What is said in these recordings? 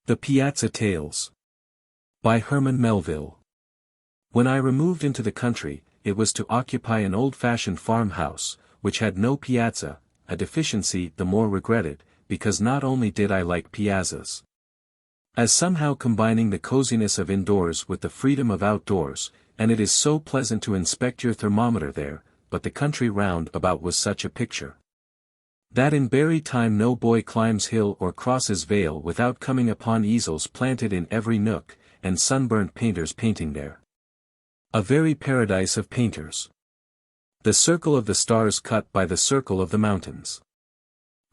The Piazza Tales. By Herman Melville. When I removed into the country, it was to occupy an old-fashioned farmhouse, which had no piazza, a deficiency the more regretted, because not only did I like piazzas, as somehow combining the coziness of indoors with the freedom of outdoors, and it is so pleasant to inspect your thermometer there, but the country round about was such a picture, that in berry time no boy climbs hill or crosses vale without coming upon easels planted in every nook, and sunburnt painters painting there. A very paradise of painters. The circle of the stars cut by the circle of the mountains.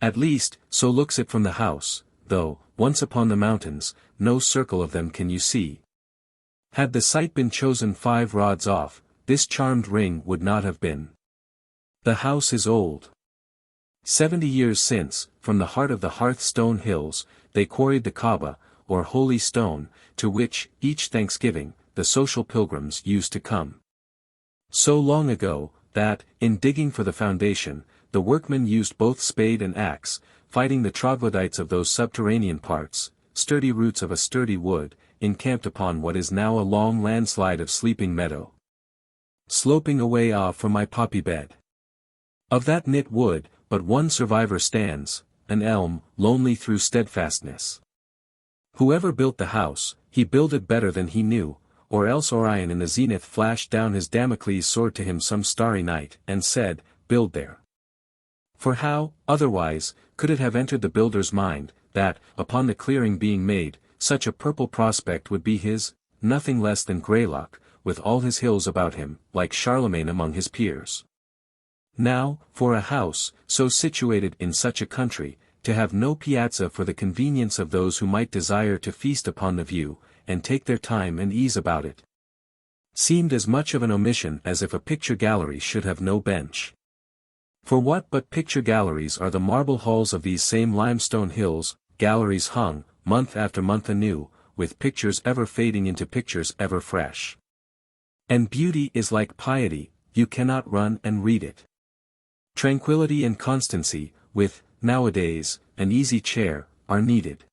At least, so looks it from the house, though, once upon the mountains, no circle of them can you see. Had the site been chosen 5 rods off, this charmed ring would not have been. The house is old. 70 years since, from the heart of the Hearthstone Hills, they quarried the Kaaba, or holy stone, to which, each Thanksgiving, the social pilgrims used to come. So long ago, that, in digging for the foundation, the workmen used both spade and axe, fighting the troglodytes of those subterranean parts, sturdy roots of a sturdy wood, encamped upon what is now a long landslide of sleeping meadow, sloping away off from my poppy bed. Of that knit wood, but one survivor stands, an elm, lonely through steadfastness. Whoever built the house, he builded better than he knew, or else Orion in the zenith flashed down his Damocles sword to him some starry night, and said, "Build there." For how, otherwise, could it have entered the builder's mind, that, upon the clearing being made, such a purple prospect would be his, nothing less than Greylock, with all his hills about him, like Charlemagne among his peers. Now, for a house, so situated in such a country, to have no piazza for the convenience of those who might desire to feast upon the view, and take their time and ease about it, seemed as much of an omission as if a picture gallery should have no bench. For what but picture galleries are the marble halls of these same limestone hills, galleries hung, month after month anew, with pictures ever fading into pictures ever fresh. And beauty is like piety, you cannot run and read it. Tranquility and constancy, with, nowadays, an easy chair, are needed.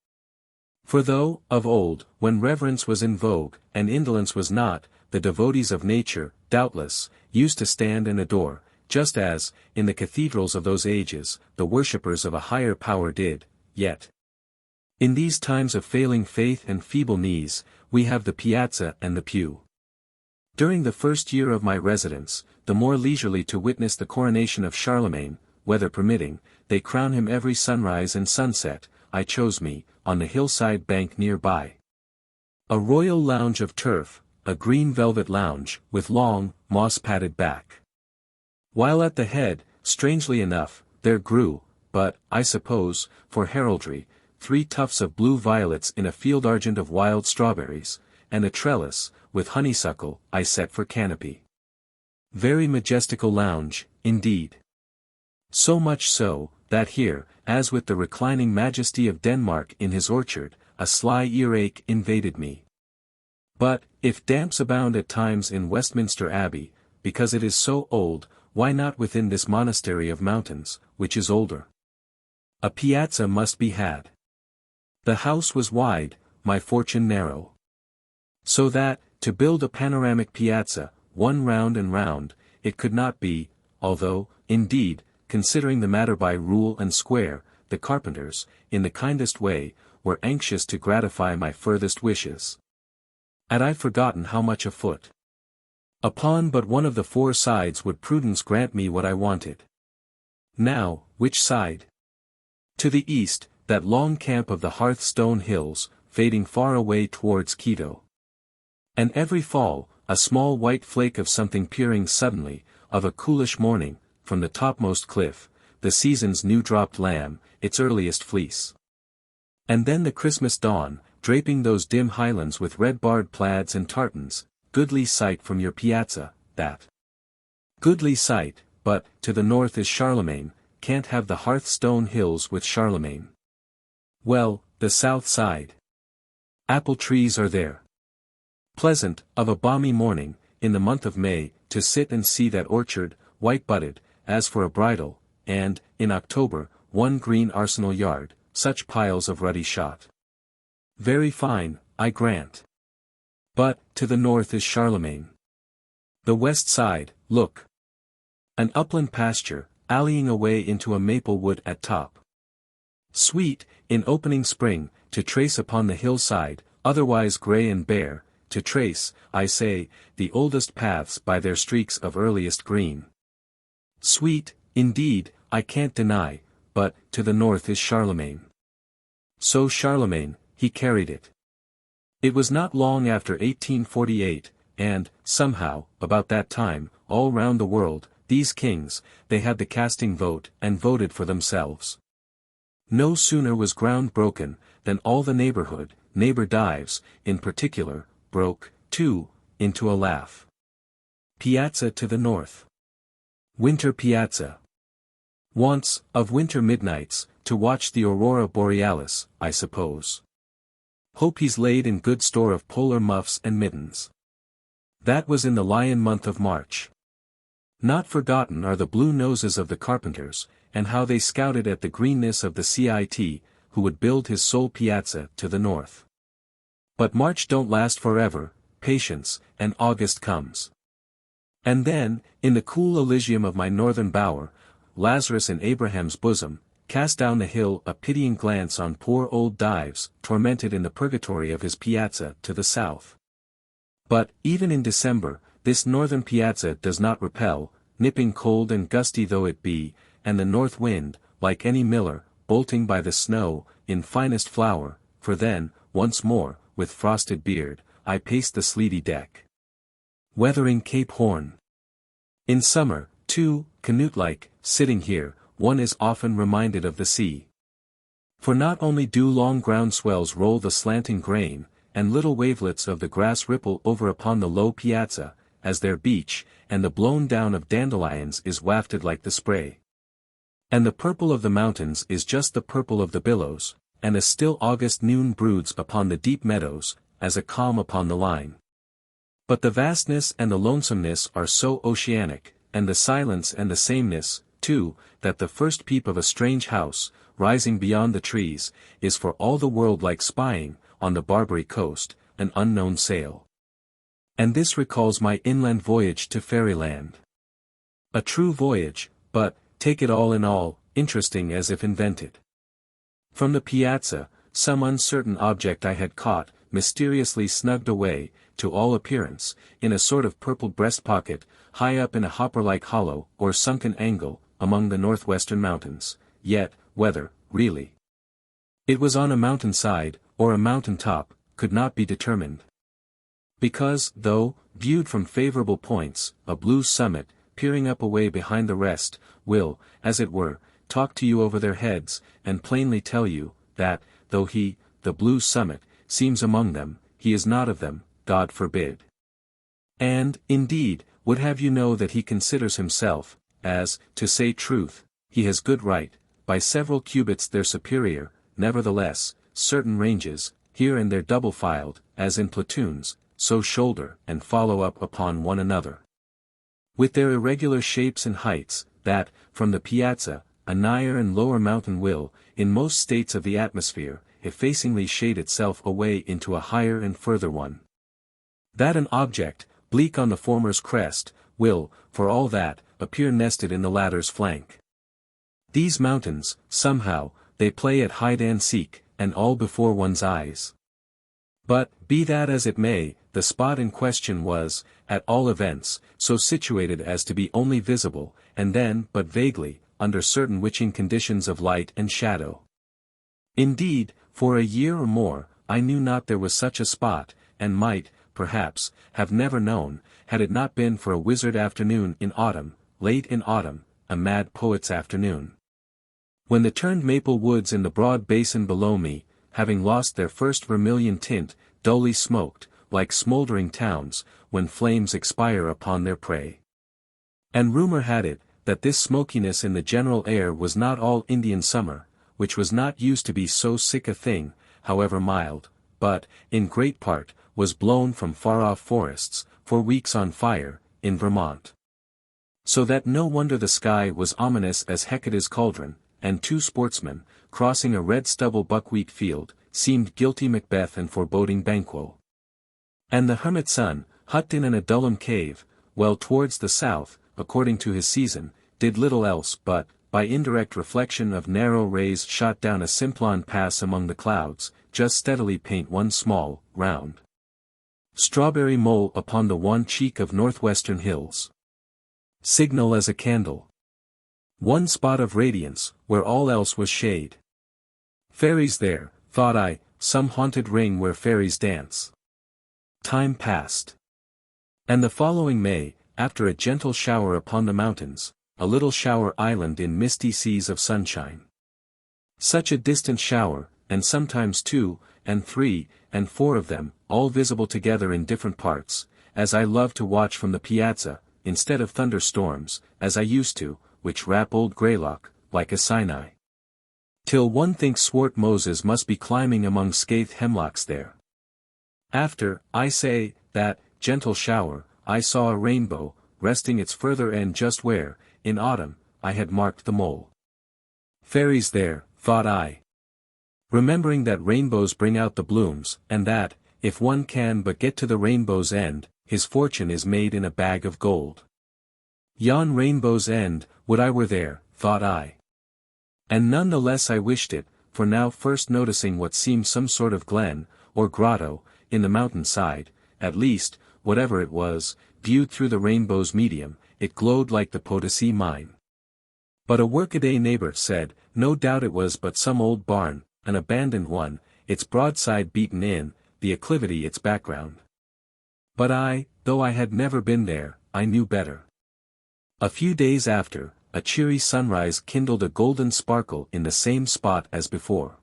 For though, of old, when reverence was in vogue, and indolence was not, the devotees of nature, doubtless, used to stand and adore, just as, in the cathedrals of those ages, the worshippers of a higher power did, yet, in these times of failing faith and feeble knees, we have the piazza and the pew. During the first year of my residence, the more leisurely to witness the coronation of Charlemagne, weather permitting, they crown him every sunrise and sunset, I chose me, on the hillside bank near by, a royal lounge of turf, a green velvet lounge, with long, moss-padded back. While at the head, strangely enough, there grew, but, I suppose, for heraldry, 3 tufts of blue violets in a field argent of wild strawberries, and a trellis, with honeysuckle, I set for canopy. Very majestical lounge, indeed. So much so, that here, as with the reclining majesty of Denmark in his orchard, a sly earache invaded me. But, if damps abound at times in Westminster Abbey, because it is so old, why not within this monastery of mountains, which is older? A piazza must be had. The house was wide, my fortune narrow. So that, to build a panoramic piazza, one round and round, it could not be, although, indeed, considering the matter by rule and square, the carpenters, in the kindest way, were anxious to gratify my furthest wishes. Had I forgotten how much a foot upon but one of the 4 sides would prudence grant me what I wanted? Now, which side? To the east, that long camp of the Hearthstone Hills, fading far away towards Quito. And every fall, a small white flake of something peering suddenly, of a coolish morning, from the topmost cliff, the season's new-dropped lamb, its earliest fleece. And then the Christmas dawn, draping those dim highlands with red-barred plaids and tartans, goodly sight from your piazza, that. Goodly sight, but, to the north is Charlemagne, can't have the Hearthstone Hills with Charlemagne. Well, the south side. Apple trees are there. Pleasant, of a balmy morning, in the month of May, to sit and see that orchard, white-budded, as for a bridal, and, in October, one green arsenal yard, such piles of ruddy shot. Very fine, I grant. But, to the north is Charlemagne. The west side, look. An upland pasture, alleying away into a maple wood at top. Sweet, in opening spring, to trace upon the hillside, otherwise grey and bare, to trace, I say, the oldest paths by their streaks of earliest green. Sweet, indeed, I can't deny, but, to the north is Charlemagne. So Charlemagne, he carried it. It was not long after 1848, and, somehow, about that time, all round the world, these kings, they had the casting vote and voted for themselves. No sooner was ground broken, than all the neighbor Dives, in particular, broke, too, into a laugh. Piazza to the north. Winter Piazza. Once, of winter midnights, to watch the aurora borealis, I suppose. Hope he's laid in good store of polar muffs and mittens. That was in the lion month of March. Not forgotten are the blue noses of the carpenters, and how they scouted at the greenness of the CIT, who would build his sole piazza to the north. But March don't last forever, patience, and August comes. And then, in the cool Elysium of my northern bower, Lazarus in Abraham's bosom, cast down the hill a pitying glance on poor old Dives, tormented in the purgatory of his piazza to the south. But, even in December, this northern piazza does not repel, nipping cold and gusty though it be, and the north wind, like any miller, bolting by the snow, in finest flour, for then, once more, with frosted beard, I paced the sleety deck. Weathering Cape Horn. In summer, too, Canute-like, sitting here, one is often reminded of the sea. For not only do long ground swells roll the slanting grain, and little wavelets of the grass ripple over upon the low piazza, as their beach, and the blown down of dandelions is wafted like the spray. And the purple of the mountains is just the purple of the billows, and a still August noon broods upon the deep meadows, as a calm upon the line. But the vastness and the lonesomeness are so oceanic, and the silence and the sameness, too, that the first peep of a strange house, rising beyond the trees, is for all the world like spying, on the Barbary coast, an unknown sail. And this recalls my inland voyage to fairyland. A true voyage, but, take it all in all, interesting as if invented. From the piazza, some uncertain object I had caught, mysteriously snugged away, to all appearance, in a sort of purple breast pocket, high up in a hopper-like hollow or sunken angle, among the northwestern mountains, yet, whether, really, it was on a mountain-side, or a mountain-top, could not be determined. Because, though, viewed from favorable points, a blue summit, peering up away behind the rest, will, as it were, talk to you over their heads, and plainly tell you, that, though he, the blue summit, seems among them, he is not of them, God forbid. And, indeed, would have you know that he considers himself, as, to say truth, he has good right, by several cubits their superior, nevertheless, certain ranges, here and there double-filed, as in platoons, so shoulder and follow up upon one another. With their irregular shapes and heights, that, from the piazza, a nigher and lower mountain will, in most states of the atmosphere, effacingly shade itself away into a higher and further one. That an object, bleak on the former's crest, will, for all that, appear nested in the latter's flank. These mountains, somehow, they play at hide-and-seek, and all before one's eyes. But, be that as it may, the spot in question was, at all events, so situated as to be only visible, and then but vaguely, under certain witching conditions of light and shadow. Indeed, for a year or more, I knew not there was such a spot, and might, perhaps, have never known, had it not been for a wizard afternoon in autumn, late in autumn, a mad poet's afternoon. When the turned maple woods in the broad basin below me, having lost their first vermilion tint, dully smoked, like smouldering towns, when flames expire upon their prey. And rumor had it, that this smokiness in the general air was not all Indian summer, which was not used to be so sick a thing, however mild, but, in great part, was blown from far-off forests, for weeks on fire, in Vermont. So that no wonder the sky was ominous as Hecate's cauldron, and two sportsmen, crossing a red stubble buckwheat field, seemed guilty Macbeth and foreboding Banquo. And the hermit's son, hut in an Adullam cave, well towards the south, according to his season, did little else but, by indirect reflection of narrow rays shot down a Simplon pass among the clouds, just steadily paint one small, round strawberry mole upon the wan cheek of northwestern hills. Signal as a candle. One spot of radiance, where all else was shade. Fairies there, thought I, some haunted ring where fairies dance. Time passed. And the following May, after a gentle shower upon the mountains, a little shower island in misty seas of sunshine. Such a distant shower, and sometimes 2, and 3, and 4 of them, all visible together in different parts, as I love to watch from the piazza, instead of thunderstorms, as I used to, which wrap old Greylock, like a Sinai. Till one thinks swart Moses must be climbing among scathed hemlocks there. After, I say, that gentle shower, I saw a rainbow, resting its further end just where, in autumn, I had marked the mole. Fairies there, thought I. Remembering that rainbows bring out the blooms, and that, if one can but get to the rainbow's end, his fortune is made in a bag of gold. Yon rainbow's end, would I were there, thought I. And none the less I wished it, for now first noticing what seemed some sort of glen, or grotto, in the mountain side, at least, whatever it was, viewed through the rainbow's medium, it glowed like the Potosi mine. But a workaday neighbor said, no doubt it was but some old barn, an abandoned one, its broadside beaten in, the acclivity its background. But I, though I had never been there, I knew better. A few days after, a cheery sunrise kindled a golden sparkle in the same spot as before.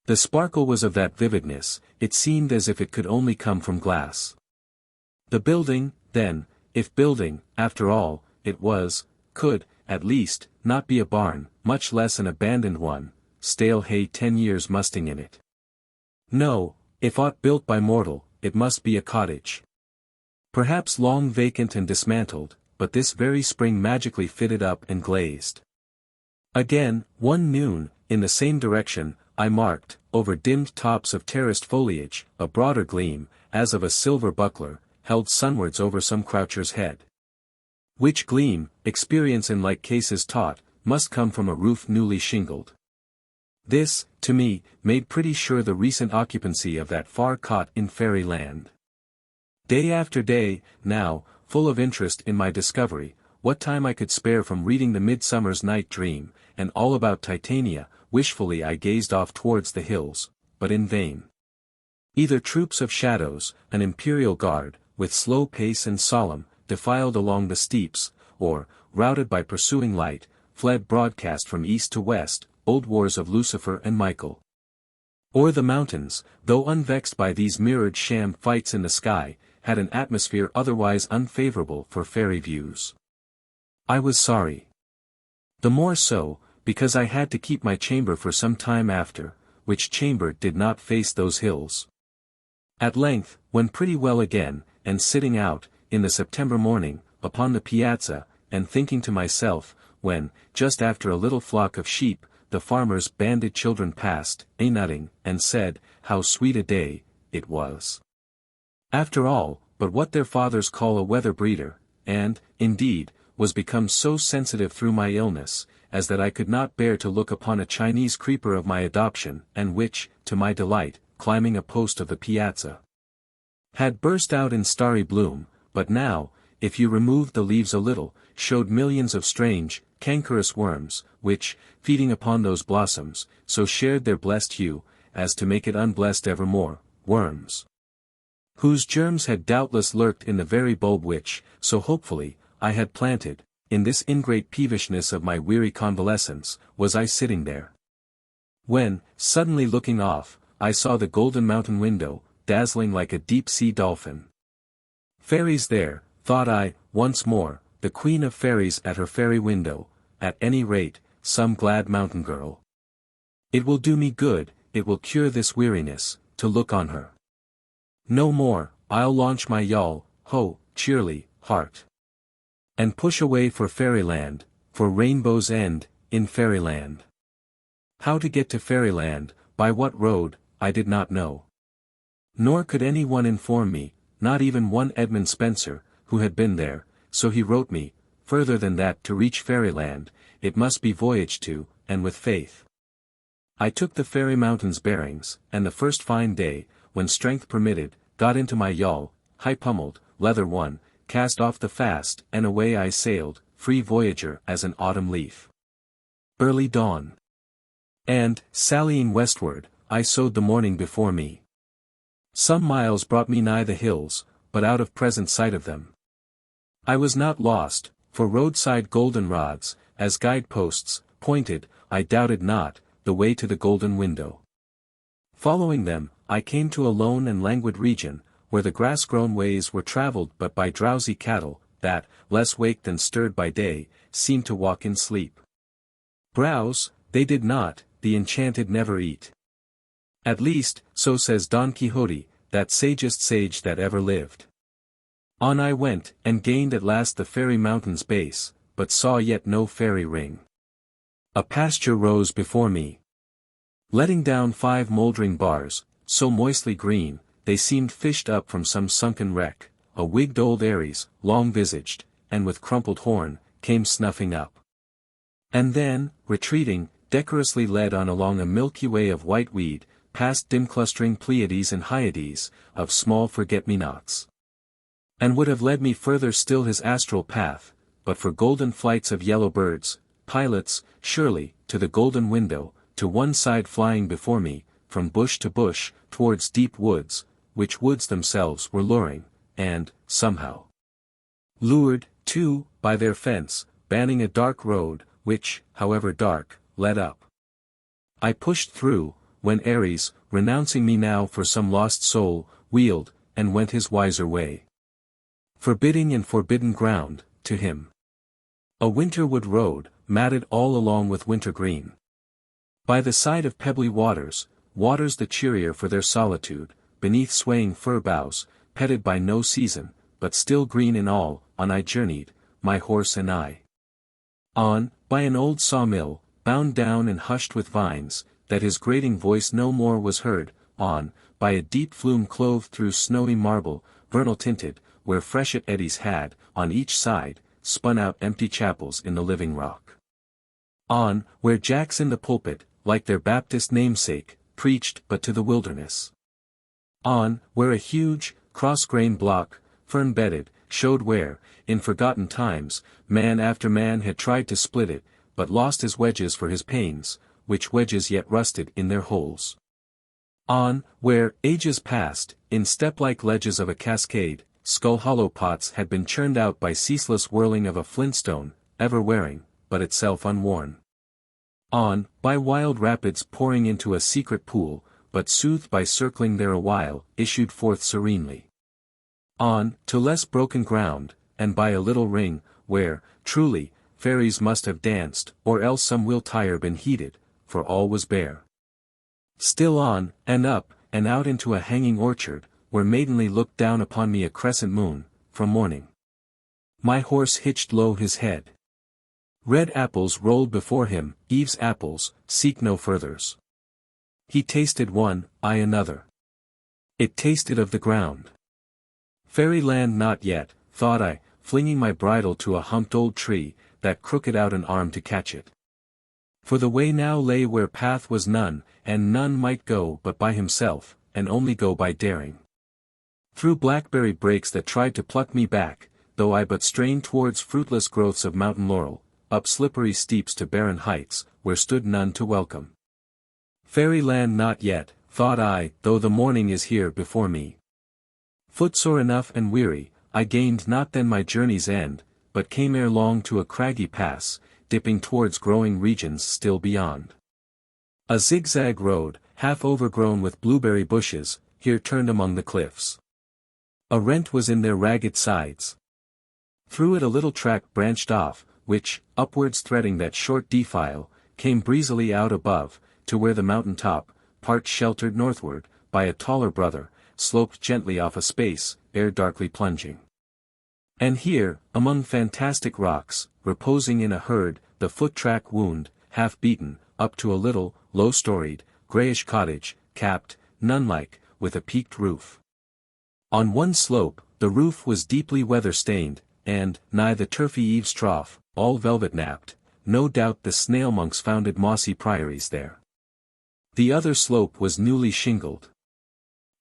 The sparkle was of that vividness, it seemed as if it could only come from glass. The building, then, if building, after all, it was, could, at least, not be a barn, much less an abandoned one, stale hay 10 years musting in it. No, if aught built by mortal, it must be a cottage. Perhaps long vacant and dismantled, but this very spring magically fitted up and glazed. Again, one noon, in the same direction, I marked, over dimmed tops of terraced foliage, a broader gleam, as of a silver buckler, held sunwards over some croucher's head. Which gleam, experience in like cases taught, must come from a roof newly shingled. This, to me, made pretty sure the recent occupancy of that far cot in fairyland. Day after day, now, full of interest in my discovery, what time I could spare from reading the Midsummer's Night Dream, and all about Titania, wishfully I gazed off towards the hills, but in vain. Either troops of shadows, an imperial guard, with slow pace and solemn, defiled along the steeps, or, routed by pursuing light, fled broadcast from east to west, old wars of Lucifer and Michael. Or the mountains, though unvexed by these mirrored sham fights in the sky, had an atmosphere otherwise unfavorable for fairy views. I was sorry. The more so, because I had to keep my chamber for some time after, which chamber did not face those hills. At length, when pretty well again, and sitting out, in the September morning, upon the piazza, and thinking to myself, when, just after a little flock of sheep, the farmer's banded children passed, nutting, and said, how sweet a day, it was. After all, but what their fathers call a weather breeder, and, indeed, was become so sensitive through my illness, as that I could not bear to look upon a Chinese creeper of my adoption, and which, to my delight, climbing a post of the piazza, had burst out in starry bloom, but now, if you removed the leaves a little, showed millions of strange, cankerous worms, which, feeding upon those blossoms, so shared their blessed hue, as to make it unblessed evermore, worms whose germs had doubtless lurked in the very bulb which, so hopefully, I had planted. In this ingrate peevishness of my weary convalescence, was I sitting there. When, suddenly looking off, I saw the golden mountain window, dazzling like a deep-sea dolphin. Fairies there, thought I, once more, the queen of fairies at her fairy window, at any rate, some glad mountain girl. It will do me good, it will cure this weariness, to look on her. No more, I'll launch my yawl, ho, cheerly, heart, and push away for fairyland, for rainbow's end, in fairyland. How to get to fairyland, by what road, I did not know. Nor could any one inform me, not even one Edmund Spencer, who had been there, so he wrote me, further than that to reach fairyland, it must be voyaged to, and with faith. I took the fairy mountains bearings, and the first fine day, when strength permitted, got into my yawl, high-pummelled, leather one, cast off the fast, and away I sailed, free voyager as an autumn leaf. Early dawn. And, sallying westward, I sowed the morning before me. Some miles brought me nigh the hills, but out of present sight of them. I was not lost, for roadside goldenrods, as guide-posts, pointed, I doubted not, the way to the golden window. Following them, I came to a lone and languid region, where the grass-grown ways were travelled but by drowsy cattle, that, less waked than stirred by day, seemed to walk in sleep. Browse, they did not, the enchanted never eat. At least, so says Don Quixote, that sagest sage that ever lived. On I went, and gained at last the fairy mountain's base, but saw yet no fairy ring. A pasture rose before me. Letting down 5 mouldering bars, so moistly green, they seemed fished up from some sunken wreck, a wigged old Ares, long-visaged, and with crumpled horn, came snuffing up. And then, retreating, decorously led on along a milky way of white weed, past dim-clustering Pleiades and Hyades, of small forget-me-nots. And would have led me further still his astral path, but for golden flights of yellow birds, pilots, surely, to the golden window, to one side flying before me, from bush to bush, towards deep woods, which woods themselves were luring, and, somehow, lured, too, by their fence, banning a dark road, which, however dark, led up. I pushed through, when Ares, renouncing me now for some lost soul, wheeled, and went his wiser way. Forbidding and forbidden ground, to him. A winterwood road, matted all along with wintergreen. By the side of pebbly waters, waters the cheerier for their solitude, beneath swaying fir boughs, petted by no season, but still green in all, on I journeyed, my horse and I. On, by an old sawmill, bound down and hushed with vines, that his grating voice no more was heard, on, by a deep flume clove through snowy marble, vernal tinted, where freshet eddies had, on each side, spun out empty chapels in the living rock. On, where jacks in the pulpit, like their Baptist namesake, preached but to the wilderness. On, where a huge, cross-grained block, fern-bedded, showed where, in forgotten times, man after man had tried to split it, but lost his wedges for his pains, which wedges yet rusted in their holes. On, where, ages past, in step-like ledges of a cascade, skull-hollow pots had been churned out by ceaseless whirling of a flintstone, ever wearing, but itself unworn. On, by wild rapids pouring into a secret pool, but soothed by circling there awhile, issued forth serenely. On, to less broken ground, and by a little ring, where, truly, fairies must have danced, or else some will tire been heated, for all was bare. Still on, and up, and out into a hanging orchard, where maidenly looked down upon me a crescent moon, from morning. My horse hitched low his head. Red apples rolled before him, Eve's apples, seek no furthers. He tasted one, I another. It tasted of the ground. Fairyland not yet, thought I, flinging my bridle to a humped old tree, that crooked out an arm to catch it. For the way now lay where path was none, and none might go but by himself, and only go by daring. Through blackberry brakes that tried to pluck me back, though I but strained towards fruitless growths of mountain laurel, up slippery steeps to barren heights, where stood none to welcome. Fairyland not yet, thought I, though the morning is here before me. Footsore enough and weary, I gained not then my journey's end, but came ere long to a craggy pass, dipping towards growing regions still beyond. A zigzag road, half overgrown with blueberry bushes, here turned among the cliffs. A rent was in their ragged sides. Through it a little track branched off, which, upwards threading that short defile, came breezily out above, to where the mountain top, part sheltered northward, by a taller brother, sloped gently off a space, ere darkly plunging. And here, among fantastic rocks, reposing in a herd, the foot-track wound, half beaten, up to a little, low-storied, greyish cottage, capped, nun-like, with a peaked roof. On one slope, the roof was deeply weather-stained, and, nigh the turfy eaves trough, all velvet-napped, no doubt the snail-monks founded mossy priories there. The other slope was newly shingled.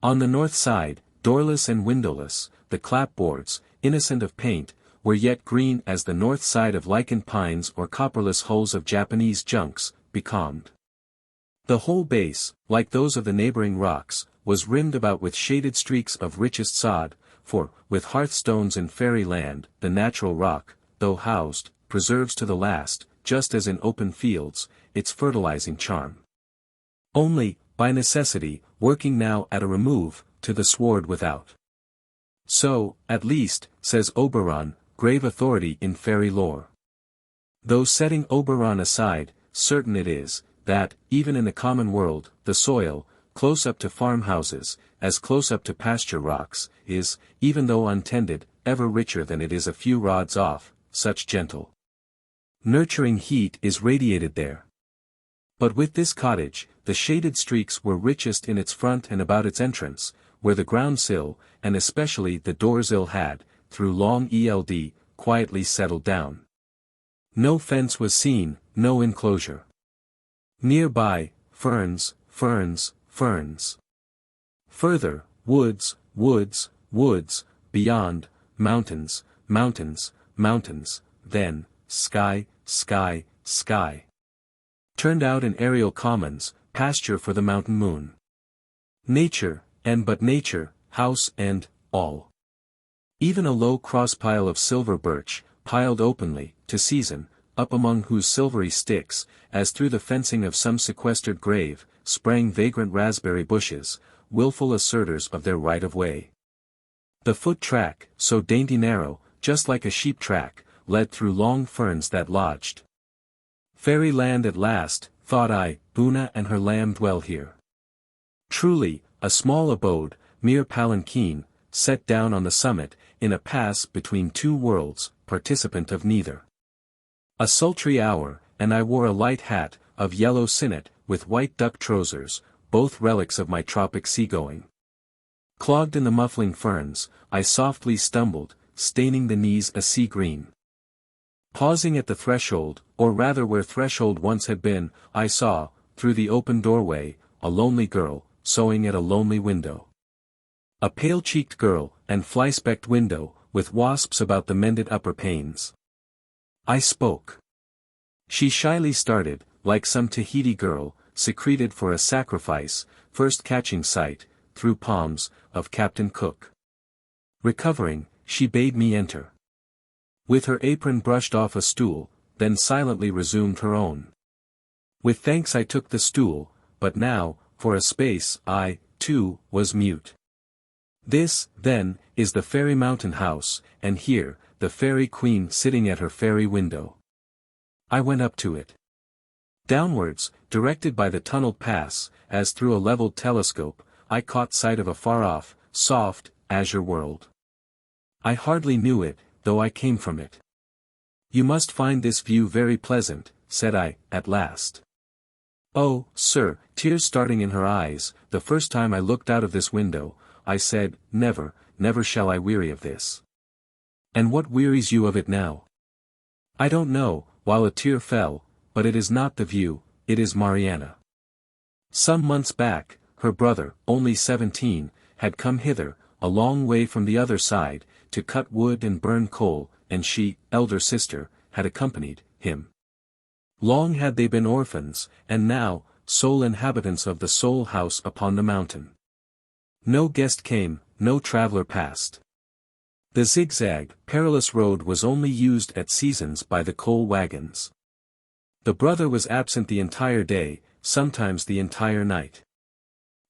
On the north side, doorless and windowless, the clapboards, innocent of paint, were yet green as the north side of lichened pines or copperless hulls of Japanese junks, becalmed. The whole base, like those of the neighboring rocks, was rimmed about with shaded streaks of richest sod, for, with hearthstones in fairyland, the natural rock, though housed, preserves to the last, just as in open fields, its fertilizing charm. Only, by necessity, working now at a remove, to the sward without. So, at least, says Oberon, grave authority in fairy lore. Though setting Oberon aside, certain it is, that, even in the common world, the soil, close up to farmhouses, as close up to pasture rocks, is, even though untended, ever richer than it is a few rods off, such gentle, nurturing heat is radiated there. But with this cottage, the shaded streaks were richest in its front and about its entrance, where the ground sill, and especially the door-sill had, through long eld, quietly settled down. No fence was seen, no enclosure. Nearby, ferns, ferns, ferns. Further, woods, woods, woods, beyond, mountains, mountains, mountains, then, sky, sky, sky. Turned out in aerial commons, pasture for the mountain moon. Nature, and but nature, house and, all. Even a low cross-pile of silver birch, piled openly, to season, up among whose silvery sticks, as through the fencing of some sequestered grave, sprang vagrant raspberry bushes, wilful assertors of their right of way. The foot track, so dainty narrow, just like a sheep track, led through long ferns that lodged. Fairyland at last, thought I, Buna and her lamb dwell here. Truly, a small abode, mere palanquin, set down on the summit, in a pass between two worlds, participant of neither. A sultry hour, and I wore a light hat, of yellow sinnet, with white duck trousers, both relics of my tropic seagoing. Clogged in the muffling ferns, I softly stumbled, staining the knees a sea green. Pausing at the threshold, or rather where threshold once had been, I saw, through the open doorway, a lonely girl, sewing at a lonely window. A pale-cheeked girl, and fly-specked window, with wasps about the mended upper panes. I spoke. She shyly started, like some Tahiti girl, secreted for a sacrifice, first catching sight, through palms, of Captain Cook. Recovering, she bade me enter. With her apron brushed off a stool, then silently resumed her own. With thanks I took the stool, but now, for a space, I, too, was mute. This, then, is the fairy mountain house, and here, the fairy queen sitting at her fairy window. I went up to it. Downwards, directed by the tunneled pass, as through a leveled telescope, I caught sight of a far-off, soft, azure world. I hardly knew it, though I came from it. You must find this view very pleasant, said I, at last. Oh, sir, tears starting in her eyes, the first time I looked out of this window, I said, never, never shall I weary of this. And what wearies you of it now? I don't know, while a tear fell, but it is not the view, it is Mariana. Some months back, her brother, only 17, had come hither, a long way from the other side, to cut wood and burn coal, and she, elder sister, had accompanied him. Long had they been orphans, and now, sole inhabitants of the sole house upon the mountain. No guest came, no traveler passed. The zigzag, perilous road was only used at seasons by the coal wagons. The brother was absent the entire day, sometimes the entire night.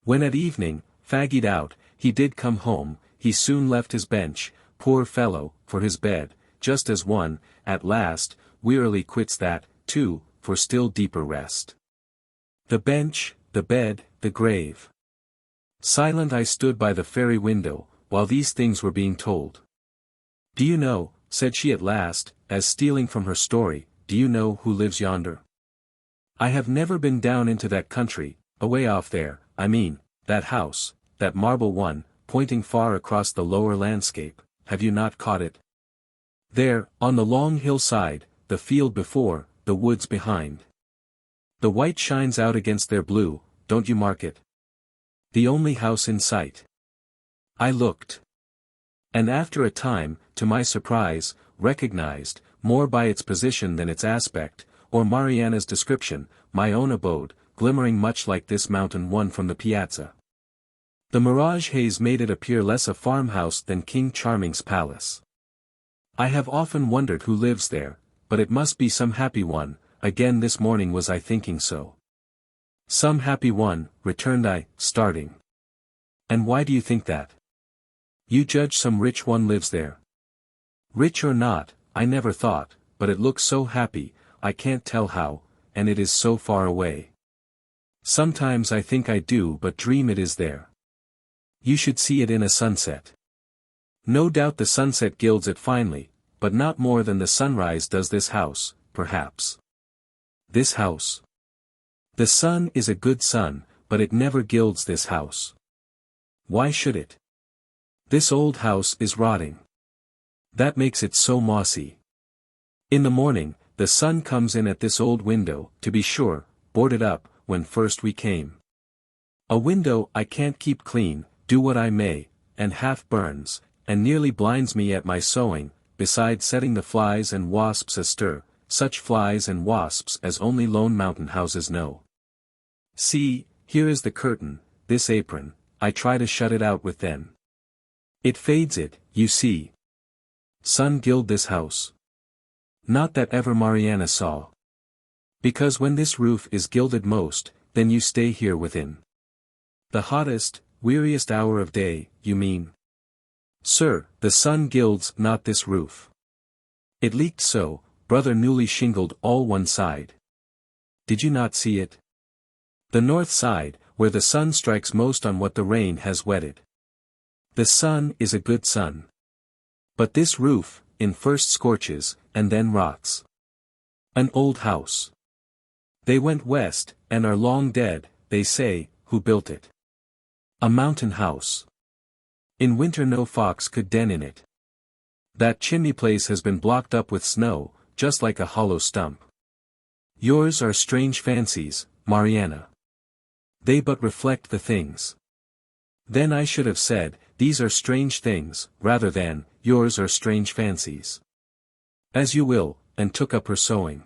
When at evening, faggied out, he did come home, he soon left his bench, poor fellow, for his bed, just as one, at last, wearily quits that, too, for still deeper rest. The bench, the bed, the grave. Silent I stood by the fairy window, while these things were being told. Do you know, said she at last, as stealing from her story, do you know who lives yonder? I have never been down into that country, away off there, I mean, that house, that marble one, pointing far across the lower landscape, have you not caught it? There, on the long hillside, the field before, the woods behind. The white shines out against their blue, don't you mark it? The only house in sight. I looked. And after a time, to my surprise, recognized, more by its position than its aspect, or Mariana's description, my own abode, glimmering much like this mountain one from the piazza. The mirage haze made it appear less a farmhouse than King Charming's palace. I have often wondered who lives there, but it must be some happy one, again this morning was I thinking so. Some happy one, returned I, starting. And why do you think that? You judge some rich one lives there. Rich or not, I never thought, but it looks so happy, I can't tell how, and it is so far away. Sometimes I think I do but dream it is there. You should see it in a sunset. No doubt the sunset gilds it finely, but not more than the sunrise does this house, perhaps. This house. The sun is a good sun, but it never gilds this house. Why should it? This old house is rotting. That makes it so mossy. In the morning, the sun comes in at this old window, to be sure, boarded up, when first we came. A window I can't keep clean, do what I may, and half burns, and nearly blinds me at my sewing, besides setting the flies and wasps astir, such flies and wasps as only lone mountain houses know. See, here is the curtain, this apron, I try to shut it out with then. It fades it, you see. Sun gild this house. Not that ever Mariana saw. Because when this roof is gilded most, then you stay here within. The hottest, weariest hour of day, you mean? Sir, the sun gilds not this roof. It leaked so, brother newly shingled all one side. Did you not see it? The north side, where the sun strikes most on what the rain has wetted. The sun is a good sun. But this roof, in first scorches, and then rots. An old house. They went west, and are long dead, they say, who built it. A mountain house. In winter no fox could den in it. That chimney place has been blocked up with snow, just like a hollow stump. Yours are strange fancies, Mariana. They but reflect the things. Then I should have said, these are strange things, rather than, yours are strange fancies. As you will, and took up her sewing.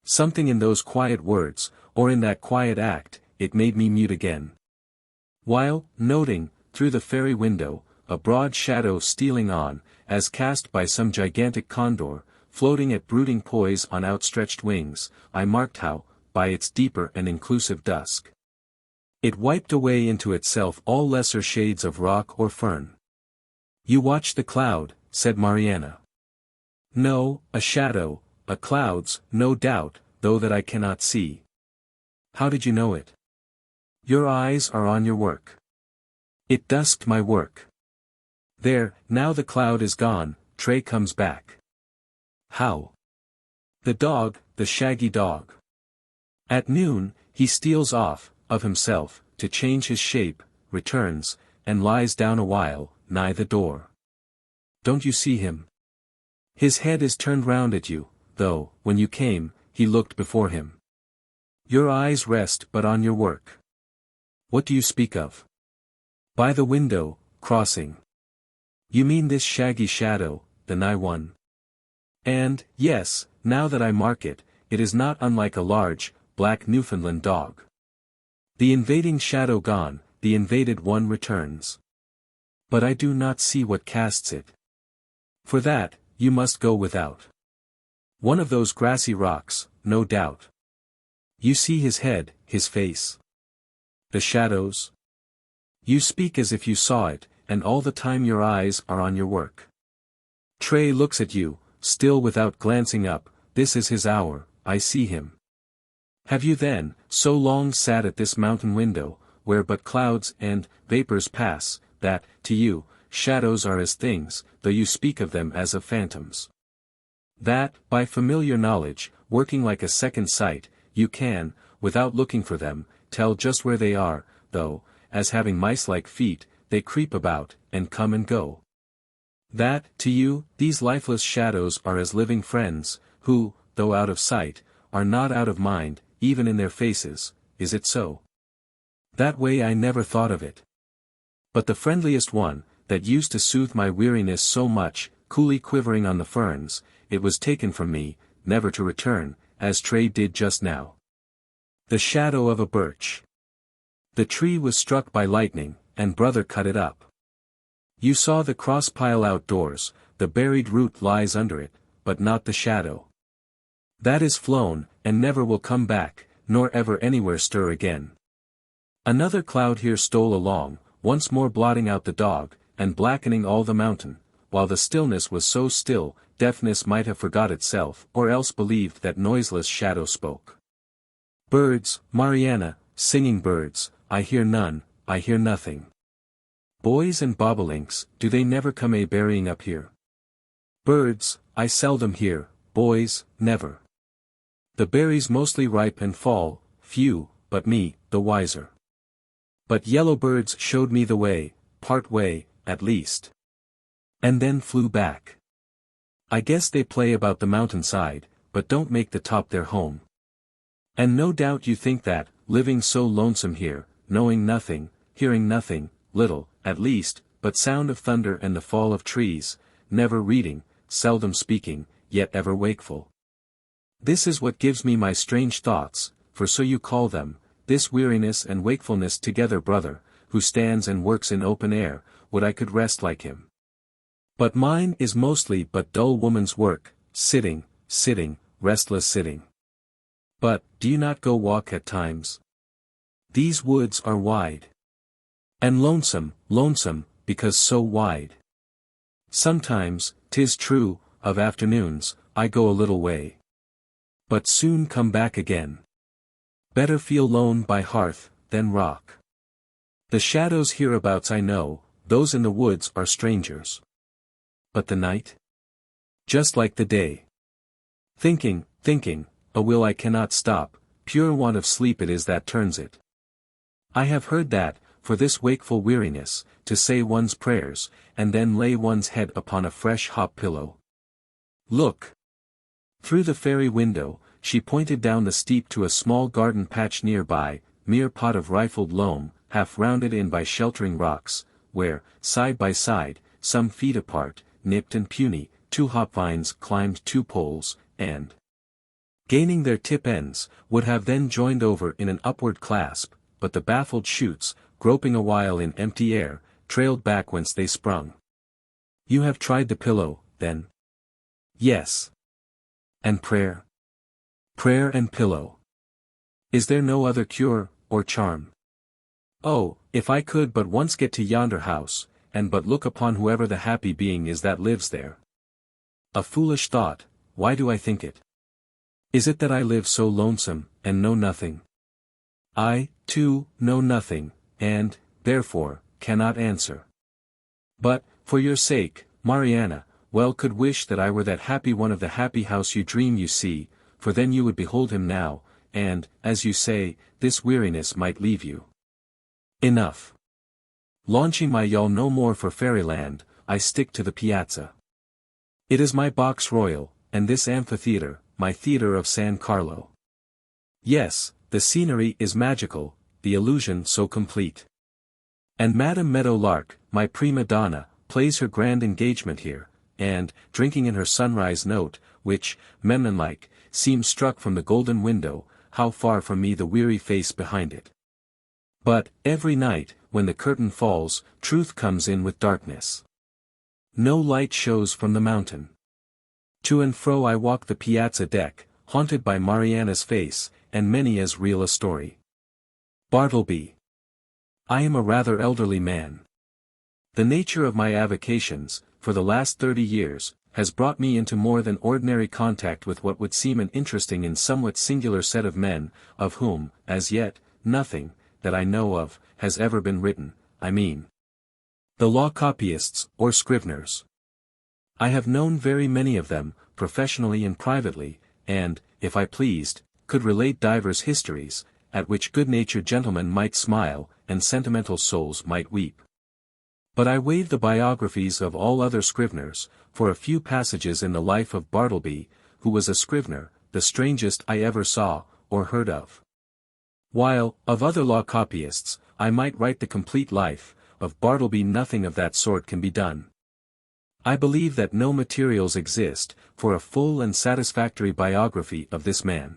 Something in those quiet words, or in that quiet act, it made me mute again. While, noting, through the fairy window, a broad shadow stealing on, as cast by some gigantic condor, floating at brooding poise on outstretched wings, I marked how, by its deeper and inclusive dusk, it wiped away into itself all lesser shades of rock or fern. You watch the cloud, said Mariana. No, a shadow, a cloud's, no doubt, though that I cannot see. How did you know it? Your eyes are on your work. It dusked my work. There, now the cloud is gone, Trey comes back. How? The dog, the shaggy dog. At noon, he steals off, of himself, to change his shape, returns, and lies down a while, nigh the door. Don't you see him? His head is turned round at you, though, when you came, he looked before him. Your eyes rest but on your work. What do you speak of? By the window, crossing. You mean this shaggy shadow, the nigh one? And, yes, now that I mark it, it is not unlike a large, black Newfoundland dog. The invading shadow gone, the invaded one returns. But I do not see what casts it. For that, you must go without. One of those grassy rocks, no doubt. You see his head, his face. The shadows? You speak as if you saw it, and all the time your eyes are on your work. Trey looks at you, still without glancing up, this is his hour, I see him. Have you then, so long sat at this mountain window, where but clouds and vapors pass, that, to you, shadows are as things, though you speak of them as of phantoms? That, by familiar knowledge, working like a second sight, you can, without looking for them, tell just where they are, though, as having mice-like feet, they creep about, and come and go. That, to you, these lifeless shadows are as living friends, who, though out of sight, are not out of mind, even in their faces, is it so? That way I never thought of it. But the friendliest one, that used to soothe my weariness so much, coolly quivering on the ferns, it was taken from me, never to return, as Trey did just now. The shadow of a birch. The tree was struck by lightning, and brother cut it up. You saw the cross pile outdoors, the buried root lies under it, but not the shadow. That is flown, and never will come back, nor ever anywhere stir again. Another cloud here stole along, once more blotting out the dog, and blackening all the mountain, while the stillness was so still, deafness might have forgot itself, or else believed that noiseless shadow spoke. Birds, Mariana, singing birds, I hear none, I hear nothing. Boys and bobolinks, do they never come a-berrying up here? Birds, I seldom hear, boys, never. The berries mostly ripe and fall, few, but me, the wiser. But yellow birds showed me the way, part way, at least. And then flew back. I guess they play about the mountainside, but don't make the top their home. And no doubt you think that, living so lonesome here, knowing nothing, hearing nothing, little, at least, but sound of thunder and the fall of trees, never reading, seldom speaking, yet ever wakeful. This is what gives me my strange thoughts, for so you call them, this weariness and wakefulness together brother, who stands and works in open air, would I could rest like him. But mine is mostly but dull woman's work, sitting, restless sitting. But, do you not go walk at times? These woods are wide. And lonesome, because so wide. Sometimes, 'tis true, of afternoons, I go a little way. But soon come back again. Better feel lone by hearth, than rock. The shadows hereabouts I know, those in the woods are strangers. But the night? Just like the day. Thinking, a will I cannot stop, pure want of sleep it is that turns it. I have heard that, for this wakeful weariness, to say one's prayers, and then lay one's head upon a fresh hop pillow. Look! Through the fairy window, she pointed down the steep to a small garden patch nearby, mere pot of rifled loam, half rounded in by sheltering rocks, where, side by side, some feet apart, nipped and puny, two hop vines climbed two poles, and, gaining their tip ends, would have then joined over in an upward clasp, but the baffled shoots, groping a while in empty air, trailed back whence they sprung. You have tried the pillow, then? Yes. And prayer? Prayer and pillow. Is there no other cure, or charm? Oh, if I could but once get to yonder house, and but look upon whoever the happy being is that lives there. A foolish thought, why do I think it? Is it that I live so lonesome, and know nothing? I, too, know nothing, and, therefore, cannot answer. But, for your sake, Mariana, well could wish that I were that happy one of the happy house you dream you see, for then you would behold him now, and, as you say, this weariness might leave you. Enough. Launching my yawl no more for fairyland, I stick to the piazza. It is my box royal, and this amphitheater, my theater of San Carlo. Yes, the scenery is magical, the illusion so complete. And Madame Meadowlark, my prima donna, plays her grand engagement here, and, drinking in her sunrise note, which, Memnon-like, seems struck from the golden window, how far from me the weary face behind it. But, every night, when the curtain falls, truth comes in with darkness. No light shows from the mountain. To and fro I walk the piazza deck, haunted by Mariana's face, and many as real a story. Bartleby. I am a rather elderly man. The nature of my avocations, for the last 30 years, has brought me into more than ordinary contact with what would seem an interesting and somewhat singular set of men, of whom, as yet, nothing, that I know of, has ever been written, I mean. The law copyists, or scriveners. I have known very many of them, professionally and privately, and, if I pleased, could relate divers histories, at which good-natured gentlemen might smile, and sentimental souls might weep. But I waive the biographies of all other scriveners, for a few passages in the life of Bartleby, who was a scrivener, the strangest I ever saw, or heard of. While, of other law copyists, I might write the complete life, of Bartleby nothing of that sort can be done. I believe that no materials exist, for a full and satisfactory biography of this man.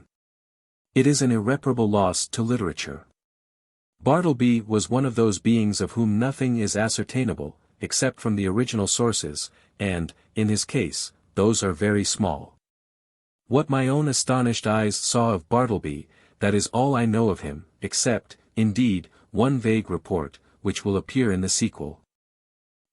It is an irreparable loss to literature. Bartleby was one of those beings of whom nothing is ascertainable, except from the original sources, and, in his case, those are very small. What my own astonished eyes saw of Bartleby, that is all I know of him, except, indeed, one vague report, which will appear in the sequel.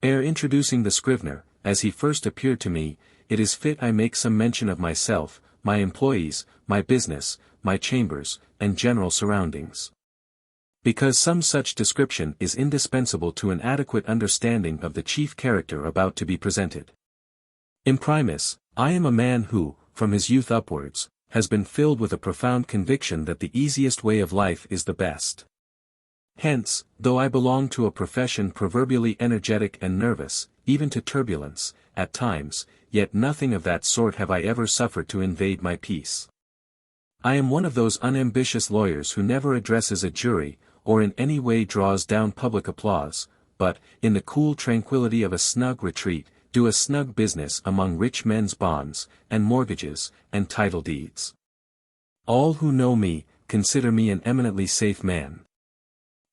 Ere introducing the scrivener, as he first appeared to me, it is fit I make some mention of myself, my employees, my business, my chambers, and general surroundings. Because some such description is indispensable to an adequate understanding of the chief character about to be presented. Imprimis, I am a man who, from his youth upwards, has been filled with a profound conviction that the easiest way of life is the best. Hence, though I belong to a profession proverbially energetic and nervous, even to turbulence, at times, yet nothing of that sort have I ever suffered to invade my peace. I am one of those unambitious lawyers who never addresses a jury, or in any way draws down public applause, but, in the cool tranquillity of a snug retreat, do a snug business among rich men's bonds, and mortgages, and title deeds. All who know me, consider me an eminently safe man.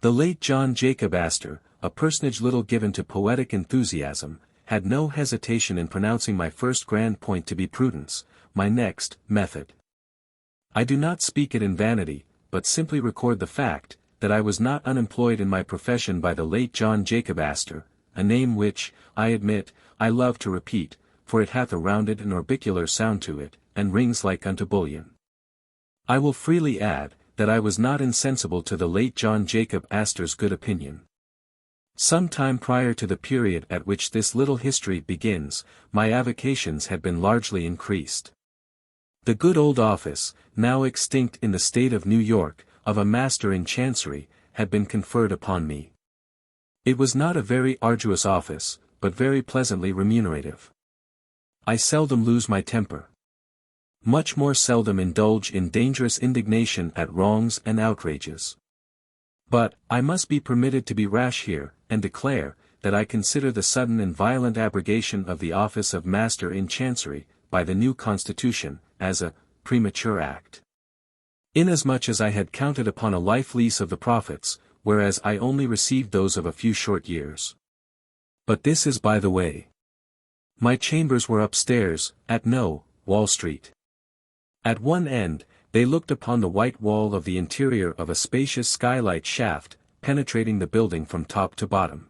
The late John Jacob Astor, a personage little given to poetic enthusiasm, had no hesitation in pronouncing my first grand point to be prudence, my next, method. I do not speak it in vanity, but simply record the fact, that I was not unemployed in my profession by the late John Jacob Astor, a name which, I admit, I love to repeat, for it hath a rounded and orbicular sound to it, and rings like unto bullion. I will freely add, that I was not insensible to the late John Jacob Astor's good opinion. Some time prior to the period at which this little history begins, my avocations had been largely increased. The good old office, now extinct in the state of New York, of a master in chancery, had been conferred upon me. It was not a very arduous office, but very pleasantly remunerative. I seldom lose my temper. Much more seldom indulge in dangerous indignation at wrongs and outrages. But, I must be permitted to be rash here, and declare, that I consider the sudden and violent abrogation of the office of Master in Chancery, by the new Constitution, as a premature act. Inasmuch as I had counted upon a life lease of the profits, whereas I only received those of a few short years. But this is by the way. My chambers were upstairs, at No. Wall Street. At one end, they looked upon the white wall of the interior of a spacious skylight shaft, penetrating the building from top to bottom.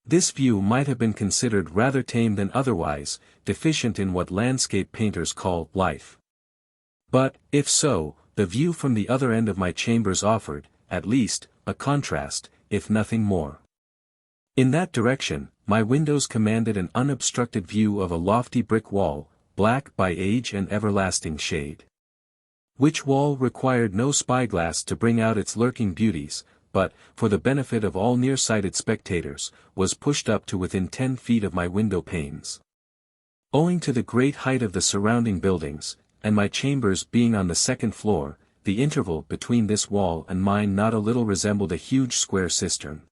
This view might have been considered rather tame than otherwise, deficient in what landscape painters call life. But, if so, the view from the other end of my chambers offered, at least, a contrast, if nothing more. In that direction, my windows commanded an unobstructed view of a lofty brick wall, black by age and everlasting shade. Which wall required no spyglass to bring out its lurking beauties, but, for the benefit of all nearsighted spectators, was pushed up to within 10 feet of my window panes. Owing to the great height of the surrounding buildings, and my chambers being on the second floor, the interval between this wall and mine not a little resembled a huge square cistern.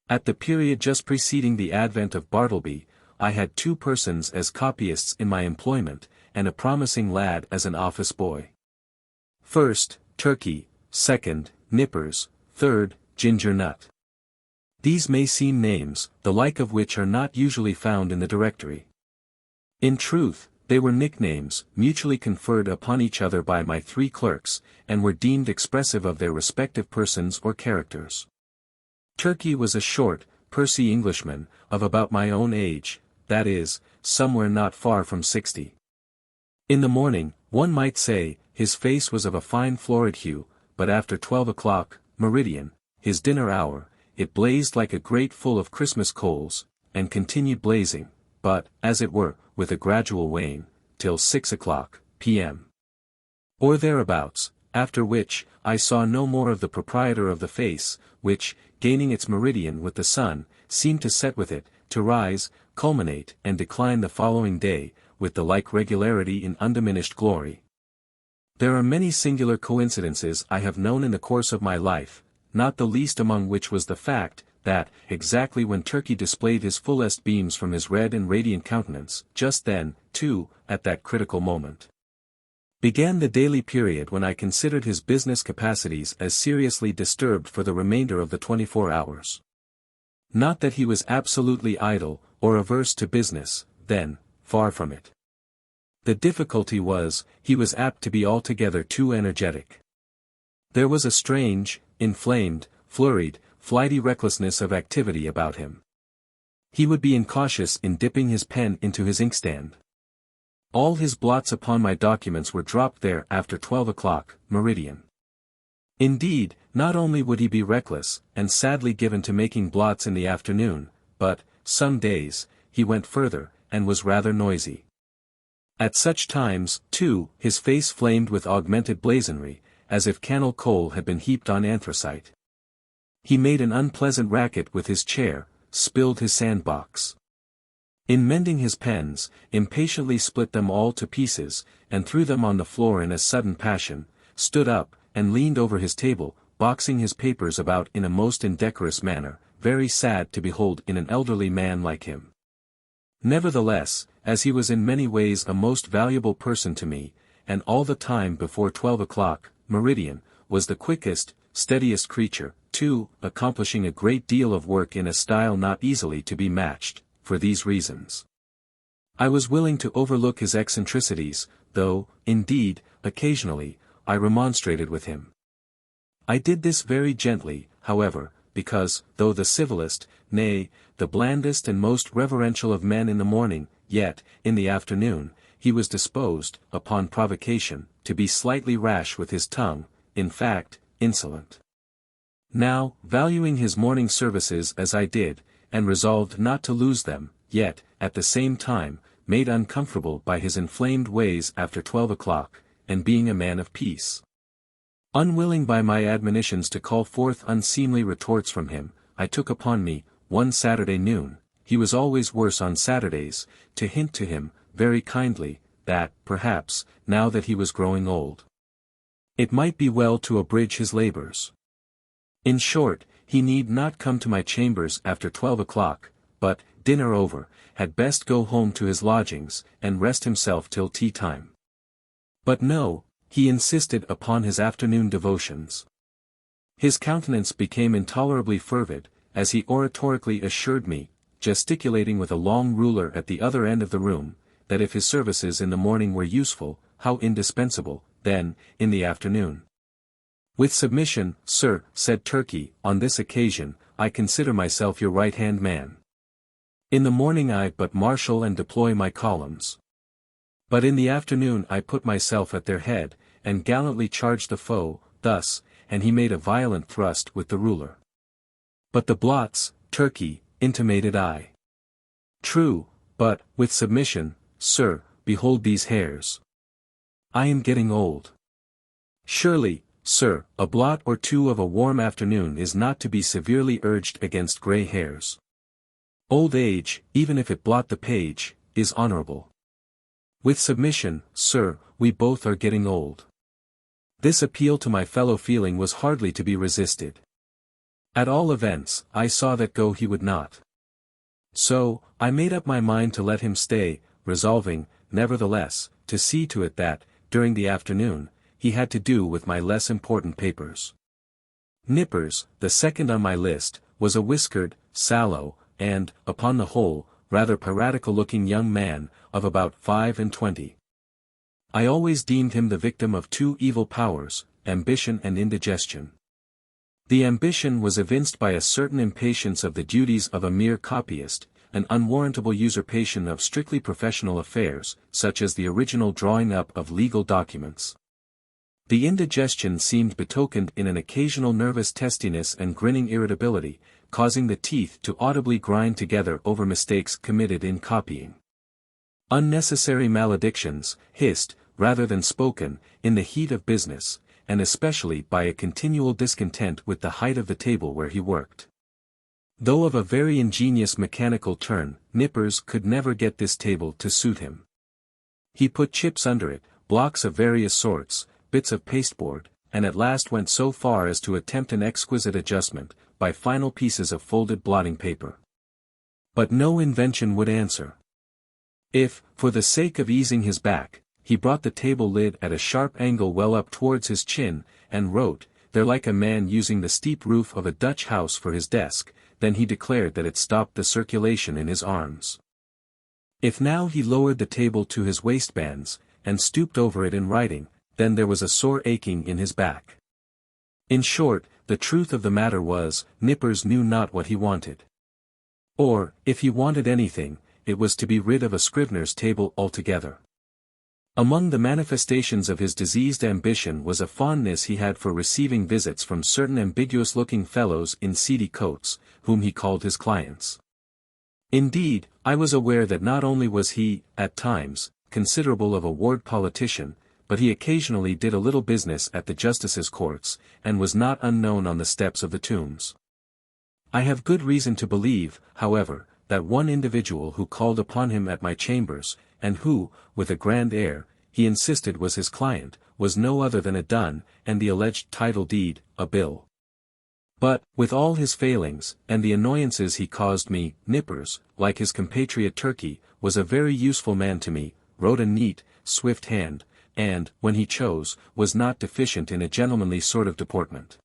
At the period just preceding the advent of Bartleby, I had 2 persons as copyists in my employment, and a promising lad as an office boy. First, Turkey; second, Nippers; third, Ginger Nut. These may seem names, the like of which are not usually found in the directory. In truth, they were nicknames, mutually conferred upon each other by my 3 clerks, and were deemed expressive of their respective persons or characters. Turkey was a short, pursy Englishman, of about my own age, that is, somewhere not far from 60. In the morning, one might say, his face was of a fine florid hue, but after 12 o'clock, meridian, his dinner hour, it blazed like a grate full of Christmas coals, and continued blazing, but, as it were, with a gradual wane, till 6 o'clock, p.m. or thereabouts, after which, I saw no more of the proprietor of the face, which, gaining its meridian with the sun, seemed to set with it, to rise, culminate and decline the following day, with the like regularity in undiminished glory. There are many singular coincidences I have known in the course of my life, not the least among which was the fact, that, exactly when Turkey displayed his fullest beams from his red and radiant countenance, just then, too, at that critical moment, began the daily period when I considered his business capacities as seriously disturbed for the remainder of the 24 hours. Not that he was absolutely idle, or averse to business, then, far from it. The difficulty was, he was apt to be altogether too energetic. There was a strange, inflamed, flurried, flighty recklessness of activity about him. He would be incautious in dipping his pen into his inkstand. All his blots upon my documents were dropped there after 12 o'clock, meridian. Indeed, not only would he be reckless, and sadly given to making blots in the afternoon, but, some days, he went further, and was rather noisy. At such times, too, his face flamed with augmented blazonry, as if cannel coal had been heaped on anthracite. He made an unpleasant racket with his chair, spilled his sandbox. In mending his pens, impatiently split them all to pieces, and threw them on the floor in a sudden passion, stood up, and leaned over his table, boxing his papers about in a most indecorous manner, very sad to behold in an elderly man like him. Nevertheless, as he was in many ways a most valuable person to me, and all the time before 12 o'clock, meridian, was the quickest, steadiest creature, too, accomplishing a great deal of work in a style not easily to be matched, for these reasons, I was willing to overlook his eccentricities, though, indeed, occasionally, I remonstrated with him. I did this very gently, however, because, though the civilest, nay, the blandest and most reverential of men in the morning, yet, in the afternoon, he was disposed, upon provocation, to be slightly rash with his tongue, in fact, insolent. Now, valuing his morning services as I did, and resolved not to lose them, yet, at the same time, made uncomfortable by his inflamed ways after 12 o'clock, and being a man of peace, unwilling by my admonitions to call forth unseemly retorts from him, I took upon me, one Saturday noon, he was always worse on Saturdays, to hint to him, very kindly, that, perhaps, now that he was growing old, it might be well to abridge his labors. In short, he need not come to my chambers after 12 o'clock, but, dinner over, had best go home to his lodgings, and rest himself till tea time. But no, he insisted upon his afternoon devotions. His countenance became intolerably fervid, as he oratorically assured me, gesticulating with a long ruler at the other end of the room, that if his services in the morning were useful, how indispensable, then, in the afternoon. With submission, sir, said Turkey, on this occasion, I consider myself your right-hand man. In the morning I but marshal and deploy my columns. But in the afternoon I put myself at their head, and gallantly charge the foe, thus, and he made a violent thrust with the ruler. But the blots, Turkey, intimated I. True, but, with submission, sir, behold these hairs. I am getting old. Surely, sir, a blot or two of a warm afternoon is not to be severely urged against grey hairs. Old age, even if it blot the page, is honorable. With submission, sir, we both are getting old. This appeal to my fellow feeling was hardly to be resisted. At all events, I saw that go he would not. So, I made up my mind to let him stay, resolving, nevertheless, to see to it that, during the afternoon, he had to do with my less important papers. Nippers, the second on my list, was a whiskered, sallow, and, upon the whole, rather piratical-looking young man, of about 25. I always deemed him the victim of two evil powers, ambition and indigestion. The ambition was evinced by a certain impatience of the duties of a mere copyist, an unwarrantable usurpation of strictly professional affairs, such as the original drawing up of legal documents. The indigestion seemed betokened in an occasional nervous testiness and grinning irritability, causing the teeth to audibly grind together over mistakes committed in copying. Unnecessary maledictions, hissed, rather than spoken, in the heat of business, and especially by a continual discontent with the height of the table where he worked. Though of a very ingenious mechanical turn, Nippers could never get this table to suit him. He put chips under it, blocks of various sorts, bits of pasteboard, and at last went so far as to attempt an exquisite adjustment, by final pieces of folded blotting paper. But no invention would answer. If, for the sake of easing his back, he brought the table lid at a sharp angle well up towards his chin, and wrote, there like a man using the steep roof of a Dutch house for his desk, then he declared that it stopped the circulation in his arms. If now he lowered the table to his waistbands, and stooped over it in writing, then there was a sore aching in his back. In short, the truth of the matter was, Nippers knew not what he wanted. Or, if he wanted anything, it was to be rid of a scrivener's table altogether. Among the manifestations of his diseased ambition was a fondness he had for receiving visits from certain ambiguous-looking fellows in seedy coats, whom he called his clients. Indeed, I was aware that not only was he, at times, considerable of a ward politician, but he occasionally did a little business at the justices' courts, and was not unknown on the steps of the tombs. I have good reason to believe, however, that one individual who called upon him at my chambers, and who, with a grand air, he insisted was his client, was no other than a dun, and the alleged title deed, a bill. But, with all his failings, and the annoyances he caused me, Nippers, like his compatriot Turkey, was a very useful man to me, wrote a neat, swift hand, and, when he chose, was not deficient in a gentlemanly sort of deportment.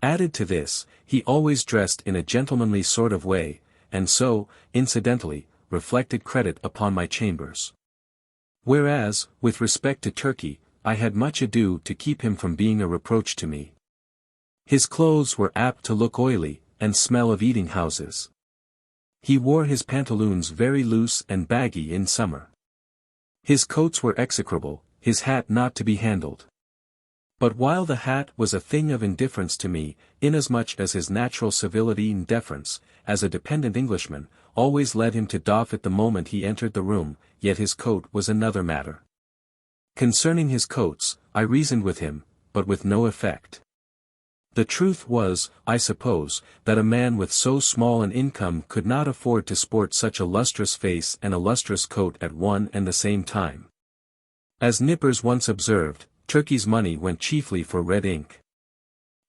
Added to this, he always dressed in a gentlemanly sort of way, and so, incidentally, reflected credit upon my chambers. Whereas, with respect to Turkey, I had much ado to keep him from being a reproach to me. His clothes were apt to look oily, and smell of eating-houses. He wore his pantaloons very loose and baggy in summer. His coats were execrable, his hat not to be handled. But while the hat was a thing of indifference to me, inasmuch as his natural civility and deference, as a dependent Englishman, always led him to doff it the moment he entered the room, yet his coat was another matter. Concerning his coats, I reasoned with him, but with no effect. The truth was, I suppose, that a man with so small an income could not afford to sport such a lustrous face and a lustrous coat at one and the same time. As Nippers once observed, Turkey's money went chiefly for red ink.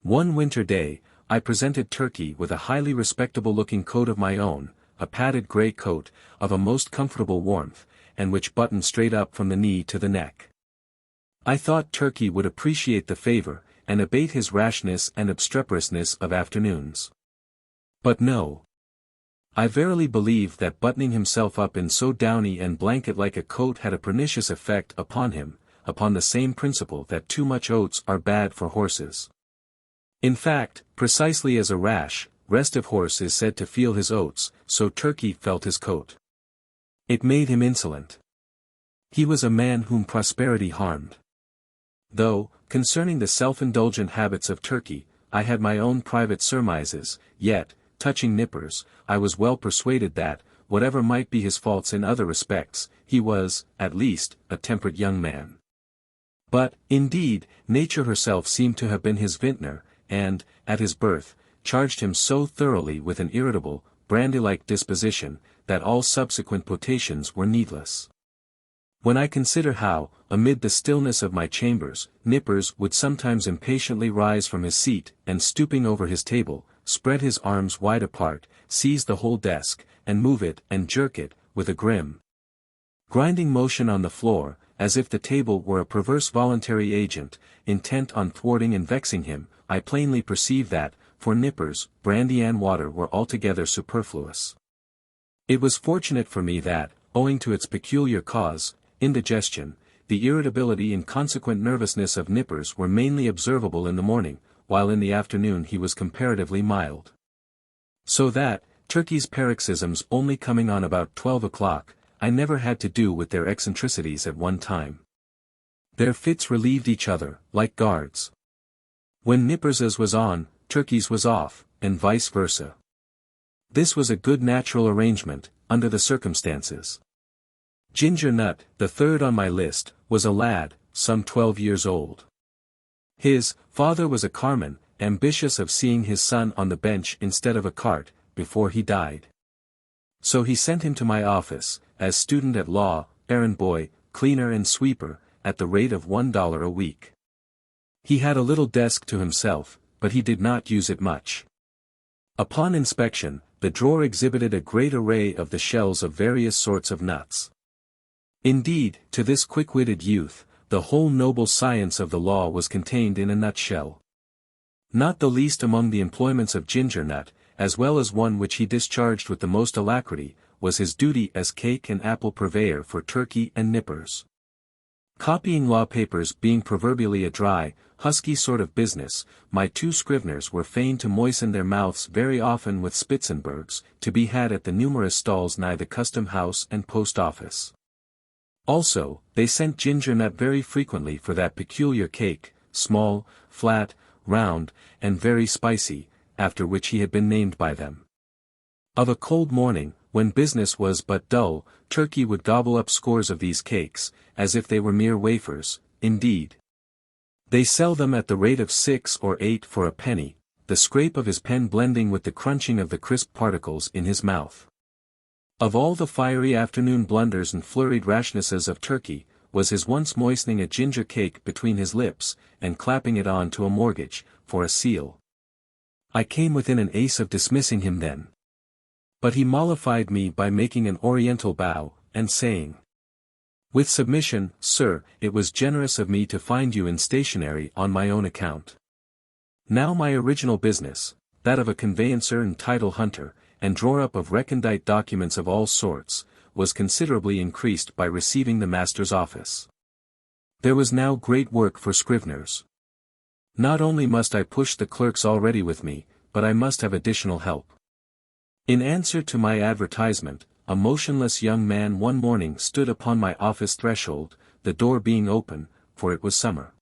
One winter day, I presented Turkey with a highly respectable-looking coat of my own, a padded grey coat, of a most comfortable warmth, and which buttoned straight up from the knee to the neck. I thought Turkey would appreciate the favour, and abate his rashness and obstreperousness of afternoons. But no. I verily believe that buttoning himself up in so downy and blanket-like a coat had a pernicious effect upon him, upon the same principle that too much oats are bad for horses. In fact, precisely as a restive horse is said to feel his oats, so Turkey felt his coat. It made him insolent. He was a man whom prosperity harmed. Though, concerning the self-indulgent habits of Turkey, I had my own private surmises, yet, touching Nippers, I was well persuaded that, whatever might be his faults in other respects, he was, at least, a temperate young man. But, indeed, nature herself seemed to have been his vintner, and, at his birth, charged him so thoroughly with an irritable, brandy-like disposition, that all subsequent potations were needless. When I consider how, amid the stillness of my chambers, Nippers would sometimes impatiently rise from his seat, and stooping over his table, spread his arms wide apart, seize the whole desk, and move it and jerk it, with a grim, grinding motion on the floor, as if the table were a perverse voluntary agent, intent on thwarting and vexing him, I plainly perceive that, for Nippers, brandy and water were altogether superfluous. It was fortunate for me that, owing to its peculiar cause, indigestion, the irritability and consequent nervousness of Nippers were mainly observable in the morning, while in the afternoon he was comparatively mild. So that, Turkey's paroxysms only coming on about 12 o'clock, I never had to do with their eccentricities at one time. Their fits relieved each other, like guards. When Nippers's was on, Turkey's was off, and vice versa. This was a good natural arrangement, under the circumstances. Ginger Nut, the third on my list, was a lad, some 12 years old. His father was a carman, ambitious of seeing his son on the bench instead of a cart, before he died. So he sent him to my office, as student at law, errand boy, cleaner and sweeper, at the rate of $1 a week. He had a little desk to himself, but he did not use it much. Upon inspection, the drawer exhibited a great array of the shells of various sorts of nuts. Indeed, to this quick-witted youth, the whole noble science of the law was contained in a nutshell. Not the least among the employments of Ginger Nut, as well as one which he discharged with the most alacrity, was his duty as cake and apple purveyor for Turkey and Nippers. Copying law papers being proverbially a dry, husky sort of business, my two scriveners were fain to moisten their mouths very often with Spitzenbergs, to be had at the numerous stalls nigh the custom house and post office. Also, they sent Ginger Nut very frequently for that peculiar cake, small, flat, round, and very spicy, after which he had been named by them. Of a cold morning, when business was but dull, Turkey would gobble up scores of these cakes, as if they were mere wafers, indeed. They sell them at the rate of 6 or 8 for a penny, the scrape of his pen blending with the crunching of the crisp particles in his mouth. Of all the fiery afternoon blunders and flurried rashnesses of Turkey, was his once moistening a ginger cake between his lips, and clapping it on to a mortgage, for a seal. I came within an ace of dismissing him then. But he mollified me by making an oriental bow, and saying, "With submission, sir, it was generous of me to find you in stationery on my own account. Now my original business, that of a conveyancer and title hunter, and drawer-up of recondite documents of all sorts, was considerably increased by receiving the master's office. There was now great work for scriveners. Not only must I push the clerks already with me, but I must have additional help. In answer to my advertisement, a motionless young man one morning stood upon my office threshold, the door being open, for it was summer.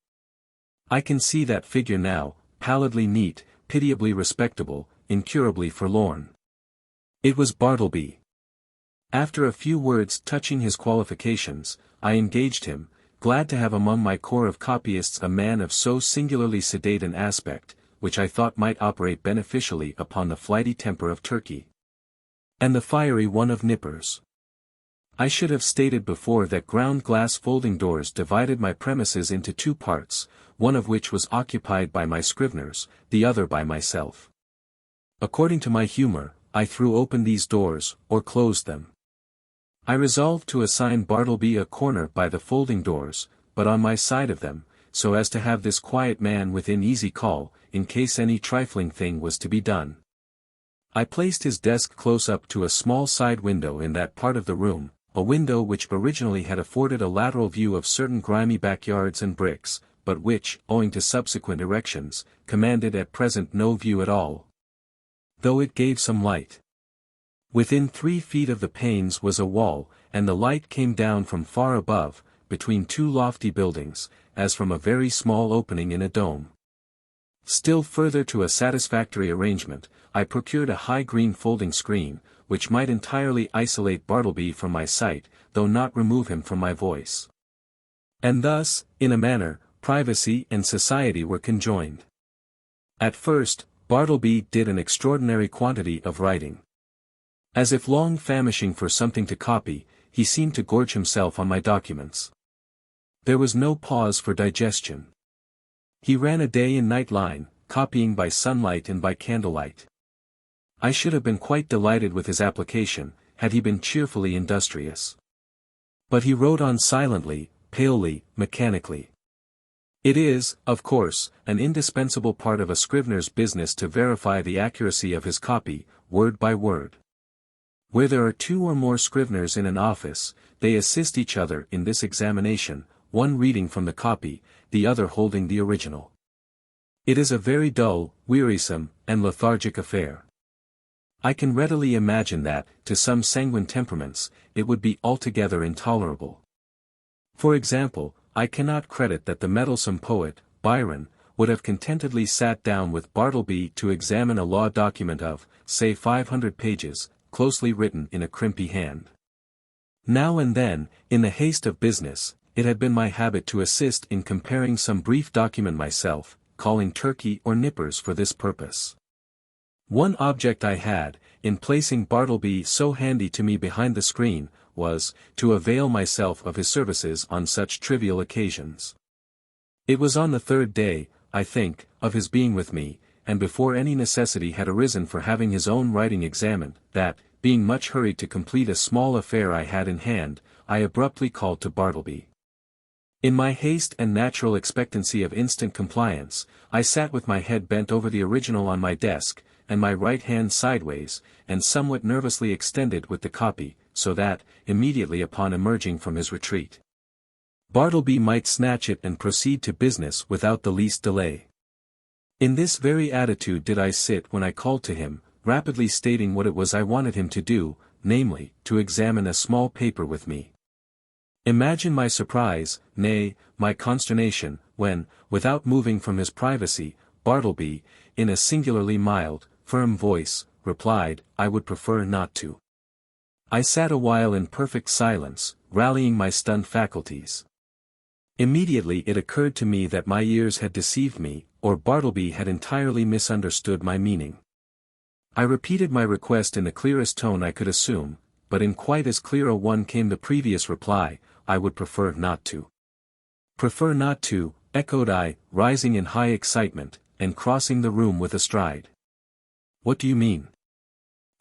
I can see that figure now, pallidly neat, pitiably respectable, incurably forlorn. It was Bartleby. After a few words touching his qualifications, I engaged him, glad to have among my corps of copyists a man of so singularly sedate an aspect, which I thought might operate beneficially upon the flighty temper of Turkey, and the fiery one of Nippers. I should have stated before that ground glass folding doors divided my premises into two parts, one of which was occupied by my scriveners, the other by myself. According to my humor, I threw open these doors, or closed them. I resolved to assign Bartleby a corner by the folding doors, but on my side of them, so as to have this quiet man within easy call, in case any trifling thing was to be done. I placed his desk close up to a small side window in that part of the room, a window which originally had afforded a lateral view of certain grimy backyards and bricks, but which, owing to subsequent erections, commanded at present no view at all, though it gave some light. Within 3 feet of the panes was a wall, and the light came down from far above, between two lofty buildings, as from a very small opening in a dome. Still further to a satisfactory arrangement, I procured a high green folding screen, which might entirely isolate Bartleby from my sight, though not remove him from my voice. And thus, in a manner, privacy and society were conjoined. At first, Bartleby did an extraordinary quantity of writing. As if long famishing for something to copy, he seemed to gorge himself on my documents. There was no pause for digestion. He ran a day and night line, copying by sunlight and by candlelight. I should have been quite delighted with his application, had he been cheerfully industrious. But he wrote on silently, palely, mechanically. It is, of course, an indispensable part of a scrivener's business to verify the accuracy of his copy, word by word. Where there are 2 or more scriveners in an office, they assist each other in this examination, one reading from the copy, the other holding the original. It is a very dull, wearisome, and lethargic affair. I can readily imagine that, to some sanguine temperaments, it would be altogether intolerable. For example, I cannot credit that the meddlesome poet, Byron, would have contentedly sat down with Bartleby to examine a law document of, say 500 pages, closely written in a crimpy hand. Now and then, in the haste of business, it had been my habit to assist in comparing some brief document myself, calling Turkey or Nippers for this purpose. One object I had, in placing Bartleby so handy to me behind the screen, was, to avail myself of his services on such trivial occasions. It was on the third day, I think, of his being with me, and before any necessity had arisen for having his own writing examined, that, being much hurried to complete a small affair I had in hand, I abruptly called to Bartleby. In my haste and natural expectancy of instant compliance, I sat with my head bent over the original on my desk, and my right hand sideways, and somewhat nervously extended with the copy, so that, immediately upon emerging from his retreat, Bartleby might snatch it and proceed to business without the least delay. In this very attitude did I sit when I called to him, rapidly stating what it was I wanted him to do, namely, to examine a small paper with me. Imagine my surprise, nay, my consternation, when, without moving from his privacy, Bartleby, in a singularly mild, firm voice, replied, "I would prefer not to." I sat a while in perfect silence, rallying my stunned faculties. Immediately it occurred to me that my ears had deceived me, or Bartleby had entirely misunderstood my meaning. I repeated my request in the clearest tone I could assume, but in quite as clear a one came the previous reply, "I would prefer not to." "Prefer not to," echoed I, rising in high excitement, and crossing the room with a stride. "What do you mean?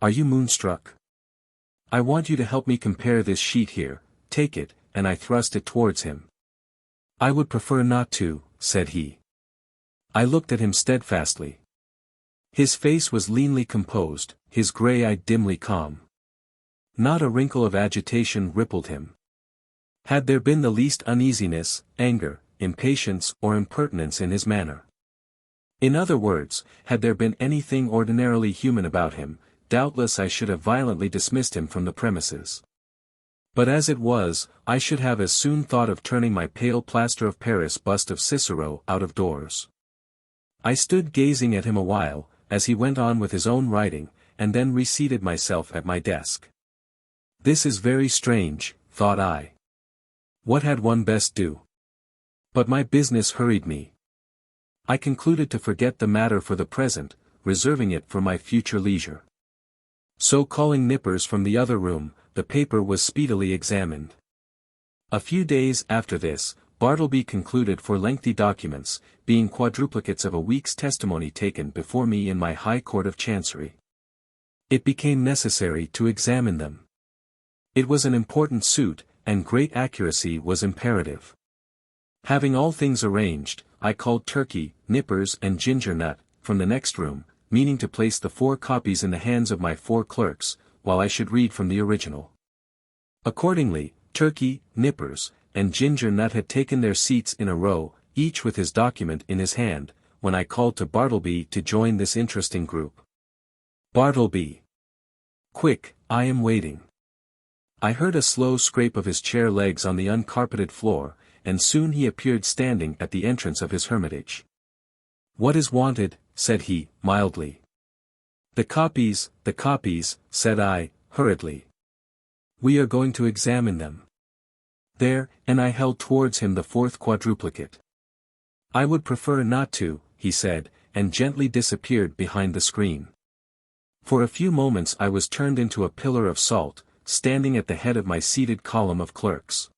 Are you moonstruck? I want you to help me compare this sheet here, take it," and I thrust it towards him. "I would prefer not to," said he. I looked at him steadfastly. His face was leanly composed, his grey eye dimly calm. Not a wrinkle of agitation rippled him. Had there been the least uneasiness, anger, impatience or impertinence in his manner? In other words, had there been anything ordinarily human about him, doubtless I should have violently dismissed him from the premises. But as it was, I should have as soon thought of turning my pale plaster of Paris bust of Cicero out of doors. I stood gazing at him a while, as he went on with his own writing, and then reseated myself at my desk. This is very strange, thought I. What had one best do? But my business hurried me. I concluded to forget the matter for the present, reserving it for my future leisure. So calling Nippers from the other room, the paper was speedily examined. A few days after this, Bartleby concluded for lengthy documents, being quadruplicates of a week's testimony taken before me in my High Court of Chancery. It became necessary to examine them. It was an important suit, and great accuracy was imperative. Having all things arranged, I called Turkey, Nippers and Ginger Nut, from the next room, meaning to place the 4 copies in the hands of my 4 clerks, while I should read from the original. Accordingly, Turkey, Nippers, and Ginger Nut had taken their seats in a row, each with his document in his hand, when I called to Bartleby to join this interesting group. "Bartleby! Quick, I am waiting." I heard a slow scrape of his chair legs on the uncarpeted floor, and soon he appeared standing at the entrance of his hermitage. "What is wanted?" said he, mildly. The copies," said I, hurriedly. "We are going to examine them. There," and I held towards him the 4th quadruplicate. "I would prefer not to," he said, and gently disappeared behind the screen. For a few moments I was turned into a pillar of salt, standing at the head of my seated column of clerks.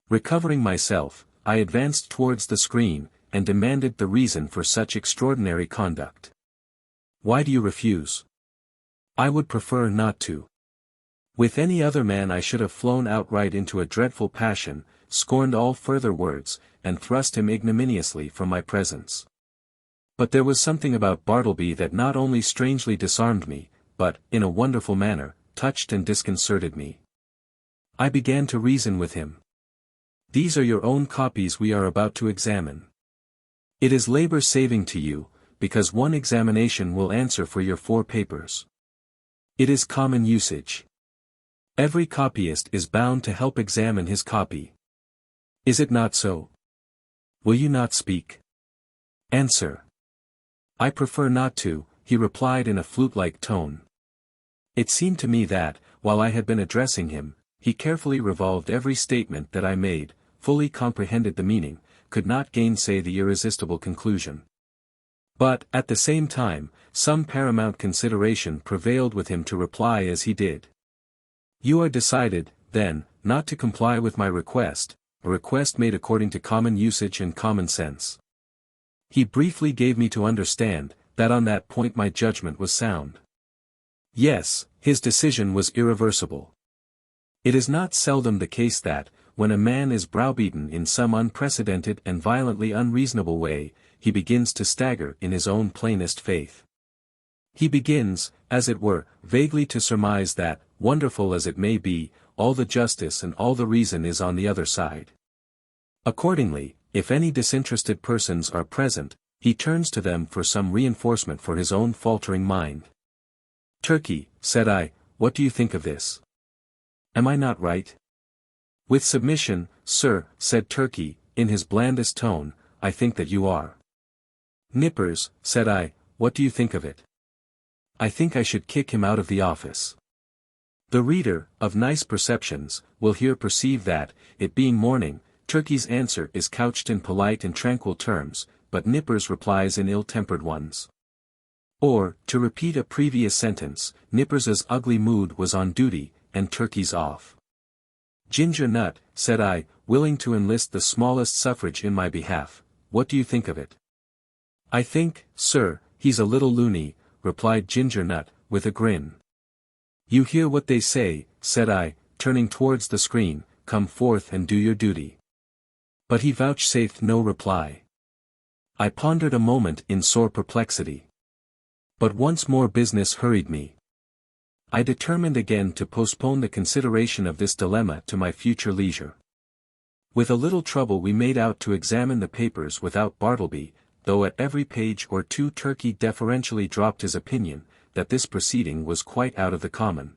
Recovering myself, I advanced towards the screen, and demanded the reason for such extraordinary conduct. "Why do you refuse?" "I would prefer not to." With any other man I should have flown outright into a dreadful passion, scorned all further words, and thrust him ignominiously from my presence. But there was something about Bartleby that not only strangely disarmed me, but, in a wonderful manner, touched and disconcerted me. I began to reason with him. "These are your own copies we are about to examine. It is labor-saving to you, because one examination will answer for your 4 papers. It is common usage. Every copyist is bound to help examine his copy. Is it not so? Will you not speak? Answer." "I prefer not to," he replied in a flute-like tone. It seemed to me that, while I had been addressing him, he carefully revolved every statement that I made, fully comprehended the meaning, could not gainsay the irresistible conclusion. But, at the same time, some paramount consideration prevailed with him to reply as he did. "You are decided, then, not to comply with my request, a request made according to common usage and common sense." He briefly gave me to understand, that on that point my judgment was sound. Yes, his decision was irreversible. It is not seldom the case that, when a man is browbeaten in some unprecedented and violently unreasonable way, he begins to stagger in his own plainest faith. He begins, as it were, vaguely to surmise that, wonderful as it may be, all the justice and all the reason is on the other side. Accordingly, if any disinterested persons are present, he turns to them for some reinforcement for his own faltering mind. "Turkey," said I, "what do you think of this? Am I not right?" "With submission, sir," said Turkey, in his blandest tone, "I think that you are." "Nippers," said I, "what do you think of it?" "I think I should kick him out of the office." The reader, of nice perceptions, will here perceive that, it being morning, Turkey's answer is couched in polite and tranquil terms, but Nippers replies in ill-tempered ones. Or, to repeat a previous sentence, Nippers's ugly mood was on duty, and Turkey's off. "Ginger Nut," said I, willing to enlist the smallest suffrage in my behalf, "what do you think of it?" "I think, sir, he's a little loony," replied Ginger Nut, with a grin. "You hear what they say," said I, turning towards the screen, "come forth and do your duty." But he vouchsafed no reply. I pondered a moment in sore perplexity. But once more business hurried me. I determined again to postpone the consideration of this dilemma to my future leisure. With a little trouble we made out to examine the papers without Bartleby, though at every page or two Turkey deferentially dropped his opinion, that this proceeding was quite out of the common.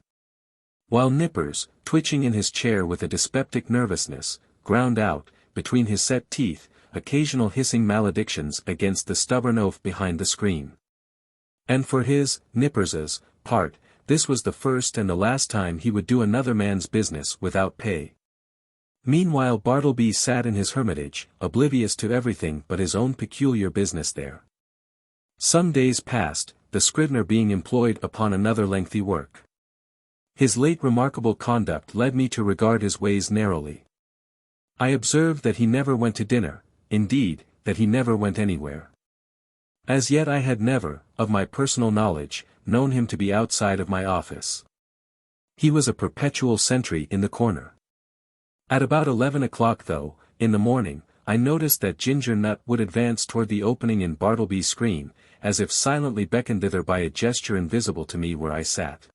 While Nippers, twitching in his chair with a dyspeptic nervousness, ground out, between his set teeth, occasional hissing maledictions against the stubborn oaf behind the screen. And for his, Nippers's, part, this was the first and the last time he would do another man's business without pay. Meanwhile Bartleby sat in his hermitage, oblivious to everything but his own peculiar business there. Some days passed, the scrivener being employed upon another lengthy work. His late remarkable conduct led me to regard his ways narrowly. I observed that he never went to dinner, indeed, that he never went anywhere. As yet I had never, of my personal knowledge, known him to be outside of my office. He was a perpetual sentry in the corner. At about 11 o'clock though, in the morning, I noticed that Ginger Nut would advance toward the opening in Bartleby's screen, as if silently beckoned thither by a gesture invisible to me where I sat.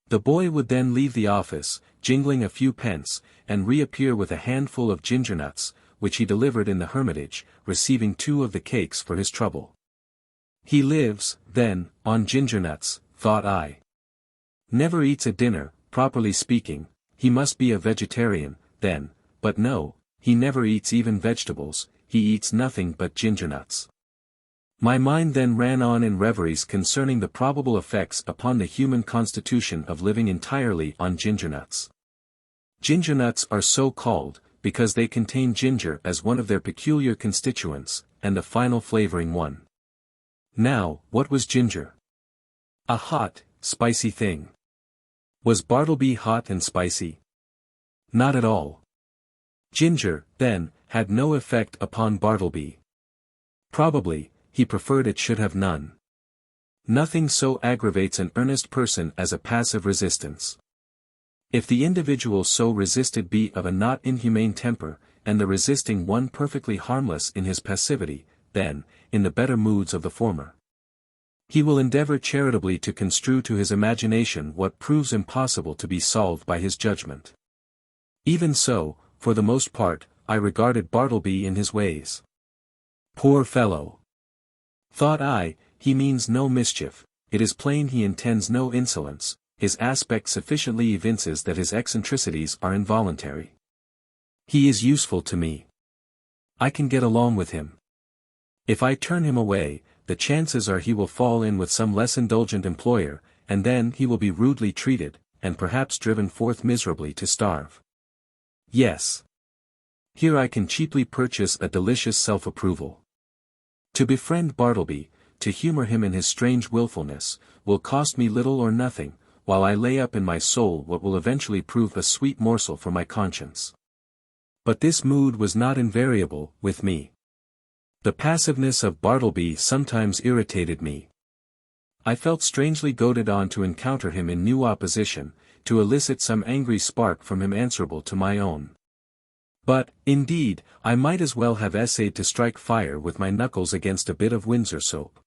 The boy would then leave the office, jingling a few pence, and reappear with a handful of ginger nuts, which he delivered in the hermitage, receiving 2 of the cakes for his trouble. He lives, then, on ginger nuts, thought I. Never eats a dinner, properly speaking, he must be a vegetarian, then, but no, he never eats even vegetables, he eats nothing but ginger nuts. My mind then ran on in reveries concerning the probable effects upon the human constitution of living entirely on ginger nuts. Ginger nuts are so called, because they contain ginger as one of their peculiar constituents, and the final flavoring one. Now, what was ginger? A hot, spicy thing. Was Bartleby hot and spicy? Not at all. Ginger, then, had no effect upon Bartleby. Probably, he preferred it should have none. Nothing so aggravates an earnest person as a passive resistance. If the individual so resisted be of a not inhumane temper, and the resisting one perfectly harmless in his passivity, then, in the better moods of the former, he will endeavor charitably to construe to his imagination what proves impossible to be solved by his judgment. Even so, for the most part, I regarded Bartleby in his ways. Poor fellow! Thought I, he means no mischief, it is plain he intends no insolence, his aspect sufficiently evinces that his eccentricities are involuntary. He is useful to me. I can get along with him. If I turn him away, the chances are he will fall in with some less indulgent employer, and then he will be rudely treated, and perhaps driven forth miserably to starve. Yes. Here I can cheaply purchase a delicious self-approval. To befriend Bartleby, to humor him in his strange willfulness, will cost me little or nothing, while I lay up in my soul what will eventually prove a sweet morsel for my conscience. But this mood was not invariable with me. The passiveness of Bartleby sometimes irritated me. I felt strangely goaded on to encounter him in new opposition, to elicit some angry spark from him answerable to my own. But, indeed, I might as well have essayed to strike fire with my knuckles against a bit of Windsor soap.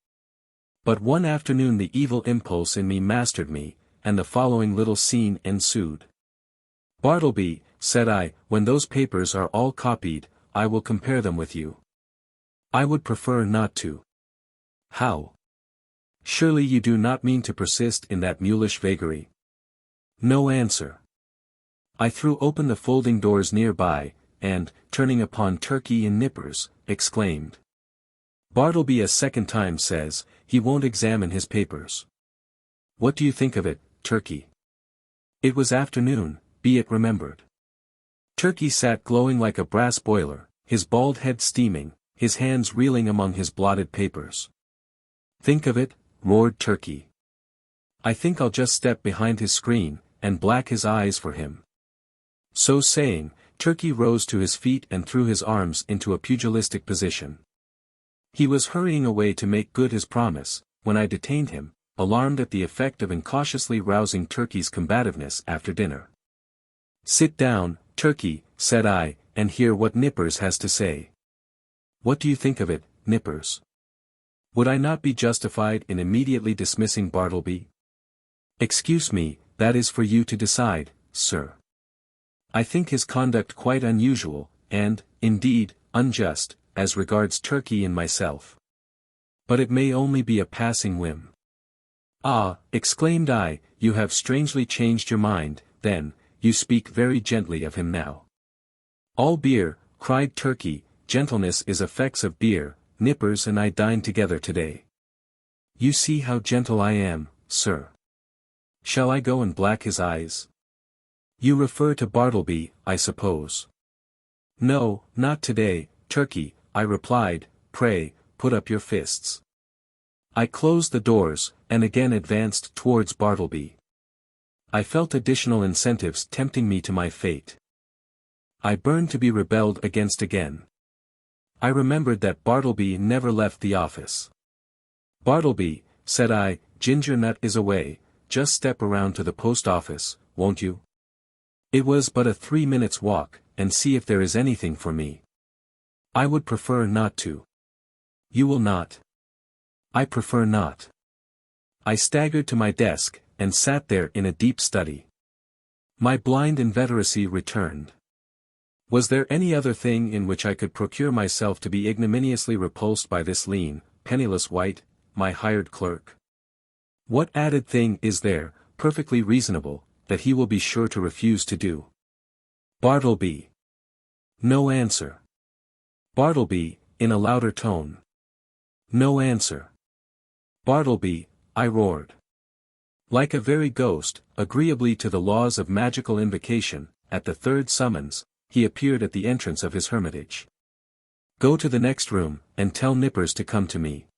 But one afternoon the evil impulse in me mastered me, and the following little scene ensued. "Bartleby," said I, "when those papers are all copied, I will compare them with you." "I would prefer not to." "How? Surely you do not mean to persist in that mulish vagary?" No answer. I threw open the folding doors nearby, and, turning upon Turkey in Nippers, exclaimed. "Bartleby a second time says, he won't examine his papers. What do you think of it, Turkey?" It was afternoon, be it remembered. Turkey sat glowing like a brass boiler, his bald head steaming, his hands reeling among his blotted papers. "Think of it?" roared Turkey. "I think I'll just step behind his screen, and black his eyes for him." So saying, Turkey rose to his feet and threw his arms into a pugilistic position. He was hurrying away to make good his promise, when I detained him, alarmed at the effect of incautiously rousing Turkey's combativeness after dinner. "Sit down, Turkey," said I, "and hear what Nippers has to say. What do you think of it, Nippers? Would I not be justified in immediately dismissing Bartleby?" "Excuse me, that is for you to decide, sir. I think his conduct quite unusual, and, indeed, unjust, as regards Turkey and myself. But it may only be a passing whim." "Ah," exclaimed I, "you have strangely changed your mind, then, you speak very gently of him now." "All beer," cried Turkey, "gentleness is effects of beer, Nippers and I dined together today. You see how gentle I am, sir. Shall I go and black his eyes?" "You refer to Bartleby, I suppose." "No, not today, Turkey," I replied, "pray, put up your fists." I closed the doors, and again advanced towards Bartleby. I felt additional incentives tempting me to my fate. I burned to be rebelled against again. I remembered that Bartleby never left the office. "Bartleby," said I, "Ginger Nut is away, just step around to the post office, won't you? It was but a 3 minutes walk, and see if there is anything for me." "I would prefer not to." "You will not?" "I prefer not." I staggered to my desk, and sat there in a deep study. My blind inveteracy returned. Was there any other thing in which I could procure myself to be ignominiously repulsed by this lean, penniless wight, my hired clerk? What added thing is there, perfectly reasonable, that he will be sure to refuse to do? "Bartleby." No answer. "Bartleby," in a louder tone. No answer. "Bartleby," I roared. Like a very ghost, agreeably to the laws of magical invocation, at the third summons, he appeared at the entrance of his hermitage. "Go to the next room, and tell Nippers to come to me."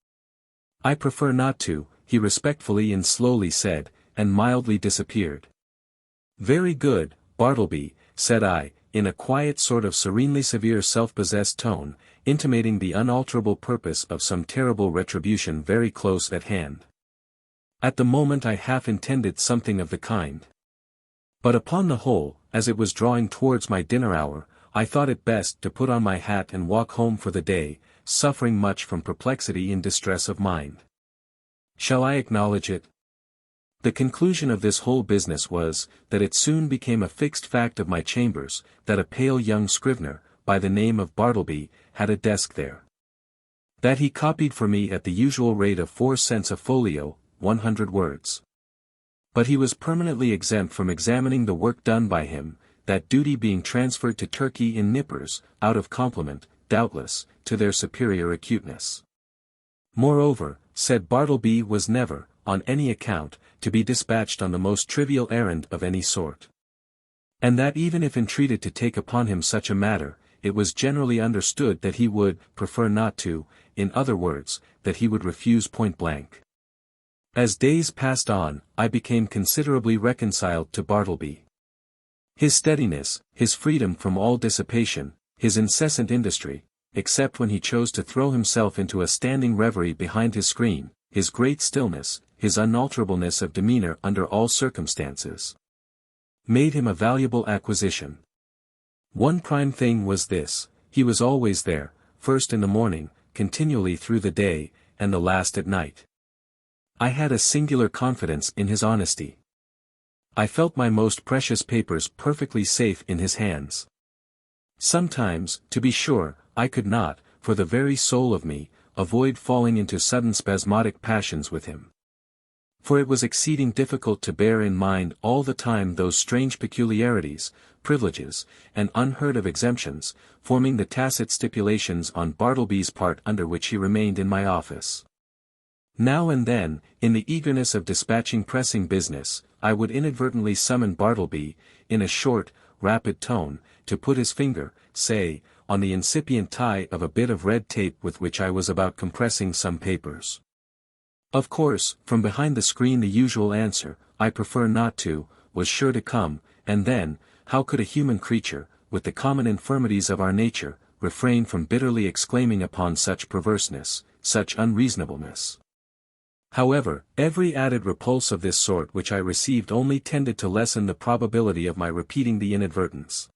"I prefer not to," he respectfully and slowly said, and mildly disappeared. "Very good, Bartleby," said I, in a quiet sort of serenely severe self-possessed tone, intimating the unalterable purpose of some terrible retribution very close at hand. At the moment I half intended something of the kind. But upon the whole, as it was drawing towards my dinner hour, I thought it best to put on my hat and walk home for the day, suffering much from perplexity and distress of mind. Shall I acknowledge it? The conclusion of this whole business was, that it soon became a fixed fact of my chambers, that a pale young scrivener, by the name of Bartleby, had a desk there. That he copied for me at the usual rate of 4 cents a folio, 100 words. But he was permanently exempt from examining the work done by him, that duty being transferred to Turkey in Nippers, out of compliment, doubtless, to their superior acuteness. Moreover, said Bartleby was never, on any account, to be dispatched on the most trivial errand of any sort. And that even if entreated to take upon him such a matter, it was generally understood that he would prefer not to, in other words, that he would refuse point blank. As days passed on, I became considerably reconciled to Bartleby. His steadiness, his freedom from all dissipation, his incessant industry, except when he chose to throw himself into a standing reverie behind his screen, his great stillness, his unalterableness of demeanor under all circumstances, made him a valuable acquisition. One prime thing was this: he was always there, first in the morning, continually through the day, and the last at night. I had a singular confidence in his honesty. I felt my most precious papers perfectly safe in his hands. Sometimes, to be sure, I could not, for the very soul of me, avoid falling into sudden spasmodic passions with him. For it was exceeding difficult to bear in mind all the time those strange peculiarities, privileges, and unheard-of exemptions, forming the tacit stipulations on Bartleby's part under which he remained in my office. Now and then, in the eagerness of dispatching pressing business, I would inadvertently summon Bartleby, in a short, rapid tone, to put his finger, say, on the incipient tie of a bit of red tape with which I was about compressing some papers. Of course, from behind the screen the usual answer, "I prefer not to," was sure to come, and then, how could a human creature, with the common infirmities of our nature, refrain from bitterly exclaiming upon such perverseness, such unreasonableness? However, every added repulse of this sort which I received only tended to lessen the probability of my repeating the inadvertence.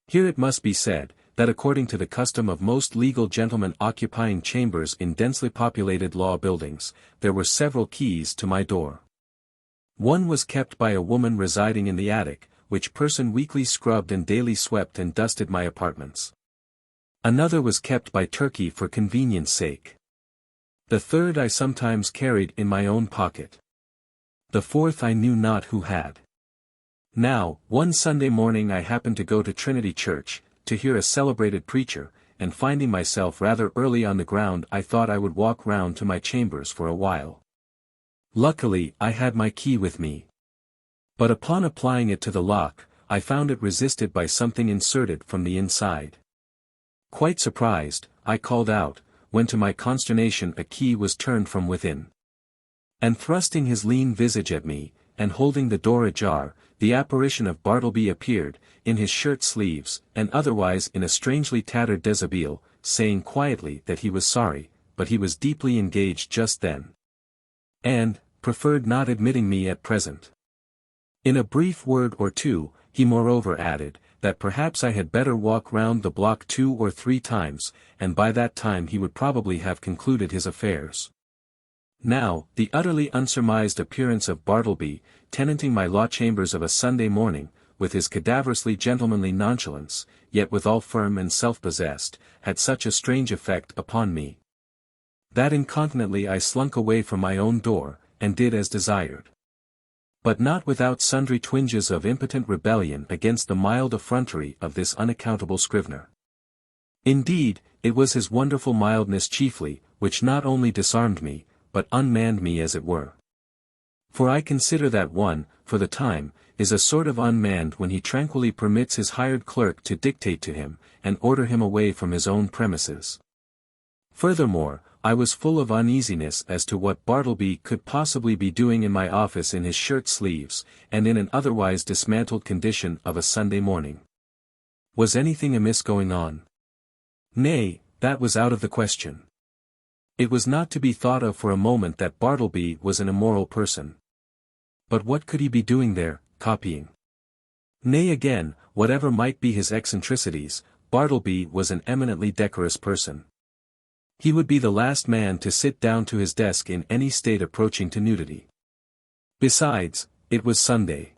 Here it must be said, that according to the custom of most legal gentlemen occupying chambers in densely populated law buildings, there were several keys to my door. One was kept by a woman residing in the attic, which person weekly scrubbed and daily swept and dusted my apartments. Another was kept by Turkey for convenience sake. The third I sometimes carried in my own pocket. The fourth I knew not who had. Now, one Sunday morning I happened to go to Trinity Church, to hear a celebrated preacher, and finding myself rather early on the ground I thought I would walk round to my chambers for a while. Luckily I had my key with me. But upon applying it to the lock, I found it resisted by something inserted from the inside. Quite surprised, I called out, when to my consternation a key was turned from within. And thrusting his lean visage at me, and holding the door ajar, the apparition of Bartleby appeared, in his shirt sleeves, and otherwise in a strangely tattered deshabille, saying quietly that he was sorry, but he was deeply engaged just then, and preferred not admitting me at present. In a brief word or two, he moreover added, that perhaps I had better walk round the block 2 or 3 times, and by that time he would probably have concluded his affairs. Now, the utterly unsurmised appearance of Bartleby, tenanting my law chambers of a Sunday morning, with his cadaverously gentlemanly nonchalance, yet withal firm and self-possessed, had such a strange effect upon me, that incontinently I slunk away from my own door, and did as desired. But not without sundry twinges of impotent rebellion against the mild effrontery of this unaccountable scrivener. Indeed, it was his wonderful mildness chiefly, which not only disarmed me, but unmanned me as it were. For I consider that one, for the time, is a sort of unmanned when he tranquilly permits his hired clerk to dictate to him, and order him away from his own premises. Furthermore, I was full of uneasiness as to what Bartleby could possibly be doing in my office in his shirt sleeves, and in an otherwise dismantled condition of a Sunday morning. Was anything amiss going on? Nay, that was out of the question. It was not to be thought of for a moment that Bartleby was an immoral person. But what could he be doing there, copying? Nay again, whatever might be his eccentricities, Bartleby was an eminently decorous person. He would be the last man to sit down to his desk in any state approaching to nudity. Besides, it was Sunday.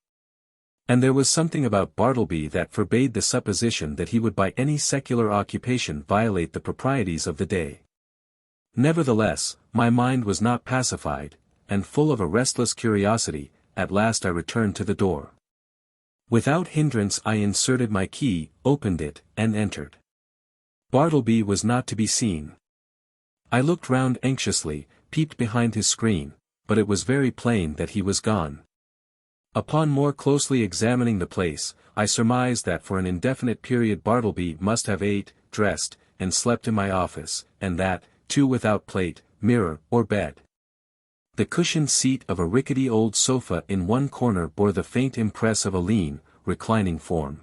And there was something about Bartleby that forbade the supposition that he would by any secular occupation violate the proprieties of the day. Nevertheless, my mind was not pacified, and full of a restless curiosity, at last I returned to the door. Without hindrance I inserted my key, opened it, and entered. Bartleby was not to be seen. I looked round anxiously, peeped behind his screen, but it was very plain that he was gone. Upon more closely examining the place, I surmised that for an indefinite period Bartleby must have ate, dressed, and slept in my office, and that, too, without plate, mirror, or bed. The cushioned seat of a rickety old sofa in one corner bore the faint impress of a lean, reclining form.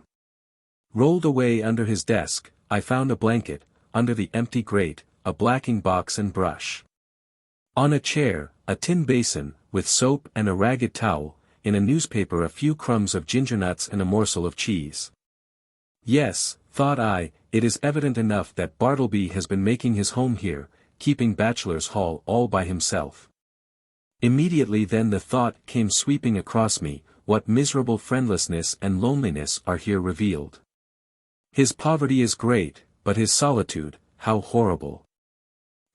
Rolled away under his desk, I found a blanket, under the empty grate, a blacking box and brush. On a chair, a tin basin, with soap and a ragged towel, in a newspaper a few crumbs of ginger nuts and a morsel of cheese. Yes, thought I, it is evident enough that Bartleby has been making his home here, keeping bachelor's hall all by himself. Immediately then the thought came sweeping across me, what miserable friendlessness and loneliness are here revealed. His poverty is great, but his solitude, how horrible.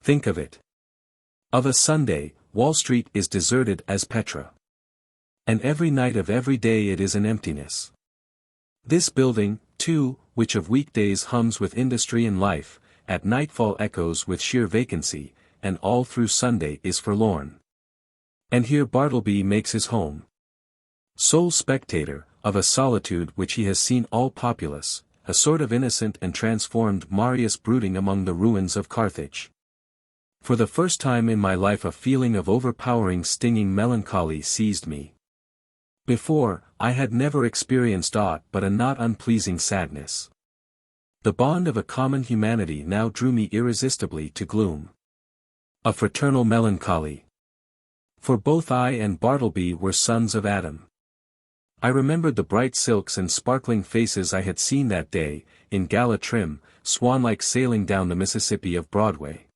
Think of it. Of a Sunday, Wall Street is deserted as Petra. And every night of every day it is an emptiness. This building, too, which of weekdays hums with industry and life, at nightfall echoes with sheer vacancy, and all through Sunday is forlorn. And here Bartleby makes his home. Sole spectator, of a solitude which he has seen all populous, a sort of innocent and transformed Marius brooding among the ruins of Carthage. For the first time in my life a feeling of overpowering stinging melancholy seized me. Before, I had never experienced aught but a not unpleasing sadness. The bond of a common humanity now drew me irresistibly to gloom. A fraternal melancholy. For both I and Bartleby were sons of Adam. I remembered the bright silks and sparkling faces I had seen that day, in gala trim, swan-like sailing down the Mississippi of Broadway.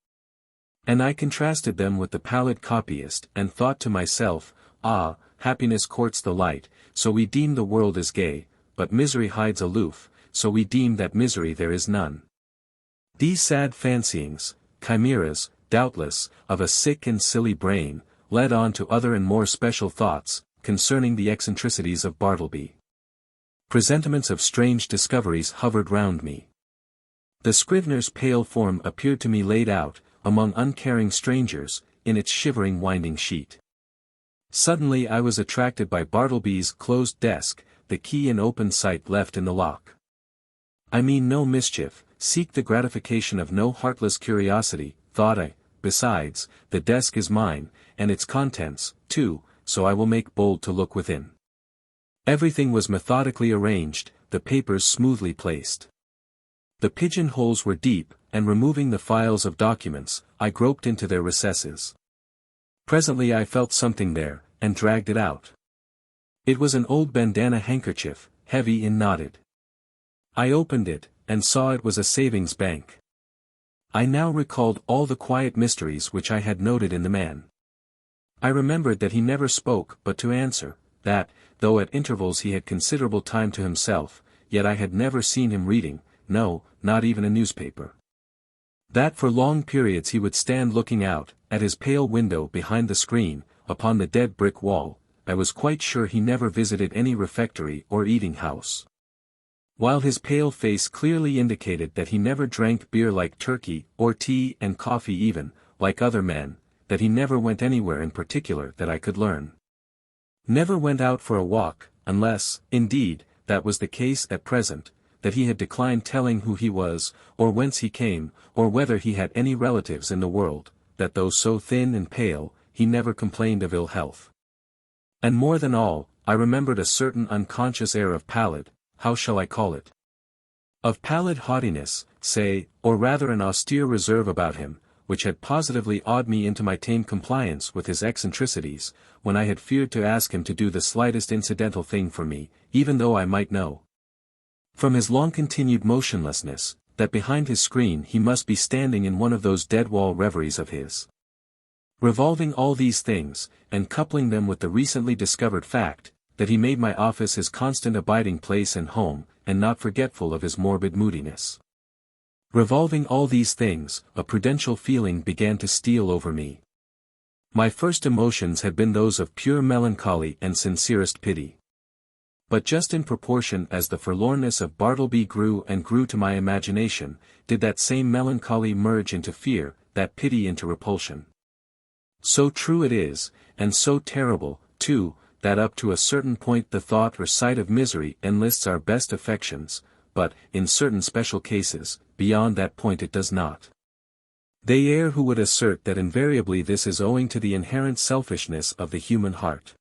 And I contrasted them with the pallid copyist and thought to myself, ah, happiness courts the light, so we deem the world is gay, but misery hides aloof, so we deem that misery there is none. These sad fancyings, chimeras, doubtless, of a sick and silly brain, led on to other and more special thoughts, concerning the eccentricities of Bartleby. Presentiments of strange discoveries hovered round me. The scrivener's pale form appeared to me laid out, among uncaring strangers, in its shivering winding sheet. Suddenly I was attracted by Bartleby's closed desk, the key in open sight left in the lock. I mean no mischief, seek the gratification of no heartless curiosity, thought I, besides, the desk is mine, and its contents, too, so I will make bold to look within. Everything was methodically arranged, the papers smoothly placed. The pigeon-holes were deep, and removing the files of documents, I groped into their recesses. Presently I felt something there, and dragged it out. It was an old bandana handkerchief, heavy and knotted. I opened it, and saw it was a savings bank. I now recalled all the quiet mysteries which I had noted in the man. I remembered that he never spoke but to answer, that, though at intervals he had considerable time to himself, yet I had never seen him reading, no, not even a newspaper. That for long periods he would stand looking out, at his pale window behind the screen, upon the dead brick wall, I was quite sure he never visited any refectory or eating-house. While his pale face clearly indicated that he never drank beer like Turkey, or tea and coffee even, like other men, that he never went anywhere in particular that I could learn. Never went out for a walk, unless, indeed, that was the case at present, that he had declined telling who he was, or whence he came, or whether he had any relatives in the world, that though so thin and pale, he never complained of ill health. And more than all, I remembered a certain unconscious air of pallid, how shall I call it? Of pallid haughtiness, say, or rather an austere reserve about him, which had positively awed me into my tame compliance with his eccentricities, when I had feared to ask him to do the slightest incidental thing for me, even though I might know, from his long-continued motionlessness, that behind his screen he must be standing in one of those dead-wall reveries of his. Revolving all these things, and coupling them with the recently discovered fact, that he made my office his constant abiding place and home, and not forgetful of his morbid moodiness. Revolving all these things, a prudential feeling began to steal over me. My first emotions had been those of pure melancholy and sincerest pity. But just in proportion as the forlornness of Bartleby grew and grew to my imagination, did that same melancholy merge into fear, that pity into repulsion. So true it is, and so terrible, too, that up to a certain point the thought or sight of misery enlists our best affections, but, in certain special cases, beyond that point it does not. They err who would assert that invariably this is owing to the inherent selfishness of the human heart.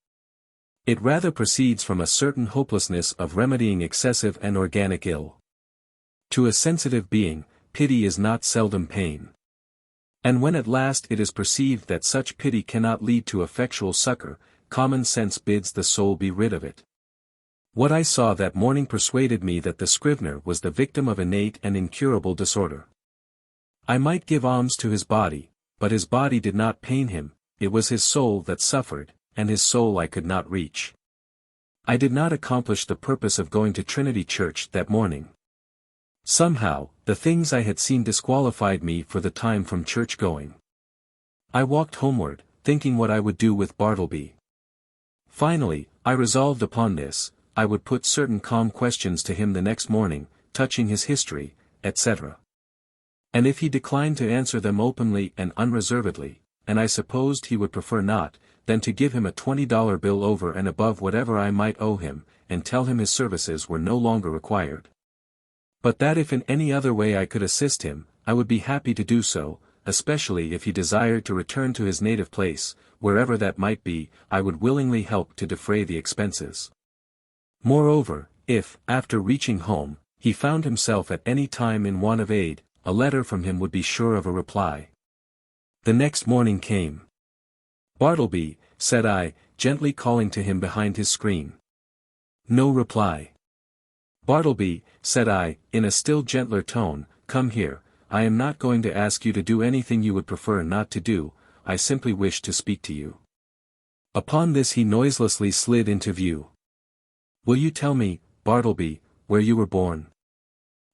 It rather proceeds from a certain hopelessness of remedying excessive and organic ill. To a sensitive being, pity is not seldom pain. And when at last it is perceived that such pity cannot lead to effectual succor, common sense bids the soul be rid of it. What I saw that morning persuaded me that the scrivener was the victim of innate and incurable disorder. I might give alms to his body, but his body did not pain him, it was his soul that suffered, and his soul I could not reach. I did not accomplish the purpose of going to Trinity Church that morning. Somehow, the things I had seen disqualified me for the time from church going. I walked homeward, thinking what I would do with Bartleby. Finally, I resolved upon this: I would put certain calm questions to him the next morning, touching his history, etc. And if he declined to answer them openly and unreservedly, and I supposed he would prefer not, then to give him a $20 bill over and above whatever I might owe him, and tell him his services were no longer required. But that if in any other way I could assist him, I would be happy to do so, especially if he desired to return to his native place, wherever that might be, I would willingly help to defray the expenses. Moreover, if, after reaching home, he found himself at any time in want of aid, a letter from him would be sure of a reply. The next morning came. "Bartleby," said I, gently calling to him behind his screen. No reply. "Bartleby," said I, in a still gentler tone, "come here, I am not going to ask you to do anything you would prefer not to do, I simply wish to speak to you." Upon this he noiselessly slid into view. "Will you tell me, Bartleby, where you were born?"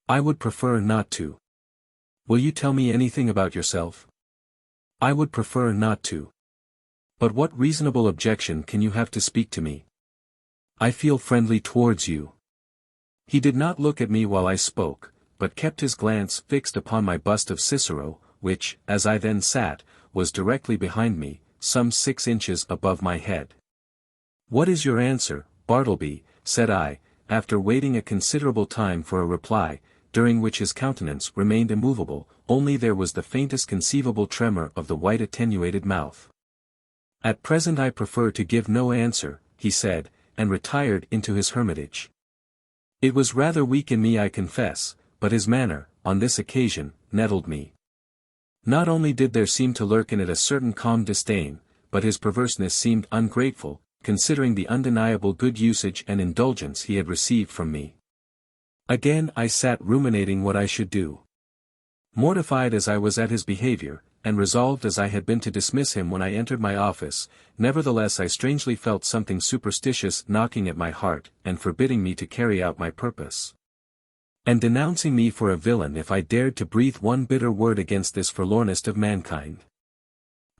"I would prefer not to." "Will you tell me anything about yourself?" "I would prefer not to." "But what reasonable objection can you have to speak to me?" "I feel friendly towards you." He did not look at me while I spoke, but kept his glance fixed upon my bust of Cicero, which, as I then sat, was directly behind me, some 6 inches above my head. "What is your answer, Bartleby?" said I, after waiting a considerable time for a reply, during which his countenance remained immovable, only there was the faintest conceivable tremor of the white attenuated mouth. "At present I prefer to give no answer," he said, and retired into his hermitage. It was rather weak in me, I confess, but his manner, on this occasion, nettled me. Not only did there seem to lurk in it a certain calm disdain, but his perverseness seemed ungrateful, considering the undeniable good usage and indulgence he had received from me. Again I sat ruminating what I should do. Mortified as I was at his behavior, and resolved as I had been to dismiss him when I entered my office, nevertheless I strangely felt something superstitious knocking at my heart and forbidding me to carry out my purpose, and denouncing me for a villain if I dared to breathe one bitter word against this forlornest of mankind.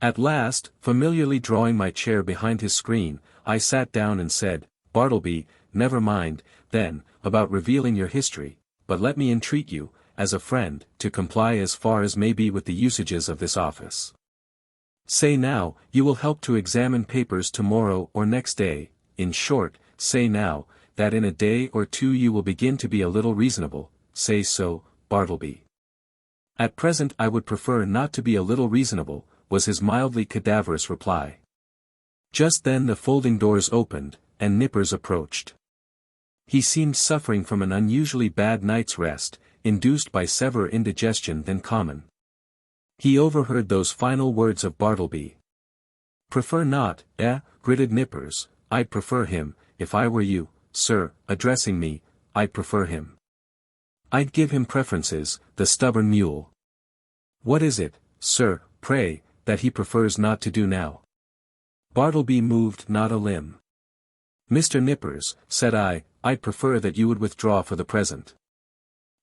At last, familiarly drawing my chair behind his screen, I sat down and said, "Bartleby, never mind, then, about revealing your history, but let me entreat you, as a friend, to comply as far as may be with the usages of this office. Say now, you will help to examine papers tomorrow or next day, in short, say now, that in a day or two you will begin to be a little reasonable, say so, Bartleby." "At present I would prefer not to be a little reasonable," was his mildly cadaverous reply. Just then the folding doors opened, and Nippers approached. He seemed suffering from an unusually bad night's rest, induced by severer indigestion than common. He overheard those final words of Bartleby. "Prefer not, eh?" gritted Nippers. "I'd prefer him, if I were you, sir," addressing me, "I'd prefer him. I'd give him preferences, the stubborn mule." "What is it, sir, pray, that he prefers not to do now?" Bartleby moved not a limb. "Mr. Nippers," said I, "I'd prefer that you would withdraw for the present."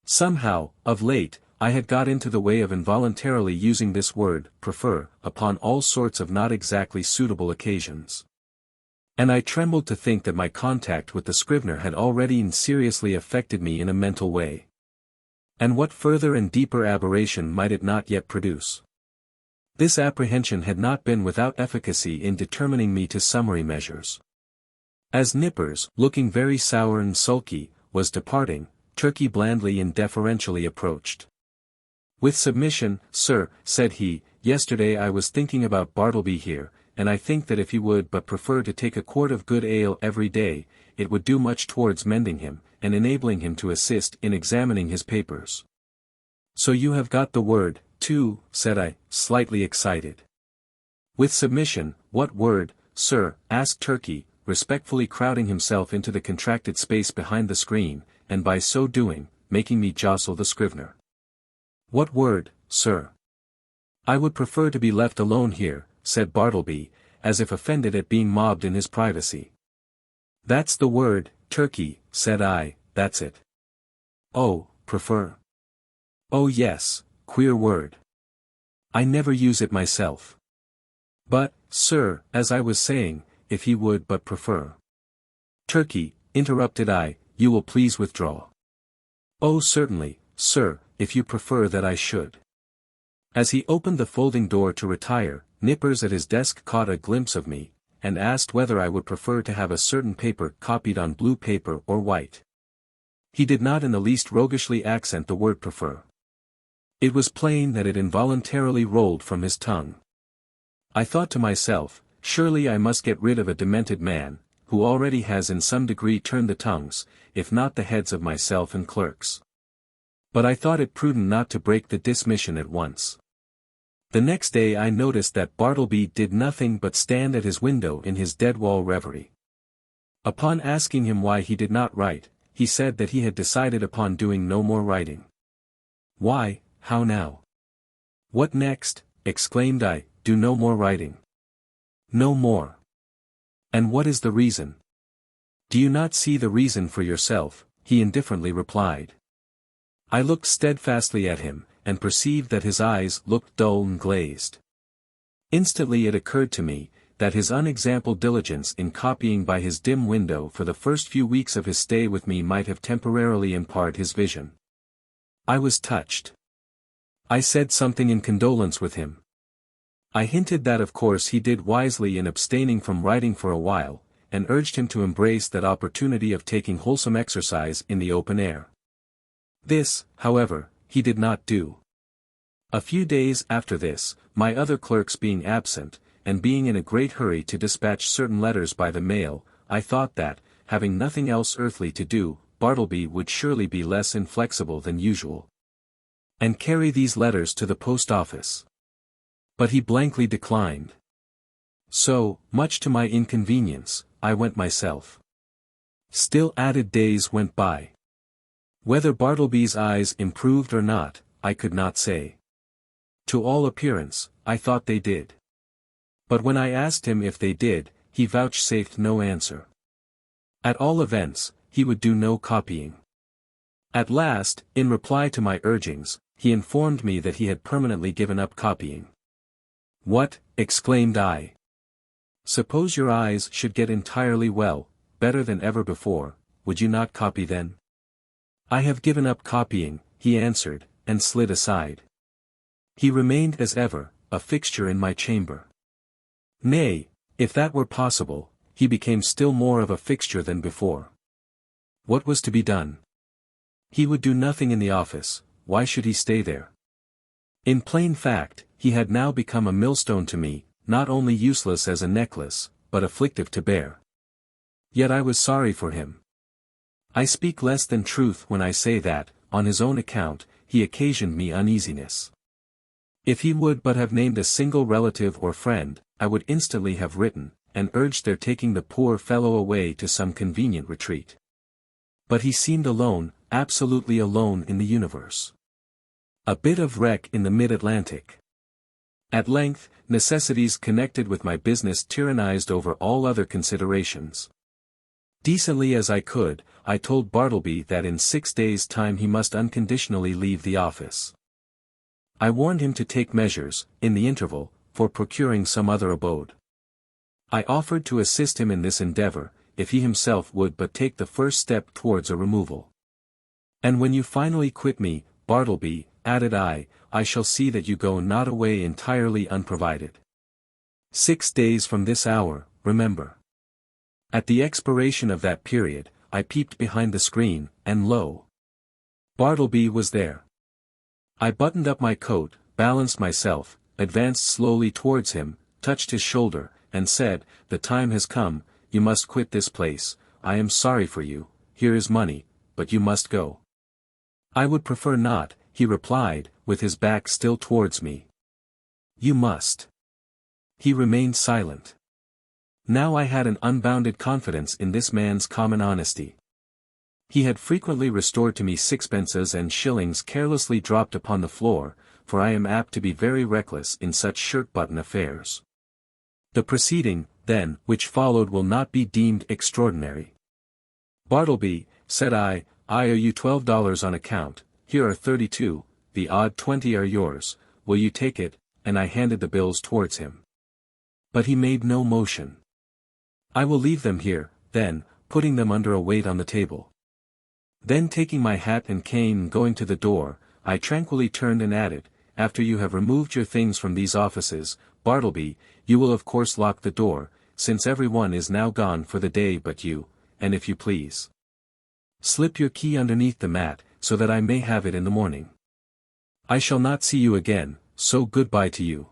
Somehow, of late, I had got into the way of involuntarily using this word, prefer, upon all sorts of not exactly suitable occasions. And I trembled to think that my contact with the scrivener had already seriously affected me in a mental way. And what further and deeper aberration might it not yet produce? This apprehension had not been without efficacy in determining me to summary measures. As Nippers, looking very sour and sulky, was departing, Turkey blandly and deferentially approached. "With submission, sir," said he, "yesterday I was thinking about Bartleby here, and I think that if he would but prefer to take a quart of good ale every day, it would do much towards mending him, and enabling him to assist in examining his papers." "So you have got the word, too," said I, slightly excited. "With submission, what word, sir?" asked Turkey, respectfully crowding himself into the contracted space behind the screen, and by so doing, making me jostle the scrivener. "What word, sir?" "I would prefer to be left alone here," said Bartleby, as if offended at being mobbed in his privacy. "That's the word, Turkey," said I, "that's it." "Oh, prefer. Oh yes, queer word. I never use it myself. But, sir, as I was saying, if he would but prefer." "Turkey," interrupted I, "you will please withdraw." "Oh certainly, sir, if you prefer that I should." As he opened the folding door to retire, Nippers at his desk caught a glimpse of me, and asked whether I would prefer to have a certain paper copied on blue paper or white. He did not in the least roguishly accent the word prefer. It was plain that it involuntarily rolled from his tongue. I thought to myself, surely I must get rid of a demented man, who already has in some degree turned the tongues, if not the heads of myself and clerks. But I thought it prudent not to break the dismission at once. The next day I noticed that Bartleby did nothing but stand at his window in his dead-wall reverie. Upon asking him why he did not write, he said that he had decided upon doing no more writing. "Why, how now? What next?" exclaimed I, "do no more writing?" "No more. And what is the reason?" "Do you not see the reason for yourself?" he indifferently replied. I looked steadfastly at him, and perceived that his eyes looked dull and glazed. Instantly it occurred to me, that his unexampled diligence in copying by his dim window for the first few weeks of his stay with me might have temporarily imparted his vision. I was touched. I said something in condolence with him. I hinted that of course he did wisely in abstaining from writing for a while, and urged him to embrace that opportunity of taking wholesome exercise in the open air. This, however, he did not do. A few days after this, my other clerks being absent, and being in a great hurry to dispatch certain letters by the mail, I thought that, having nothing else earthly to do, Bartleby would surely be less inflexible than usual, and carry these letters to the post office. But he blankly declined. So, much to my inconvenience, I went myself. Still added days went by. Whether Bartleby's eyes improved or not, I could not say. To all appearance, I thought they did. But when I asked him if they did, he vouchsafed no answer. At all events, he would do no copying. At last, in reply to my urgings, he informed me that he had permanently given up copying. "What?" exclaimed I. "Suppose your eyes should get entirely well, better than ever before, would you not copy then?" "I have given up copying," he answered, and slid aside. He remained as ever, a fixture in my chamber. Nay, if that were possible, he became still more of a fixture than before. What was to be done? He would do nothing in the office, why should he stay there? In plain fact, he had now become a millstone to me, not only useless as a necklace, but afflictive to bear. Yet I was sorry for him. I speak less than truth when I say that, on his own account, he occasioned me uneasiness. If he would but have named a single relative or friend, I would instantly have written, and urged their taking the poor fellow away to some convenient retreat. But he seemed alone, absolutely alone in the universe. A bit of wreck in the mid-Atlantic. At length, necessities connected with my business tyrannized over all other considerations. Decently as I could, I told Bartleby that in 6 days' time he must unconditionally leave the office. I warned him to take measures, in the interval, for procuring some other abode. I offered to assist him in this endeavor, if he himself would but take the first step towards a removal. "And when you finally quit me, Bartleby," added I shall see that you go not away entirely unprovided. 6 days from this hour, remember. At the expiration of that period, I peeped behind the screen, and lo! Bartleby was there. I buttoned up my coat, balanced myself, advanced slowly towards him, touched his shoulder, and said, "The time has come, you must quit this place. I am sorry for you, here is money, but you must go." "I would prefer not," he replied, with his back still towards me. "You must." He remained silent. Now I had an unbounded confidence in this man's common honesty. He had frequently restored to me sixpences and shillings carelessly dropped upon the floor, for I am apt to be very reckless in such shirt-button affairs. The proceeding, then, which followed will not be deemed extraordinary. "Bartleby," said I owe you $12 on account, here are 32, the odd 20 are yours, will you take it?" And I handed the bills towards him. But he made no motion. "I will leave them here, then," putting them under a weight on the table. Then taking my hat and cane and going to the door, I tranquilly turned and added, "After you have removed your things from these offices, Bartleby, you will of course lock the door, since every one is now gone for the day but you, and if you please, slip your key underneath the mat, so that I may have it in the morning. I shall not see you again, so good-bye to you.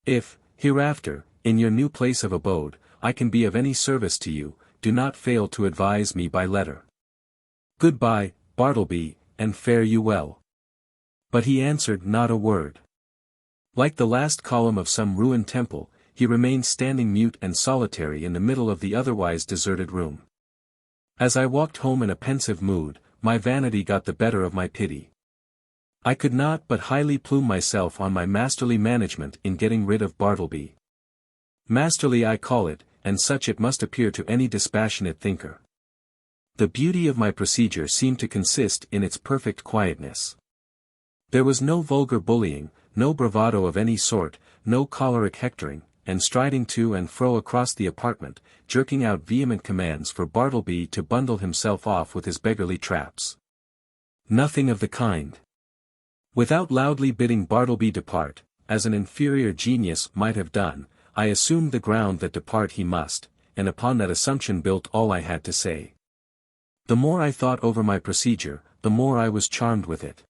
If, hereafter, in your new place of abode, I can be of any service to you, do not fail to advise me by letter. Good-bye, Bartleby, and fare you well." But he answered not a word. Like the last column of some ruined temple, he remained standing mute and solitary in the middle of the otherwise deserted room. As I walked home in a pensive mood, my vanity got the better of my pity. I could not but highly plume myself on my masterly management in getting rid of Bartleby. Masterly I call it, and such it must appear to any dispassionate thinker. The beauty of my procedure seemed to consist in its perfect quietness. There was no vulgar bullying, no bravado of any sort, no choleric hectoring, and striding to and fro across the apartment, jerking out vehement commands for Bartleby to bundle himself off with his beggarly traps. Nothing of the kind. Without loudly bidding Bartleby depart, as an inferior genius might have done, I assumed the ground that depart he must, and upon that assumption built all I had to say. The more I thought over my procedure, the more I was charmed with it.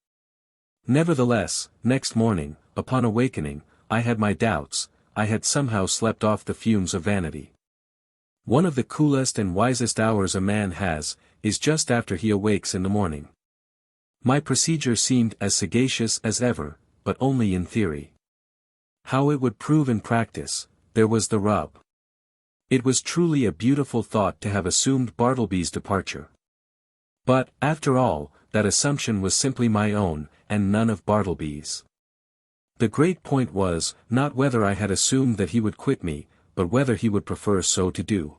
Nevertheless, next morning, upon awakening, I had my doubts. I had somehow slept off the fumes of vanity. One of the coolest and wisest hours a man has, is just after he awakes in the morning. My procedure seemed as sagacious as ever, but only in theory. How it would prove in practice, there was the rub. It was truly a beautiful thought to have assumed Bartleby's departure. But, after all, that assumption was simply my own, and none of Bartleby's. The great point was, not whether I had assumed that he would quit me, but whether he would prefer so to do.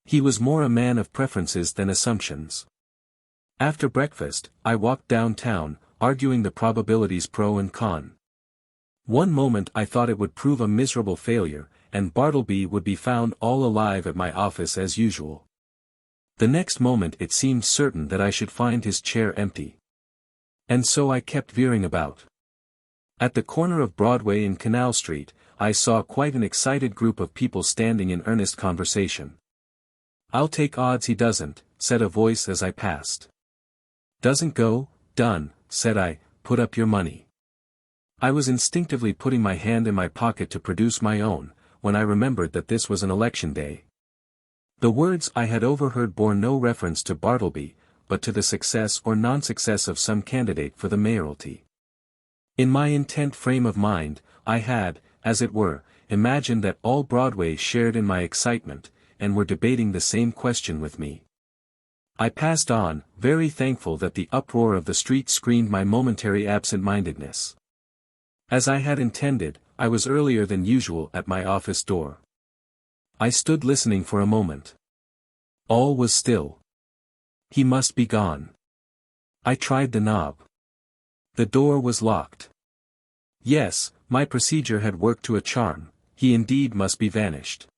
He was more a man of preferences than assumptions. After breakfast, I walked downtown, arguing the probabilities pro and con. One moment I thought it would prove a miserable failure, and Bartleby would be found all alive at my office as usual. The next moment it seemed certain that I should find his chair empty. And so I kept veering about. At the corner of Broadway and Canal Street, I saw quite an excited group of people standing in earnest conversation. "I'll take odds he doesn't," said a voice as I passed. "Doesn't go? Done," said I, "put up your money." I was instinctively putting my hand in my pocket to produce my own, when I remembered that this was an election day. The words I had overheard bore no reference to Bartleby, but to the success or non-success of some candidate for the mayoralty. In my intent frame of mind, I had, as it were, imagined that all Broadway shared in my excitement, and were debating the same question with me. I passed on, very thankful that the uproar of the street screened my momentary absent-mindedness. As I had intended, I was earlier than usual at my office door. I stood listening for a moment. All was still. He must be gone. I tried the knob. The door was locked. Yes, my procedure had worked to a charm, he indeed must be vanished.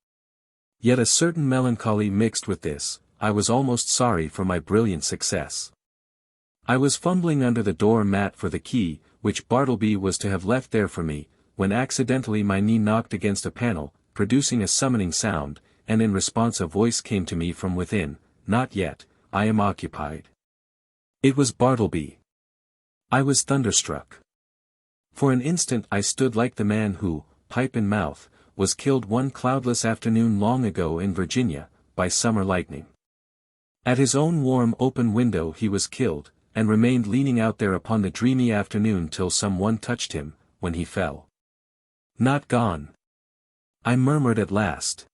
Yet a certain melancholy mixed with this. I was almost sorry for my brilliant success. I was fumbling under the door mat for the key, which Bartleby was to have left there for me, when accidentally my knee knocked against a panel, producing a summoning sound, and in response a voice came to me from within, "Not yet, I am occupied." It was Bartleby. I was thunderstruck. For an instant I stood like the man who, pipe in mouth, was killed one cloudless afternoon long ago in Virginia, by summer lightning. At his own warm open window he was killed, and remained leaning out there upon the dreamy afternoon till some one touched him, when he fell. Not gone, I murmured at last.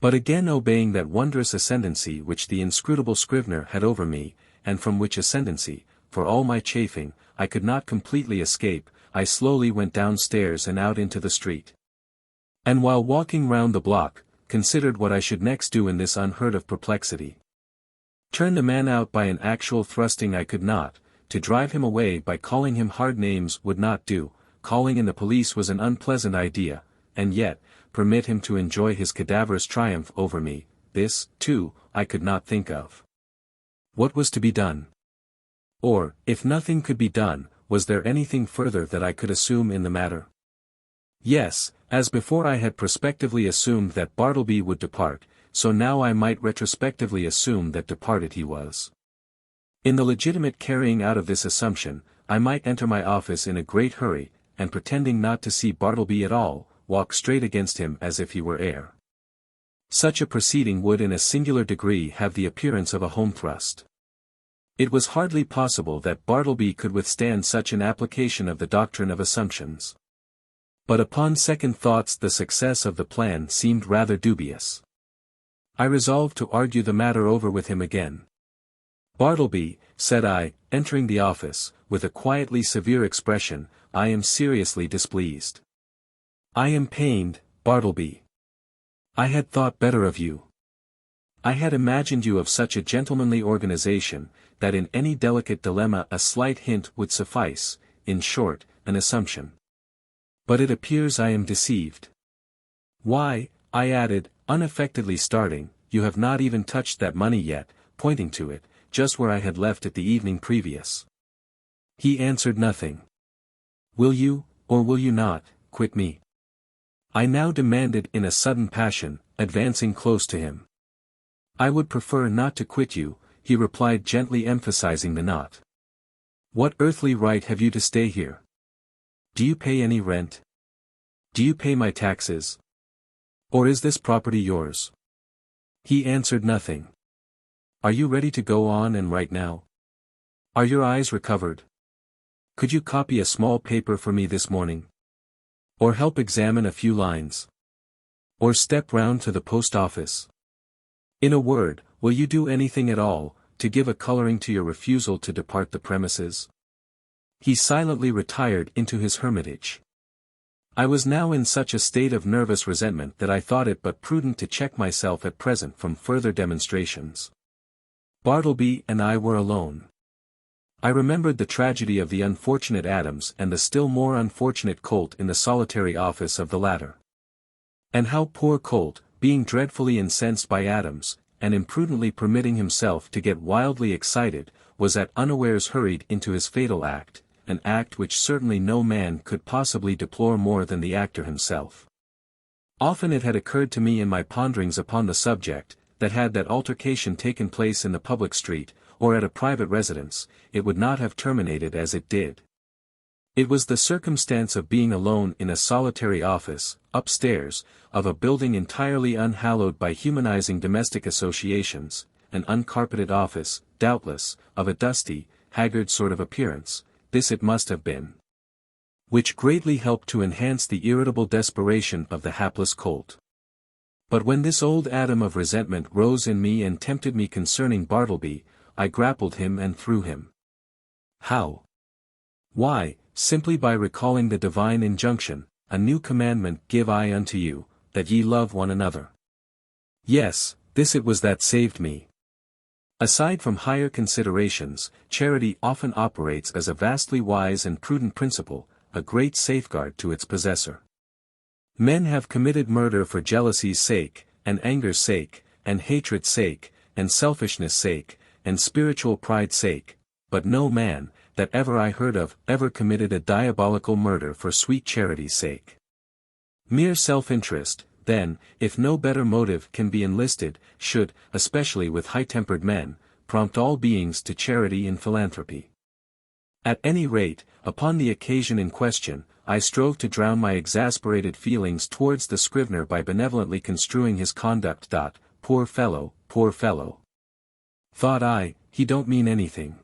But again obeying that wondrous ascendancy which the inscrutable scrivener had over me, and from which ascendancy, for all my chafing, I could not completely escape, I slowly went downstairs and out into the street. And while walking round the block, considered what I should next do in this unheard-of perplexity. Turn the man out by an actual thrusting I could not, to drive him away by calling him hard names would not do, calling in the police was an unpleasant idea, and yet, permit him to enjoy his cadaverous triumph over me, this, too, I could not think of. What was to be done? Or, if nothing could be done, was there anything further that I could assume in the matter? Yes, as before I had prospectively assumed that Bartleby would depart, so now I might retrospectively assume that departed he was. In the legitimate carrying out of this assumption, I might enter my office in a great hurry, and pretending not to see Bartleby at all, walk straight against him as if he were air. Such a proceeding would in a singular degree have the appearance of a home thrust. It was hardly possible that Bartleby could withstand such an application of the doctrine of assumptions. But upon second thoughts the success of the plan seemed rather dubious. I resolved to argue the matter over with him again. "Bartleby," said I, entering the office, with a quietly severe expression, "I am seriously displeased. I am pained, Bartleby. I had thought better of you. I had imagined you of such a gentlemanly organization, that in any delicate dilemma a slight hint would suffice, in short, an assumption. But it appears I am deceived. Why," I added, unaffectedly starting, "you have not even touched that money yet," pointing to it, just where I had left it the evening previous. He answered nothing. "Will you, or will you not, quit me?" I now demanded in a sudden passion, advancing close to him. "I would prefer not to quit you," he replied gently emphasizing the not. "What earthly right have you to stay here? Do you pay any rent? Do you pay my taxes? Or is this property yours?" He answered nothing. "Are you ready to go on and write now? Are your eyes recovered? Could you copy a small paper for me this morning? Or help examine a few lines? Or step round to the post office? In a word, will you do anything at all, to give a coloring to your refusal to depart the premises?" He silently retired into his hermitage. I was now in such a state of nervous resentment that I thought it but prudent to check myself at present from further demonstrations. Bartleby and I were alone. I remembered the tragedy of the unfortunate Adams and the still more unfortunate Colt in the solitary office of the latter. And how poor Colt, being dreadfully incensed by Adams, and imprudently permitting himself to get wildly excited, was at unawares hurried into his fatal act, an act which certainly no man could possibly deplore more than the actor himself. Often it had occurred to me in my ponderings upon the subject, that had that altercation taken place in the public street, or at a private residence, it would not have terminated as it did. It was the circumstance of being alone in a solitary office, upstairs, of a building entirely unhallowed by humanizing domestic associations, an uncarpeted office, doubtless, of a dusty, haggard sort of appearance, this it must have been, which greatly helped to enhance the irritable desperation of the hapless Colt. But when this old atom of resentment rose in me and tempted me concerning Bartleby, I grappled him and threw him. How? Why, simply by recalling the divine injunction, "A new commandment give I unto you, that ye love one another." Yes, this it was that saved me. Aside from higher considerations, charity often operates as a vastly wise and prudent principle, a great safeguard to its possessor. Men have committed murder for jealousy's sake, and anger's sake, and hatred's sake, and selfishness' sake, and spiritual pride's sake, but no man, that ever I heard of, ever committed a diabolical murder for sweet charity's sake. Mere self-interest, then, if no better motive can be enlisted, should, especially with high-tempered men, prompt all beings to charity and philanthropy. At any rate, upon the occasion in question, I strove to drown my exasperated feelings towards the scrivener by benevolently construing his conduct. Poor fellow, thought I, he don't mean anything.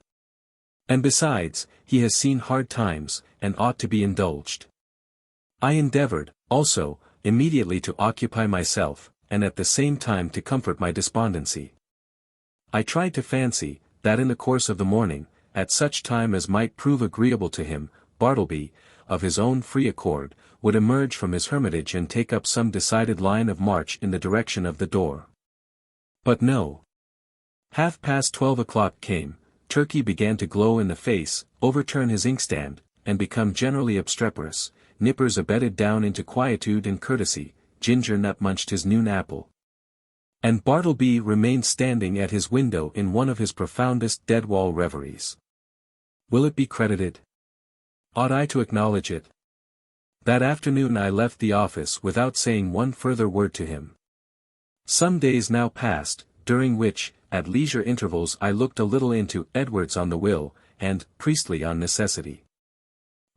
And besides, he has seen hard times, and ought to be indulged. I endeavored, also, immediately to occupy myself, and at the same time to comfort my despondency. I tried to fancy, that in the course of the morning, at such time as might prove agreeable to him, Bartleby, of his own free accord, would emerge from his hermitage and take up some decided line of march in the direction of the door. But no. 12:30 o'clock came, Turkey began to glow in the face, overturn his inkstand, and become generally obstreperous. Nippers abated down into quietude and courtesy, Ginger Nut munched his noon apple. And Bartleby remained standing at his window in one of his profoundest dead-wall reveries. Will it be credited? Ought I to acknowledge it? That afternoon I left the office without saying one further word to him. Some days now passed, during which, at leisure intervals I looked a little into Edwards on the Will, and Priestley on Necessity.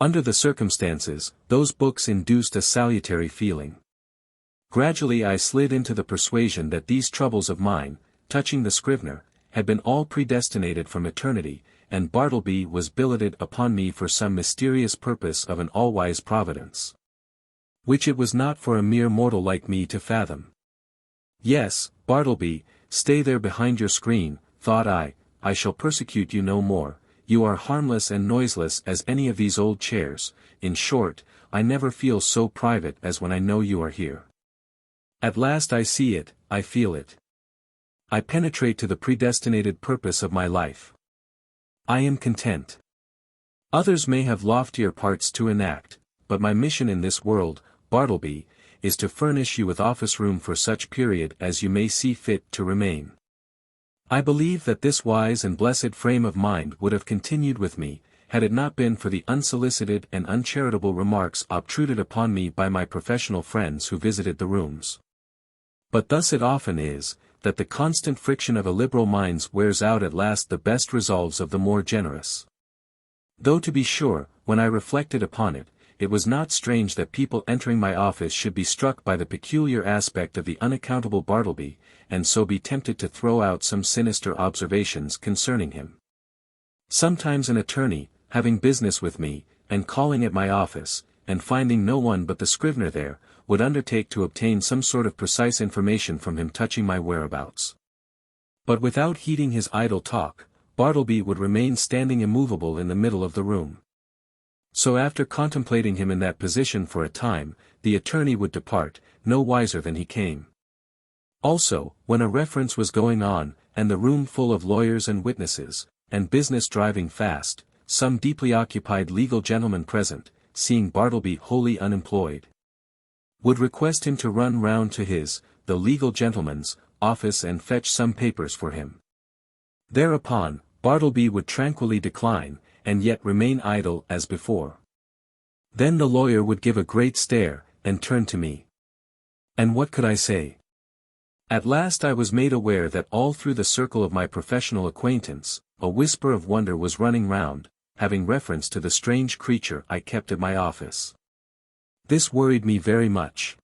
Under the circumstances, those books induced a salutary feeling. Gradually I slid into the persuasion that these troubles of mine, touching the scrivener, had been all predestinated from eternity, and Bartleby was billeted upon me for some mysterious purpose of an all-wise providence, which it was not for a mere mortal like me to fathom. Yes, Bartleby, stay there behind your screen, thought I shall persecute you no more. You are harmless and noiseless as any of these old chairs. In short, I never feel so private as when I know you are here. At last I see it, I feel it. I penetrate to the predestinated purpose of my life. I am content. Others may have loftier parts to enact, but my mission in this world, Bartleby, is to furnish you with office room for such period as you may see fit to remain. I believe that this wise and blessed frame of mind would have continued with me, had it not been for the unsolicited and uncharitable remarks obtruded upon me by my professional friends who visited the rooms. But thus it often is, that the constant friction of a liberal mind wears out at last the best resolves of the more generous. Though to be sure, when I reflected upon it, it was not strange that people entering my office should be struck by the peculiar aspect of the unaccountable Bartleby, and so be tempted to throw out some sinister observations concerning him. Sometimes an attorney, having business with me, and calling at my office, and finding no one but the scrivener there, would undertake to obtain some sort of precise information from him touching my whereabouts. But without heeding his idle talk, Bartleby would remain standing immovable in the middle of the room. So after contemplating him in that position for a time, the attorney would depart, no wiser than he came. Also, when a reference was going on, and the room full of lawyers and witnesses, and business driving fast, some deeply occupied legal gentleman present, seeing Bartleby wholly unemployed, would request him to run round to the legal gentleman's, office and fetch some papers for him. Thereupon, Bartleby would tranquilly decline, and yet remain idle as before. Then the lawyer would give a great stare, and turn to me. And what could I say? At last I was made aware that all through the circle of my professional acquaintance, a whisper of wonder was running round, having reference to the strange creature I kept at my office. This worried me very much.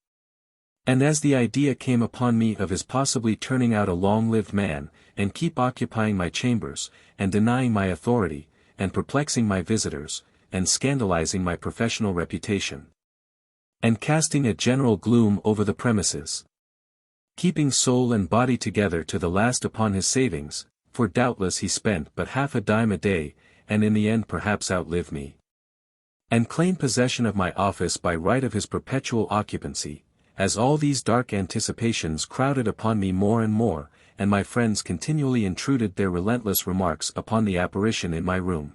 And as the idea came upon me of his possibly turning out a long-lived man, and keep occupying my chambers, and denying my authority, and perplexing my visitors, and scandalizing my professional reputation, and casting a general gloom over the premises, keeping soul and body together to the last upon his savings, for doubtless he spent but half a dime a day, and in the end perhaps outlived me, and claimed possession of my office by right of his perpetual occupancy. As all these dark anticipations crowded upon me more and more, and my friends continually intruded their relentless remarks upon the apparition in my room,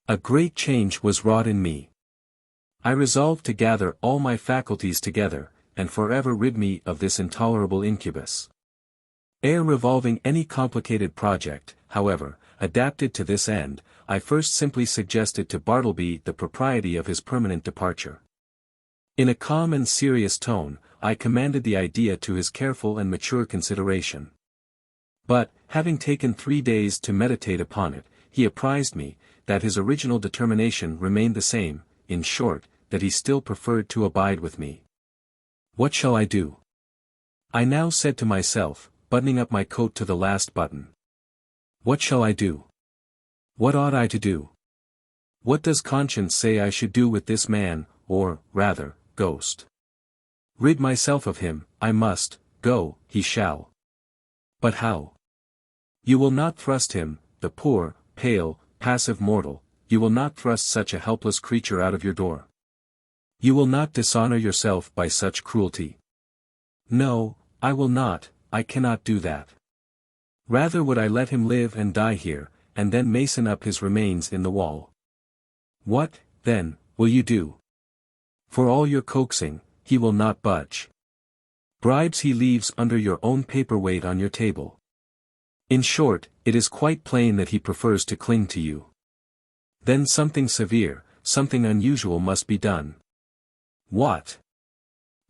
a great change was wrought in me. I resolved to gather all my faculties together, and forever rid me of this intolerable incubus. Ere revolving any complicated project, however, adapted to this end, I first simply suggested to Bartleby the propriety of his permanent departure. In a calm and serious tone, I commended the idea to his careful and mature consideration. But, having taken 3 days to meditate upon it, he apprised me, that his original determination remained the same, in short, that he still preferred to abide with me. What shall I do? I now said to myself, buttoning up my coat to the last button. What shall I do? What ought I to do? What does conscience say I should do with this man, or, rather, ghost? Rid myself of him, I must, go, he shall. But how? You will not thrust him, the poor, pale, passive mortal, you will not thrust such a helpless creature out of your door. You will not dishonor yourself by such cruelty. No, I will not, I cannot do that. Rather would I let him live and die here, and then mason up his remains in the wall. What, then, will you do? For all your coaxing, he will not budge. Bribes he leaves under your own paperweight on your table. In short, it is quite plain that he prefers to cling to you. Then something severe, something unusual must be done. What?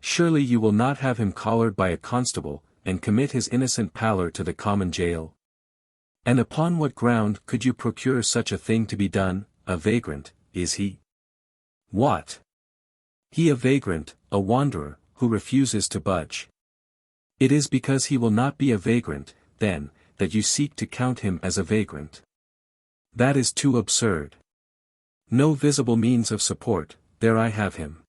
Surely you will not have him collared by a constable, and commit his innocent pallor to the common jail? And upon what ground could you procure such a thing to be done? A vagrant, is he? What? He a vagrant, a wanderer, who refuses to budge. It is because he will not be a vagrant, then, that you seek to count him as a vagrant. That is too absurd. No visible means of support, there I have him.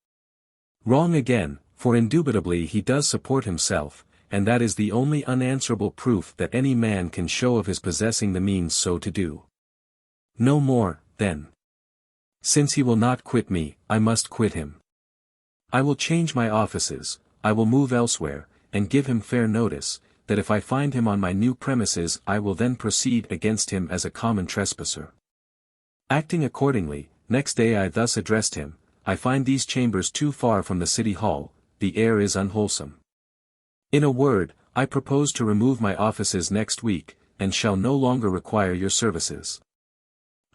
Wrong again, for indubitably he does support himself, and that is the only unanswerable proof that any man can show of his possessing the means so to do. No more, then. Since he will not quit me, I must quit him. I will change my offices, I will move elsewhere, and give him fair notice, that if I find him on my new premises I will then proceed against him as a common trespasser. Acting accordingly, next day I thus addressed him, I find these chambers too far from the city hall, the air is unwholesome. In a word, I propose to remove my offices next week, and shall no longer require your services.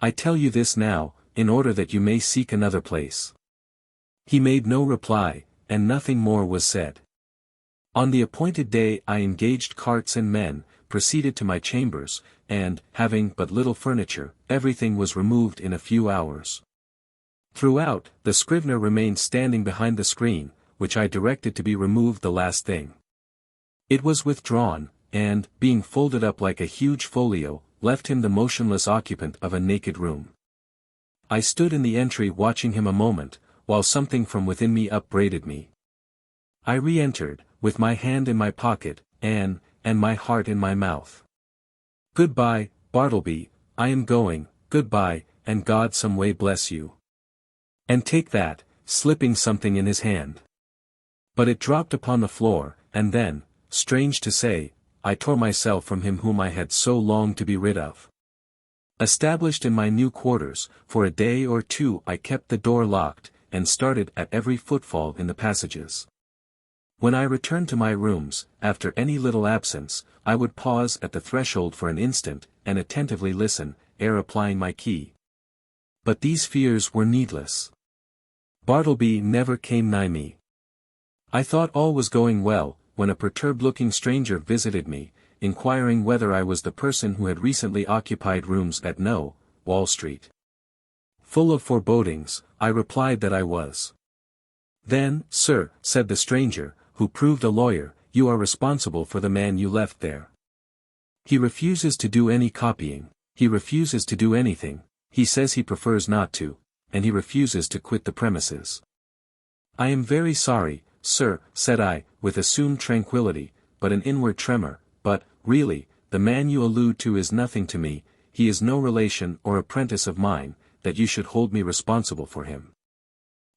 I tell you this now, in order that you may seek another place. He made no reply, and nothing more was said. On the appointed day I engaged carts and men, proceeded to my chambers, and, having but little furniture, everything was removed in a few hours. Throughout, the scrivener remained standing behind the screen, which I directed to be removed the last thing. It was withdrawn, and, being folded up like a huge folio, left him the motionless occupant of a naked room. I stood in the entry watching him a moment, while something from within me upbraided me. I re-entered, with my hand in my pocket, and my heart in my mouth. Goodbye, Bartleby, I am going, goodbye, and God some way bless you. And take that, slipping something in his hand. But it dropped upon the floor, and then, strange to say, I tore myself from him whom I had so longed to be rid of. Established in my new quarters, for a day or two I kept the door locked, and started at every footfall in the passages. When I returned to my rooms, after any little absence, I would pause at the threshold for an instant, and attentively listen, ere applying my key. But these fears were needless. Bartleby never came nigh me. I thought all was going well, when a perturbed-looking stranger visited me, inquiring whether I was the person who had recently occupied rooms at No. Wall Street. Full of forebodings, I replied that I was. Then, sir, said the stranger, who proved a lawyer, you are responsible for the man you left there. He refuses to do any copying, he refuses to do anything, he says he prefers not to, and he refuses to quit the premises. I am very sorry, sir, said I, with assumed tranquility, but an inward tremor, but, really, the man you allude to is nothing to me, he is no relation or apprentice of mine, that you should hold me responsible for him.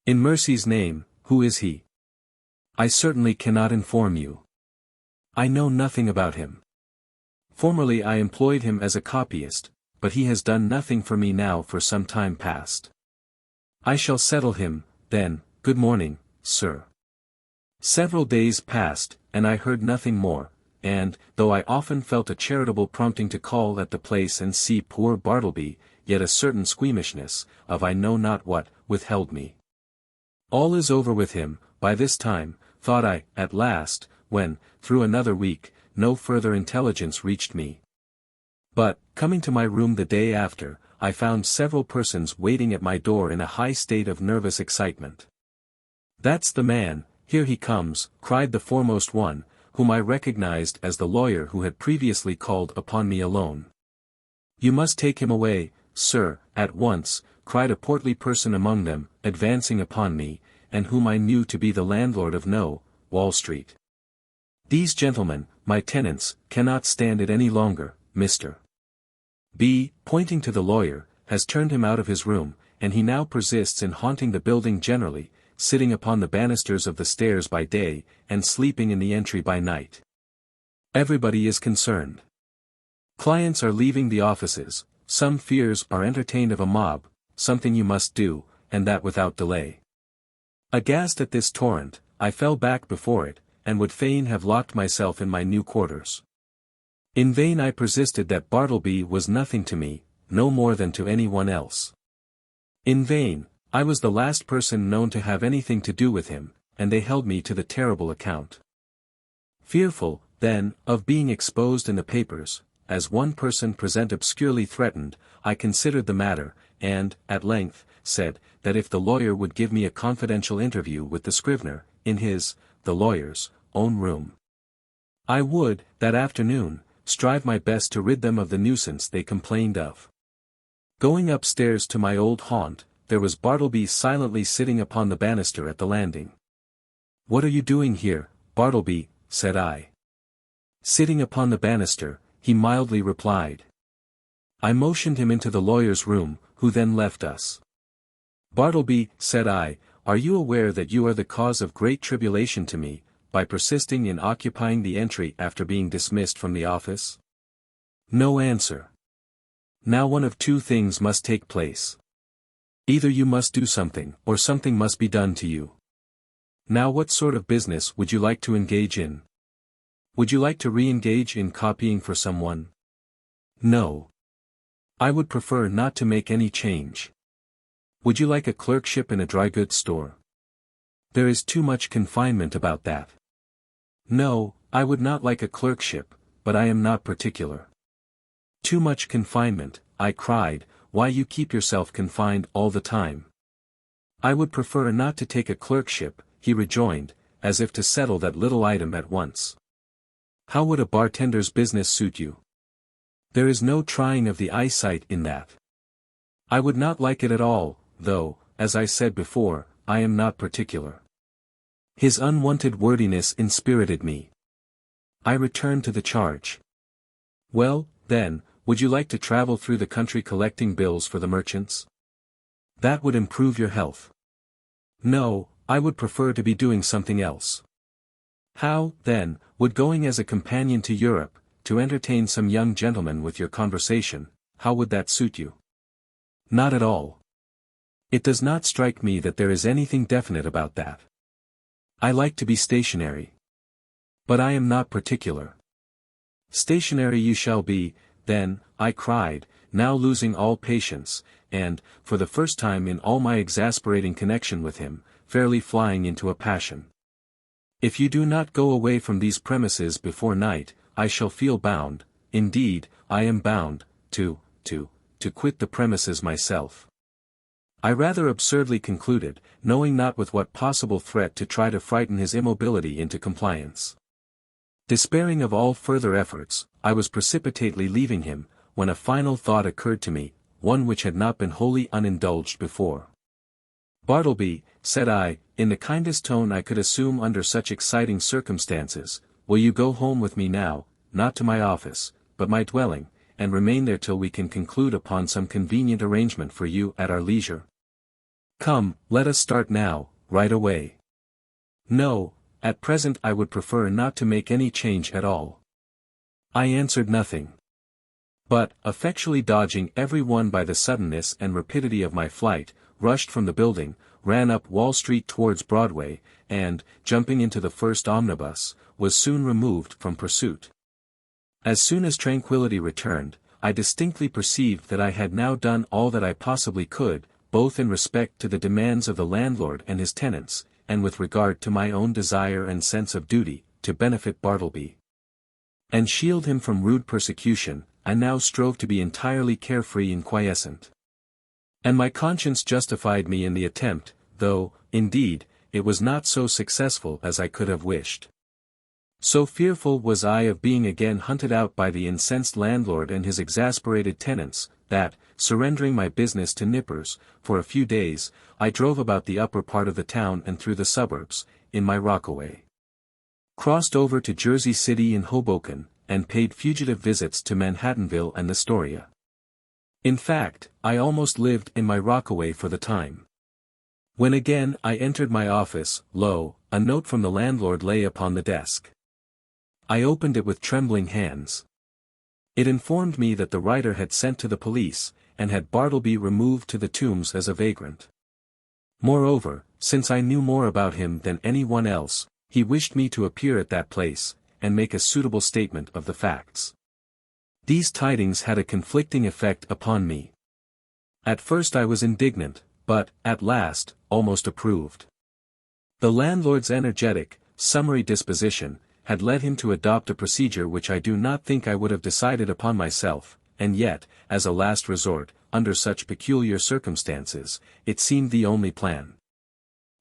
In mercy's name, who is he? I certainly cannot inform you. I know nothing about him. Formerly I employed him as a copyist, but he has done nothing for me now for some time past. I shall settle him, then, good morning, sir. Several days passed, and I heard nothing more, and, though I often felt a charitable prompting to call at the place and see poor Bartleby, yet a certain squeamishness, of I know not what, withheld me. All is over with him, by this time, thought I, at last, when, through another week, no further intelligence reached me. But, coming to my room the day after, I found several persons waiting at my door in a high state of nervous excitement. "That's the man, here he comes," cried the foremost one, whom I recognized as the lawyer who had previously called upon me alone. "You must take him away, sir, at once," cried a portly person among them, advancing upon me, and whom I knew to be the landlord of No. Wall Street. "These gentlemen, my tenants, cannot stand it any longer, Mr. B, pointing to the lawyer, has turned him out of his room, and he now persists in haunting the building generally, sitting upon the banisters of the stairs by day, and sleeping in the entry by night. Everybody is concerned. Clients are leaving the offices, some fears are entertained of a mob, something you must do, and that without delay." Aghast at this torrent, I fell back before it, and would fain have locked myself in my new quarters. In vain I persisted that Bartleby was nothing to me, no more than to anyone else. In vain, I was the last person known to have anything to do with him, and they held me to the terrible account. Fearful, then, of being exposed in the papers, as one person present obscurely threatened, I considered the matter, and, at length, said, that if the lawyer would give me a confidential interview with the scrivener, in his, the lawyer's, own room, I would, that afternoon, strive my best to rid them of the nuisance they complained of. Going upstairs to my old haunt, there was Bartleby silently sitting upon the banister at the landing. "What are you doing here, Bartleby?" said I. "Sitting upon the banister," he mildly replied. I motioned him into the lawyer's room, who then left us. "Bartleby," said I, "are you aware that you are the cause of great tribulation to me, by persisting in occupying the entry after being dismissed from the office?" No answer. Now one of two things must take place. Either you must do something, or something must be done to you. Now what sort of business would you like to engage in? Would you like to re-engage in copying for someone? No. I would prefer not to make any change. Would you like a clerkship in a dry goods store? There is too much confinement about that. No, I would not like a clerkship, but I am not particular. Too much confinement, I cried, why you keep yourself confined all the time? I would prefer not to take a clerkship, he rejoined, as if to settle that little item at once. How would a bartender's business suit you? There is no trying of the eyesight in that. I would not like it at all, though, as I said before, I am not particular. His unwonted wordiness inspirited me. I returned to the charge. Well, then, would you like to travel through the country collecting bills for the merchants? That would improve your health. No, I would prefer to be doing something else. How, then, would going as a companion to Europe, to entertain some young gentleman with your conversation, how would that suit you? Not at all. It does not strike me that there is anything definite about that. I like to be stationary. But I am not particular. Stationary you shall be, then, I cried, now losing all patience, and, for the first time in all my exasperating connection with him, fairly flying into a passion. If you do not go away from these premises before night, I shall feel bound, indeed, I am bound, to quit the premises myself. I rather absurdly concluded, knowing not with what possible threat to try to frighten his immobility into compliance. Despairing of all further efforts, I was precipitately leaving him, when a final thought occurred to me, one which had not been wholly unindulged before. Bartleby, said I, in the kindest tone I could assume under such exciting circumstances, will you go home with me now, not to my office, but my dwelling, and remain there till we can conclude upon some convenient arrangement for you at our leisure? Come, let us start now, right away. No, at present I would prefer not to make any change at all. I answered nothing. But, effectually dodging every one by the suddenness and rapidity of my flight, rushed from the building, ran up Wall Street towards Broadway, and, jumping into the first omnibus, was soon removed from pursuit. As soon as tranquillity returned, I distinctly perceived that I had now done all that I possibly could, both in respect to the demands of the landlord and his tenants, and with regard to my own desire and sense of duty, to benefit Bartleby and shield him from rude persecution, I now strove to be entirely carefree and quiescent. And my conscience justified me in the attempt, though, indeed, it was not so successful as I could have wished. So fearful was I of being again hunted out by the incensed landlord and his exasperated tenants, that, surrendering my business to nippers, for a few days, I drove about the upper part of the town and through the suburbs, in my rockaway. Crossed over to Jersey City and Hoboken, and paid fugitive visits to Manhattanville and Astoria. In fact, I almost lived in my rockaway for the time. When again I entered my office, lo, a note from the landlord lay upon the desk. I opened it with trembling hands. It informed me that the writer had sent to the police, and had Bartleby removed to the Tombs as a vagrant. Moreover, since I knew more about him than any one else, he wished me to appear at that place, and make a suitable statement of the facts. These tidings had a conflicting effect upon me. At first I was indignant, but, at last, almost approved. The landlord's energetic, summary disposition, had led him to adopt a procedure which I do not think I would have decided upon myself, and yet, as a last resort, under such peculiar circumstances, it seemed the only plan.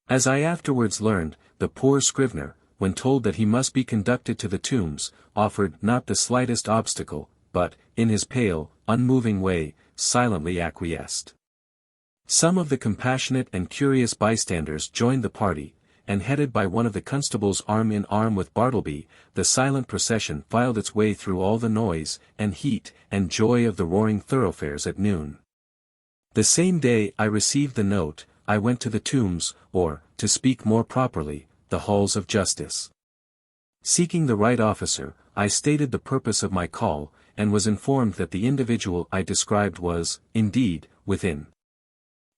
As I afterwards learned, the poor scrivener, when told that he must be conducted to the Tombs, offered not the slightest obstacle, but, in his pale, unmoving way, silently acquiesced. Some of the compassionate and curious bystanders joined the party, and headed by one of the constables arm in arm with Bartleby, the silent procession filed its way through all the noise, and heat, and joy of the roaring thoroughfares at noon. The same day I received the note, I went to the Tombs, or, to speak more properly, the halls of justice. Seeking the right officer, I stated the purpose of my call, and was informed that the individual I described was, indeed, within.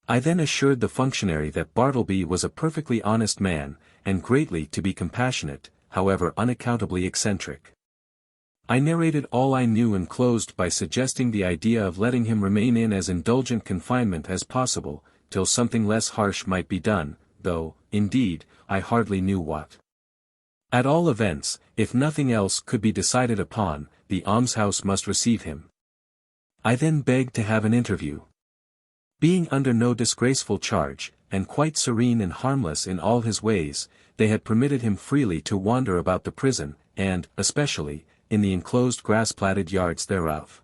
I then assured the functionary that Bartleby was a perfectly honest man, and greatly to be compassionate, however unaccountably eccentric. I narrated all I knew and closed by suggesting the idea of letting him remain in as indulgent confinement as possible, till something less harsh might be done, though, indeed, I hardly knew what. At all events, if nothing else could be decided upon, the almshouse must receive him. I then begged to have an interview. Being under no disgraceful charge, and quite serene and harmless in all his ways, they had permitted him freely to wander about the prison, and, especially, in the enclosed grass-platted yards thereof.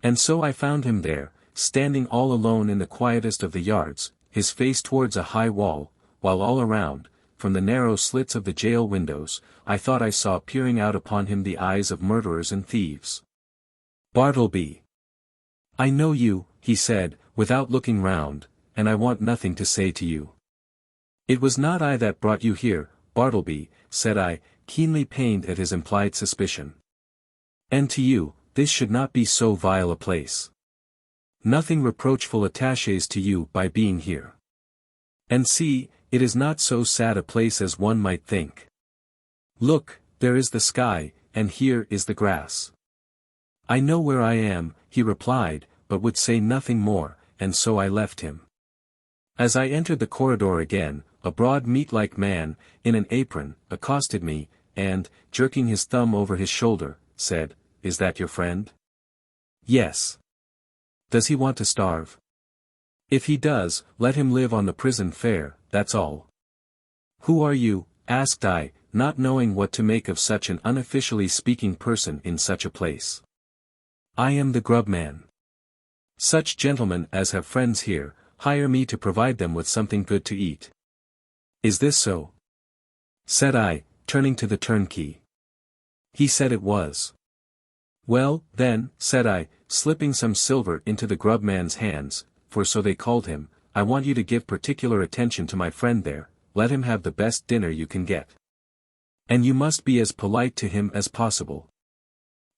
And so I found him there, standing all alone in the quietest of the yards, his face towards a high wall, while all around, from the narrow slits of the jail windows, I thought I saw peering out upon him the eyes of murderers and thieves. "Bartleby, I know you," he said, without looking round, "and I want nothing to say to you." "It was not I that brought you here, Bartleby," said I, keenly pained at his implied suspicion. "And to you, this should not be so vile a place. Nothing reproachful attaches to you by being here. And see, it is not so sad a place as one might think. Look, there is the sky, and here is the grass." "I know where I am," he replied, but would say nothing more, and so I left him. As I entered the corridor again, a broad meat-like man, in an apron, accosted me, and, jerking his thumb over his shoulder, said, "Is that your friend?" "Yes." "Does he want to starve?" "If he does, let him live on the prison fare, that's all." "Who are you?" asked I, not knowing what to make of such an unofficially speaking person in such a place. "I am the grub man. Such gentlemen as have friends here, hire me to provide them with something good to eat." "Is this so?" said I, turning to the turnkey. He said it was. "Well, then," said I, slipping some silver into the grub man's hands, for so they called him, "I want you to give particular attention to my friend there, let him have the best dinner you can get. And you must be as polite to him as possible.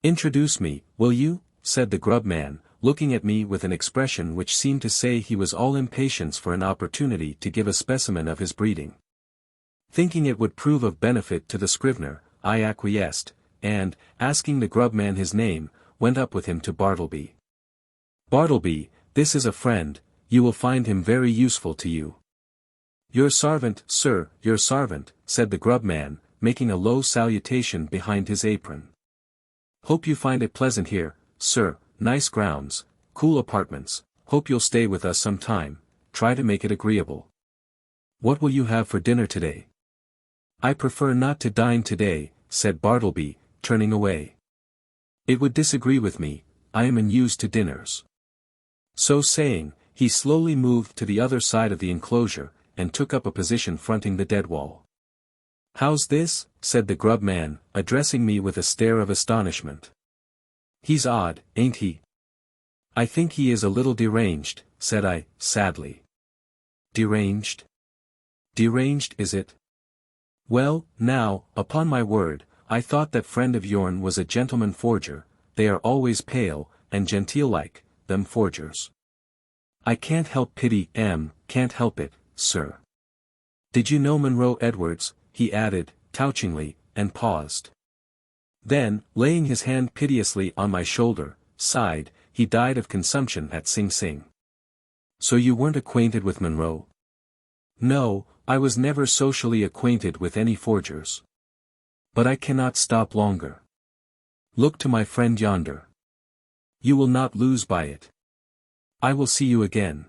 Introduce me, will you?" said the grub man, looking at me with an expression which seemed to say he was all impatience for an opportunity to give a specimen of his breeding. Thinking it would prove of benefit to the scrivener, I acquiesced, and, asking the grub man his name, went up with him to Bartleby. "Bartleby, this is a friend, you will find him very useful to you." Your servant, sir, your servant, said the grub man, making a low salutation behind his apron. Hope you find it pleasant here, sir, nice grounds, cool apartments, hope you'll stay with us some time, try to make it agreeable. What will you have for dinner today? I prefer not to dine today, said Bartleby, turning away. It would disagree with me, I am unused to dinners. So saying, he slowly moved to the other side of the enclosure, and took up a position fronting the dead wall. How's this? Said the grub man, addressing me with a stare of astonishment. He's odd, ain't he? I think he is a little deranged, said I, sadly. Deranged? Deranged, is it? Well, now, upon my word, I thought that friend of yourn was a gentleman forger, they are always pale, and genteel-like, them forgers. I can't help can't help it, sir. Did you know Monroe Edwards? He added, touchingly, and paused. Then, laying his hand piteously on my shoulder, sighed, he died of consumption at Sing Sing. So you weren't acquainted with Monroe? No, I was never socially acquainted with any forgers. But I cannot stop longer. Look to my friend yonder. You will not lose by it. I will see you again.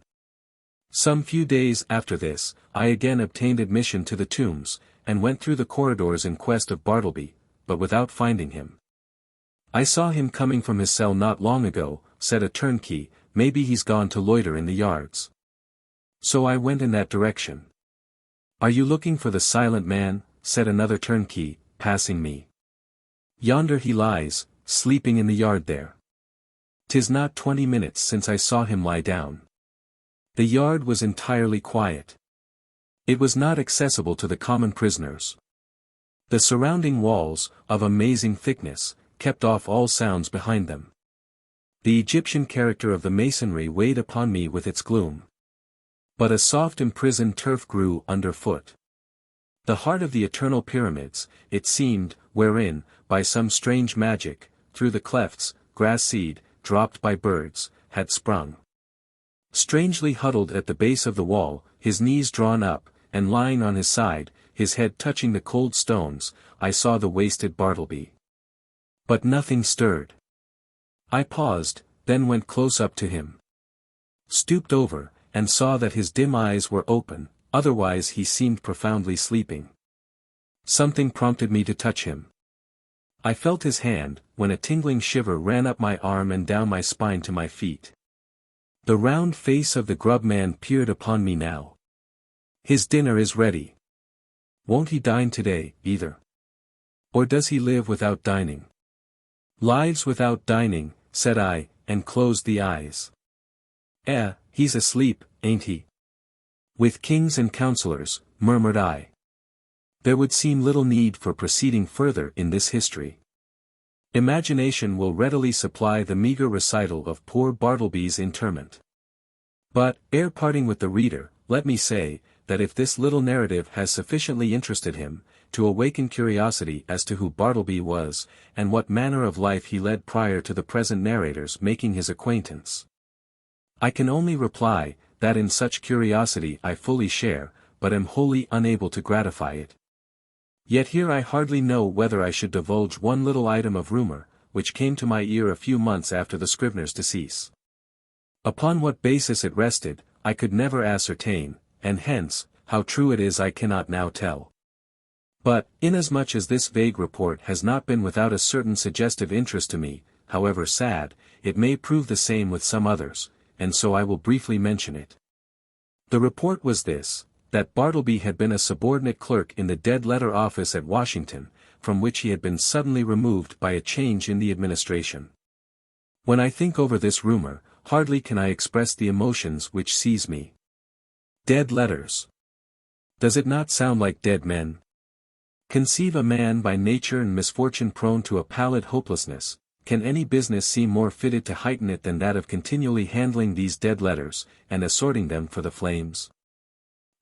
Some few days after this, I again obtained admission to the tombs, and went through the corridors in quest of Bartleby, but without finding him. I saw him coming from his cell not long ago, said a turnkey, maybe he's gone to loiter in the yards. So I went in that direction. Are you looking for the silent man? Said another turnkey, passing me. Yonder he lies, sleeping in the yard there. 'Tis not 20 minutes since I saw him lie down. The yard was entirely quiet. It was not accessible to the common prisoners. The surrounding walls, of amazing thickness, kept off all sounds behind them. The Egyptian character of the masonry weighed upon me with its gloom. But a soft imprisoned turf grew underfoot. The heart of the eternal pyramids, it seemed, wherein, by some strange magic, through the clefts, grass seed, dropped by birds, had sprung. Strangely huddled at the base of the wall, his knees drawn up, and lying on his side, his head touching the cold stones, I saw the wasted Bartleby. But nothing stirred. I paused, then went close up to him. Stooped over, and saw that his dim eyes were open, otherwise he seemed profoundly sleeping. Something prompted me to touch him. I felt his hand, when a tingling shiver ran up my arm and down my spine to my feet. The round face of the grub man peered upon me now. His dinner is ready. Won't he dine today, either? Or does he live without dining? Lives without dining, said I, and closed the eyes. He's asleep, ain't he? With kings and counselors, murmured I. There would seem little need for proceeding further in this history. Imagination will readily supply the meager recital of poor Bartleby's interment. But, ere parting with the reader, let me say, that if this little narrative has sufficiently interested him, to awaken curiosity as to who Bartleby was, and what manner of life he led prior to the present narrator's making his acquaintance, I can only reply, that in such curiosity I fully share, but am wholly unable to gratify it. Yet here I hardly know whether I should divulge one little item of rumor, which came to my ear a few months after the scrivener's decease. Upon what basis it rested, I could never ascertain, and hence, how true it is I cannot now tell. But, inasmuch as this vague report has not been without a certain suggestive interest to me, however sad, it may prove the same with some others, and so I will briefly mention it. The report was this, that Bartleby had been a subordinate clerk in the dead letter office at Washington, from which he had been suddenly removed by a change in the administration. When I think over this rumor, hardly can I express the emotions which seize me. Dead letters. Does it not sound like dead men? Conceive a man by nature and misfortune prone to a pallid hopelessness, can any business seem more fitted to heighten it than that of continually handling these dead letters, and assorting them for the flames?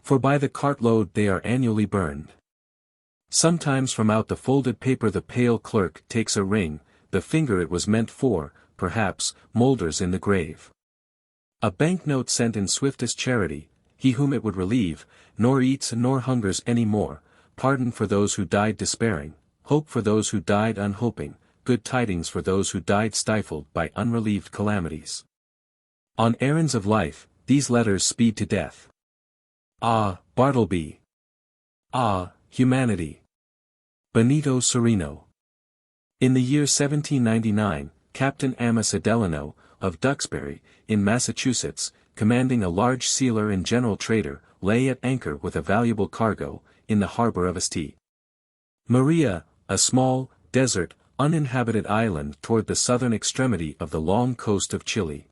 For by the cartload they are annually burned. Sometimes from out the folded paper the pale clerk takes a ring, the finger it was meant for, perhaps, moulders in the grave. A banknote sent in swiftest charity, he whom it would relieve, nor eats nor hungers any more, pardon for those who died despairing, hope for those who died unhoping, good tidings for those who died stifled by unrelieved calamities. On errands of life, these letters speed to death. Ah, Bartleby! Ah, humanity! Benito Cereno. In the year 1799, Captain Amos Delano, of Duxbury, in Massachusetts, commanding a large sealer and general trader, lay at anchor with a valuable cargo, in the harbor of St. Maria, a small, desert, uninhabited island toward the southern extremity of the long coast of Chile.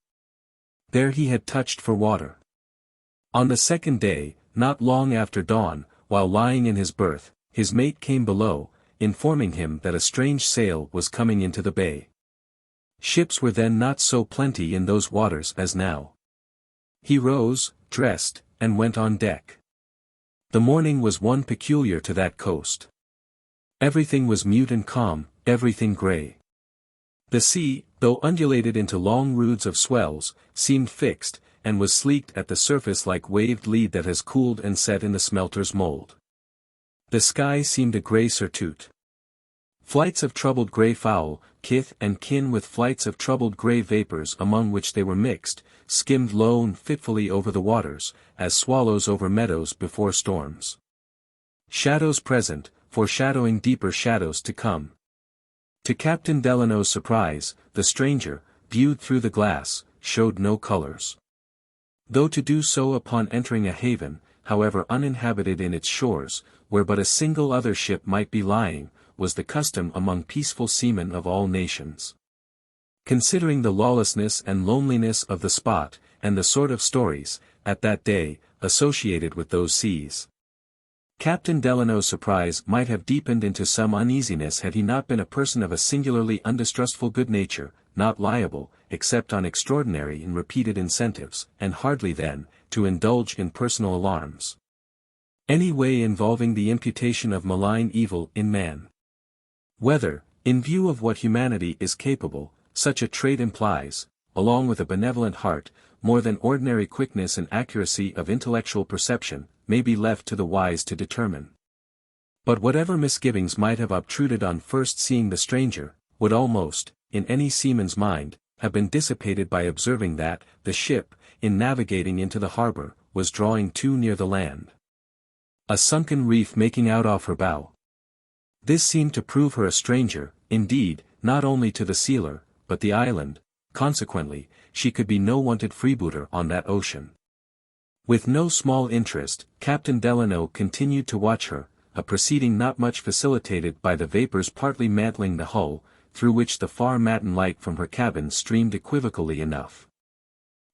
There he had touched for water. On the second day, not long after dawn, while lying in his berth, his mate came below, informing him that a strange sail was coming into the bay. Ships were then not so plenty in those waters as now. He rose, dressed, and went on deck. The morning was one peculiar to that coast. Everything was mute and calm, everything grey. The sea, though undulated into long roods of swells, seemed fixed, and was sleeked at the surface like waved lead that has cooled and set in the smelter's mold. The sky seemed a grey surtout. Flights of troubled grey fowl, kith and kin with flights of troubled grey vapours among which they were mixed, skimmed low and fitfully over the waters, as swallows over meadows before storms. Shadows present, foreshadowing deeper shadows to come. To Captain Delano's surprise, the stranger, viewed through the glass, showed no colours. Though to do so upon entering a haven, however uninhabited in its shores, where but a single other ship might be lying, was the custom among peaceful seamen of all nations. Considering the lawlessness and loneliness of the spot, and the sort of stories, at that day, associated with those seas, Captain Delano's surprise might have deepened into some uneasiness had he not been a person of a singularly undistrustful good nature, not liable, except on extraordinary and repeated incentives, and hardly then, to indulge in personal alarms. Any way involving the imputation of malign evil in man. Whether, in view of what humanity is capable, such a trait implies, along with a benevolent heart, more than ordinary quickness and accuracy of intellectual perception, may be left to the wise to determine. But whatever misgivings might have obtruded on first seeing the stranger, would almost, in any seaman's mind, have been dissipated by observing that, the ship, in navigating into the harbor, was drawing too near the land. A sunken reef making out off her bow. This seemed to prove her a stranger, indeed, not only to the sealer, but the island. Consequently, she could be no wonted freebooter on that ocean. With no small interest, Captain Delano continued to watch her, a proceeding not much facilitated by the vapours partly mantling the hull, through which the far matin light from her cabin streamed equivocally enough.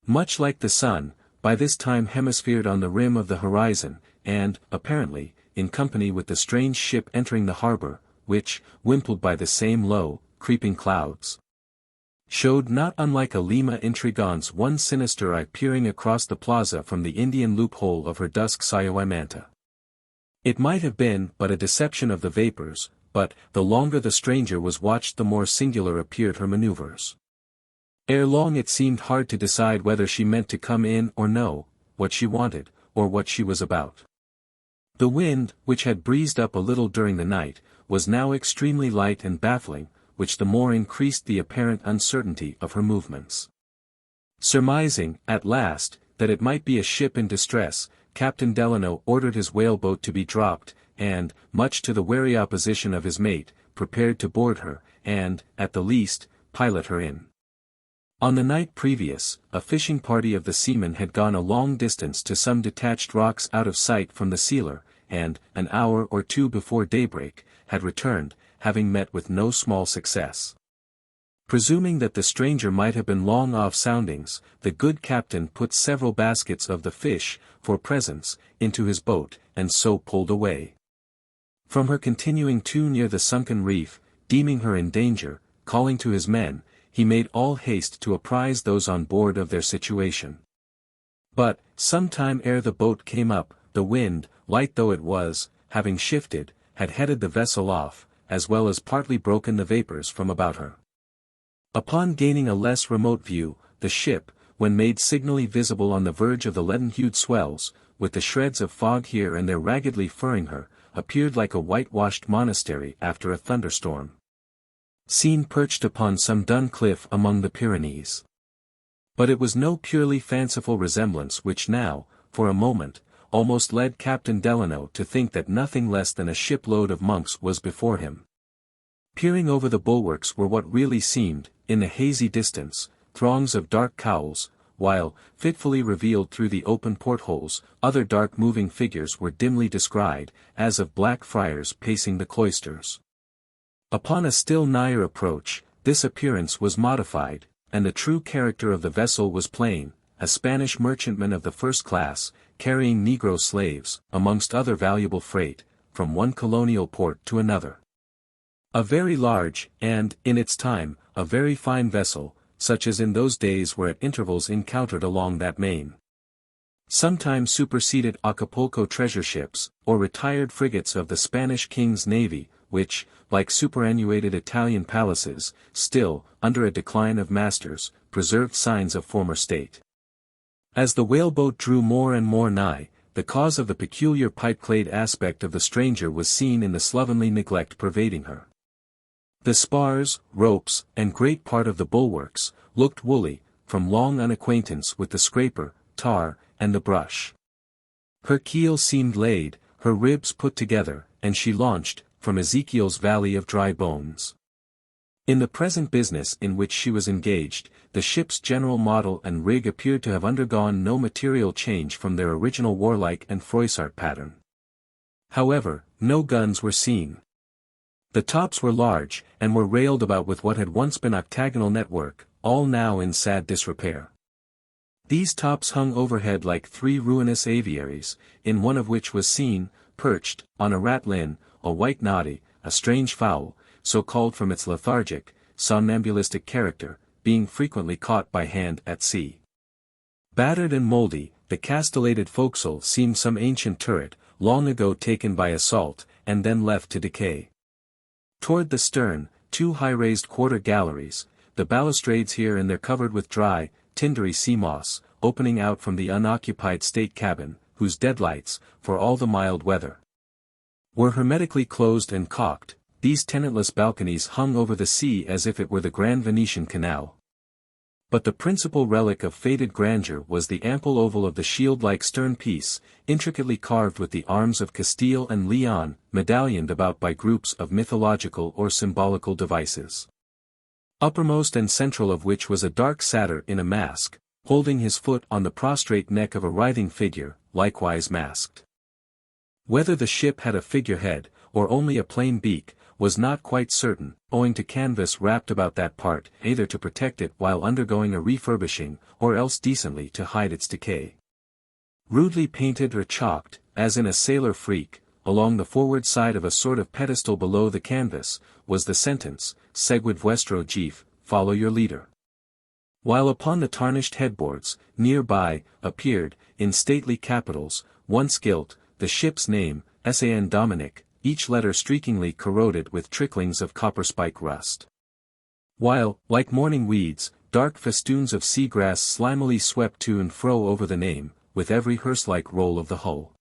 Much like the sun, by this time hemisphered on the rim of the horizon, and, apparently, in company with the strange ship entering the harbour, which, wimpled by the same low, creeping clouds, showed not unlike a Lima intrigante's one sinister eye peering across the plaza from the Indian loophole of her dusk Sayaway manta. It might have been but a deception of the vapours, but, the longer the stranger was watched the more singular appeared her manoeuvres. Ere long it seemed hard to decide whether she meant to come in or no, what she wanted, or what she was about. The wind, which had breezed up a little during the night, was now extremely light and baffling, which the more increased the apparent uncertainty of her movements. Surmising, at last, that it might be a ship in distress, Captain Delano ordered his whaleboat to be dropped, and, much to the wary opposition of his mate, prepared to board her, and, at the least, pilot her in. On the night previous, a fishing party of the seamen had gone a long distance to some detached rocks out of sight from the sealer, and, an hour or two before daybreak, had returned, having met with no small success. Presuming that the stranger might have been long off soundings, the good captain put several baskets of the fish, for presents, into his boat, and so pulled away. From her continuing too near the sunken reef, deeming her in danger, calling to his men, he made all haste to apprise those on board of their situation. But, some time ere the boat came up, the wind, light though it was, having shifted, had headed the vessel off, as well as partly broken the vapours from about her. Upon gaining a less remote view, the ship, when made signally visible on the verge of the leaden-hued swells, with the shreds of fog here and there raggedly furring her, appeared like a whitewashed monastery after a thunderstorm. Seen perched upon some dun cliff among the Pyrenees. But it was no purely fanciful resemblance which now, for a moment, almost led Captain Delano to think that nothing less than a shipload of monks was before him. Peering over the bulwarks were what really seemed, in the hazy distance, throngs of dark cowls, while, fitfully revealed through the open portholes, other dark moving figures were dimly descried, as of black friars pacing the cloisters. Upon a still nigher approach, this appearance was modified, and the true character of the vessel was plain, a Spanish merchantman of the first class, carrying Negro slaves, amongst other valuable freight, from one colonial port to another. A very large, and, in its time, a very fine vessel, such as in those days were at intervals encountered along that main. Sometimes superseded Acapulco treasure ships, or retired frigates of the Spanish king's navy, which, like superannuated Italian palaces, still, under a decline of masters, preserved signs of former state. As the whaleboat drew more and more nigh, the cause of the peculiar pipe-clayed aspect of the stranger was seen in the slovenly neglect pervading her. The spars, ropes, and great part of the bulwarks, looked woolly, from long unacquaintance with the scraper, tar, and the brush. Her keel seemed laid, her ribs put together, and she launched, from Ezekiel's valley of dry bones. In the present business in which she was engaged, the ship's general model and rig appeared to have undergone no material change from their original warlike and Froissart pattern. However, no guns were seen. The tops were large, and were railed about with what had once been octagonal network, all now in sad disrepair. These tops hung overhead like three ruinous aviaries, in one of which was seen, perched, on a ratlin, a white noddy, a strange fowl, so called from its lethargic, somnambulistic character, being frequently caught by hand at sea. Battered and mouldy, the castellated forecastle seemed some ancient turret, long ago taken by assault, and then left to decay. Toward the stern, two high-raised quarter galleries, the balustrades here and there covered with dry, tindery sea moss, opening out from the unoccupied state cabin, whose deadlights, for all the mild weather, were hermetically closed and caulked. These tenantless balconies hung over the sea as if it were the Grand Venetian Canal. But the principal relic of faded grandeur was the ample oval of the shield-like stern piece, intricately carved with the arms of Castile and Leon, medallioned about by groups of mythological or symbolical devices. Uppermost and central of which was a dark satyr in a mask, holding his foot on the prostrate neck of a writhing figure, likewise masked. Whether the ship had a figurehead, or only a plain beak, was not quite certain, owing to canvas wrapped about that part, either to protect it while undergoing a refurbishing, or else decently to hide its decay. Rudely painted or chalked, as in a sailor freak, along the forward side of a sort of pedestal below the canvas, was the sentence, Seguid vuestro jefe, follow your leader. While upon the tarnished headboards, near by, appeared, in stately capitals, once gilt, the ship's name, San Dominic, each letter streakingly corroded with tricklings of copper-spike rust. While, like morning weeds, dark festoons of seagrass slimily swept to and fro over the name, with every hearse-like roll of the hull.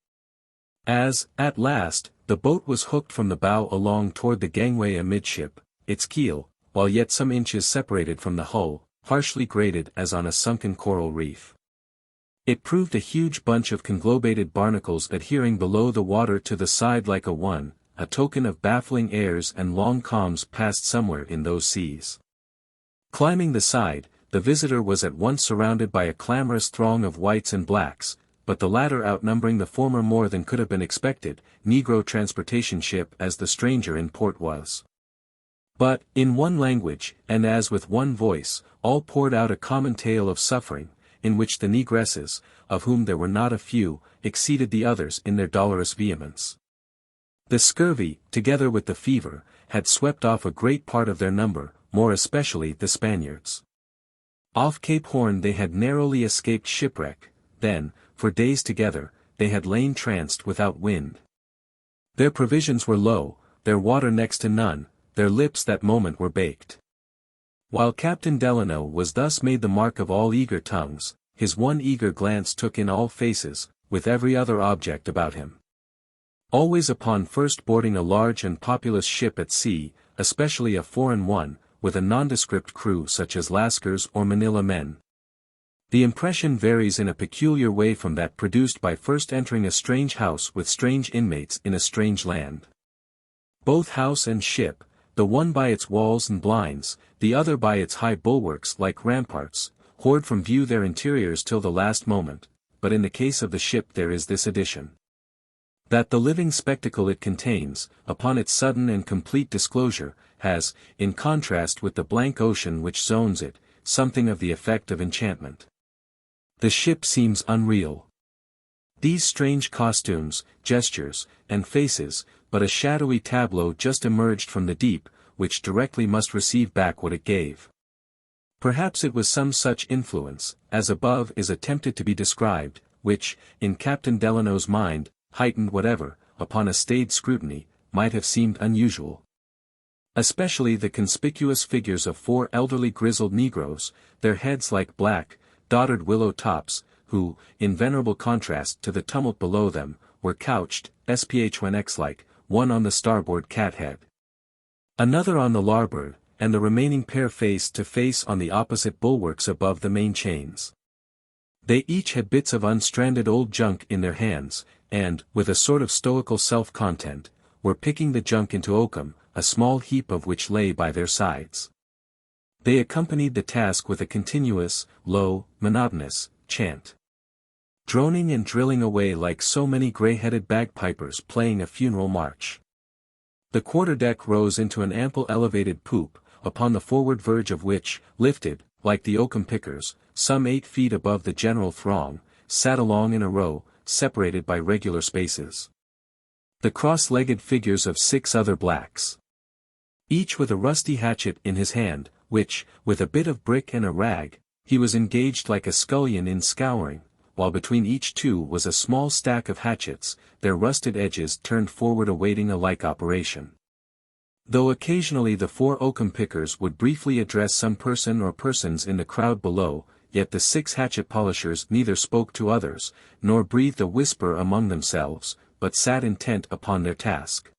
As, at last, the boat was hooked from the bow along toward the gangway amidship, its keel, while yet some inches separated from the hull, harshly grated as on a sunken coral reef. It proved a huge bunch of conglobated barnacles adhering below the water to the side like a token of baffling airs and long calms passed somewhere in those seas. Climbing the side, the visitor was at once surrounded by a clamorous throng of whites and blacks, but the latter outnumbering the former more than could have been expected, Negro transportation ship as the stranger in port was. But, in one language, and as with one voice, all poured out a common tale of suffering, in which the negresses, of whom there were not a few, exceeded the others in their dolorous vehemence. The scurvy, together with the fever, had swept off a great part of their number, more especially the Spaniards. Off Cape Horn they had narrowly escaped shipwreck, then, for days together, they had lain tranced without wind. Their provisions were low, their water next to none, their lips that moment were baked. While Captain Delano was thus made the mark of all eager tongues, his one eager glance took in all faces, with every other object about him. Always upon first boarding a large and populous ship at sea, especially a foreign one, with a nondescript crew such as Lascars or Manila men, the impression varies in a peculiar way from that produced by first entering a strange house with strange inmates in a strange land. Both house and ship, the one by its walls and blinds, the other by its high bulwarks like ramparts, hoard from view their interiors till the last moment, but in the case of the ship there is this addition: that the living spectacle it contains, upon its sudden and complete disclosure, has, in contrast with the blank ocean which zones it, something of the effect of enchantment. The ship seems unreal. These strange costumes, gestures, and faces, but a shadowy tableau just emerged from the deep, which directly must receive back what it gave. Perhaps it was some such influence, as above is attempted to be described, which, in Captain Delano's mind, heightened whatever, upon a staid scrutiny, might have seemed unusual. Especially the conspicuous figures of 4 elderly grizzled negroes, their heads like black, dotted willow tops, who, in venerable contrast to the tumult below them, were couched, SPH1X-like, one on the starboard cat-head, another on the larboard, and the remaining pair face to face on the opposite bulwarks above the main chains. They each had bits of unstranded old junk in their hands, and, with a sort of stoical self-content, were picking the junk into oakum, a small heap of which lay by their sides. They accompanied the task with a continuous, low, monotonous, chant, droning and drilling away like so many grey-headed bagpipers playing a funeral march. The quarterdeck rose into an ample elevated poop, upon the forward verge of which, lifted, like the oakum pickers, some 8 feet above the general throng, sat along in a row, separated by regular spaces, the cross-legged figures of 6 other blacks, each with a rusty hatchet in his hand, which, with a bit of brick and a rag, he was engaged like a scullion in scouring, while between each 2 was a small stack of hatchets, their rusted edges turned forward awaiting a like operation. Though occasionally the 4 oakum pickers would briefly address some person or persons in the crowd below, yet the 6 hatchet polishers neither spoke to others, nor breathed a whisper among themselves, but sat intent upon their task.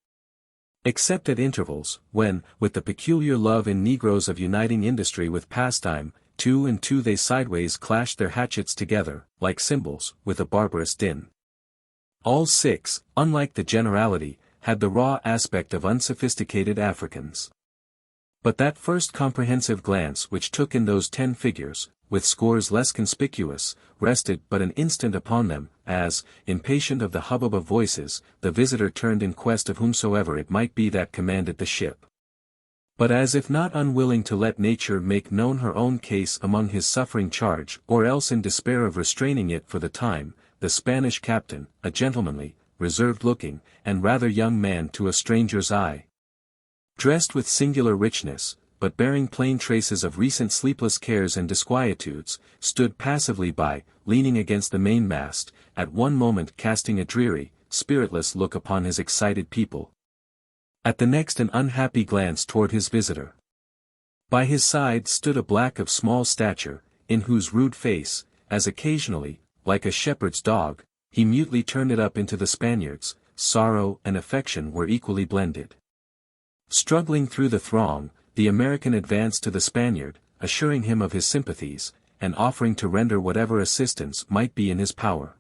Except at intervals, when, with the peculiar love in negroes of uniting industry with pastime, 2 and 2 they sideways clashed their hatchets together, like cymbals, with a barbarous din. All 6, unlike the generality, had the raw aspect of unsophisticated Africans. But that first comprehensive glance which took in those 10 figures, with scores less conspicuous, rested but an instant upon them, as, impatient of the hubbub of voices, the visitor turned in quest of whomsoever it might be that commanded the ship. But as if not unwilling to let nature make known her own case among his suffering charge, or else in despair of restraining it for the time, the Spanish captain, a gentlemanly, reserved-looking, and rather young man to a stranger's eye, dressed with singular richness, but bearing plain traces of recent sleepless cares and disquietudes, stood passively by, leaning against the mainmast, at one moment casting a dreary, spiritless look upon his excited people, at the next an unhappy glance toward his visitor. By his side stood a black of small stature, in whose rude face, as occasionally, like a shepherd's dog, he mutely turned it up into the Spaniard's, sorrow and affection were equally blended. Struggling through the throng, the American advanced to the Spaniard, assuring him of his sympathies, and offering to render whatever assistance might be in his power.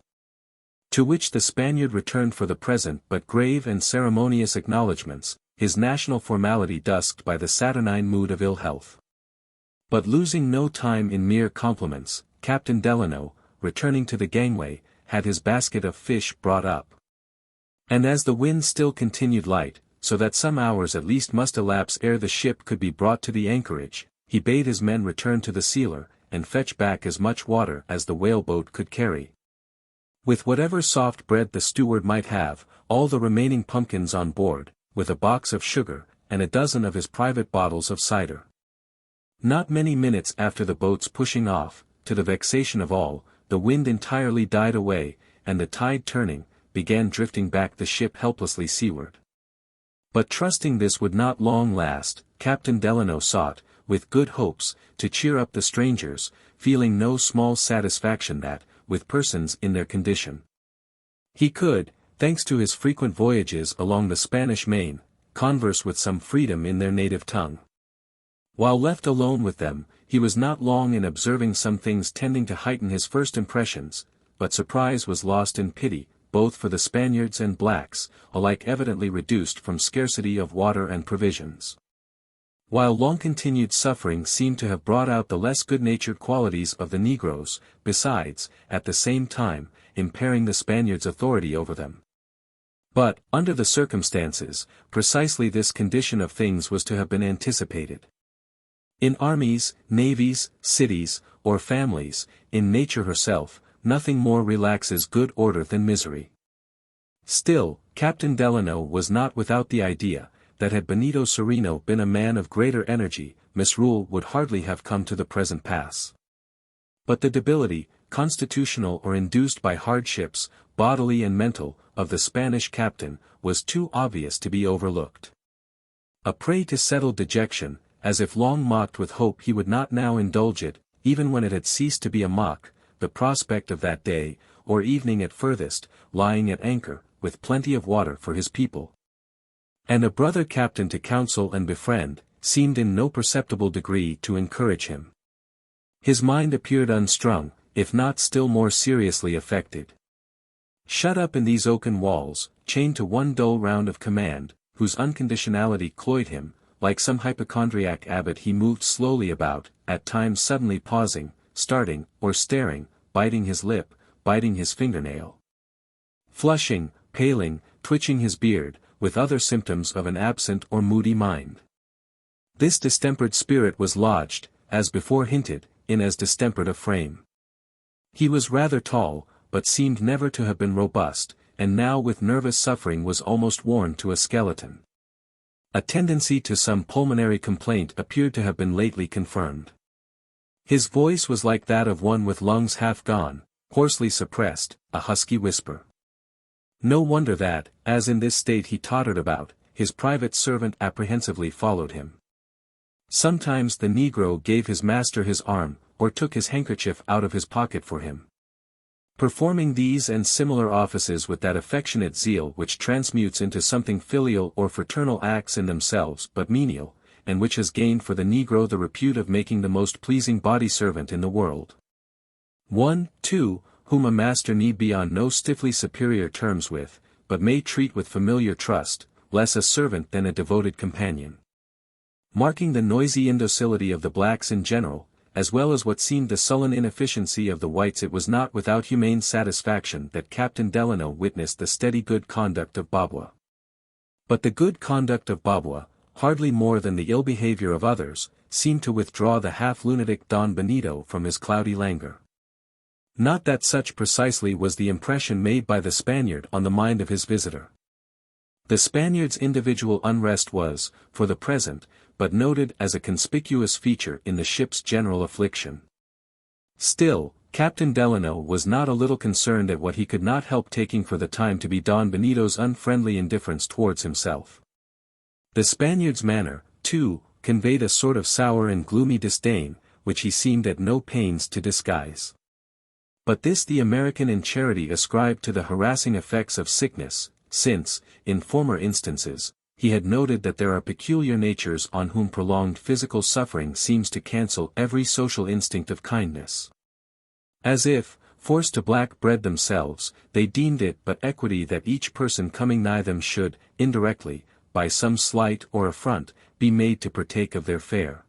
To which the Spaniard returned for the present but grave and ceremonious acknowledgments, his national formality dusked by the saturnine mood of ill health. But losing no time in mere compliments, Captain Delano, returning to the gangway, had his basket of fish brought up. And as the wind still continued light, so that some hours at least must elapse ere the ship could be brought to the anchorage, he bade his men return to the sealer, and fetch back as much water as the whaleboat could carry. With whatever soft bread the steward might have, all the remaining pumpkins on board, with a box of sugar, and a dozen of his private bottles of cider. Not many minutes after the boat's pushing off, to the vexation of all, the wind entirely died away, and the tide turning, began drifting back the ship helplessly seaward. But trusting this would not long last, Captain Delano sought, with good hopes, to cheer up the strangers, feeling no small satisfaction that, with persons in their condition, he could, thanks to his frequent voyages along the Spanish Main, converse with some freedom in their native tongue. While left alone with them, he was not long in observing some things tending to heighten his first impressions, but surprise was lost in pity, both for the Spaniards and blacks, alike evidently reduced from scarcity of water and provisions. While long-continued suffering seemed to have brought out the less good-natured qualities of the negroes, besides, at the same time, impairing the Spaniards' authority over them. But, under the circumstances, precisely this condition of things was to have been anticipated. In armies, navies, cities, or families, in nature herself, nothing more relaxes good order than misery. Still, Captain Delano was not without the idea, that had Benito Cereno been a man of greater energy, misrule would hardly have come to the present pass. But the debility, constitutional or induced by hardships, bodily and mental, of the Spanish captain, was too obvious to be overlooked. A prey to settled dejection, as if long mocked with hope he would not now indulge it, even when it had ceased to be a mock, the prospect of that day, or evening at furthest, lying at anchor, with plenty of water for his people, and a brother captain to counsel and befriend, seemed in no perceptible degree to encourage him. His mind appeared unstrung, if not still more seriously affected. Shut up in these oaken walls, chained to one dull round of command, whose unconditionality cloyed him, like some hypochondriac abbot he moved slowly about, at times suddenly pausing, starting, or staring, biting his lip, biting his fingernail, flushing, paling, twitching his beard, with other symptoms of an absent or moody mind. This distempered spirit was lodged, as before hinted, in as distempered a frame. He was rather tall, but seemed never to have been robust, and now with nervous suffering was almost worn to a skeleton. A tendency to some pulmonary complaint appeared to have been lately confirmed. His voice was like that of one with lungs half gone, hoarsely suppressed, a husky whisper. No wonder that, as in this state he tottered about, his private servant apprehensively followed him. Sometimes the negro gave his master his arm, or took his handkerchief out of his pocket for him. Performing these and similar offices with that affectionate zeal which transmutes into something filial or fraternal acts in themselves but menial, and which has gained for the negro the repute of making the most pleasing body servant in the world. One, too, whom a master need be on no stiffly superior terms with, but may treat with familiar trust, less a servant than a devoted companion. Marking the noisy indocility of the blacks in general, as well as what seemed the sullen inefficiency of the whites, it was not without humane satisfaction that Captain Delano witnessed the steady good conduct of Babwa. But the good conduct of Babwa, hardly more than the ill behavior of others, seemed to withdraw the half-lunatic Don Benito from his cloudy languor. Not that such precisely was the impression made by the Spaniard on the mind of his visitor. The Spaniard's individual unrest was, for the present, but noted as a conspicuous feature in the ship's general affliction. Still, Captain Delano was not a little concerned at what he could not help taking for the time to be Don Benito's unfriendly indifference towards himself. The Spaniard's manner, too, conveyed a sort of sour and gloomy disdain, which he seemed at no pains to disguise. But this the American in charity ascribed to the harassing effects of sickness, since, in former instances, he had noted that there are peculiar natures on whom prolonged physical suffering seems to cancel every social instinct of kindness. As if, forced to black bread themselves, they deemed it but equity that each person coming nigh them should, indirectly, by some slight or affront, be made to partake of their fare.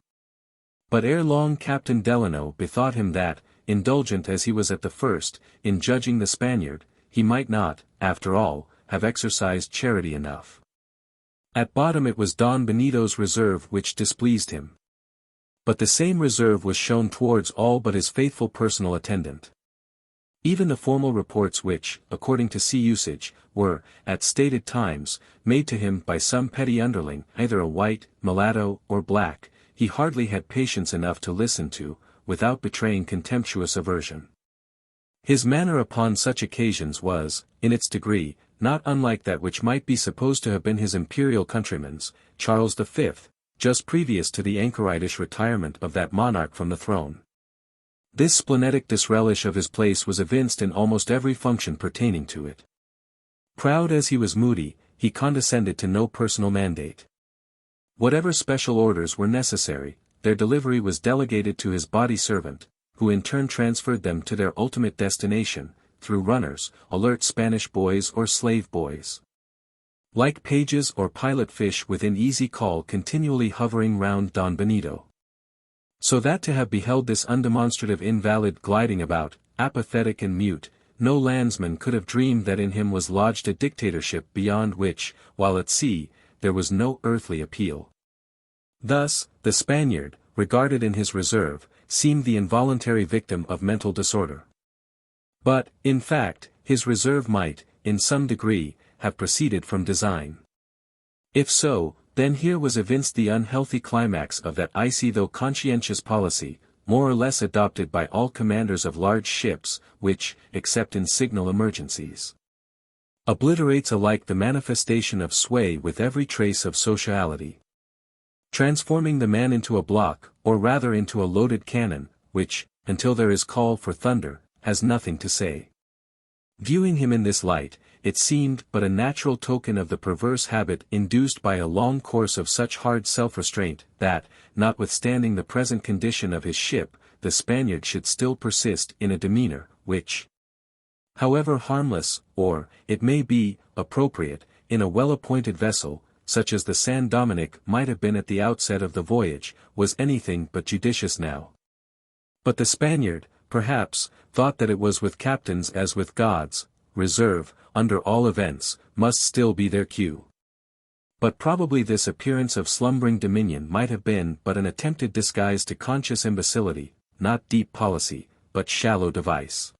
But ere long Captain Delano bethought him that, indulgent as he was at the first, in judging the Spaniard, he might not, after all, have exercised charity enough. At bottom it was Don Benito's reserve which displeased him. But the same reserve was shown towards all but his faithful personal attendant. Even the formal reports which, according to sea usage, were, at stated times, made to him by some petty underling, either a white, mulatto, or black, he hardly had patience enough to listen to, without betraying contemptuous aversion. His manner upon such occasions was, in its degree, not unlike that which might be supposed to have been his imperial countryman's, Charles V, just previous to the anchoritish retirement of that monarch from the throne. This splenetic disrelish of his place was evinced in almost every function pertaining to it. Proud as he was moody, he condescended to no personal mandate. Whatever special orders were necessary, their delivery was delegated to his body servant, who in turn transferred them to their ultimate destination, through runners, alert Spanish boys or slave boys. Like pages or pilot fish within easy call continually hovering round Don Benito. So that to have beheld this undemonstrative invalid gliding about, apathetic and mute, no landsman could have dreamed that in him was lodged a dictatorship beyond which, while at sea, there was no earthly appeal. Thus, the Spaniard, regarded in his reserve, seemed the involuntary victim of mental disorder. But, in fact, his reserve might, in some degree, have proceeded from design. If so, then here was evinced the unhealthy climax of that icy though conscientious policy, more or less adopted by all commanders of large ships, which, except in signal emergencies, obliterates alike the manifestation of sway with every trace of sociality, transforming the man into a block, or rather into a loaded cannon, which, until there is call for thunder, has nothing to say. Viewing him in this light, it seemed but a natural token of the perverse habit induced by a long course of such hard self-restraint, that, notwithstanding the present condition of his ship, the Spaniard should still persist in a demeanor, which, however harmless, or, it may be, appropriate, in a well-appointed vessel, such as the San Dominick might have been at the outset of the voyage, was anything but judicious now. But the Spaniard, perhaps, thought that it was with captains as with gods, reserve, under all events, must still be their cue. But probably this appearance of slumbering dominion might have been but an attempted disguise to conscious imbecility, not deep policy, but shallow device.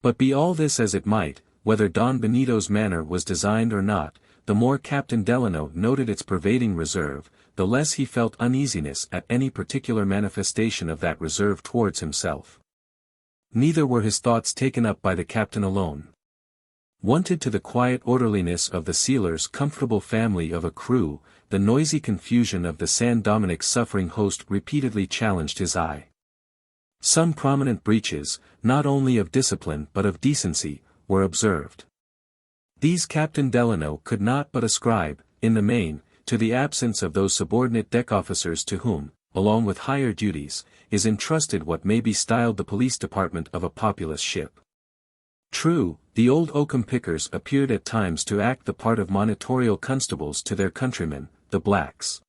But be all this as it might, whether Don Benito's manner was designed or not, the more Captain Delano noted its pervading reserve, the less he felt uneasiness at any particular manifestation of that reserve towards himself. Neither were his thoughts taken up by the captain alone. Wonted to the quiet orderliness of the sealer's comfortable family of a crew, the noisy confusion of the San Dominick's suffering host repeatedly challenged his eye. Some prominent breaches, not only of discipline but of decency, were observed. These Captain Delano could not but ascribe, in the main, to the absence of those subordinate deck officers to whom, along with higher duties, is entrusted what may be styled the police department of a populous ship. True, the old oakum pickers appeared at times to act the part of monitorial constables to their countrymen, the blacks.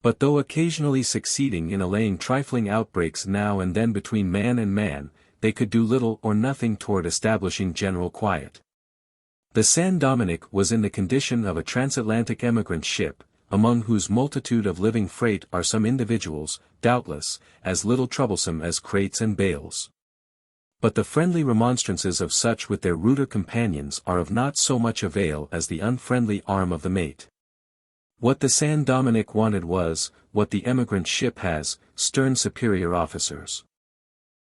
But though occasionally succeeding in allaying trifling outbreaks now and then between man and man, they could do little or nothing toward establishing general quiet. The San Dominick was in the condition of a transatlantic emigrant ship, among whose multitude of living freight are some individuals, doubtless, as little troublesome as crates and bales. But the friendly remonstrances of such with their ruder companions are of not so much avail as the unfriendly arm of the mate. What the San Dominick wanted was, what the emigrant ship has, stern superior officers.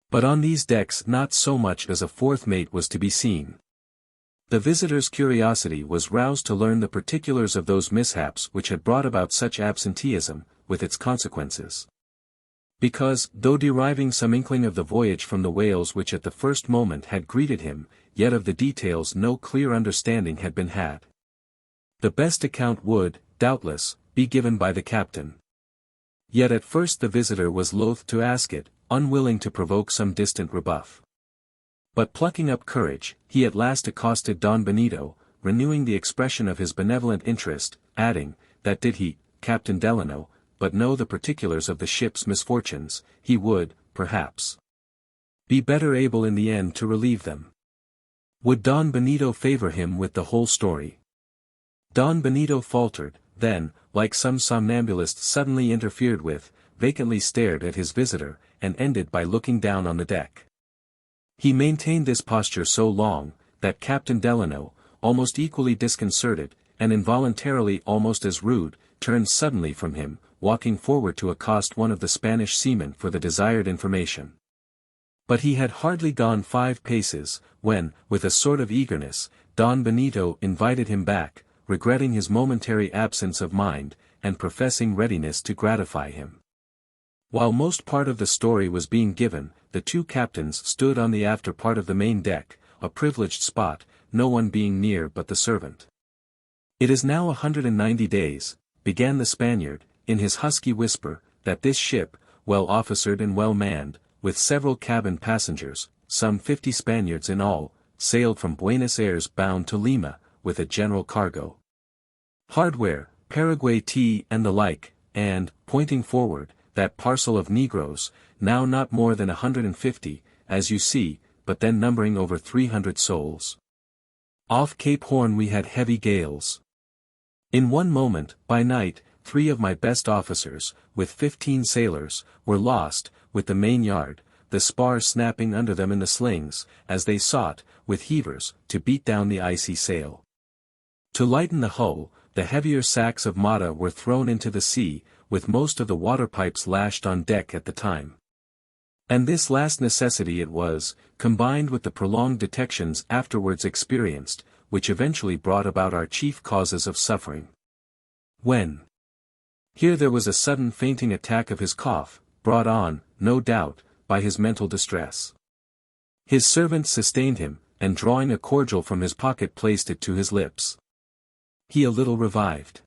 But on these decks not so much as a fourth mate was to be seen. The visitor's curiosity was roused to learn the particulars of those mishaps which had brought about such absenteeism, with its consequences. Because, though deriving some inkling of the voyage from the whales which at the first moment had greeted him, yet of the details no clear understanding had been had. The best account would, doubtless, be given by the captain. Yet at first the visitor was loath to ask it, unwilling to provoke some distant rebuff. But plucking up courage, he at last accosted Don Benito, renewing the expression of his benevolent interest, adding, that did he, Captain Delano, but know the particulars of the ship's misfortunes, he would, perhaps, be better able in the end to relieve them. Would Don Benito favor him with the whole story? Don Benito faltered, then, like some somnambulist suddenly interfered with, vacantly stared at his visitor, and ended by looking down on the deck. He maintained this posture so long, that Captain Delano, almost equally disconcerted, and involuntarily almost as rude, turned suddenly from him, walking forward to accost one of the Spanish seamen for the desired information. But he had hardly gone 5 paces, when, with a sort of eagerness, Don Benito invited him back, regretting his momentary absence of mind, and professing readiness to gratify him. While most part of the story was being given, the two captains stood on the after part of the main deck, a privileged spot, no one being near but the servant. "It is now 190 days, began the Spaniard, in his husky whisper, that this ship, well officered and well manned, with several cabin passengers, some 50 Spaniards in all, sailed from Buenos Aires bound to Lima, with a general cargo. Hardware, Paraguay tea and the like, and, pointing forward, that parcel of negroes, now not more than 150, as you see, but then numbering over 300 souls. Off Cape Horn we had heavy gales. In one moment, by night, 3 of my best officers, with 15 sailors, were lost, with the main yard, the spars snapping under them in the slings, as they sought, with heavers, to beat down the icy sail. To lighten the hull, the heavier sacks of mata were thrown into the sea, with most of the water pipes lashed on deck at the time. And this last necessity it was, combined with the prolonged detections afterwards experienced, which eventually brought about our chief causes of suffering. When here there was a sudden fainting attack of his cough, brought on, no doubt, by his mental distress. His servant sustained him, and drawing a cordial from his pocket placed it to his lips. He a little revived.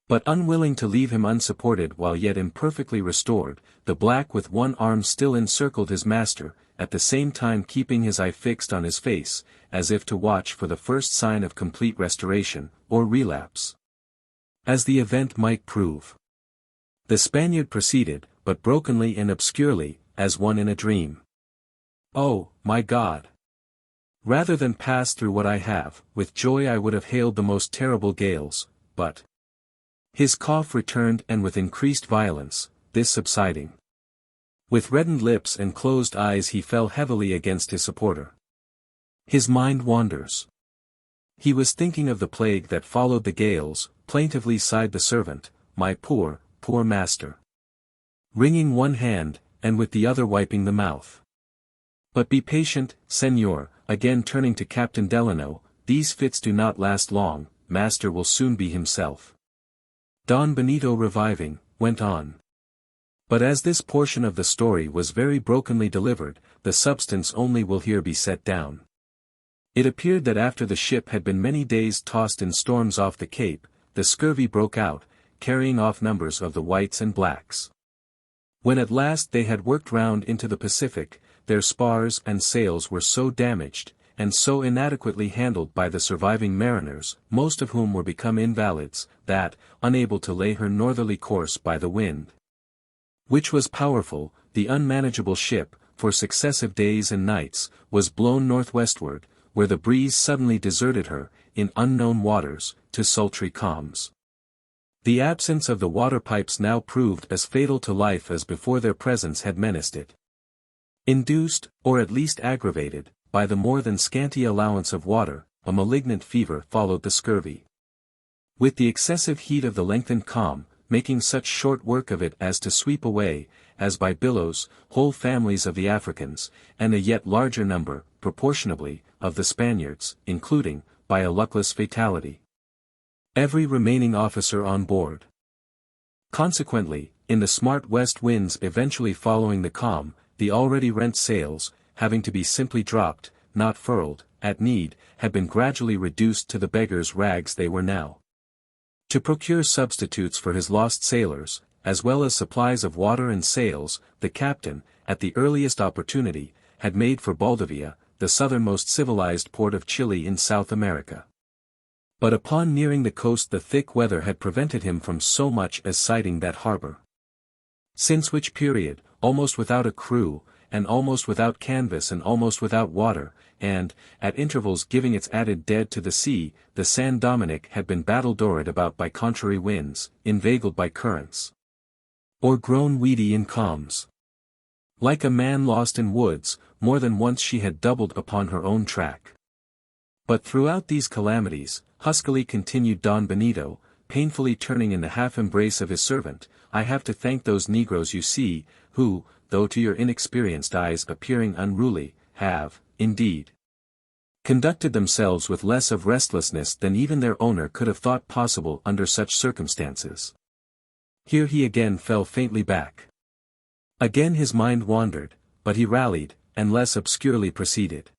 But unwilling to leave him unsupported while yet imperfectly restored, the black with one arm still encircled his master, at the same time keeping his eye fixed on his face, as if to watch for the first sign of complete restoration, or relapse. As the event might prove. The Spaniard proceeded, but brokenly and obscurely, as one in a dream. "Oh, my God! Rather than pass through what I have, with joy I would have hailed the most terrible gales, but—" His cough returned and with increased violence, this subsiding. With reddened lips and closed eyes he fell heavily against his supporter. His mind wanders. He was thinking of the plague that followed the gales, plaintively sighed the servant, "My poor, poor master." Wringing one hand, and with the other wiping the mouth. "But be patient, Señor," again turning to Captain Delano, "these fits do not last long, master will soon be himself." Don Benito reviving, went on. But as this portion of the story was very brokenly delivered, the substance only will here be set down. It appeared that after the ship had been many days tossed in storms off the Cape, the scurvy broke out, carrying off numbers of the whites and blacks. When at last they had worked round into the Pacific, their spars and sails were so damaged, and so inadequately handled by the surviving mariners, most of whom were become invalids, that, unable to lay her northerly course by the wind, which was powerful, the unmanageable ship, for successive days and nights, was blown northwestward, where the breeze suddenly deserted her, in unknown waters, to sultry calms. The absence of the water pipes now proved as fatal to life as before their presence had menaced it. Induced, or at least aggravated, by the more than scanty allowance of water, a malignant fever followed the scurvy. With the excessive heat of the lengthened calm, making such short work of it as to sweep away, as by billows, whole families of the Africans, and a yet larger number, proportionably, of the Spaniards, including, by a luckless fatality, every remaining officer on board. Consequently, in the smart west winds eventually following the calm, the already rent sails, having to be simply dropped, not furled, at need, had been gradually reduced to the beggars' rags they were now. To procure substitutes for his lost sailors, as well as supplies of water and sails, the captain, at the earliest opportunity, had made for Baldivia, the southernmost civilized port of Chile in South America. But upon nearing the coast the thick weather had prevented him from so much as sighting that harbor. Since which period, almost without a crew, and almost without canvas and almost without water, and, at intervals giving its added dead to the sea, the San Dominick had been battle-dored about by contrary winds, inveigled by currents, or grown weedy in calms. Like a man lost in woods, more than once she had doubled upon her own track. But throughout these calamities, huskily continued Don Benito, painfully turning in the half-embrace of his servant, I have to thank those negroes you see, who, though to your inexperienced eyes appearing unruly, have, indeed, conducted themselves with less of restlessness than even their owner could have thought possible under such circumstances. Here he again fell faintly back. Again his mind wandered, but he rallied, and less obscurely proceeded.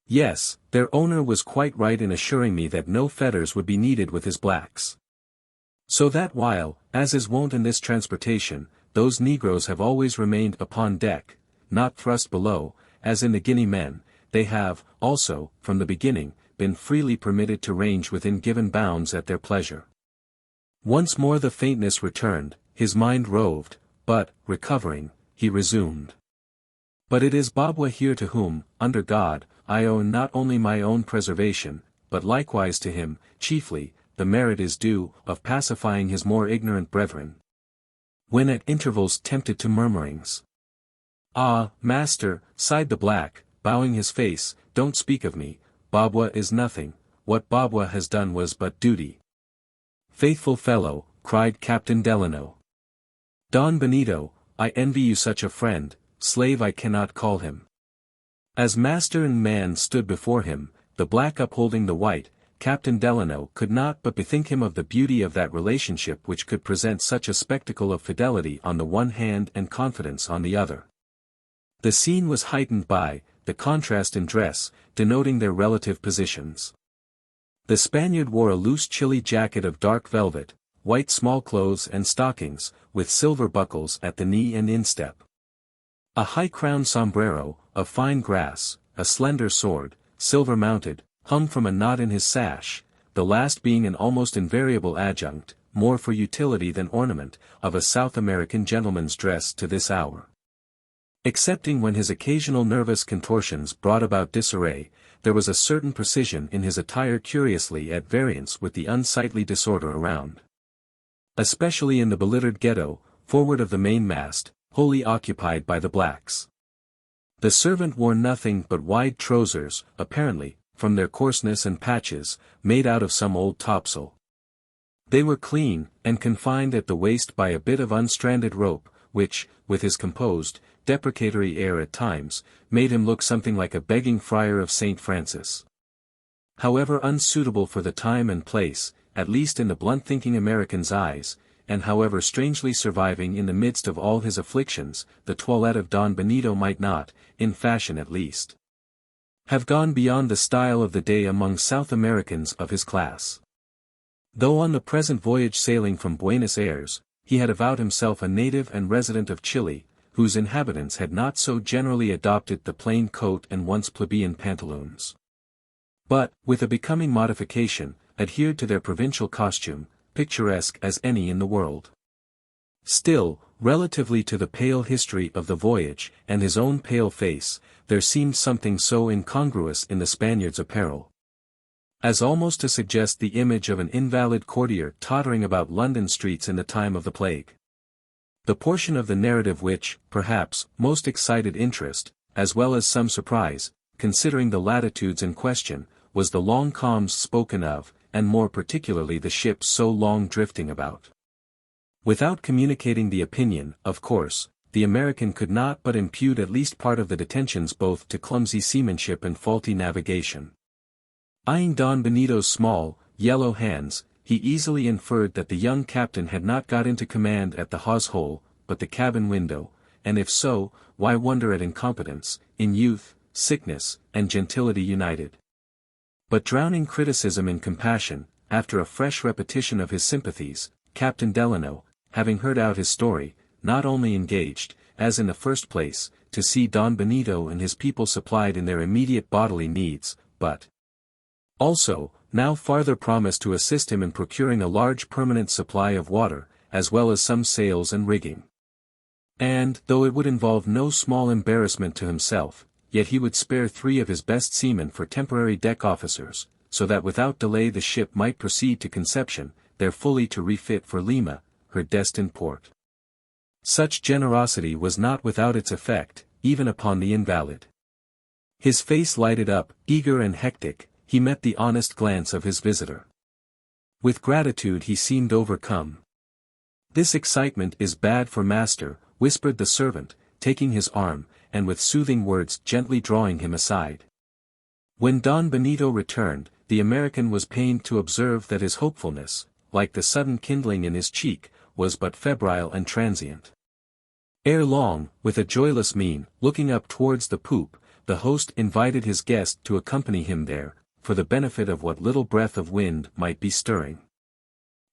Yes, their owner was quite right in assuring me that no fetters would be needed with his blacks. So that while, as is wont in this transportation, those negroes have always remained upon deck, not thrust below, as in the Guinea men, they have, also, from the beginning, been freely permitted to range within given bounds at their pleasure. Once more the faintness returned, his mind roved, but, recovering, he resumed. But it is Babwa here to whom, under God, I owe not only my own preservation, but likewise to him, chiefly, the merit is due, of pacifying his more ignorant brethren. When at intervals tempted to murmurings. Ah, master, sighed the black, bowing his face, don't speak of me, Babwa is nothing, what Babwa has done was but duty. Faithful fellow, cried Captain Delano. Don Benito, I envy you such a friend, slave I cannot call him. As master and man stood before him, the black upholding the white, Captain Delano could not but bethink him of the beauty of that relationship which could present such a spectacle of fidelity on the one hand and confidence on the other. The scene was heightened by the contrast in dress, denoting their relative positions. The Spaniard wore a loose chilly jacket of dark velvet, white smallclothes and stockings, with silver buckles at the knee and instep. A high-crowned sombrero, of fine grass, a slender sword, silver-mounted, hung from a knot in his sash, the last being an almost invariable adjunct, more for utility than ornament, of a South American gentleman's dress to this hour. Excepting when his occasional nervous contortions brought about disarray, there was a certain precision in his attire curiously at variance with the unsightly disorder around. Especially in the belittered ghetto, forward of the mainmast, wholly occupied by the blacks. The servant wore nothing but wide trousers, apparently, from their coarseness and patches, made out of some old topsail. They were clean, and confined at the waist by a bit of unstranded rope, which, with his composed, deprecatory air at times, made him look something like a begging friar of St. Francis. However unsuitable for the time and place, at least in the blunt-thinking American's eyes, and however strangely surviving in the midst of all his afflictions, the toilette of Don Benito might not, in fashion at least, have gone beyond the style of the day among South Americans of his class. Though on the present voyage sailing from Buenos Aires, he had avowed himself a native and resident of Chile, whose inhabitants had not so generally adopted the plain coat and once plebeian pantaloons, but, with a becoming modification, adhered to their provincial costume, picturesque as any in the world. Still, relatively to the pale history of the voyage, and his own pale face, there seemed something so incongruous in the Spaniard's apparel, as almost to suggest the image of an invalid courtier tottering about London streets in the time of the plague. The portion of the narrative which, perhaps, most excited interest, as well as some surprise, considering the latitudes in question, was the long calms spoken of, and more particularly the ship so long drifting about. Without communicating the opinion, of course, the American could not but impute at least part of the detentions both to clumsy seamanship and faulty navigation. Eyeing Don Benito's small, yellow hands, he easily inferred that the young captain had not got into command at the hawse-hole, but the cabin window, and if so, why wonder at incompetence, in youth, sickness, and gentility united. But drowning criticism in compassion, after a fresh repetition of his sympathies, Captain Delano, having heard out his story, not only engaged, as in the first place, to see Don Benito and his people supplied in their immediate bodily needs, but also, now farther promised to assist him in procuring a large permanent supply of water, as well as some sails and rigging. And, though it would involve no small embarrassment to himself, yet he would spare 3 of his best seamen for temporary deck officers, so that without delay the ship might proceed to Conception, there fully to refit for Lima, her destined port. Such generosity was not without its effect, even upon the invalid. His face lighted up, eager and hectic, he met the honest glance of his visitor. With gratitude he seemed overcome. "This excitement is bad for master," whispered the servant, taking his arm, and with soothing words gently drawing him aside. When Don Benito returned, the American was pained to observe that his hopefulness, like the sudden kindling in his cheek, was but febrile and transient. Ere long, with a joyless mien, looking up towards the poop, the host invited his guest to accompany him there, for the benefit of what little breath of wind might be stirring.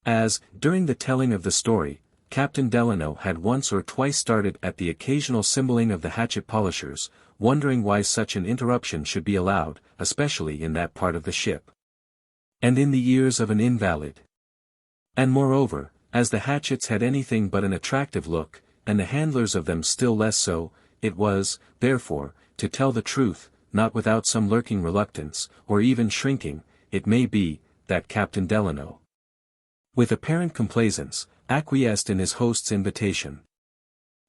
As, during the telling of the story, Captain Delano had once or twice started at the occasional cymbaling of the hatchet polishers, wondering why such an interruption should be allowed, especially in that part of the ship. And in the ears of an invalid. And moreover, as the hatchets had anything but an attractive look, and the handlers of them still less so, it was, therefore, to tell the truth, not without some lurking reluctance, or even shrinking, it may be, that Captain Delano, with apparent complaisance, acquiesced in his host's invitation.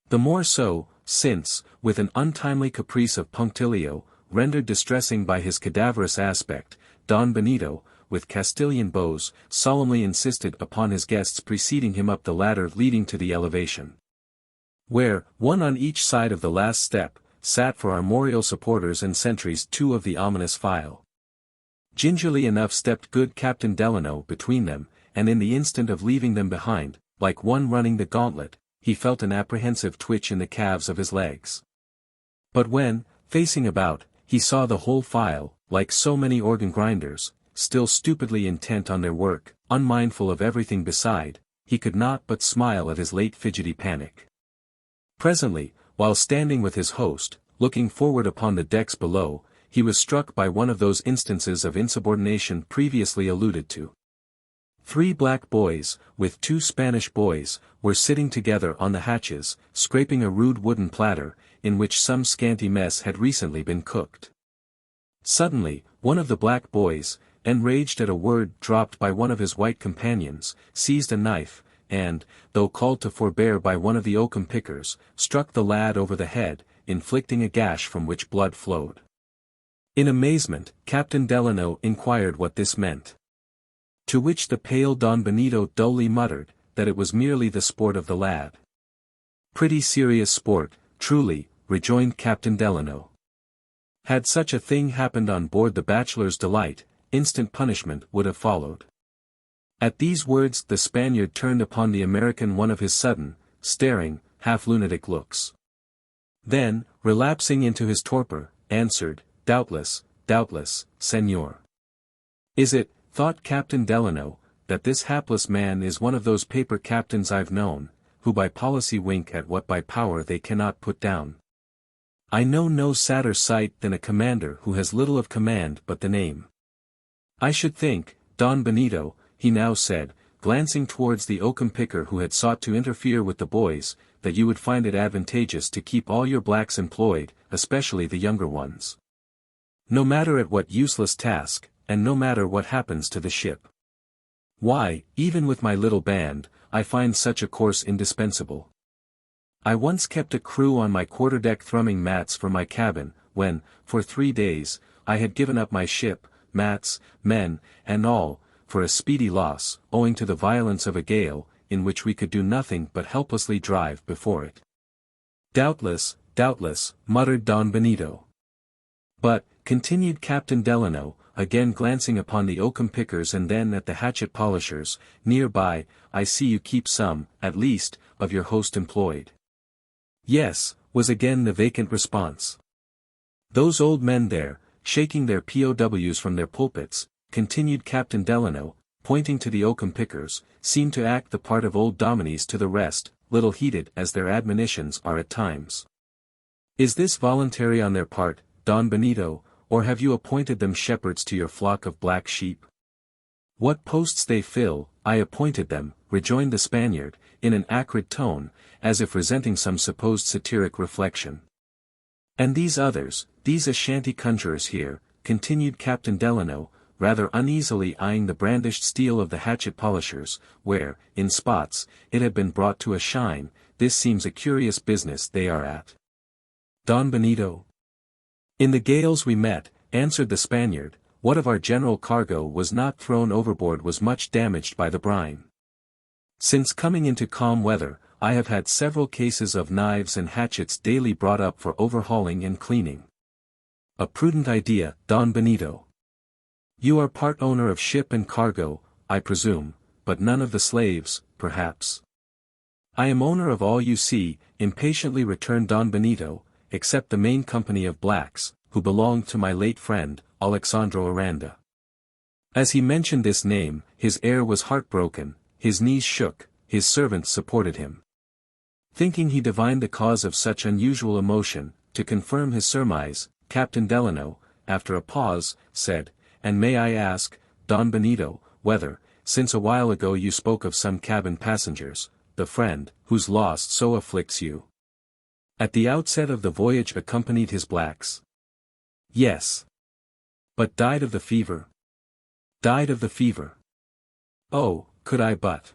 The more so, since, with an untimely caprice of punctilio, rendered distressing by his cadaverous aspect, Don Benito, with Castilian bows, solemnly insisted upon his guests preceding him up the ladder leading to the elevation, where, one on each side of the last step, sat for armorial supporters and sentries two of the ominous file. Gingerly enough stepped good Captain Delano between them, and in the instant of leaving them behind, like one running the gauntlet, he felt an apprehensive twitch in the calves of his legs. But when, facing about, he saw the whole file, like so many organ grinders, still stupidly intent on their work, unmindful of everything beside, he could not but smile at his late fidgety panic. Presently, while standing with his host, looking forward upon the decks below, he was struck by one of those instances of insubordination previously alluded to. 3 black boys, with 2 Spanish boys, were sitting together on the hatches, scraping a rude wooden platter, in which some scanty mess had recently been cooked. Suddenly, one of the black boys, enraged at a word dropped by one of his white companions, seized a knife, and, though called to forbear by one of the oakum pickers, struck the lad over the head, inflicting a gash from which blood flowed. In amazement, Captain Delano inquired what this meant. To which the pale Don Benito dully muttered, that it was merely the sport of the lad. Pretty serious sport, truly, rejoined Captain Delano. Had such a thing happened on board the Bachelor's Delight, instant punishment would have followed. At these words the Spaniard turned upon the American one of his sudden, staring, half-lunatic looks. Then, relapsing into his torpor, answered, doubtless, senor. Is it, thought Captain Delano, that this hapless man is one of those paper captains I've known, who by policy wink at what by power they cannot put down? I know no sadder sight than a commander who has little of command but the name. I should think, Don Benito, he now said, glancing towards the oakum picker who had sought to interfere with the boys, that you would find it advantageous to keep all your blacks employed, especially the younger ones. No matter at what useless task, and no matter what happens to the ship. Why, even with my little band, I find such a course indispensable. I once kept a crew on my quarterdeck thrumming mats for my cabin, when, for 3 days, I had given up my ship, mats, men, and all, for a speedy loss, owing to the violence of a gale, in which we could do nothing but helplessly drive before it. Doubtless, muttered Don Benito. But, continued Captain Delano, again glancing upon the oakum pickers and then at the hatchet polishers, near by, I see you keep some, at least, of your host employed. Yes, was again the vacant response. Those old men there, shaking their POWs from their pulpits, continued Captain Delano, pointing to the oakum pickers, seem to act the part of old dominies to the rest, little heeded as their admonitions are at times. Is this voluntary on their part, Don Benito, or have you appointed them shepherds to your flock of black sheep? What posts they fill, I appointed them, rejoined the Spaniard, in an acrid tone, as if resenting some supposed satiric reflection. And these others, these Ashanti conjurers here, continued Captain Delano, rather uneasily eyeing the brandished steel of the hatchet polishers, where, in spots, it had been brought to a shine, this seems a curious business they are at. Don Benito. In the gales we met, answered the Spaniard, what of our general cargo was not thrown overboard was much damaged by the brine. Since coming into calm weather, I have had several cases of knives and hatchets daily brought up for overhauling and cleaning. A prudent idea, Don Benito. You are part owner of ship and cargo, I presume, but none of the slaves, perhaps. I am owner of all you see, impatiently returned Don Benito, except the main company of blacks, who belonged to my late friend, Alexandro Aranda. As he mentioned this name, his air was heartbroken, his knees shook, his servants supported him. Thinking he divined the cause of such unusual emotion, to confirm his surmise, Captain Delano, after a pause, said, "And may I ask, Don Benito, whether, since a while ago you spoke of some cabin passengers, the friend, whose loss so afflicts you, at the outset of the voyage accompanied his blacks?" "Yes." "But died of the fever?" "Died of the fever." "Oh, could I but—"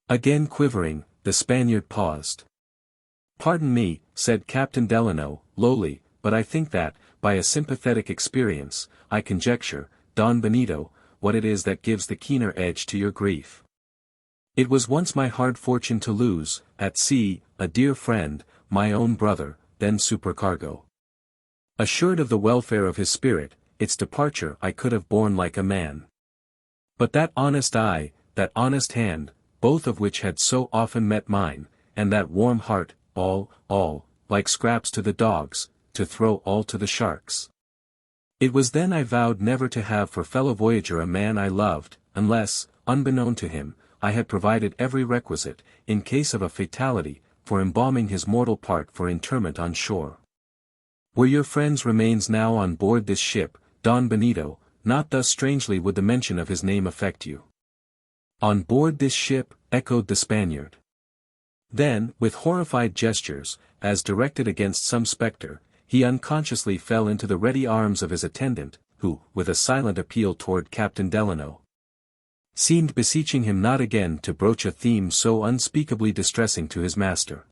Again quivering, the Spaniard paused. "Pardon me," said Captain Delano, lowly, "but I think that, by a sympathetic experience, I conjecture, Don Benito, what it is that gives the keener edge to your grief. It was once my hard fortune to lose, at sea, a dear friend, my own brother, then supercargo. Assured of the welfare of his spirit, its departure I could have borne like a man. But that honest eye, that honest hand, both of which had so often met mine, and that warm heart, all, like scraps to the dogs, to throw all to the sharks. It was then I vowed never to have for fellow voyager a man I loved, unless, unbeknown to him, I had provided every requisite, in case of a fatality, for embalming his mortal part for interment on shore. Were your friend's remains now on board this ship, Don Benito, not thus strangely would the mention of his name affect you." "On board this ship," echoed the Spaniard. Then, with horrified gestures, as directed against some spectre, he unconsciously fell into the ready arms of his attendant, who, with a silent appeal toward Captain Delano, seemed beseeching him not again to broach a theme so unspeakably distressing to his master.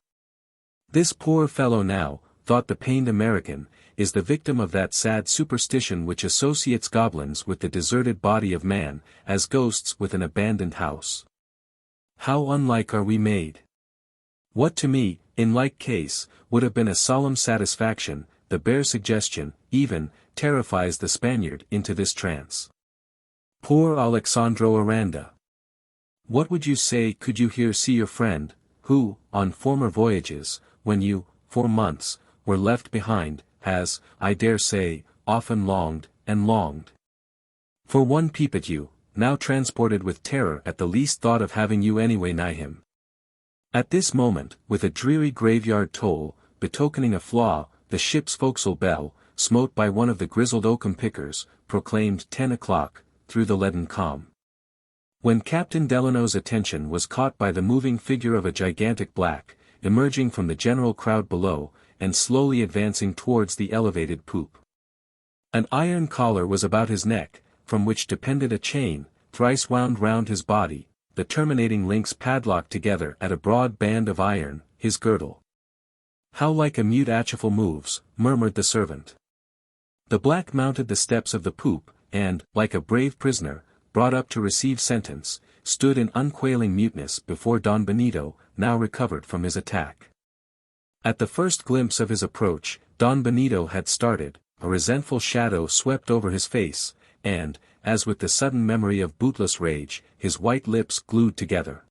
"This poor fellow now," thought the pained American, "is the victim of that sad superstition which associates goblins with the deserted body of man, as ghosts with an abandoned house. How unlike are we made! What to me, in like case, would have been a solemn satisfaction, the bare suggestion, even, terrifies the Spaniard into this trance. Poor Alexandro Aranda! What would you say could you here see your friend, who, on former voyages, when you, for months, were left behind, has, I dare say, often longed, and longed for one peep at you, now transported with terror at the least thought of having you anyway nigh him. At this moment, with a dreary graveyard toll, betokening a flaw, the ship's forecastle bell, smote by one of the grizzled oakum pickers, proclaimed 10 o'clock, through the leaden calm. When Captain Delano's attention was caught by the moving figure of a gigantic black, emerging from the general crowd below, and slowly advancing towards the elevated poop. An iron collar was about his neck, from which depended a chain, thrice wound round his body, the terminating links padlocked together at a broad band of iron, his girdle. "How like a mute Achifal moves," murmured the servant. The black mounted the steps of the poop, and, like a brave prisoner, brought up to receive sentence, stood in unquailing muteness before Don Benito, now recovered from his attack. At the first glimpse of his approach, Don Benito had started, a resentful shadow swept over his face, and, as with the sudden memory of bootless rage, his white lips glued together.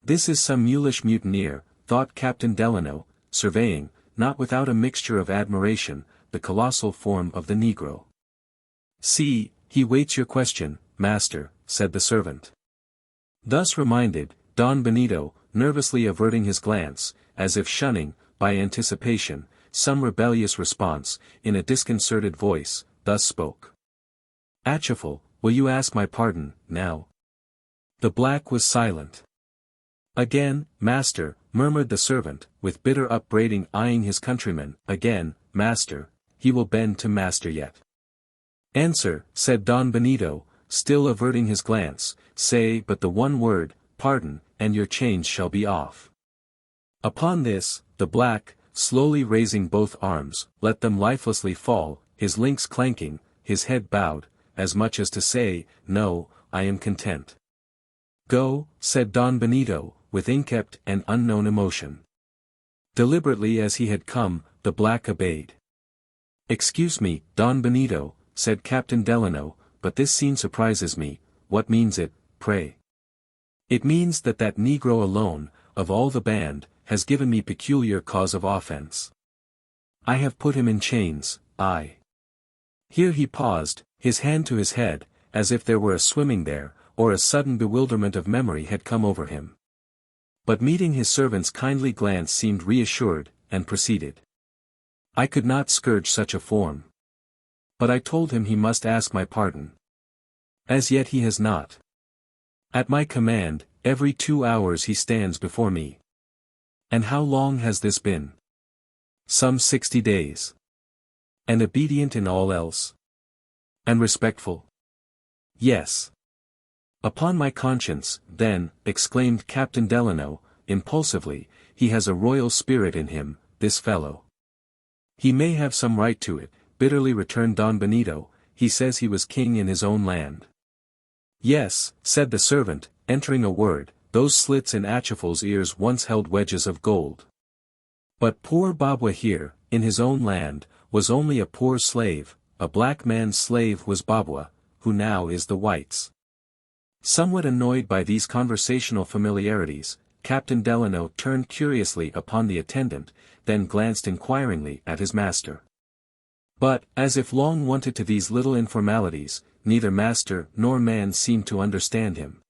"This is some mulish mutineer," thought Captain Delano, surveying, not without a mixture of admiration, the colossal form of the negro. "See, he waits your question, master," said the servant. Thus reminded, Don Benito, nervously averting his glance, as if shunning, by anticipation, some rebellious response, in a disconcerted voice, thus spoke. "Achifal, will you ask my pardon, now?" The black was silent. "Again, master," murmured the servant, with bitter upbraiding eyeing his countryman, "again, master, he will bend to master yet." "Answer," said Don Benito, still averting his glance, "say but the one word, pardon, and your chains shall be off." Upon this, the black, slowly raising both arms, let them lifelessly fall, his links clanking, his head bowed, as much as to say, "No, I am content." "Go," said Don Benito, with inkept and unknown emotion. Deliberately as he had come, the black obeyed. "Excuse me, Don Benito," said Captain Delano, "but this scene surprises me. What means it, pray?" "It means that Negro alone, of all the band, has given me peculiar cause of offense. I have put him in chains, Here he paused, his hand to his head, as if there were a swimming there, or a sudden bewilderment of memory had come over him. But meeting his servant's kindly glance seemed reassured, and proceeded. I could not scourge such a form. But I told him he must ask my pardon. As yet he has not. At my command, every 2 hours he stands before me. And how long has this been? Some 60 days. And obedient in all else? And respectful? Yes. Upon my conscience, then, exclaimed Captain Delano, impulsively, he has a royal spirit in him, this fellow. He may have some right to it, bitterly returned Don Benito, he says he was king in his own land. Yes, said the servant, entering a word, those slits in Atchifal's ears once held wedges of gold. But poor Babwa here, in his own land, was only a poor slave, a black man's slave was Babwa, who now is the white's. Somewhat annoyed by these conversational familiarities, Captain Delano turned curiously upon the attendant, then glanced inquiringly at his master. But, as if long wonted to these little informalities, neither master nor man seemed to understand him.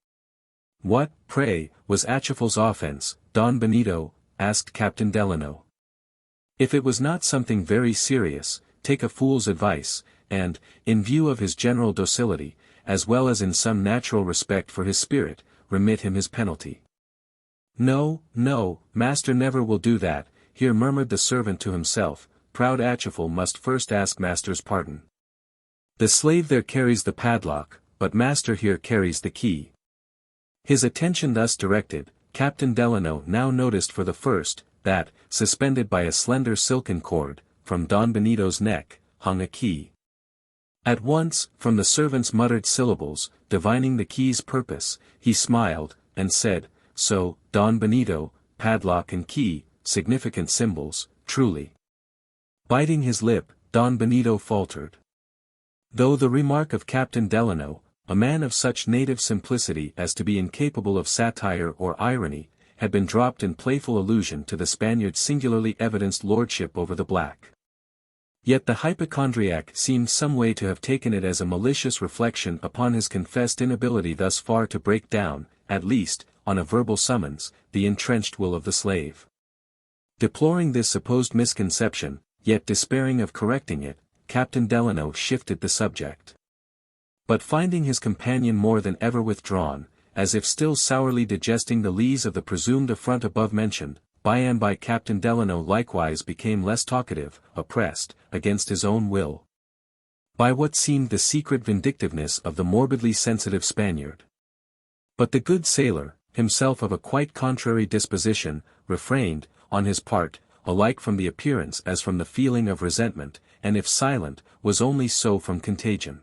What, pray, was Atchifal's offense, Don Benito? Asked Captain Delano. If it was not something very serious, take a fool's advice, and, in view of his general docility, as well as in some natural respect for his spirit, remit him his penalty. No, no, master never will do that, here murmured the servant to himself, proud Atchifal must first ask master's pardon. The slave there carries the padlock, but master here carries the key. His attention thus directed, Captain Delano now noticed for the first, that, suspended by a slender silken cord, from Don Benito's neck, hung a key. At once, from the servant's muttered syllables, divining the key's purpose, he smiled, and said, so, Don Benito, padlock and key, significant symbols, truly. Biting his lip, Don Benito faltered. Though the remark of Captain Delano, a man of such native simplicity as to be incapable of satire or irony, had been dropped in playful allusion to the Spaniard's singularly evidenced lordship over the black. Yet the hypochondriac seemed some way to have taken it as a malicious reflection upon his confessed inability thus far to break down, at least, on a verbal summons, the entrenched will of the slave. Deploring this supposed misconception, yet despairing of correcting it, Captain Delano shifted the subject. But finding his companion more than ever withdrawn, as if still sourly digesting the lees of the presumed affront above mentioned, by and by Captain Delano likewise became less talkative, oppressed, against his own will, by what seemed the secret vindictiveness of the morbidly sensitive Spaniard. But the good sailor, himself of a quite contrary disposition, refrained, on his part, alike from the appearance as from the feeling of resentment, and if silent, was only so from contagion.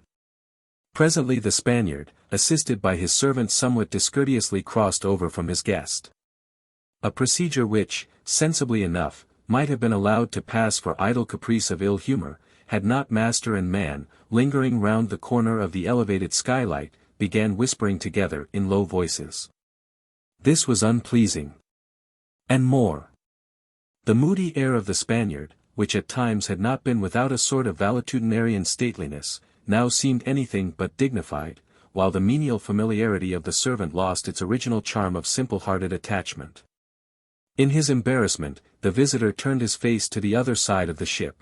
Presently the Spaniard, assisted by his servant somewhat discourteously crossed over from his guest. A procedure which, sensibly enough, might have been allowed to pass for idle caprice of ill humor, had not master and man, lingering round the corner of the elevated skylight, began whispering together in low voices. This was unpleasing. And more. The moody air of the Spaniard, which at times had not been without a sort of valetudinarian stateliness, now seemed anything but dignified, while the menial familiarity of the servant lost its original charm of simple-hearted attachment. In his embarrassment, the visitor turned his face to the other side of the ship.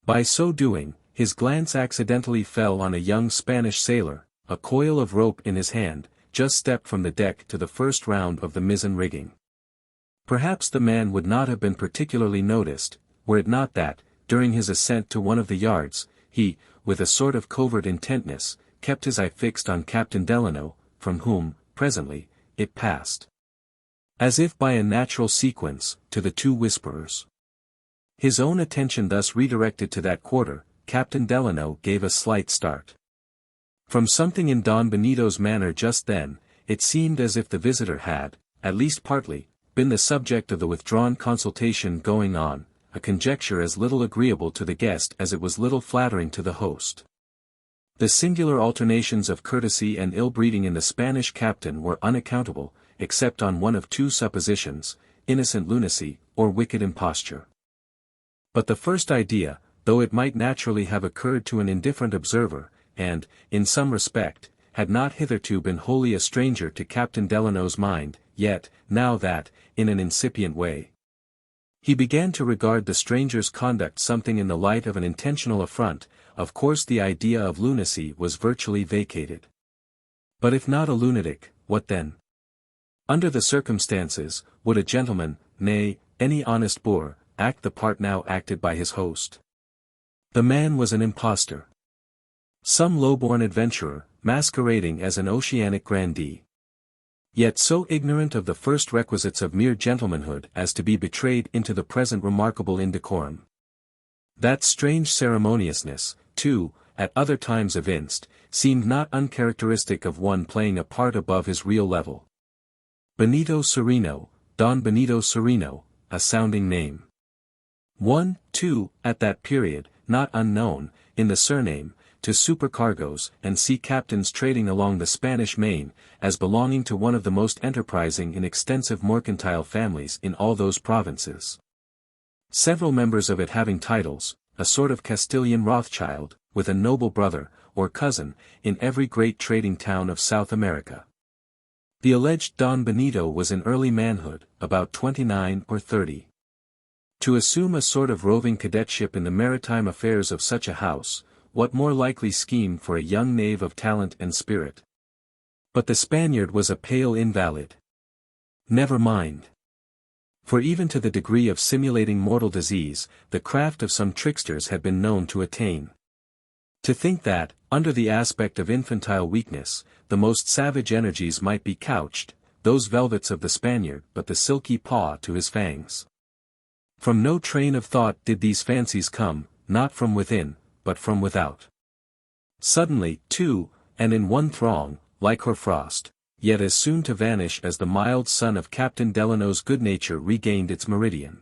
By so doing, his glance accidentally fell on a young Spanish sailor, a coil of rope in his hand, just stepped from the deck to the first round of the mizzen rigging. Perhaps the man would not have been particularly noticed, were it not that, during his ascent to one of the yards, he, with a sort of covert intentness, kept his eye fixed on Captain Delano, from whom, presently, it passed, as if by a natural sequence, to the two whisperers. His own attention thus redirected to that quarter, Captain Delano gave a slight start. From something in Don Benito's manner just then, it seemed as if the visitor had, at least partly, been the subject of the withdrawn consultation going on, a conjecture as little agreeable to the guest as it was little flattering to the host. The singular alternations of courtesy and ill-breeding in the Spanish captain were unaccountable, except on one of two suppositions, innocent lunacy, or wicked imposture. But the first idea, though it might naturally have occurred to an indifferent observer, and, in some respect, had not hitherto been wholly a stranger to Captain Delano's mind, yet, now that, in an incipient way, he began to regard the stranger's conduct something in the light of an intentional affront, of course the idea of lunacy was virtually vacated. But if not a lunatic, what then? Under the circumstances, would a gentleman, nay, any honest boor, act the part now acted by his host? The man was an impostor. Some low-born adventurer, masquerading as an oceanic grandee. Yet so ignorant of the first requisites of mere gentlemanhood as to be betrayed into the present remarkable indecorum. That strange ceremoniousness, too, at other times evinced, seemed not uncharacteristic of one playing a part above his real level. Benito Sereno, Don Benito Sereno, a sounding name. One, too, at that period, not unknown, in the surname, to supercargoes and sea captains trading along the Spanish Main, as belonging to one of the most enterprising and extensive mercantile families in all those provinces. Several members of it having titles, a sort of Castilian Rothschild, with a noble brother, or cousin, in every great trading town of South America. The alleged Don Benito was in early manhood, about 29 or 30. To assume a sort of roving cadetship in the maritime affairs of such a house, what more likely scheme for a young knave of talent and spirit? But the Spaniard was a pale invalid. Never mind. For even to the degree of simulating mortal disease, the craft of some tricksters had been known to attain. To think that, under the aspect of infantile weakness, the most savage energies might be couched, those velvets of the Spaniard but the silky paw to his fangs. From no train of thought did these fancies come, not from within, but from without. Suddenly, too, and in one throng, like hoarfrost, yet as soon to vanish as the mild sun of Captain Delano's good nature regained its meridian.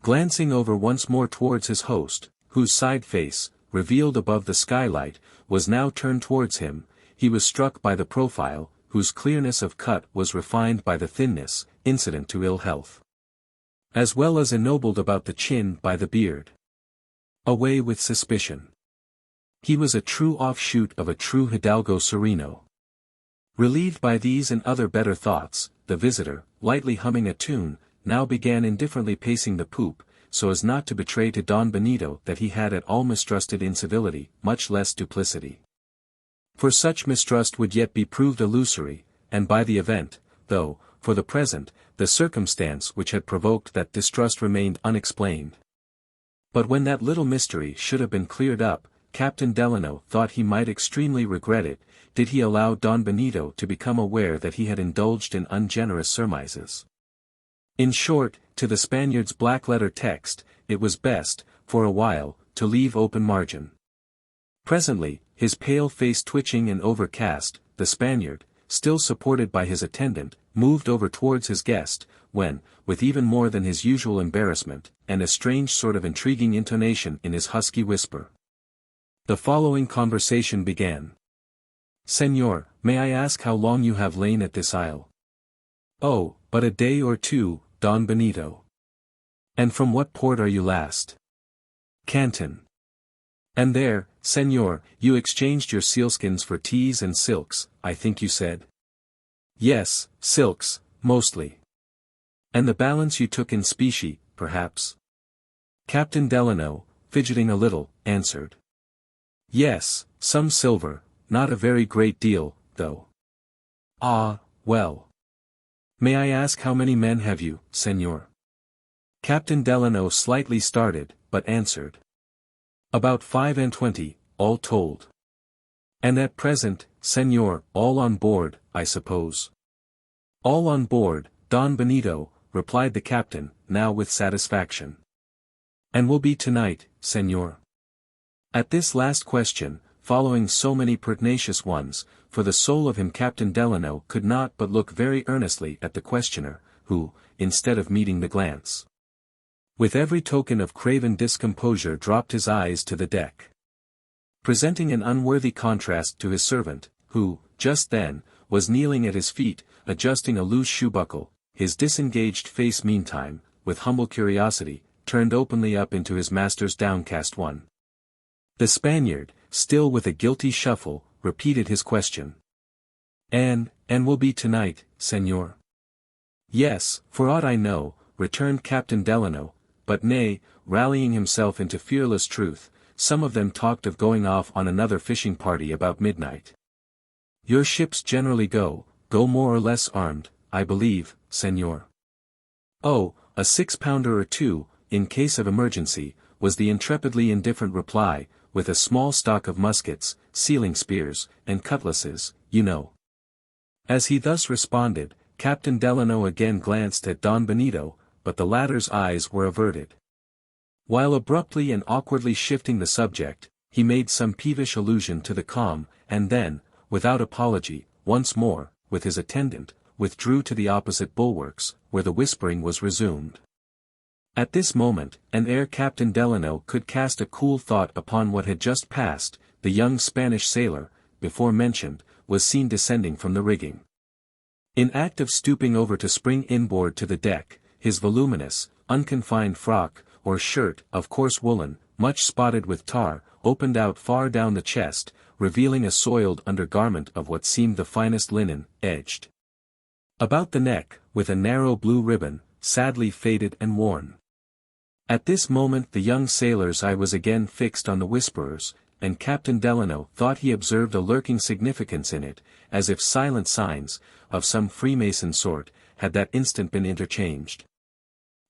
Glancing over once more towards his host, whose side face, revealed above the skylight, was now turned towards him, he was struck by the profile, whose clearness of cut was refined by the thinness, incident to ill health, as well as ennobled about the chin by the beard. Away with suspicion. He was a true offshoot of a true Hidalgo Sereno. Relieved by these and other better thoughts, the visitor, lightly humming a tune, now began indifferently pacing the poop, so as not to betray to Don Benito that he had at all mistrusted incivility, much less duplicity. For such mistrust would yet be proved illusory, and by the event, though, for the present, the circumstance which had provoked that distrust remained unexplained. But when that little mystery should have been cleared up, Captain Delano thought he might extremely regret it, did he allow Don Benito to become aware that he had indulged in ungenerous surmises. In short, to the Spaniard's black-letter text, it was best, for a while, to leave open margin. Presently, his pale face twitching and overcast, the Spaniard, still supported by his attendant, moved over towards his guest, when, with even more than his usual embarrassment, and a strange sort of intriguing intonation in his husky whisper, the following conversation began. "Señor, may I ask how long you have lain at this isle?" "Oh, but a day or two, Don Benito." "And from what port are you last?" "Canton." "And there, señor, you exchanged your sealskins for teas and silks, I think you said?" "Yes, silks, mostly." "And the balance you took in specie, perhaps?" Captain Delano, fidgeting a little, answered. "Yes, some silver, not a very great deal, though." "Ah, well. May I ask how many men have you, señor?" Captain Delano slightly started, but answered. "About 25, all told." "And at present, señor, all on board, I suppose?" "All on board, Don Benito," replied the captain, now with satisfaction. "And will be tonight, señor?" At this last question, following so many pertinacious ones, for the soul of him Captain Delano could not but look very earnestly at the questioner, who, instead of meeting the glance, with every token of craven discomposure dropped his eyes to the deck, presenting an unworthy contrast to his servant, who, just then, was kneeling at his feet, adjusting a loose shoe buckle, his disengaged face meantime, with humble curiosity, turned openly up into his master's downcast one. The Spaniard, still with a guilty shuffle, repeated his question. And will be tonight, Señor? Yes, for aught I know, returned Captain Delano, but nay, rallying himself into fearless truth, some of them talked of going off on another fishing party about midnight. Your ships generally go more or less armed, I believe, Señor. Oh, a 6-pounder or two, in case of emergency, was the intrepidly indifferent reply, with a small stock of muskets, sealing spears, and cutlasses, you know. As he thus responded, Captain Delano again glanced at Don Benito, but the latter's eyes were averted. While abruptly and awkwardly shifting the subject, he made some peevish allusion to the calm, and then, without apology, once more, with his attendant, withdrew to the opposite bulwarks, where the whispering was resumed. At this moment, and ere Captain Delano could cast a cool thought upon what had just passed, the young Spanish sailor, before mentioned, was seen descending from the rigging. In act of stooping over to spring inboard to the deck, his voluminous, unconfined frock, or shirt of coarse woolen, much spotted with tar, opened out far down the chest, revealing a soiled undergarment of what seemed the finest linen, edged about the neck, with a narrow blue ribbon, sadly faded and worn. At this moment the young sailor's eye was again fixed on the whisperers, and Captain Delano thought he observed a lurking significance in it, as if silent signs, of some Freemason sort, had that instant been interchanged.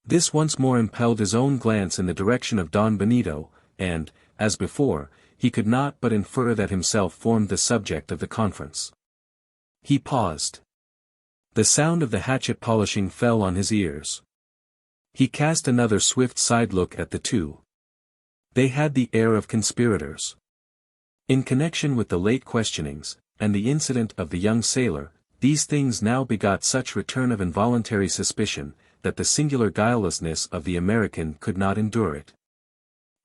This once more impelled his own glance in the direction of Don Benito, and, as before, he could not but infer that himself formed the subject of the conference. He paused. The sound of the hatchet polishing fell on his ears. He cast another swift side look at the two. They had the air of conspirators. In connection with the late questionings, and the incident of the young sailor, these things now begot such return of involuntary suspicion, that the singular guilelessness of the American could not endure it.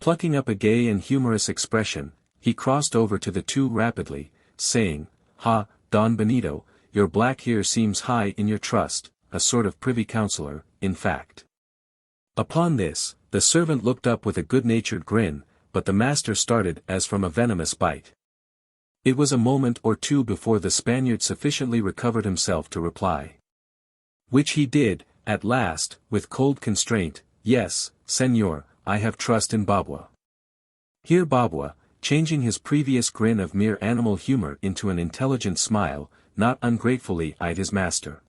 Plucking up a gay and humorous expression, he crossed over to the two rapidly, saying, "Ha, Don Benito, your black here seems high in your trust, a sort of privy councillor, in fact." Upon this, the servant looked up with a good-natured grin, but the master started as from a venomous bite. It was a moment or two before the Spaniard sufficiently recovered himself to reply. Which he did, at last, with cold constraint, "Yes, Señor, I have trust in Babua." Here Babua, changing his previous grin of mere animal humor into an intelligent smile, not ungratefully eyed his master.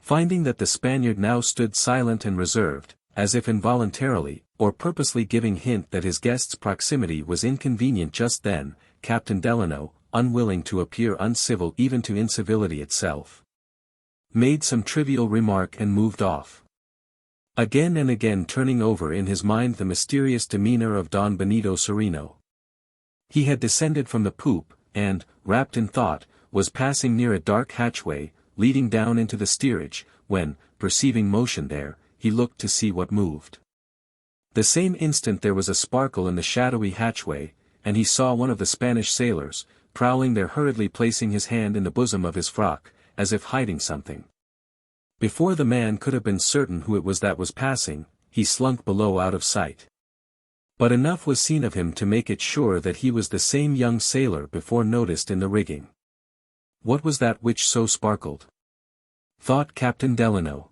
Finding that the Spaniard now stood silent and reserved, as if involuntarily, or purposely giving hint that his guest's proximity was inconvenient just then, Captain Delano, unwilling to appear uncivil even to incivility itself, made some trivial remark and moved off. Again and again turning over in his mind the mysterious demeanor of Don Benito Cereno. He had descended from the poop, and, wrapped in thought, was passing near a dark hatchway, leading down into the steerage, when, perceiving motion there, he looked to see what moved. The same instant there was a sparkle in the shadowy hatchway, and he saw one of the Spanish sailors, prowling there hurriedly placing his hand in the bosom of his frock, as if hiding something. Before the man could have been certain who it was that was passing, he slunk below out of sight. But enough was seen of him to make it sure that he was the same young sailor before noticed in the rigging. What was that which so sparkled? Thought Captain Delano.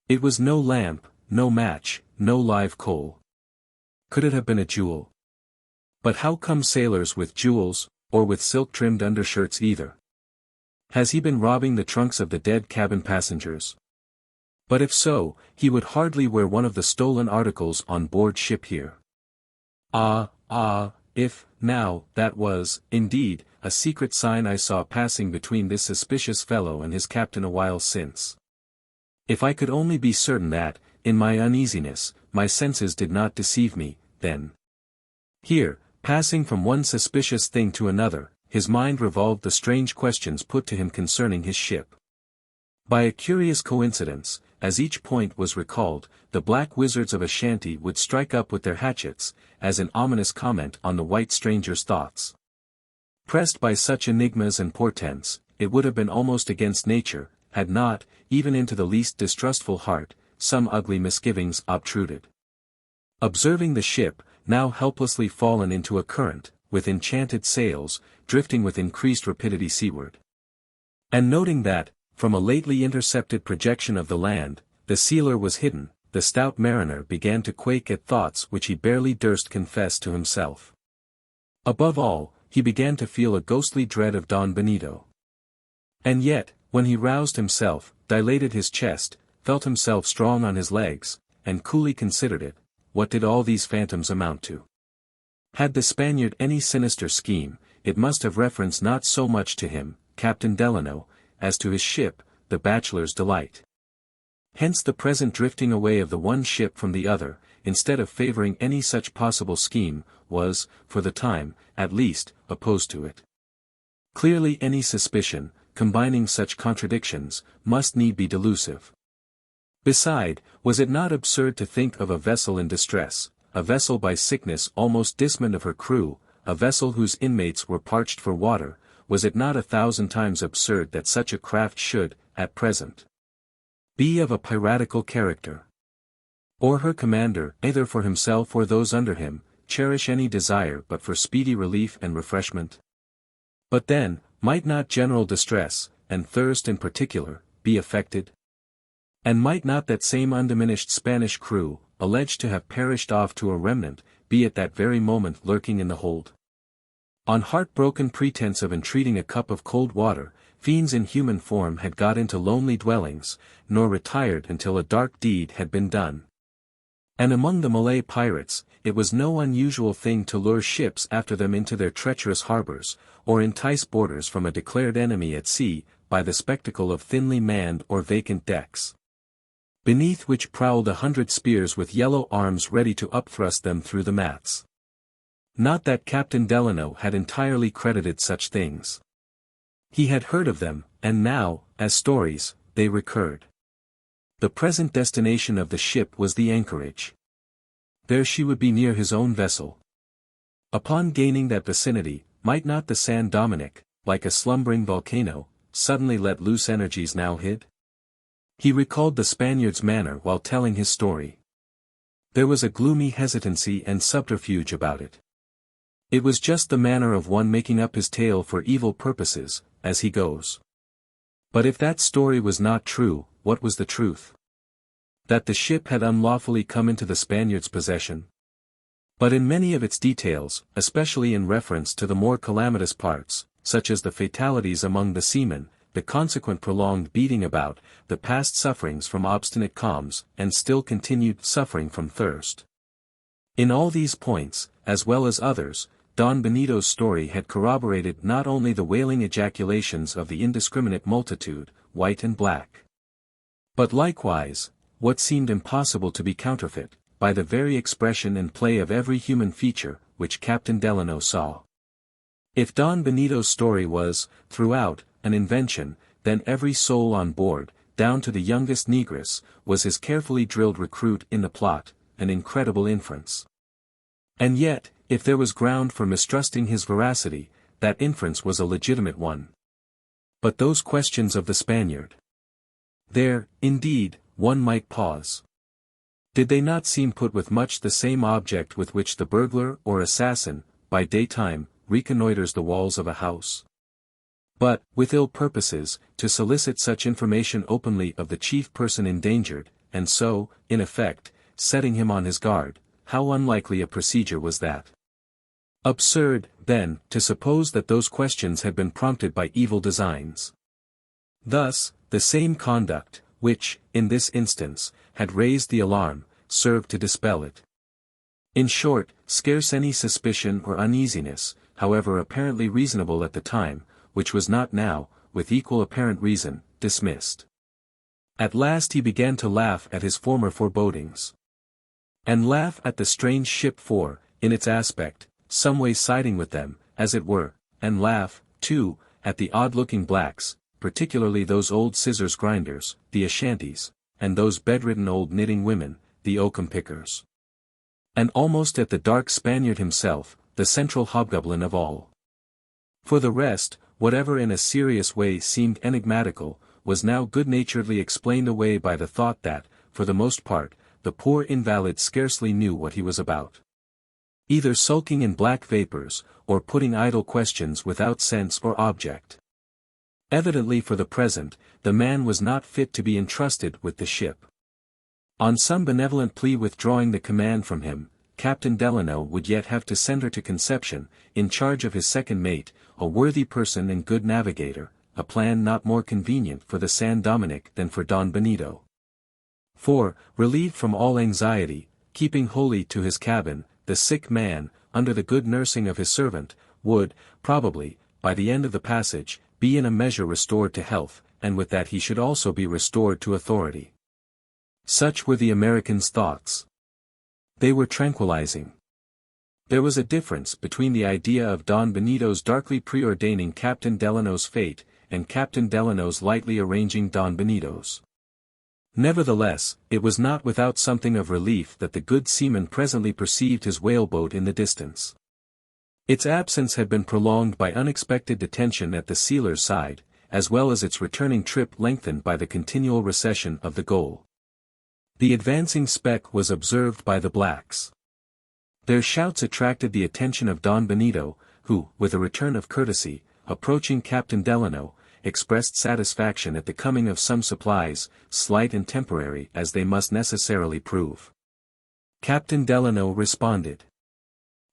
It was no lamp, no match, no live coal. Could it have been a jewel? But how come sailors with jewels, or with silk-trimmed undershirts either? Has he been robbing the trunks of the dead cabin passengers? But if so, he would hardly wear one of the stolen articles on board ship here. If, now, that was, indeed, a secret sign I saw passing between this suspicious fellow and his captain a while since. If I could only be certain that, in my uneasiness, my senses did not deceive me, then. Here, passing from one suspicious thing to another, his mind revolved the strange questions put to him concerning his ship. By a curious coincidence, as each point was recalled, the black wizards of Ashanti would strike up with their hatchets, as an ominous comment on the white stranger's thoughts. Pressed by such enigmas and portents, it would have been almost against nature, had not, even into the least distrustful heart, some ugly misgivings obtruded. Observing the ship, now helplessly fallen into a current, with enchanted sails, drifting with increased rapidity seaward. And noting that, from a lately intercepted projection of the land, the sealer was hidden, the stout mariner began to quake at thoughts which he barely durst confess to himself. Above all, he began to feel a ghostly dread of Don Benito. And yet, when he roused himself, dilated his chest, felt himself strong on his legs, and coolly considered it, what did all these phantoms amount to? Had the Spaniard any sinister scheme, it must have reference not so much to him, Captain Delano, as to his ship, the Bachelor's Delight. Hence the present drifting away of the one ship from the other, instead of favoring any such possible scheme, was, for the time, at least, opposed to it. Clearly any suspicion, combining such contradictions, must need be delusive. Beside, was it not absurd to think of a vessel in distress, a vessel by sickness almost dismembered of her crew, a vessel whose inmates were parched for water, was it not 1,000 times absurd that such a craft should, at present, be of a piratical character? Or her commander, either for himself or those under him, cherish any desire but for speedy relief and refreshment? But then, might not general distress, and thirst in particular, be affected? And might not that same undiminished Spanish crew, alleged to have perished off to a remnant, be at that very moment lurking in the hold? On heartbroken pretense of entreating a cup of cold water, fiends in human form had got into lonely dwellings, nor retired until a dark deed had been done. And among the Malay pirates, it was no unusual thing to lure ships after them into their treacherous harbors, or entice boarders from a declared enemy at sea, by the spectacle of thinly manned or vacant decks, beneath which prowled 100 spears with yellow arms ready to upthrust them through the mats. Not that Captain Delano had entirely credited such things. He had heard of them, and now, as stories, they recurred. The present destination of the ship was the anchorage. There she would be near his own vessel. Upon gaining that vicinity, might not the San Dominick, like a slumbering volcano, suddenly let loose energies now hid? He recalled the Spaniard's manner while telling his story. There was a gloomy hesitancy and subterfuge about it. It was just the manner of one making up his tale for evil purposes, as he goes. But if that story was not true, what was the truth? That the ship had unlawfully come into the Spaniard's possession. But in many of its details, especially in reference to the more calamitous parts, such as the fatalities among the seamen, the consequent prolonged beating about, the past sufferings from obstinate calms, and still continued suffering from thirst. In all these points, as well as others, Don Benito's story had corroborated not only the wailing ejaculations of the indiscriminate multitude, white and black, but likewise, what seemed impossible to be counterfeit, by the very expression and play of every human feature, which Captain Delano saw. If Don Benito's story was, throughout, an invention, then every soul on board, down to the youngest negress, was his carefully drilled recruit in the plot, an incredible inference. And yet, if there was ground for mistrusting his veracity, that inference was a legitimate one. But those questions of the Spaniard. There, indeed, one might pause. Did they not seem put with much the same object with which the burglar or assassin, by daytime, reconnoiters the walls of a house? But, with ill purposes, to solicit such information openly of the chief person endangered, and so, in effect, setting him on his guard, how unlikely a procedure was that? Absurd, then, to suppose that those questions had been prompted by evil designs. Thus, the same conduct, which, in this instance, had raised the alarm, served to dispel it. In short, scarce any suspicion or uneasiness, however apparently reasonable at the time, which was not now, with equal apparent reason, dismissed. At last he began to laugh at his former forebodings. And laugh at the strange ship for, in its aspect, some way siding with them, as it were, and laugh, too, at the odd-looking blacks, particularly those old scissors grinders, the Ashantis, and those bedridden old knitting women, the oakum pickers. And almost at the dark Spaniard himself, the central hobgoblin of all. For the rest, whatever in a serious way seemed enigmatical, was now good-naturedly explained away by the thought that, for the most part, the poor invalid scarcely knew what he was about. Either sulking in black vapors, or putting idle questions without sense or object. Evidently for the present, the man was not fit to be entrusted with the ship. On some benevolent plea withdrawing the command from him, Captain Delano would yet have to send her to Conception, in charge of his second mate, a worthy person and good navigator, a plan not more convenient for the San Dominick than for Don Benito. For, relieved from all anxiety, keeping wholly to his cabin, the sick man, under the good nursing of his servant, would, probably, by the end of the passage, be in a measure restored to health, and with that he should also be restored to authority. Such were the American's thoughts. They were tranquilizing. There was a difference between the idea of Don Benito's darkly preordaining Captain Delano's fate, and Captain Delano's lightly arranging Don Benito's. Nevertheless, it was not without something of relief that the good seaman presently perceived his whaleboat in the distance. Its absence had been prolonged by unexpected detention at the sealer's side, as well as its returning trip lengthened by the continual recession of the goal. The advancing speck was observed by the blacks. Their shouts attracted the attention of Don Benito, who, with a return of courtesy, approaching Captain Delano, expressed satisfaction at the coming of some supplies, slight and temporary as they must necessarily prove. Captain Delano responded.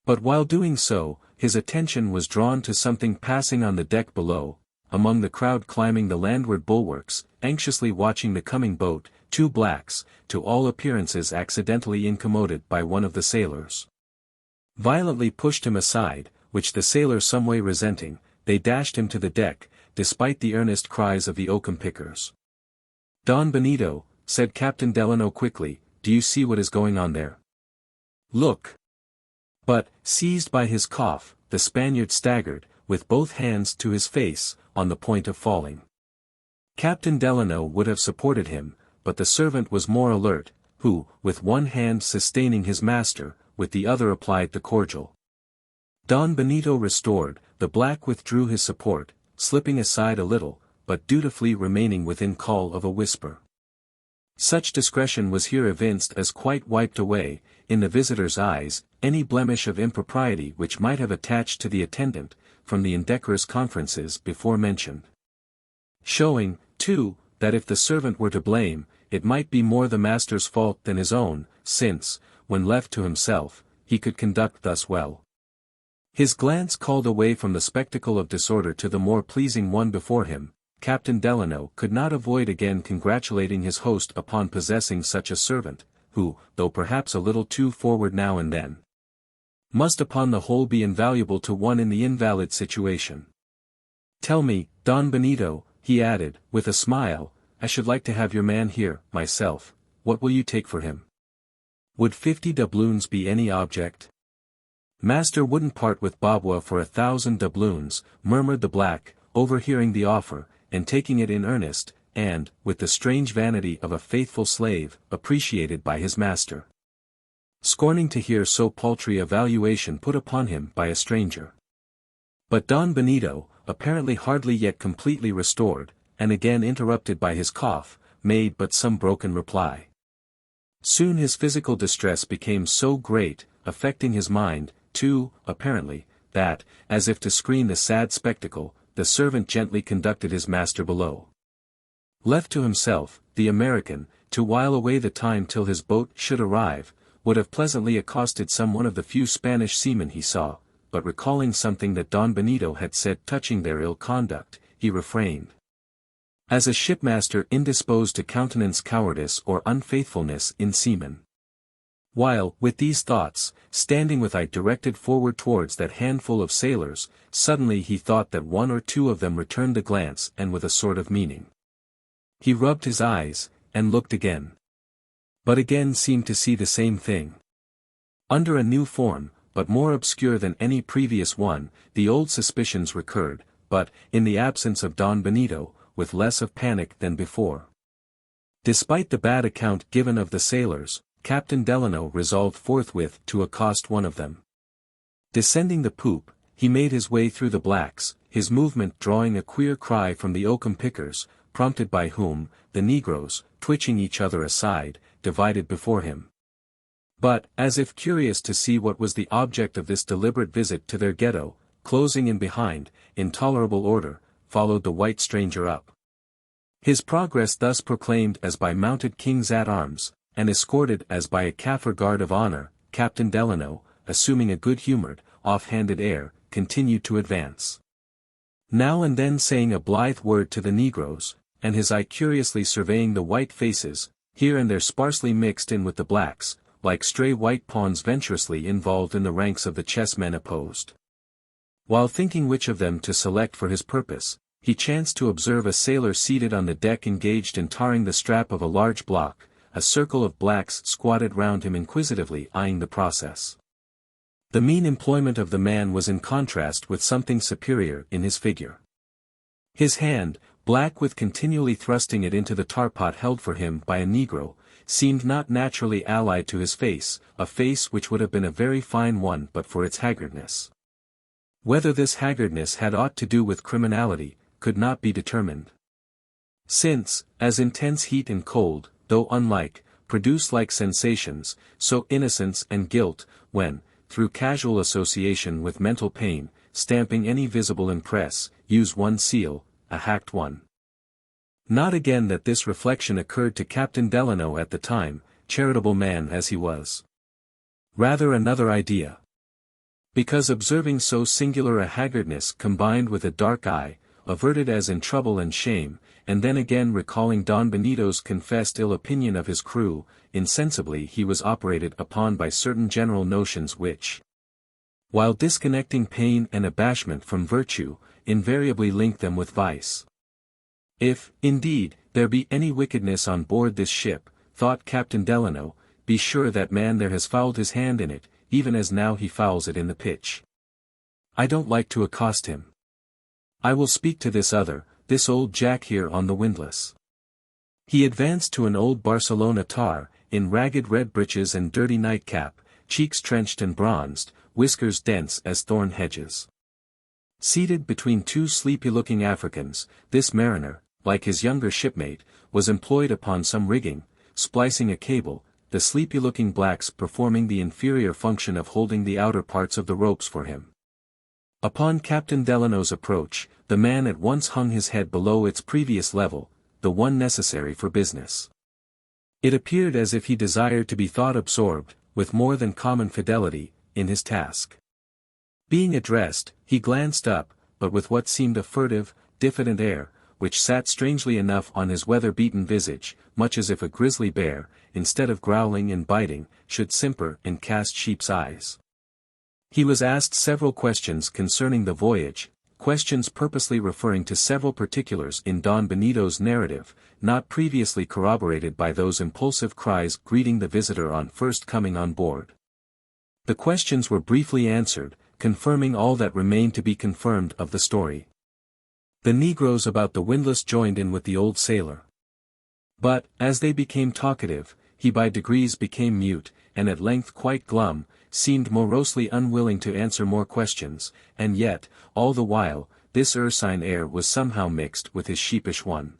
But while doing so, his attention was drawn to something passing on the deck below, among the crowd climbing the landward bulwarks, anxiously watching the coming boat, two blacks, to all appearances accidentally incommoded by one of the sailors. Violently pushed him aside, which the sailor some way resenting, they dashed him to the deck, despite the earnest cries of the oakum pickers. Don Benito, said Captain Delano quickly, do you see what is going on there? Look. But, seized by his cough, the Spaniard staggered, with both hands to his face, on the point of falling. Captain Delano would have supported him, but the servant was more alert, who, with one hand sustaining his master, with the other applied the cordial. Don Benito restored, the black withdrew his support, slipping aside a little, but dutifully remaining within call of a whisper. Such discretion was here evinced as quite wiped away, in the visitor's eyes, any blemish of impropriety which might have attached to the attendant, from the indecorous conferences before mentioned. Showing, too, that if the servant were to blame, it might be more the master's fault than his own, since, when left to himself, he could conduct thus well. His glance called away from the spectacle of disorder to the more pleasing one before him. Captain Delano could not avoid again congratulating his host upon possessing such a servant, who, though perhaps a little too forward now and then, must upon the whole be invaluable to one in the invalid situation. Tell me, Don Benito, he added, with a smile, I should like to have your man here, myself, what will you take for him? Would 50 doubloons be any object? Master wouldn't part with Babwa for 1,000 doubloons, murmured the black, overhearing the offer, and taking it in earnest, and, with the strange vanity of a faithful slave, appreciated by his master. Scorning to hear so paltry a valuation put upon him by a stranger. But Don Benito, apparently hardly yet completely restored, and again interrupted by his cough, made but some broken reply. Soon his physical distress became so great, affecting his mind, too, apparently, that, as if to screen the sad spectacle, the servant gently conducted his master below. Left to himself, the American, to while away the time till his boat should arrive, would have pleasantly accosted some one of the few Spanish seamen he saw, but recalling something that Don Benito had said touching their ill conduct, he refrained. As a shipmaster indisposed to countenance cowardice or unfaithfulness in seamen. While, with these thoughts, standing with eye directed forward towards that handful of sailors, suddenly he thought that one or two of them returned the glance and with a sort of meaning. He rubbed his eyes, and looked again. But again seemed to see the same thing. Under a new form, but more obscure than any previous one, the old suspicions recurred, but, in the absence of Don Benito, with less of panic than before. Despite the bad account given of the sailors, Captain Delano resolved forthwith to accost one of them. Descending the poop, he made his way through the blacks, his movement drawing a queer cry from the oakum pickers, prompted by whom, the negroes, twitching each other aside, divided before him. But, as if curious to see what was the object of this deliberate visit to their ghetto, closing in behind, in tolerable order, followed the white stranger up. His progress thus proclaimed as by mounted kings at arms, and escorted as by a Kaffir guard of honor, Captain Delano, assuming a good-humored, off-handed air, continued to advance. Now and then saying a blithe word to the negroes, and his eye curiously surveying the white faces, here and there sparsely mixed in with the blacks, like stray white pawns venturously involved in the ranks of the chessmen opposed. While thinking which of them to select for his purpose, he chanced to observe a sailor seated on the deck engaged in tarring the strap of a large block. A circle of blacks squatted round him inquisitively eyeing the process. The mean employment of the man was in contrast with something superior in his figure. His hand, black with continually thrusting it into the tar-pot held for him by a negro, seemed not naturally allied to his face, a face which would have been a very fine one but for its haggardness. Whether this haggardness had aught to do with criminality, could not be determined. Since, as intense heat and cold, though unlike, produce like sensations, so innocence and guilt, when, through casual association with mental pain, stamping any visible impress, use one seal, a hacked one. Not again that this reflection occurred to Captain Delano at the time, charitable man as he was. Rather another idea. Because observing so singular a haggardness combined with a dark eye, averted as in trouble and shame, and then again recalling Don Benito's confessed ill opinion of his crew, insensibly he was operated upon by certain general notions which, while disconnecting pain and abashment from virtue, invariably link them with vice. If, indeed, there be any wickedness on board this ship, thought Captain Delano, be sure that man there has fouled his hand in it, even as now he fouls it in the pitch. I don't like to accost him. I will speak to this other, this old Jack here on the windlass. He advanced to an old Barcelona tar, in ragged red breeches and dirty nightcap, cheeks trenched and bronzed, whiskers dense as thorn hedges. Seated between two sleepy-looking Africans, this mariner, like his younger shipmate, was employed upon some rigging, splicing a cable, the sleepy-looking blacks performing the inferior function of holding the outer parts of the ropes for him. Upon Captain Delano's approach, the man at once hung his head below its previous level, the one necessary for business. It appeared as if he desired to be thought absorbed, with more than common fidelity, in his task. Being addressed, he glanced up, but with what seemed a furtive, diffident air, which sat strangely enough on his weather-beaten visage, much as if a grizzly bear, instead of growling and biting, should simper and cast sheep's eyes. He was asked several questions concerning the voyage, questions purposely referring to several particulars in Don Benito's narrative, not previously corroborated by those impulsive cries greeting the visitor on first coming on board. The questions were briefly answered, confirming all that remained to be confirmed of the story. The negroes about the windlass joined in with the old sailor. But, as they became talkative, he by degrees became mute, and at length quite glum, seemed morosely unwilling to answer more questions, and yet, all the while, this ursine air was somehow mixed with his sheepish one.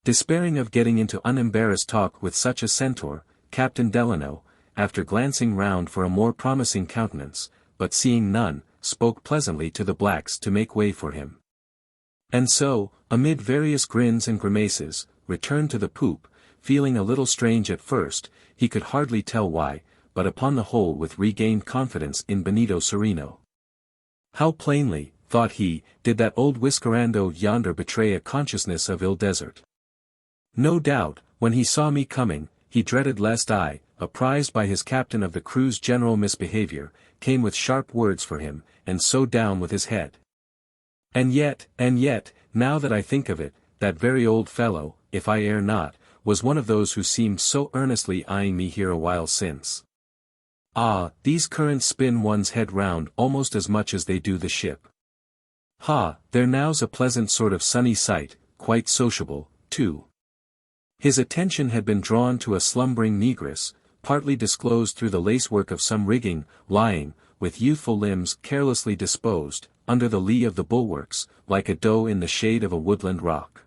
Despairing of getting into unembarrassed talk with such a centaur, Captain Delano, after glancing round for a more promising countenance, but seeing none, spoke pleasantly to the blacks to make way for him. And so, amid various grins and grimaces, returned to the poop, feeling a little strange at first, he could hardly tell why, but upon the whole with regained confidence in Benito Cereno. How plainly, thought he, did that old whiskerando yonder betray a consciousness of ill desert. No doubt, when he saw me coming, he dreaded lest I, apprised by his captain of the crew's general misbehavior, came with sharp words for him, and so down with his head. And yet, now that I think of it, that very old fellow, if I err not, was one of those who seemed so earnestly eyeing me here a while since. Ah, these currents spin one's head round almost as much as they do the ship. Ha, there now's a pleasant sort of sunny sight, quite sociable, too. His attention had been drawn to a slumbering negress, partly disclosed through the lacework of some rigging, lying, with youthful limbs carelessly disposed, under the lee of the bulwarks, like a doe in the shade of a woodland rock.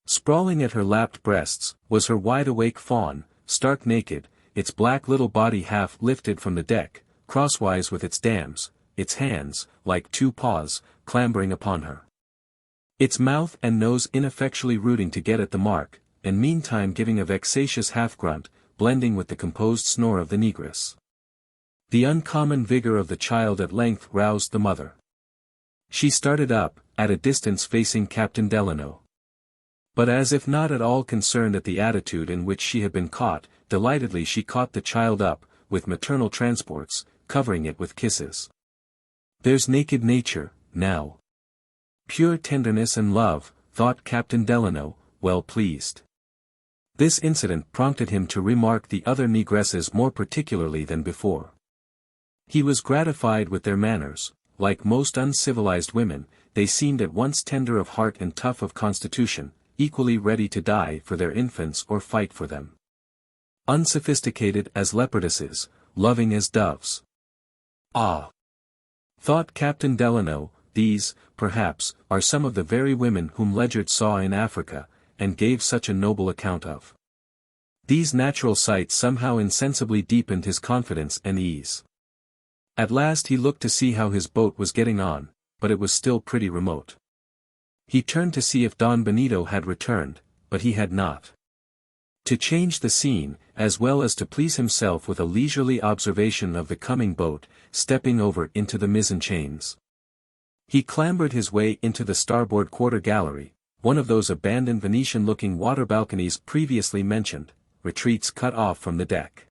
Sprawling at her lapped breasts, was her wide-awake fawn, stark naked, its black little body half lifted from the deck, crosswise with its dams, its hands, like two paws, clambering upon her. Its mouth and nose ineffectually rooting to get at the mark, and meantime giving a vexatious half-grunt, blending with the composed snore of the negress. The uncommon vigor of the child at length roused the mother. She started up, at a distance facing Captain Delano. But as if not at all concerned at the attitude in which she had been caught, delightedly she caught the child up, with maternal transports, covering it with kisses. "There's naked nature, now. Pure tenderness and love," thought Captain Delano, well pleased. This incident prompted him to remark the other negresses more particularly than before. He was gratified with their manners. Like most uncivilized women, they seemed at once tender of heart and tough of constitution, equally ready to die for their infants or fight for them. Unsophisticated as leopardesses, loving as doves. Ah! Thought Captain Delano, these, perhaps, are some of the very women whom Ledyard saw in Africa, and gave such a noble account of. These natural sights somehow insensibly deepened his confidence and ease. At last he looked to see how his boat was getting on, but it was still pretty remote. He turned to see if Don Benito had returned, but he had not. To change the scene, as well as to please himself with a leisurely observation of the coming boat, stepping over into the mizzen chains, he clambered his way into the starboard quarter gallery, one of those abandoned Venetian-looking water balconies previously mentioned, retreats cut off from the deck.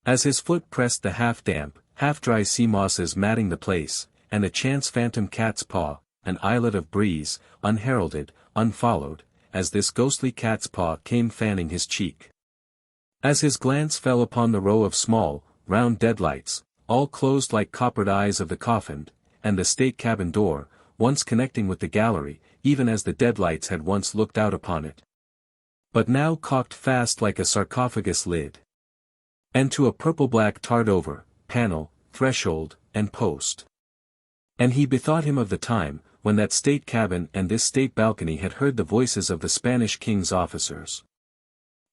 As his foot pressed the half-damp, half-dry sea mosses matting the place, and a chance phantom cat's paw, an islet of breeze, unheralded, unfollowed, as this ghostly cat's paw came fanning his cheek. As his glance fell upon the row of small, round deadlights, all closed like coppered eyes of the coffined, and the state cabin door, once connecting with the gallery, even as the deadlights had once looked out upon it, but now cocked fast like a sarcophagus lid. And to a purple-black tarred-over, panel, threshold, and post. And he bethought him of the time, when that state cabin and this state balcony had heard the voices of the Spanish king's officers.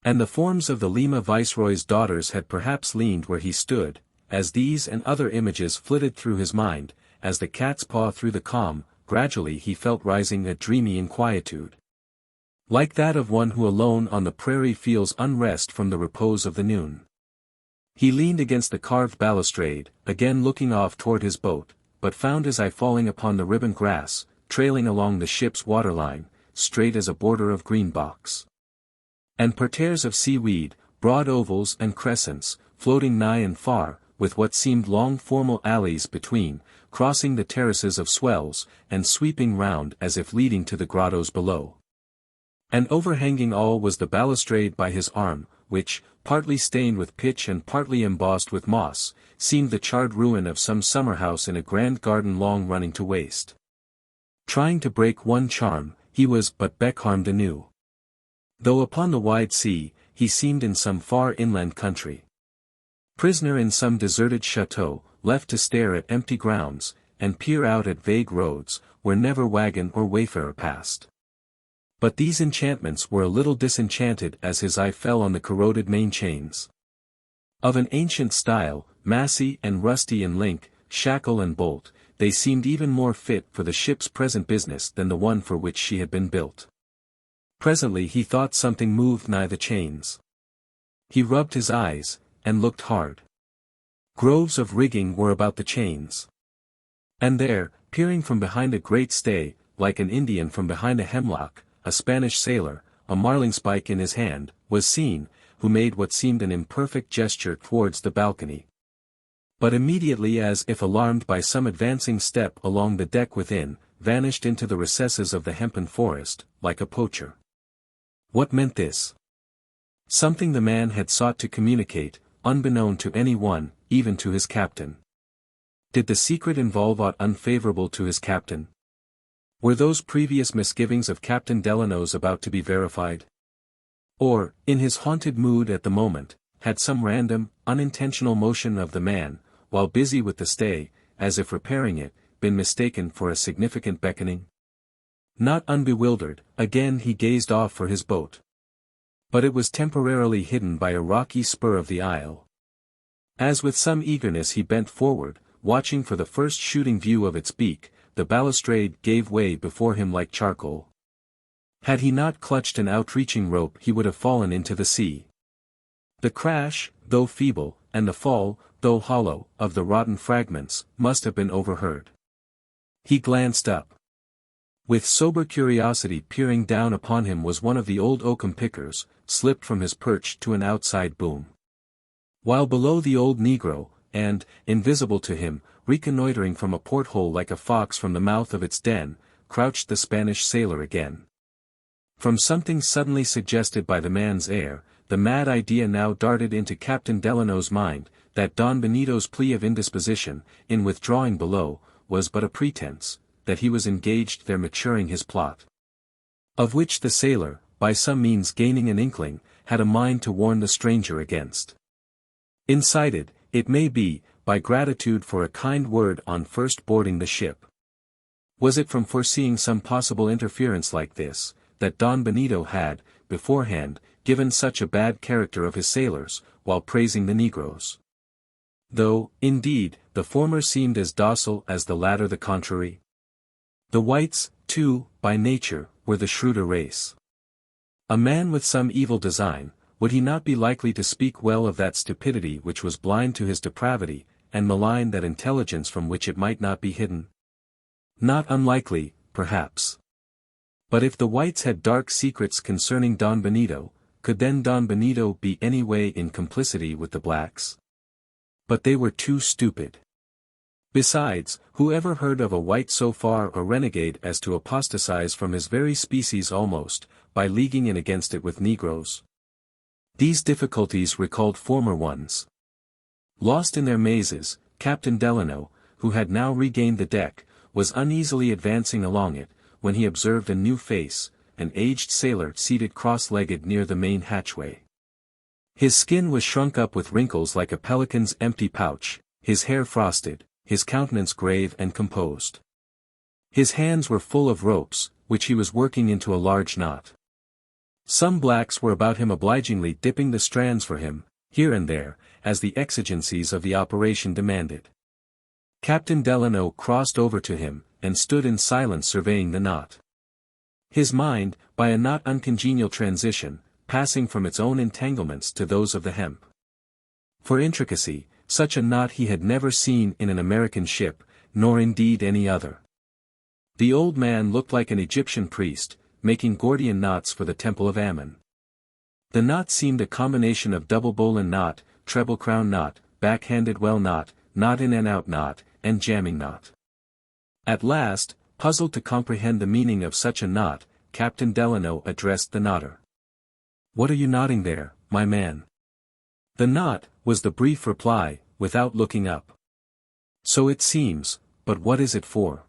And the forms of the Lima viceroy's daughters had perhaps leaned where he stood, as these and other images flitted through his mind, as the cat's paw through the calm, gradually he felt rising a dreamy inquietude. Like that of one who alone on the prairie feels unrest from the repose of the noon. He leaned against the carved balustrade, again looking off toward his boat, but found his eye falling upon the ribbon grass, trailing along the ship's waterline, straight as a border of green box. And parterres of seaweed, broad ovals and crescents, floating nigh and far, with what seemed long formal alleys between, crossing the terraces of swells, and sweeping round as if leading to the grottos below. And overhanging all was the balustrade by his arm, which, partly stained with pitch and partly embossed with moss, seemed the charred ruin of some summer-house in a grand garden long running to waste. Trying to break one charm, he was but becharmed anew. Though upon the wide sea, he seemed in some far inland country. Prisoner in some deserted chateau, left to stare at empty grounds, and peer out at vague roads, where never wagon or wayfarer passed. But these enchantments were a little disenchanted as his eye fell on the corroded main chains. Of an ancient style, massy and rusty in link, shackle and bolt, they seemed even more fit for the ship's present business than the one for which she had been built. Presently he thought something moved nigh the chains. He rubbed his eyes, and looked hard. Groves of rigging were about the chains. And there, peering from behind a great stay, like an Indian from behind a hemlock, a Spanish sailor, a marlingspike in his hand, was seen, who made what seemed an imperfect gesture towards the balcony. But immediately, as if alarmed by some advancing step along the deck within, vanished into the recesses of the hempen forest, like a poacher. What meant this? Something the man had sought to communicate, unbeknown to any one, even to his captain. Did the secret involve aught unfavorable to his captain? Were those previous misgivings of Captain Delano's about to be verified? Or, in his haunted mood at the moment, had some random, unintentional motion of the man, while busy with the stay, as if repairing it, been mistaken for a significant beckoning? Not unbewildered, again he gazed off for his boat. But it was temporarily hidden by a rocky spur of the isle. As with some eagerness he bent forward, watching for the first shooting view of its beak, the balustrade gave way before him like charcoal. Had he not clutched an outreaching rope he would have fallen into the sea. The crash, though feeble, and the fall, though hollow, of the rotten fragments, must have been overheard. He glanced up. With sober curiosity peering down upon him was one of the old oakum pickers, slipped from his perch to an outside boom. While below the old negro, and, invisible to him, reconnoitering from a porthole like a fox from the mouth of its den, crouched the Spanish sailor again. From something suddenly suggested by the man's air, the mad idea now darted into Captain Delano's mind, that Don Benito's plea of indisposition, in withdrawing below, was but a pretense, that he was engaged there maturing his plot. Of which the sailor, by some means gaining an inkling, had a mind to warn the stranger against. Incited, it may be, by gratitude for a kind word on first boarding the ship. Was it from foreseeing some possible interference like this, that Don Benito had, beforehand, given such a bad character of his sailors, while praising the negroes? Though, indeed, the former seemed as docile as the latter the contrary. The whites, too, by nature, were the shrewder race. A man with some evil design, would he not be likely to speak well of that stupidity which was blind to his depravity, and malign that intelligence from which it might not be hidden? Not unlikely, perhaps. But if the whites had dark secrets concerning Don Benito, could then Don Benito be any way in complicity with the blacks? But they were too stupid. Besides, who ever heard of a white so far a renegade as to apostatize from his very species almost, by leaguing in against it with negroes? These difficulties recalled former ones. Lost in their mazes, Captain Delano, who had now regained the deck, was uneasily advancing along it, when he observed a new face, an aged sailor seated cross-legged near the main hatchway. His skin was shrunk up with wrinkles like a pelican's empty pouch, his hair frosted, his countenance grave and composed. His hands were full of ropes, which he was working into a large knot. Some blacks were about him obligingly dipping the strands for him, here and there, as the exigencies of the operation demanded. Captain Delano crossed over to him, and stood in silence surveying the knot. His mind, by a not uncongenial transition, passing from its own entanglements to those of the hemp. For intricacy, such a knot he had never seen in an American ship, nor indeed any other. The old man looked like an Egyptian priest, making Gordian knots for the temple of Ammon. The knot seemed a combination of double bowline knot, treble crown knot, backhanded well knot, knot in and out knot, and jamming knot. At last, puzzled to comprehend the meaning of such a knot, Captain Delano addressed the knotter. "What are you knotting there, my man?" "The knot," was the brief reply, without looking up. "So it seems, but what is it for?"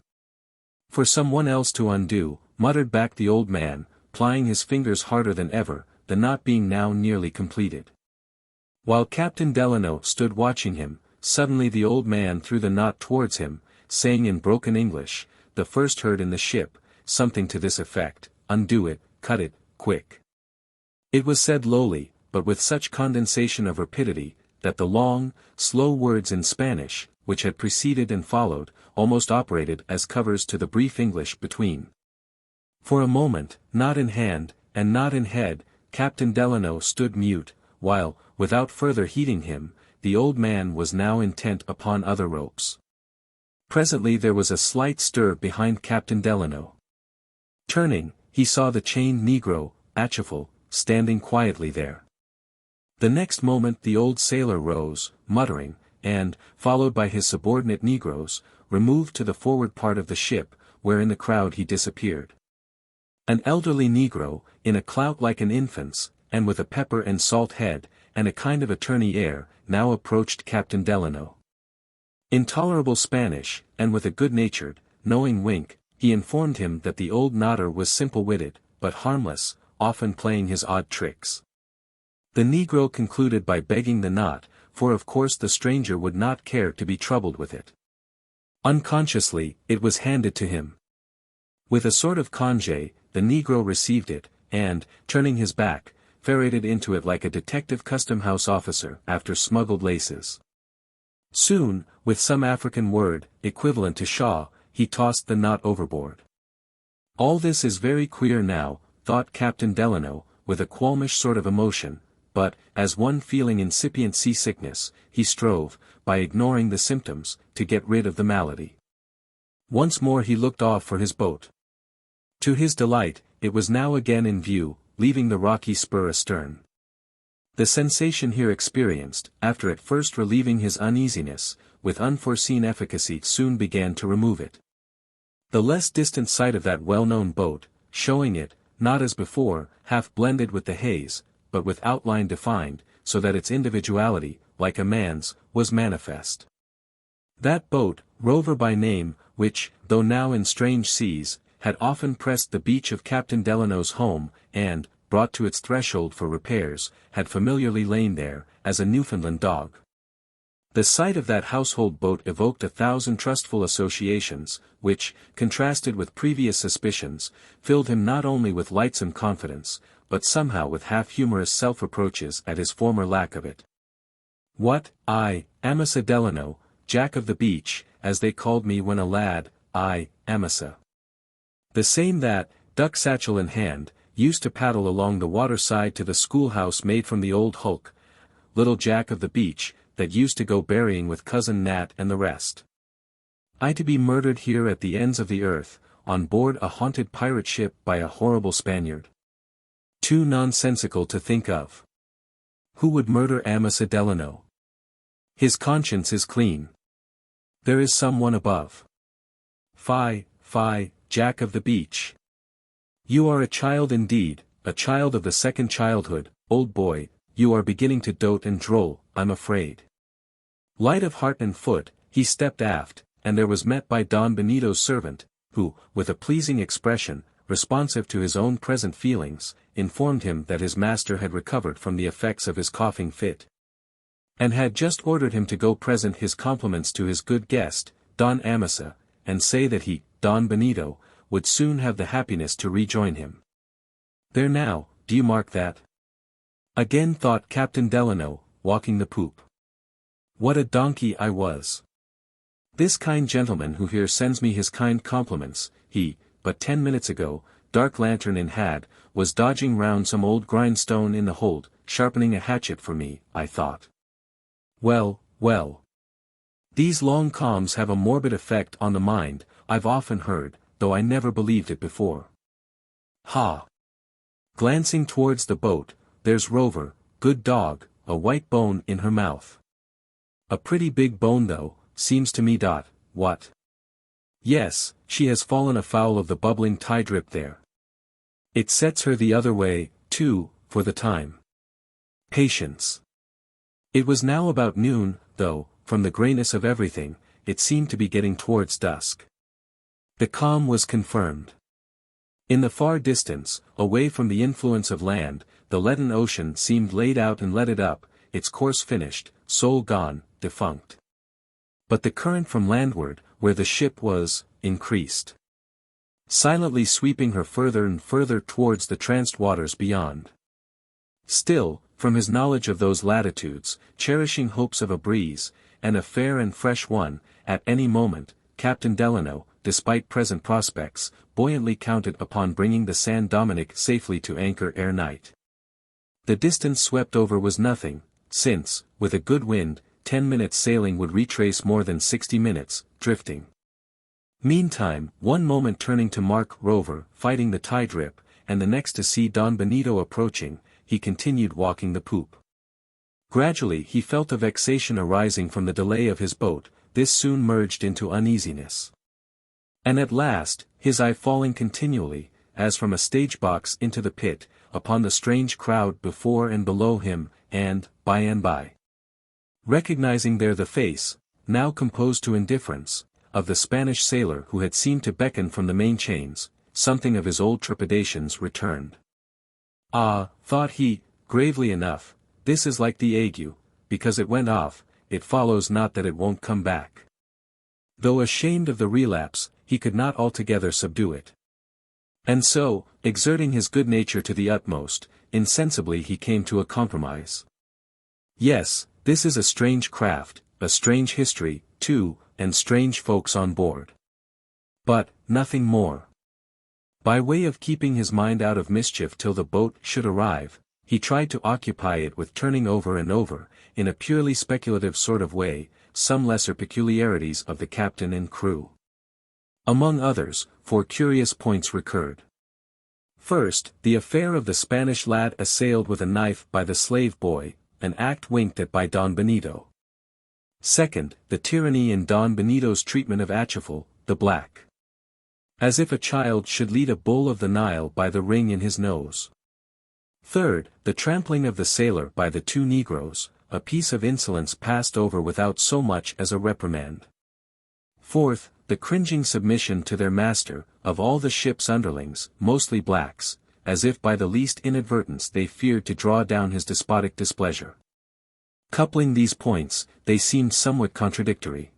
"For someone else to undo," muttered back the old man, plying his fingers harder than ever, the knot being now nearly completed. While Captain Delano stood watching him, suddenly the old man threw the knot towards him, saying in broken English, the first heard in the ship, something to this effect: "Undo it, cut it, quick." It was said lowly, but with such condensation of rapidity, that the long, slow words in Spanish, which had preceded and followed, almost operated as covers to the brief English between. For a moment, knot in hand, and knot in head, Captain Delano stood mute, while, without further heeding him, the old man was now intent upon other ropes. Presently there was a slight stir behind Captain Delano. Turning, he saw the chained negro, Atchafal, standing quietly there. The next moment the old sailor rose, muttering, and, followed by his subordinate negroes, removed to the forward part of the ship, where in the crowd he disappeared. An elderly negro, in a clout like an infant's, and with a pepper and salt head, and a kind of attorney air, now approached Captain Delano. In tolerable Spanish, and with a good-natured, knowing wink, he informed him that the old knotter was simple-witted, but harmless, often playing his odd tricks. The negro concluded by begging the knot, for of course the stranger would not care to be troubled with it. Unconsciously, it was handed to him. With a sort of congé, the Negro received it, and, turning his back, ferreted into it like a detective custom-house officer after smuggled laces. Soon, with some African word, equivalent to Shaw, he tossed the knot overboard. All this is very queer now, thought Captain Delano, with a qualmish sort of emotion, but, as one feeling incipient seasickness, he strove, by ignoring the symptoms, to get rid of the malady. Once more he looked off for his boat. To his delight, it was now again in view, leaving the rocky spur astern. The sensation here experienced, after at first relieving his uneasiness, with unforeseen efficacy soon began to remove it. The less distant sight of that well-known boat, showing it, not as before, half blended with the haze, but with outline defined, so that its individuality, like a man's, was manifest. That boat, Rover by name, which, though now in strange seas, had often pressed the beach of Captain Delano's home, and, brought to its threshold for repairs, had familiarly lain there, as a Newfoundland dog. The sight of that household boat evoked 1,000 trustful associations, which, contrasted with previous suspicions, filled him not only with lightsome confidence, but somehow with half-humorous self-reproaches at his former lack of it. What, I, Amasa Delano, Jack of the Beach, as they called me when a lad, I, Amasa. The same that, duck satchel in hand, used to paddle along the waterside to the schoolhouse made from the old hulk, little Jack of the Beach, that used to go berrying with cousin Nat and the rest. I to be murdered here at the ends of the earth, on board a haunted pirate ship by a horrible Spaniard. Too nonsensical to think of. Who would murder Amasa Delano? His conscience is clean. There is someone above. Fie, Jack of the Beach. You are a child indeed, a child of the second childhood, old boy, you are beginning to dote and droll, I'm afraid. Light of heart and foot, he stepped aft, and there was met by Don Benito's servant, who, with a pleasing expression, responsive to his own present feelings, informed him that his master had recovered from the effects of his coughing fit, and had just ordered him to go present his compliments to his good guest, Don Amasa, and say that he, Don Benito, would soon have the happiness to rejoin him. There now, do you mark that? Again thought Captain Delano, walking the poop. What a donkey I was. This kind gentleman who here sends me his kind compliments, he, but 10 minutes ago, dark lantern in hand, was dodging round some old grindstone in the hold, sharpening a hatchet for me, I thought. Well. These long calms have a morbid effect on the mind, I've often heard, though I never believed it before. Ha! Glancing towards the boat, there's Rover, good dog, a white bone in her mouth. A pretty big bone though, seems to me. What? Yes, she has fallen afoul of the bubbling tide-rip there. It sets her the other way, too, for the time. Patience. It was now about noon, though, from the greyness of everything, it seemed to be getting towards dusk. The calm was confirmed. In the far distance, away from the influence of land, the leaden ocean seemed laid out and leaded up, its course finished, soul gone, defunct. But the current from landward, where the ship was, increased, silently sweeping her further and further towards the tranced waters beyond. Still, from his knowledge of those latitudes, cherishing hopes of a breeze, and a fair and fresh one, at any moment, Captain Delano, despite present prospects, buoyantly counted upon bringing the San Dominick safely to anchor ere night. The distance swept over was nothing, since, with a good wind, 10 minutes sailing would retrace more than 60 minutes, drifting. Meantime, one moment turning to mark Rover fighting the tide-rip, and the next to see Don Benito approaching, he continued walking the poop. Gradually he felt a vexation arising from the delay of his boat, this soon merged into uneasiness. And at last, his eye falling continually, as from a stage-box into the pit, upon the strange crowd before and below him, and by, recognizing there the face, now composed to indifference, of the Spanish sailor who had seemed to beckon from the main chains, something of his old trepidations returned. Ah, thought he, gravely enough, this is like the ague, because it went off, it follows not that it won't come back. Though ashamed of the relapse, he could not altogether subdue it. And so, exerting his good nature to the utmost, insensibly he came to a compromise. Yes, this is a strange craft, a strange history, too, and strange folks on board. But, nothing more. By way of keeping his mind out of mischief till the boat should arrive, he tried to occupy it with turning over and over, in a purely speculative sort of way, some lesser peculiarities of the captain and crew. Among others, 4 curious points recurred. First, the affair of the Spanish lad assailed with a knife by the slave boy, an act winked at by Don Benito. Second, the tyranny in Don Benito's treatment of Achifal, the black. As if a child should lead a bull of the Nile by the ring in his nose. Third, the trampling of the sailor by the 2 Negroes, a piece of insolence passed over without so much as a reprimand. Fourth, the cringing submission to their master, of all the ship's underlings, mostly blacks, as if by the least inadvertence they feared to draw down his despotic displeasure. Coupling these points, they seemed somewhat contradictory.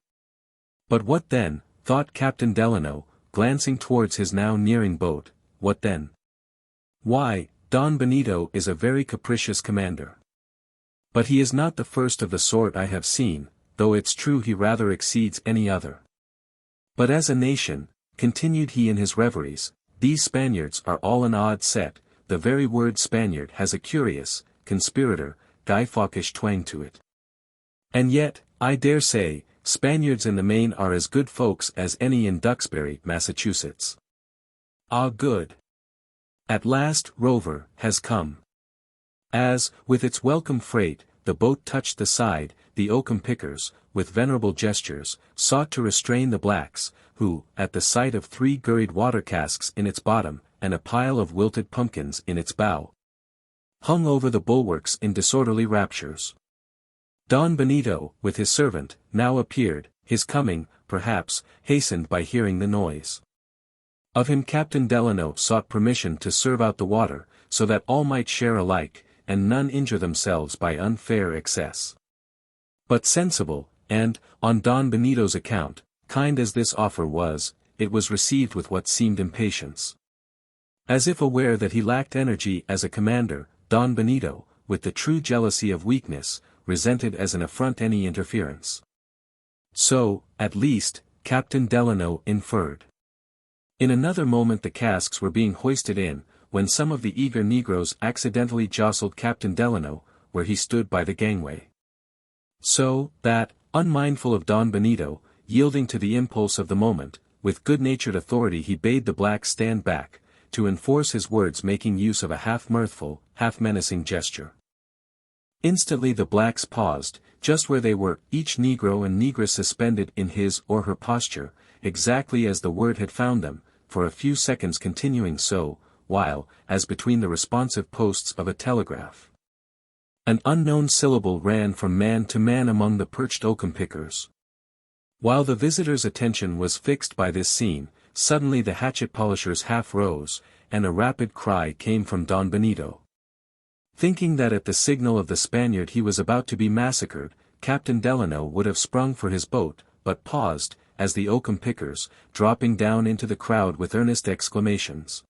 But what then, thought Captain Delano, glancing towards his now nearing boat, what then? Why, Don Benito is a very capricious commander. But he is not the first of the sort I have seen, though it's true he rather exceeds any other. But as a nation, continued he in his reveries, these Spaniards are all an odd set, the very word Spaniard has a curious, conspirator, Guy Fawkish twang to it. And yet, I dare say, Spaniards in the main are as good folks as any in Duxbury, Massachusetts. Ah, good. At last Rover has come. As, with its welcome freight, the boat touched the side, the oakum pickers, with venerable gestures, sought to restrain the blacks, who, at the sight of 3 gurried water casks in its bottom, and a pile of wilted pumpkins in its bow, hung over the bulwarks in disorderly raptures. Don Benito, with his servant, now appeared, his coming, perhaps, hastened by hearing the noise. Of him Captain Delano sought permission to serve out the water, so that all might share alike, and none injure themselves by unfair excess. But sensible, and, on Don Benito's account, kind as this offer was, it was received with what seemed impatience. As if aware that he lacked energy as a commander, Don Benito, with the true jealousy of weakness, resented as an affront any interference. So, at least, Captain Delano inferred. In another moment the casks were being hoisted in, when some of the eager Negroes accidentally jostled Captain Delano, where he stood by the gangway. So, that, unmindful of Don Benito, yielding to the impulse of the moment, with good-natured authority he bade the blacks stand back, to enforce his words making use of a half-mirthful, half-menacing gesture. Instantly the blacks paused, just where they were, each Negro and Negress suspended in his or her posture, exactly as the word had found them, for a few seconds continuing so, while, as between the responsive posts of a telegraph, an unknown syllable ran from man to man among the perched oakum pickers. While the visitor's attention was fixed by this scene, suddenly the hatchet polishers half rose, and a rapid cry came from Don Benito. Thinking that at the signal of the Spaniard he was about to be massacred, Captain Delano would have sprung for his boat, but paused, as the oakum pickers, dropping down into the crowd with earnest exclamations,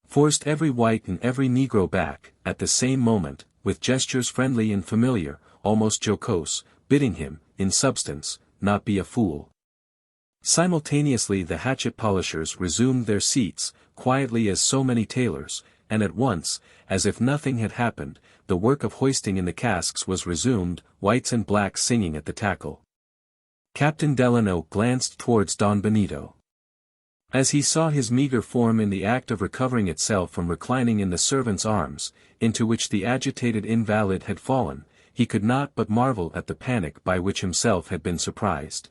forced every white and every Negro back, at the same moment, with gestures friendly and familiar, almost jocose, bidding him, in substance, not be a fool. Simultaneously the hatchet polishers resumed their seats, quietly as so many tailors, and at once, as if nothing had happened, the work of hoisting in the casks was resumed, whites and blacks singing at the tackle. Captain Delano glanced towards Don Benito. As he saw his meager form in the act of recovering itself from reclining in the servant's arms, into which the agitated invalid had fallen, he could not but marvel at the panic by which himself had been surprised.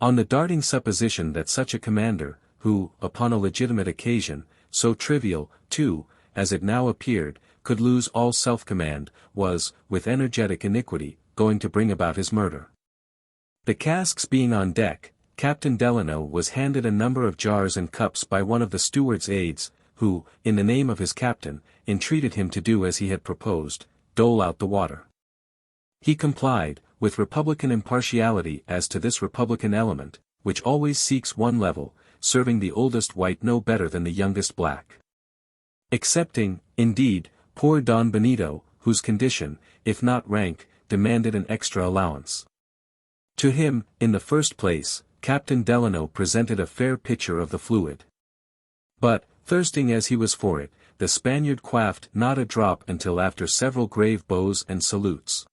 On the darting supposition that such a commander, who, upon a legitimate occasion, so trivial, too, as it now appeared, could lose all self-command, was, with energetic iniquity, going to bring about his murder. The casks being on deck, Captain Delano was handed a number of jars and cups by one of the steward's aides, who, in the name of his captain, entreated him to do as he had proposed, dole out the water. He complied, with Republican impartiality as to this Republican element, which always seeks one level, serving the oldest white no better than the youngest black. Excepting, indeed, poor Don Benito, whose condition, if not rank, demanded an extra allowance. To him, in the first place, Captain Delano presented a fair picture of the fluid. But, thirsting as he was for it, the Spaniard quaffed not a drop until after several grave bows and salutes.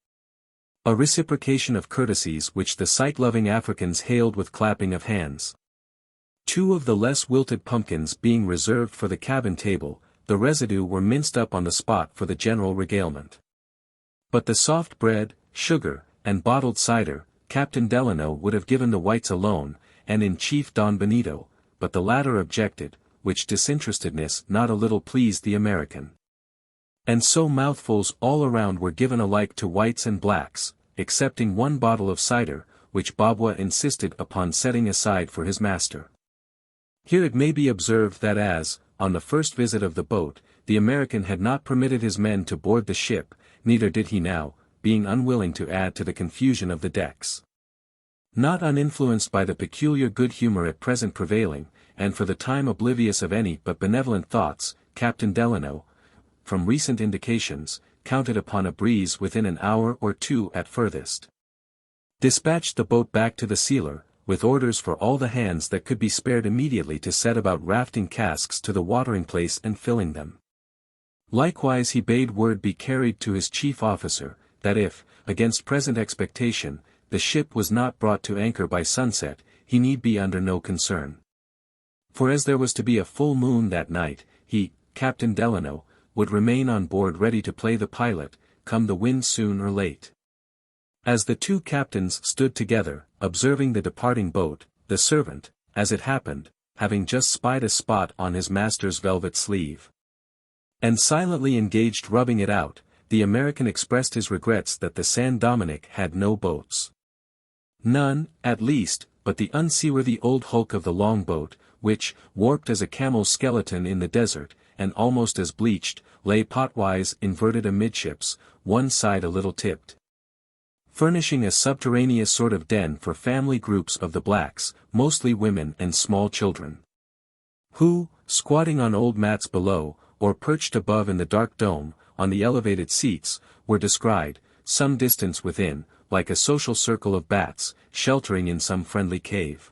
A reciprocation of courtesies which the sight-loving Africans hailed with clapping of hands. 2 of the less wilted pumpkins being reserved for the cabin table, the residue were minced up on the spot for the general regalement. But the soft bread, sugar, and bottled cider, Captain Delano would have given the whites alone, and in chief Don Benito, but the latter objected, which disinterestedness not a little pleased the American. And so mouthfuls all around were given alike to whites and blacks, excepting 1 bottle of cider, which Babwa insisted upon setting aside for his master. Here it may be observed that as, on the first visit of the boat, the American had not permitted his men to board the ship, neither did he now, being unwilling to add to the confusion of the decks. Not uninfluenced by the peculiar good humor at present prevailing, and for the time oblivious of any but benevolent thoughts, Captain Delano, from recent indications, counted upon a breeze within an hour or 2 at furthest. Dispatched the boat back to the sealer, with orders for all the hands that could be spared immediately to set about rafting casks to the watering place and filling them. Likewise he bade word be carried to his chief officer, that if, against present expectation, the ship was not brought to anchor by sunset, he need be under no concern. For as there was to be a full moon that night, he, Captain Delano, would remain on board ready to play the pilot, come the wind soon or late. As the 2 captains stood together, observing the departing boat, the servant, as it happened, having just spied a spot on his master's velvet sleeve, and silently engaged rubbing it out, the American expressed his regrets that the San Dominick had no boats. None, at least, but the unseaworthy old hulk of the longboat, which, warped as a camel's skeleton in the desert, and almost as bleached, lay potwise inverted amidships, one side a little tipped, furnishing a subterraneous sort of den for family groups of the blacks, mostly women and small children, who, squatting on old mats below, or perched above in the dark dome, on the elevated seats, were descried, some distance within, like a social circle of bats, sheltering in some friendly cave.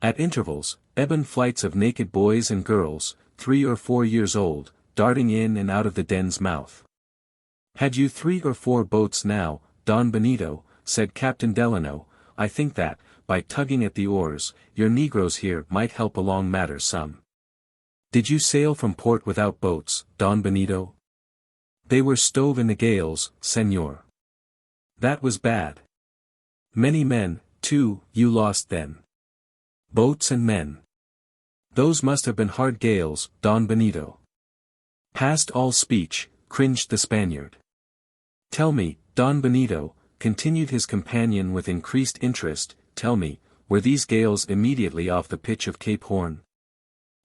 At intervals, ebon flights of naked boys and girls, 3 or 4 years old, darting in and out of the den's mouth. Had you 3 or 4 boats now, Don Benito, said Captain Delano, I think that, by tugging at the oars, your negroes here might help along matters some. Did you sail from port without boats, Don Benito? They were stove in the gales, senor. That was bad. Many men, too, you lost then. Boats and men. Those must have been hard gales, Don Benito. Past all speech, cringed the Spaniard. Tell me, Don Benito, continued his companion with increased interest, tell me, were these gales immediately off the pitch of Cape Horn?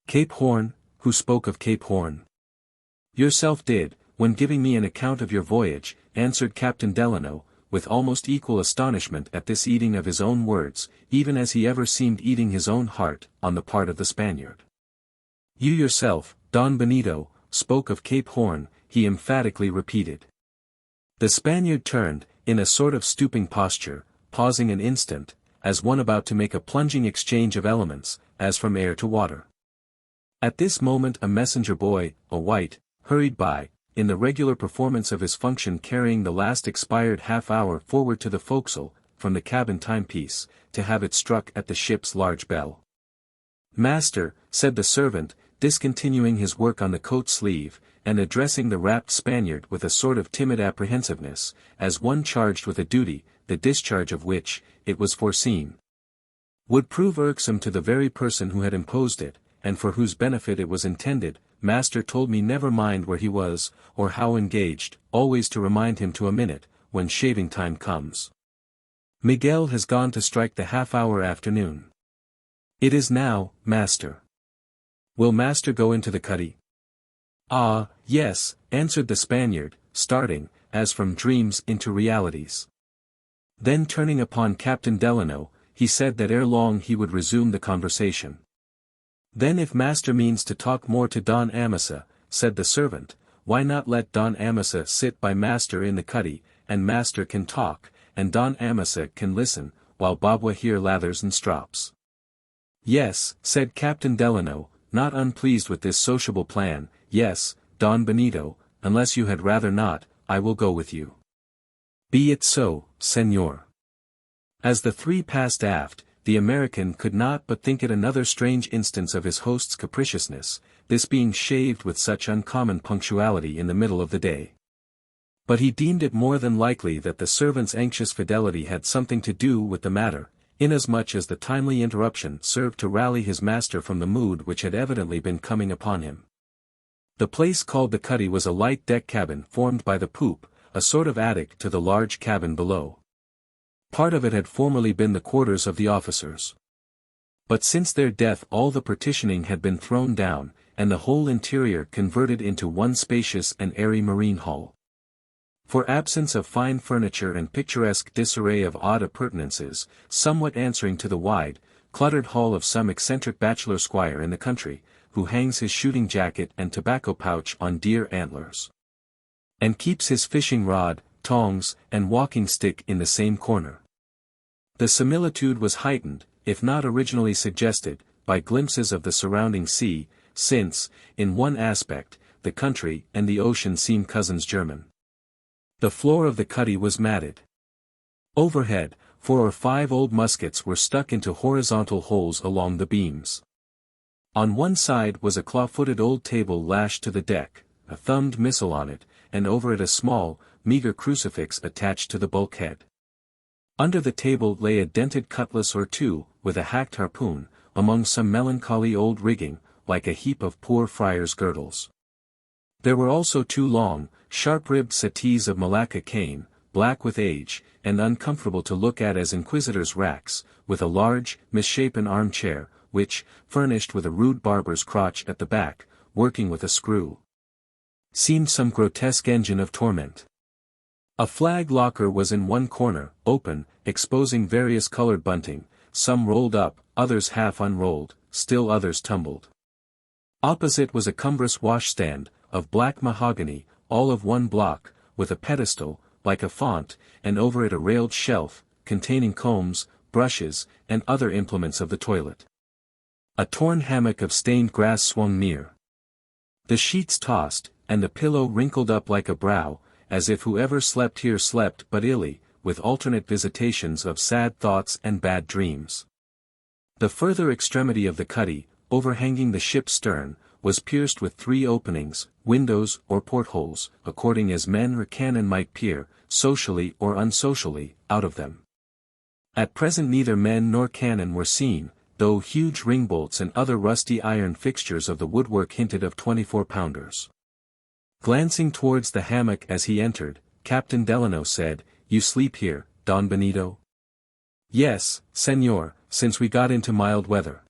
Cape Horn? Who spoke of Cape Horn? Yourself did, when giving me an account of your voyage, answered Captain Delano, with almost equal astonishment at this eating of his own words, even as he ever seemed eating his own heart, on the part of the Spaniard. You yourself, Don Benito, spoke of Cape Horn, he emphatically repeated. The Spaniard turned, in a sort of stooping posture, pausing an instant, as one about to make a plunging exchange of elements, as from air to water. At this moment a messenger boy, a white, hurried by, in the regular performance of his function carrying the last expired half-hour forward to the forecastle, from the cabin timepiece, to have it struck at the ship's large bell. Master, said the servant, discontinuing his work on the coat sleeve, and addressing the rapt Spaniard with a sort of timid apprehensiveness, as one charged with a duty, the discharge of which, it was foreseen, would prove irksome to the very person who had imposed it, and for whose benefit it was intended. Master told me never mind where he was, or how engaged, always to remind him to a minute, when shaving time comes. Miguel has gone to strike the half-hour afternoon. It is now, master. Will master go into the cuddy? Ah, yes, answered the Spaniard, starting, as from dreams into realities. Then turning upon Captain Delano, he said that ere long he would resume the conversation. Then if master means to talk more to Don Amasa, said the servant, why not let Don Amasa sit by master in the cuddy, and master can talk, and Don Amasa can listen, while Babwa here lathers and strops. Yes, said Captain Delano, not unpleased with this sociable plan, yes, Don Benito, unless you had rather not, I will go with you. Be it so, senor. As the three passed aft, the American could not but think it another strange instance of his host's capriciousness, this being shaved with such uncommon punctuality in the middle of the day. But he deemed it more than likely that the servant's anxious fidelity had something to do with the matter, inasmuch as the timely interruption served to rally his master from the mood which had evidently been coming upon him. The place called the cuddy was a light deck cabin formed by the poop, a sort of attic to the large cabin below. Part of it had formerly been the quarters of the officers. But since their death all the partitioning had been thrown down, and the whole interior converted into one spacious and airy marine hall. For absence of fine furniture and picturesque disarray of odd appurtenances, somewhat answering to the wide, cluttered hall of some eccentric bachelor squire in the country, who hangs his shooting jacket and tobacco pouch on deer antlers, and keeps his fishing rod, tongs, and walking stick in the same corner. The similitude was heightened, if not originally suggested, by glimpses of the surrounding sea, since, in one aspect, the country and the ocean seem cousins german. The floor of the cuddy was matted. Overhead, 4 or 5 old muskets were stuck into horizontal holes along the beams. On one side was a claw-footed old table lashed to the deck, a thumbed missal on it, and over it a small, meager crucifix attached to the bulkhead. Under the table lay a dented cutlass or two, with a hacked harpoon, among some melancholy old rigging, like a heap of poor friars' girdles. There were also 2 long, sharp-ribbed settees of Malacca cane, black with age, and uncomfortable to look at as inquisitors' racks, with a large, misshapen armchair, which, furnished with a rude barber's crotch at the back, working with a screw, seemed some grotesque engine of torment. A flag locker was in one corner, open, exposing various colored bunting, some rolled up, others half unrolled, still others tumbled. Opposite was a cumbrous washstand, of black mahogany, all of one block, with a pedestal, like a font, and over it a railed shelf, containing combs, brushes, and other implements of the toilet. A torn hammock of stained grass swung near. The sheets tossed, and the pillow wrinkled up like a brow, as if whoever slept here slept but illy, with alternate visitations of sad thoughts and bad dreams. The further extremity of the cuddy, overhanging the ship's stern, was pierced with 3 openings, windows or portholes, according as men or cannon might peer, socially or unsocially, out of them. At present neither men nor cannon were seen, though huge ringbolts and other rusty iron fixtures of the woodwork hinted of 24-pounders. Glancing towards the hammock as he entered, Captain Delano said, "You sleep here, Don Benito?" "Yes, senor, since we got into mild weather."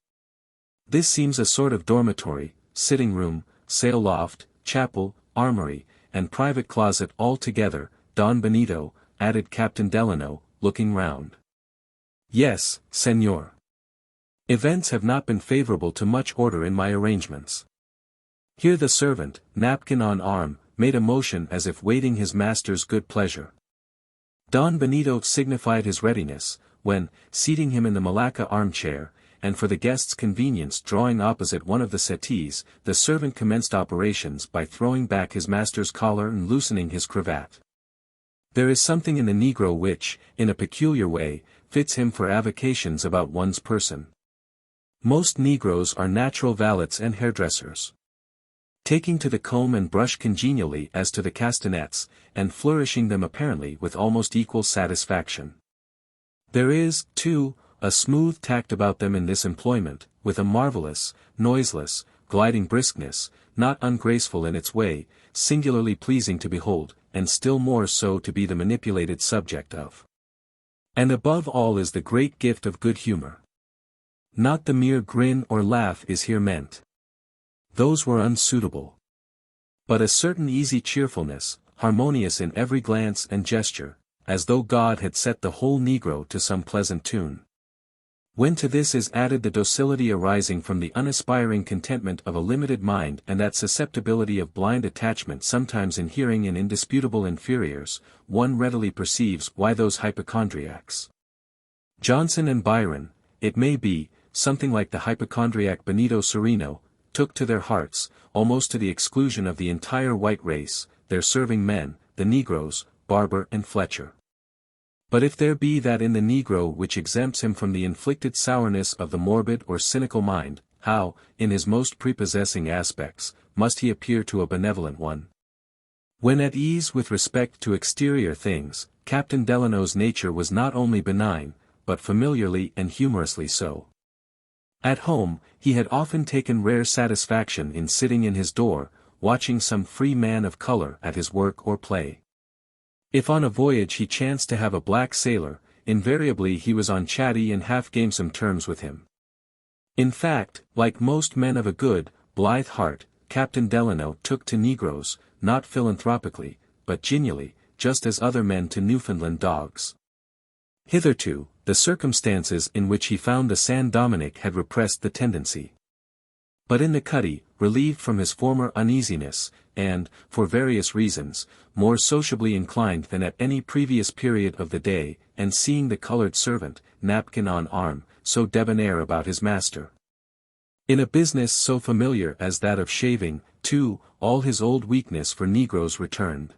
"This seems a sort of dormitory, sitting room, sail loft, chapel, armory, and private closet all together, Don Benito," added Captain Delano, looking round. "Yes, senor. Events have not been favorable to much order in my arrangements." Here the servant, napkin on arm, made a motion as if waiting his master's good pleasure. Don Benito signified his readiness, when, seating him in the Malacca armchair, and for the guest's convenience drawing opposite one of the settees, the servant commenced operations by throwing back his master's collar and loosening his cravat. There is something in the Negro which, in a peculiar way, fits him for avocations about one's person. Most Negroes are natural valets and hairdressers, taking to the comb and brush congenially as to the castanets, and flourishing them apparently with almost equal satisfaction. There is, too, a smooth tact about them in this employment, with a marvelous, noiseless, gliding briskness, not ungraceful in its way, singularly pleasing to behold, and still more so to be the manipulated subject of. And above all is the great gift of good humor. Not the mere grin or laugh is here meant. Those were unsuitable. But a certain easy cheerfulness, harmonious in every glance and gesture, as though God had set the whole Negro to some pleasant tune. When to this is added the docility arising from the unaspiring contentment of a limited mind and that susceptibility of blind attachment sometimes inhering in indisputable inferiors, one readily perceives why those hypochondriacs. Johnson and Byron, it may be, something like the hypochondriac Benito Cereno, took to their hearts, almost to the exclusion of the entire white race, their serving men, the Negroes, Barber and Fletcher. But if there be that in the Negro which exempts him from the inflicted sourness of the morbid or cynical mind, how, in his most prepossessing aspects, must he appear to a benevolent one? When at ease with respect to exterior things, Captain Delano's nature was not only benign, but familiarly and humorously so. At home, he had often taken rare satisfaction in sitting in his door, watching some free man of color at his work or play. If on a voyage he chanced to have a black sailor, invariably he was on chatty and half-gamesome terms with him. In fact, like most men of a good, blithe heart, Captain Delano took to Negroes, not philanthropically, but genially, just as other men to Newfoundland dogs. Hitherto, the circumstances in which he found the San Dominick had repressed the tendency. But in the cuddy, relieved from his former uneasiness, and, for various reasons, more sociably inclined than at any previous period of the day, and seeing the colored servant, napkin on arm, so debonair about his master. In a business so familiar as that of shaving, too, all his old weakness for Negroes returned.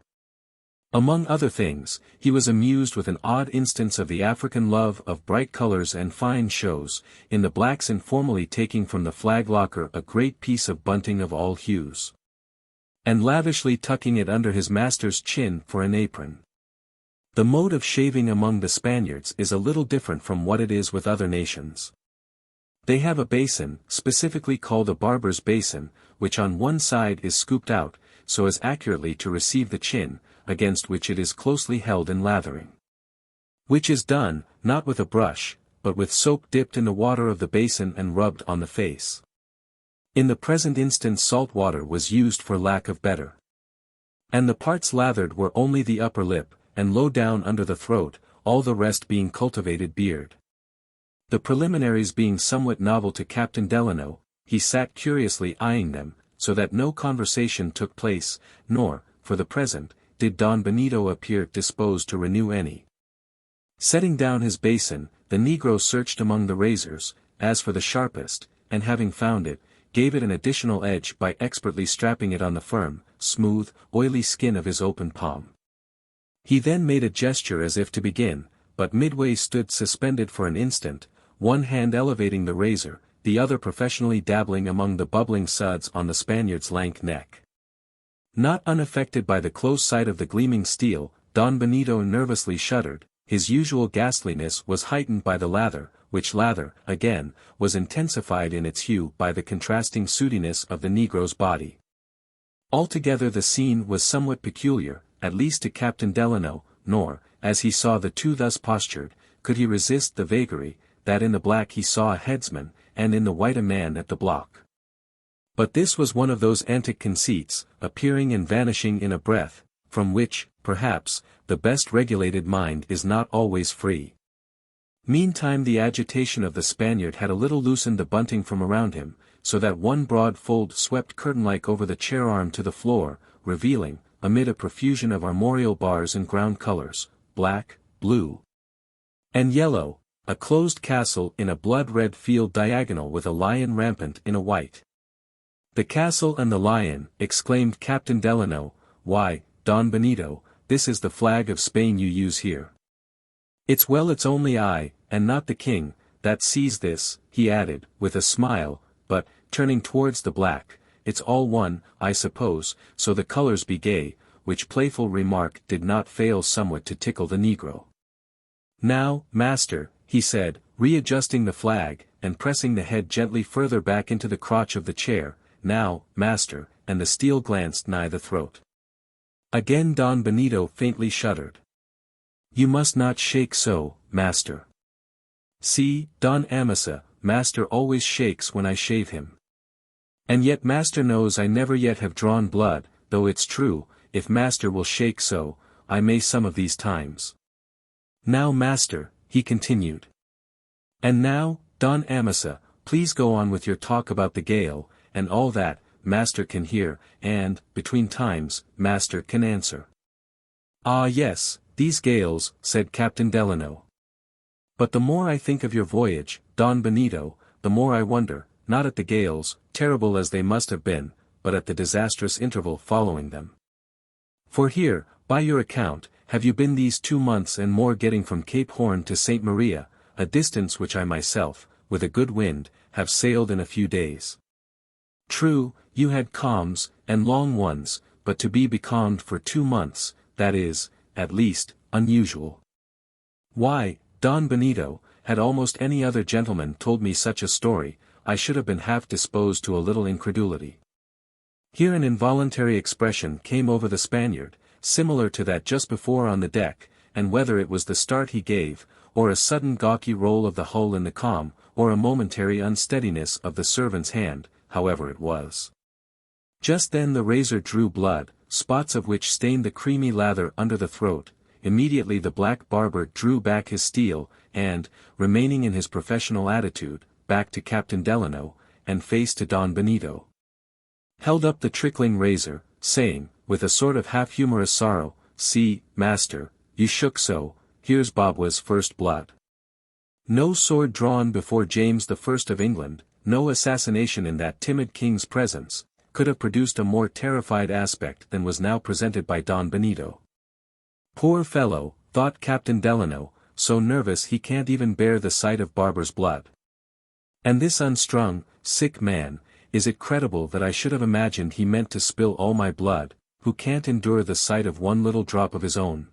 Among other things, he was amused with an odd instance of the African love of bright colors and fine shows, in the blacks informally taking from the flag locker a great piece of bunting of all hues, and lavishly tucking it under his master's chin for an apron. The mode of shaving among the Spaniards is a little different from what it is with other nations. They have a basin, specifically called a barber's basin, which on one side is scooped out, so as accurately to receive the chin, against which it is closely held in lathering. Which is done, not with a brush, but with soap dipped in the water of the basin and rubbed on the face. In the present instance salt water was used for lack of better. And the parts lathered were only the upper lip, and low down under the throat, all the rest being cultivated beard. The preliminaries being somewhat novel to Captain Delano, he sat curiously eyeing them, so that no conversation took place, nor, for the present, did Don Benito appear disposed to renew any. Setting down his basin, the Negro searched among the razors, as for the sharpest, and having found it, gave it an additional edge by expertly strapping it on the firm, smooth, oily skin of his open palm. He then made a gesture as if to begin, but midway stood suspended for an instant, one hand elevating the razor, the other professionally dabbling among the bubbling suds on the Spaniard's lank neck. Not unaffected by the close sight of the gleaming steel, Don Benito nervously shuddered. His usual ghastliness was heightened by the lather, which lather, again, was intensified in its hue by the contrasting sootiness of the Negro's body. Altogether the scene was somewhat peculiar, at least to Captain Delano, nor, as he saw the two thus postured, could he resist the vagary, that in the black he saw a headsman, and in the white a man at the block. But this was one of those antic conceits, appearing and vanishing in a breath, from which, perhaps, the best regulated mind is not always free. Meantime the agitation of the Spaniard had a little loosened the bunting from around him, so that one broad fold swept curtain-like over the chair-arm to the floor, revealing, amid a profusion of armorial bars and ground colors, black, blue, and yellow, a closed castle in a blood-red field diagonal with a lion rampant in a white. "The castle and the lion," exclaimed Captain Delano, "why, Don Benito, this is the flag of Spain you use here. It's only I, and not the king, that sees this," he added, with a smile, but, turning towards the black, "it's all one, I suppose, so the colors be gay," which playful remark did not fail somewhat to tickle the Negro. "Now, master," he said, readjusting the flag, and pressing the head gently further back into the crotch of the chair, "now, master," and the steel glanced nigh the throat. Again Don Benito faintly shuddered. "You must not shake so, master. See, Don Amasa, master always shakes when I shave him. And yet master knows I never yet have drawn blood, though it's true, if master will shake so, I may some of these times." Now master, he continued. And now, Don Amasa, please go on with your talk about the gale, and all that, master can hear, and, between times, master can answer. Ah yes, these gales, said Captain Delano. But the more I think of your voyage, Don Benito, the more I wonder, not at the gales, terrible as they must have been, but at the disastrous interval following them. For here, by your account, have you been these 2 months and more getting from Cape Horn to St. Maria, a distance which I myself, with a good wind, have sailed in a few days. True, you had calms, and long ones, but to be becalmed for 2 months, that is, at least, unusual. Why, Don Benito, had almost any other gentleman told me such a story, I should have been half disposed to a little incredulity. Here an involuntary expression came over the Spaniard, similar to that just before on the deck, and whether it was the start he gave, or a sudden gawky roll of the hull in the calm, or a momentary unsteadiness of the servant's hand, however it was. Just then the razor drew blood, spots of which stained the creamy lather under the throat. Immediately the black barber drew back his steel, and, remaining in his professional attitude, back to Captain Delano, and face to Don Benito, held up the trickling razor, saying, with a sort of half-humorous sorrow, "See, master, you shook so, here's Bobwa's first blood." No sword drawn before James the First of England, no assassination in that timid king's presence, could have produced a more terrified aspect than was now presented by Don Benito. Poor fellow, thought Captain Delano, so nervous he can't even bear the sight of Barber's blood. And this unstrung, sick man, is it credible that I should have imagined he meant to spill all my blood, who can't endure the sight of one little drop of his own?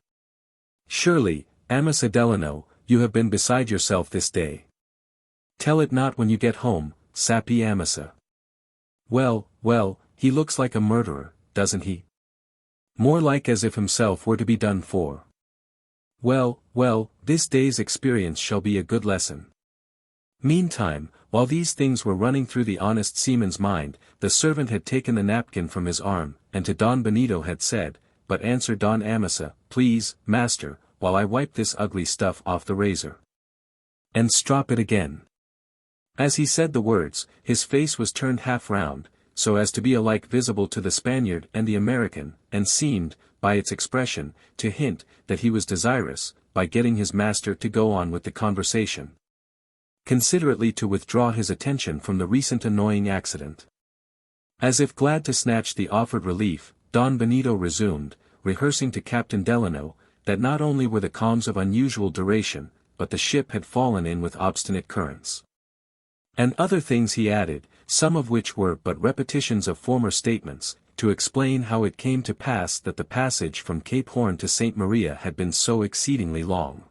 Surely, Amasa Delano, you have been beside yourself this day. Tell it not when you get home, sappy Amasa. Well, well, he looks like a murderer, doesn't he? More like as if himself were to be done for. Well, well, this day's experience shall be a good lesson. Meantime, while these things were running through the honest seaman's mind, the servant had taken the napkin from his arm, and to Don Benito had said, "But answer Don Amasa, please, master, while I wipe this ugly stuff off the razor. And strop it again." As he said the words, his face was turned half round, so as to be alike visible to the Spaniard and the American, and seemed, by its expression, to hint that he was desirous, by getting his master to go on with the conversation, considerately to withdraw his attention from the recent annoying accident. As if glad to snatch the offered relief, Don Benito resumed, rehearsing to Captain Delano, that not only were the calms of unusual duration, but the ship had fallen in with obstinate currents. And other things he added, some of which were but repetitions of former statements, to explain how it came to pass that the passage from Cape Horn to St. Maria had been so exceedingly long.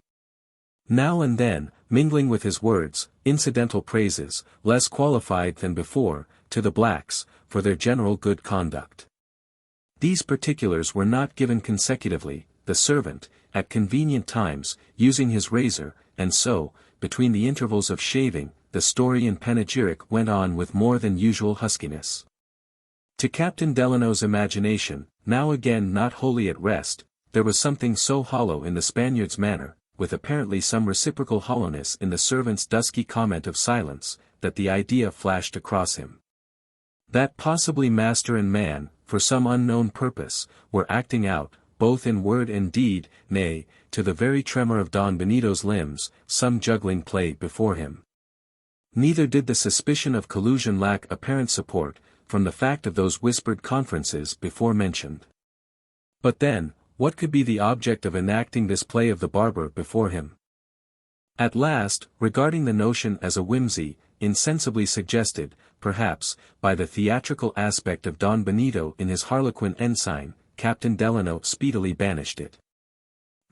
Now and then, mingling with his words, incidental praises, less qualified than before, to the blacks, for their general good conduct. These particulars were not given consecutively, the servant, at convenient times, using his razor, and so, between the intervals of shaving, the story in panegyric went on with more than usual huskiness. To Captain Delano's imagination, now again not wholly at rest, there was something so hollow in the Spaniard's manner, with apparently some reciprocal hollowness in the servant's dusky comment of silence, that the idea flashed across him. That possibly master and man, for some unknown purpose, were acting out, both in word and deed, nay, to the very tremor of Don Benito's limbs, some juggling play before him. Neither did the suspicion of collusion lack apparent support, from the fact of those whispered conferences before mentioned. But then, what could be the object of enacting this play of the barber before him? At last, regarding the notion as a whimsy, insensibly suggested, perhaps, by the theatrical aspect of Don Benito in his harlequin ensign, Captain Delano speedily banished it.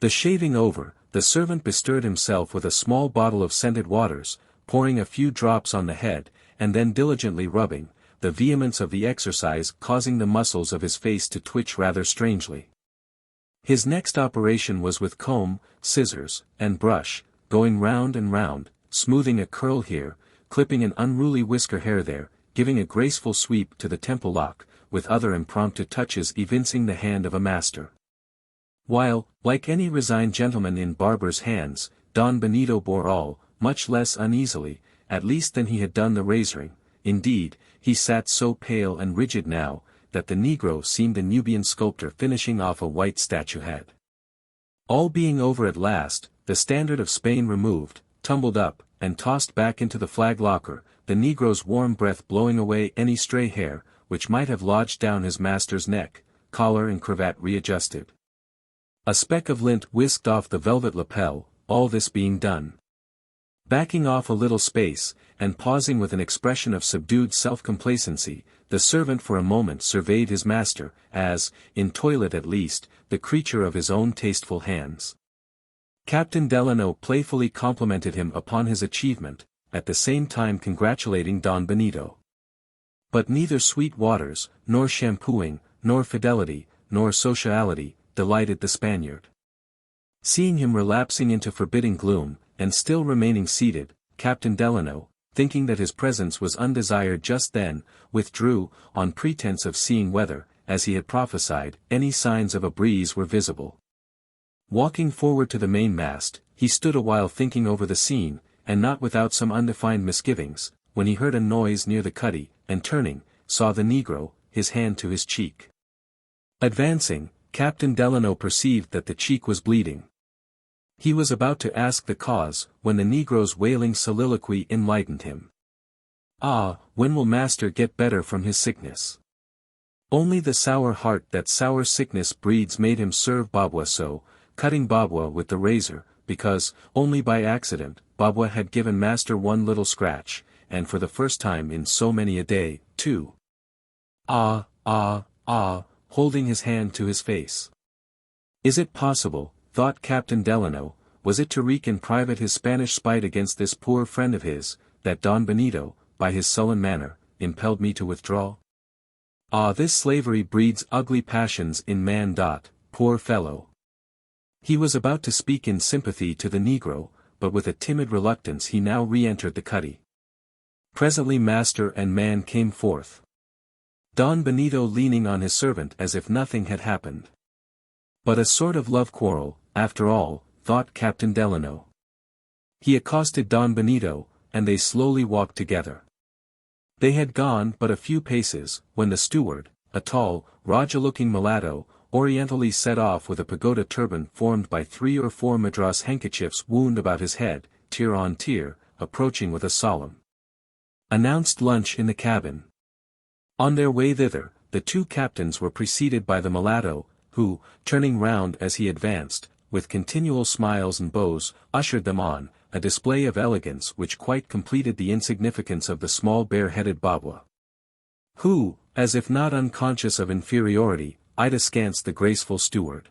The shaving over, the servant bestirred himself with a small bottle of scented waters, pouring a few drops on the head, and then diligently rubbing, the vehemence of the exercise causing the muscles of his face to twitch rather strangely. His next operation was with comb, scissors, and brush, going round and round, smoothing a curl here, clipping an unruly whisker hair there, giving a graceful sweep to the temple lock, with other impromptu touches evincing the hand of a master. While, like any resigned gentleman in barber's hands, Don Benito bore all, much less uneasily, at least than he had done the razoring. Indeed, he sat so pale and rigid now, that the negro seemed a Nubian sculptor finishing off a white statue head. All being over at last, the standard of Spain removed, tumbled up, and tossed back into the flag locker, the negro's warm breath blowing away any stray hair, which might have lodged down his master's neck, collar and cravat readjusted. A speck of lint whisked off the velvet lapel, all this being done. Backing off a little space, and pausing with an expression of subdued self-complacency, the servant for a moment surveyed his master, as, in toilet at least, the creature of his own tasteful hands. Captain Delano playfully complimented him upon his achievement, at the same time congratulating Don Benito. But neither sweet waters, nor shampooing, nor fidelity, nor sociality, delighted the Spaniard. Seeing him relapsing into forbidding gloom, and still remaining seated, Captain Delano, thinking that his presence was undesired just then, withdrew, on pretense of seeing whether, as he had prophesied, any signs of a breeze were visible. Walking forward to the mainmast, he stood a while thinking over the scene, and not without some undefined misgivings, when he heard a noise near the cuddy, and turning, saw the negro, his hand to his cheek. Advancing, Captain Delano perceived that the cheek was bleeding. He was about to ask the cause, when the negro's wailing soliloquy enlightened him. "Ah, when will master get better from his sickness?" Only the sour heart that sour sickness breeds made him serve Babwa so, cutting Babwa with the razor, because, only by accident, Babwa had given master one little scratch, and for the first time in so many a day, too. "Ah, ah, ah," holding his hand to his face. Is it possible, thought Captain Delano, was it to wreak in private his Spanish spite against this poor friend of his, that Don Benito, by his sullen manner, impelled me to withdraw? Ah, this slavery breeds ugly passions in man. Poor fellow. He was about to speak in sympathy to the negro, but with a timid reluctance he now re-entered the cuddy. Presently master and man came forth. Don Benito leaning on his servant as if nothing had happened. But a sort of love quarrel, after all, thought Captain Delano. He accosted Don Benito, and they slowly walked together. They had gone but a few paces, when the steward, a tall, Raja-looking mulatto, orientally set off with a pagoda turban formed by 3 or 4 Madras handkerchiefs wound about his head, tier on tier, approaching with a solemn announced lunch in the cabin. On their way thither, the two captains were preceded by the mulatto, who, turning round as he advanced, with continual smiles and bows, ushered them on, a display of elegance which quite completed the insignificance of the small bare-headed Babwa, who, as if not unconscious of inferiority, eyed askance the graceful steward.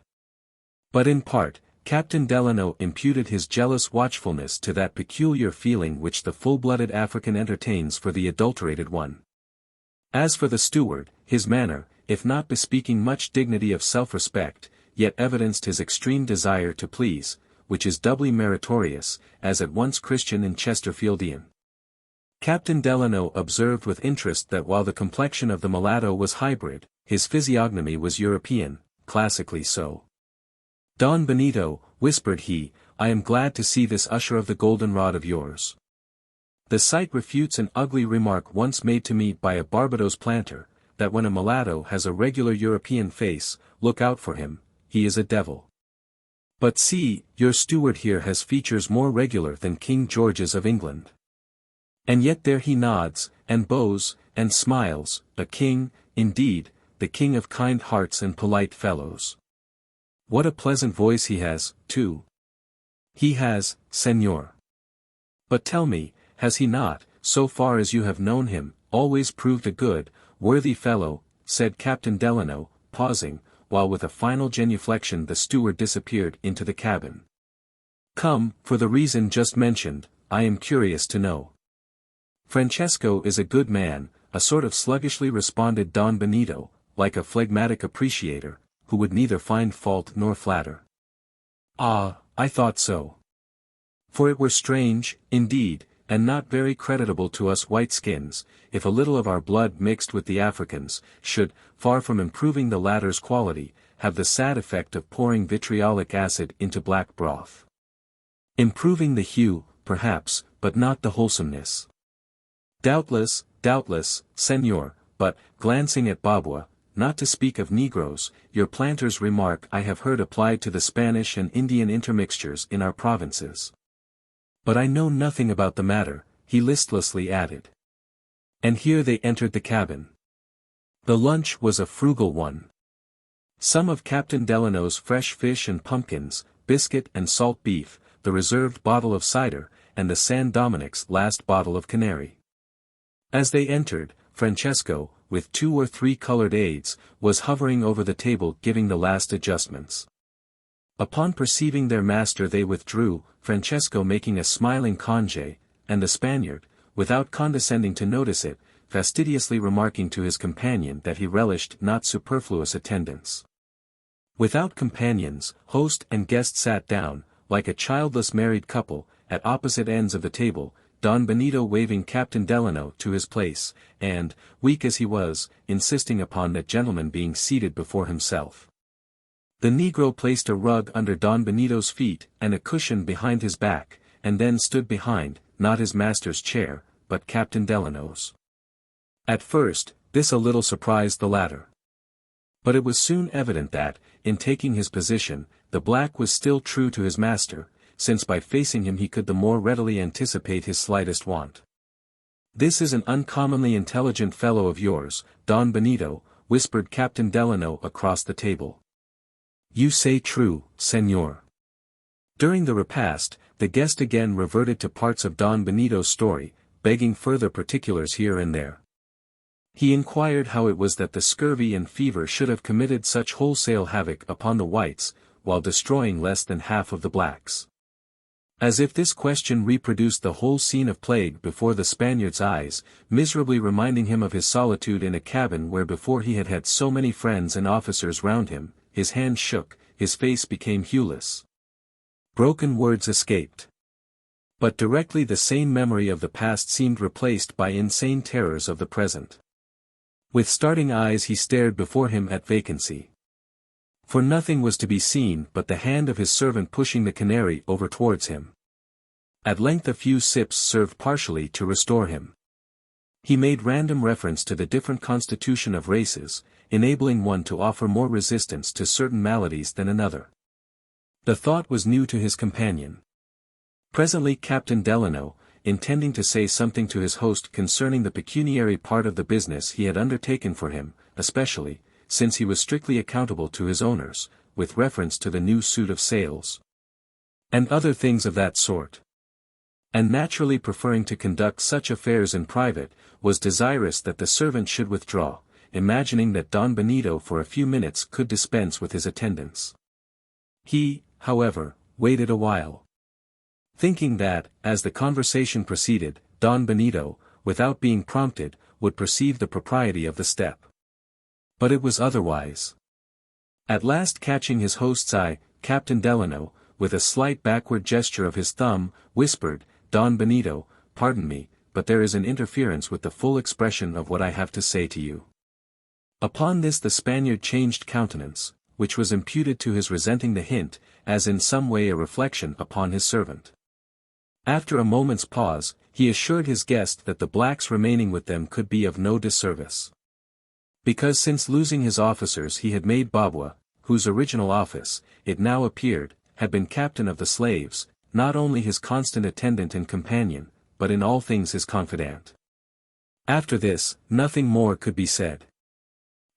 But in part, Captain Delano imputed his jealous watchfulness to that peculiar feeling which the full-blooded African entertains for the adulterated one. As for the steward, his manner, if not bespeaking much dignity of self-respect, yet evidenced his extreme desire to please, which is doubly meritorious, as at once Christian and Chesterfieldian. Captain Delano observed with interest that while the complexion of the mulatto was hybrid, his physiognomy was European, classically so. "Don Benito," whispered he, "I am glad to see this usher of the goldenrod of yours. The sight refutes an ugly remark once made to me by a Barbados planter, that when a mulatto has a regular European face, look out for him, he is a devil. But see, your steward here has features more regular than King George's of England. And yet there he nods, and bows, and smiles, a king, indeed, the king of kind hearts and polite fellows. What a pleasant voice he has, too. He has, senor. But tell me, has he not, so far as you have known him, always proved a good, worthy fellow?" said Captain Delano, pausing, while with a final genuflection the steward disappeared into the cabin. "Come, for the reason just mentioned, I am curious to know." "Francesco is a good man," a sort of sluggishly responded Don Benito, like a phlegmatic appreciator, who would neither find fault nor flatter. "Ah, I thought so. For it were strange, indeed, and not very creditable to us white-skins, if a little of our blood mixed with the Africans, should, far from improving the latter's quality, have the sad effect of pouring vitriolic acid into black broth. Improving the hue, perhaps, but not the wholesomeness. Doubtless, Senor, but, glancing at Babua, not to speak of Negroes, your planter's remark I have heard applied to the Spanish and Indian intermixtures in our provinces. But I know nothing about the matter, he listlessly added. And here they entered the cabin. The lunch was a frugal one. Some of Captain Delano's fresh fish and pumpkins, biscuit and salt beef, the reserved bottle of cider, and the San Dominic's last bottle of canary. As they entered, Francesco, with 2 or 3 colored aides, was hovering over the table giving the last adjustments. Upon perceiving their master they withdrew, Francesco making a smiling conge, and the Spaniard, without condescending to notice it, fastidiously remarking to his companion that he relished not superfluous attendance. Without companions, host and guest sat down, like a childless married couple, at opposite ends of the table, Don Benito waving Captain Delano to his place, and, weak as he was, insisting upon that gentleman being seated before himself. The Negro placed a rug under Don Benito's feet and a cushion behind his back, and then stood behind, not his master's chair, but Captain Delano's. At first, this a little surprised the latter. But it was soon evident that, in taking his position, the black was still true to his master, since by facing him he could the more readily anticipate his slightest want. "This is an uncommonly intelligent fellow of yours, Don Benito," whispered Captain Delano across the table. "You say true, Senor." During the repast, the guest again reverted to parts of Don Benito's story, begging further particulars here and there. He inquired how it was that the scurvy and fever should have committed such wholesale havoc upon the whites, while destroying less than half of the blacks. As if this question reproduced the whole scene of plague before the Spaniard's eyes, miserably reminding him of his solitude in a cabin where before he had had so many friends and officers round him, his hand shook, his face became hueless. Broken words escaped. But directly the sane memory of the past seemed replaced by insane terrors of the present. With starting eyes he stared before him at vacancy. For nothing was to be seen but the hand of his servant pushing the canary over towards him. At length a few sips served partially to restore him. He made random reference to the different constitution of races, enabling one to offer more resistance to certain maladies than another. The thought was new to his companion. Presently Captain Delano, intending to say something to his host concerning the pecuniary part of the business he had undertaken for him, especially, since he was strictly accountable to his owners, with reference to the new suit of sails, and other things of that sort, and naturally preferring to conduct such affairs in private, was desirous that the servant should withdraw, imagining that Don Benito for a few minutes could dispense with his attendance. He, however, waited a while, thinking that, as the conversation proceeded, Don Benito, without being prompted, would perceive the propriety of the step. But it was otherwise. At last catching his host's eye, Captain Delano, with a slight backward gesture of his thumb, whispered, "Don Benito, pardon me, but there is an interference with the full expression of what I have to say to you." Upon this the Spaniard changed countenance, which was imputed to his resenting the hint, as in some way a reflection upon his servant. After a moment's pause, he assured his guest that the blacks remaining with them could be of no disservice. Because since losing his officers he had made Babua, whose original office, it now appeared, had been captain of the slaves, not only his constant attendant and companion, but in all things his confidant. After this, nothing more could be said.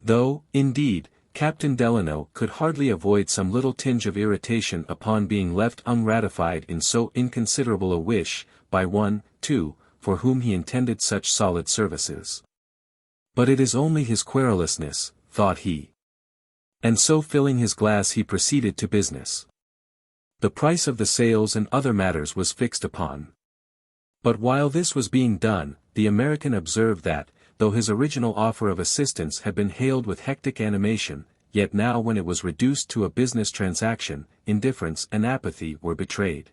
Though, indeed, Captain Delano could hardly avoid some little tinge of irritation upon being left unratified in so inconsiderable a wish, by one, too, for whom he intended such solid services. But it is only his querulousness, thought he. And so filling his glass he proceeded to business. The price of the sails and other matters was fixed upon. But while this was being done, the American observed that, though his original offer of assistance had been hailed with hectic animation, yet now when it was reduced to a business transaction, indifference and apathy were betrayed.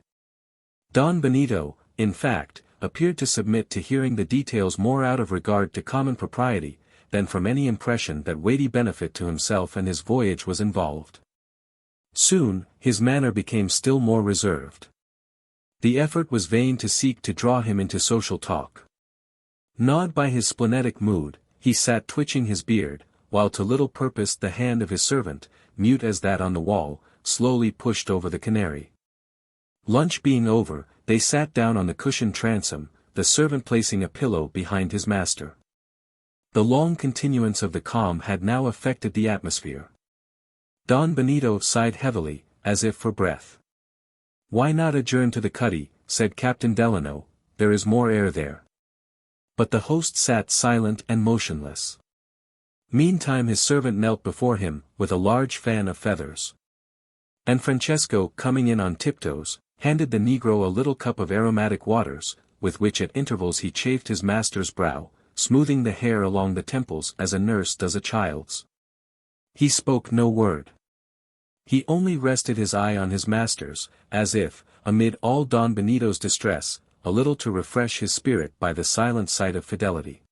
Don Benito, in fact, appeared to submit to hearing the details more out of regard to common propriety, than from any impression that weighty benefit to himself and his voyage was involved. Soon, his manner became still more reserved. The effort was vain to seek to draw him into social talk. Gnawed by his splenetic mood, he sat twitching his beard, while to little purpose the hand of his servant, mute as that on the wall, slowly pushed over the canary. Lunch being over, they sat down on the cushioned transom, the servant placing a pillow behind his master. The long continuance of the calm had now affected the atmosphere. Don Benito sighed heavily, as if for breath. "Why not adjourn to the cuddy?" said Captain Delano, "there is more air there." But the host sat silent and motionless. Meantime his servant knelt before him, with a large fan of feathers. And Francesco, coming in on tiptoes, handed the negro a little cup of aromatic waters, with which at intervals he chafed his master's brow, smoothing the hair along the temples as a nurse does a child's. He spoke no word. He only rested his eye on his master's, as if, amid all Don Benito's distress, a little to refresh his spirit by the silent sight of fidelity.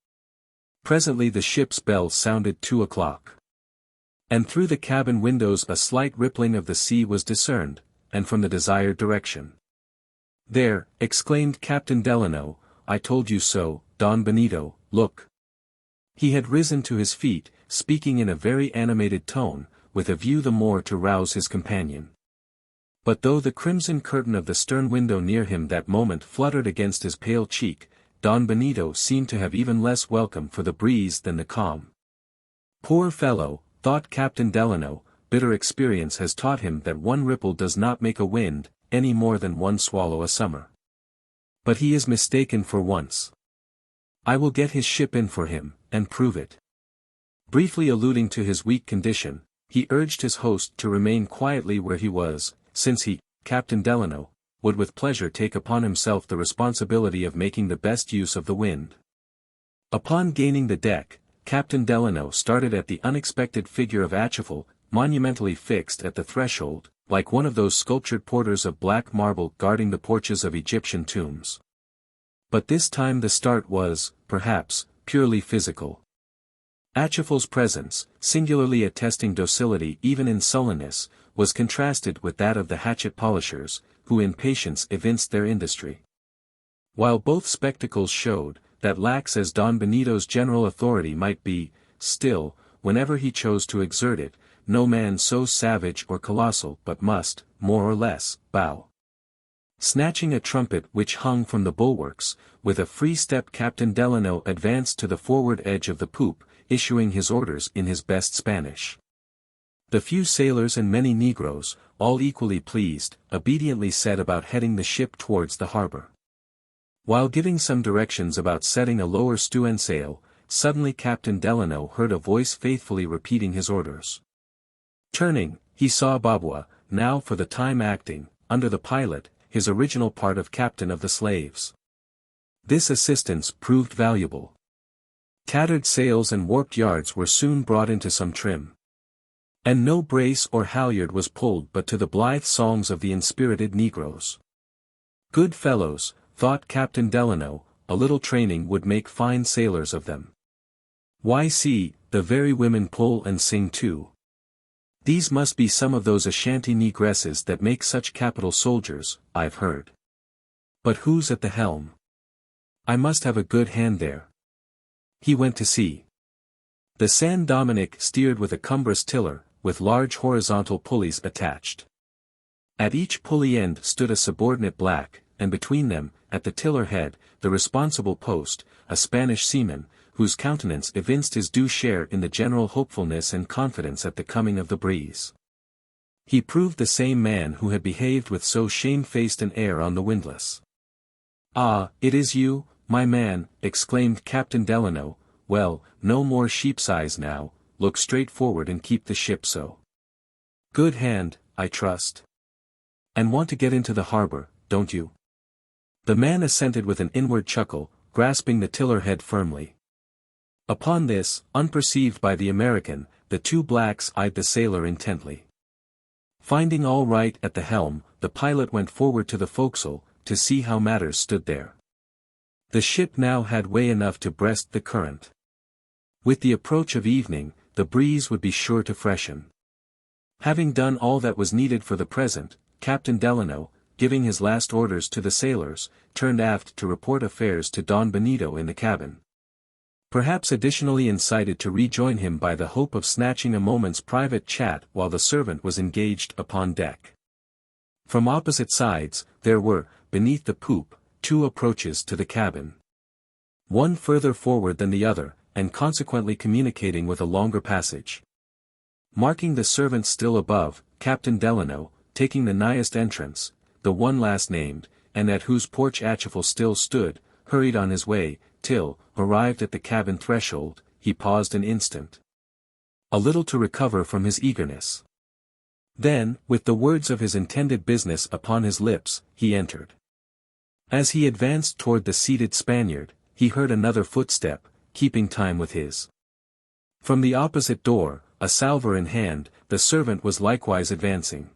Presently the ship's bell sounded 2 o'clock. And through the cabin windows a slight rippling of the sea was discerned, and from the desired direction. "There," exclaimed Captain Delano, "I told you so, Don Benito, look." He had risen to his feet, speaking in a very animated tone, with a view the more to rouse his companion. But though the crimson curtain of the stern window near him that moment fluttered against his pale cheek, Don Benito seemed to have even less welcome for the breeze than the calm. "Poor fellow," thought Captain Delano, "bitter experience has taught him that one ripple does not make a wind, any more than one swallow a summer. But he is mistaken for once. I will get his ship in for him, and prove it." Briefly alluding to his weak condition, he urged his host to remain quietly where he was, since he, Captain Delano, would with pleasure take upon himself the responsibility of making the best use of the wind. Upon gaining the deck, Captain Delano started at the unexpected figure of Achifal, monumentally fixed at the threshold, like one of those sculptured porters of black marble guarding the porches of Egyptian tombs. But this time the start was, perhaps, purely physical. Achifal's presence, singularly attesting docility even in sullenness, was contrasted with that of the hatchet polishers, who in patience evinced their industry. While both spectacles showed, that lax as Don Benito's general authority might be, still, whenever he chose to exert it, no man so savage or colossal but must, more or less, bow. Snatching a trumpet which hung from the bulwarks, with a free step Captain Delano advanced to the forward edge of the poop, issuing his orders in his best Spanish. The few sailors and many negroes, all equally pleased, obediently set about heading the ship towards the harbor. While giving some directions about setting a lower stewardsail, suddenly Captain Delano heard a voice faithfully repeating his orders. Turning, he saw Babua, now for the time acting, under the pilot, his original part of captain of the slaves. This assistance proved valuable. Tattered sails and warped yards were soon brought into some trim. And no brace or halyard was pulled but to the blithe songs of the inspirited negroes. Good fellows, thought Captain Delano, a little training would make fine sailors of them. Why see, the very women pull and sing too. These must be some of those Ashanti negresses that make such capital soldiers, I've heard. But who's at the helm? I must have a good hand there. He went to see. The San Dominic steered with a cumbrous tiller, with large horizontal pulleys attached. At each pulley end stood a subordinate black, and between them, at the tiller head, the responsible post, a Spanish seaman, whose countenance evinced his due share in the general hopefulness and confidence at the coming of the breeze. He proved the same man who had behaved with so shamefaced an air on the windlass. "Ah, it is you, my man," exclaimed Captain Delano. "Well, no more sheep's eyes now, look straight forward and keep the ship so. Good hand, I trust. And want to get into the harbor, don't you?" The man assented with an inward chuckle, grasping the tiller head firmly. Upon this, unperceived by the American, the two blacks eyed the sailor intently. Finding all right at the helm, the pilot went forward to the forecastle, to see how matters stood there. The ship now had way enough to breast the current. With the approach of evening, the breeze would be sure to freshen. Having done all that was needed for the present, Captain Delano, giving his last orders to the sailors, turned aft to report affairs to Don Benito in the cabin. Perhaps additionally incited to rejoin him by the hope of snatching a moment's private chat while the servant was engaged upon deck. From opposite sides, there were, beneath the poop, two approaches to the cabin. One further forward than the other, and consequently communicating with a longer passage. Marking the servants still above, Captain Delano, taking the nighest entrance, the one last named, and at whose porch Atchafal still stood, hurried on his way, till, arrived at the cabin threshold, he paused an instant. A little to recover from his eagerness. Then, with the words of his intended business upon his lips, he entered. As he advanced toward the seated Spaniard, he heard another footstep, keeping time with his. From the opposite door, a salver in hand, the servant was likewise advancing.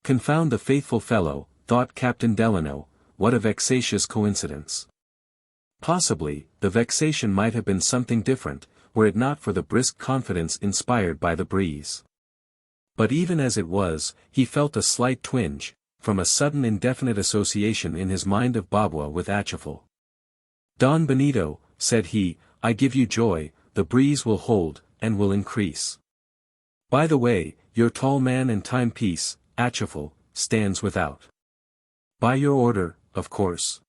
Confound the faithful fellow, thought Captain Delano, what a vexatious coincidence. Possibly, the vexation might have been something different, were it not for the brisk confidence inspired by the breeze. But even as it was, he felt a slight twinge, from a sudden indefinite association in his mind of Babua with Atchafal. Don Benito, said he, I give you joy, the breeze will hold, and will increase. By the way, your tall man and timepiece, Atchafal, stands without. By your order, of course.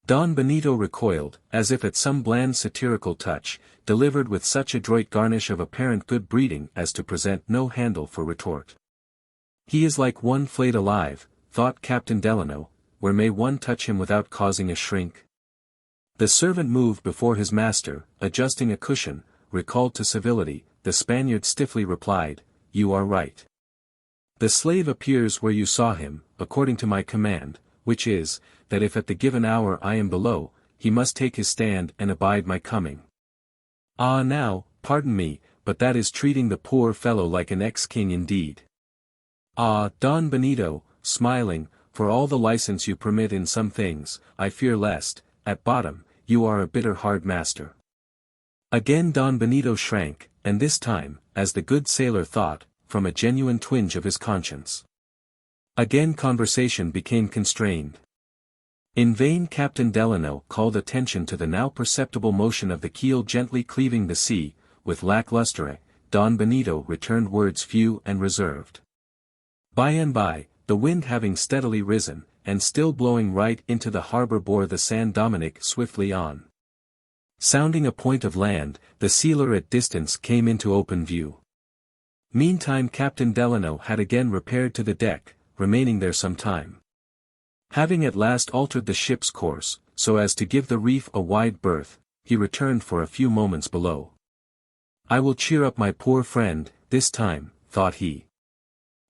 Don Benito recoiled, as if at some bland satirical touch, delivered with such adroit garnish of apparent good breeding as to present no handle for retort. He is like one flayed alive, thought Captain Delano, where may one touch him without causing a shrink? The servant moved before his master, adjusting a cushion, recalled to civility, the Spaniard stiffly replied, You are right. The slave appears where you saw him, according to my command, which is, that if at the given hour I am below, he must take his stand and abide my coming. Ah now, pardon me, but that is treating the poor fellow like an ex-king indeed. Ah, Don Benito, smiling, for all the license you permit in some things, I fear lest, at bottom, you are a bitter hard master. Again Don Benito shrank, and this time, as the good sailor thought, from a genuine twinge of his conscience. Again conversation became constrained. In vain Captain Delano called attention to the now perceptible motion of the keel gently cleaving the sea, with lacklustre, Don Benito returned words few and reserved. By and by, the wind having steadily risen, and still blowing right into the harbor bore the San Dominick swiftly on. Sounding a point of land, the sealer at distance came into open view. Meantime Captain Delano had again repaired to the deck, remaining there some time. Having at last altered the ship's course, so as to give the reef a wide berth, he returned for a few moments below. I will cheer up my poor friend, this time, thought he.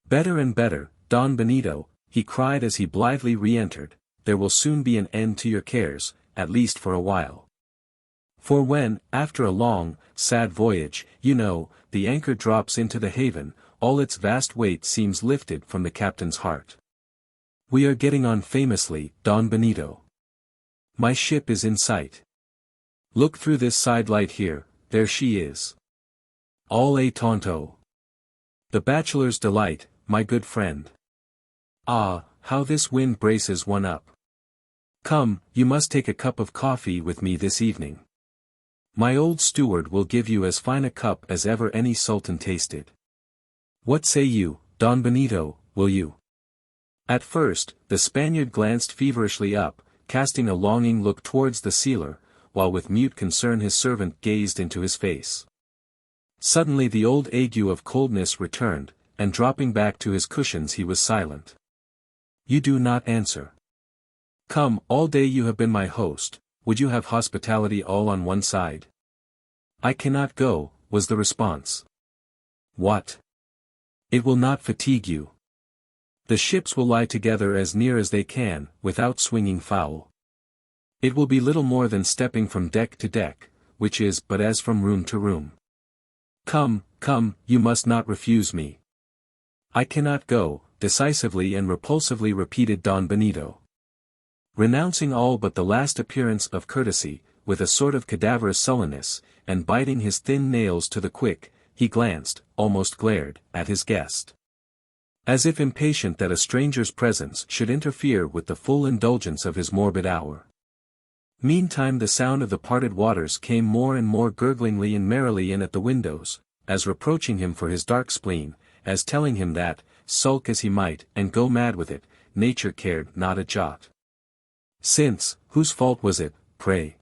Better and better, Don Benito, he cried as he blithely re-entered, there will soon be an end to your cares, at least for a while. For when, after a long, sad voyage, you know, the anchor drops into the haven, all its vast weight seems lifted from the captain's heart. We are getting on famously, Don Benito. My ship is in sight. Look through this side light here, there she is. All est tonto. The bachelor's delight, my good friend. Ah, how this wind braces one up. Come, you must take a cup of coffee with me this evening. My old steward will give you as fine a cup as ever any sultan tasted. What say you, Don Benito, will you? At first, the Spaniard glanced feverishly up, casting a longing look towards the sealer, while with mute concern his servant gazed into his face. Suddenly the old ague of coldness returned, and dropping back to his cushions he was silent. You do not answer. Come, all day you have been my host, would you have hospitality all on one side? I cannot go, was the response. What? It will not fatigue you. The ships will lie together as near as they can, without swinging foul. It will be little more than stepping from deck to deck, which is but as from room to room. Come, come, you must not refuse me. I cannot go, decisively and repulsively repeated Don Benito. Renouncing all but the last appearance of courtesy, with a sort of cadaverous sullenness, and biting his thin nails to the quick, he glanced, almost glared, at his guest. As if impatient that a stranger's presence should interfere with the full indulgence of his morbid hour. Meantime the sound of the parted waters came more and more gurglingly and merrily in at the windows, as reproaching him for his dark spleen, as telling him that, sulk as he might and go mad with it, nature cared not a jot. Since, whose fault was it, pray?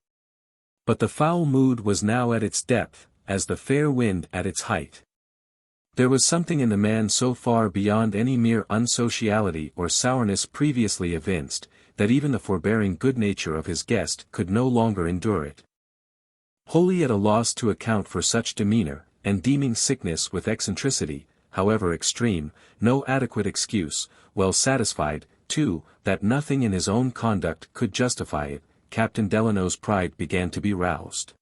But the foul mood was now at its depth, as the fair wind at its height. There was something in the man so far beyond any mere unsociality or sourness previously evinced, that even the forbearing good nature of his guest could no longer endure it. Wholly at a loss to account for such demeanor, and deeming sickness with eccentricity, however extreme, no adequate excuse, well satisfied, too, that nothing in his own conduct could justify it, Captain Delano's pride began to be roused.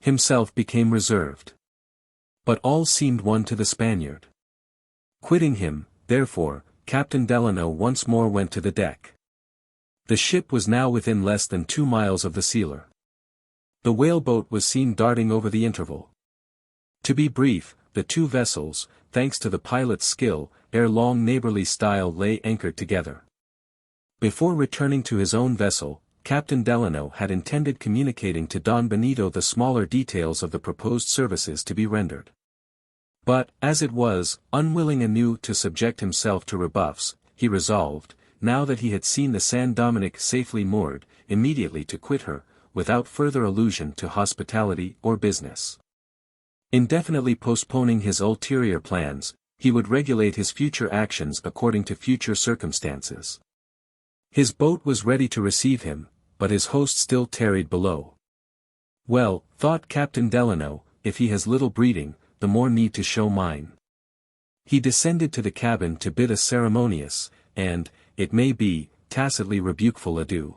Himself became reserved. But all seemed one to the Spaniard. Quitting him, therefore, Captain Delano once more went to the deck. The ship was now within less than 2 miles of the sealer. The whaleboat was seen darting over the interval. To be brief, the two vessels, thanks to the pilot's skill, ere long neighborly style lay anchored together. Before returning to his own vessel, Captain Delano had intended communicating to Don Benito the smaller details of the proposed services to be rendered. But, as it was, unwilling anew to subject himself to rebuffs, he resolved, now that he had seen the San Dominick safely moored, immediately to quit her, without further allusion to hospitality or business. Indefinitely postponing his ulterior plans, he would regulate his future actions according to future circumstances. His boat was ready to receive him, but his host still tarried below. Well, thought Captain Delano, if he has little breeding, the more need to show mine. He descended to the cabin to bid a ceremonious, and, it may be, tacitly rebukeful adieu.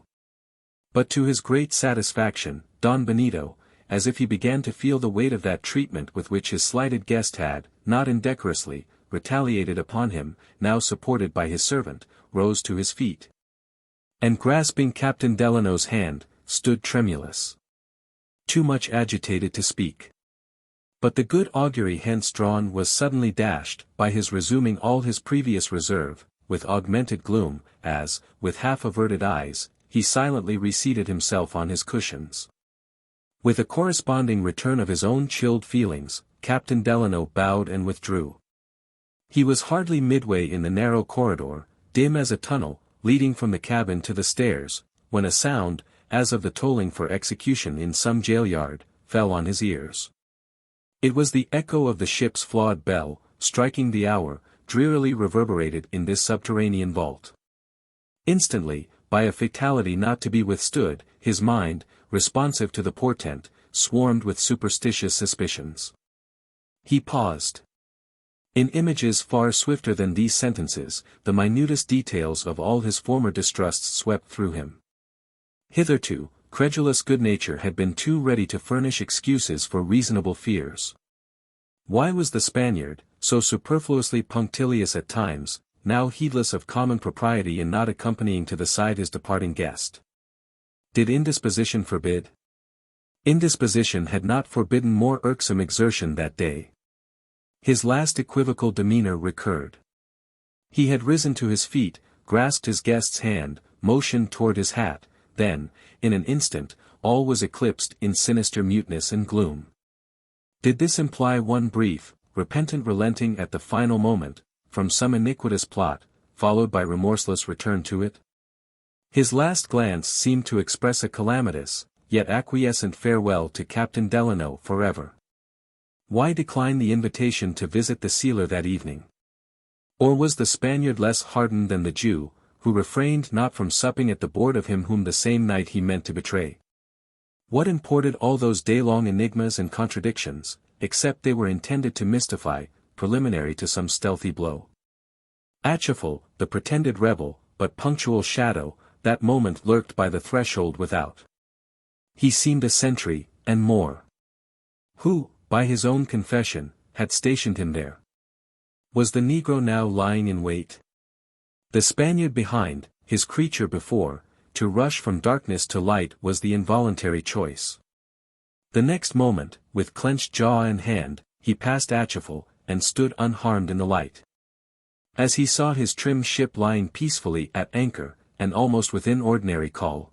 But to his great satisfaction, Don Benito, as if he began to feel the weight of that treatment with which his slighted guest had, not indecorously, retaliated upon him, now supported by his servant, rose to his feet. And grasping Captain Delano's hand, stood tremulous. Too much agitated to speak. But the good augury hence drawn was suddenly dashed, by his resuming all his previous reserve, with augmented gloom, as, with half-averted eyes, he silently reseated himself on his cushions. With a corresponding return of his own chilled feelings, Captain Delano bowed and withdrew. He was hardly midway in the narrow corridor, dim as a tunnel, leading from the cabin to the stairs, when a sound, as of the tolling for execution in some jail yard, fell on his ears. It was the echo of the ship's flawed bell, striking the hour, drearily reverberated in this subterranean vault. Instantly, by a fatality not to be withstood, his mind, responsive to the portent, swarmed with superstitious suspicions. He paused. In images far swifter than these sentences, the minutest details of all his former distrusts swept through him. Hitherto, credulous good nature had been too ready to furnish excuses for reasonable fears. Why was the Spaniard, so superfluously punctilious at times, now heedless of common propriety in not accompanying to the side his departing guest? Did indisposition forbid? Indisposition had not forbidden more irksome exertion that day. His last equivocal demeanor recurred. He had risen to his feet, grasped his guest's hand, motioned toward his hat, then, in an instant, all was eclipsed in sinister muteness and gloom. Did this imply one brief, repentant relenting at the final moment, from some iniquitous plot, followed by remorseless return to it? His last glance seemed to express a calamitous, yet acquiescent farewell to Captain Delano forever. Why decline the invitation to visit the sealer that evening? Or was the Spaniard less hardened than the Jew, who refrained not from supping at the board of him whom the same night he meant to betray? What imported all those day-long enigmas and contradictions, except they were intended to mystify, preliminary to some stealthy blow? Achifal, the pretended rebel, but punctual shadow, that moment lurked by the threshold without. He seemed a sentry, and more. Who, by his own confession, had stationed him there? Was the Negro now lying in wait? The Spaniard behind, his creature before, to rush from darkness to light was the involuntary choice. The next moment, with clenched jaw and hand, he passed Achifal, and stood unharmed in the light. As he saw his trim ship lying peacefully at anchor, and almost within ordinary call.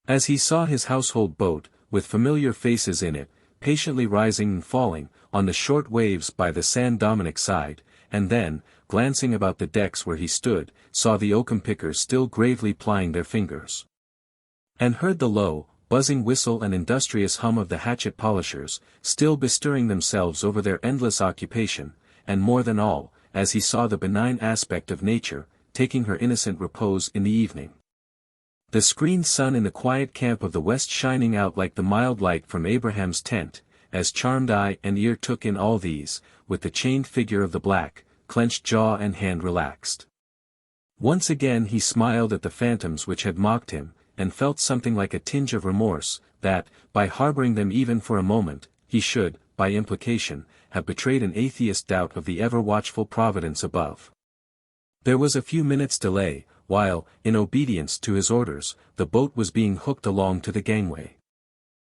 As he saw his household boat, with familiar faces in it, patiently rising and falling, on the short waves by the San Dominic side, and then, glancing about the decks where he stood, saw the oakum pickers still gravely plying their fingers. And heard the low, buzzing whistle and industrious hum of the hatchet polishers, still bestirring themselves over their endless occupation, and more than all, as he saw the benign aspect of nature, taking her innocent repose in the evening. The screened sun in the quiet camp of the west shining out like the mild light from Abraham's tent, as charmed eye and ear took in all these, with the chained figure of the black, clenched jaw and hand relaxed. Once again he smiled at the phantoms which had mocked him, and felt something like a tinge of remorse, that, by harboring them even for a moment, he should, by implication, have betrayed an atheist doubt of the ever-watchful providence above. There was a few minutes' delay, while, in obedience to his orders, the boat was being hooked along to the gangway.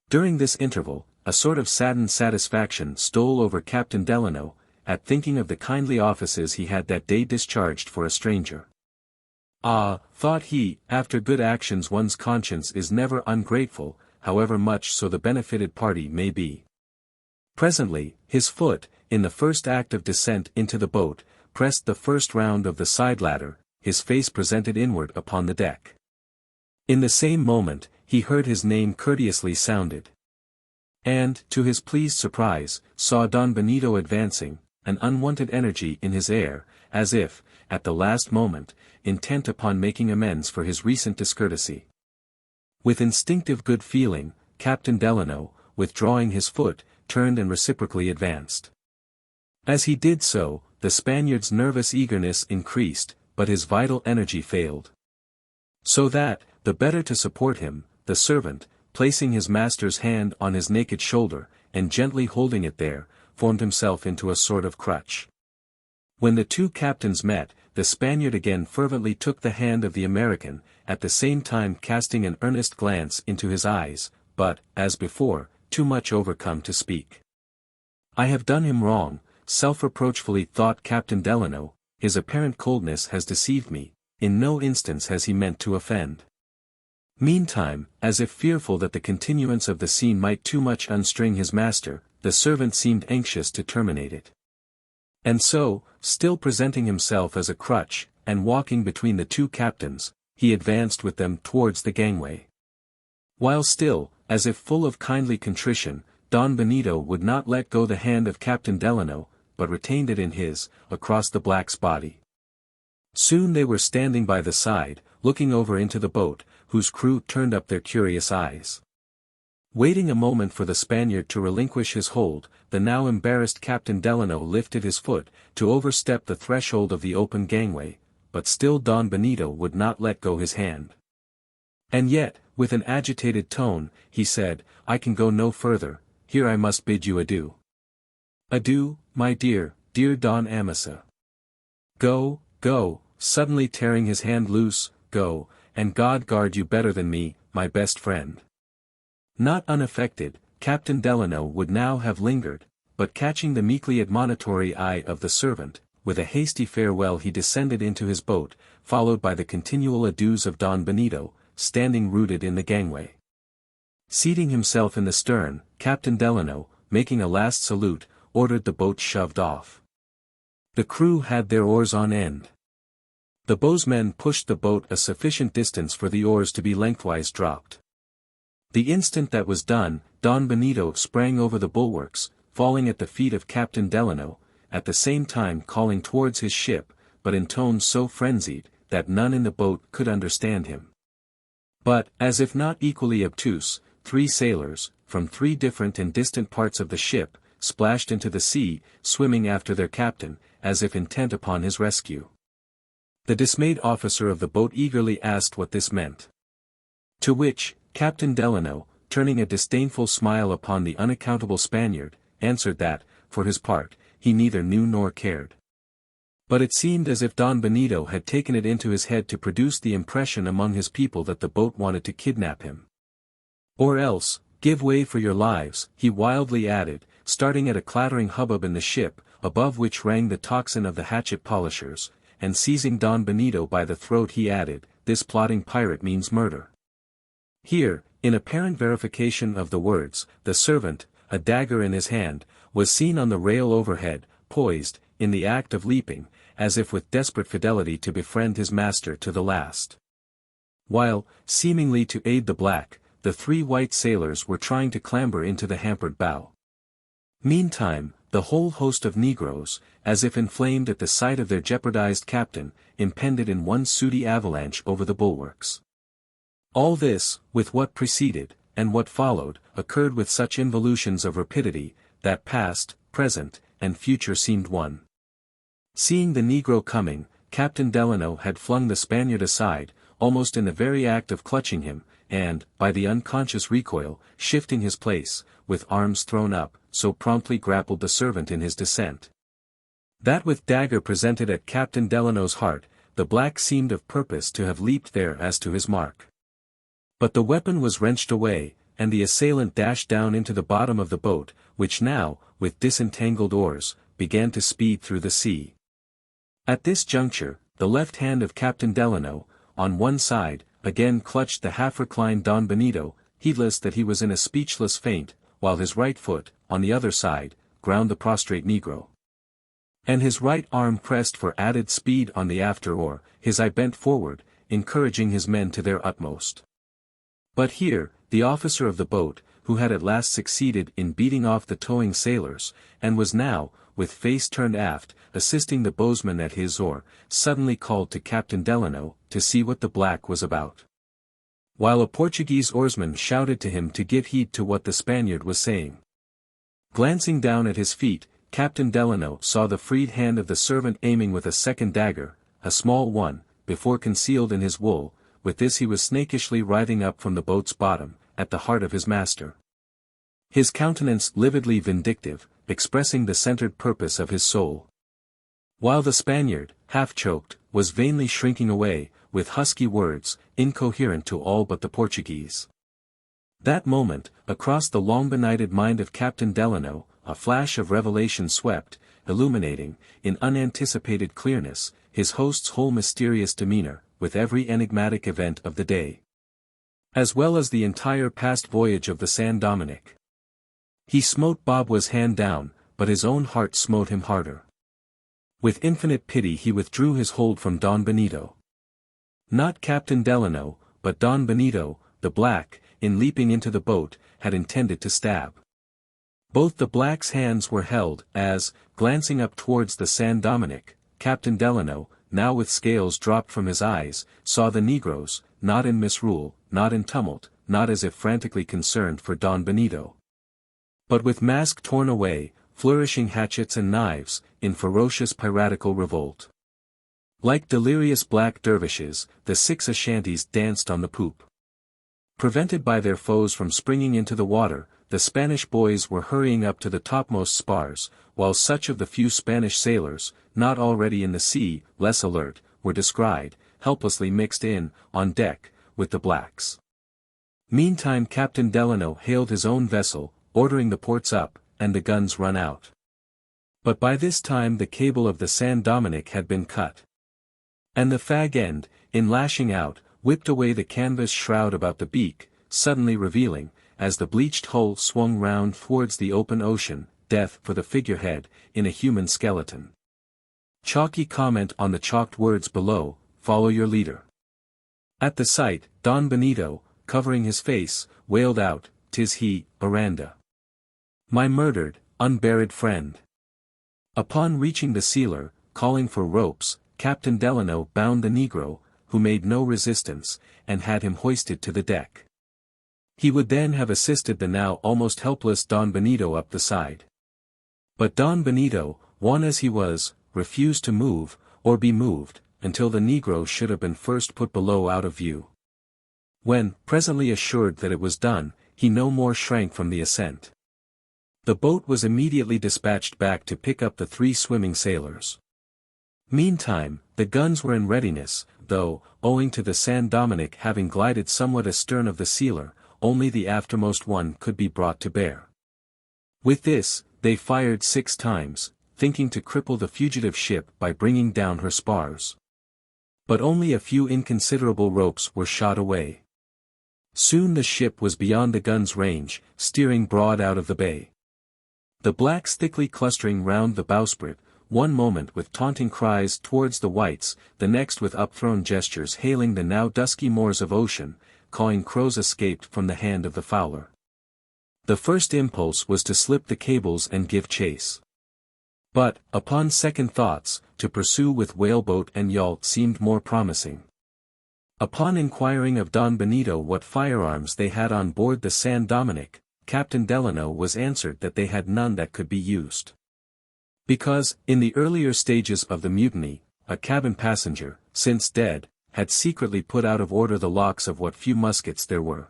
During this interval, a sort of saddened satisfaction stole over Captain Delano, at thinking of the kindly offices he had that day discharged for a stranger. Ah, thought he, after good actions one's conscience is never ungrateful, however much so the benefited party may be. Presently, his foot, in the first act of descent into the boat, pressed the first round of the side ladder, his face presented inward upon the deck. In the same moment, he heard his name courteously sounded. And, to his pleased surprise, saw Don Benito advancing, an unwonted energy in his air, as if, at the last moment, intent upon making amends for his recent discourtesy. With instinctive good feeling, Captain Delano, withdrawing his foot, turned and reciprocally advanced. As he did so, the Spaniard's nervous eagerness increased, but his vital energy failed. So that, the better to support him, the servant, placing his master's hand on his naked shoulder, and gently holding it there, formed himself into a sort of crutch. When the two captains met, the Spaniard again fervently took the hand of the American, at the same time casting an earnest glance into his eyes, but, as before, too much overcome to speak. "I have done him wrong," self-reproachfully thought Captain Delano, "his apparent coldness has deceived me, in no instance has he meant to offend." Meantime, as if fearful that the continuance of the scene might too much unstring his master, the servant seemed anxious to terminate it. And so, still presenting himself as a crutch, and walking between the two captains, he advanced with them towards the gangway. While still, as if full of kindly contrition, Don Benito would not let go the hand of Captain Delano, but retained it in his, across the black's body. Soon they were standing by the side, looking over into the boat, whose crew turned up their curious eyes. Waiting a moment for the Spaniard to relinquish his hold, the now embarrassed Captain Delano lifted his foot, to overstep the threshold of the open gangway, but still Don Benito would not let go his hand. And yet, with an agitated tone, he said, "I can go no further, here I must bid you adieu." "Adieu, my dear, dear Don Amasa. Go, go," suddenly tearing his hand loose, "go, and God guard you better than me, my best friend." Not unaffected, Captain Delano would now have lingered, but catching the meekly admonitory eye of the servant, with a hasty farewell he descended into his boat, followed by the continual adieus of Don Benito, standing rooted in the gangway. Seating himself in the stern, Captain Delano, making a last salute, ordered the boat shoved off. The crew had their oars on end. The bowsmen pushed the boat a sufficient distance for the oars to be lengthwise dropped. The instant that was done, Don Benito sprang over the bulwarks, falling at the feet of Captain Delano, at the same time calling towards his ship, but in tones so frenzied, that none in the boat could understand him. But, as if not equally obtuse, 3 sailors, from 3 different and distant parts of the ship, splashed into the sea, swimming after their captain, as if intent upon his rescue. The dismayed officer of the boat eagerly asked what this meant. To which, Captain Delano, turning a disdainful smile upon the unaccountable Spaniard, answered that, for his part, he neither knew nor cared. But it seemed as if Don Benito had taken it into his head to produce the impression among his people that the boat wanted to kidnap him. Or else, give way for your lives, he wildly added, starting at a clattering hubbub in the ship, above which rang the tocsin of the hatchet polishers, and seizing Don Benito by the throat he added, this plotting pirate means murder. Here, in apparent verification of the words, the servant, a dagger in his hand, was seen on the rail overhead, poised, in the act of leaping, as if with desperate fidelity to befriend his master to the last. While, seemingly to aid the black, the 3 white sailors were trying to clamber into the hampered bow. Meantime, the whole host of Negroes, as if inflamed at the sight of their jeopardized captain, impended in one sooty avalanche over the bulwarks. All this, with what preceded, and what followed, occurred with such involutions of rapidity, that past, present, and future seemed one. Seeing the Negro coming, Captain Delano had flung the Spaniard aside, almost in the very act of clutching him, and, by the unconscious recoil, shifting his place, with arms thrown up, so promptly grappled the servant in his descent. That with dagger presented at Captain Delano's heart, the black seemed of purpose to have leaped there as to his mark. But the weapon was wrenched away, and the assailant dashed down into the bottom of the boat, which now, with disentangled oars, began to speed through the sea. At this juncture, the left hand of Captain Delano, on one side, again clutched the half-reclined Don Benito, heedless that he was in a speechless faint, while his right foot, on the other side, ground the prostrate Negro. And his right arm pressed for added speed on the after oar, his eye bent forward, encouraging his men to their utmost. But here, the officer of the boat, who had at last succeeded in beating off the towing sailors, and was now, with face turned aft, assisting the bowsman at his oar, suddenly called to Captain Delano, to see what the black was about. While a Portuguese oarsman shouted to him to give heed to what the Spaniard was saying. Glancing down at his feet, Captain Delano saw the freed hand of the servant aiming with a second dagger, a small one, before concealed in his wool. With this he was snakishly writhing up from the boat's bottom, at the heart of his master. His countenance lividly vindictive, expressing the centered purpose of his soul. While the Spaniard, half-choked, was vainly shrinking away, with husky words, incoherent to all but the Portuguese. That moment, across the long-benighted mind of Captain Delano, a flash of revelation swept, illuminating, in unanticipated clearness, his host's whole mysterious demeanor, with every enigmatic event of the day. As well as the entire past voyage of the San Dominick. He smote Bobwa's hand down, but his own heart smote him harder. With infinite pity he withdrew his hold from Don Benito. Not Captain Delano, but Don Benito, the black, in leaping into the boat, had intended to stab. Both the black's hands were held, as, glancing up towards the San Dominick, Captain Delano, now with scales dropped from his eyes, saw the Negroes, not in misrule, not in tumult, not as if frantically concerned for Don Benito, but with mask torn away, flourishing hatchets and knives, in ferocious piratical revolt. Like delirious black dervishes, the 6 Ashantis danced on the poop. Prevented by their foes from springing into the water, the Spanish boys were hurrying up to the topmost spars, while such of the few Spanish sailors, not already in the sea, less alert, were descried, helplessly mixed in, on deck, with the blacks. Meantime Captain Delano hailed his own vessel, ordering the ports up, and the guns run out. But by this time the cable of the San Dominick had been cut. And the fag end, in lashing out, whipped away the canvas shroud about the beak, suddenly revealing, as the bleached hull swung round towards the open ocean, death for the figurehead, in a human skeleton. Chalky comment on the chalked words below, follow your leader. At the sight, Don Benito, covering his face, wailed out, "'Tis he, Aranda. My murdered, unburied friend." Upon reaching the sealer, calling for ropes, Captain Delano bound the Negro, who made no resistance, and had him hoisted to the deck. He would then have assisted the now almost helpless Don Benito up the side. But Don Benito, one as he was, refused to move, or be moved, until the Negro should have been first put below out of view. When, presently assured that it was done, he no more shrank from the ascent. The boat was immediately dispatched back to pick up the 3 swimming sailors. Meantime, the guns were in readiness, though, owing to the San Dominick having glided somewhat astern of the sealer, only the aftermost one could be brought to bear. With this, they fired 6 times, thinking to cripple the fugitive ship by bringing down her spars. But only a few inconsiderable ropes were shot away. Soon the ship was beyond the gun's range, steering broad out of the bay. The blacks thickly clustering round the bowsprit, one moment with taunting cries towards the whites, the next with upthrown gestures hailing the now dusky moors of ocean, cawing crows escaped from the hand of the fowler. The first impulse was to slip the cables and give chase. But, upon second thoughts, to pursue with whaleboat and yawl seemed more promising. Upon inquiring of Don Benito what firearms they had on board the San Dominick, Captain Delano was answered that they had none that could be used. Because, in the earlier stages of the mutiny, a cabin passenger, since dead, had secretly put out of order the locks of what few muskets there were.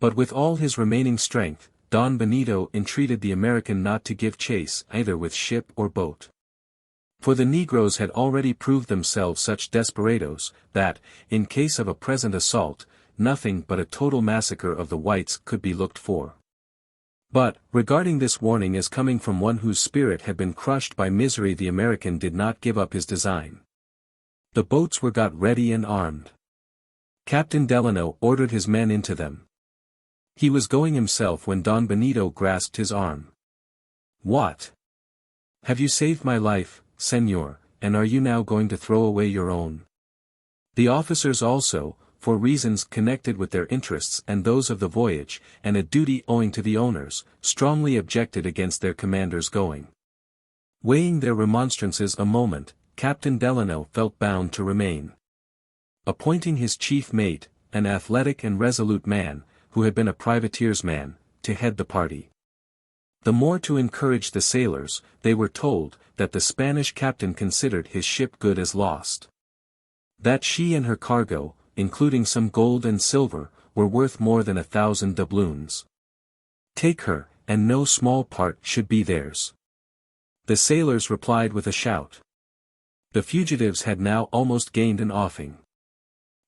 But with all his remaining strength, Don Benito entreated the American not to give chase either with ship or boat. For the Negroes had already proved themselves such desperadoes, that, in case of a present assault, nothing but a total massacre of the whites could be looked for. But, regarding this warning as coming from one whose spirit had been crushed by misery, the American did not give up his design. The boats were got ready and armed. Captain Delano ordered his men into them. He was going himself when Don Benito grasped his arm. "What? Have you saved my life, Senor, and are you now going to throw away your own?" The officers also, for reasons connected with their interests and those of the voyage, and a duty owing to the owners, strongly objected against their commander's going. Weighing their remonstrances a moment, Captain Delano felt bound to remain. Appointing his chief mate, an athletic and resolute man, who had been a privateer's man, to head the party. The more to encourage the sailors, they were told, that the Spanish captain considered his ship good as lost. That she and her cargo, including some gold and silver, were worth more than 1,000 doubloons. Take her, and no small part should be theirs. The sailors replied with a shout. The fugitives had now almost gained an offing.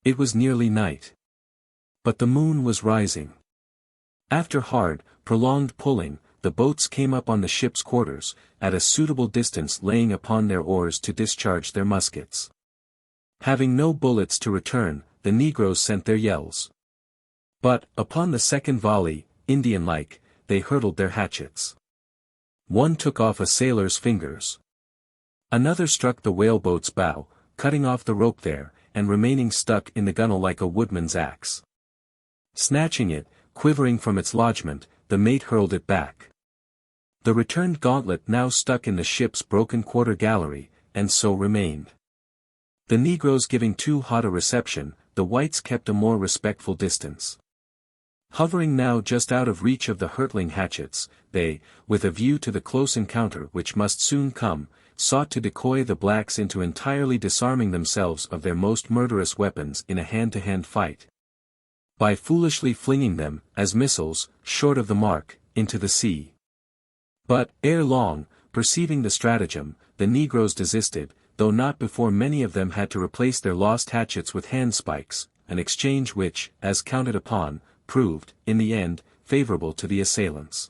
It was nearly night. But the moon was rising. After hard, prolonged pulling, the boats came up on the ship's quarters, at a suitable distance, laying upon their oars to discharge their muskets. Having no bullets to return, the Negroes sent their yells. But, upon the second volley, Indian-like, they hurled their hatchets. One took off a sailor's fingers. Another struck the whaleboat's bow, cutting off the rope there, and remaining stuck in the gunwale like a woodman's axe. Snatching it, quivering from its lodgment, the mate hurled it back. The returned gauntlet now stuck in the ship's broken quarter-gallery, and so remained. The Negroes giving too hot a reception, the whites kept a more respectful distance. Hovering now just out of reach of the hurtling hatchets, they, with a view to the close encounter which must soon come, sought to decoy the blacks into entirely disarming themselves of their most murderous weapons in a hand-to-hand fight, by foolishly flinging them, as missiles, short of the mark, into the sea. But, ere long, perceiving the stratagem, the Negroes desisted, though not before many of them had to replace their lost hatchets with handspikes, an exchange which, as counted upon, proved, in the end, favorable to the assailants.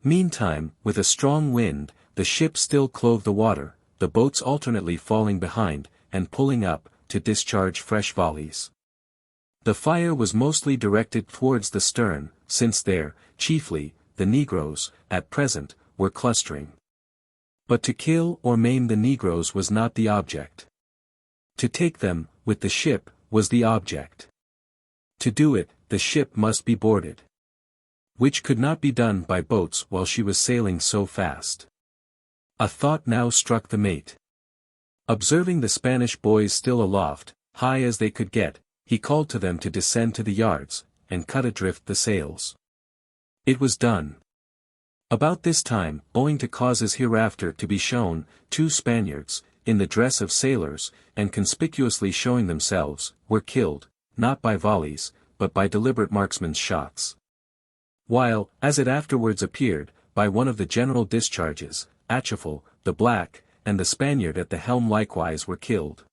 Meantime, with a strong wind, the ship still clove the water, the boats alternately falling behind, and pulling up, to discharge fresh volleys. The fire was mostly directed towards the stern, since there, chiefly, the Negroes, at present, were clustering. But to kill or maim the Negroes was not the object. To take them, with the ship, was the object. To do it, the ship must be boarded. Which could not be done by boats while she was sailing so fast. A thought now struck the mate. Observing the Spanish boys still aloft, high as they could get, he called to them to descend to the yards, and cut adrift the sails. It was done. About this time, owing to causes hereafter to be shown, 2 Spaniards, in the dress of sailors, and conspicuously showing themselves, were killed, not by volleys, but by deliberate marksman's shots. While, as it afterwards appeared, by one of the general discharges, Atchafal, the black, and the Spaniard at the helm likewise were killed.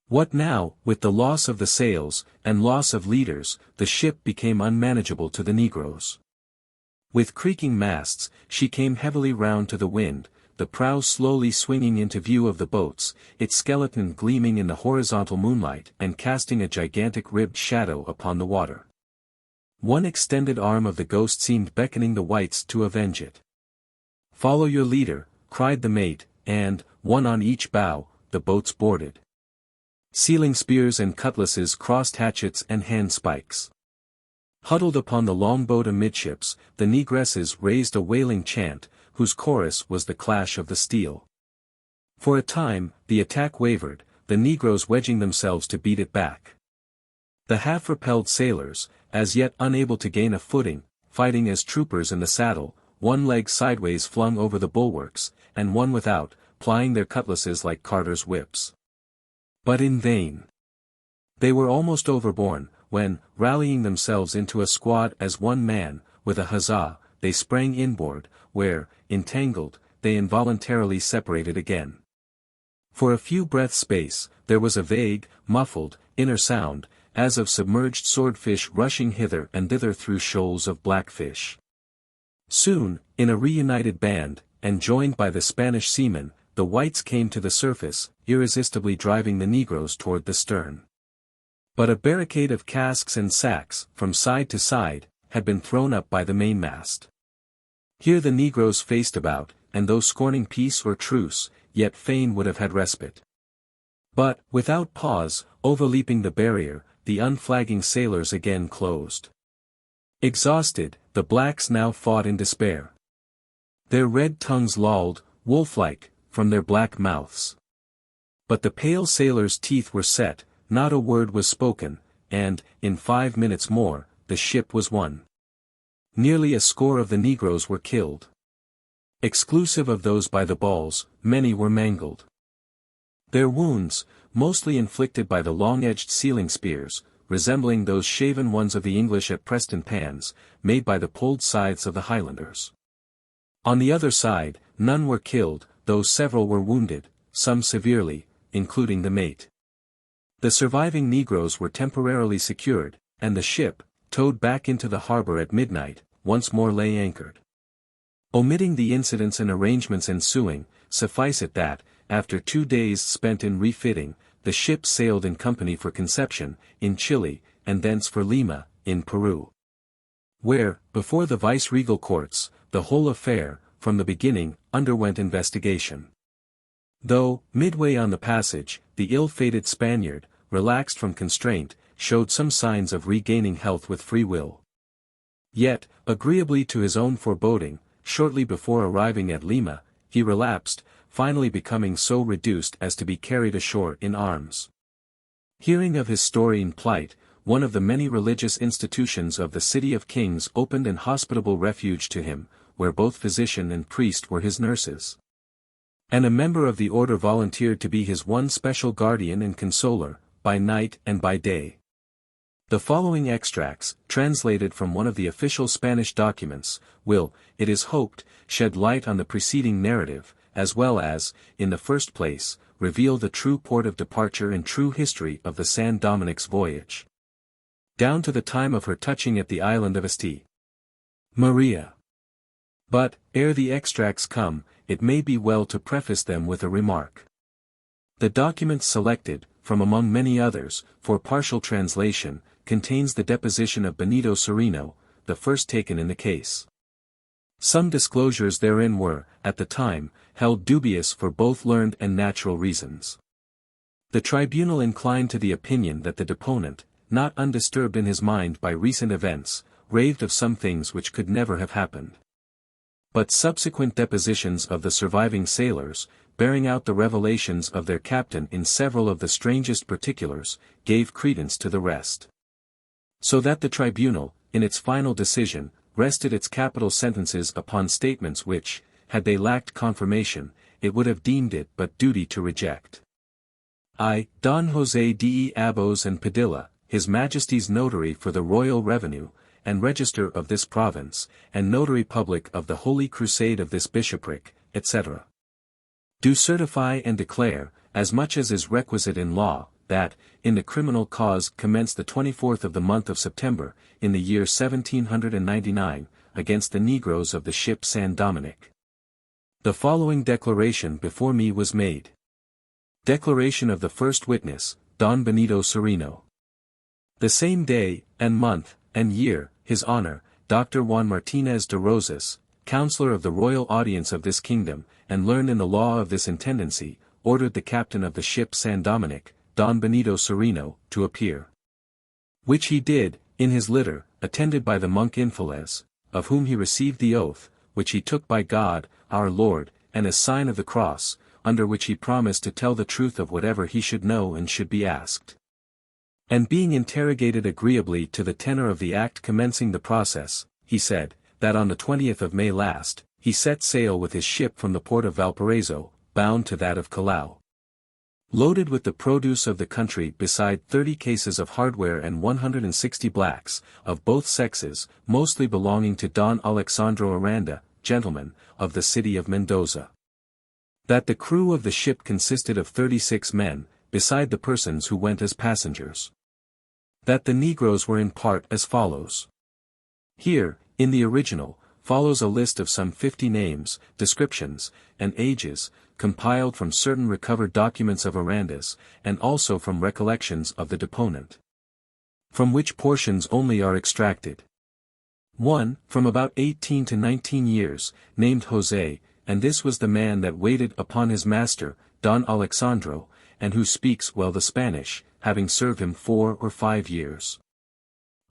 What now, with the loss of the sails, and loss of leaders, the ship became unmanageable to the negroes. With creaking masts, she came heavily round to the wind, the prow slowly swinging into view of the boats, its skeleton gleaming in the horizontal moonlight and casting a gigantic ribbed shadow upon the water. One extended arm of the ghost seemed beckoning the whites to avenge it. "Follow your leader," cried the mate, and, one on each bow, the boats boarded. Sealing spears and cutlasses crossed hatchets and handspikes. Huddled upon the longboat amidships, the negresses raised a wailing chant, whose chorus was the clash of the steel. For a time, the attack wavered, the negroes wedging themselves to beat it back. The half-repelled sailors, as yet unable to gain a footing, fighting as troopers in the saddle, one leg sideways flung over the bulwarks, and one without, plying their cutlasses like carters' whips. But in vain. They were almost overborne, when, rallying themselves into a squad as one man, with a huzzah, they sprang inboard, where, entangled, they involuntarily separated again. For a few breaths' space, there was a vague, muffled, inner sound, as of submerged swordfish rushing hither and thither through shoals of blackfish. Soon, in a reunited band, and joined by the Spanish seamen, the whites came to the surface, irresistibly driving the negroes toward the stern. But a barricade of casks and sacks, from side to side, had been thrown up by the mainmast. Here the negroes faced about, and though scorning peace or truce, yet fain would have had respite. But, without pause, overleaping the barrier, the unflagging sailors again closed. Exhausted, the blacks now fought in despair. Their red tongues lolled, wolf-like, from their black mouths. But the pale sailors' teeth were set, not a word was spoken, and, in 5 minutes more, the ship was won. Nearly a score of the negroes were killed. Exclusive of those by the balls, many were mangled. Their wounds, mostly inflicted by the long-edged sealing spears, resembling those shaven ones of the English at Preston Pans, made by the pulled scythes of the Highlanders. On the other side, none were killed, though several were wounded, some severely, including the mate. The surviving negroes were temporarily secured, and the ship, towed back into the harbor at midnight, once more lay anchored. Omitting the incidents and arrangements ensuing, suffice it that, after 2 days spent in refitting, the ship sailed in company for Conception, in Chile, and thence for Lima, in Peru. Where, before the vice-regal courts, the whole affair, from the beginning, underwent investigation. Though, midway on the passage, the ill-fated Spaniard, relaxed from constraint, showed some signs of regaining health with free will. Yet, agreeably to his own foreboding, shortly before arriving at Lima, he relapsed, finally becoming so reduced as to be carried ashore in arms. Hearing of his story and plight, one of the many religious institutions of the City of Kings opened an hospitable refuge to him, where both physician and priest were his nurses. And a member of the order volunteered to be his one special guardian and consoler, by night and by day. The following extracts, translated from one of the official Spanish documents, will, it is hoped, shed light on the preceding narrative, as well as, in the first place, reveal the true port of departure and true history of the San Dominic's voyage, down to the time of her touching at the island of St. Maria. But, ere the extracts come, it may be well to preface them with a remark. The document selected, from among many others, for partial translation, contains the deposition of Benito Sereno, the first taken in the case. Some disclosures therein were, at the time, held dubious for both learned and natural reasons. The tribunal inclined to the opinion that the deponent, not undisturbed in his mind by recent events, raved of some things which could never have happened. But subsequent depositions of the surviving sailors, bearing out the revelations of their captain in several of the strangest particulars, gave credence to the rest. So that the tribunal, in its final decision, rested its capital sentences upon statements which, had they lacked confirmation, it would have deemed it but duty to reject. I, Don José de Abos and Padilla, His Majesty's Notary for the Royal Revenue, and Register of this province, and Notary Public of the Holy Crusade of this bishopric, etc. Do certify and declare, as much as is requisite in law, that, in the criminal cause commenced the 24th of the month of September, in the year 1799, against the negroes of the ship San Dominick. The following declaration before me was made. Declaration of the first witness, Don Benito Sereno. The same day, and month, and year, His Honor, Dr. Juan Martinez de Rosas, Counselor of the Royal Audience of this Kingdom, and learned in the law of this intendancy, ordered the captain of the ship San Dominick, Don Benito Sereno, to appear. Which he did, in his litter, attended by the monk Infelez, of whom he received the oath, which he took by God, our Lord, and a sign of the cross, under which he promised to tell the truth of whatever he should know and should be asked. And being interrogated agreeably to the tenor of the act commencing the process, he said, that on the 20th of May last, he set sail with his ship from the port of Valparaiso, bound to that of Callao. Loaded with the produce of the country beside 30 cases of hardware and 160 blacks, of both sexes, mostly belonging to Don Alexandro Aranda, gentleman, of the city of Mendoza. That the crew of the ship consisted of 36 men, beside the persons who went as passengers. That the negroes were in part as follows. Here, in the original, follows a list of some 50 names, descriptions, and ages, compiled from certain recovered documents of Aranda's, and also from recollections of the deponent. From which portions only are extracted. 1. From about 18 to 19 years, named Jose, and this was the man that waited upon his master, Don Alexandro, and who speaks well the Spanish, having served him 4 or 5 years.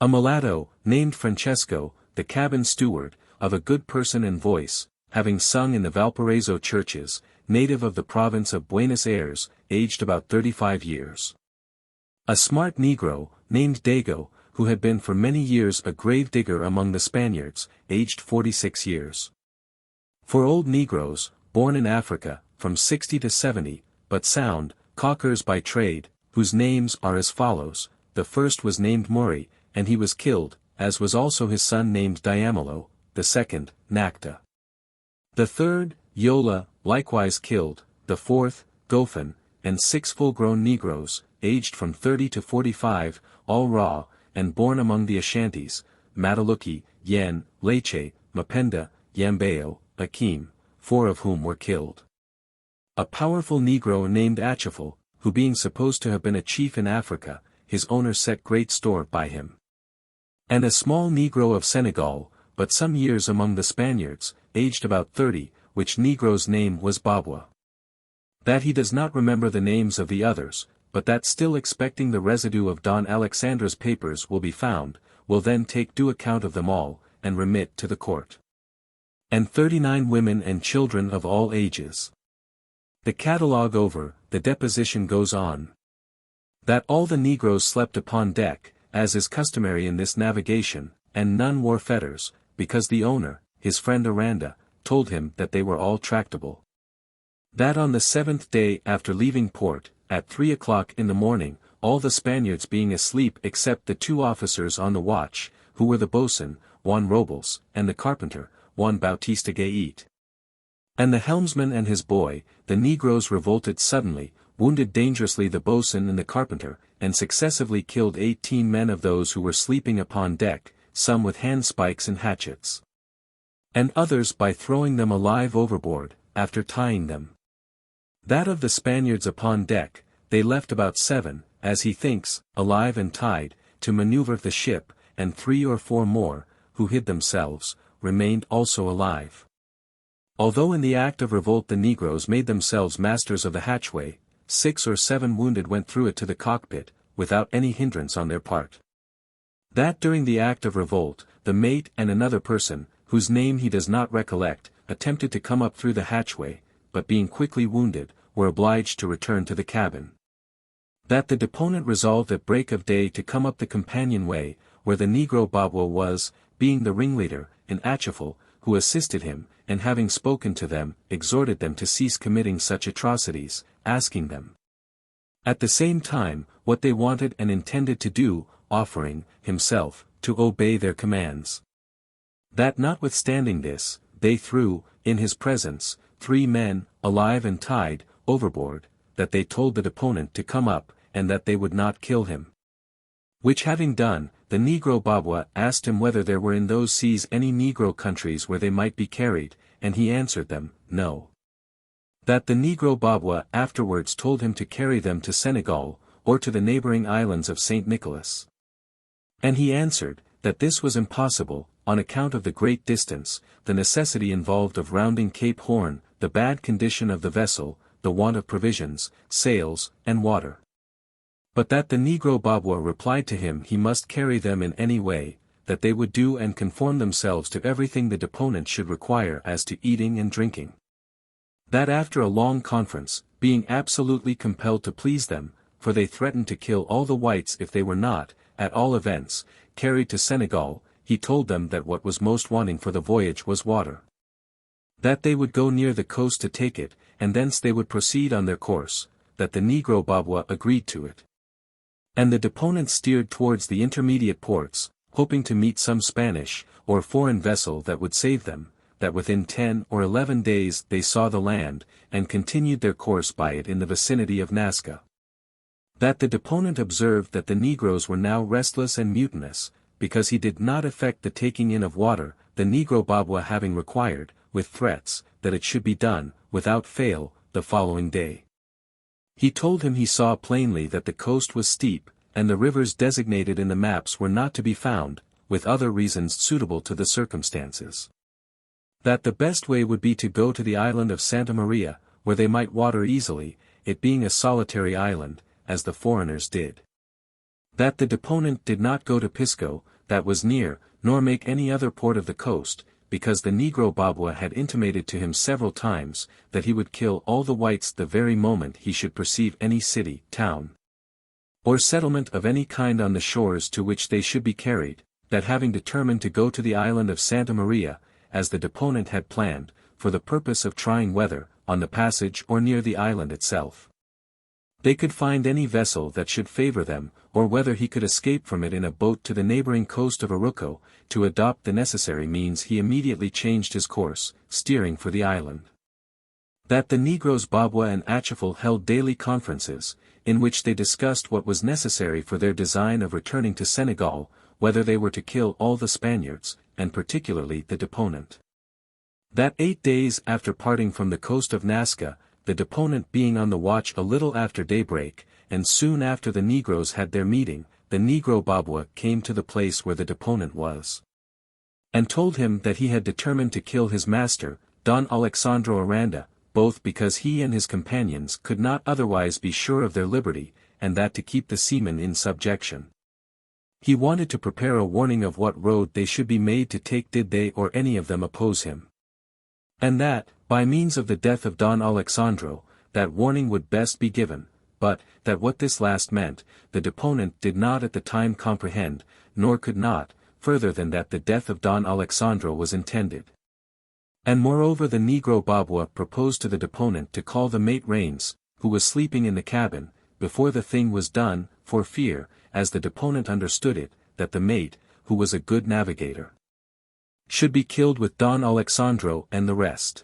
A mulatto, named Francesco, the cabin steward, of a good person and voice, having sung in the Valparaiso churches, native of the province of Buenos Aires, aged about 35 years. A smart negro, named Dago, who had been for many years a grave digger among the Spaniards, aged 46 years. 4 old negroes, born in Africa, from 60 to 70, but sound, caulkers by trade, whose names are as follows. The first was named Murray, and he was killed, as was also his son named Diamolo, the second, Nacta. The third, Yola, likewise killed, the fourth, Goffin, and 6 full-grown negroes, aged from 30 to 45, all raw, and born among the Ashantis, Mataluki, Yen, Leche, Mapenda, Yambeo, Akim, 4 of whom were killed. A powerful negro named Achifal, who being supposed to have been a chief in Africa, his owner set great store by him. And a small negro of Senegal, but some years among the Spaniards, aged about 30, which negro's name was Babwa. That he does not remember the names of the others, but that still expecting the residue of Don Alexandra's papers will be found, will then take due account of them all, and remit to the court. And 39 women and children of all ages. The catalogue over, the deposition goes on. That all the negroes slept upon deck, as is customary in this navigation, and none wore fetters, because the owner, his friend Aranda, told him that they were all tractable. That on the 7th day after leaving port, at 3 o'clock in the morning, all the Spaniards being asleep except the 2 officers on the watch, who were the boatswain, Juan Robles, and the carpenter, Juan Bautista Gait. And the helmsman and his boy, the negroes revolted suddenly, wounded dangerously the boatswain and the carpenter, and successively killed 18 men of those who were sleeping upon deck, some with handspikes and hatchets. And others by throwing them alive overboard, after tying them. That of the Spaniards upon deck, they left about 7, as he thinks, alive and tied, to maneuver the ship, and 3 or 4 more, who hid themselves, remained also alive. Although in the act of revolt the negroes made themselves masters of the hatchway, 6 or 7 wounded went through it to the cockpit, without any hindrance on their part. That during the act of revolt, the mate and another person, whose name he does not recollect, attempted to come up through the hatchway, but being quickly wounded, were obliged to return to the cabin. That the deponent resolved at break of day to come up the companion-way, where the negro Babwa was, being the ringleader, and Achifal, who assisted him, and having spoken to them, exhorted them to cease committing such atrocities, asking them at the same time, what they wanted and intended to do, offering, himself, to obey their commands. That notwithstanding this, they threw, in his presence, 3 men, alive and tied, overboard, that they told the deponent to come up, and that they would not kill him. Which having done, the Negro Babwa asked him whether there were in those seas any Negro countries where they might be carried, and he answered them, no. That the Negro Babwa afterwards told him to carry them to Senegal, or to the neighboring islands of St. Nicholas. And he answered, that this was impossible, on account of the great distance, the necessity involved of rounding Cape Horn, the bad condition of the vessel, the want of provisions, sails, and water. But that the Negro Babwa replied to him he must carry them in any way, that they would do and conform themselves to everything the deponent should require as to eating and drinking. That after a long conference, being absolutely compelled to please them, for they threatened to kill all the whites if they were not, at all events, carried to Senegal, he told them that what was most wanting for the voyage was water. That they would go near the coast to take it, and thence they would proceed on their course, that the Negro Babwa agreed to it. And the deponent steered towards the intermediate ports, hoping to meet some Spanish, or foreign vessel that would save them, that within 10 or 11 days they saw the land, and continued their course by it in the vicinity of Nazca. That the deponent observed that the Negroes were now restless and mutinous, because he did not effect the taking in of water, the Negro Babwa having required, with threats, that it should be done, without fail, the following day. He told him he saw plainly that the coast was steep, and the rivers designated in the maps were not to be found, with other reasons suitable to the circumstances. That the best way would be to go to the island of Santa Maria, where they might water easily, it being a solitary island, as the foreigners did. That the deponent did not go to Pisco, that was near, nor make any other port of the coast, because the Negro Babwa had intimated to him several times, that he would kill all the whites the very moment he should perceive any city, town, or settlement of any kind on the shores to which they should be carried, that having determined to go to the island of Santa Maria, as the deponent had planned, for the purpose of trying whether, on the passage or near the island itself, they could find any vessel that should favor them, or whether he could escape from it in a boat to the neighboring coast of Aruco, to adopt the necessary means he immediately changed his course, steering for the island. That the Negroes Babwa and Achifal held daily conferences, in which they discussed what was necessary for their design of returning to Senegal, whether they were to kill all the Spaniards, and particularly the deponent. That 8 days after parting from the coast of Nazca, the deponent being on the watch a little after daybreak, and soon after the Negroes had their meeting, the Negro Babwa came to the place where the deponent was, and told him that he had determined to kill his master, Don Alexandro Aranda, both because he and his companions could not otherwise be sure of their liberty, and that to keep the seamen in subjection, he wanted to prepare a warning of what road they should be made to take did they or any of them oppose him. And that, by means of the death of Don Alexandro, that warning would best be given, but, that what this last meant, the deponent did not at the time comprehend, nor could not, further than that the death of Don Alexandro was intended. And moreover the Negro Babwa proposed to the deponent to call the mate Rains, who was sleeping in the cabin, before the thing was done, for fear, as the deponent understood it, that the mate, who was a good navigator, should be killed with Don Alexandro and the rest.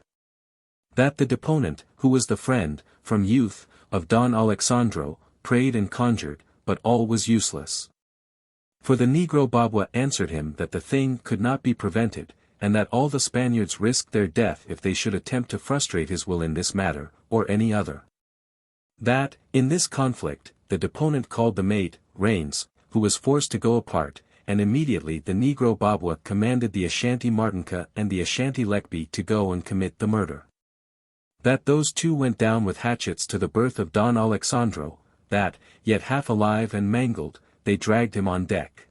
That the deponent, who was the friend, from youth, of Don Alexandro, prayed and conjured, but all was useless. For the Negro Babwa answered him that the thing could not be prevented, and that all the Spaniards risked their death if they should attempt to frustrate his will in this matter, or any other. That, in this conflict, the deponent called the mate, Rains, who was forced to go apart, and immediately the Negro Babwa commanded the Ashanti Martinka and the Ashanti Lekbi to go and commit the murder. That those two went down with hatchets to the berth of Don Alexandro, that, yet half alive and mangled, they dragged him on deck.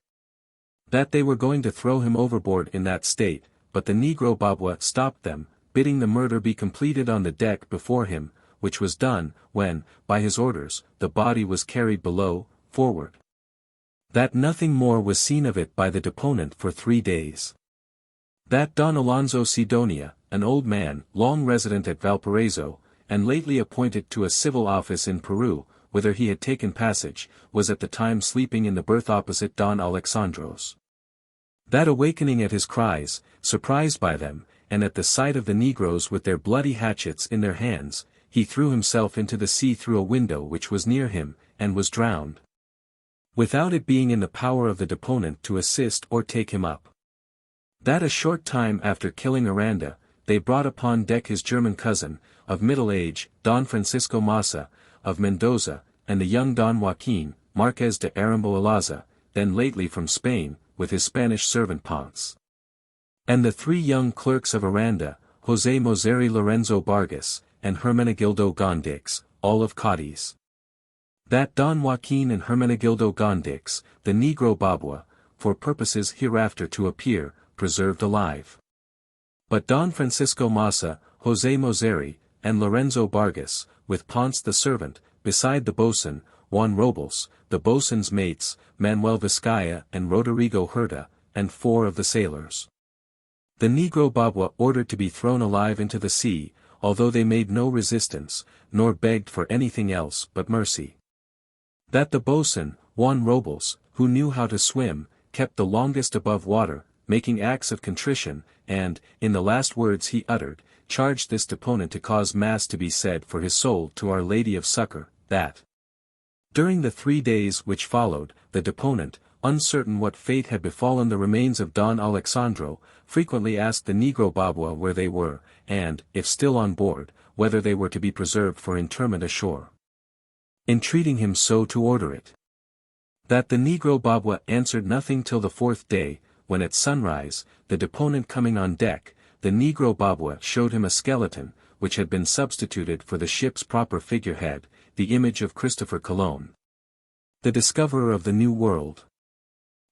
That they were going to throw him overboard in that state, but the Negro Babwa stopped them, bidding the murder be completed on the deck before him, which was done, when, by his orders, the body was carried below, forward. That nothing more was seen of it by the deponent for 3 days. That Don Alonso Sidonia, an old man, long resident at Valparaiso, and lately appointed to a civil office in Peru, whither he had taken passage, was at the time sleeping in the berth opposite Don Alexandro's. That awakening at his cries, surprised by them, and at the sight of the negroes with their bloody hatchets in their hands, he threw himself into the sea through a window which was near him, and was drowned, without it being in the power of the deponent to assist or take him up. That a short time after killing Aranda, they brought upon deck his German cousin, of middle age, Don Francisco Massa, of Mendoza, and the young Don Joaquin, Marquez de Arambo Alaza, then lately from Spain, with his Spanish servant Ponce. And the 3 young clerks of Aranda, José Moseri Lorenzo Vargas, and Hermenegildo Gondix, all of Cadiz. That Don Joaquin and Hermenegildo Gondix, the Negro Babua, for purposes hereafter to appear, preserved alive. But Don Francisco Massa, José Moseri, and Lorenzo Vargas, with Ponce the servant, beside the boatswain, Juan Robles, the boatswain's mates, Manuel Vizcaya and Rodrigo Herta, and 4 of the sailors. The Negro Babua ordered to be thrown alive into the sea, although they made no resistance, nor begged for anything else but mercy. That the boatswain, Juan Robles, who knew how to swim, kept the longest above water, making acts of contrition, and, in the last words he uttered, charged this deponent to cause mass to be said for his soul to Our Lady of Succor, that during the 3 days which followed, the deponent, uncertain what fate had befallen the remains of Don Alexandro, frequently asked the Negro Babua where they were, and, if still on board, whether they were to be preserved for interment ashore, entreating him so to order it. That the Negro Babua answered nothing till the 4th day, when at sunrise, the deponent coming on deck, the Negro Babua showed him a skeleton, which had been substituted for the ship's proper figurehead, the image of Christopher Colon, the discoverer of the New World.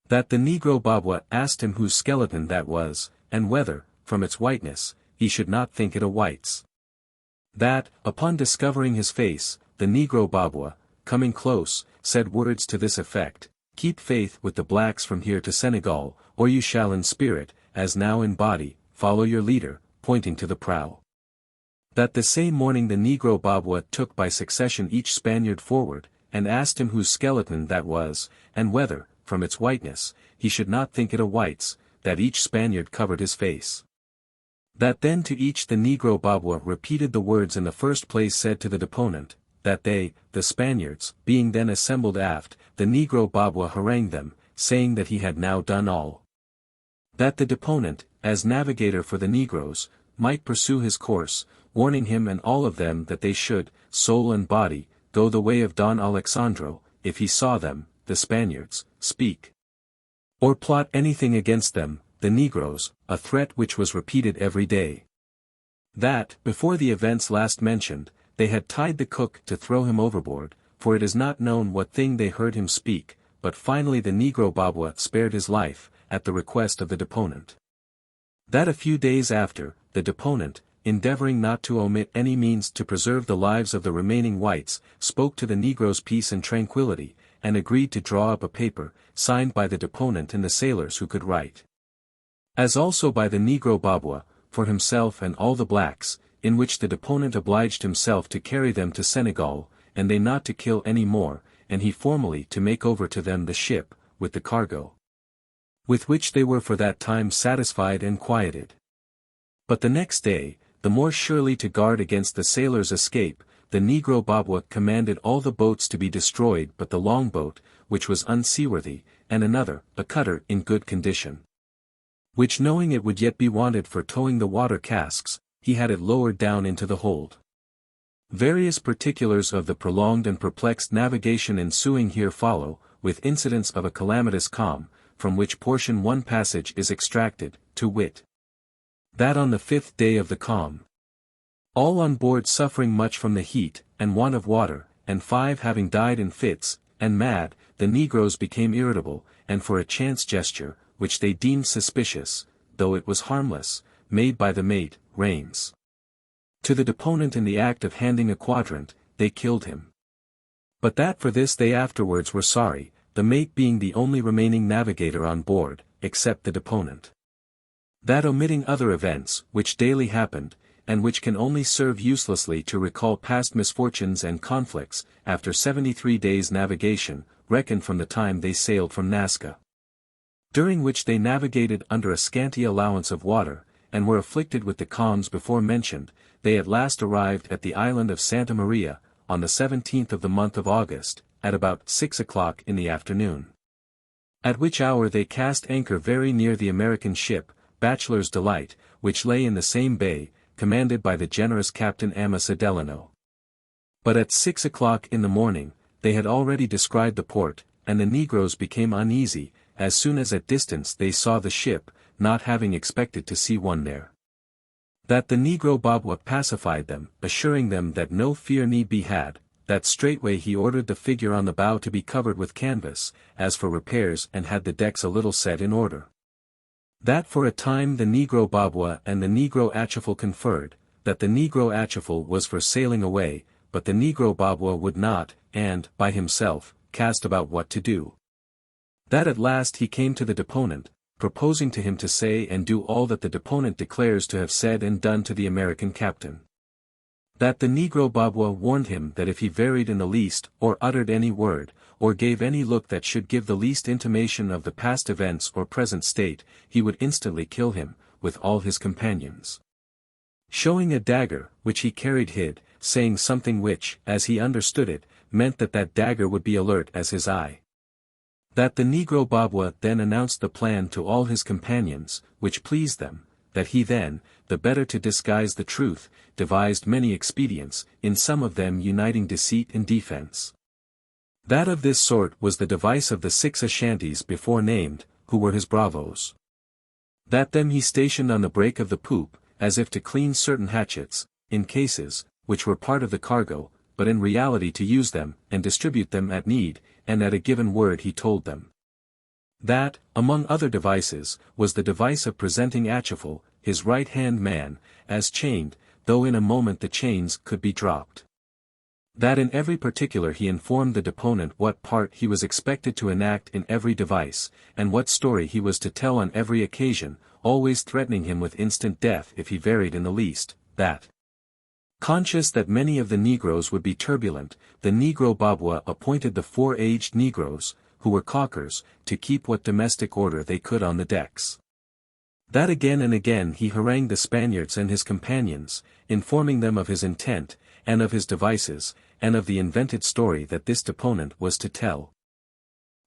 That the Negro Babua asked him whose skeleton that was, and whether, from its whiteness, he should not think it a white's. That, upon discovering his face, the Negro Babua, coming close, said words to this effect: "Keep faith with the blacks from here to Senegal, or you shall in spirit, as now in body, follow your leader," pointing to the prow. That the same morning the Negro Babua took by succession each Spaniard forward, and asked him whose skeleton that was, and whether, from its whiteness, he should not think it a white's, that each Spaniard covered his face. That then to each the Negro Babua repeated the words in the first place said to the deponent, that they, the Spaniards, being then assembled aft, the Negro Babua harangued them, saying that he had now done all. That the deponent, as navigator for the Negroes, might pursue his course, warning him and all of them that they should, soul and body, go the way of Don Alexandro, if he saw them, the Spaniards, speak or plot anything against them, the Negroes, a threat which was repeated every day. That, before the events last mentioned, they had tied the cook to throw him overboard, for it is not known what thing they heard him speak, but finally the Negro Babua spared his life, at the request of the deponent. That a few days after, the deponent, endeavoring not to omit any means to preserve the lives of the remaining whites, spoke to the Negroes peace and tranquility, and agreed to draw up a paper, signed by the deponent and the sailors who could write, as also by the Negro Babua, for himself and all the blacks, in which the deponent obliged himself to carry them to Senegal, and they not to kill any more, and he formally to make over to them the ship, with the cargo, with which they were for that time satisfied and quieted. But the next day, the more surely to guard against the sailors' escape, the Negro Babua commanded all the boats to be destroyed but the longboat, which was unseaworthy, and another, a cutter in good condition, which knowing it would yet be wanted for towing the water casks, he had it lowered down into the hold. Various particulars of the prolonged and perplexed navigation ensuing here follow, with incidents of a calamitous calm, from which portion one passage is extracted, to wit, that on the 5th day of the calm, all on board suffering much from the heat, and want of water, and 5 having died in fits, and mad, the Negroes became irritable, and for a chance gesture, which they deemed suspicious, though it was harmless, made by the mate, Rains, to the deponent in the act of handing a quadrant, they killed him. But that for this they afterwards were sorry, the mate being the only remaining navigator on board, except the deponent. That omitting other events, which daily happened, and which can only serve uselessly to recall past misfortunes and conflicts, after 73 days' navigation, reckoned from the time they sailed from Nasca, during which they navigated under a scanty allowance of water, and were afflicted with the calms before mentioned, they at last arrived at the island of Santa Maria, on the 17th of the month of August, at about 6 o'clock in the afternoon. At which hour they cast anchor very near the American ship, Bachelor's Delight, which lay in the same bay, commanded by the generous Captain Amos Delano. But at 6 o'clock in the morning, they had already descried the port, and the negroes became uneasy, as soon as at distance they saw the ship, not having expected to see one there. That the negro Babwa pacified them, assuring them that no fear need be had, that straightway he ordered the figure on the bow to be covered with canvas, as for repairs, and had the decks a little set in order. That for a time the negro Babwa and the negro Achifal conferred, that the negro Achifal was for sailing away, but the negro Babwa would not, and, by himself, cast about what to do. That at last he came to the deponent, proposing to him to say and do all that the deponent declares to have said and done to the American captain. That the negro Babwa warned him that if he varied in the least, or uttered any word, or gave any look that should give the least intimation of the past events or present state, he would instantly kill him, with all his companions. Showing a dagger, which he carried hid, saying something which, as he understood it, meant that that dagger would be alert as his eye. That the negro Babwa then announced the plan to all his companions, which pleased them, that he then, the better to disguise the truth, devised many expedients, in some of them uniting deceit and defense. That of this sort was the device of the 6 Ashantis before named, who were his bravos. That them he stationed on the break of the poop, as if to clean certain hatchets, in cases, which were part of the cargo, but in reality to use them, and distribute them at need, and at a given word he told them. That, among other devices, was the device of presenting Achifal, his right-hand man, as chained, though in a moment the chains could be dropped. That in every particular he informed the deponent what part he was expected to enact in every device, and what story he was to tell on every occasion, always threatening him with instant death if he varied in the least, that, conscious that many of the negroes would be turbulent, the negro Babwa appointed the 4 aged negroes, who were caulkers, to keep what domestic order they could on the decks. That again and again he harangued the Spaniards and his companions, informing them of his intent, and of his devices, and of the invented story that this deponent was to tell,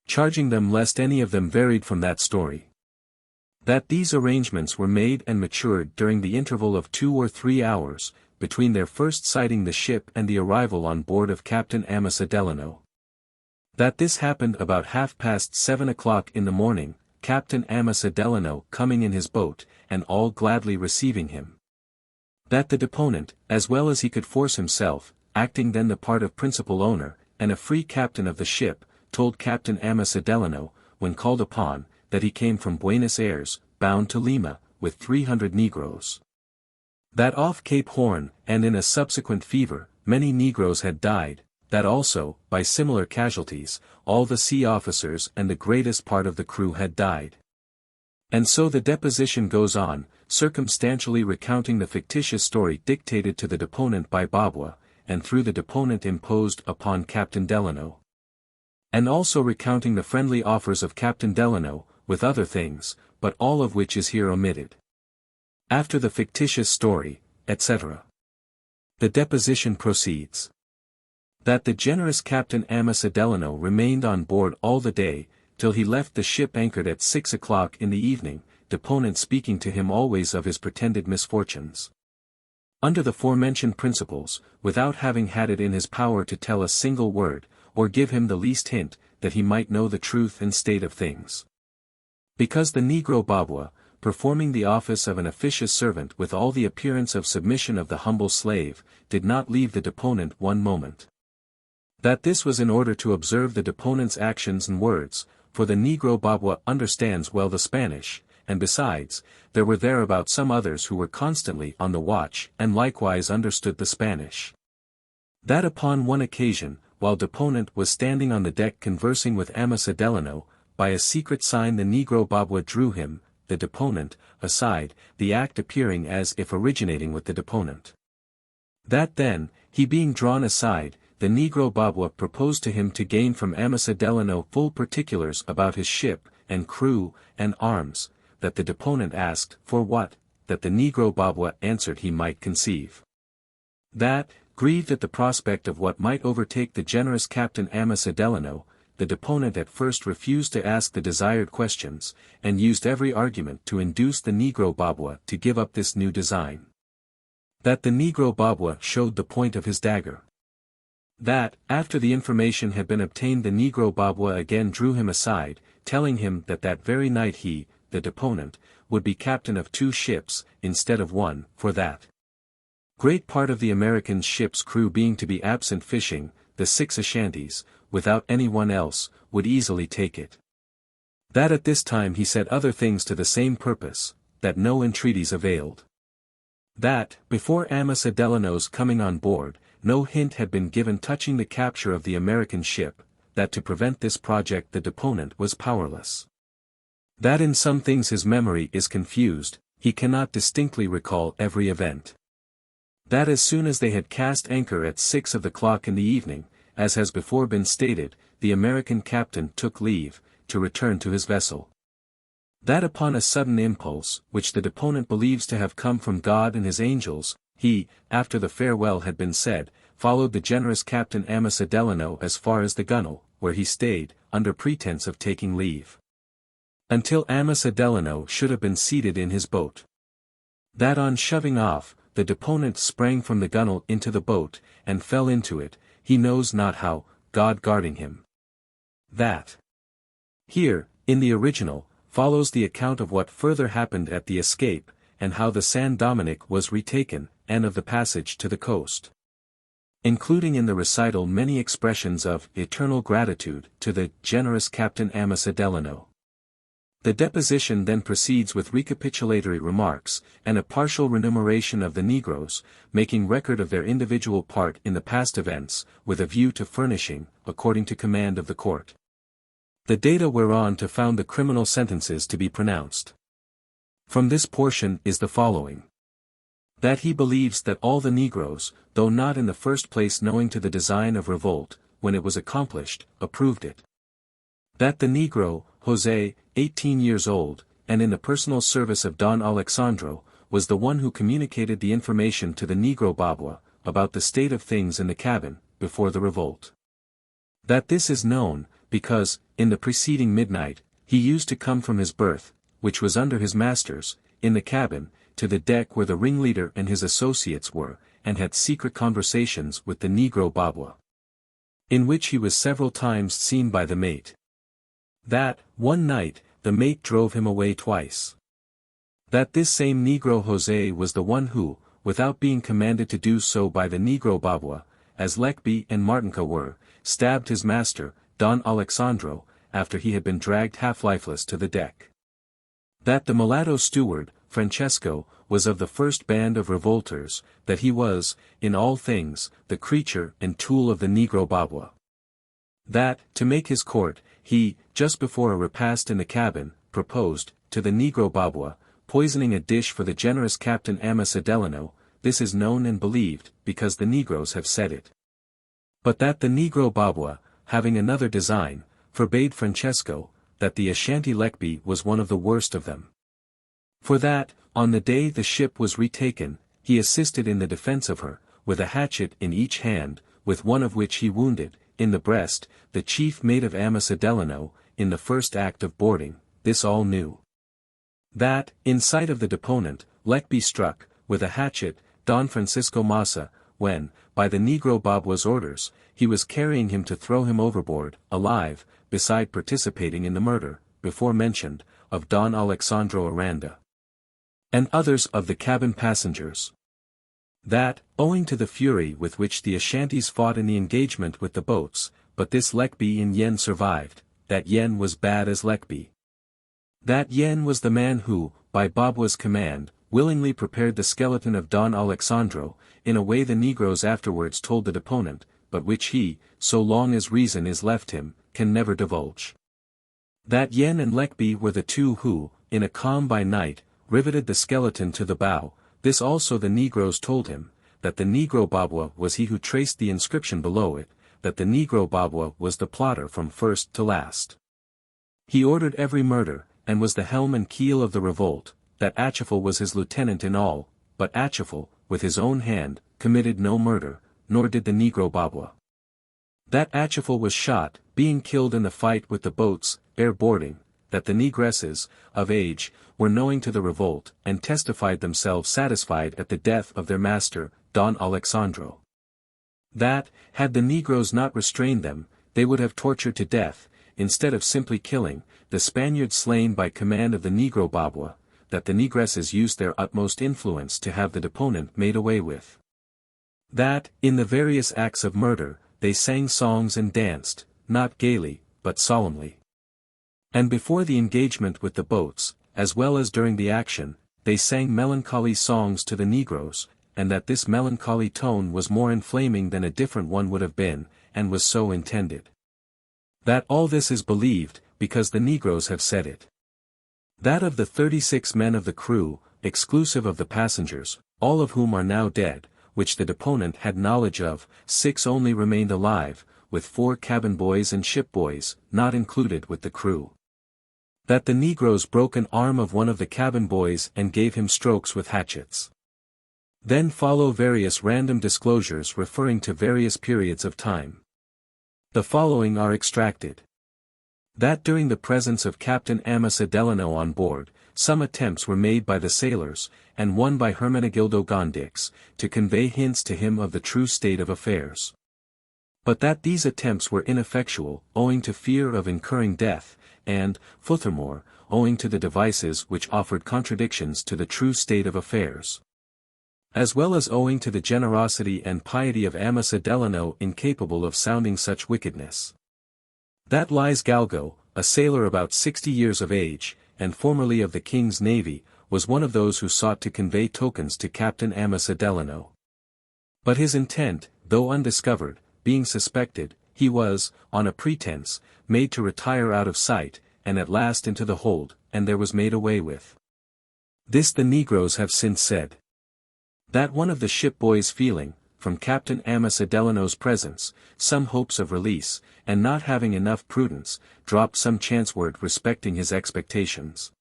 charging them lest any of them varied from that story. That these arrangements were made and matured during the interval of 2 or 3 hours, between their first sighting the ship and the arrival on board of Captain Amos Delano. That this happened about 7:30 o'clock in the morning, Captain Amos Delano coming in his boat, and all gladly receiving him. That the deponent, as well as he could force himself, acting then the part of principal owner, and a free captain of the ship, told Captain Amos Delano, when called upon, that he came from Buenos Aires, bound to Lima, with 300 negroes. That off Cape Horn, and in a subsequent fever, many negroes had died, that also, by similar casualties, all the sea officers and the greatest part of the crew had died. And so the deposition goes on, circumstantially recounting the fictitious story dictated to the deponent by Babwa, and through the deponent imposed upon Captain Delano. And also recounting the friendly offers of Captain Delano, with other things, but all of which is here omitted. After the fictitious story, etc. The deposition proceeds. That the generous Captain Amos Delano remained on board all the day, till he left the ship anchored at 6 o'clock in the evening, deponent speaking to him always of his pretended misfortunes. Under the forementioned principles, without having had it in his power to tell a single word, or give him the least hint, that he might know the truth and state of things. Because the negro Babwa, performing the office of an officious servant with all the appearance of submission of the humble slave, did not leave the deponent one moment. That this was in order to observe the deponent's actions and words, for the negro Babwa understands well the Spanish, and besides, there were thereabout some others who were constantly on the watch and likewise understood the Spanish. That upon one occasion, while deponent was standing on the deck conversing with Amos Delano, by a secret sign the negro Babwa drew him, the deponent, aside, the act appearing as if originating with the deponent. That then, he being drawn aside, the negro Babwa proposed to him to gain from Amos Delano full particulars about his ship, and crew, and arms, that the deponent asked, for what, that the Negro Babwa answered he might conceive. That, grieved at the prospect of what might overtake the generous Captain Amos Adelano, the deponent at first refused to ask the desired questions, and used every argument to induce the Negro Babwa to give up this new design. That the Negro Babwa showed the point of his dagger. That, after the information had been obtained, the Negro Babwa again drew him aside, telling him that that very night he, the deponent, would be captain of 2 ships, instead of 1, for that great part of the American ship's crew being to be absent fishing, the 6 Ashantis, without anyone else, would easily take it. That at this time he said other things to the same purpose, that no entreaties availed. That, before Amos Adelano's coming on board, no hint had been given touching the capture of the American ship, that to prevent this project the deponent was powerless. That in some things his memory is confused, he cannot distinctly recall every event. That as soon as they had cast anchor at 6 o'clock in the evening, as has before been stated, the American captain took leave, to return to his vessel. That upon a sudden impulse, which the deponent believes to have come from God and his angels, he, after the farewell had been said, followed the generous Captain Amos Adelano as far as the gunwale, where he stayed, under pretense of taking leave, until Amos Adelano should have been seated in his boat. That on shoving off, the deponent sprang from the gunwale into the boat, and fell into it, he knows not how, God guarding him. That. Here, in the original, follows the account of what further happened at the escape, and how the San Dominick was retaken, and of the passage to the coast. Including in the recital many expressions of eternal gratitude to the generous Captain Amos Adelano. The deposition then proceeds with recapitulatory remarks, and a partial remuneration of the Negroes, making record of their individual part in the past events, with a view to furnishing, according to command of the court, the data whereon to found the criminal sentences to be pronounced. From this portion is the following. That he believes that all the Negroes, though not in the first place knowing to the design of revolt, when it was accomplished, approved it. That the Negro, Jose, 18 years old, and in the personal service of Don Alexandro, was the one who communicated the information to the Negro Babwa, about the state of things in the cabin, before the revolt. That this is known, because, in the preceding midnight, he used to come from his berth, which was under his master's, in the cabin, to the deck where the ringleader and his associates were, and had secret conversations with the Negro Babwa, in which he was several times seen by the mate. That, one night, the mate drove him away twice. That this same Negro Jose was the one who, without being commanded to do so by the Negro Babwa, as Lekby and Martinka were, stabbed his master, Don Alexandro, after he had been dragged half-lifeless to the deck. That the mulatto steward, Francesco, was of the first band of revolters, that he was, in all things, the creature and tool of the Negro Babwa. That, to make his court, he, just before a repast in the cabin, proposed, to the Negro Babwa, poisoning a dish for the generous Captain Amos Adelano. This is known and believed, because the Negroes have said it. But that the Negro Babwa, having another design, forbade Francesco, that the Ashanti Lekby was one of the worst of them. For that, on the day the ship was retaken, he assisted in the defense of her, with a hatchet in each hand, with one of which he wounded, in the breast, the chief mate of Amos Adelano, in the first act of boarding. This all knew. That, in sight of the deponent, Lekby struck, with a hatchet, Don Francisco Massa, when, by the Negro Babwa's orders, he was carrying him to throw him overboard, alive, beside participating in the murder, before mentioned, of Don Alexandro Aranda, and others of the cabin passengers. That, owing to the fury with which the Ashantis fought in the engagement with the boats, but this Lekby in Yen survived, that Yen was bad as Lekby. That Yen was the man who, by Babwa's command, willingly prepared the skeleton of Don Alexandro, in a way the Negroes afterwards told the deponent, but which he, so long as reason is left him, can never divulge. That Yen and Lekby were the two who, in a calm by night, riveted the skeleton to the bow. This also the Negroes told him, that the Negro Babwa was he who traced the inscription below it, that the Negro Babwa was the plotter from first to last. He ordered every murder, and was the helm and keel of the revolt, that Achifal was his lieutenant in all, but Achifal, with his own hand, committed no murder, nor did the Negro Babwa. That Achifal was shot, being killed in the fight with the boats, ere boarding, that the negresses, of age, were knowing to the revolt, and testified themselves satisfied at the death of their master, Don Alexandro. That, had the Negroes not restrained them, they would have tortured to death, instead of simply killing, the Spaniards slain by command of the Negro Babwa, that the negresses used their utmost influence to have the deponent made away with. That, in the various acts of murder, they sang songs and danced, not gaily, but solemnly. And before the engagement with the boats, as well as during the action, they sang melancholy songs to the Negroes, and that this melancholy tone was more inflaming than a different one would have been, and was so intended. That all this is believed, because the Negroes have said it. That of the 36 men of the crew, exclusive of the passengers, all of whom are now dead, which the deponent had knowledge of, 6 only remained alive, with 4 cabin boys and ship boys, not included with the crew. That the Negroes broke an arm of one of the cabin boys and gave him strokes with hatchets. Then follow various random disclosures referring to various periods of time. The following are extracted. That during the presence of Captain Amasa Delano on board, some attempts were made by the sailors, and one by Hermenegildo Gondix, to convey hints to him of the true state of affairs. But that these attempts were ineffectual, owing to fear of incurring death, and, furthermore, owing to the devices which offered contradictions to the true state of affairs. As well as owing to the generosity and piety of Amasa Delano incapable of sounding such wickedness. That Lies Galgo, a sailor about 60 years of age, and formerly of the King's Navy, was one of those who sought to convey tokens to Captain Amasa Delano. But his intent, though undiscovered, being suspected, he was, on a pretense, made to retire out of sight, and at last into the hold, and there was made away with. This the Negroes have since said. That one of the ship boys feeling, from Captain Amasa Delano's presence, some hopes of release, and not having enough prudence, dropped some chance word respecting his expectations.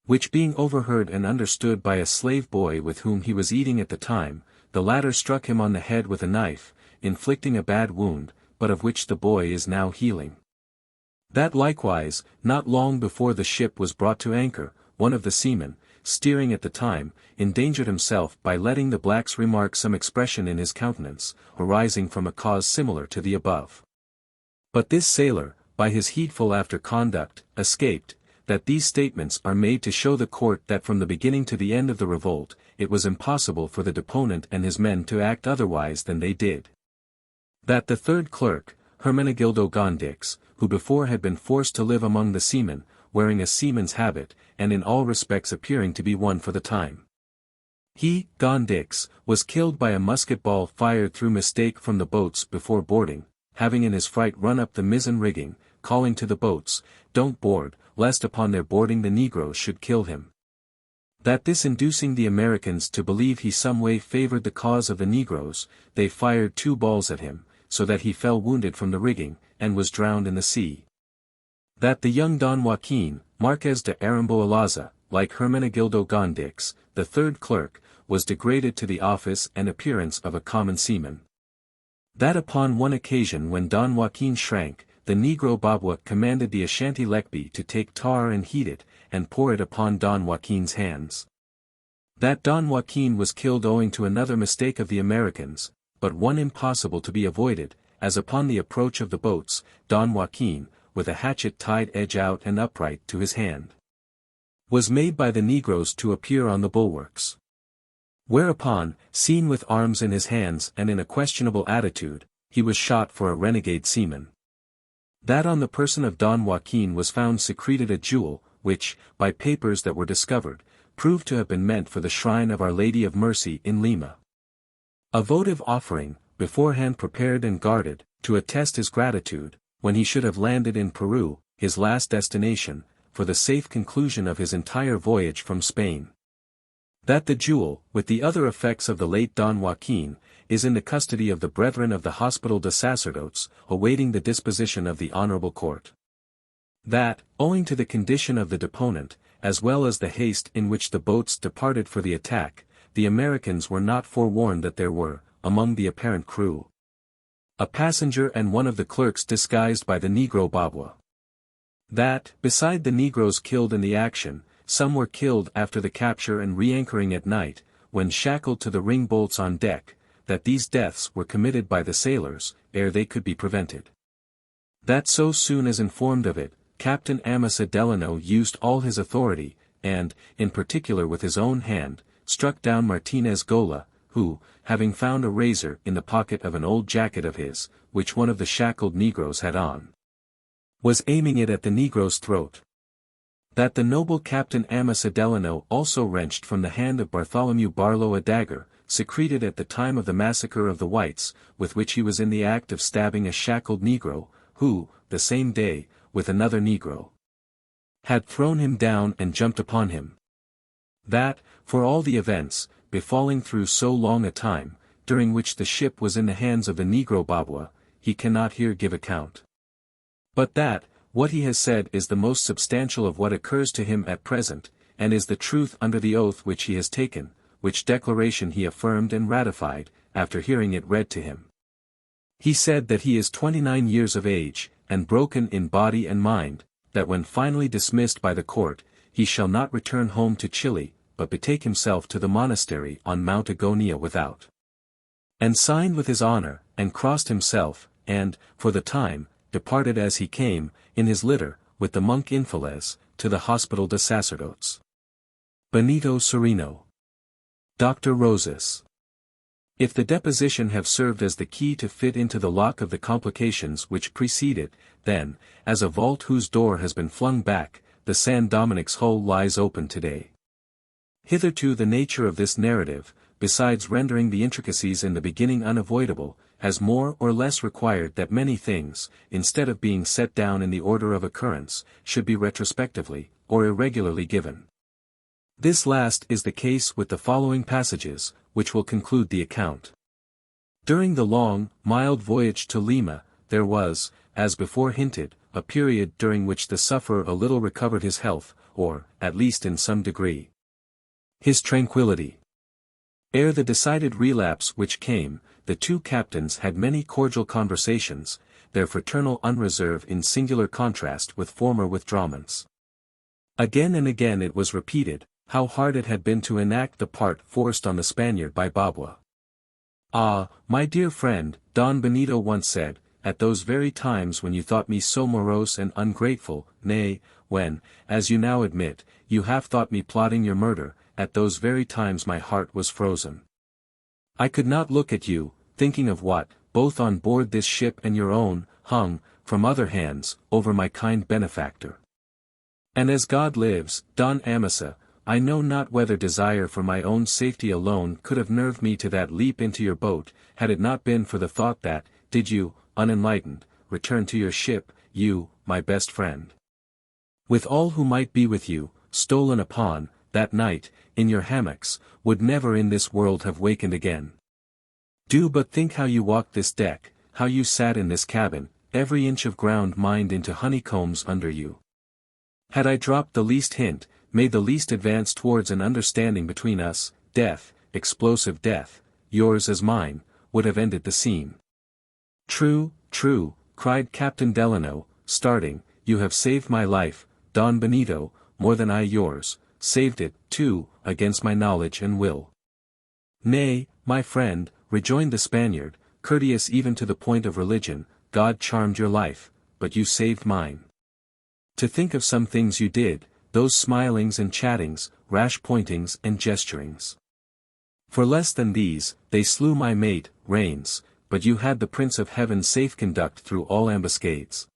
Which being overheard and understood by a slave boy with whom he was eating at the time, the latter struck him on the head with a knife, inflicting a bad wound, but of which the boy is now healing. That likewise, not long before the ship was brought to anchor, one of the seamen, steering at the time, endangered himself by letting the blacks remark some expression in his countenance, arising from a cause similar to the above. But this sailor, by his heedful after conduct, escaped. That these statements are made to show the court that from the beginning to the end of the revolt, it was impossible for the deponent and his men to act otherwise than they did. That the third clerk, Hermenegildo Gondix, who before had been forced to live among the seamen, wearing a seaman's habit, and in all respects appearing to be one for the time. He, Gondix, was killed by a musket ball fired through mistake from the boats before boarding, having in his fright run up the mizzen rigging, calling to the boats, "Don't board, lest upon their boarding the Negroes should kill him." That this inducing the Americans to believe he some way favored the cause of the Negroes, they fired 2 balls at him, so that he fell wounded from the rigging, and was drowned in the sea. That the young Don Joaquin, Marquez de Arambo Alaza, like Hermenegildo Gondix, the third clerk, was degraded to the office and appearance of a common seaman. That upon one occasion when Don Joaquin shrank, the Negro Babwa commanded the Ashanti Lekbi to take tar and heat it, and pour it upon Don Joaquin's hands. That Don Joaquin was killed owing to another mistake of the Americans, but one impossible to be avoided, as upon the approach of the boats, Don Joaquin, with a hatchet tied edge out and upright to his hand, was made by the Negroes to appear on the bulwarks. Whereupon, seen with arms in his hands and in a questionable attitude, he was shot for a renegade seaman. That on the person of Don Joaquin was found secreted a jewel, which, by papers that were discovered, proved to have been meant for the shrine of Our Lady of Mercy in Lima. A votive offering, beforehand prepared and guarded, to attest his gratitude, when he should have landed in Peru, his last destination, for the safe conclusion of his entire voyage from Spain. That the jewel, with the other effects of the late Don Joaquin, is in the custody of the Brethren of the Hospital de Sacerdotes, awaiting the disposition of the Honorable Court. That, owing to the condition of the deponent, as well as the haste in which the boats departed for the attack, the Americans were not forewarned that there were, among the apparent crew, a passenger and one of the clerks disguised by the Negro Babwa. That, beside the Negroes killed in the action, some were killed after the capture and re-anchoring at night, when shackled to the ring bolts on deck, that these deaths were committed by the sailors, ere they could be prevented. That so soon as informed of it, Captain Amasa Delano used all his authority, and, in particular with his own hand, struck down Martinez Gola, who, having found a razor in the pocket of an old jacket of his, which one of the shackled Negroes had on, was aiming it at the Negro's throat. That the noble Captain Amasa Delano also wrenched from the hand of Bartholomew Barlow a dagger, secreted at the time of the massacre of the whites, with which he was in the act of stabbing a shackled Negro, who, the same day, with another Negro, had thrown him down and jumped upon him. That, for all the events, befalling through so long a time, during which the ship was in the hands of the Negro Babwa, he cannot here give account. But that, what he has said is the most substantial of what occurs to him at present, and is the truth under the oath which he has taken, which declaration he affirmed and ratified, after hearing it read to him. He said that he is 29 years of age, and broken in body and mind, that when finally dismissed by the court, he shall not return home to Chile, but betake himself to the monastery on Mount Agonia without. And signed with his honor, and crossed himself, and, for the time, departed as he came, in his litter, with the monk Infeles, to the Hospital de Sacerdotes. Benito Sereno. Dr. Rosas. If the deposition have served as the key to fit into the lock of the complications which precede it, then, as a vault whose door has been flung back, the San Dominic's hull lies open today. Hitherto the nature of this narrative, besides rendering the intricacies in the beginning unavoidable, has more or less required that many things, instead of being set down in the order of occurrence, should be retrospectively, or irregularly given. This last is the case with the following passages, which will conclude the account. During the long, mild voyage to Lima, there was, as before hinted, a period during which the sufferer a little recovered his health, or, at least in some degree, his tranquillity. Ere the decided relapse which came, the two captains had many cordial conversations, their fraternal unreserve in singular contrast with former withdrawments. Again and again it was repeated, how hard it had been to enact the part forced on the Spaniard by Babwa. "Ah, my dear friend," Don Benito once said, "at those very times when you thought me so morose and ungrateful, nay, when, as you now admit, you half thought me plotting your murder, at those very times my heart was frozen. I could not look at you, thinking of what, both on board this ship and your own, hung, from other hands, over my kind benefactor. And as God lives, Don Amasa, I know not whether desire for my own safety alone could have nerved me to that leap into your boat, had it not been for the thought that, did you, unenlightened, return to your ship, you, my best friend, with all who might be with you, stolen upon, that night, in your hammocks, would never in this world have wakened again. Do but think how you walked this deck, how you sat in this cabin, every inch of ground mined into honeycombs under you. Had I dropped the least hint, made the least advance towards an understanding between us, death, explosive death, yours as mine, would have ended the scene." "True, true," cried Captain Delano, starting, "you have saved my life, Don Benito, more than I yours, saved it, too, against my knowledge and will." "Nay, my friend," rejoined the Spaniard, courteous even to the point of religion, "God charmed your life, but you saved mine. To think of some things you did, those smilings and chattings, rash pointings and gesturings. For less than these, they slew my mate, Rains, but you had the Prince of Heaven safe conduct through all ambuscades.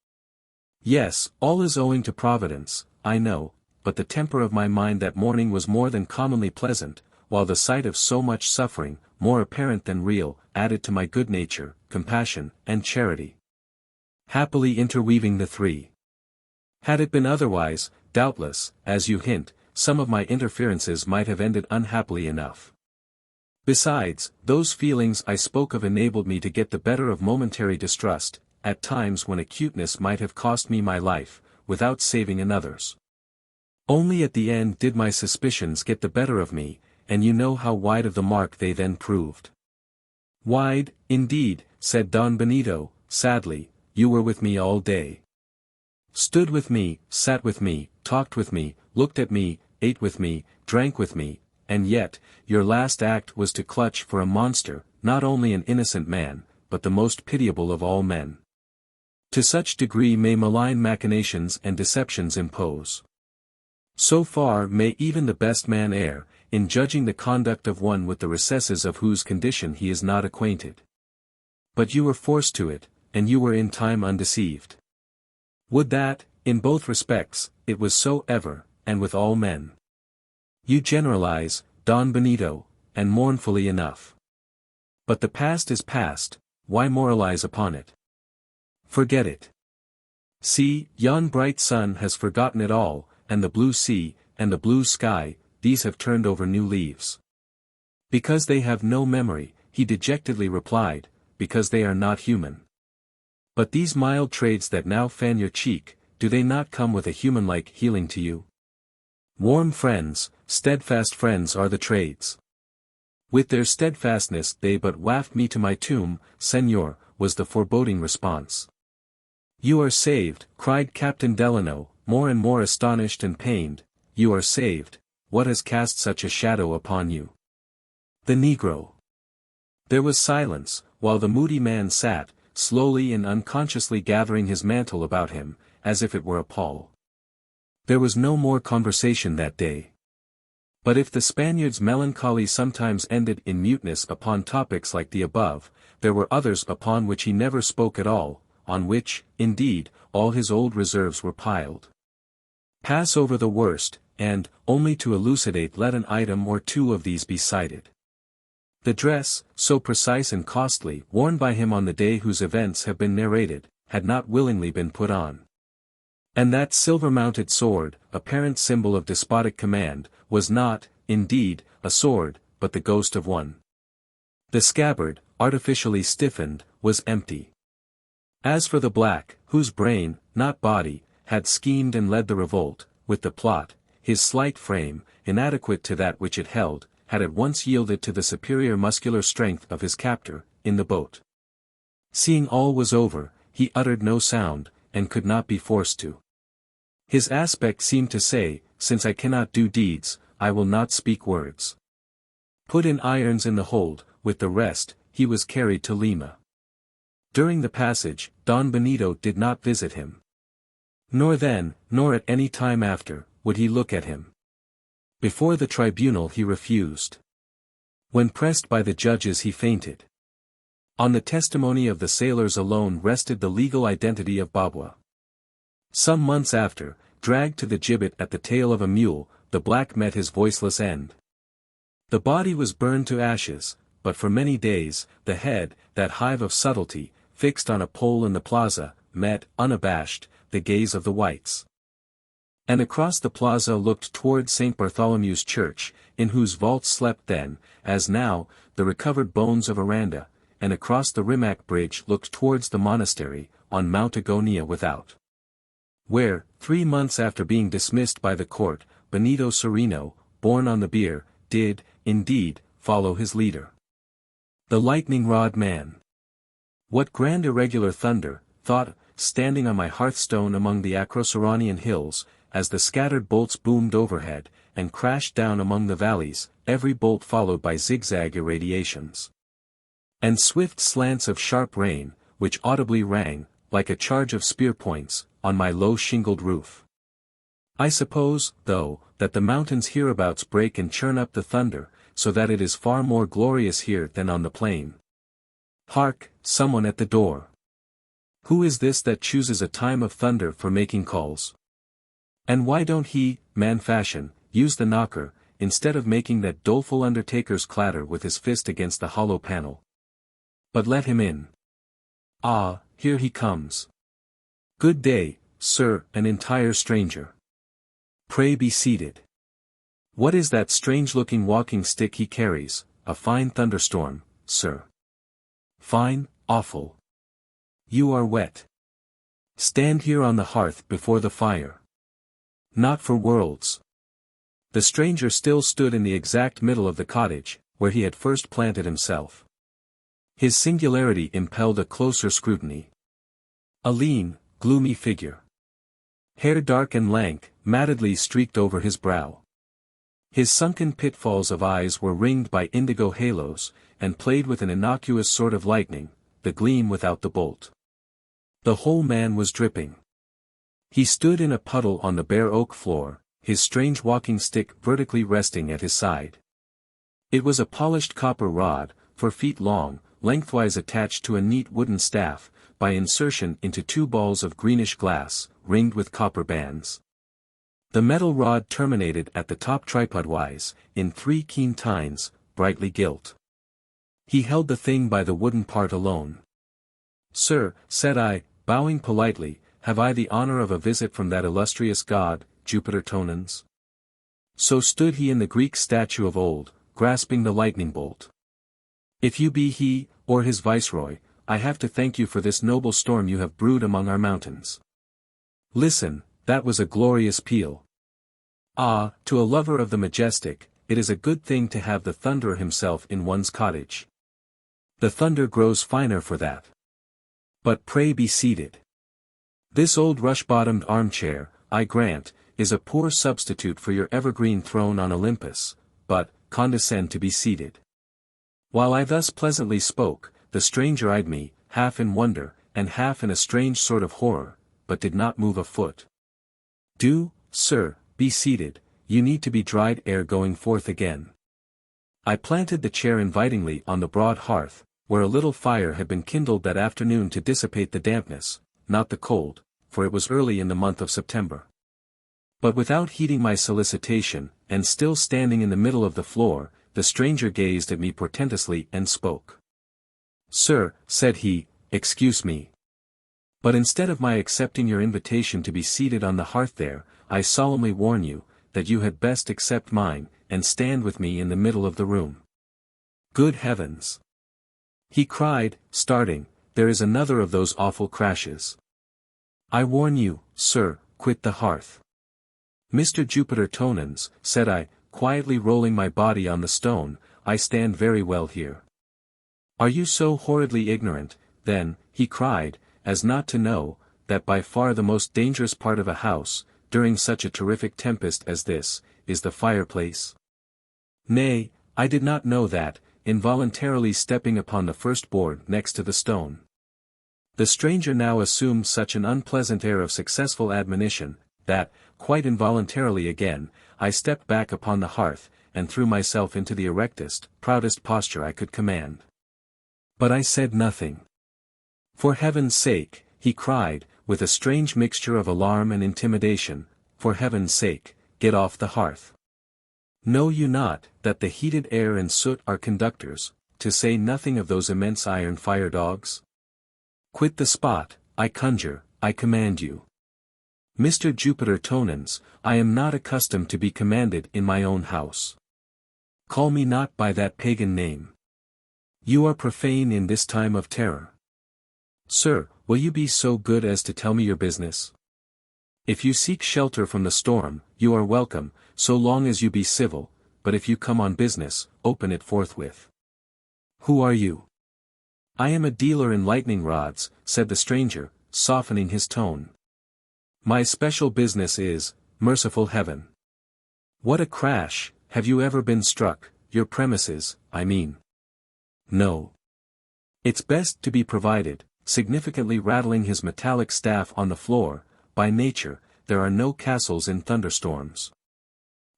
Yes, all is owing to Providence, I know, but the temper of my mind that morning was more than commonly pleasant, while the sight of so much suffering, more apparent than real, added to my good nature, compassion, and charity. Happily interweaving the three. Had it been otherwise, doubtless, as you hint, some of my interferences might have ended unhappily enough. Besides, those feelings I spoke of enabled me to get the better of momentary distrust, at times when acuteness might have cost me my life, without saving another's. Only at the end did my suspicions get the better of me, and you know how wide of the mark they then proved. Wide, indeed, said Don Benito, sadly. You were with me all day. Stood with me, sat with me, talked with me, looked at me, ate with me, drank with me, and yet, your last act was to clutch for a monster, not only an innocent man, but the most pitiable of all men. To such degree may malign machinations and deceptions impose. So far may even the best man err, in judging the conduct of one with the recesses of whose condition he is not acquainted. But you were forced to it, and you were in time undeceived. Would that, in both respects, it was so ever, and with all men. You generalize, Don Benito, and mournfully enough. But the past is past, why moralize upon it? Forget it. See, yon bright sun has forgotten it all, and the blue sea, and the blue sky, these have turned over new leaves. Because they have no memory, he dejectedly replied, because they are not human. But these mild trades that now fan your cheek, do they not come with a human-like healing to you? Warm friends, steadfast friends are the trades. With their steadfastness they but waft me to my tomb, Senor, was the foreboding response. You are saved, cried Captain Delano, more and more astonished and pained. You are saved. What has cast such a shadow upon you? The Negro. There was silence, while the moody man sat, slowly and unconsciously gathering his mantle about him, as if it were a pall. There was no more conversation that day. But if the Spaniard's melancholy sometimes ended in muteness upon topics like the above, there were others upon which he never spoke at all, on which, indeed, all his old reserves were piled. Pass over the worst, and, only to elucidate, let an item or two of these be cited. The dress, so precise and costly, worn by him on the day whose events have been narrated, had not willingly been put on. And that silver-mounted sword, apparent symbol of despotic command, was not, indeed, a sword, but the ghost of one. The scabbard, artificially stiffened, was empty. As for the black, whose brain, not body, had schemed and led the revolt, with the plot, his slight frame, inadequate to that which it held, had at once yielded to the superior muscular strength of his captor, in the boat. Seeing all was over, he uttered no sound, and could not be forced to. His aspect seemed to say, since I cannot do deeds, I will not speak words. Put in irons in the hold, with the rest, he was carried to Lima. During the passage, Don Benito did not visit him. Nor then, nor at any time after, would he look at him. Before the tribunal he refused. When pressed by the judges he fainted. On the testimony of the sailors alone rested the legal identity of Babwa. Some months after, dragged to the gibbet at the tail of a mule, the black met his voiceless end. The body was burned to ashes, but for many days, the head, that hive of subtlety, fixed on a pole in the plaza, met, unabashed, the gaze of the whites. And across the plaza looked toward St. Bartholomew's Church, in whose vaults slept then, as now, the recovered bones of Aranda, and across the Rimac Bridge looked towards the monastery, on Mount Agonia without. Where, 3 months after being dismissed by the court, Benito Cereno, born on the bier, did, indeed, follow his leader. The lightning-rod man. What grand irregular thunder, thought, standing on my hearthstone among the Acroceronian hills, as the scattered bolts boomed overhead, and crashed down among the valleys, every bolt followed by zigzag irradiations. And swift slants of sharp rain, which audibly rang, like a charge of spear points, on my low shingled roof. I suppose, though, that the mountains hereabouts break and churn up the thunder, so that it is far more glorious here than on the plain. Hark, someone at the door. Who is this that chooses a time of thunder for making calls? And why don't he, man-fashion, use the knocker, instead of making that doleful undertaker's clatter with his fist against the hollow panel? But let him in. Ah, here he comes. Good day, sir, an entire stranger. Pray be seated. What is that strange-looking walking stick he carries? A fine thunderstorm, sir. Fine, awful. You are wet. Stand here on the hearth before the fire. Not for worlds. The stranger still stood in the exact middle of the cottage, where he had first planted himself. His singularity impelled a closer scrutiny. A lean, gloomy figure. Hair dark and lank, mattedly streaked over his brow. His sunken pitfalls of eyes were ringed by indigo halos, and played with an innocuous sort of lightning, the gleam without the bolt. The whole man was dripping. He stood in a puddle on the bare oak floor, his strange walking stick vertically resting at his side. It was a polished copper rod, 4 feet long, lengthwise attached to a neat wooden staff, by insertion into 2 balls of greenish glass, ringed with copper bands. The metal rod terminated at the top tripodwise, in 3 keen tines, brightly gilt. He held the thing by the wooden part alone. "Sir," said I, bowing politely, "have I the honor of a visit from that illustrious god, Jupiter Tonans?" So stood he in the Greek statue of old, grasping the lightning bolt. "If you be he, or his viceroy, I have to thank you for this noble storm you have brewed among our mountains." Listen, that was a glorious peal. Ah, to a lover of the majestic, it is a good thing to have the thunderer himself in one's cottage. The thunder grows finer for that. But pray be seated. This old rush-bottomed armchair, I grant, is a poor substitute for your evergreen throne on Olympus, but, condescend to be seated. While I thus pleasantly spoke, the stranger eyed me, half in wonder, and half in a strange sort of horror, but did not move a foot. "Do, sir, be seated, you need to be dried ere going forth again." I planted the chair invitingly on the broad hearth, where a little fire had been kindled that afternoon to dissipate the dampness, not the cold, for it was early in the month of September. But without heeding my solicitation, and still standing in the middle of the floor, the stranger gazed at me portentously and spoke. "Sir," said he, "excuse me. But instead of my accepting your invitation to be seated on the hearth there, I solemnly warn you, that you had best accept mine, and stand with me in the middle of the room." "Good heavens!" he cried, starting, "there is another of those awful crashes. I warn you, sir, quit the hearth." "Mr. Jupiter Tonans," said I, quietly rolling my body on the stone, "I stand very well here." "Are you so horridly ignorant, then," he cried, "as not to know, that by far the most dangerous part of a house, during such a terrific tempest as this, is the fireplace?" "Nay, I did not know that," involuntarily stepping upon the first board next to the stone. The stranger now assumed such an unpleasant air of successful admonition, that, quite involuntarily again, I stepped back upon the hearth, and threw myself into the erectest, proudest posture I could command. But I said nothing. "For heaven's sake," he cried, with a strange mixture of alarm and intimidation, "for heaven's sake, get off the hearth. Know you not, that the heated air and soot are conductors, to say nothing of those immense iron fire-dogs? Quit the spot, I conjure, I command you. Mr. Jupiter Tonans, I am not accustomed to be commanded in my own house. Call me not by that pagan name. You are profane in this time of terror. Sir, will you be so good as to tell me your business? If you seek shelter from the storm, you are welcome, so long as you be civil, but if you come on business, open it forthwith. Who are you?" "I am a dealer in lightning rods," said the stranger, softening his tone. "My special business is, merciful heaven. What a crash, have you ever been struck, your premises, I mean?" "No. It's best to be provided," significantly rattling his metallic staff on the floor, "by nature, there are no castles in thunderstorms.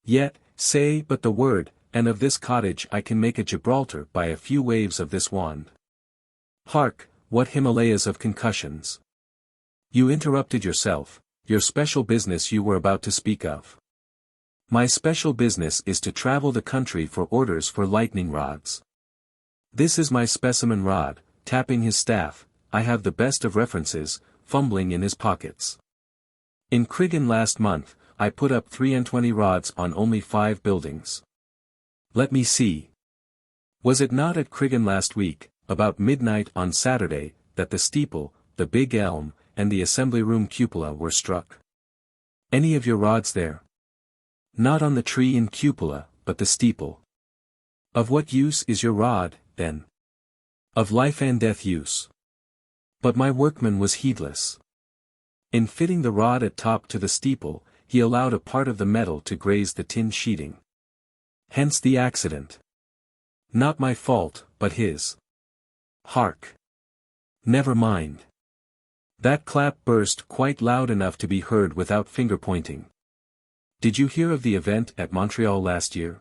Yet, say but the word, and of this cottage I can make a Gibraltar by a few waves of this wand. Hark, what Himalayas of concussions! You interrupted yourself, your special business you were about to speak of." "My special business is to travel the country for orders for lightning rods. This is my specimen rod," tapping his staff, "I have the best of references," fumbling in his pockets. "In Krigan last month, I put up 23 rods on only 5 buildings. Let me see. Was it not at Krigan last week, about midnight on Saturday, that the steeple, the big elm, and the assembly room cupola were struck? Any of your rods there? Not on the tree in cupola, but the steeple. Of what use is your rod, then? Of life and death use. But my workman was heedless. In fitting the rod at top to the steeple, he allowed a part of the metal to graze the tin sheeting. Hence the accident. Not my fault, but his. Hark! Never mind. That clap burst quite loud enough to be heard without finger-pointing. Did you hear of the event at Montreal last year?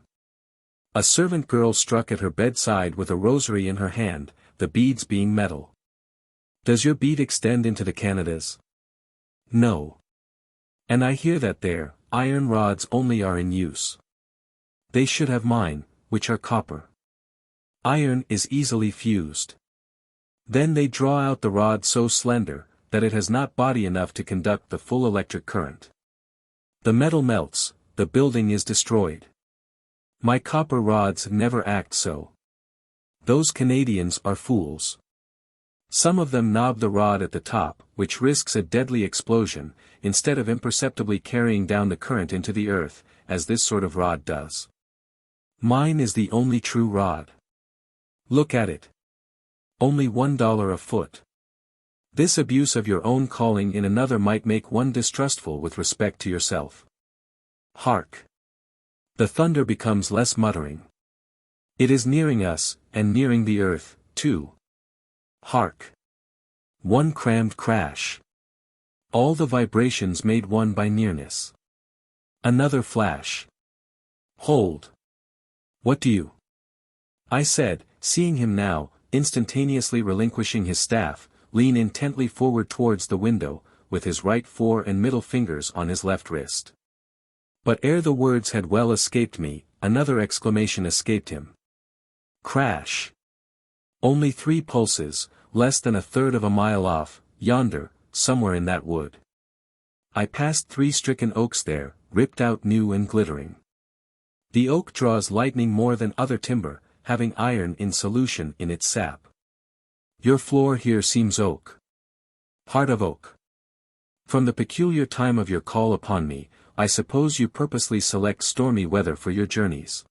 A servant girl struck at her bedside with a rosary in her hand, the beads being metal. Does your bead extend into the Canadas? No. And I hear that there, iron rods only are in use. They should have mine, which are copper. Iron is easily fused. Then they draw out the rod so slender, that it has not body enough to conduct the full electric current. The metal melts, the building is destroyed. My copper rods never act so. Those Canadians are fools. Some of them knob the rod at the top, which risks a deadly explosion, instead of imperceptibly carrying down the current into the earth, as this sort of rod does. Mine is the only true rod. Look at it. Only $1 a foot. This abuse of your own calling in another might make one distrustful with respect to yourself. Hark! The thunder becomes less muttering. It is nearing us, and nearing the earth, too. Hark! One crammed crash. All the vibrations made one by nearness. Another flash. Hold! What do you? I said, seeing him now, instantaneously relinquishing his staff, lean intently forward towards the window, with his right fore and middle fingers on his left wrist. But ere the words had well escaped me, another exclamation escaped him. Crash! Only 3 pulses, less than a third of a mile off, yonder, somewhere in that wood. I passed 3 stricken oaks there, ripped out new and glittering. The oak draws lightning more than other timber, having iron in solution in its sap. Your floor here seems oak. Heart of oak. From the peculiar time of your call upon me, I suppose you purposely select stormy weather for your journeys.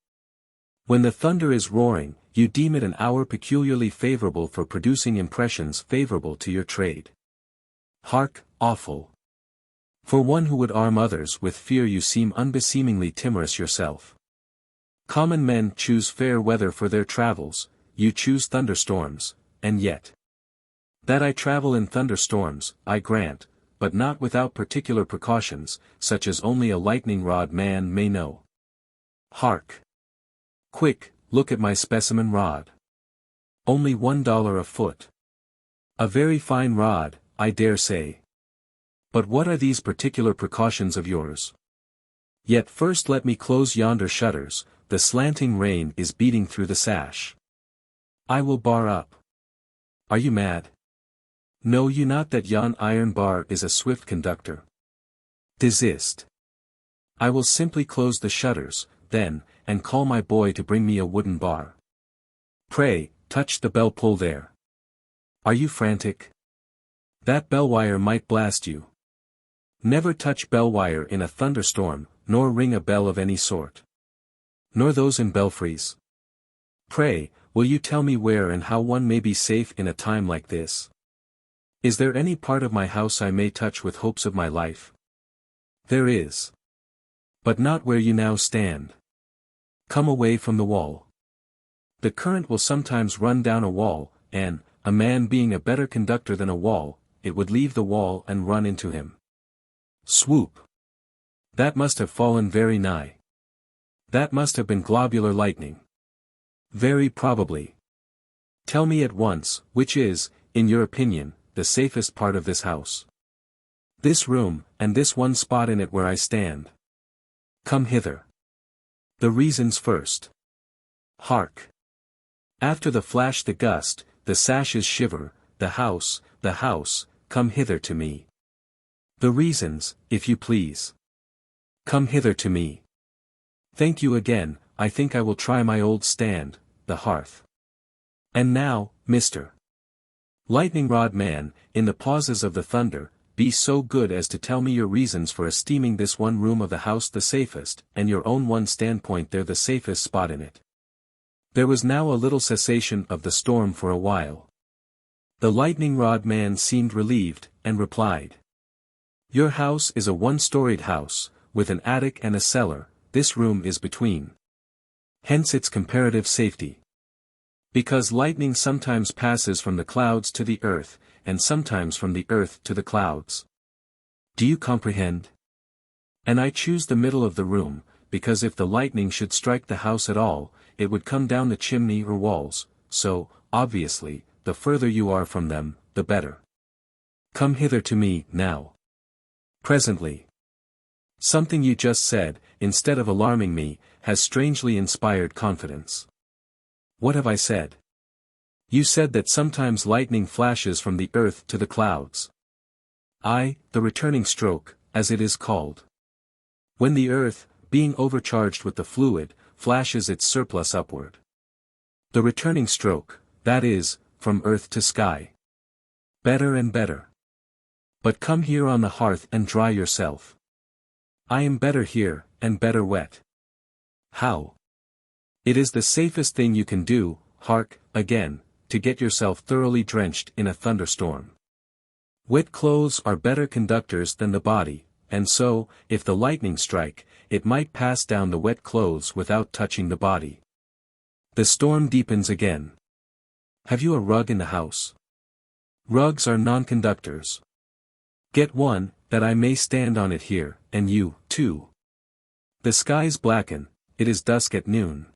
When the thunder is roaring, you deem it an hour peculiarly favorable for producing impressions favorable to your trade. Hark, awful! For one who would arm others with fear you seem unbeseemingly timorous yourself. Common men choose fair weather for their travels, you choose thunderstorms, and yet. That I travel in thunderstorms, I grant, but not without particular precautions, such as only a lightning-rod man may know. Hark! Quick, look at my specimen rod. Only $1 a foot. A very fine rod, I dare say. But what are these particular precautions of yours? Yet first let me close yonder shutters, the slanting rain is beating through the sash. I will bar up. Are you mad? Know you not that yon iron bar is a swift conductor? Desist. I will simply close the shutters, then, and call my boy to bring me a wooden bar. Pray, touch the bell pull there. Are you frantic? That bell wire might blast you. Never touch bell wire in a thunderstorm, nor ring a bell of any sort. Nor those in belfries. Pray, will you tell me where and how one may be safe in a time like this? Is there any part of my house I may touch with hopes of my life? There is. But not where you now stand. Come away from the wall. The current will sometimes run down a wall, and, a man being a better conductor than a wall, it would leave the wall and run into him. Swoop! That must have fallen very nigh. That must have been globular lightning. Very probably. Tell me at once, which is, in your opinion, the safest part of this house? This room, and this one spot in it where I stand. Come hither. The reasons first. Hark! After the flash the gust, the sashes shiver, the house, come hither to me. The reasons, if you please. Come hither to me. Thank you again, I think I will try my old stand, the hearth. And now, Mr. Lightning Rod Man, in the pauses of the thunder, be so good as to tell me your reasons for esteeming this one room of the house the safest, and your own one standpoint there the safest spot in it. There was now a little cessation of the storm for a while. The lightning rod man seemed relieved, and replied. Your house is a one-storied house, with an attic and a cellar, this room is between. Hence its comparative safety. Because lightning sometimes passes from the clouds to the earth, and sometimes from the earth to the clouds. Do you comprehend? And I choose the middle of the room, because if the lightning should strike the house at all, it would come down the chimney or walls, so, obviously, the further you are from them, the better. Come hither to me, now. Presently. Something you just said, instead of alarming me, has strangely inspired confidence. What have I said? You said that sometimes lightning flashes from the earth to the clouds. Aye, the returning stroke, as it is called. When the earth, being overcharged with the fluid, flashes its surplus upward. The returning stroke, that is, from earth to sky. Better and better. But come here on the hearth and dry yourself. I am better here, and better wet. How? It is the safest thing you can do, hark, again, to get yourself thoroughly drenched in a thunderstorm. Wet clothes are better conductors than the body, and so, if the lightning strike, it might pass down the wet clothes without touching the body. The storm deepens again. Have you a rug in the house? Rugs are non-conductors. Get one, that I may stand on it here, and you, too. The skies blacken, it is dusk at noon.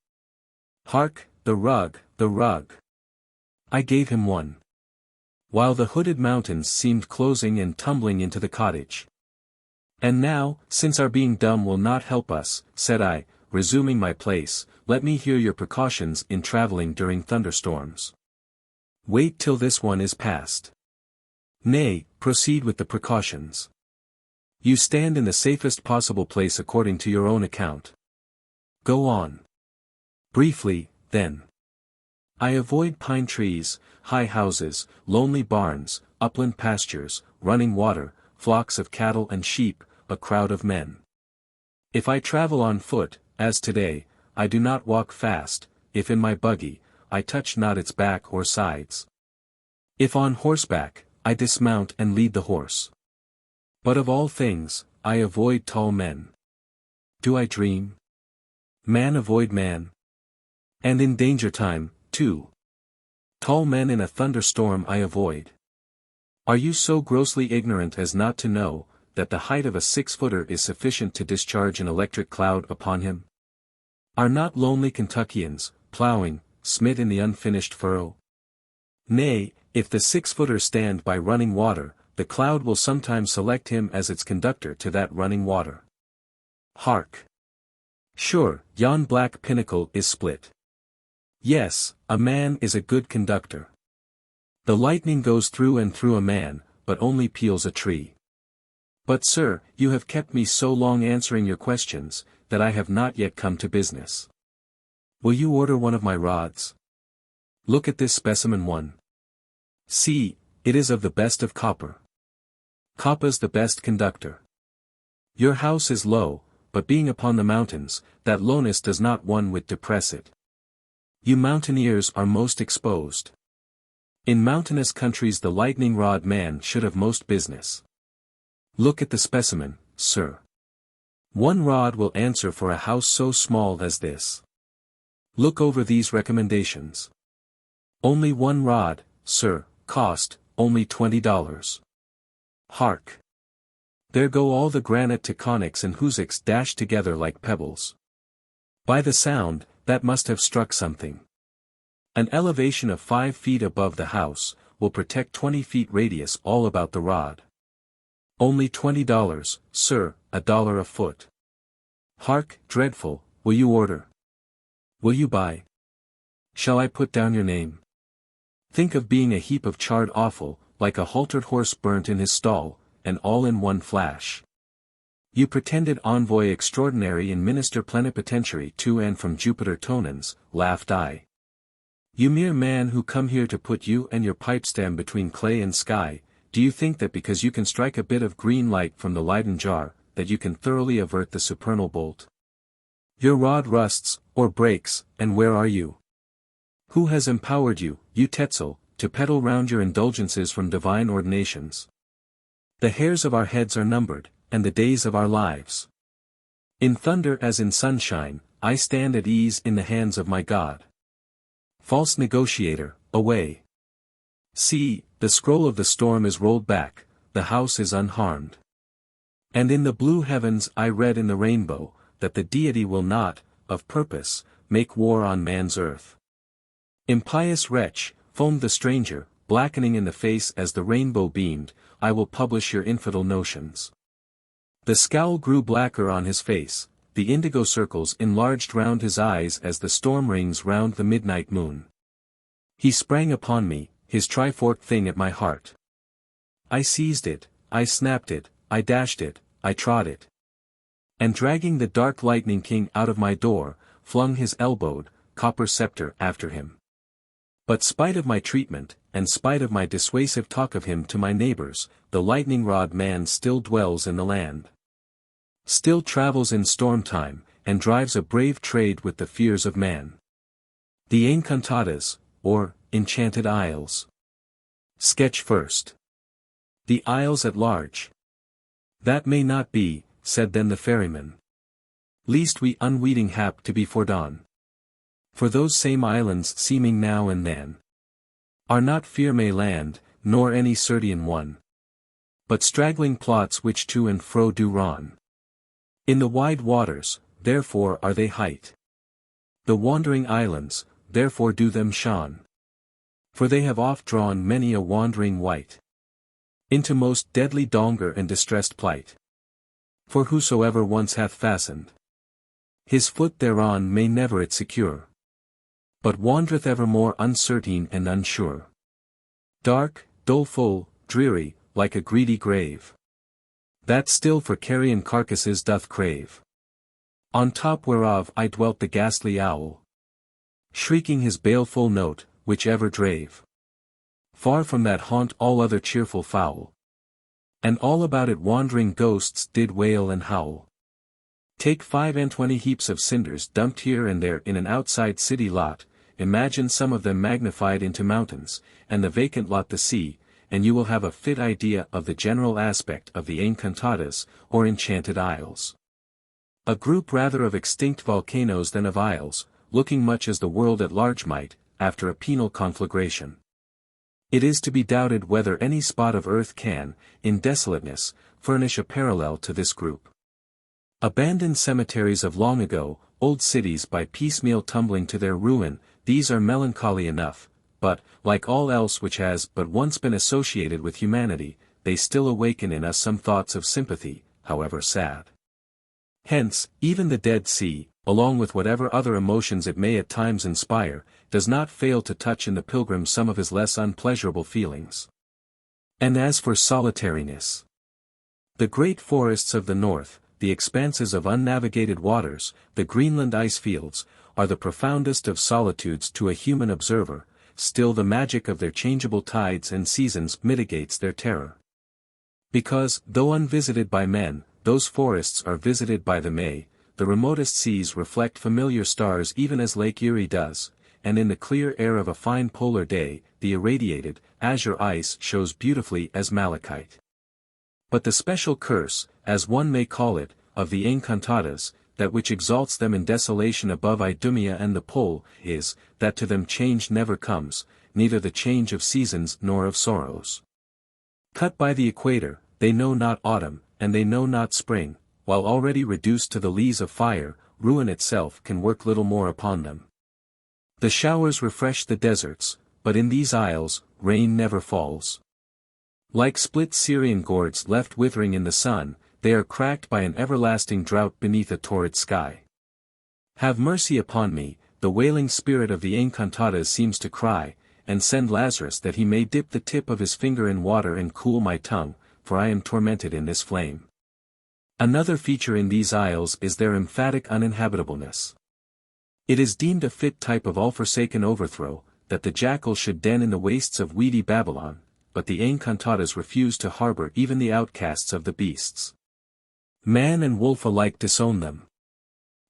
Hark, the rug, the rug. I gave him one. While the hooded mountains seemed closing and tumbling into the cottage. And now, since our being dumb will not help us, said I, resuming my place, let me hear your precautions in traveling during thunderstorms. Wait till this one is past. Nay, proceed with the precautions. You stand in the safest possible place according to your own account. Go on. Briefly, then. I avoid pine trees, high houses, lonely barns, upland pastures, running water, flocks of cattle and sheep, a crowd of men. If I travel on foot, as today, I do not walk fast, if in my buggy, I touch not its back or sides. If on horseback, I dismount and lead the horse. But of all things, I avoid tall men. Do I dream? Man avoid man. And in danger time, too. Tall men in a thunderstorm I avoid. Are you so grossly ignorant as not to know, that the height of a 6-footer is sufficient to discharge an electric cloud upon him? Are not lonely Kentuckians, plowing, smit in the unfinished furrow? Nay, if the 6-footer stand by running water, the cloud will sometimes select him as its conductor to that running water. Hark! Sure, yon black pinnacle is split. Yes, a man is a good conductor. The lightning goes through and through a man, but only peels a tree. But sir, you have kept me so long answering your questions, that I have not yet come to business. Will you order one of my rods? Look at this specimen one. See, it is of the best of copper. Copper's the best conductor. Your house is low, but being upon the mountains, that lowness does not one whit depress it. You mountaineers are most exposed. In mountainous countries the lightning rod man should have most business. Look at the specimen, sir. One rod will answer for a house so small as this. Look over these recommendations. Only one rod, sir, cost, only $20. Hark! There go all the granite tectonics and hoosics dashed together like pebbles. By the sound, that must have struck something. An elevation of 5 feet above the house, will protect 20 feet radius all about the rod. Only $20, sir, $1 a foot. Hark, dreadful, will you order? Will you buy? Shall I put down your name? Think of being a heap of charred offal, like a haltered horse burnt in his stall, and all in one flash. You pretended envoy extraordinary and minister plenipotentiary to and from Jupiter Tonans, laughed I. You mere man who come here to put you and your pipestem between clay and sky, do you think that because you can strike a bit of green light from the Leyden jar, that you can thoroughly avert the supernal bolt? Your rod rusts, or breaks, and where are you? Who has empowered you, you Tetzel, to peddle round your indulgences from divine ordinations? The hairs of our heads are numbered, and the days of our lives. In thunder as in sunshine, I stand at ease in the hands of my God. False negotiator, away. See, the scroll of the storm is rolled back, the house is unharmed. And in the blue heavens I read in the rainbow, that the deity will not, of purpose, make war on man's earth. Impious wretch, foamed the stranger, blackening in the face as the rainbow beamed, I will publish your infidel notions. The scowl grew blacker on his face, the indigo circles enlarged round his eyes as the storm rings round the midnight moon. He sprang upon me, his triforked thing at my heart. I seized it, I snapped it, I dashed it, I trod it. And dragging the dark lightning king out of my door, flung his elbowed, copper scepter after him. But spite of my treatment, and spite of my dissuasive talk of him to my neighbors, the lightning rod man still dwells in the land. Still travels in storm time, and drives a brave trade with the fears of man. The Encantadas, or, Enchanted Isles. Sketch first. The Isles at large. That may not be, said then the ferryman. Least we unweeting hap to be fordone. For those same islands seeming now and then, are not Firme land, nor any Cerdian one, but straggling plots which to and fro do run. In the wide waters, therefore are they hight. The wandering islands, therefore do them shone. For they have oft drawn many a wandering wight into most deadly donger and distressed plight. For whosoever once hath fastened his foot thereon may never it secure, but wandereth evermore uncertain and unsure. Dark, doleful, dreary, like a greedy grave, that still for carrion carcasses doth crave. On top whereof I dwelt the ghastly owl, shrieking his baleful note, which ever drave far from that haunt all other cheerful fowl. And all about it wandering ghosts did wail and howl. Take 25 heaps of cinders dumped here and there in an outside city lot, imagine some of them magnified into mountains, and the vacant lot the sea, and you will have a fit idea of the general aspect of the Encantadas, or Enchanted Isles. A group rather of extinct volcanoes than of isles, looking much as the world at large might, after a penal conflagration. It is to be doubted whether any spot of earth can, in desolateness, furnish a parallel to this group. Abandoned cemeteries of long ago, old cities by piecemeal tumbling to their ruin, these are melancholy enough, but, like all else which has but once been associated with humanity, they still awaken in us some thoughts of sympathy, however sad. Hence, even the Dead Sea, along with whatever other emotions it may at times inspire, does not fail to touch in the pilgrim some of his less unpleasurable feelings. And as for solitariness, the great forests of the north, the expanses of unnavigated waters, the Greenland ice fields, are the profoundest of solitudes to a human observer, still the magic of their changeable tides and seasons mitigates their terror. Because, though unvisited by men, those forests are visited by the May, the remotest seas reflect familiar stars even as Lake Erie does, and in the clear air of a fine polar day, the irradiated, azure ice shows beautifully as malachite. But the special curse, as one may call it, of the Encantadas, that which exalts them in desolation above Idumea and the pole, is, that to them change never comes, neither the change of seasons nor of sorrows. Cut by the equator, they know not autumn, and they know not spring, while already reduced to the lees of fire, ruin itself can work little more upon them. The showers refresh the deserts, but in these isles, rain never falls. Like split Syrian gourds left withering in the sun, they are cracked by an everlasting drought beneath a torrid sky. Have mercy upon me, the wailing spirit of the Encantadas seems to cry, and send Lazarus that he may dip the tip of his finger in water and cool my tongue, for I am tormented in this flame. Another feature in these isles is their emphatic uninhabitableness. It is deemed a fit type of all-forsaken overthrow, that the jackal should den in the wastes of weedy Babylon, but the Encantadas refuse to harbor even the outcasts of the beasts. Man and wolf alike disown them.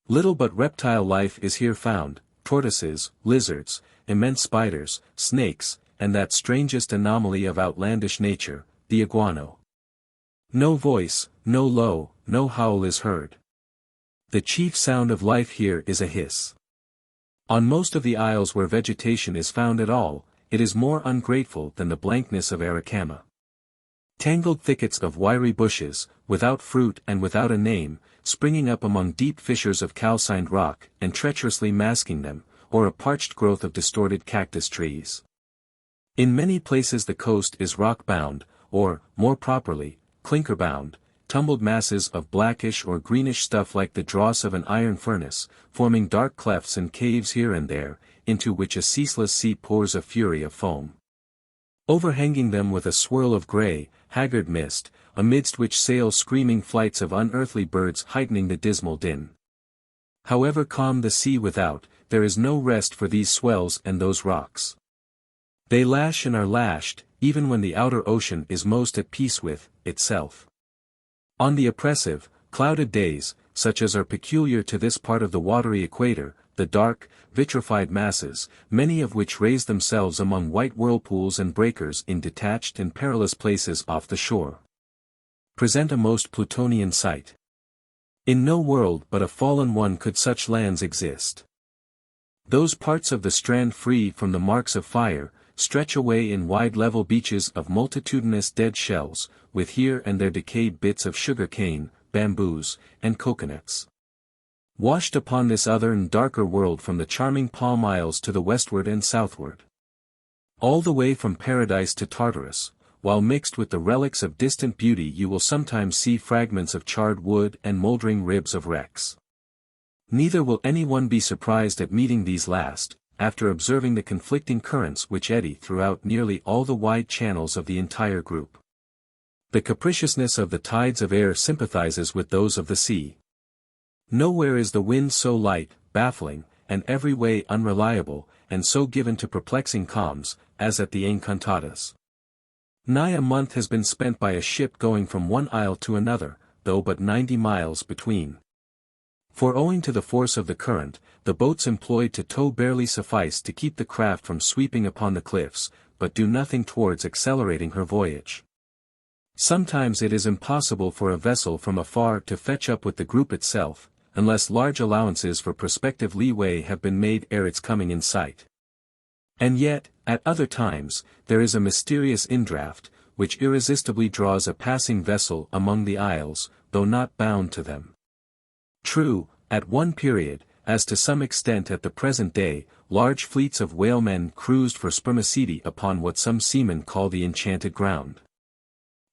Little but reptile life is here found, tortoises, lizards, immense spiders, snakes, and that strangest anomaly of outlandish nature, the iguano. No voice, no low, no howl is heard. The chief sound of life here is a hiss. On most of the isles where vegetation is found at all, it is more ungrateful than the blankness of Aracama. Tangled thickets of wiry bushes, without fruit and without a name, springing up among deep fissures of calcined rock and treacherously masking them, or a parched growth of distorted cactus trees. In many places the coast is rock-bound, or, more properly, clinker-bound, tumbled masses of blackish or greenish stuff like the dross of an iron furnace, forming dark clefts and caves here and there, into which a ceaseless sea pours a fury of foam. Overhanging them with a swirl of grey, haggard mist, amidst which sail screaming flights of unearthly birds heightening the dismal din. However calm the sea without, there is no rest for these swells and those rocks. They lash and are lashed, even when the outer ocean is most at peace with itself. On the oppressive, clouded days, such as are peculiar to this part of the watery equator, the dark, vitrified masses, many of which raise themselves among white whirlpools and breakers in detached and perilous places off the shore, present a most Plutonian sight. In no world but a fallen one could such lands exist. Those parts of the strand free from the marks of fire, stretch away in wide level beaches of multitudinous dead shells, with here and there decayed bits of sugar cane, bamboos, and coconuts. Washed upon this other and darker world from the charming palm isles to the westward and southward. All the way from Paradise to Tartarus, while mixed with the relics of distant beauty you will sometimes see fragments of charred wood and mouldering ribs of wrecks. Neither will anyone be surprised at meeting these last, after observing the conflicting currents which eddy throughout nearly all the wide channels of the entire group. The capriciousness of the tides of air sympathizes with those of the sea. Nowhere is the wind so light, baffling, and every way unreliable, and so given to perplexing calms, as at the Encantadas. Nigh a month has been spent by a ship going from one isle to another, though but 90 miles between. For owing to the force of the current, the boats employed to tow barely suffice to keep the craft from sweeping upon the cliffs, but do nothing towards accelerating her voyage. Sometimes it is impossible for a vessel from afar to fetch up with the group itself, unless large allowances for prospective leeway have been made ere its coming in sight. And yet, at other times, there is a mysterious indraft, which irresistibly draws a passing vessel among the isles, though not bound to them. True, at one period, as to some extent at the present day, large fleets of whalemen cruised for spermaceti upon what some seamen call the enchanted ground.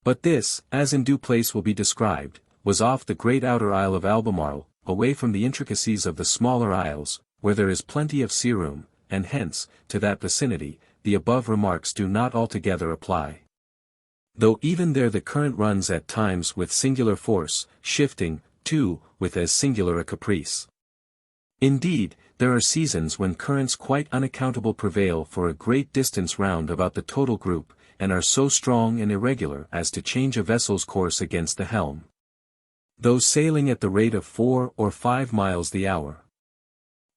But this, as in due place will be described, was off the great outer isle of Albemarle, away from the intricacies of the smaller isles, where there is plenty of sea room, and hence, to that vicinity, the above remarks do not altogether apply. Though even there the current runs at times with singular force, shifting, too, with as singular a caprice. Indeed, there are seasons when currents quite unaccountable prevail for a great distance round about the total group, and are so strong and irregular as to change a vessel's course against the helm. Though sailing at the rate of 4 or 5 miles the hour.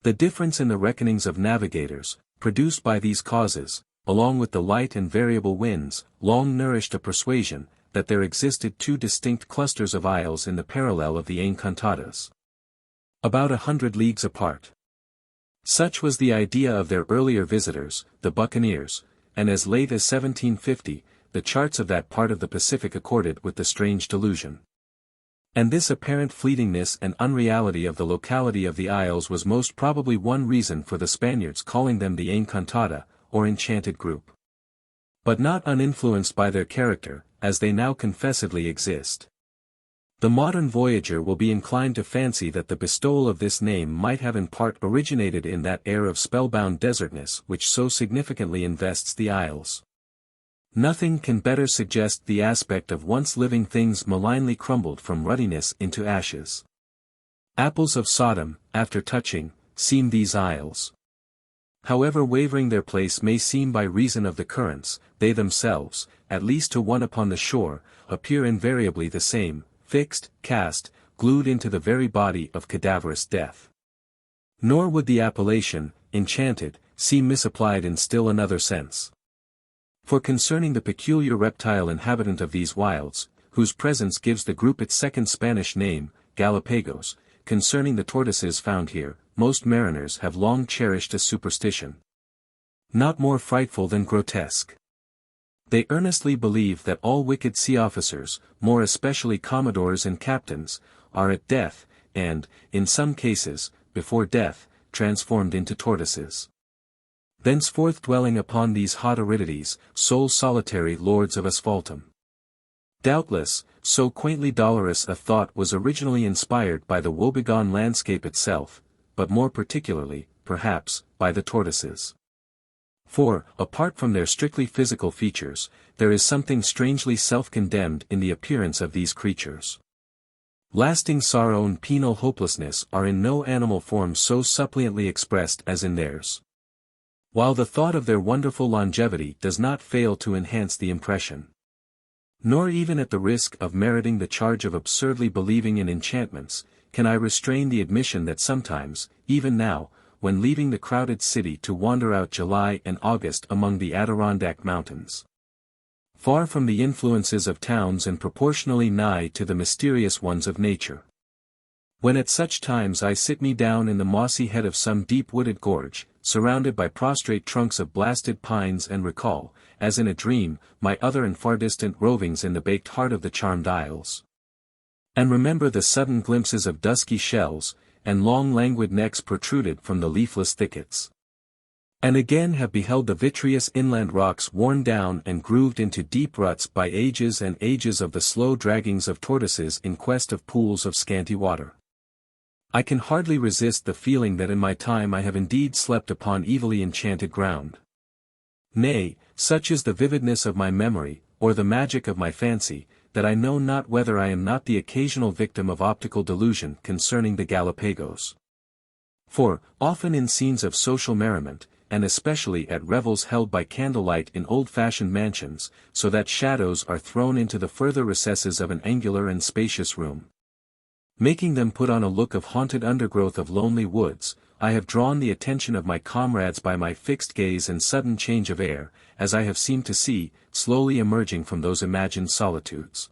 The difference in the reckonings of navigators, produced by these causes, along with the light and variable winds, long nourished a persuasion, that there existed 2 distinct clusters of isles in the parallel of the Encantadas. About 100 leagues apart. Such was the idea of their earlier visitors, the buccaneers, and as late as 1750, the charts of that part of the Pacific accorded with the strange delusion. And this apparent fleetingness and unreality of the locality of the isles was most probably one reason for the Spaniards calling them the Encantada, or enchanted group. But not uninfluenced by their character, as they now confessedly exist. The modern voyager will be inclined to fancy that the bestowal of this name might have in part originated in that air of spellbound desertness which so significantly invests the isles. Nothing can better suggest the aspect of once living things malignly crumbled from ruddiness into ashes. Apples of Sodom, after touching, seem these isles. However wavering their place may seem by reason of the currents, they themselves, at least to one upon the shore, appear invariably the same, fixed, cast, glued into the very body of cadaverous death. Nor would the appellation, enchanted, seem misapplied in still another sense. For concerning the peculiar reptile inhabitant of these wilds, whose presence gives the group its second Spanish name, Galapagos, concerning the tortoises found here, most mariners have long cherished a superstition not more frightful than grotesque. They earnestly believe that all wicked sea officers, more especially commodores and captains, are at death, and, in some cases, before death, transformed into tortoises. Thenceforth dwelling upon these hot aridities, sole solitary lords of asphaltum. Doubtless, so quaintly dolorous a thought was originally inspired by the woebegone landscape itself, but more particularly, perhaps, by the tortoises. For, apart from their strictly physical features, there is something strangely self-condemned in the appearance of these creatures. Lasting sorrow and penal hopelessness are in no animal form so suppliantly expressed as in theirs. While the thought of their wonderful longevity does not fail to enhance the impression. Nor even at the risk of meriting the charge of absurdly believing in enchantments, can I restrain the admission that sometimes, even now, when leaving the crowded city to wander out July and August among the Adirondack Mountains, far from the influences of towns and proportionally nigh to the mysterious ones of nature. When at such times I sit me down in the mossy head of some deep-wooded gorge, surrounded by prostrate trunks of blasted pines and recall, as in a dream, my other and far distant rovings in the baked heart of the charmed isles, and remember the sudden glimpses of dusky shells, and long languid necks protruded from the leafless thickets. And again have beheld the vitreous inland rocks worn down and grooved into deep ruts by ages and ages of the slow draggings of tortoises in quest of pools of scanty water. I can hardly resist the feeling that in my time I have indeed slept upon evilly enchanted ground. Nay, such is the vividness of my memory, or the magic of my fancy, that I know not whether I am not the occasional victim of optical delusion concerning the Galapagos. For, often in scenes of social merriment, and especially at revels held by candlelight in old-fashioned mansions, so that shadows are thrown into the further recesses of an angular and spacious room, making them put on a look of haunted undergrowth of lonely woods, I have drawn the attention of my comrades by my fixed gaze and sudden change of air, as I have seemed to see, slowly emerging from those imagined solitudes,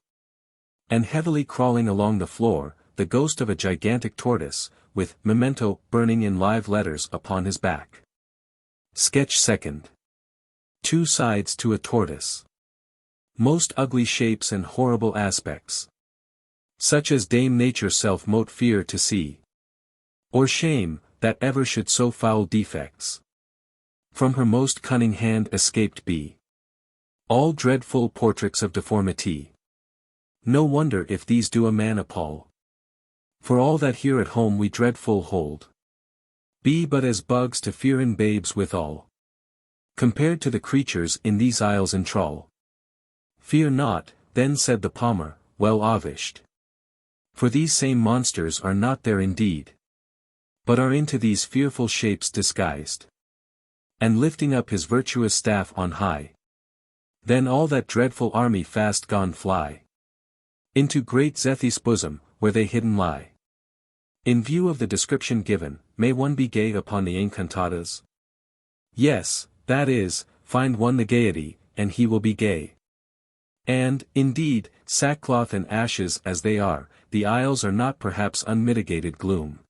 and heavily crawling along the floor, the ghost of a gigantic tortoise, with memento burning in live letters upon his back. Sketch second. 2 sides to a tortoise. Most ugly shapes and horrible aspects, such as Dame Nature self mote fear to see, or shame, that ever should so foul defects from her most cunning hand escaped be. All dreadful portraits of deformity. No wonder if these do a man appall. For all that here at home we dreadful hold, be but as bugs to fear in babes withal, compared to the creatures in these isles entrawl. Fear not, then said the palmer, well avished. For these same monsters are not there indeed, but are into these fearful shapes disguised. And lifting up his virtuous staff on high, then all that dreadful army fast gone fly into great Zethy's bosom, where they hidden lie. In view of the description given, may one be gay upon the Encantadas? Yes, that is, find one the gaiety, and he will be gay. And, indeed, sackcloth and ashes as they are, the isles are not perhaps unmitigated gloom.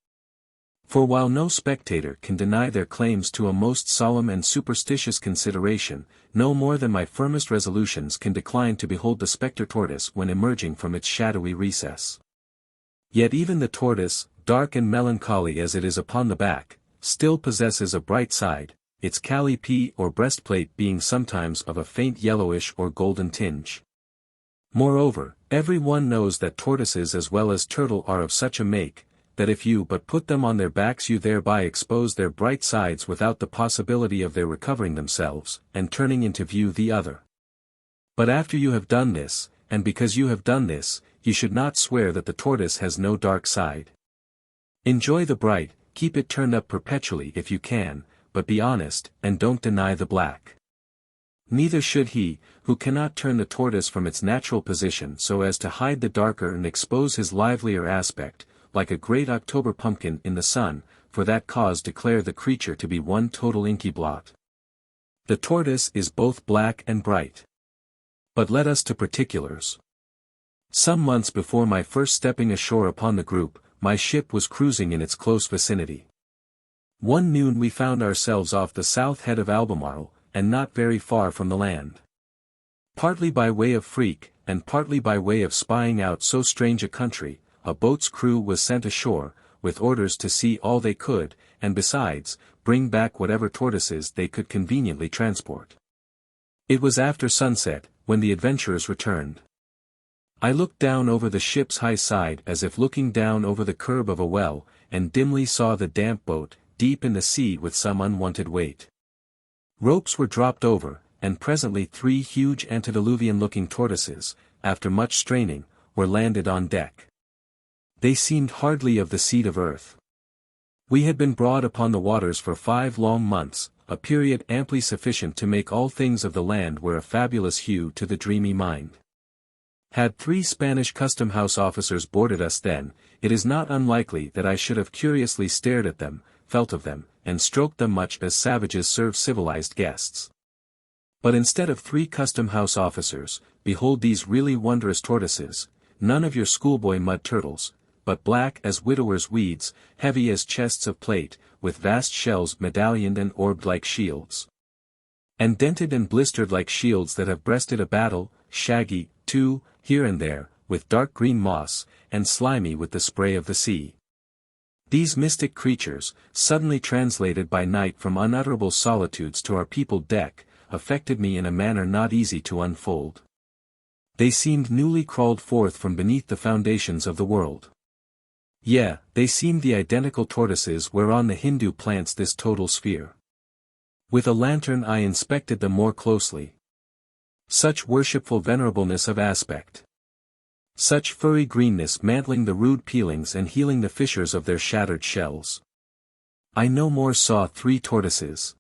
For while no spectator can deny their claims to a most solemn and superstitious consideration, no more than my firmest resolutions can decline to behold the spectre tortoise when emerging from its shadowy recess. Yet even the tortoise, dark and melancholy as it is upon the back, still possesses a bright side, its callipee or breastplate being sometimes of a faint yellowish or golden tinge. Moreover, every one knows that tortoises as well as turtle are of such a make, that if you but put them on their backs you thereby expose their bright sides without the possibility of their recovering themselves, and turning into view the other. But after you have done this, and because you have done this, you should not swear that the tortoise has no dark side. Enjoy the bright, keep it turned up perpetually if you can, but be honest, and don't deny the black. Neither should he, who cannot turn the tortoise from its natural position so as to hide the darker and expose his livelier aspect, like a great October pumpkin in the sun, for that cause declare the creature to be one total inky blot. The tortoise is both black and bright. But let us to particulars. Some months before my first stepping ashore upon the group, my ship was cruising in its close vicinity. One noon we found ourselves off the south head of Albemarle, and not very far from the land. Partly by way of freak, and partly by way of spying out so strange a country, a boat's crew was sent ashore, with orders to see all they could, and besides, bring back whatever tortoises they could conveniently transport. It was after sunset, when the adventurers returned. I looked down over the ship's high side as if looking down over the curb of a well, and dimly saw the damp boat, deep in the sea with some unwonted weight. Ropes were dropped over, and presently 3 huge antediluvian-looking tortoises, after much straining, were landed on deck. They seemed hardly of the seed of earth. We had been broad upon the waters for 5 long months, a period amply sufficient to make all things of the land wear a fabulous hue to the dreamy mind. Had 3 Spanish custom-house officers boarded us then, it is not unlikely that I should have curiously stared at them, felt of them, and stroked them much as savages serve civilized guests. But instead of 3 custom-house officers, behold these really wondrous tortoises, none of your schoolboy mud turtles, but black as widowers' weeds, heavy as chests of plate, with vast shells medallioned and orbed like shields. And dented and blistered like shields that have breasted a battle, shaggy, too, here and there, with dark green moss, and slimy with the spray of the sea. These mystic creatures, suddenly translated by night from unutterable solitudes to our peopled deck, affected me in a manner not easy to unfold. They seemed newly crawled forth from beneath the foundations of the world. Yea, they seemed the identical tortoises whereon the Hindu plants this total sphere. With a lantern I inspected them more closely. Such worshipful venerableness of aspect. Such furry greenness mantling the rude peelings and healing the fissures of their shattered shells. I no more saw 3 tortoises.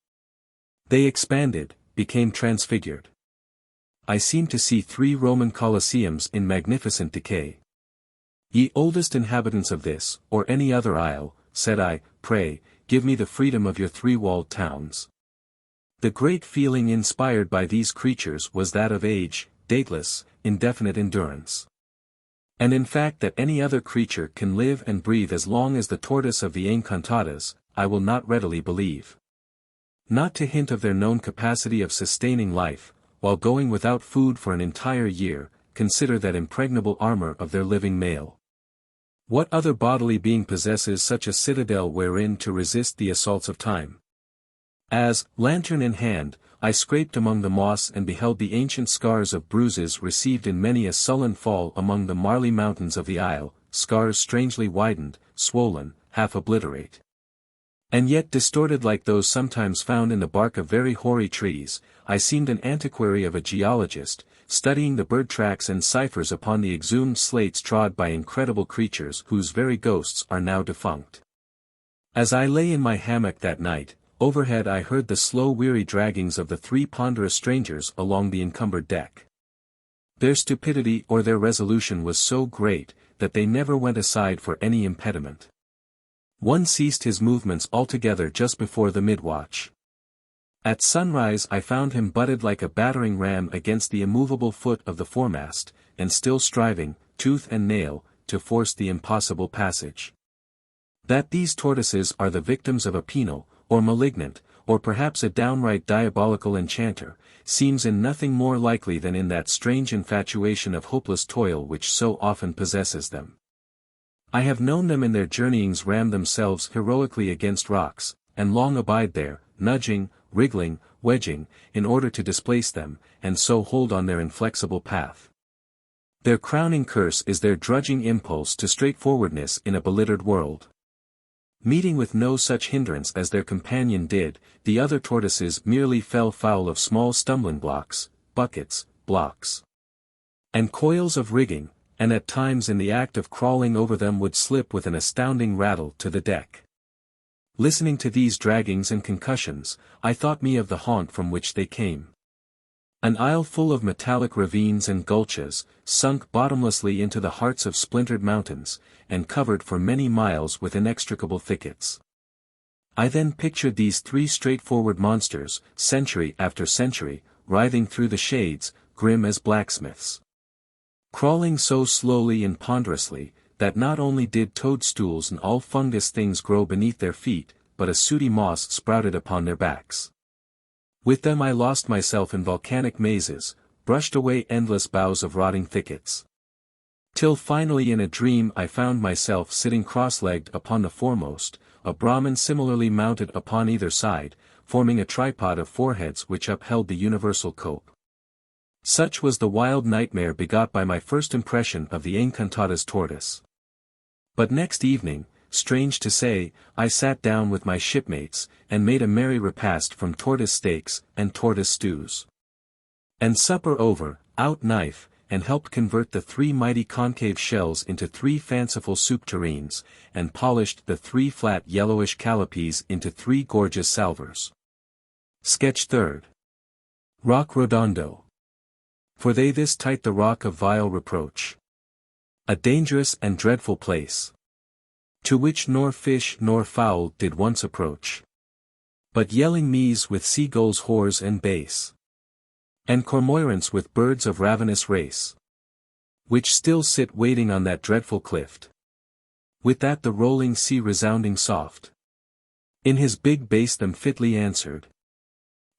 They expanded, became transfigured. I seemed to see 3 Roman Colosseums in magnificent decay. Ye oldest inhabitants of this, or any other isle, said I, pray, give me the freedom of your 3-walled towns. The great feeling inspired by these creatures was that of age, dateless, indefinite endurance. And in fact that any other creature can live and breathe as long as the tortoise of the Encantadas, I will not readily believe. Not to hint of their known capacity of sustaining life, while going without food for an entire year, consider that impregnable armor of their living male. What other bodily being possesses such a citadel wherein to resist the assaults of time? As, lantern in hand, I scraped among the moss and beheld the ancient scars of bruises received in many a sullen fall among the marly mountains of the isle, scars strangely widened, swollen, half obliterate. And yet distorted like those sometimes found in the bark of very hoary trees, I seemed an antiquary of a geologist, studying the bird tracks and ciphers upon the exhumed slates trod by incredible creatures whose very ghosts are now defunct. As I lay in my hammock that night, overhead I heard the slow weary draggings of the 3 ponderous strangers along the encumbered deck. Their stupidity or their resolution was so great, that they never went aside for any impediment. One ceased his movements altogether just before the mid-watch. At sunrise I found him butted like a battering ram against the immovable foot of the foremast, and still striving, tooth and nail, to force the impossible passage. That these tortoises are the victims of a penal, or malignant, or perhaps a downright diabolical enchanter, seems in nothing more likely than in that strange infatuation of hopeless toil which so often possesses them. I have known them in their journeyings ram themselves heroically against rocks, and long abide there, nudging, wriggling, wedging, in order to displace them, and so hold on their inflexible path. Their crowning curse is their drudging impulse to straightforwardness in a belittered world. Meeting with no such hindrance as their companion did, the other tortoises merely fell foul of small stumbling blocks, buckets, blocks, and coils of rigging, and at times in the act of crawling over them would slip with an astounding rattle to the deck. Listening to these draggings and concussions, I thought me of the haunt from which they came. An isle full of metallic ravines and gulches, sunk bottomlessly into the hearts of splintered mountains, and covered for many miles with inextricable thickets. I then pictured these three straightforward monsters, century after century, writhing through the shades, grim as blacksmiths. Crawling so slowly and ponderously, that not only did toadstools and all fungus things grow beneath their feet, but a sooty moss sprouted upon their backs. With them I lost myself in volcanic mazes, brushed away endless boughs of rotting thickets. Till finally in a dream I found myself sitting cross-legged upon the foremost, a Brahmin similarly mounted upon either side, forming a tripod of foreheads which upheld the universal cope. Such was the wild nightmare begot by my first impression of the Encantada's tortoise. But next evening, strange to say, I sat down with my shipmates, and made a merry repast from tortoise steaks and tortoise stews. And supper over, out knife, and helped convert the three mighty concave shells into three fanciful soup tureens, and polished the three flat yellowish calipes into three gorgeous salvers. Sketch third. Rock Rodondo. For they this tight the rock of vile reproach. A dangerous and dreadful place. To which nor fish nor fowl did once approach. But yelling mees with seagulls hoarse and base. And cormorants with birds of ravenous race. Which still sit waiting on that dreadful cliff. With that the rolling sea resounding soft. In his big bass them fitly answered.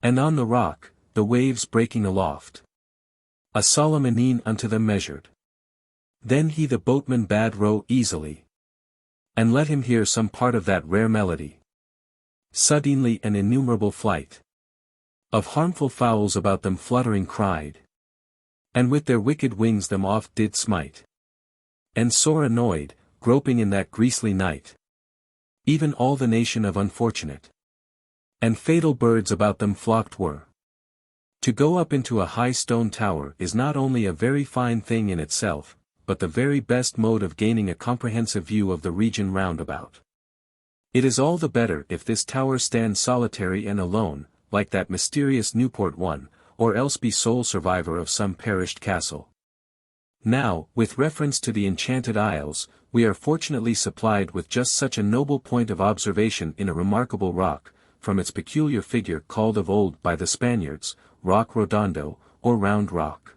And on the rock, the waves breaking aloft. A solemn ineen unto them measured. Then he the boatman bade row easily. And let him hear some part of that rare melody. Suddenly an innumerable flight of harmful fowls about them fluttering cried. And with their wicked wings them oft did smite. And sore annoyed, groping in that griesly night. Even all the nation of unfortunate and fatal birds about them flocked were. To go up into a high stone tower is not only a very fine thing in itself, but the very best mode of gaining a comprehensive view of the region round about. It is all the better if this tower stand solitary and alone, like that mysterious Newport one, or else be sole survivor of some perished castle. Now, with reference to the Enchanted Isles, we are fortunately supplied with just such a noble point of observation in a remarkable rock, from its peculiar figure called of old by the Spaniards, Rock Rodondo, or Round Rock.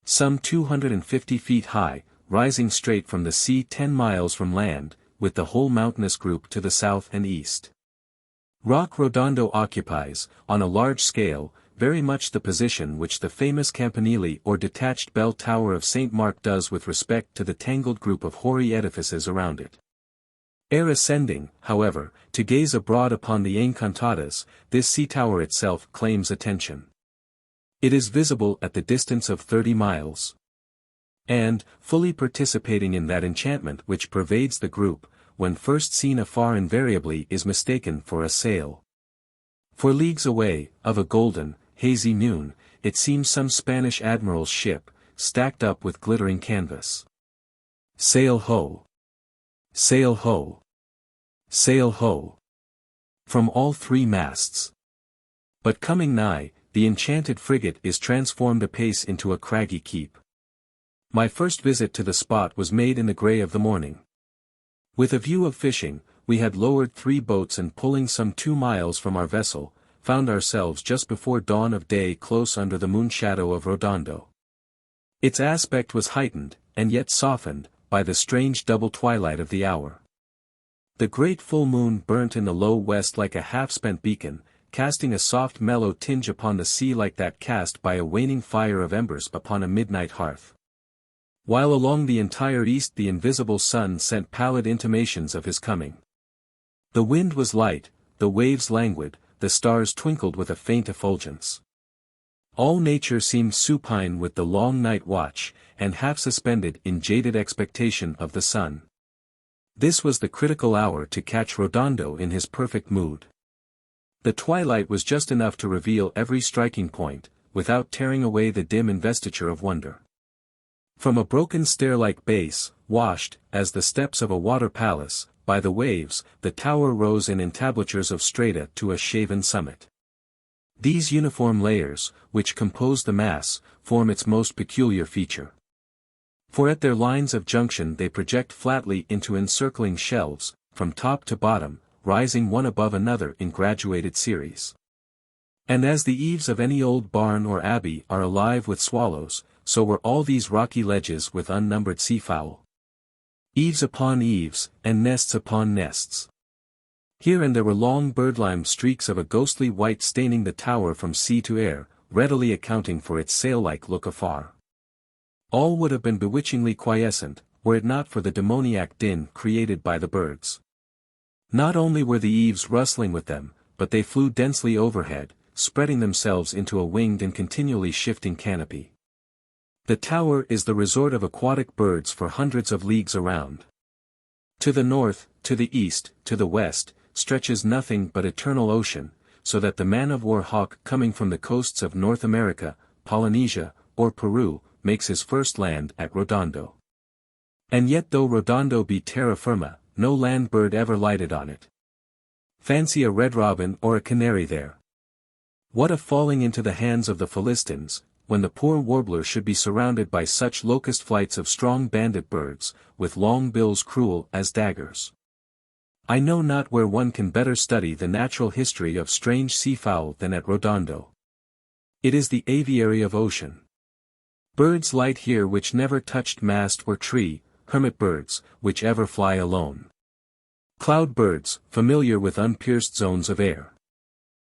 Some 250 feet high, rising straight from the sea 10 miles from land, with the whole mountainous group to the south and east. Rock Rodondo occupies, on a large scale, very much the position which the famous campanile or detached bell tower of St. Mark does with respect to the tangled group of hoary edifices around it. Ere ascending, however, to gaze abroad upon the Encantadas, this sea tower itself claims attention. It is visible at the distance of 30 miles. And, fully participating in that enchantment which pervades the group, when first seen afar invariably is mistaken for a sail. For leagues away, of a golden, hazy noon, it seems some Spanish admiral's ship, stacked up with glittering canvas. Sail ho! Sail ho! Sail ho! From all three masts. But coming nigh, the enchanted frigate is transformed apace into a craggy keep. My first visit to the spot was made in the grey of the morning. With a view of fishing, we had lowered 3 boats and pulling some 2 miles from our vessel, found ourselves just before dawn of day close under the moon shadow of Rodondo. Its aspect was heightened, and yet softened, by the strange double twilight of the hour. The great full moon burnt in the low west like a half-spent beacon, casting a soft mellow tinge upon the sea like that cast by a waning fire of embers upon a midnight hearth. While along the entire east the invisible sun sent pallid intimations of his coming. The wind was light, the waves languid, the stars twinkled with a faint effulgence. All nature seemed supine with the long night watch, and half suspended in jaded expectation of the sun. This was the critical hour to catch Rodondo in his perfect mood. The twilight was just enough to reveal every striking point, without tearing away the dim investiture of wonder. From a broken stair-like base, washed, as the steps of a water palace, by the waves, the tower rose in entablatures of strata to a shaven summit. These uniform layers, which compose the mass, form its most peculiar feature. For at their lines of junction they project flatly into encircling shelves, from top to bottom, rising one above another in graduated series. And as the eaves of any old barn or abbey are alive with swallows, so were all these rocky ledges with unnumbered seafowl. Eaves upon eaves, and nests upon nests. Here and there were long birdlime streaks of a ghostly white staining the tower from sea to air, readily accounting for its sail-like look afar. All would have been bewitchingly quiescent, were it not for the demoniac din created by the birds. Not only were the eaves rustling with them, but they flew densely overhead, spreading themselves into a winged and continually shifting canopy. The tower is the resort of aquatic birds for hundreds of leagues around. To the north, to the east, to the west, stretches nothing but eternal ocean, so that the man-of-war hawk coming from the coasts of North America, Polynesia, or Peru, makes his first land at Rodondo. And yet though Rodondo be terra firma, no land bird ever lighted on it. Fancy a red robin or a canary there. What a falling into the hands of the Philistines, when the poor warbler should be surrounded by such locust flights of strong bandit birds, with long bills cruel as daggers. I know not where one can better study the natural history of strange seafowl than at Rodondo. It is the aviary of ocean. Birds light here which never touched mast or tree, hermit birds, which ever fly alone. Cloud birds, familiar with unpierced zones of air.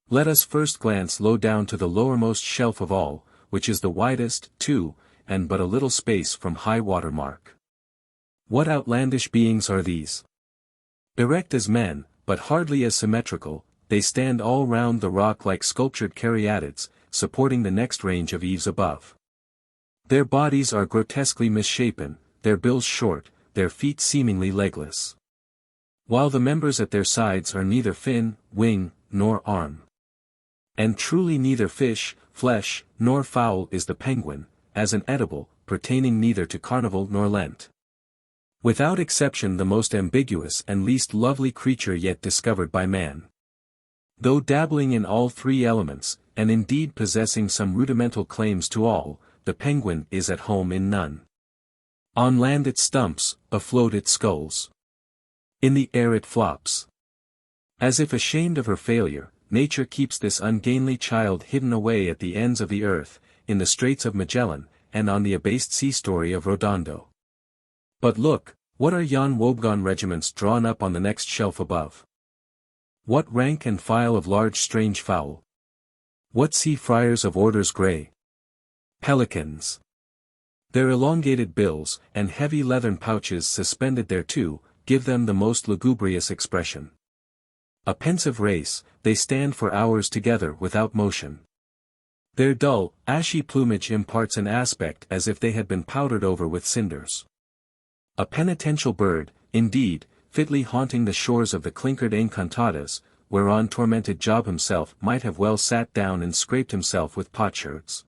Let us first glance low down to the lowermost shelf of all, which is the widest, too, and but a little space from high water mark. What outlandish beings are these? Erect as men, but hardly as symmetrical, they stand all round the rock like sculptured caryatids, supporting the next range of eaves above. Their bodies are grotesquely misshapen, their bills short, their feet seemingly legless. While the members at their sides are neither fin, wing, nor arm. And truly neither fish, flesh, nor fowl is the penguin, as an edible, pertaining neither to Carnival nor Lent. Without exception the most ambiguous and least lovely creature yet discovered by man. Though dabbling in all three elements, and indeed possessing some rudimental claims to all, the penguin is at home in none. On land it stumps, afloat it sculls. In the air it flops. As if ashamed of her failure, nature keeps this ungainly child hidden away at the ends of the earth, in the Straits of Magellan, and on the abased sea-story of Rodondo. But look, what are yon woebegone regiments drawn up on the next shelf above? What rank and file of large strange fowl? What sea friars of orders grey? Pelicans. Their elongated bills, and heavy leathern pouches suspended thereto, give them the most lugubrious expression. A pensive race, they stand for hours together without motion. Their dull, ashy plumage imparts an aspect as if they had been powdered over with cinders. A penitential bird, indeed, fitly haunting the shores of the clinkered encantadas, whereon tormented Job himself might have well sat down and scraped himself with potsherds.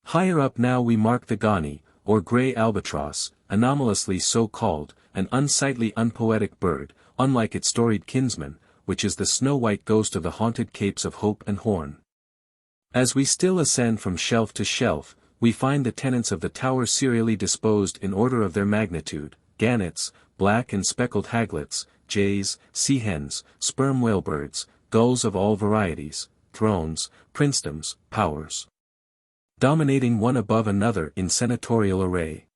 Higher up now we mark the gani, or grey albatross, anomalously so called, an unsightly unpoetic bird, unlike its storied kinsman, which is the snow-white ghost of the haunted capes of Hope and Horn. As we still ascend from shelf to shelf, we find the tenants of the tower serially disposed in order of their magnitude: gannets, black and speckled haglets, jays, sea-hens, sperm whalebirds, gulls of all varieties, thrones, princedoms, powers, dominating one above another in senatorial array.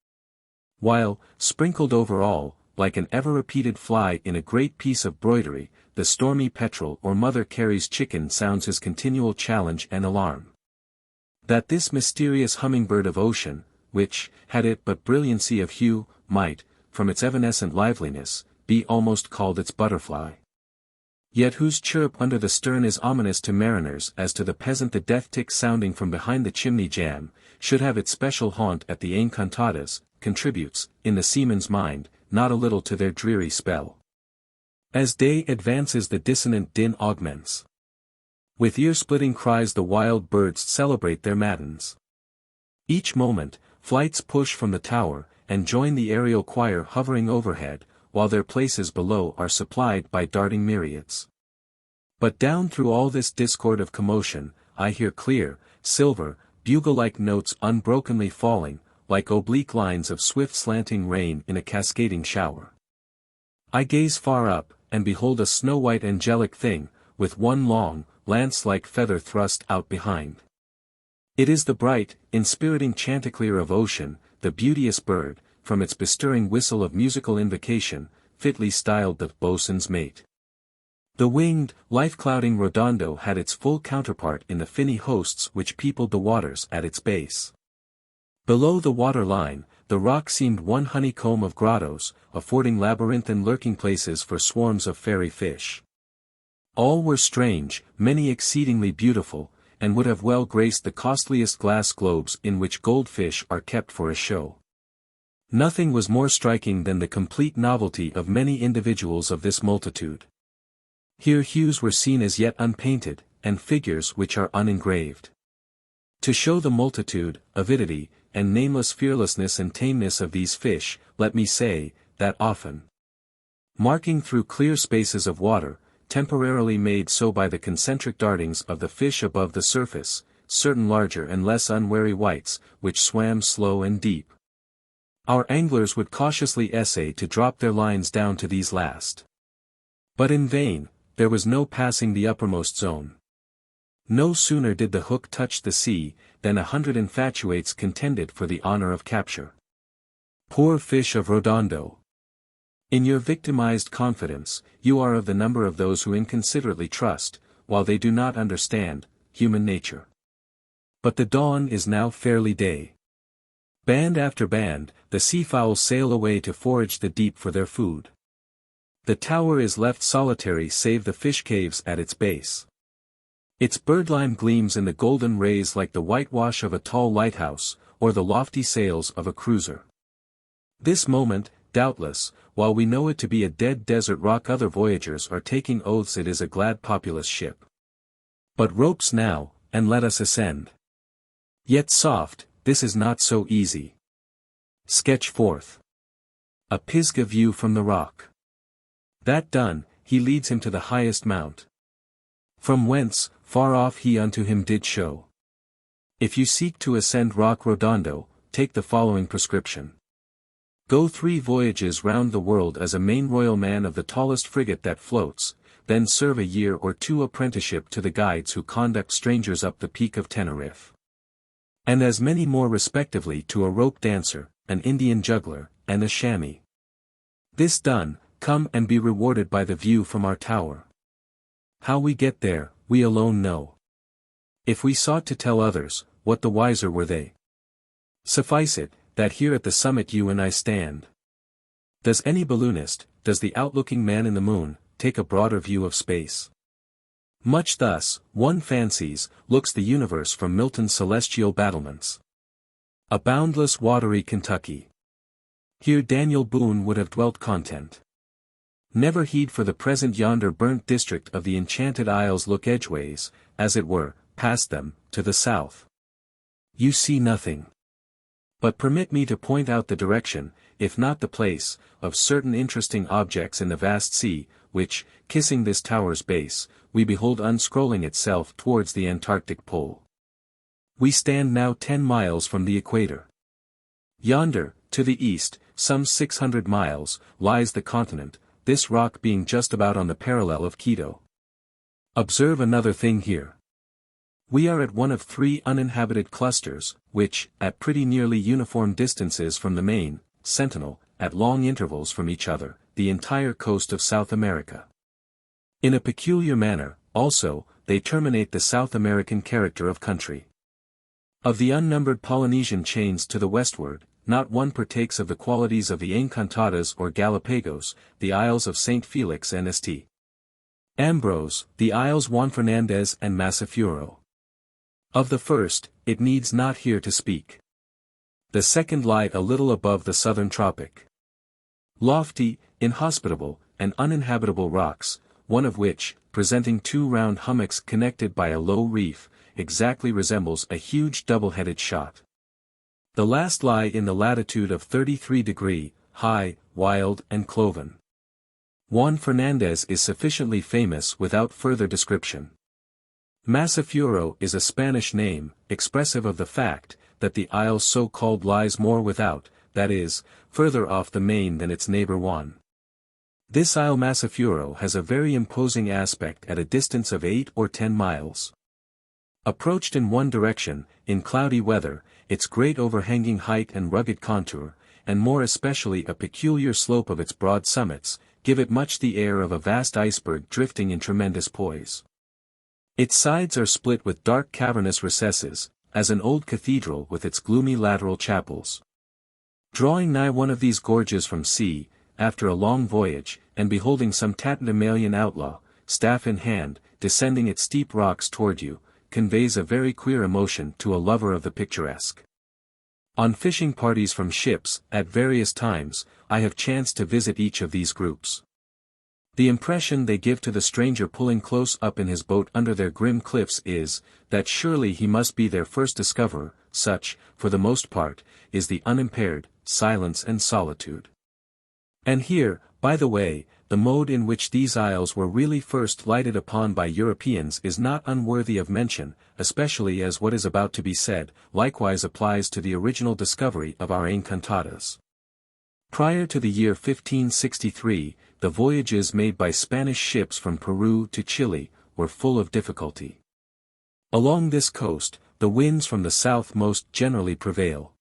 While, sprinkled over all, like an ever-repeated fly in a great piece of broidery, the stormy petrel or Mother Carey's chicken sounds his continual challenge and alarm. That this mysterious hummingbird of ocean, which, had it but brilliancy of hue, might, from its evanescent liveliness, be almost called its butterfly. Yet whose chirp under the stern is ominous to mariners as to the peasant the death-tick sounding from behind the chimney jamb, should have its special haunt at the encantadas, contributes, in the seaman's mind, not a little to their dreary spell. As day advances the dissonant din augments. With ear-splitting cries the wild birds celebrate their matins. Each moment, flights push from the tower, and join the aerial choir hovering overhead, while their places below are supplied by darting myriads. But down through all this discord of commotion, I hear clear, silver, bugle-like notes unbrokenly falling, like oblique lines of swift slanting rain in a cascading shower. I gaze far up, and behold a snow-white angelic thing, with one long, lance-like feather thrust out behind. It is the bright, inspiriting chanticleer of ocean, the beauteous bird, from its bestirring whistle of musical invocation, fitly styled the boatswain's mate. The winged, life-clouding Rodondo had its full counterpart in the finny hosts which peopled the waters at its base. Below the water line, the rock seemed one honeycomb of grottos, affording labyrinthine lurking places for swarms of fairy fish. All were strange, many exceedingly beautiful, and would have well graced the costliest glass globes in which goldfish are kept for a show. Nothing was more striking than the complete novelty of many individuals of this multitude. Here hues were seen as yet unpainted, and figures which are unengraved. To show the multitude, avidity, and nameless fearlessness and tameness of these fish, let me say, that often, marking through clear spaces of water, temporarily made so by the concentric dartings of the fish above the surface, certain larger and less unwary whites, which swam slow and deep, our anglers would cautiously essay to drop their lines down to these last. But in vain, there was no passing the uppermost zone. No sooner did the hook touch the sea, than 100 infatuates contended for the honor of capture. Poor fish of Rodondo! In your victimized confidence, you are of the number of those who inconsiderately trust, while they do not understand, human nature. But the dawn is now fairly day. Band after band, the seafowls sail away to forage the deep for their food. The tower is left solitary save the fish caves at its base. Its birdlime gleams in the golden rays like the whitewash of a tall lighthouse, or the lofty sails of a cruiser. This moment, doubtless, while we know it to be a dead desert rock, other voyagers are taking oaths it is a glad populous ship. But ropes now, and let us ascend. Yet soft, this is not so easy. Sketch forth a Pisgah view from the rock. That done, he leads him to the highest mount, from whence, far off he unto him did show. If you seek to ascend rock Rodondo, take the following prescription. Go 3 voyages round the world as a main royal man of the tallest frigate that floats, then serve a year or 2 apprenticeship to the guides who conduct strangers up the peak of Tenerife. And as many more respectively to a rope dancer, an Indian juggler, and a chamois. This done, come and be rewarded by the view from our tower. How we get there, we alone know. If we sought to tell others, what the wiser were they. Suffice it, that here at the summit you and I stand. Does any balloonist, does the outlooking man in the moon, take a broader view of space? Much thus, one fancies, looks the universe from Milton's celestial battlements. A boundless watery Kentucky. Here Daniel Boone would have dwelt content. Never heed for the present yonder burnt district of the enchanted isles, look edgeways, as it were, past them, to the south. You see nothing. But permit me to point out the direction, if not the place, of certain interesting objects in the vast sea, which, kissing this tower's base, we behold unscrolling itself towards the Antarctic pole. We stand now 10 miles from the equator. Yonder, to the east, some 600 miles, lies the continent, this rock being just about on the parallel of Quito. Observe another thing here. We are at one of 3 uninhabited clusters, which, at pretty nearly uniform distances from the main, sentinel, at long intervals from each other, the entire coast of South America. In a peculiar manner, also, they terminate the South American character of country. Of the unnumbered Polynesian chains to the westward, not one partakes of the qualities of the Encantadas or Galapagos, the Isles of St. Felix and St. Ambrose, the Isles Juan Fernandez and Massafuero. Of the first, it needs not here to speak. The second lie a little above the southern tropic. Lofty, inhospitable, and uninhabitable rocks, one of which, presenting 2 round hummocks connected by a low reef, exactly resembles a huge double-headed shot. The last lie in the latitude of 33°, high, wild and cloven. Juan Fernandez is sufficiently famous without further description. Massafuero is a Spanish name, expressive of the fact that the isle so-called lies more without, that is, further off the main than its neighbor Juan. This isle Massafuero has a very imposing aspect at a distance of 8 or 10 miles. Approached in one direction, in cloudy weather, its great overhanging height and rugged contour, and more especially a peculiar slope of its broad summits, give it much the air of a vast iceberg drifting in tremendous poise. Its sides are split with dark cavernous recesses, as an old cathedral with its gloomy lateral chapels. Drawing nigh one of these gorges from sea, after a long voyage, and beholding some tatterdemalion outlaw, staff in hand, descending its steep rocks toward you, conveys a very queer emotion to a lover of the picturesque. On fishing parties from ships, at various times, I have chanced to visit each of these groups. The impression they give to the stranger pulling close up in his boat under their grim cliffs is, that surely he must be their first discoverer. Such, for the most part, is the unimpaired silence and solitude. And here, by the way, the mode in which these isles were really first lighted upon by Europeans is not unworthy of mention, especially as what is about to be said, likewise applies to the original discovery of our Encantadas. Prior to the year 1563, the voyages made by Spanish ships from Peru to Chile were full of difficulty. Along this coast, the winds from the south most generally prevail.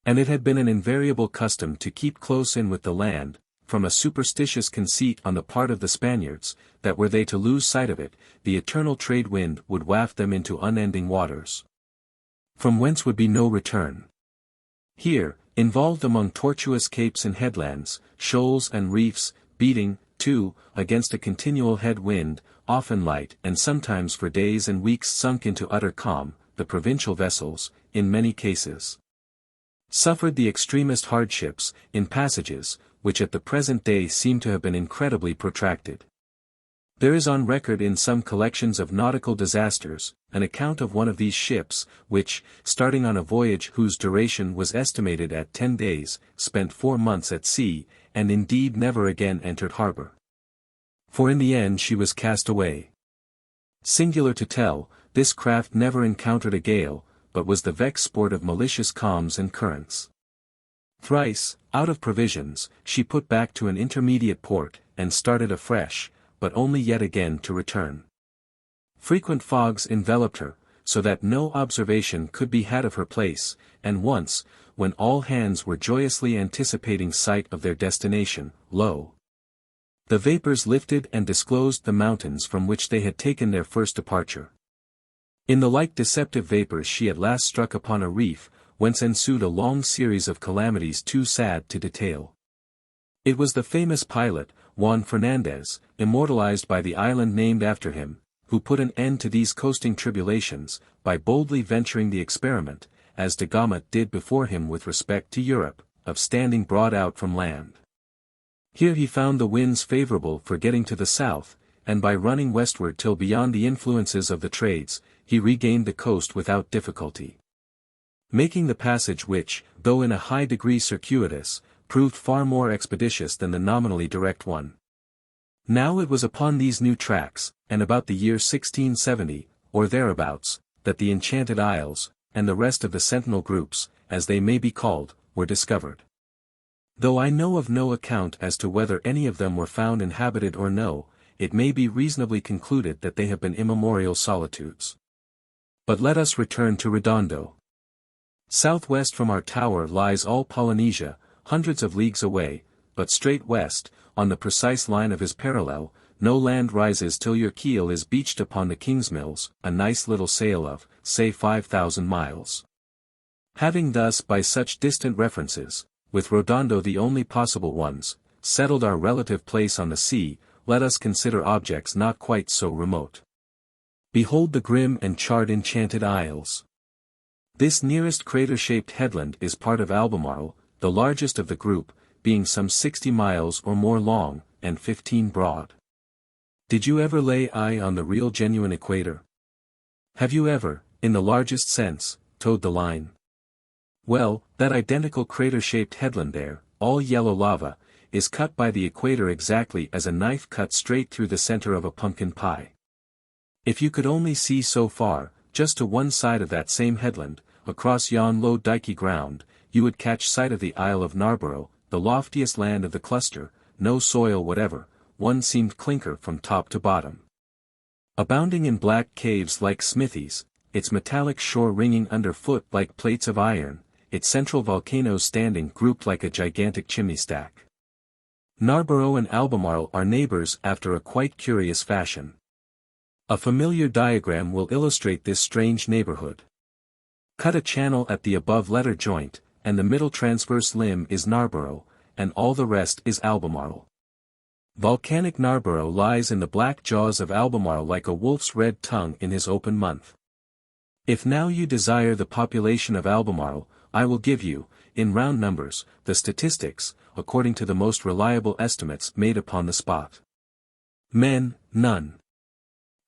And it had been an invariable custom to keep close in with the land, from a superstitious conceit on the part of the Spaniards, that were they to lose sight of it, the eternal trade wind would waft them into unending waters, from whence would be no return. Here, involved among tortuous capes and headlands, shoals and reefs, beating, too, against a continual head wind, often light and sometimes for days and weeks sunk into utter calm, the provincial vessels, in many cases, suffered the extremest hardships, in passages, which at the present day seem to have been incredibly protracted. There is on record in some collections of nautical disasters, an account of one of these ships, which, starting on a voyage whose duration was estimated at 10 days, spent 4 months at sea, and indeed never again entered harbor. For in the end she was cast away. Singular to tell, this craft never encountered a gale, but was the vexed sport of malicious calms and currents. Thrice, out of provisions, she put back to an intermediate port, and started afresh, but only yet again to return. Frequent fogs enveloped her, so that no observation could be had of her place, and once, when all hands were joyously anticipating sight of their destination, lo! The vapors lifted and disclosed the mountains from which they had taken their first departure. In the like deceptive vapors she at last struck upon a reef, whence ensued a long series of calamities too sad to detail. It was the famous pilot, Juan Fernandez, immortalized by the island named after him, who put an end to these coasting tribulations, by boldly venturing the experiment, as de Gama did before him with respect to Europe, of standing broad out from land. Here he found the winds favorable for getting to the south, and by running westward till beyond the influences of the trades, he regained the coast without difficulty, making the passage which, though in a high degree circuitous, proved far more expeditious than the nominally direct one. Now it was upon these new tracks, and about the year 1670, or thereabouts, that the Enchanted Isles, and the rest of the sentinel groups, as they may be called, were discovered. Though I know of no account as to whether any of them were found inhabited or no, it may be reasonably concluded that they have been immemorial solitudes. But let us return to Redondo. Southwest from our tower lies all Polynesia, hundreds of leagues away, but straight west, on the precise line of his parallel, no land rises till your keel is beached upon the Kingsmills, a nice little sail of, say 5,000 miles. Having thus by such distant references, with Rodondo the only possible ones, settled our relative place on the sea, let us consider objects not quite so remote. Behold the grim and charred Enchanted Isles. This nearest crater-shaped headland is part of Albemarle, the largest of the group, being some 60 miles or more long, and 15 broad. Did you ever lay eye on the real genuine equator? Have you ever, in the largest sense, towed the line? Well, that identical crater-shaped headland there, all yellow lava, is cut by the equator exactly as a knife cuts straight through the center of a pumpkin pie. If you could only see so far, just to one side of that same headland, across yon low dikey ground, you would catch sight of the Isle of Narborough, the loftiest land of the cluster, no soil whatever, one seemed clinker from top to bottom. Abounding in black caves like smithies, its metallic shore ringing underfoot like plates of iron, its central volcanoes standing grouped like a gigantic chimney stack. Narborough and Albemarle are neighbors after a quite curious fashion. A familiar diagram will illustrate this strange neighborhood. Cut a channel at the above letter joint, and the middle transverse limb is Narborough, and all the rest is Albemarle. Volcanic Narborough lies in the black jaws of Albemarle like a wolf's red tongue in his open month. If now you desire the population of Albemarle, I will give you, in round numbers, the statistics, according to the most reliable estimates made upon the spot. Men, none.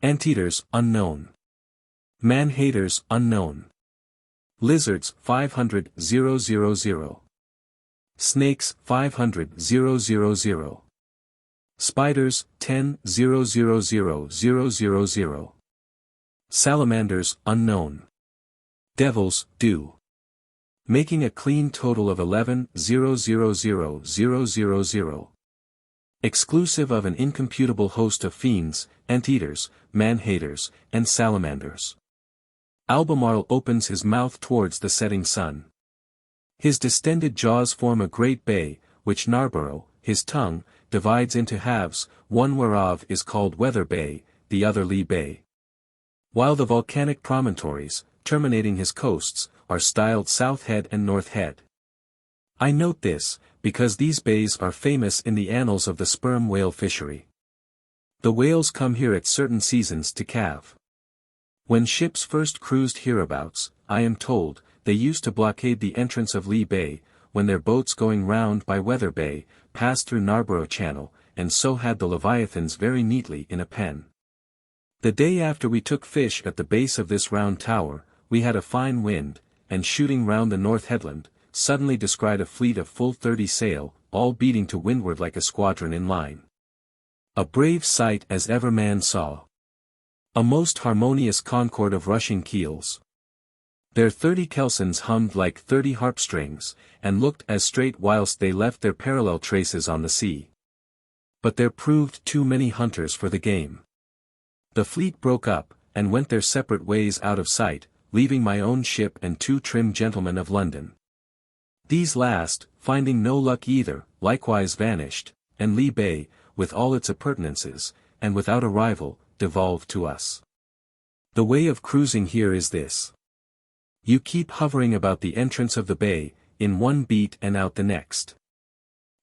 Anteaters, unknown. Man-haters, unknown. Lizards, 500,000. Snakes, 500,000. Spiders, 10,000,000. Salamanders, unknown. Devils, do. Making a clean total of 11,000,000. Exclusive of an incomputable host of fiends, anteaters, man-haters, and salamanders. Albemarle opens his mouth towards the setting sun. His distended jaws form a great bay, which Narborough, his tongue, divides into halves, one whereof is called Weather Bay, the other Lee Bay. While the volcanic promontories, terminating his coasts, are styled South Head and North Head. I note this, because these bays are famous in the annals of the sperm whale fishery. The whales come here at certain seasons to calve. When ships first cruised hereabouts, I am told, they used to blockade the entrance of Lee Bay, when their boats going round by Weather Bay, passed through Narborough Channel, and so had the leviathans very neatly in a pen. The day after we took fish at the base of this round tower, we had a fine wind, and shooting round the north headland, suddenly descried a fleet of full 30 sail, all beating to windward like a squadron in line. A brave sight as ever man saw. A most harmonious concord of rushing keels. Their 30 kelsons hummed like 30 harp-strings, and looked as straight whilst they left their parallel traces on the sea. But there proved too many hunters for the game. The fleet broke up, and went their separate ways out of sight, leaving my own ship and 2 trim gentlemen of London. These last, finding no luck either, likewise vanished, and Lee Bay, with all its appurtenances, and without a rival, devolved to us. The way of cruising here is this. You keep hovering about the entrance of the bay, in one beat and out the next.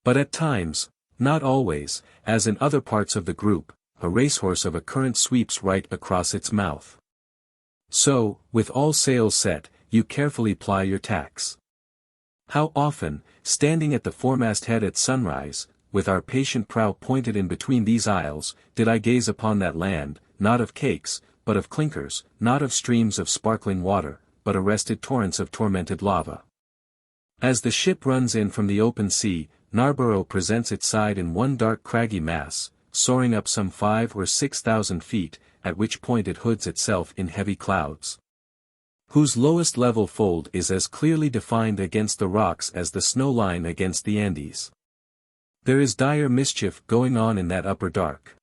But at times, not always, as in other parts of the group, a racehorse of a current sweeps right across its mouth. So, with all sails set, you carefully ply your tacks. How often, standing at the foremast head at sunrise, with our patient prow pointed in between these isles, did I gaze upon that land, not of cakes, but of clinkers, not of streams of sparkling water, but arrested torrents of tormented lava. As the ship runs in from the open sea, Narborough presents its side in one dark craggy mass, soaring up some 5,000 or 6,000 feet, at which point it hoods itself in heavy clouds, whose lowest level fold is as clearly defined against the rocks as the snow line against the Andes. There is dire mischief going on in that upper dark.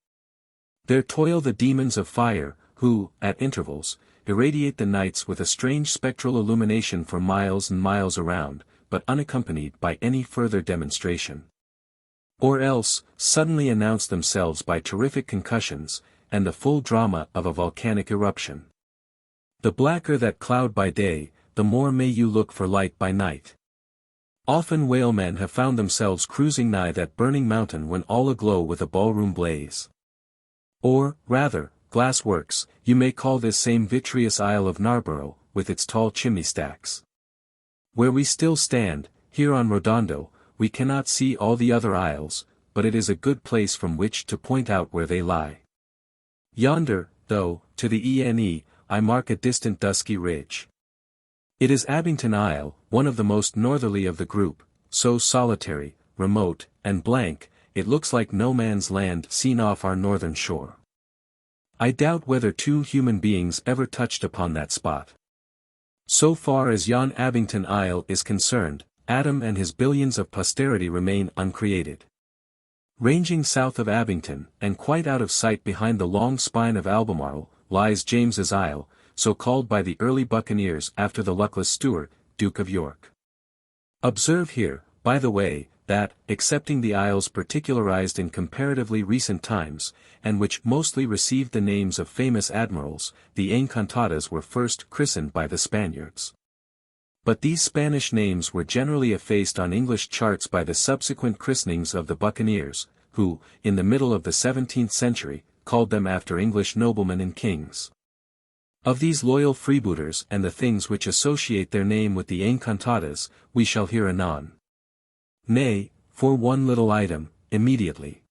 There toil the demons of fire, who, at intervals, irradiate the nights with a strange spectral illumination for miles and miles around, but unaccompanied by any further demonstration. Or else, suddenly announce themselves by terrific concussions, and the full drama of a volcanic eruption. The blacker that cloud by day, the more may you look for light by night. Often whalemen have found themselves cruising nigh that burning mountain when all aglow with a ballroom blaze. Or, rather, glass works, you may call this same vitreous Isle of Narborough, with its tall chimney stacks. Where we still stand, here on Rodondo, we cannot see all the other isles, but it is a good place from which to point out where they lie. Yonder, though, to the ENE, I mark a distant dusky ridge. It is Abington Isle, one of the most northerly of the group, so solitary, remote, and blank, it looks like no man's land seen off our northern shore. I doubt whether two human beings ever touched upon that spot. So far as yon Abington Isle is concerned, Adam and his billions of posterity remain uncreated. Ranging south of Abington, and quite out of sight behind the long spine of Albemarle, lies James's Isle, so called by the early buccaneers after the luckless Stuart, Duke of York. Observe here, by the way, that, excepting the isles particularized in comparatively recent times, and which mostly received the names of famous admirals, the Encantadas were first christened by the Spaniards. But these Spanish names were generally effaced on English charts by the subsequent christenings of the buccaneers, who, in the middle of the 17th century, called them after English noblemen and kings. Of these loyal freebooters and the things which associate their name with the Encantadas, we shall hear anon. Nay, for one little item, immediately.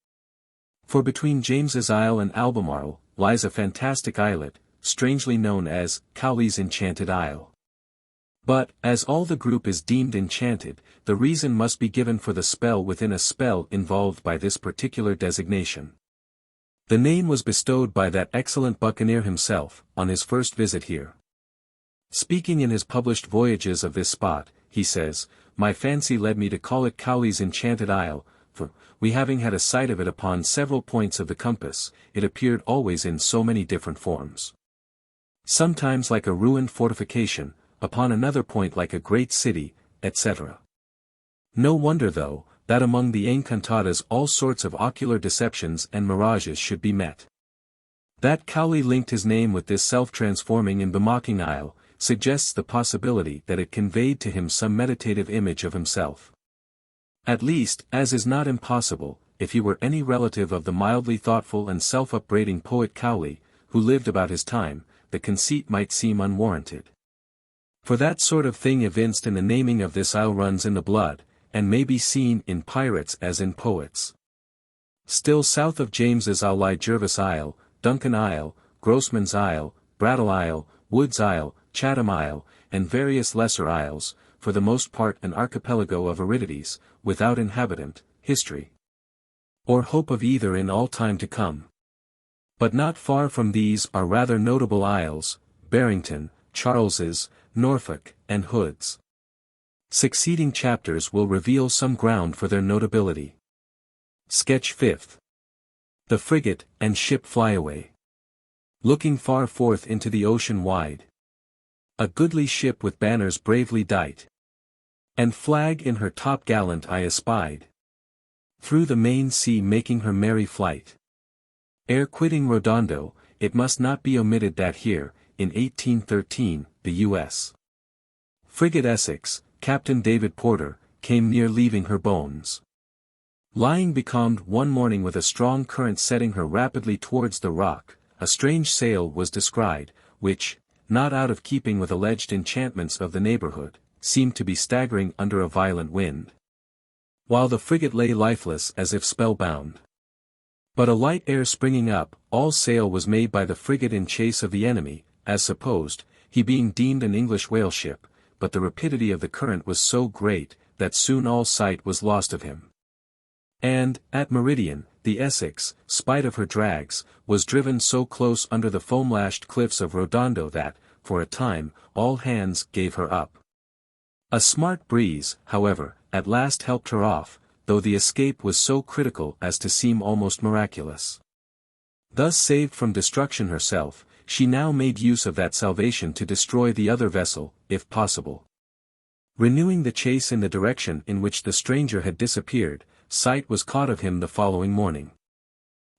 For between James's Isle and Albemarle, lies a fantastic islet, strangely known as Cowley's Enchanted Isle. But, as all the group is deemed enchanted, the reason must be given for the spell within a spell involved by this particular designation. The name was bestowed by that excellent buccaneer himself, on his first visit here. Speaking in his published voyages of this spot, he says, "My fancy led me to call it Cowley's Enchanted Isle, for, we having had a sight of it upon several points of the compass, it appeared always in so many different forms. Sometimes like a ruined fortification, upon another point like a great city, etc. No wonder though, that among the Encantadas all sorts of ocular deceptions and mirages should be met. That Cowley linked his name with this self-transforming and bemocking isle, suggests the possibility that it conveyed to him some meditative image of himself. At least, as is not impossible, if he were any relative of the mildly thoughtful and self-upbraiding poet Cowley, who lived about his time, the conceit might seem unwarranted. For that sort of thing evinced in the naming of this isle runs in the blood, and may be seen in pirates as in poets. Still south of James's Isle lie Jervis Isle, Duncan Isle, Grossman's Isle, Brattle Isle, Wood's Isle, Chatham Isle, and various lesser isles, for the most part an archipelago of aridities, without inhabitant, history, or hope of either in all time to come. But not far from these are rather notable isles, Barrington, Charles's, Norfolk, and Hood's. Succeeding chapters will reveal some ground for their notability. Sketch 5th. The frigate and ship Flyaway. Looking far forth into the ocean wide. A goodly ship with banners bravely dight, and flag in her top gallant I espied, through the main sea making her merry flight. Ere quitting Rodondo, it must not be omitted that here, in 1813, the U.S. frigate Essex, Captain David Porter, came near leaving her bones. Lying becalmed one morning with a strong current setting her rapidly towards the rock, a strange sail was descried, which, not out of keeping with alleged enchantments of the neighborhood, seemed to be staggering under a violent wind, while the frigate lay lifeless as if spellbound. But a light air springing up, all sail was made by the frigate in chase of the enemy, as supposed, he being deemed an English whale ship, but the rapidity of the current was so great, that soon all sight was lost of him. And, at meridian, the Essex, spite of her drags, was driven so close under the foam-lashed cliffs of Rodondo that, for a time, all hands gave her up. A smart breeze, however, at last helped her off, though the escape was so critical as to seem almost miraculous. Thus saved from destruction herself, she now made use of that salvation to destroy the other vessel, if possible. Renewing the chase in the direction in which the stranger had disappeared, sight was caught of him the following morning.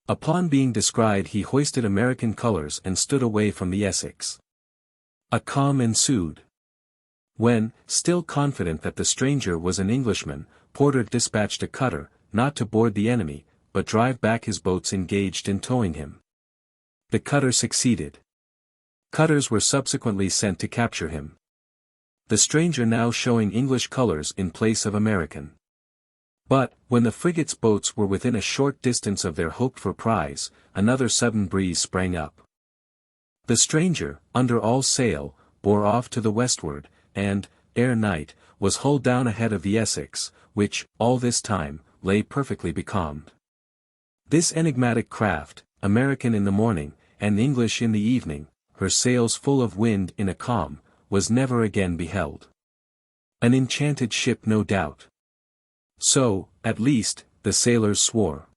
Upon being descried he hoisted American colors and stood away from the Essex. A calm ensued. When, still confident that the stranger was an Englishman, Porter dispatched a cutter, not to board the enemy, but drive back his boats engaged in towing him. The cutter succeeded. Cutters were subsequently sent to capture him. The stranger now showing English colors in place of American. But, when the frigate's boats were within a short distance of their hoped-for prize, another sudden breeze sprang up. The stranger, under all sail, bore off to the westward, and, ere night, was hull down ahead of the Essex, which, all this time, lay perfectly becalmed. This enigmatic craft, American in the morning, and English in the evening, her sails full of wind in a calm, was never again beheld. An enchanted ship no doubt. So, at least, the sailors swore.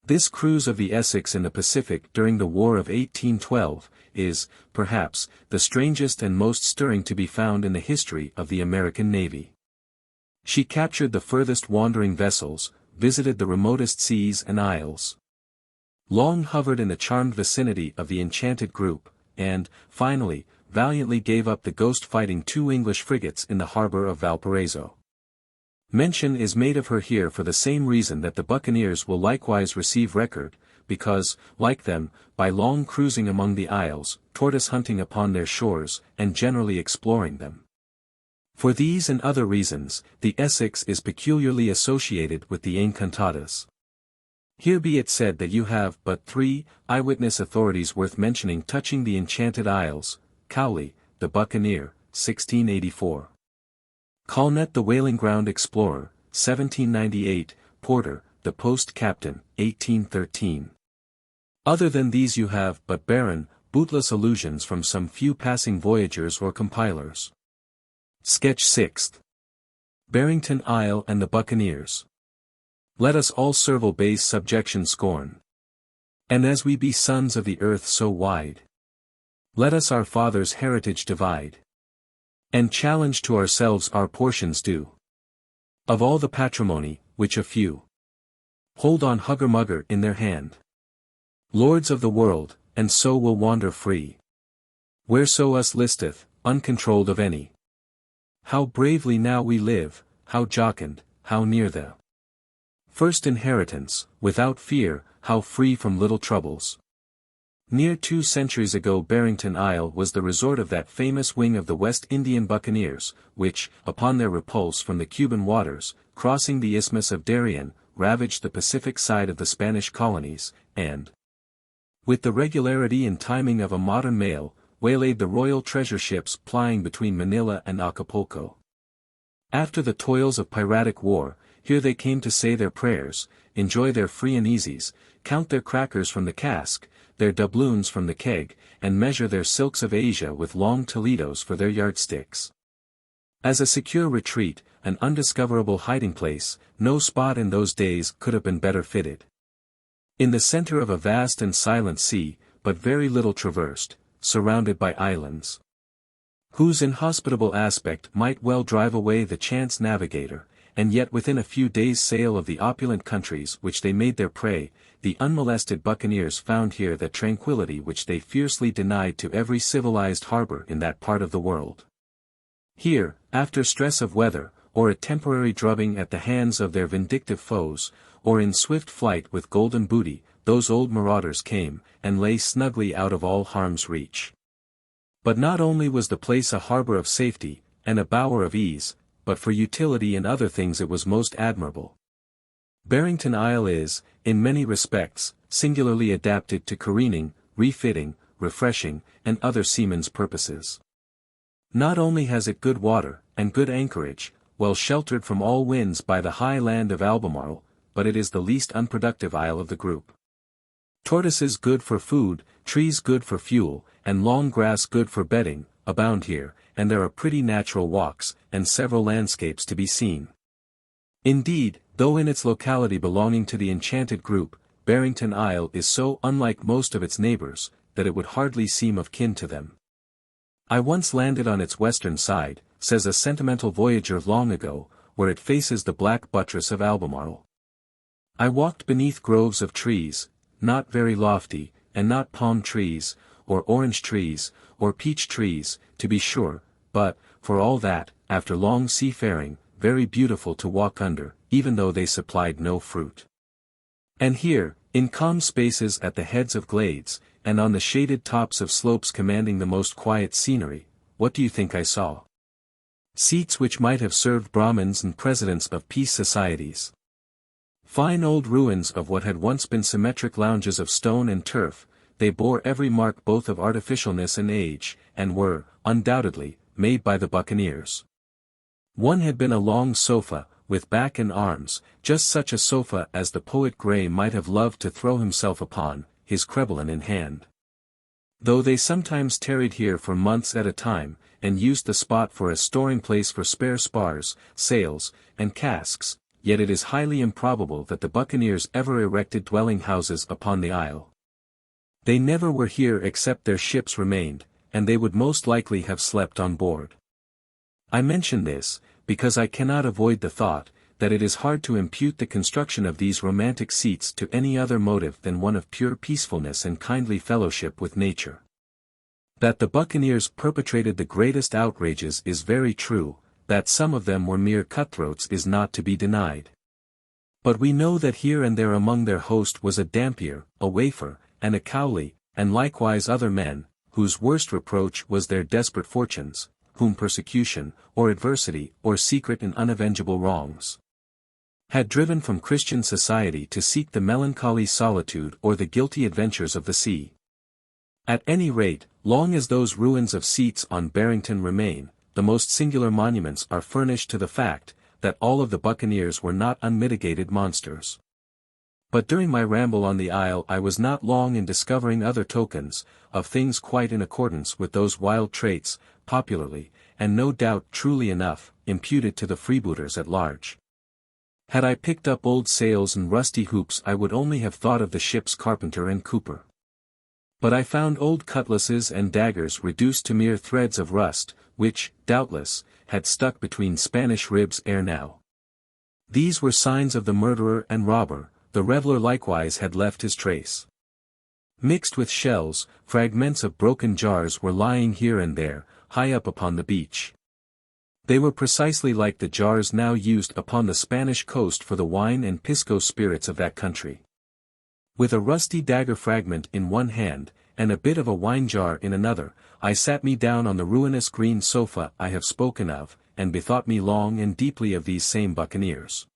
This cruise of the Essex in the Pacific during the War of 1812, is, perhaps, the strangest and most stirring to be found in the history of the American Navy. She captured the furthest wandering vessels, visited the remotest seas and isles. Long hovered in the charmed vicinity of the enchanted group, and, finally, valiantly gave up the ghost-fighting 2 English frigates in the harbor of Valparaiso. Mention is made of her here for the same reason that the buccaneers will likewise receive record, because, like them, by long cruising among the isles, tortoise hunting upon their shores, and generally exploring them. For these and other reasons, the Essex is peculiarly associated with the Encantadas. Here be it said that you have but 3 eyewitness authorities worth mentioning touching the Enchanted Isles: Cowley, the buccaneer, 1684. Colnett the whaling ground explorer, 1798, Porter, the post captain, 1813. Other than these you have but barren, bootless allusions from some few passing voyagers or compilers. Sketch 6th. Barrington Isle and the Buccaneers. Let us all servile base subjection scorn. And as we be sons of the earth so wide, let us our fathers' heritage divide, and challenge to ourselves our portions due. Of all the patrimony, which a few hold on hugger-mugger in their hand, lords of the world, and so will wander free, whereso us listeth, uncontrolled of any. How bravely now we live, how jocund, how near the first inheritance, without fear, how free from little troubles. Near 2 centuries ago Barrington Isle was the resort of that famous wing of the West Indian buccaneers, which, upon their repulse from the Cuban waters, crossing the Isthmus of Darien, ravaged the Pacific side of the Spanish colonies, and, with the regularity and timing of a modern mail, waylaid the royal treasure ships plying between Manila and Acapulco. After the toils of piratic war, here they came to say their prayers, enjoy their free and easies, count their crackers from the cask, their doubloons from the keg, and measure their silks of Asia with long Toledos for their yardsticks. As a secure retreat, an undiscoverable hiding place, no spot in those days could have been better fitted. In the center of a vast and silent sea, but very little traversed, surrounded by islands, whose inhospitable aspect might well drive away the chance navigator, and yet within a few days' sail of the opulent countries which they made their prey, the unmolested buccaneers found here that tranquility which they fiercely denied to every civilized harbor in that part of the world. Here, after stress of weather, or a temporary drubbing at the hands of their vindictive foes, or in swift flight with golden booty, those old marauders came, and lay snugly out of all harm's reach. But not only was the place a harbor of safety, and a bower of ease, but for utility and other things it was most admirable. Barrington Isle is, in many respects, singularly adapted to careening, refitting, refreshing, and other seamen's purposes. Not only has it good water, and good anchorage, well sheltered from all winds by the high land of Albemarle, but it is the least unproductive isle of the group. Tortoises good for food, trees good for fuel, and long grass good for bedding, abound here, and there are pretty natural walks, and several landscapes to be seen. Indeed, though in its locality belonging to the Enchanted Group, Barrington Isle is so unlike most of its neighbors, that it would hardly seem of kin to them. I once landed on its western side, says a sentimental voyager long ago, where it faces the black buttress of Albemarle. I walked beneath groves of trees, not very lofty, and not palm trees, or orange trees, or peach trees, to be sure, but, for all that, after long seafaring, very beautiful to walk under, even though they supplied no fruit. And here, in calm spaces at the heads of glades, and on the shaded tops of slopes commanding the most quiet scenery, what do you think I saw? Seats which might have served Brahmins and presidents of peace societies. Fine old ruins of what had once been symmetric lounges of stone and turf, they bore every mark both of artificialness and age, and were, undoubtedly, made by the buccaneers. One had been a long sofa, with back and arms, just such a sofa as the poet Gray might have loved to throw himself upon, his crebolin in hand. Though they sometimes tarried here for months at a time, and used the spot for a storing place for spare spars, sails, and casks, yet it is highly improbable that the buccaneers ever erected dwelling houses upon the isle. They never were here except their ships remained, and they would most likely have slept on board. I mention this, because I cannot avoid the thought, that it is hard to impute the construction of these romantic seats to any other motive than one of pure peacefulness and kindly fellowship with nature. That the buccaneers perpetrated the greatest outrages is very true, that some of them were mere cutthroats is not to be denied. But we know that here and there among their host was a Dampier, a Wafer, and a Cowley, and likewise other men, whose worst reproach was their desperate fortunes, whom persecution, or adversity, or secret and unavengeable wrongs had driven from Christian society to seek the melancholy solitude or the guilty adventures of the sea. At any rate, long as those ruins of seats on Barrington remain, the most singular monuments are furnished to the fact, that all of the buccaneers were not unmitigated monsters. But during my ramble on the isle I was not long in discovering other tokens, of things quite in accordance with those wild traits, popularly, and no doubt truly enough, imputed to the freebooters at large. Had I picked up old sails and rusty hoops I would only have thought of the ship's carpenter and cooper. But I found old cutlasses and daggers reduced to mere threads of rust, which, doubtless, had stuck between Spanish ribs ere now. These were signs of the murderer and robber. The reveller likewise had left his trace. Mixed with shells, fragments of broken jars were lying here and there, high up upon the beach. They were precisely like the jars now used upon the Spanish coast for the wine and pisco spirits of that country. With a rusty dagger fragment in one hand, and a bit of a wine jar in another, I sat me down on the ruinous green sofa I have spoken of, and bethought me long and deeply of these same buccaneers.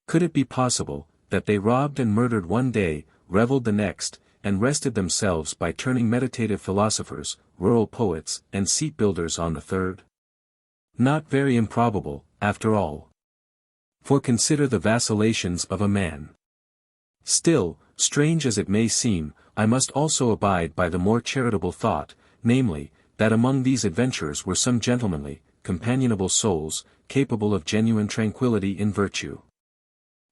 Could it be possible, that they robbed and murdered one day, revelled the next, and rested themselves by turning meditative philosophers, rural poets, and seat builders on the third? Not very improbable, after all. For consider the vacillations of a man. Still, strange as it may seem, I must also abide by the more charitable thought, namely, that among these adventurers were some gentlemanly, companionable souls, capable of genuine tranquillity in virtue.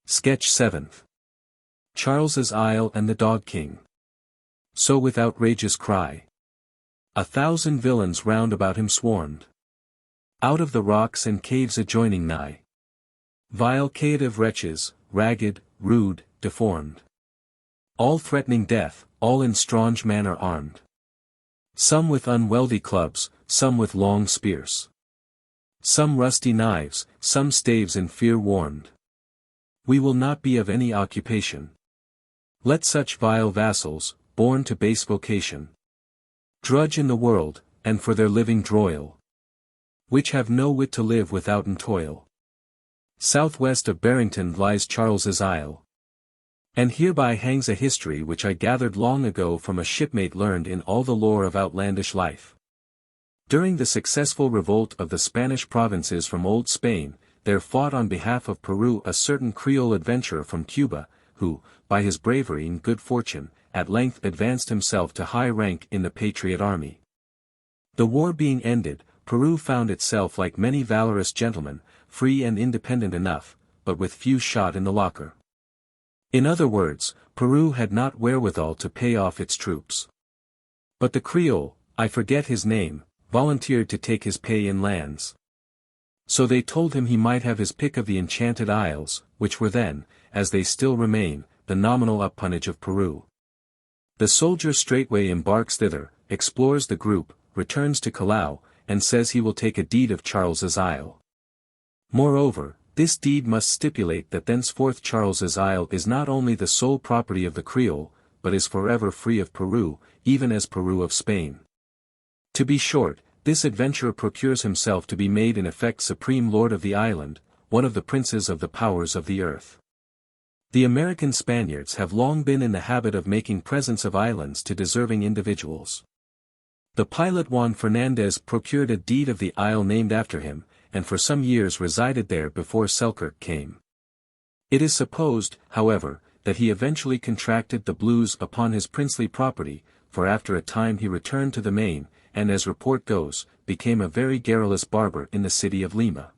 Sketch 7th. Charles's Isle and the Dog King. So with outrageous cry 1,000 villains round about him swarmed. Out of the rocks and caves adjoining nigh. Vile caitiff wretches, ragged, rude, deformed. All threatening death, all in strange manner armed. Some with unwieldy clubs, some with long spears. Some rusty knives, some staves in fear warmed. We will not be of any occupation. Let such vile vassals, born to base vocation, drudge in the world, and for their living droil, which have no wit to live withouten toil. Southwest of Barrington lies Charles's Isle. And hereby hangs a history which I gathered long ago from a shipmate learned in all the lore of outlandish life. During the successful revolt of the Spanish provinces from Old Spain, there fought on behalf of Peru a certain Creole adventurer from Cuba, who, by his bravery and good fortune, at length advanced himself to high rank in the patriot army. The war being ended, Peru found itself like many valorous gentlemen, free and independent enough, but with few shot in the locker. In other words, Peru had not wherewithal to pay off its troops. But the Creole, I forget his name, volunteered to take his pay in lands. So they told him he might have his pick of the Enchanted Isles, which were then, as they still remain, the nominal appanage of Peru. The soldier straightway embarks thither, explores the group, returns to Callao, and says he will take a deed of Charles's Isle. Moreover, this deed must stipulate that thenceforth Charles's Isle is not only the sole property of the Creole, but is forever free of Peru, even as Peru of Spain. To be short, this adventurer procures himself to be made in effect supreme lord of the island, one of the princes of the powers of the earth. The American Spaniards have long been in the habit of making presents of islands to deserving individuals. The pilot Juan Fernandez procured a deed of the isle named after him, and for some years resided there before Selkirk came. It is supposed, however, that he eventually contracted the blues upon his princely property, for after a time he returned to the Main, and as report goes, became a very garrulous barber in the city of Lima.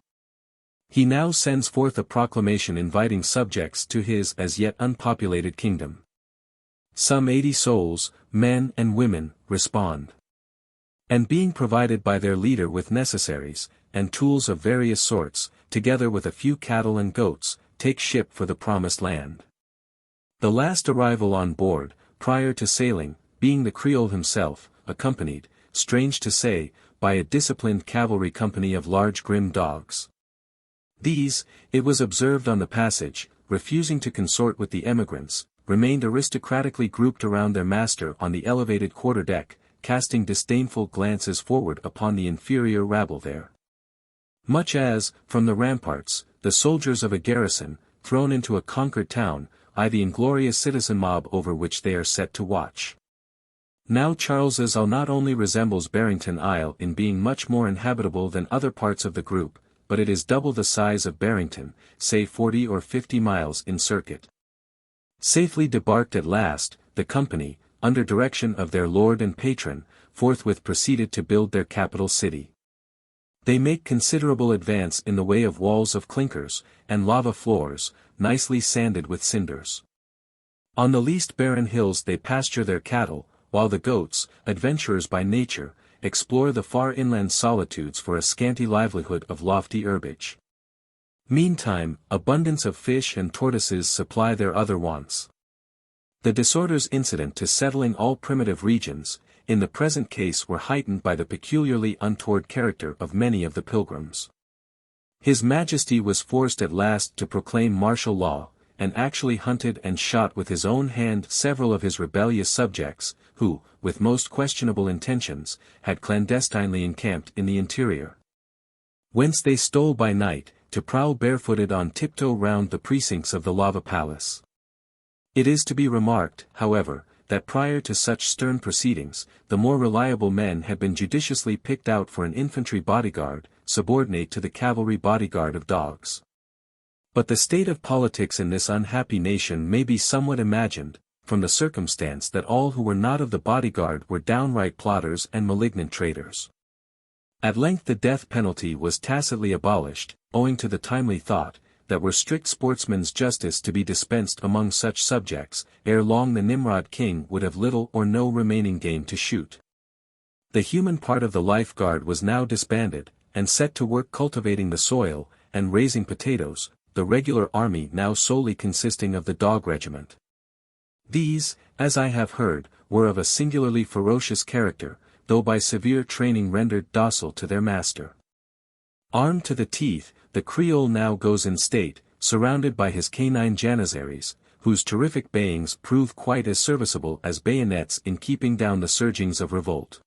He now sends forth a proclamation inviting subjects to his as yet unpopulated kingdom. Some 80 souls, men and women, respond. And being provided by their leader with necessaries, and tools of various sorts, together with a few cattle and goats, take ship for the promised land. The last arrival on board, prior to sailing, being the Creole himself, accompanied, strange to say, by a disciplined cavalry company of large grim dogs. These, it was observed on the passage, refusing to consort with the emigrants, remained aristocratically grouped around their master on the elevated quarter-deck, casting disdainful glances forward upon the inferior rabble there. Much as, from the ramparts, the soldiers of a garrison, thrown into a conquered town, eye the inglorious citizen mob over which they are set to watch. Now Charles's Isle not only resembles Barrington Isle in being much more inhabitable than other parts of the group, but it is double the size of Barrington, say 40 or 50 miles in circuit. Safely debarked at last, the company, under direction of their lord and patron, forthwith proceeded to build their capital city. They make considerable advance in the way of walls of clinkers, and lava floors, nicely sanded with cinders. On the least barren hills they pasture their cattle, while the goats, adventurers by nature, explore the far inland solitudes for a scanty livelihood of lofty herbage. Meantime, abundance of fish and tortoises supply their other wants. The disorders incident to settling all primitive regions, in the present case were heightened by the peculiarly untoward character of many of the pilgrims. His Majesty was forced at last to proclaim martial law, and actually hunted and shot with his own hand several of his rebellious subjects, who, with most questionable intentions, had clandestinely encamped in the interior. Whence they stole by night, to prowl barefooted on tiptoe round the precincts of the lava palace. It is to be remarked, however, that prior to such stern proceedings, the more reliable men had been judiciously picked out for an infantry bodyguard, subordinate to the cavalry bodyguard of dogs. But the state of politics in this unhappy nation may be somewhat imagined, from the circumstance that all who were not of the bodyguard were downright plotters and malignant traitors. At length the death penalty was tacitly abolished, owing to the timely thought, that were strict sportsman's justice to be dispensed among such subjects, ere long the Nimrod king would have little or no remaining game to shoot. The human part of the life guard was now disbanded, and set to work cultivating the soil, and raising potatoes, the regular army now solely consisting of the dog regiment. These, as I have heard, were of a singularly ferocious character, though by severe training rendered docile to their master. Armed to the teeth, the Creole now goes in state, surrounded by his canine Janissaries, whose terrific bayings prove quite as serviceable as bayonets in keeping down the surgings of revolt.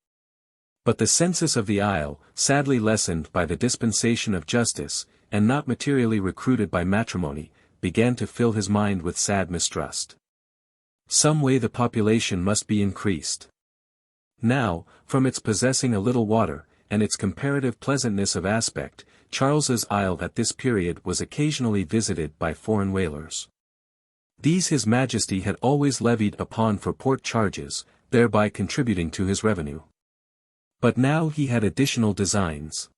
But the census of the isle, sadly lessened by the dispensation of justice, and not materially recruited by matrimony, began to fill his mind with sad mistrust. Some way the population must be increased. Now, from its possessing a little water, and its comparative pleasantness of aspect, Charles's Isle at this period was occasionally visited by foreign whalers. These His Majesty had always levied upon for port charges, thereby contributing to his revenue. But now he had additional designs.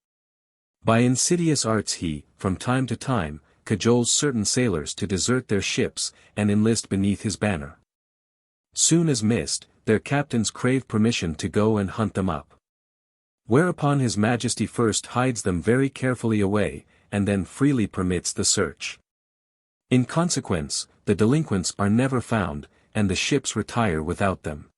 By insidious arts he, from time to time, cajoles certain sailors to desert their ships, and enlist beneath his banner. Soon as missed, their captains crave permission to go and hunt them up. Whereupon His Majesty first hides them very carefully away, and then freely permits the search. In consequence, the delinquents are never found, and the ships retire without them.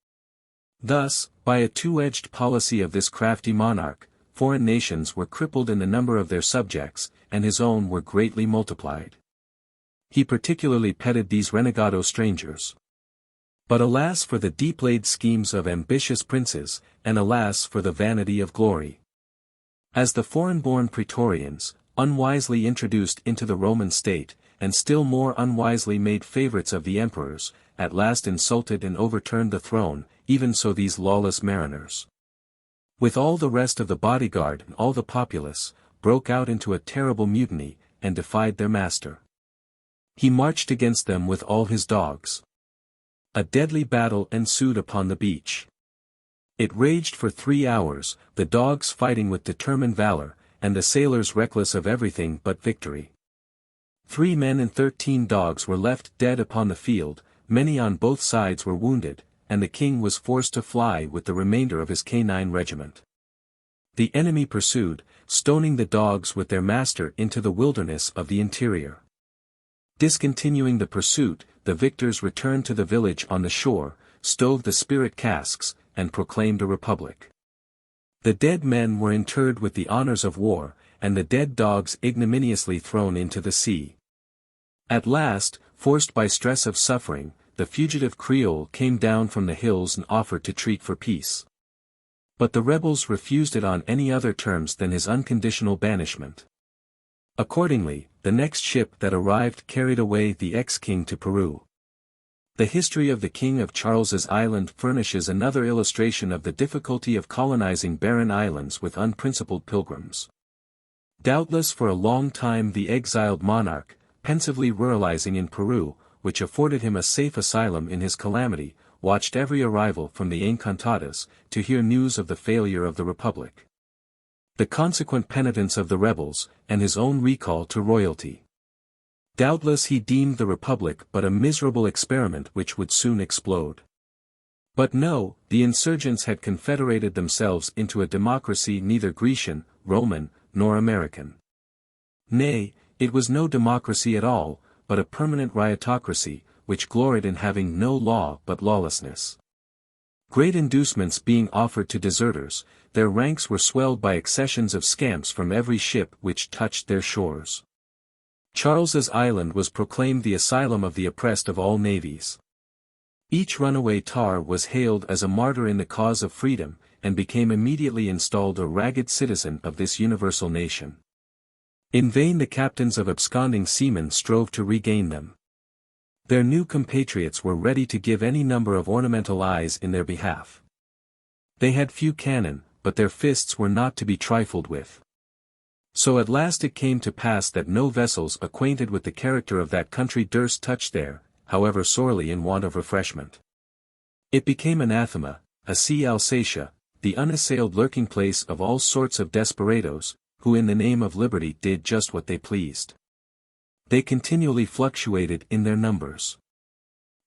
Thus, by a two-edged policy of this crafty monarch, foreign nations were crippled in the number of their subjects, and his own were greatly multiplied. He particularly petted these renegado strangers. But alas for the deep-laid schemes of ambitious princes, and alas for the vanity of glory. As the foreign-born Praetorians, unwisely introduced into the Roman state, and still more unwisely made favorites of the emperors, at last insulted and overturned the throne, even so these lawless mariners. With all the rest of the bodyguard and all the populace, broke out into a terrible mutiny, and defied their master. He marched against them with all his dogs. A deadly battle ensued upon the beach. It raged for 3 hours, the dogs fighting with determined valor, and the sailors reckless of everything but victory. 3 men and 13 dogs were left dead upon the field, many on both sides were wounded, and the king was forced to fly with the remainder of his canine regiment. The enemy pursued, stoning the dogs with their master into the wilderness of the interior. Discontinuing the pursuit, the victors returned to the village on the shore, stove the spirit casks, and proclaimed a republic. The dead men were interred with the honors of war, and the dead dogs ignominiously thrown into the sea. At last, forced by stress of suffering, the fugitive Creole came down from the hills and offered to treat for peace. But the rebels refused it on any other terms than his unconditional banishment. Accordingly, the next ship that arrived carried away the ex-king to Peru. The history of the King of Charles's Island furnishes another illustration of the difficulty of colonizing barren islands with unprincipled pilgrims. Doubtless for a long time the exiled monarch, pensively ruralizing in Peru, which afforded him a safe asylum in his calamity, watched every arrival from the Encantadas, to hear news of the failure of the Republic. The consequent penitence of the rebels, and his own recall to royalty. Doubtless he deemed the Republic but a miserable experiment which would soon explode. But no, the insurgents had confederated themselves into a democracy neither Grecian, Roman, nor American. Nay, it was no democracy at all, but a permanent riotocracy, which gloried in having no law but lawlessness. Great inducements being offered to deserters, their ranks were swelled by accessions of scamps from every ship which touched their shores. Charles's Island was proclaimed the asylum of the oppressed of all navies. Each runaway tar was hailed as a martyr in the cause of freedom, and became immediately installed a ragged citizen of this universal nation. In vain the captains of absconding seamen strove to regain them. Their new compatriots were ready to give any number of ornamental eyes in their behalf. They had few cannon, but their fists were not to be trifled with. So at last it came to pass that no vessels acquainted with the character of that country durst touch there, however sorely in want of refreshment. It became anathema, a sea Alsatia, the unassailed lurking place of all sorts of desperadoes, who in the name of liberty did just what they pleased. They continually fluctuated in their numbers.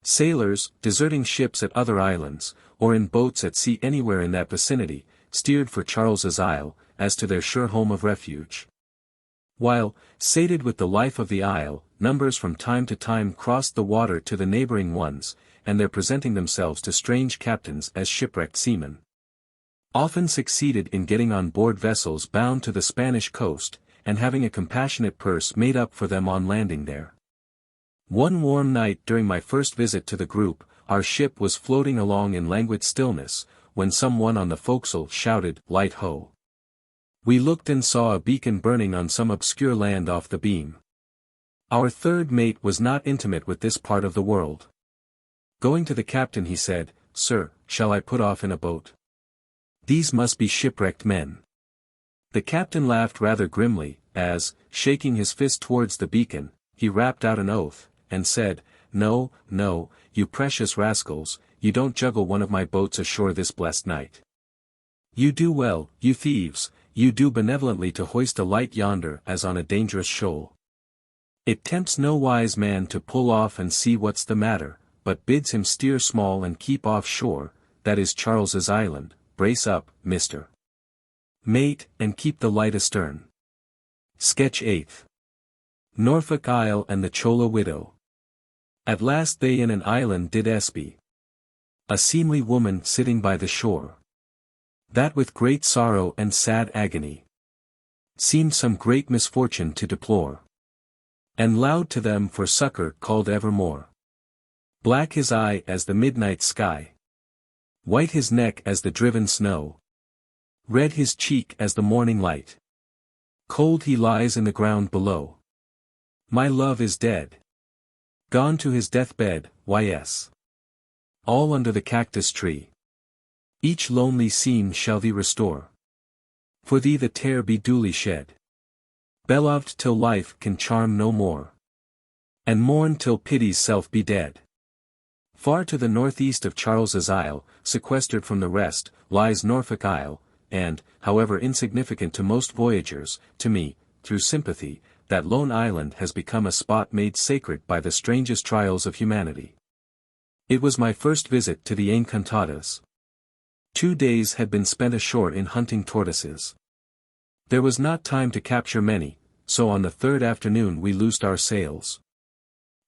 Sailors, deserting ships at other islands, or in boats at sea anywhere in that vicinity, steered for Charles's Isle, as to their sure home of refuge. While, sated with the life of the isle, numbers from time to time crossed the water to the neighboring ones, and there presenting themselves to strange captains as shipwrecked seamen. Often succeeded in getting on board vessels bound to the Spanish coast, and having a compassionate purse made up for them on landing there. One warm night during my first visit to the group, our ship was floating along in languid stillness, when someone on the forecastle shouted, "Light ho!" We looked and saw a beacon burning on some obscure land off the beam. Our third mate was not intimate with this part of the world. Going to the captain he said, "Sir, shall I put off in a boat? These must be shipwrecked men." The captain laughed rather grimly, as, shaking his fist towards the beacon, he rapped out an oath, and said, "No, no, you precious rascals, you don't juggle one of my boats ashore this blessed night. You do well, you thieves, you do benevolently to hoist a light yonder as on a dangerous shoal. It tempts no wise man to pull off and see what's the matter, but bids him steer small and keep off shore, that is Charles's Island. Brace up, Mr. Mate, and keep the light astern." Sketch 8th. Norfolk Isle and the Chola Widow. At last they in an island did espy a seemly woman sitting by the shore, that with great sorrow and sad agony seemed some great misfortune to deplore, and loud to them for succor called evermore. Black his eye as the midnight sky, white his neck as the driven snow, red his cheek as the morning light, cold he lies in the ground below. My love is dead, gone to his deathbed, yes. All under the cactus tree. Each lonely scene shall thee restore. For thee the tear be duly shed. Beloved till life can charm no more. And mourn till pity's self be dead. Far to the northeast of Charles's Isle, sequestered from the rest, lies Norfolk Isle, and, however insignificant to most voyagers, to me, through sympathy, that lone island has become a spot made sacred by the strangest trials of humanity. It was my first visit to the Encantadas. 2 days had been spent ashore in hunting tortoises. There was not time to capture many, so on the third afternoon we loosed our sails.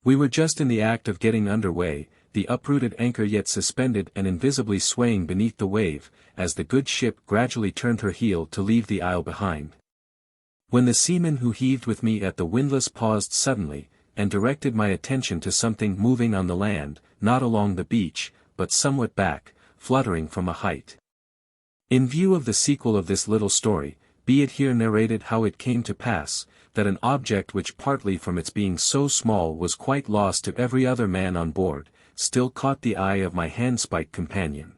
We were just in the act of getting under way, the uprooted anchor yet suspended and invisibly swaying beneath the wave, as the good ship gradually turned her heel to leave the isle behind. When the seaman who heaved with me at the windlass paused suddenly, and directed my attention to something moving on the land, not along the beach, but somewhat back, fluttering from a height. In view of the sequel of this little story, be it here narrated how it came to pass, that an object which partly from its being so small was quite lost to every other man on board, still caught the eye of my handspike companion.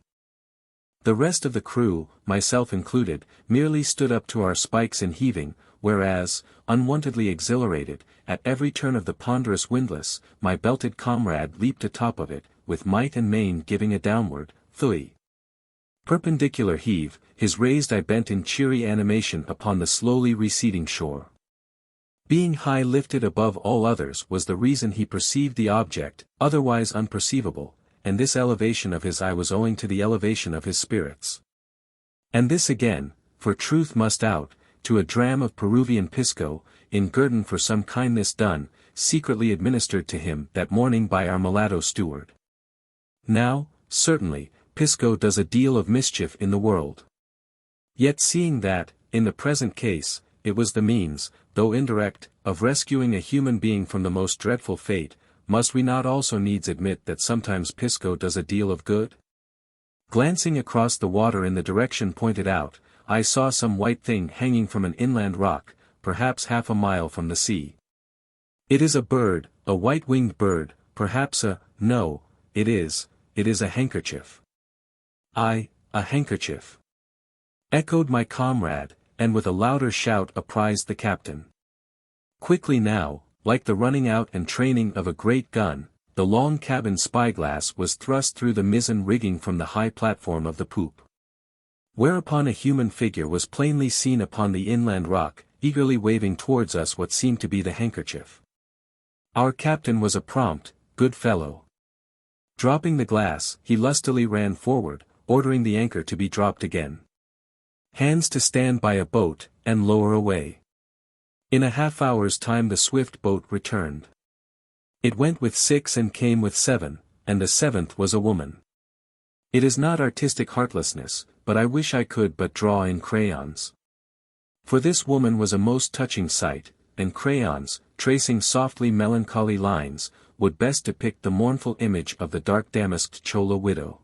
The rest of the crew, myself included, merely stood up to our spikes in heaving, whereas, unwontedly exhilarated, at every turn of the ponderous windlass, my belted comrade leaped atop of it, with might and main giving a downward, perpendicular heave, his raised eye bent in cheery animation upon the slowly receding shore. Being high lifted above all others was the reason he perceived the object, otherwise unperceivable, and this elevation of his eye was owing to the elevation of his spirits. And this again, for truth must out, to a dram of Peruvian pisco, in guerdon for some kindness done, secretly administered to him that morning by our mulatto steward. Now, certainly, pisco does a deal of mischief in the world. Yet seeing that, in the present case, it was the means, though indirect, of rescuing a human being from the most dreadful fate, must we not also needs admit that sometimes pisco does a deal of good? Glancing across the water in the direction pointed out, I saw some white thing hanging from an inland rock, perhaps half a mile from the sea. It is a bird, a white-winged bird, perhaps no, it is a handkerchief. A handkerchief. Echoed my comrade, and with a louder shout apprised the captain. Quickly now, like the running out and training of a great gun, the long cabin spyglass was thrust through the mizzen rigging from the high platform of the poop. Whereupon a human figure was plainly seen upon the inland rock, eagerly waving towards us what seemed to be the handkerchief. Our captain was a prompt, good fellow. Dropping the glass, he lustily ran forward, ordering the anchor to be dropped again. Hands to stand by a boat, and lower away. In a half-hour's time the swift boat returned. It went with 6 and came with 7, and the 7th was a woman. It is not artistic heartlessness, but I wish I could but draw in crayons. For this woman was a most touching sight, and crayons, tracing softly melancholy lines, would best depict the mournful image of the dark damasked Chola widow.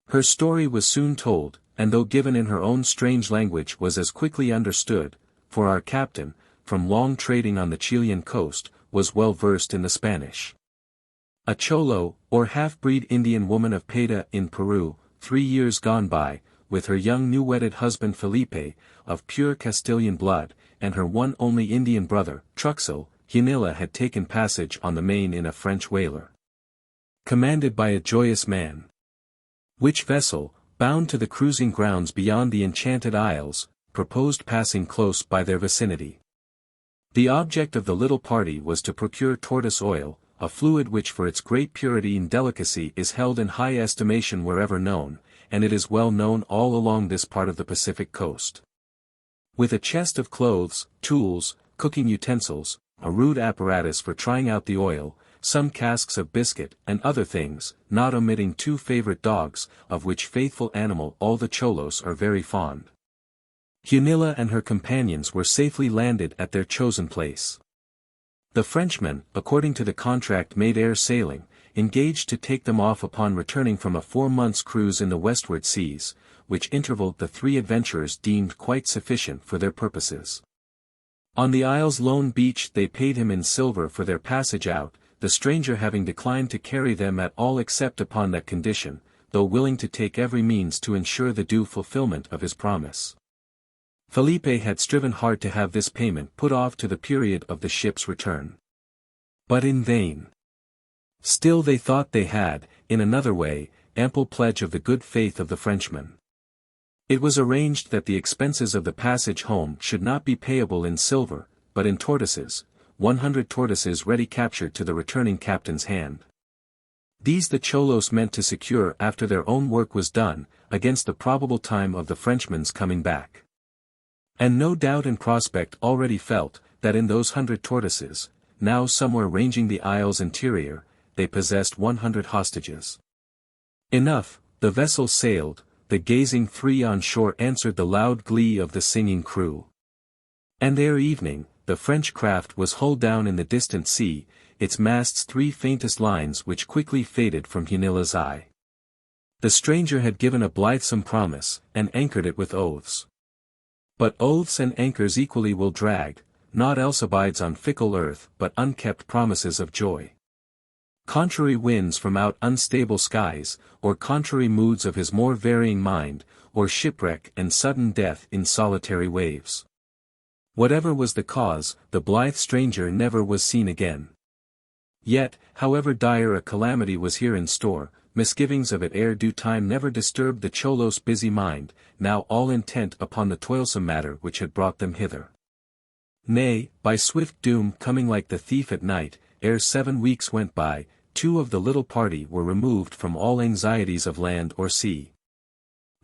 Her story was soon told, and though given in her own strange language was as quickly understood, for our captain, from long trading on the Chilean coast, was well versed in the Spanish. A Cholo, or half-breed Indian woman of Payta in Peru, 3 years gone by, with her young new-wedded husband Felipe, of pure Castilian blood, and her one only Indian brother, Truxell, Hunilla had taken passage on the main in a French whaler, commanded by a joyous man. Which vessel, bound to the cruising grounds beyond the Enchanted Isles, proposed passing close by their vicinity. The object of the little party was to procure tortoise oil, a fluid which for its great purity and delicacy is held in high estimation wherever known, and it is well known all along this part of the Pacific coast. With a chest of clothes, tools, cooking utensils, a rude apparatus for trying out the oil, some casks of biscuit and other things, not omitting 2 favorite dogs, of which faithful animal all the Cholos are very fond. Hunilla and her companions were safely landed at their chosen place. The Frenchman, according to the contract made ere sailing, engaged to take them off upon returning from a 4 months' cruise in the westward seas, which interval the 3 adventurers deemed quite sufficient for their purposes. On the isle's lone beach they paid him in silver for their passage out, the stranger having declined to carry them at all except upon that condition, though willing to take every means to ensure the due fulfillment of his promise. Felipe had striven hard to have this payment put off to the period of the ship's return. But in vain. Still they thought they had, in another way, ample pledge of the good faith of the Frenchman. It was arranged that the expenses of the passage home should not be payable in silver, but in tortoises, 100 tortoises ready captured to the returning captain's hand. These the cholos meant to secure after their own work was done, against the probable time of the Frenchman's coming back. And no doubt in prospect already felt, that in those 100 tortoises, now somewhere ranging the isle's interior, they possessed 100 hostages. Enough, the vessel sailed, the gazing three on shore answered the loud glee of the singing crew. And ere evening, the French craft was hull down in the distant sea, its masts 3 faintest lines which quickly faded from Hunilla's eye. The stranger had given a blithesome promise, and anchored it with oaths. But oaths and anchors equally will drag, naught else abides on fickle earth but unkept promises of joy. Contrary winds from out unstable skies, or contrary moods of his more varying mind, or shipwreck and sudden death in solitary waves. Whatever was the cause, the blithe stranger never was seen again. Yet, however dire a calamity was here in store, misgivings of it ere due time never disturbed the cholo's busy mind, now all intent upon the toilsome matter which had brought them hither. Nay, by swift doom coming like the thief at night, ere 7 weeks went by, 2 of the little party were removed from all anxieties of land or sea.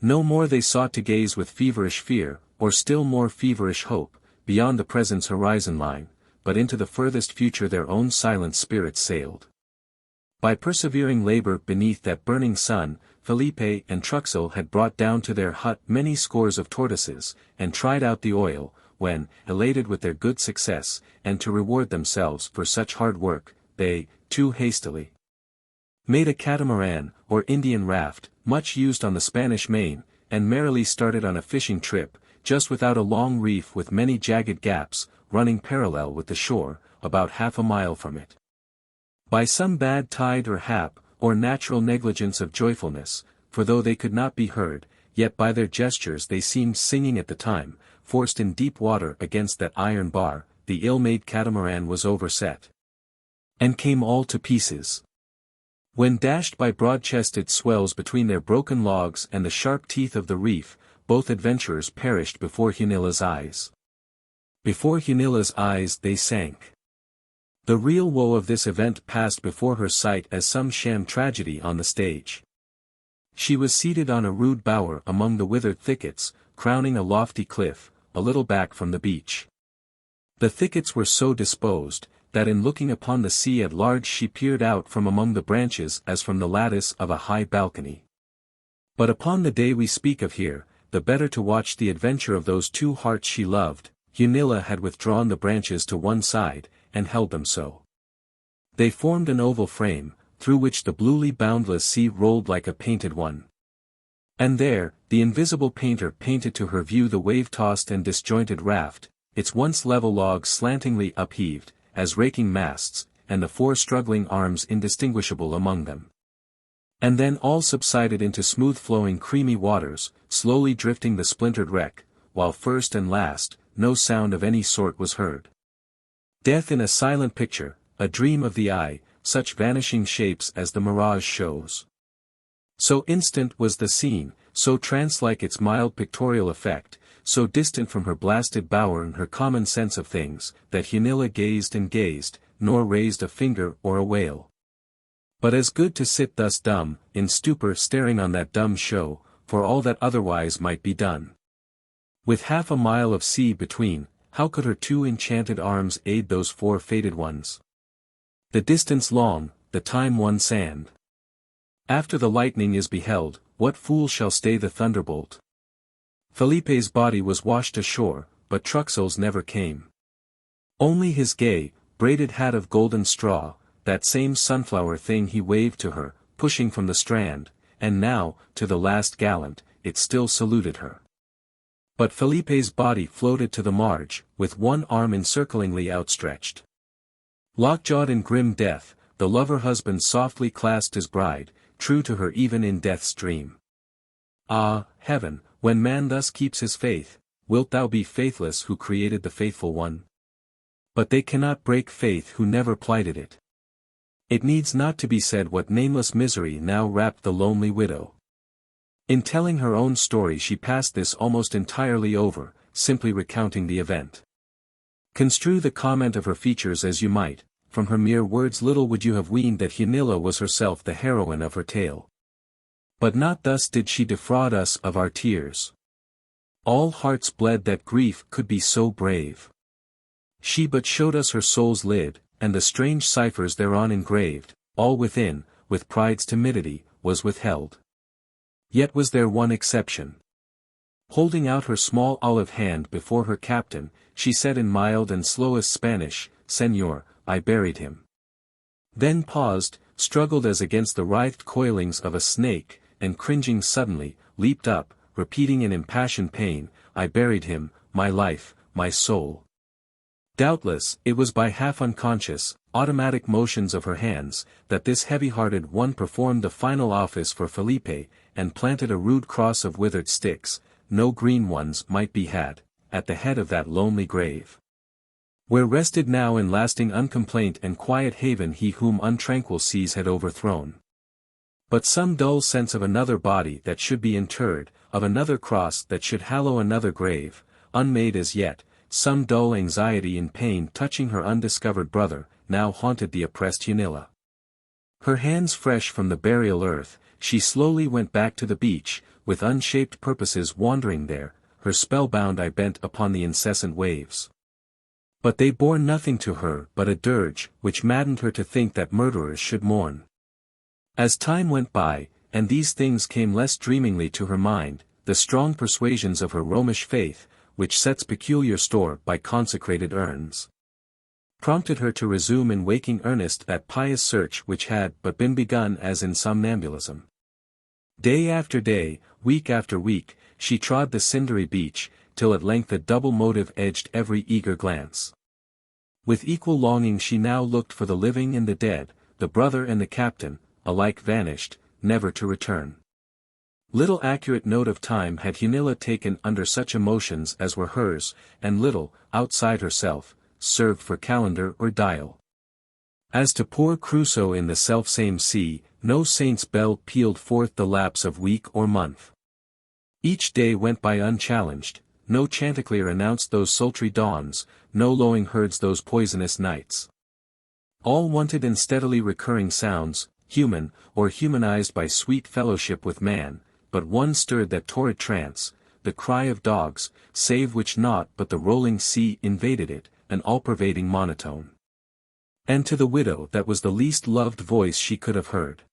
No more they sought to gaze with feverish fear, or still more feverish hope, beyond the present's horizon line, but into the furthest future their own silent spirits sailed. By persevering labor beneath that burning sun, Felipe and Truxell had brought down to their hut many scores of tortoises, and tried out the oil, when, elated with their good success, and to reward themselves for such hard work, they, too hastily, made a catamaran, or Indian raft, much used on the Spanish Main, and merrily started on a fishing trip, just without a long reef with many jagged gaps, running parallel with the shore, about half a mile from it. By some bad tide or hap, or natural negligence of joyfulness, for though they could not be heard, yet by their gestures they seemed singing at the time, forced in deep water against that iron bar, the ill-made catamaran was overset, and came all to pieces. When dashed by broad-chested swells between their broken logs and the sharp teeth of the reef, both adventurers perished before Hunilla's eyes. Before Hunilla's eyes they sank. The real woe of this event passed before her sight as some sham tragedy on the stage. She was seated on a rude bower among the withered thickets, crowning a lofty cliff, a little back from the beach. The thickets were so disposed, that in looking upon the sea at large she peered out from among the branches as from the lattice of a high balcony. But upon the day we speak of here, the better to watch the adventure of those 2 hearts she loved, Hunilla had withdrawn the branches to one side, and held them so. They formed an oval frame, through which the bluely boundless sea rolled like a painted one. And there, the invisible painter painted to her view the wave-tossed and disjointed raft, its once level logs slantingly upheaved, as raking masts, and the 4 struggling arms indistinguishable among them. And then all subsided into smooth-flowing creamy waters, slowly drifting the splintered wreck, while first and last, no sound of any sort was heard. Death in a silent picture, a dream of the eye, such vanishing shapes as the mirage shows. So instant was the scene, so trance-like its mild pictorial effect, so distant from her blasted bower and her common sense of things, that Hunilla gazed and gazed, nor raised a finger or a wail. But as good to sit thus dumb, in stupor staring on that dumb show, for all that otherwise might be done. With half a mile of sea between, how could her 2 enchanted arms aid those 4 fated ones? The distance long, the time one sand. After the lightning is beheld, what fool shall stay the thunderbolt? Felipe's body was washed ashore, but Truxell's never came. Only his gay, braided hat of golden straw, that same sunflower thing he waved to her, pushing from the strand, and now, to the last gallant, it still saluted her. But Felipe's body floated to the marge, with one arm encirclingly outstretched. Lockjawed in grim death, the lover-husband softly clasped his bride, true to her even in death's dream. Ah, heaven, when man thus keeps his faith, wilt thou be faithless who created the faithful one? But they cannot break faith who never plighted it. It needs not to be said what nameless misery now wrapped the lonely widow. In telling her own story she passed this almost entirely over, simply recounting the event. Construe the comment of her features as you might, from her mere words little would you have weened that Hunilla was herself the heroine of her tale. But not thus did she defraud us of our tears. All hearts bled that grief could be so brave. She but showed us her soul's lid, and the strange ciphers thereon engraved, all within, with pride's timidity, was withheld. Yet was there one exception. Holding out her small olive hand before her captain, she said in mild and slowest Spanish, "Señor, I buried him." Then paused, struggled as against the writhed coilings of a snake, and cringing suddenly, leaped up, repeating in impassioned pain, "I buried him, my life, my soul." Doubtless, it was by half-unconscious, automatic motions of her hands, that this heavy-hearted one performed the final office for Felipe, and planted a rude cross of withered sticks, no green ones might be had, at the head of that lonely grave. Where rested now in lasting uncomplaint and quiet haven he whom untranquil seas had overthrown. But some dull sense of another body that should be interred, of another cross that should hallow another grave, unmade as yet, some dull anxiety and pain touching her undiscovered brother, now haunted the oppressed Hunilla. Her hands fresh from the burial earth, she slowly went back to the beach, with unshaped purposes wandering there, her spellbound eye bent upon the incessant waves. But they bore nothing to her but a dirge, which maddened her to think that murderers should mourn. As time went by, and these things came less dreamingly to her mind, the strong persuasions of her Romish faith, which sets peculiar store by consecrated urns, prompted her to resume in waking earnest that pious search which had but been begun as in somnambulism. Day after day, week after week, she trod the cindery beach, till at length a double motive edged every eager glance. With equal longing she now looked for the living and the dead, the brother and the captain, alike vanished, never to return. Little accurate note of time had Hunilla taken under such emotions as were hers, and little, outside herself, served for calendar or dial. As to poor Crusoe in the selfsame sea, no saint's bell pealed forth the lapse of week or month. Each day went by unchallenged, no chanticleer announced those sultry dawns, no lowing herds those poisonous nights. All wanted in steadily recurring sounds, human, or humanized by sweet fellowship with man, but one stirred that torrid trance, the cry of dogs, save which naught but the rolling sea invaded it, an all-pervading monotone. And to the widow that was the least loved voice she could have heard.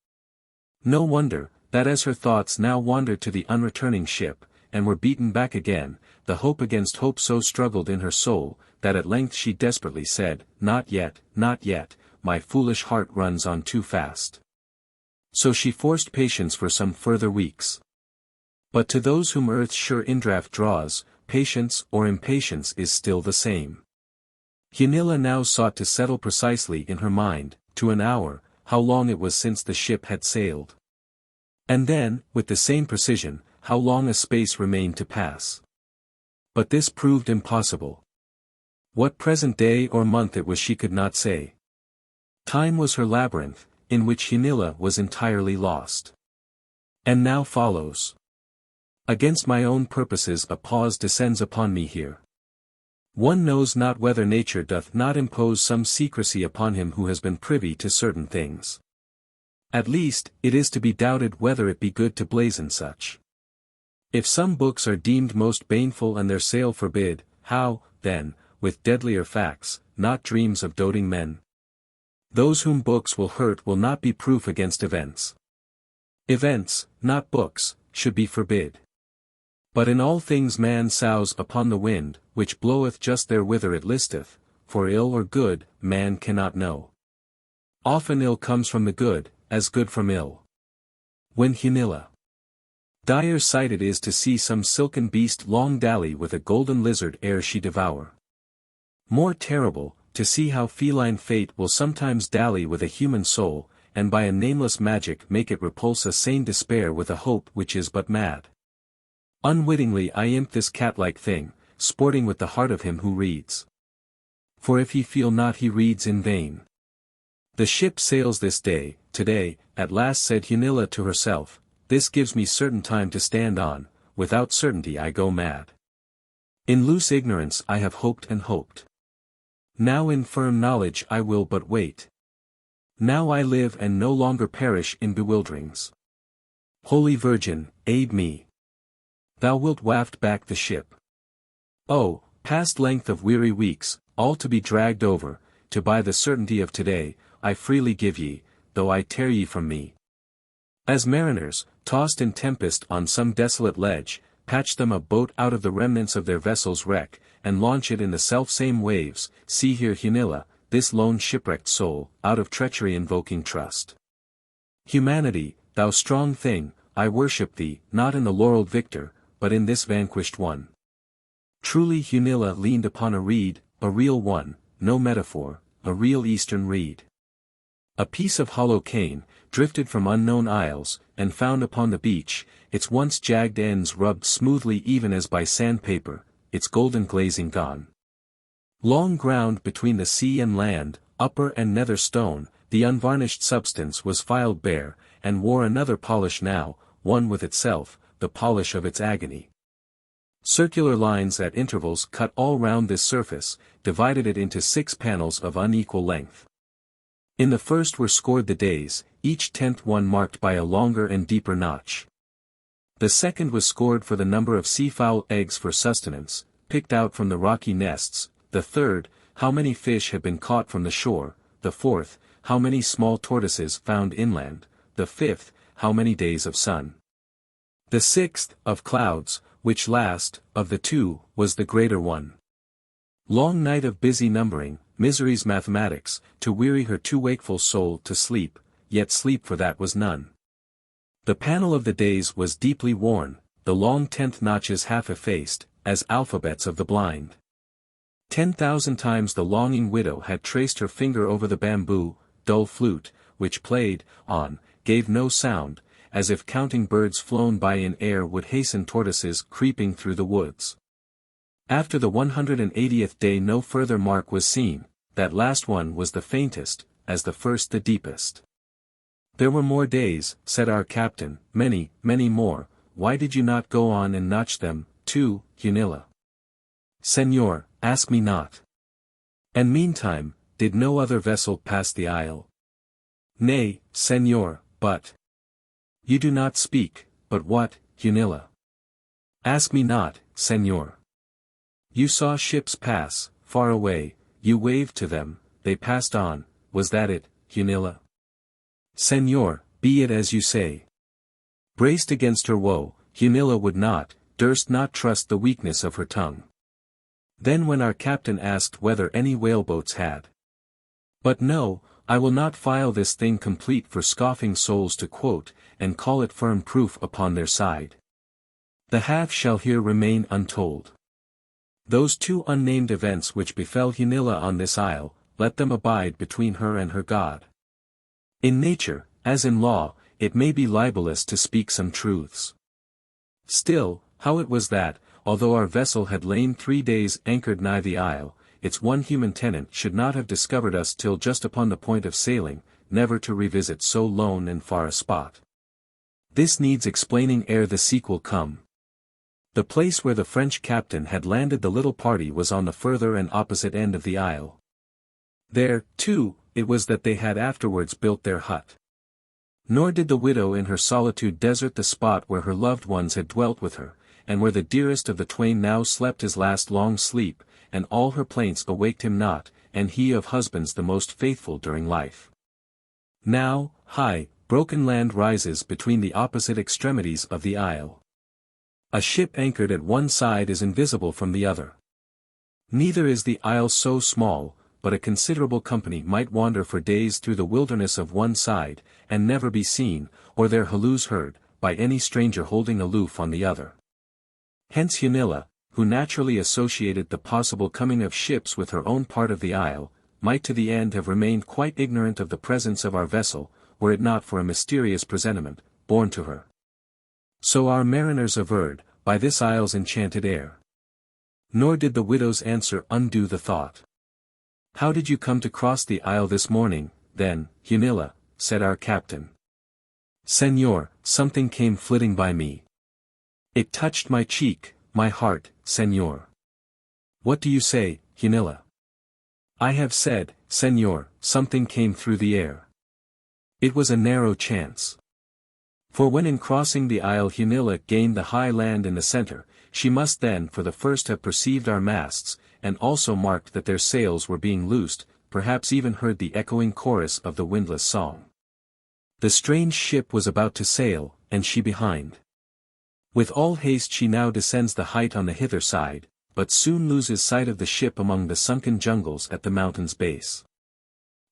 No wonder, that as her thoughts now wandered to the unreturning ship, and were beaten back again, the hope against hope so struggled in her soul, that at length she desperately said, "Not yet, my foolish heart runs on too fast." So she forced patience for some further weeks. But to those whom earth's sure indraft draws, patience or impatience is still the same. Hunilla now sought to settle precisely in her mind, to an hour, how long it was since the ship had sailed. And then, with the same precision, how long a space remained to pass. But this proved impossible. What present day or month it was she could not say. Time was her labyrinth, in which Hunilla was entirely lost. And now follows. Against my own purposes a pause descends upon me here. One knows not whether nature doth not impose some secrecy upon him who has been privy to certain things. At least, it is to be doubted whether it be good to blazon such. If some books are deemed most baneful and their sale forbid, how, then, with deadlier facts, not dreams of doting men? Those whom books will hurt will not be proof against events. Events, not books, should be forbid. But in all things man sows upon the wind, which bloweth just there whither it listeth, for ill or good, man cannot know. Often ill comes from the good, as good from ill. When Hunilla. Dire sight it is to see some silken beast long dally with a golden lizard ere she devour. More terrible, to see how feline fate will sometimes dally with a human soul, and by a nameless magic make it repulse a sane despair with a hope which is but mad. Unwittingly I imp this cat-like thing, sporting with the heart of him who reads. For if he feel not he reads in vain. The ship sails this day, today, at last said Hunilla to herself, this gives me certain time to stand on, without certainty I go mad. In loose ignorance I have hoped and hoped. Now in firm knowledge I will but wait. Now I live and no longer perish in bewilderings. Holy Virgin, aid me. Thou wilt waft back the ship. Oh, past length of weary weeks, all to be dragged over, to buy the certainty of today, I freely give ye, though I tear ye from me. As mariners, tossed in tempest on some desolate ledge, patch them a boat out of the remnants of their vessel's wreck, and launch it in the self-same waves, see here Hunilla, this lone shipwrecked soul, out of treachery invoking trust. Humanity, thou strong thing, I worship thee, not in the laureled victor, but in this vanquished one. Truly Hunilla leaned upon a reed, a real one, no metaphor, a real eastern reed. A piece of hollow cane, drifted from unknown isles, and found upon the beach, its once jagged ends rubbed smoothly even as by sandpaper, its golden glazing gone. Long ground between the sea and land, upper and nether stone, the unvarnished substance was filed bare, and wore another polish now, one with itself, the polish of its agony. Circular lines at intervals cut all round this surface, divided it into 6 panels of unequal length. In the first were scored the days, each 10th one marked by a longer and deeper notch. The second was scored for the number of seafowl eggs for sustenance, picked out from the rocky nests, the third, how many fish had been caught from the shore, the fourth, how many small tortoises found inland, the fifth, how many days of sun. The sixth, of clouds, which last, of the two, was the greater one. Long night of busy numbering, misery's mathematics, to weary her too wakeful soul to sleep, yet sleep for that was none. The panel of the days was deeply worn, the long 10th notches half effaced, as alphabets of the blind. 10,000 times the longing widow had traced her finger over the bamboo, dull flute, which played, on, gave no sound, as if counting birds flown by in air would hasten tortoises creeping through the woods. After the 180th day no further mark was seen, that last one was the faintest, as the first the deepest. There were more days, said our captain, many, many more, why did you not go on and notch them, too, Hunilla? Señor, ask me not. And meantime, did no other vessel pass the isle? Nay, Señor, but. You do not speak, but what, Hunilla? Ask me not, Señor. You saw ships pass, far away, you waved to them, they passed on, was that it, Hunilla? Señor, be it as you say. Braced against her woe, Hunilla would not, durst not trust the weakness of her tongue. Then when our captain asked whether any whaleboats had. But no, I will not file this thing complete for scoffing souls to quote, and call it firm proof upon their side. The half shall here remain untold. Those 2 unnamed events which befell Hunilla on this isle, let them abide between her and her God. In nature, as in law, it may be libelous to speak some truths. Still, how it was that, although our vessel had lain 3 days anchored nigh the isle, its one human tenant should not have discovered us till just upon the point of sailing, never to revisit so lone and far a spot. This needs explaining ere the sequel come. The place where the French captain had landed the little party was on the further and opposite end of the isle. There, too, it was that they had afterwards built their hut. Nor did the widow in her solitude desert the spot where her loved ones had dwelt with her, and where the dearest of the twain now slept his last long sleep, and all her plaints awaked him not, and he of husbands the most faithful during life. Now, high, broken land rises between the opposite extremities of the isle. A ship anchored at one side is invisible from the other. Neither is the isle so small, but a considerable company might wander for days through the wilderness of one side, and never be seen, or their halloos heard, by any stranger holding aloof on the other. Hence Hunilla, who naturally associated the possible coming of ships with her own part of the isle, might to the end have remained quite ignorant of the presence of our vessel, were it not for a mysterious presentiment, borne to her. So our mariners averred, by this isle's enchanted air. Nor did the widow's answer undo the thought. "How did you come to cross the isle this morning, then, Hunilla?" said our captain. "Señor, something came flitting by me. It touched my cheek, my heart, señor." "What do you say, Hunilla?" "I have said, señor, something came through the air." It was a narrow chance. For when in crossing the isle Hunilla gained the high land in the center, she must then for the first have perceived our masts, and also marked that their sails were being loosed, perhaps even heard the echoing chorus of the windlass song. The strange ship was about to sail, and she behind. With all haste she now descends the height on the hither side, but soon loses sight of the ship among the sunken jungles at the mountain's base.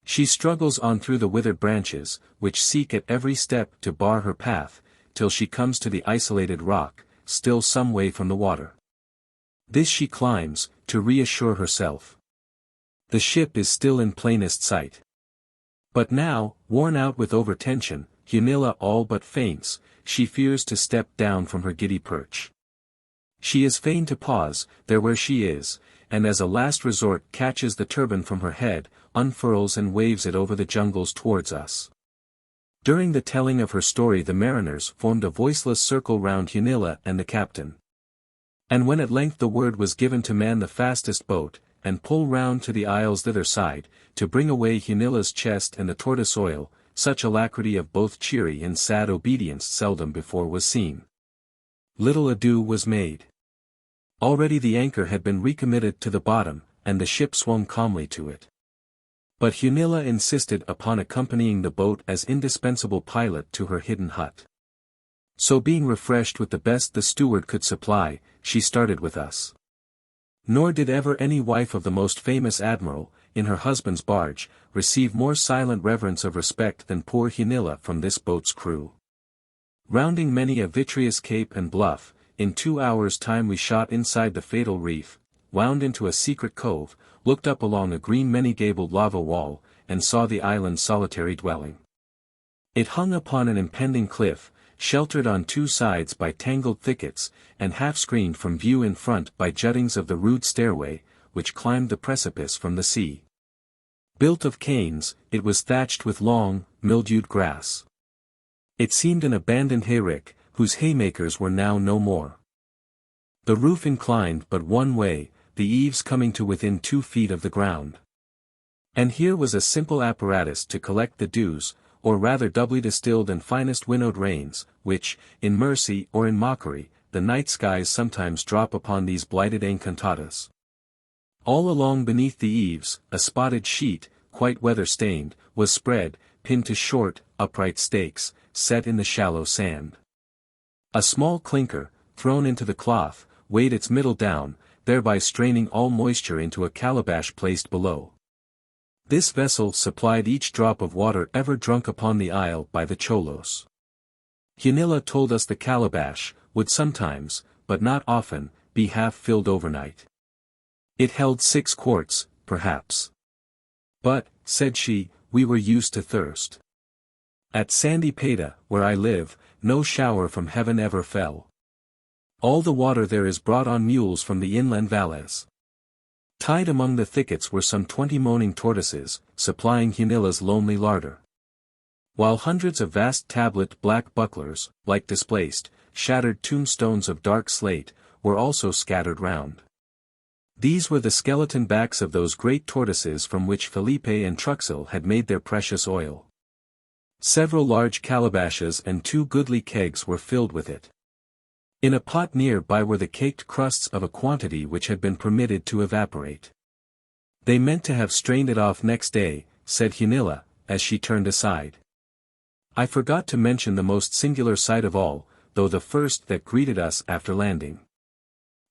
She struggles on through the withered branches, which seek at every step to bar her path, till she comes to the isolated rock, still some way from the water. This she climbs, to reassure herself. The ship is still in plainest sight. But now, worn out with overtension, Hunilla all but faints. She fears to step down from her giddy perch. She is fain to pause, there where she is, and as a last resort catches the turban from her head, unfurls and waves it over the jungles towards us. During the telling of her story the mariners formed a voiceless circle round Hunilla and the captain. And when at length the word was given to man the fastest boat, and pull round to the isle's thither side, to bring away Hunilla's chest and the tortoise oil, such alacrity of both cheery and sad obedience seldom before was seen. Little ado was made. Already the anchor had been recommitted to the bottom, and the ship swung calmly to it. But Hunilla insisted upon accompanying the boat as indispensable pilot to her hidden hut. So being refreshed with the best the steward could supply, she started with us. Nor did ever any wife of the most famous admiral, in her husband's barge, receive more silent reverence of respect than poor Hunilla from this boat's crew. Rounding many a vitreous cape and bluff, in 2 hours' time we shot inside the fatal reef, wound into a secret cove, looked up along a green many-gabled lava wall, and saw the island's solitary dwelling. It hung upon an impending cliff, sheltered on 2 sides by tangled thickets, and half-screened from view in front by juttings of the rude stairway, which climbed the precipice from the sea. Built of canes, it was thatched with long, mildewed grass. It seemed an abandoned hayrick, whose haymakers were now no more. The roof inclined but one way, the eaves coming to within 2 feet of the ground. And here was a simple apparatus to collect the dews, or rather doubly distilled and finest winnowed rains, which, in mercy or in mockery, the night skies sometimes drop upon these blighted encantadas. All along beneath the eaves, a spotted sheet, quite weather-stained, was spread, pinned to short, upright stakes, set in the shallow sand. A small clinker, thrown into the cloth, weighed its middle down, thereby straining all moisture into a calabash placed below. This vessel supplied each drop of water ever drunk upon the isle by the cholos. Hunilla told us the calabash would sometimes, but not often, be half filled overnight. It held 6 quarts, perhaps. But, said she, we were used to thirst. At Sandy Peta, where I live, no shower from heaven ever fell. All the water there is brought on mules from the inland valleys. Tied among the thickets were some 20 moaning tortoises, supplying Hunilla's lonely larder. While hundreds of vast tablet black bucklers, like displaced, shattered tombstones of dark slate, were also scattered round. These were the skeleton backs of those great tortoises from which Felipe and Truxell had made their precious oil. Several large calabashes and 2 goodly kegs were filled with it. In a pot near by were the caked crusts of a quantity which had been permitted to evaporate. They meant to have strained it off next day, said Hunilla, as she turned aside. I forgot to mention the most singular sight of all, though the first that greeted us after landing.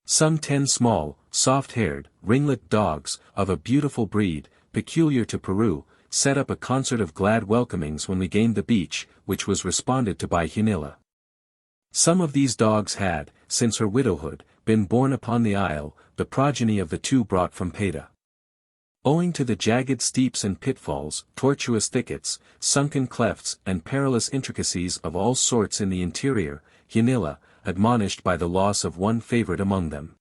Some 10 small, soft-haired, ringlet dogs, of a beautiful breed, peculiar to Peru, set up a concert of glad welcomings when we gained the beach, which was responded to by Hunilla. Some of these dogs had, since her widowhood, been born upon the isle, the progeny of the 2 brought from Peta. Owing to the jagged steeps and pitfalls, tortuous thickets, sunken clefts and perilous intricacies of all sorts in the interior, Hunilla, admonished by the loss of one favorite among them,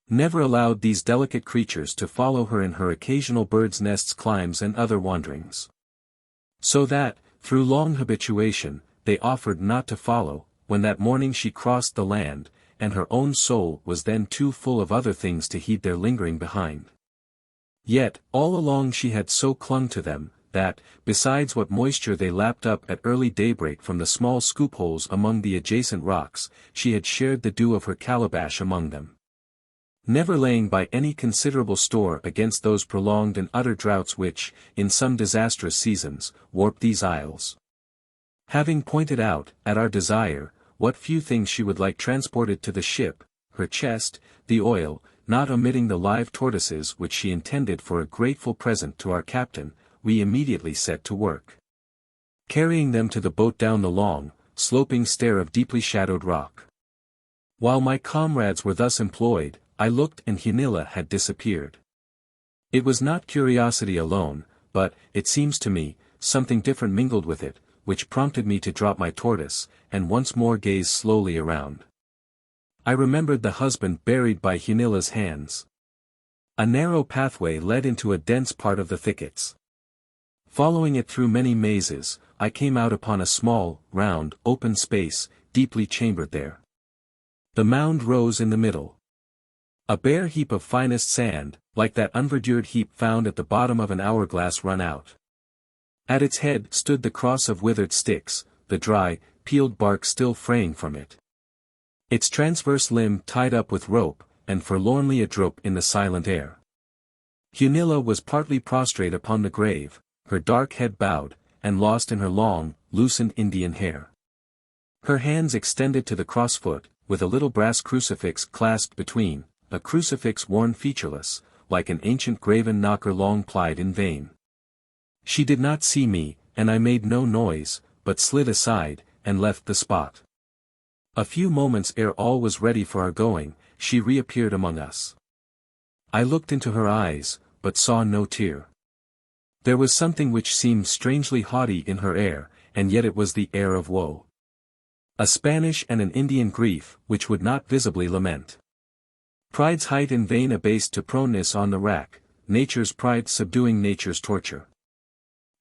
Never allowed these delicate creatures to follow her in her occasional bird's nests climbs and other wanderings. So that, through long habituation, they offered not to follow, when that morning she crossed the land, and her own soul was then too full of other things to heed their lingering behind. Yet, all along she had so clung to them, that, besides what moisture they lapped up at early daybreak from the small scoop holes among the adjacent rocks, she had shared the dew of her calabash among them. Never laying by any considerable store against those prolonged and utter droughts which, in some disastrous seasons, warp these isles. Having pointed out, at our desire, what few things she would like transported to the ship, her chest, the oil, not omitting the live tortoises which she intended for a grateful present to our captain, we immediately set to work. Carrying them to the boat down the long, sloping stair of deeply shadowed rock. While my comrades were thus employed, I looked and Hunilla had disappeared. It was not curiosity alone, but, it seems to me, something different mingled with it, which prompted me to drop my tortoise, and once more gaze slowly around. I remembered the husband buried by Hunilla's hands. A narrow pathway led into a dense part of the thickets. Following it through many mazes, I came out upon a small, round, open space, deeply chambered there. The mound rose in the middle. A bare heap of finest sand, like that unverdured heap found at the bottom of an hourglass run out. At its head stood the cross of withered sticks, the dry, peeled bark still fraying from it. Its transverse limb tied up with rope, and forlornly adrope in the silent air. Hunilla was partly prostrate upon the grave, her dark head bowed, and lost in her long, loosened Indian hair. Her hands extended to the crossfoot, with a little brass crucifix clasped between, a crucifix worn featureless, like an ancient graven knocker long plied in vain. She did not see me, and I made no noise, but slid aside, and left the spot. A few moments ere all was ready for our going, she reappeared among us. I looked into her eyes, but saw no tear. There was something which seemed strangely haughty in her air, and yet it was the air of woe. A Spanish and an Indian grief, which would not visibly lament. Pride's height in vain abased to proneness on the rack, nature's pride subduing nature's torture.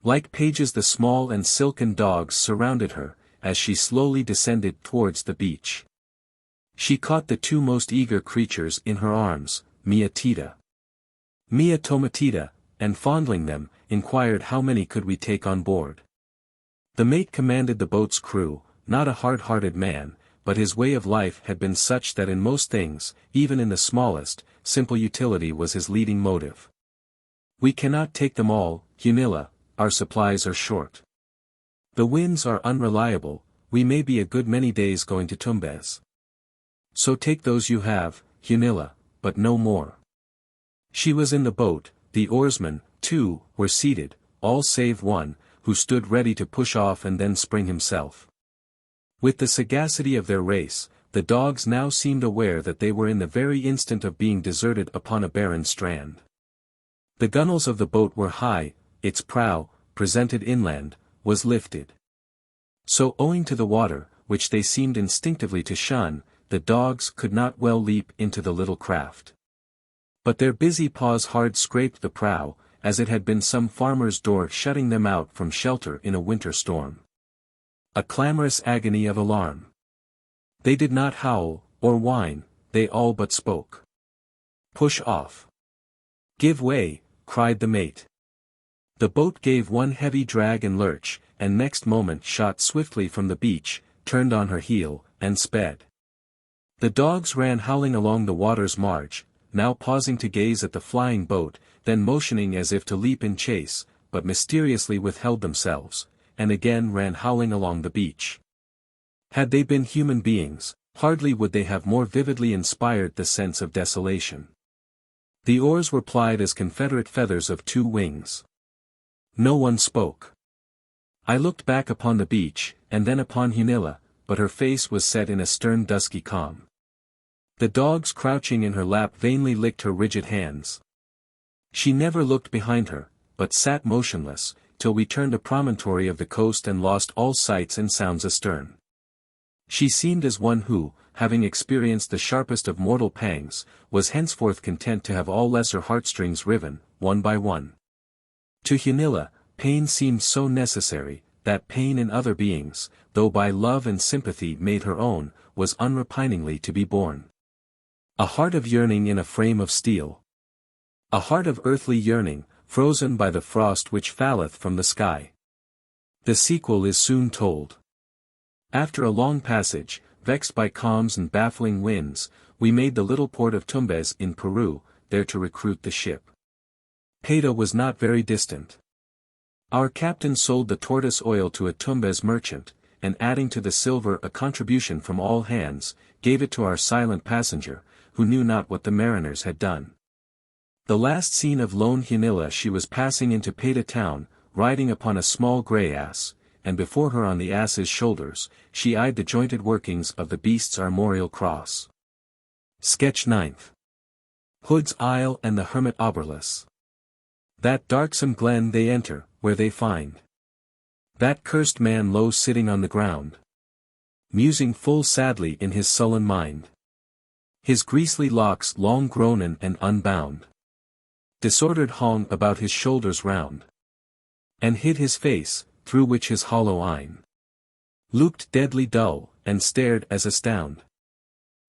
Like pages the small and silken dogs surrounded her, as she slowly descended towards the beach. She caught the two most eager creatures in her arms, Mia Tita, Mia Tomatita, and fondling them, inquired how many could we take on board. The mate commanded the boat's crew, not a hard-hearted man, but his way of life had been such that in most things, even in the smallest, simple utility was his leading motive. We cannot take them all, Hunilla, our supplies are short. The winds are unreliable, we may be a good many days going to Tumbez. So take those you have, Hunilla, but no more. She was in the boat, the oarsmen, too, were seated, all save one, who stood ready to push off and then spring himself. With the sagacity of their race, the dogs now seemed aware that they were in the very instant of being deserted upon a barren strand. The gunwales of the boat were high, its prow, presented inland, was lifted. So owing to the water, which they seemed instinctively to shun, the dogs could not well leap into the little craft. But their busy paws hard scraped the prow, as it had been some farmer's door shutting them out from shelter in a winter storm. A clamorous agony of alarm. They did not howl, or whine, they all but spoke. Push off. Give way, cried the mate. The boat gave one heavy drag and lurch, and next moment shot swiftly from the beach, turned on her heel, and sped. The dogs ran howling along the water's marge, now pausing to gaze at the flying boat, then motioning as if to leap in chase, but mysteriously withheld themselves, and again ran howling along the beach. Had they been human beings, hardly would they have more vividly inspired the sense of desolation. The oars were plied as Confederate feathers of two wings. No one spoke. I looked back upon the beach, and then upon Hunilla, but her face was set in a stern dusky calm. The dogs crouching in her lap vainly licked her rigid hands. She never looked behind her, but sat motionless, till we turned a promontory of the coast and lost all sights and sounds astern. She seemed as one who, having experienced the sharpest of mortal pangs, was henceforth content to have all lesser heartstrings riven, one by one. To Hunilla, pain seemed so necessary, that pain in other beings, though by love and sympathy made her own, was unrepiningly to be borne. A heart of yearning in a frame of steel. A heart of earthly yearning, frozen by the frost which falleth from the sky. The sequel is soon told. After a long passage, vexed by calms and baffling winds, we made the little port of Tumbes in Peru, there to recruit the ship. Paita was not very distant. Our captain sold the tortoise oil to a Tumbes merchant, and adding to the silver a contribution from all hands, gave it to our silent passenger, who knew not what the mariners had done. The last scene of lone Hunilla, she was passing into Paita town, riding upon a small grey ass, and before her on the ass's shoulders, she eyed the jointed workings of the beast's armorial cross. Sketch 9th. Hood's Isle and the Hermit OBERLUS. That darksome glen they enter, where they find that cursed man low sitting on the ground, musing full sadly in his sullen mind. His griesly locks long grown and unbound, disordered hung about his shoulders round, and hid his face, through which his hollow eyne looked deadly dull, and stared as astound.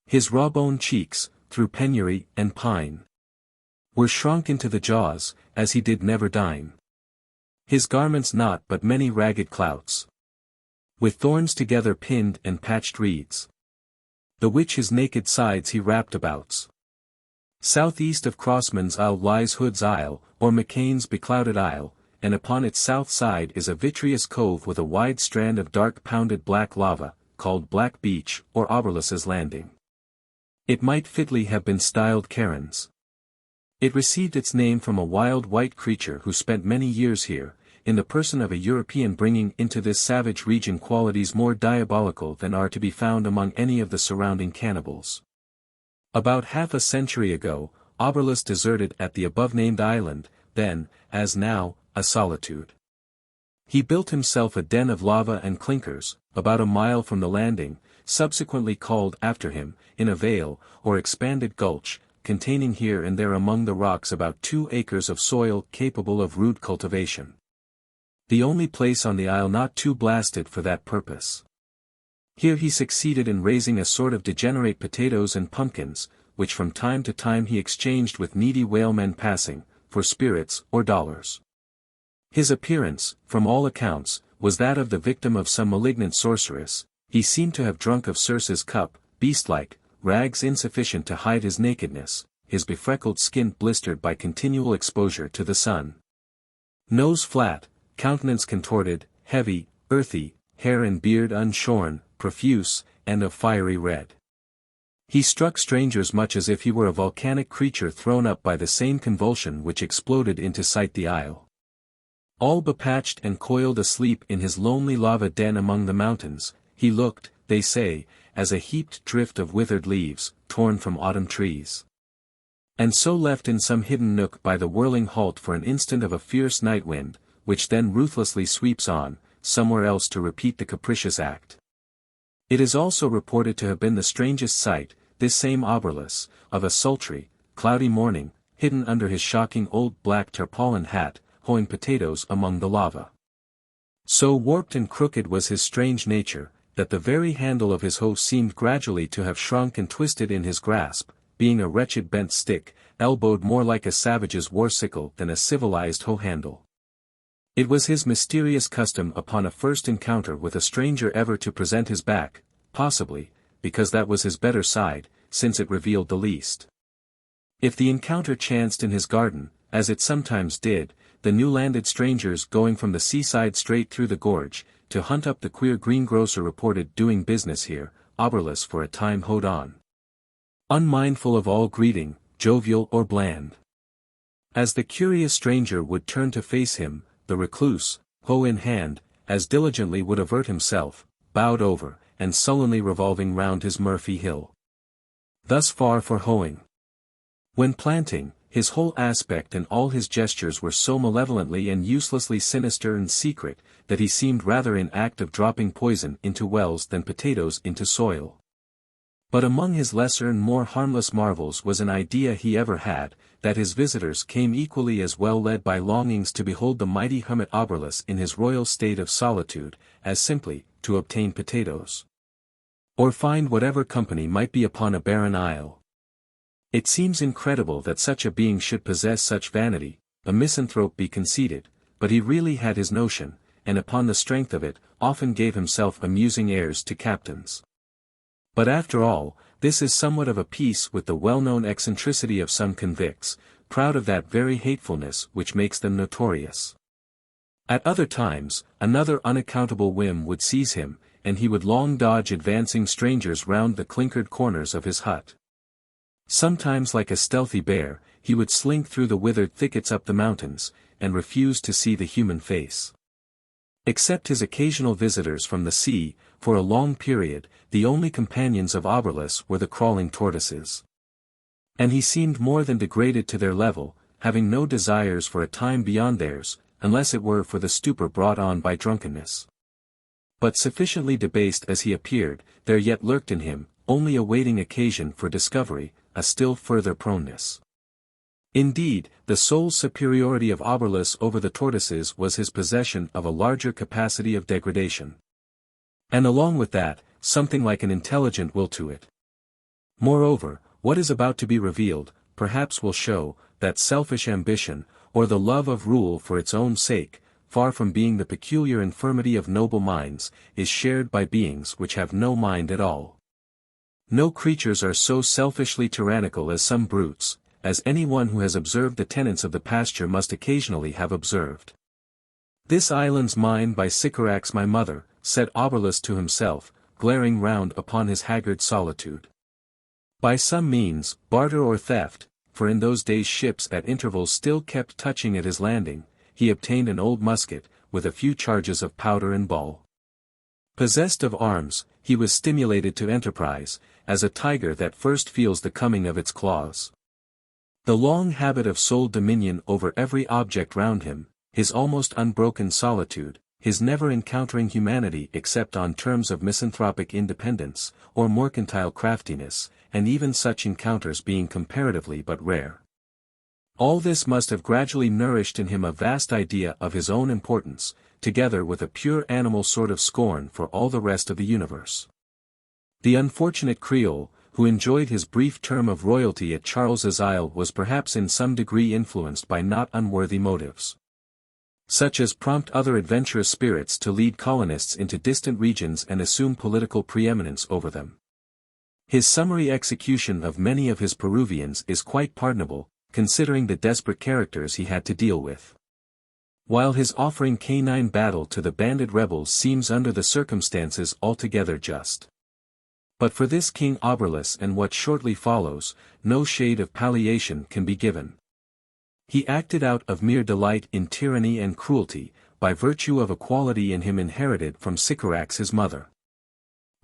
His raw-boned cheeks, through penury and pine, were shrunk into the jaws, as he did never dine. His garments naught but many ragged clouts, with thorns together pinned and patched reeds, the which his naked sides he wrapped abouts. Southeast of Crossman's Isle lies Hood's Isle, or McCain's beclouded isle, and upon its south side is a vitreous cove with a wide strand of dark pounded black lava, called Black Beach or Oberlus's Landing. It might fitly have been styled Charon's. It received its name from a wild white creature who spent many years here, in the person of a European, bringing into this savage region qualities more diabolical than are to be found among any of the surrounding cannibals. About half a century ago, Oberlus deserted at the above-named island, then, as now, a solitude. He built himself a den of lava and clinkers, about a mile from the landing, subsequently called after him, in a vale, or expanded gulch, containing here and there among the rocks about 2 acres of soil capable of rude cultivation. The only place on the isle not too blasted for that purpose. Here he succeeded in raising a sort of degenerate potatoes and pumpkins, which from time to time he exchanged with needy whalemen passing, for spirits or dollars. His appearance, from all accounts, was that of the victim of some malignant sorceress. He seemed to have drunk of Circe's cup, beast-like, rags insufficient to hide his nakedness, his befreckled skin blistered by continual exposure to the sun. Nose flat, countenance contorted, heavy, earthy, hair and beard unshorn, profuse, and of fiery red. He struck strangers much as if he were a volcanic creature thrown up by the same convulsion which exploded into sight the isle. All bepatched and coiled asleep in his lonely lava den among the mountains, he looked, they say, as a heaped drift of withered leaves, torn from autumn trees. And so left in some hidden nook by the whirling halt for an instant of a fierce night wind, which then ruthlessly sweeps on, somewhere else to repeat the capricious act. It is also reported to have been the strangest sight, this same Oberlus, of a sultry, cloudy morning, hidden under his shocking old black tarpaulin hat, hoeing potatoes among the lava. So warped and crooked was his strange nature, that the very handle of his hoe seemed gradually to have shrunk and twisted in his grasp, being a wretched bent stick, elbowed more like a savage's war sickle than a civilized hoe handle. It was his mysterious custom upon a first encounter with a stranger ever to present his back, possibly, because that was his better side, since it revealed the least. If the encounter chanced in his garden, as it sometimes did, the new-landed strangers going from the seaside straight through the gorge, to hunt up the queer greengrocer reported doing business here, Oberlus for a time hoed on. Unmindful of all greeting, jovial or bland. As the curious stranger would turn to face him, the recluse, hoe in hand, as diligently would avert himself, bowed over, and sullenly revolving round his Murphy Hill. Thus far for hoeing. When planting, his whole aspect and all his gestures were so malevolently and uselessly sinister and secret, that he seemed rather in act of dropping poison into wells than potatoes into soil. But among his lesser and more harmless marvels was an idea he ever had, that his visitors came equally as well led by longings to behold the mighty hermit OBERLUS in his royal state of solitude, as simply, to obtain potatoes. Or find whatever company might be upon a barren isle. It seems incredible that such a being should possess such vanity, a misanthrope be conceited, but he really had his notion, and upon the strength of it, often gave himself amusing airs to captains. But after all, this is somewhat of a piece with the well-known eccentricity of some convicts, proud of that very hatefulness which makes them notorious. At other times, another unaccountable whim would seize him, and he would long dodge advancing strangers round the clinkered corners of his hut. Sometimes like a stealthy bear, he would slink through the withered thickets up the mountains, and refuse to see the human face. Except his occasional visitors from the sea, for a long period, the only companions of OBERLUS were the crawling tortoises. And he seemed more than degraded to their level, having no desires for a time beyond theirs, unless it were for the stupor brought on by drunkenness. But sufficiently debased as he appeared, there yet lurked in him, only awaiting occasion for discovery, a still further proneness. Indeed, the sole superiority of OBERLUS over the tortoises was his possession of a larger capacity of degradation. And along with that, something like an intelligent will to it. Moreover, what is about to be revealed, perhaps will show, that selfish ambition, or the love of rule for its own sake, far from being the peculiar infirmity of noble minds, is shared by beings which have no mind at all. No creatures are so selfishly tyrannical as some brutes, as anyone who has observed the tenants of the pasture must occasionally have observed. "This island's mine by Sycorax my mother," said OBERLUS to himself, glaring round upon his haggard solitude. By some means, barter or theft, for in those days ships at intervals still kept touching at his landing, he obtained an old musket, with a few charges of powder and ball. Possessed of arms, he was stimulated to enterprise, as a tiger that first feels the coming of its claws. The long habit of sole dominion over every object round him, his almost unbroken solitude, his never encountering humanity except on terms of misanthropic independence, or mercantile craftiness, and even such encounters being comparatively but rare. All this must have gradually nourished in him a vast idea of his own importance, together with a pure animal sort of scorn for all the rest of the universe. The unfortunate Creole, who enjoyed his brief term of royalty at Charles's Isle, was perhaps in some degree influenced by not unworthy motives, such as prompt other adventurous spirits to lead colonists into distant regions and assume political preeminence over them. His summary execution of many of his Peruvians is quite pardonable, considering the desperate characters he had to deal with. While his offering canine battle to the banded rebels seems under the circumstances altogether just. But for this King OBERLUS and what shortly follows, no shade of palliation can be given. He acted out of mere delight in tyranny and cruelty, by virtue of a quality in him inherited from Sycorax his mother.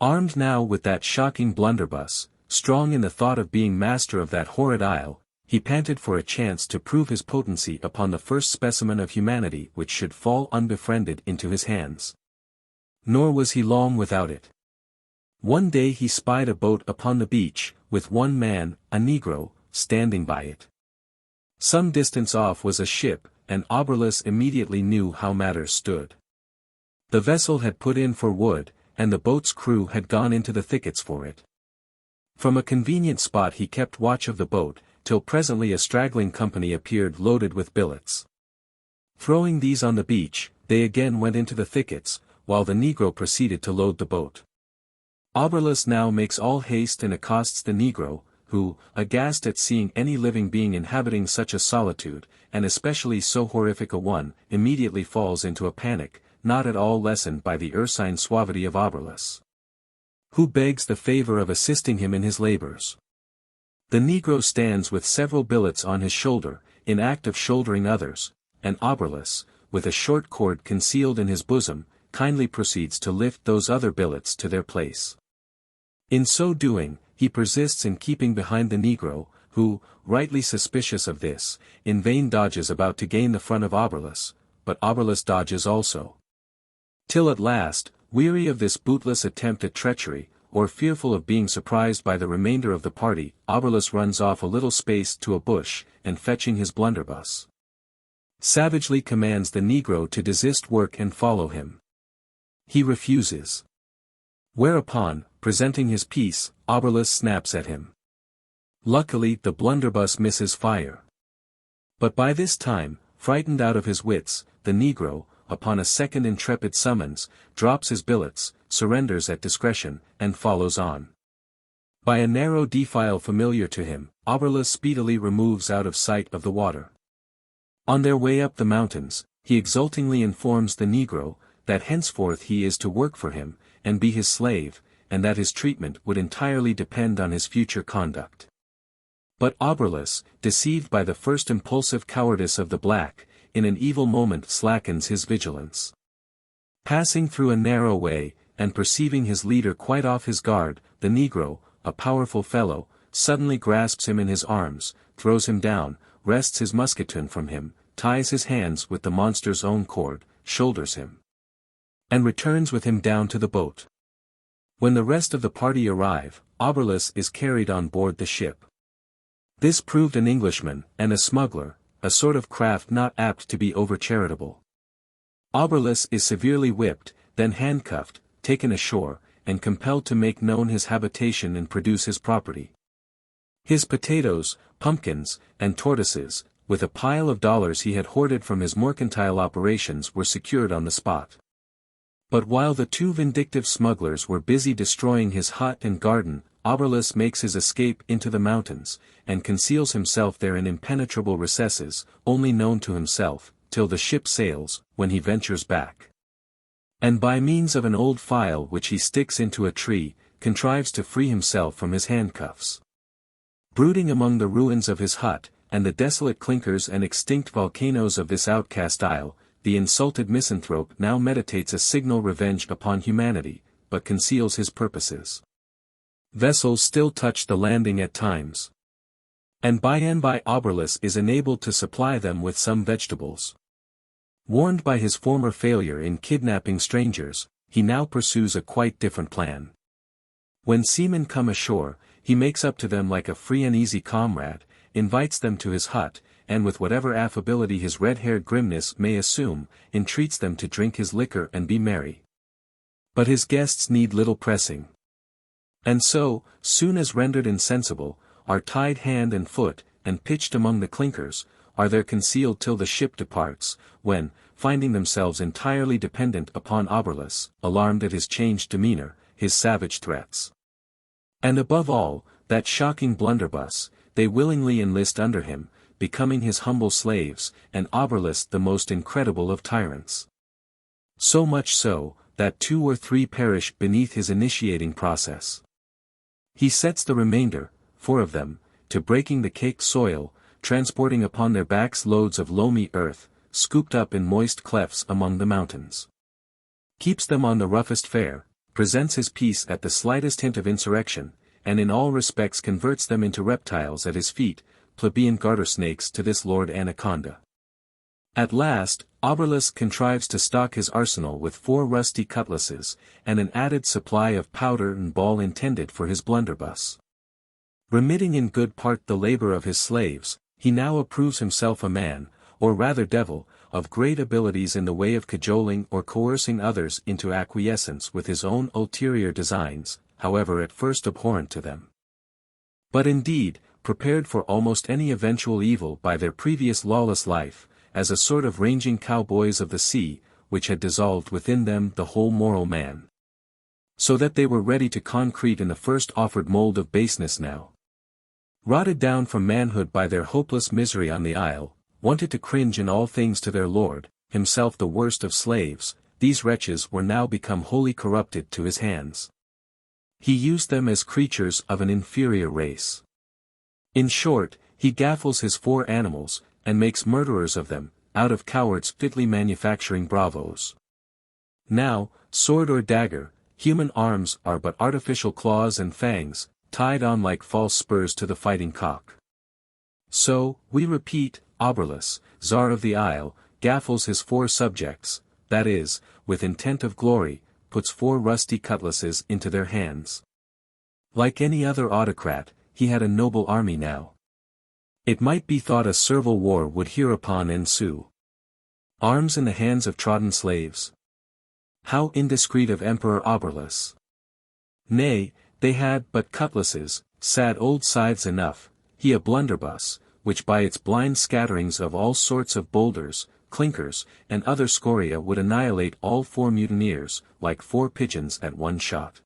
Armed now with that shocking blunderbuss, strong in the thought of being master of that horrid isle, he panted for a chance to prove his potency upon the first specimen of humanity which should fall unbefriended into his hands. Nor was he long without it. One day he spied a boat upon the beach, with one man, a negro, standing by it. Some distance off was a ship, and OBERLUS immediately knew how matters stood. The vessel had put in for wood, and the boat's crew had gone into the thickets for it. From a convenient spot he kept watch of the boat, till presently a straggling company appeared loaded with billets. Throwing these on the beach, they again went into the thickets, while the negro proceeded to load the boat. OBERLUS now makes all haste and accosts the negro, who, aghast at seeing any living being inhabiting such a solitude, and especially so horrific a one, immediately falls into a panic, not at all lessened by the ursine suavity of OBERLUS, who begs the favor of assisting him in his labors. The negro stands with several billets on his shoulder, in act of shouldering others, and OBERLUS, with a short cord concealed in his bosom, kindly proceeds to lift those other billets to their place. In so doing, he persists in keeping behind the negro, who, rightly suspicious of this, in vain dodges about to gain the front of OBERLUS, but OBERLUS dodges also. Till at last, weary of this bootless attempt at treachery, or fearful of being surprised by the remainder of the party, OBERLUS runs off a little space to a bush, and fetching his blunderbuss, savagely commands the negro to desist work and follow him. He refuses. Whereupon, presenting his piece, OBERLUS snaps at him. Luckily the blunderbuss misses fire. But by this time, frightened out of his wits, the negro, upon a second intrepid summons, drops his billets, surrenders at discretion, and follows on. By a narrow defile familiar to him, OBERLUS speedily removes out of sight of the water. On their way up the mountains, he exultingly informs the negro, that henceforth he is to work for him, and be his slave, and that his treatment would entirely depend on his future conduct. But OBERLUS, deceived by the first impulsive cowardice of the black, in an evil moment slackens his vigilance. Passing through a narrow way, and perceiving his leader quite off his guard, the negro, a powerful fellow, suddenly grasps him in his arms, throws him down, wrests his musketoon from him, ties his hands with the monster's own cord, shoulders him, and returns with him down to the boat. When the rest of the party arrive, OBERLUS is carried on board the ship. This proved an Englishman, and a smuggler, a sort of craft not apt to be over-charitable. OBERLUS is severely whipped, then handcuffed, taken ashore, and compelled to make known his habitation and produce his property. His potatoes, pumpkins, and tortoises, with a pile of dollars he had hoarded from his mercantile operations, were secured on the spot. But while the two vindictive smugglers were busy destroying his hut and garden, OBERLUS makes his escape into the mountains, and conceals himself there in impenetrable recesses, only known to himself, till the ship sails, when he ventures back, and by means of an old file which he sticks into a tree, contrives to free himself from his handcuffs. Brooding among the ruins of his hut, and the desolate clinkers and extinct volcanoes of this outcast isle, the insulted misanthrope now meditates a signal revenge upon humanity, but conceals his purposes. Vessels still touch the landing at times, and by OBERLUS is enabled to supply them with some vegetables. Warned by his former failure in kidnapping strangers, he now pursues a quite different plan. When seamen come ashore, he makes up to them like a free and easy comrade, invites them to his hut, and with whatever affability his red-haired grimness may assume, entreats them to drink his liquor and be merry. But his guests need little pressing, and so, soon as rendered insensible, are tied hand and foot, and pitched among the clinkers, are there concealed till the ship departs, when, finding themselves entirely dependent upon OBERLUS, alarmed at his changed demeanor, his savage threats, and above all, that shocking blunderbuss, they willingly enlist under him, becoming his humble slaves, and OBERLUS the most incredible of tyrants. So much so, that 2 or 3 perish beneath his initiating process. He sets the remainder, 4 of them, to breaking the caked soil, transporting upon their backs loads of loamy earth, scooped up in moist clefts among the mountains. Keeps them on the roughest fare, presents his piece at the slightest hint of insurrection, and in all respects converts them into reptiles at his feet, plebeian garter snakes to this Lord Anaconda. At last, OBERLUS contrives to stock his arsenal with 4 rusty cutlasses, and an added supply of powder and ball intended for his blunderbuss. Remitting in good part the labor of his slaves, he now approves himself a man, or rather devil, of great abilities in the way of cajoling or coercing others into acquiescence with his own ulterior designs, however at first abhorrent to them. But indeed, prepared for almost any eventual evil by their previous lawless life, as a sort of ranging cowboys of the sea, which had dissolved within them the whole moral man. So that they were ready to concrete in the first offered mold of baseness now. Rotted down from manhood by their hopeless misery on the isle, wanted to cringe in all things to their lord, himself the worst of slaves, these wretches were now become wholly corrupted to his hands. He used them as creatures of an inferior race. In short, he gaffles his 4 animals, and makes murderers of them, out of cowards fitly manufacturing bravos. Now, sword or dagger, human arms are but artificial claws and fangs, tied on like false spurs to the fighting cock. So, we repeat, Oberlus, Tsar of the Isle, gaffles his 4 subjects, that is, with intent of glory, puts 4 rusty cutlasses into their hands. Like any other autocrat, he had a noble army now. It might be thought a servile war would hereupon ensue. Arms in the hands of trodden slaves. How indiscreet of Emperor Oberlus! Nay, they had but cutlasses, sad old scythes enough, he a blunderbuss, which by its blind scatterings of all sorts of boulders, clinkers, and other scoria would annihilate all 4 mutineers, like 4 pigeons at one shot.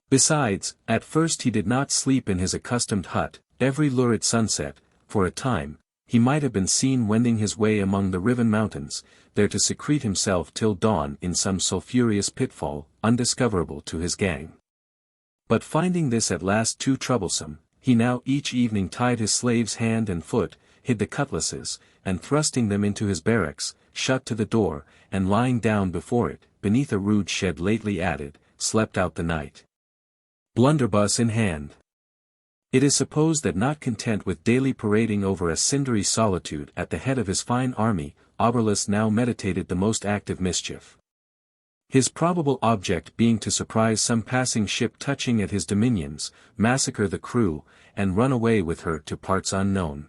Besides, at first he did not sleep in his accustomed hut, every lurid sunset, for a time, he might have been seen wending his way among the riven mountains, there to secrete himself till dawn in some sulphurous pitfall, undiscoverable to his gang. But finding this at last too troublesome, he now each evening tied his slave's hand and foot, hid the cutlasses, and thrusting them into his barracks, shut to the door, and lying down before it, beneath a rude shed lately added, slept out the night. Blunderbuss in hand. It is supposed that not content with daily parading over a cindery solitude at the head of his fine army, Oberlus now meditated the most active mischief. His probable object being to surprise some passing ship touching at his dominions, massacre the crew, and run away with her to parts unknown.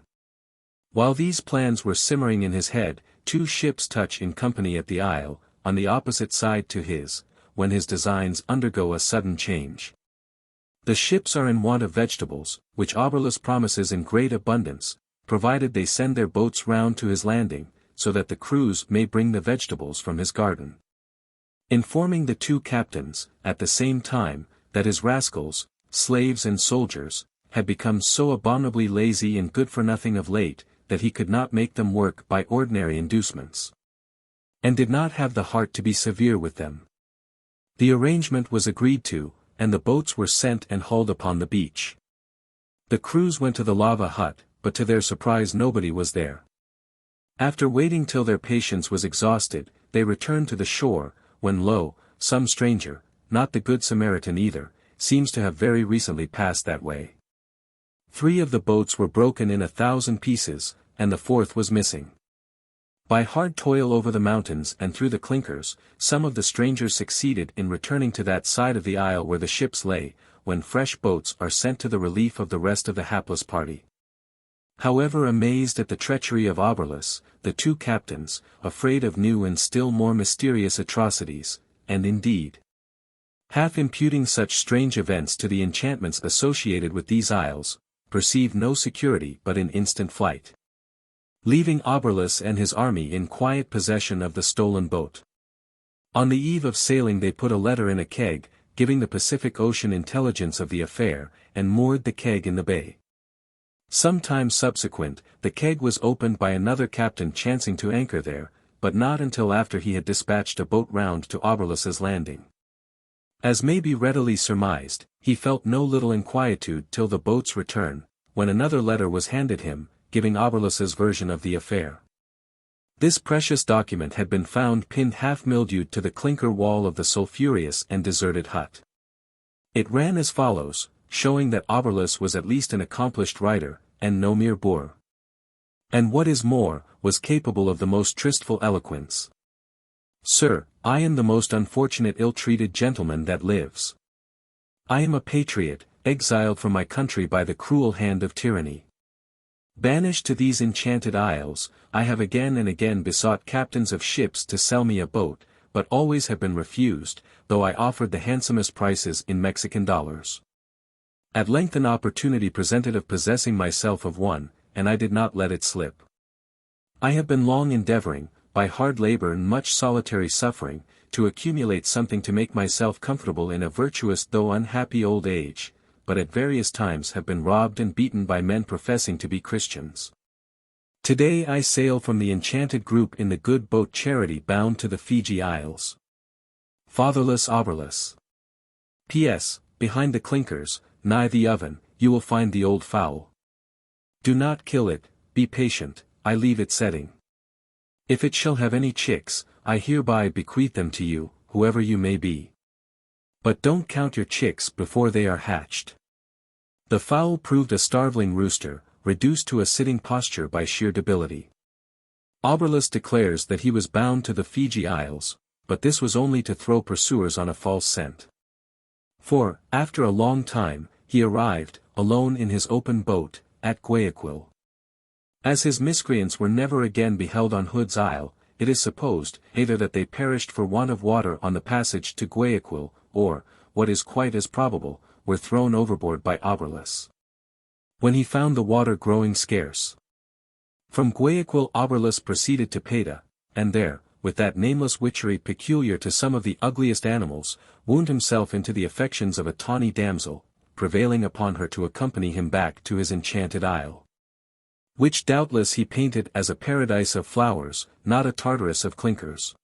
While these plans were simmering in his head, 2 ships touch in company at the isle, on the opposite side to his, when his designs undergo a sudden change. The ships are in want of vegetables, which Oberlus promises in great abundance, provided they send their boats round to his landing, so that the crews may bring the vegetables from his garden. Informing the 2 captains, at the same time, that his rascals, slaves and soldiers, had become so abominably lazy and good-for-nothing of late, that he could not make them work by ordinary inducements. And did not have the heart to be severe with them. The arrangement was agreed to, and the boats were sent and hauled upon the beach. The crews went to the lava hut, but to their surprise nobody was there. After waiting till their patience was exhausted, they returned to the shore, when lo, some stranger, not the Good Samaritan either, seems to have very recently passed that way. 3 of the boats were broken in 1,000 pieces, and the 4th was missing. By hard toil over the mountains and through the clinkers, some of the strangers succeeded in returning to that side of the isle where the ships lay, when fresh boats are sent to the relief of the rest of the hapless party. However, amazed at the treachery of Oberlus, the 2 captains, afraid of new and still more mysterious atrocities, and indeed, half imputing such strange events to the enchantments associated with these isles, perceived no security but in instant flight. Leaving Oberlus and his army in quiet possession of the stolen boat. On the eve of sailing they put a letter in a keg, giving the Pacific Ocean intelligence of the affair, and moored the keg in the bay. Some time subsequent, the keg was opened by another captain chancing to anchor there, but not until after he had dispatched a boat round to Oberlus's landing. As may be readily surmised, he felt no little inquietude till the boat's return, when another letter was handed him, giving Oberlus's version of the affair. This precious document had been found pinned half-mildewed to the clinker wall of the sulphurous and deserted hut. It ran as follows, showing that Oberlus was at least an accomplished writer, and no mere boor. And what is more, was capable of the most tristful eloquence. Sir, I am the most unfortunate ill-treated gentleman that lives. I am a patriot, exiled from my country by the cruel hand of tyranny. Banished to these enchanted isles, I have again and again besought captains of ships to sell me a boat, but always have been refused, though I offered the handsomest prices in Mexican dollars. At length an opportunity presented of possessing myself of one, and I did not let it slip. I have been long endeavoring, by hard labor and much solitary suffering, to accumulate something to make myself comfortable in a virtuous though unhappy old age, but at various times have been robbed and beaten by men professing to be Christians. Today I sail from the enchanted group in the good boat Charity bound to the Fiji Isles. Fatherless Oberlus. P.S. Behind the clinkers, nigh the oven, you will find the old fowl. Do not kill it, be patient, I leave it setting. If it shall have any chicks, I hereby bequeath them to you, whoever you may be. But don't count your chicks before they are hatched. The fowl proved a starveling rooster, reduced to a sitting posture by sheer debility. OBERLUS declares that he was bound to the Fiji Isles, but this was only to throw pursuers on a false scent. For, after a long time, he arrived, alone in his open boat, at Guayaquil. As his miscreants were never again beheld on Hood's Isle, it is supposed, either that they perished for want of water on the passage to Guayaquil, or, what is quite as probable, were thrown overboard by OBERLUS. When he found the water growing scarce. From Guayaquil OBERLUS proceeded to Payta, and there, with that nameless witchery peculiar to some of the ugliest animals, wound himself into the affections of a tawny damsel, prevailing upon her to accompany him back to his enchanted isle. Which doubtless he painted as a paradise of flowers, not a Tartarus of clinkers.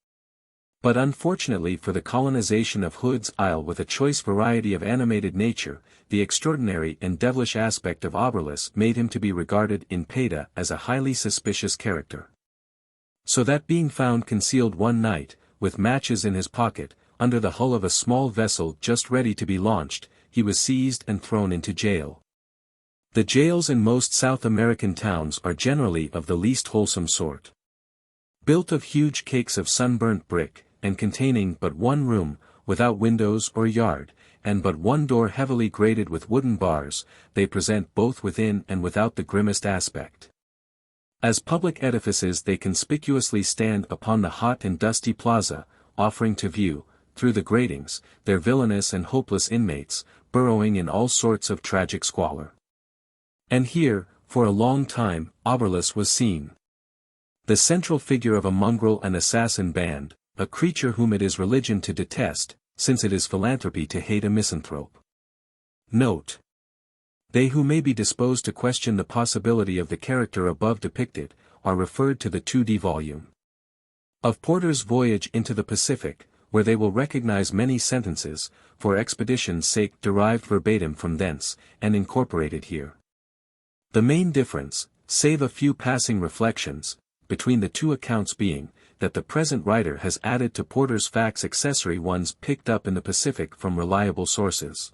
But unfortunately for the colonization of Hood's Isle with a choice variety of animated nature, the extraordinary and devilish aspect of OBERLUS made him to be regarded in Payta as a highly suspicious character. So that being found concealed one night, with matches in his pocket, under the hull of a small vessel just ready to be launched, he was seized and thrown into jail. The jails in most South American towns are generally of the least wholesome sort. Built of huge cakes of sunburnt brick, and containing but one room, without windows or yard, and but one door heavily grated with wooden bars, they present both within and without the grimmest aspect. As public edifices they conspicuously stand upon the hot and dusty plaza, offering to view, through the gratings, their villainous and hopeless inmates, burrowing in all sorts of tragic squalor. And here, for a long time, OBERLUS was seen. The central figure of a mongrel and assassin band, a creature whom it is religion to detest, since it is philanthropy to hate a misanthrope. Note: they who may be disposed to question the possibility of the character above depicted, are referred to the 2D volume of Porter's Voyage into the Pacific, where they will recognize many sentences, for expedition's sake derived verbatim from thence, and incorporated here. The main difference, save a few passing reflections, between the two accounts being, that the present writer has added to Porter's facts accessory ones picked up in the Pacific from reliable sources.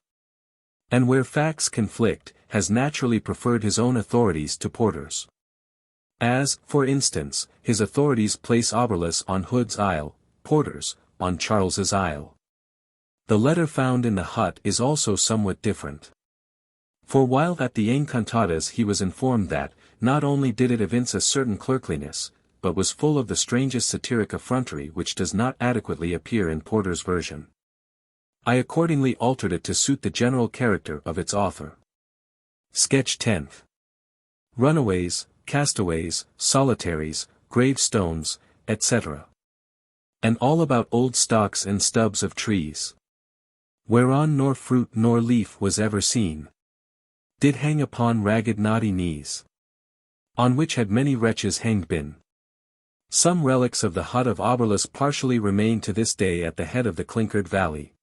And where facts conflict, has naturally preferred his own authorities to Porter's. As, for instance, his authorities place OBERLUS on Hood's Isle, Porter's, on Charles's Isle. The letter found in the hut is also somewhat different. For while at the Encantadas he was informed that, not only did it evince a certain clerkliness, but was full of the strangest satiric effrontery which does not adequately appear in Porter's version. I accordingly altered it to suit the general character of its author. Sketch 10th. Runaways, castaways, solitaries, gravestones, etc. And all about old stalks and stubs of trees, whereon nor fruit nor leaf was ever seen, did hang upon ragged knotty knees, on which had many wretches hanged been. Some relics of the hut of OBERLUS partially remain to this day at the head of the clinkered valley.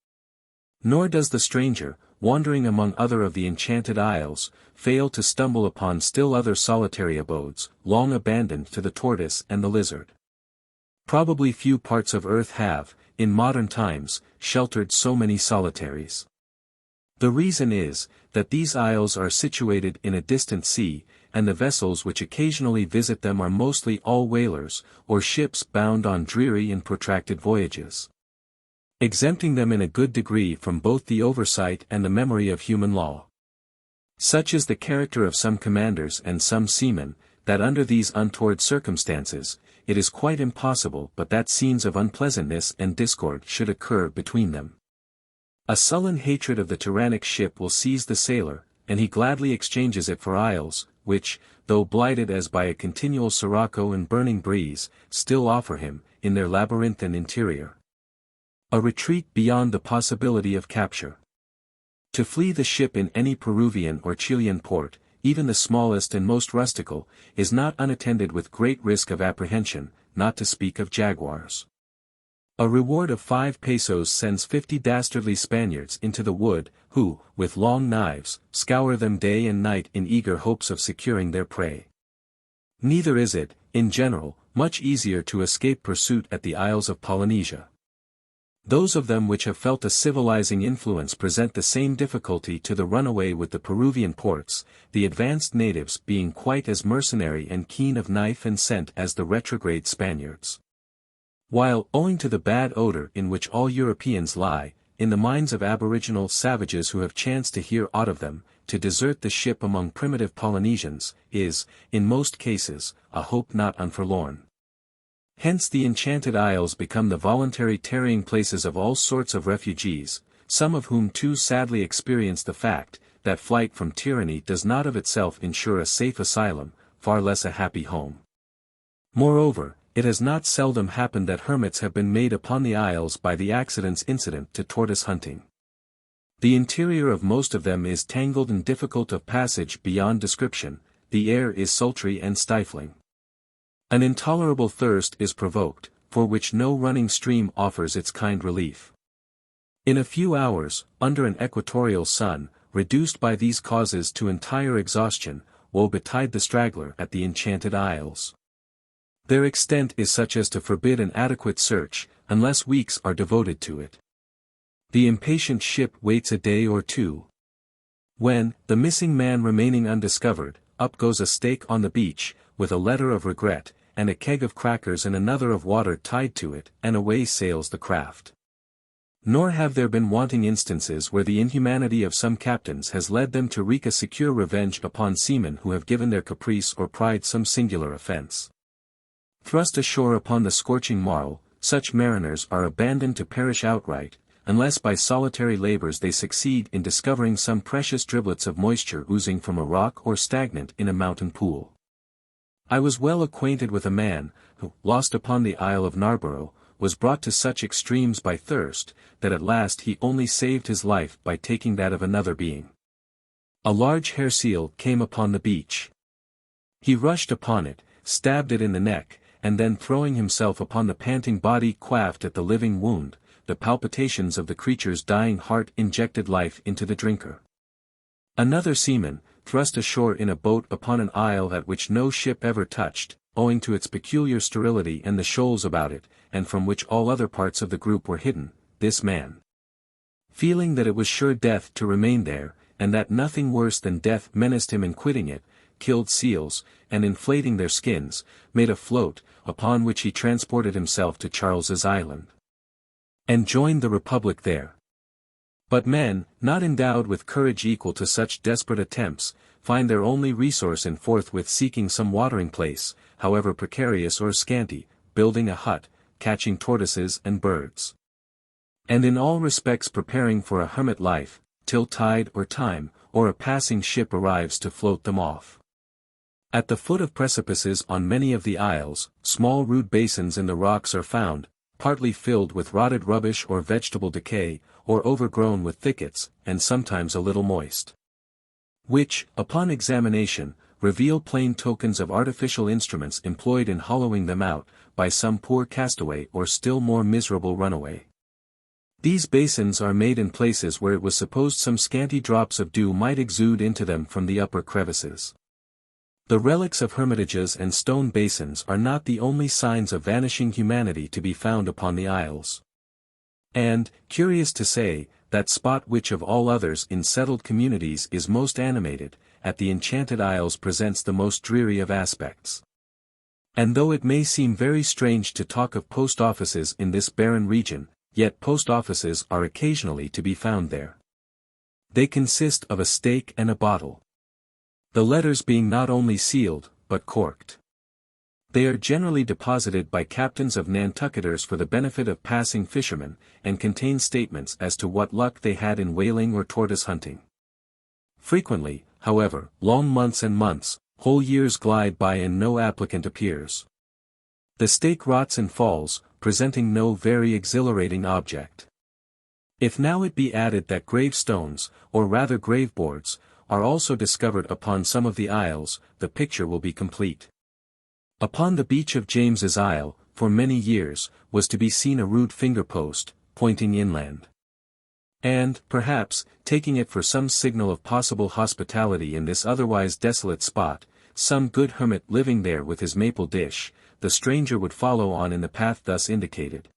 Nor does the stranger, wandering among other of the enchanted isles, fail to stumble upon still other solitary abodes, long abandoned to the tortoise and the lizard. Probably few parts of earth have, in modern times, sheltered so many solitaries. The reason is, that these isles are situated in a distant sea, and the vessels which occasionally visit them are mostly all whalers, or ships bound on dreary and protracted voyages, exempting them in a good degree from both the oversight and the memory of human law. Such is the character of some commanders and some seamen, that under these untoward circumstances, it is quite impossible but that scenes of unpleasantness and discord should occur between them. A sullen hatred of the tyrannic ship will seize the sailor, and he gladly exchanges it for isles, which, though blighted as by a continual sirocco and burning breeze, still offer him, in their labyrinthine interior, a retreat beyond the possibility of capture. To flee the ship in any Peruvian or Chilean port, even the smallest and most rustical, is not unattended with great risk of apprehension, not to speak of jaguars. A reward of 5 pesos sends 50 dastardly Spaniards into the wood, who, with long knives, scour them day and night in eager hopes of securing their prey. Neither is it, in general, much easier to escape pursuit at the Isles of Polynesia. Those of them which have felt a civilizing influence present the same difficulty to the runaway with the Peruvian ports, the advanced natives being quite as mercenary and keen of knife and scent as the retrograde Spaniards. While, owing to the bad odor in which all Europeans lie, in the minds of aboriginal savages who have chanced to hear aught of them, to desert the ship among primitive Polynesians, is, in most cases, a hope not unforlorn. Hence the Enchanted Isles become the voluntary tarrying places of all sorts of refugees, some of whom too sadly experience the fact, that flight from tyranny does not of itself ensure a safe asylum, far less a happy home. Moreover, it has not seldom happened that hermits have been made upon the isles by the accidents incident to tortoise hunting. The interior of most of them is tangled and difficult of passage beyond description, the air is sultry and stifling. An intolerable thirst is provoked, for which no running stream offers its kind relief. In a few hours, under an equatorial sun, reduced by these causes to entire exhaustion, woe betide the straggler at the Enchanted Isles. Their extent is such as to forbid an adequate search, unless weeks are devoted to it. The impatient ship waits a day or two. When, the missing man remaining undiscovered, up goes a stake on the beach, with a letter of regret, and a keg of crackers and another of water tied to it, and away sails the craft. Nor have there been wanting instances where the inhumanity of some captains has led them to wreak a secure revenge upon seamen who have given their caprice or pride some singular offence. Thrust ashore upon the scorching marl, such mariners are abandoned to perish outright, unless by solitary labours they succeed in discovering some precious driblets of moisture oozing from a rock or stagnant in a mountain pool. I was well acquainted with a man, who, lost upon the Isle of Narborough, was brought to such extremes by thirst, that at last he only saved his life by taking that of another being. A large hair seal came upon the beach. He rushed upon it, stabbed it in the neck, and then throwing himself upon the panting body quaffed at the living wound, the palpitations of the creature's dying heart injected life into the drinker. Another seaman, thrust ashore in a boat upon an isle at which no ship ever touched, owing to its peculiar sterility and the shoals about it, and from which all other parts of the group were hidden, this man, feeling that it was sure death to remain there, and that nothing worse than death menaced him in quitting it, killed seals, and inflating their skins, made a float, upon which he transported himself to Charles's Island, and joined the Republic there. But men, not endowed with courage equal to such desperate attempts, find their only resource in forthwith seeking some watering place, however precarious or scanty, building a hut, catching tortoises and birds, and in all respects preparing for a hermit life, till tide or time, or a passing ship arrives to float them off. At the foot of precipices on many of the isles, small rude basins in the rocks are found, partly filled with rotted rubbish or vegetable decay, or overgrown with thickets, and sometimes a little moist, which, upon examination, reveal plain tokens of artificial instruments employed in hollowing them out, by some poor castaway or still more miserable runaway. These basins are made in places where it was supposed some scanty drops of dew might exude into them from the upper crevices. The relics of hermitages and stone basins are not the only signs of vanishing humanity to be found upon the isles. And, curious to say, that spot which of all others in settled communities is most animated, at the Enchanted Isles presents the most dreary of aspects. And though it may seem very strange to talk of post offices in this barren region, yet post offices are occasionally to be found there. They consist of a stake and a bottle, the letters being not only sealed, but corked. They are generally deposited by captains of Nantucketers for the benefit of passing fishermen, and contain statements as to what luck they had in whaling or tortoise hunting. Frequently, however, long months and months, whole years glide by and no applicant appears. The stake rots and falls, presenting no very exhilarating object. If now it be added that gravestones, or rather graveboards, are also discovered upon some of the isles, the picture will be complete. Upon the beach of James's Isle, for many years, was to be seen a rude finger-post, pointing inland. And, perhaps, taking it for some signal of possible hospitality in this otherwise desolate spot, some good hermit living there with his maple dish, the stranger would follow on in the path thus indicated.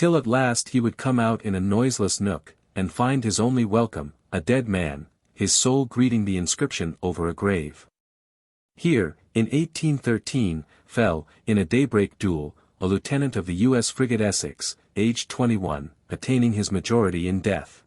till at last he would come out in a noiseless nook, and find his only welcome, a dead man, his soul greeting the inscription over a grave. Here, in 1813, fell, in a daybreak duel, a lieutenant of the U.S. frigate Essex, aged 21, attaining his majority in death.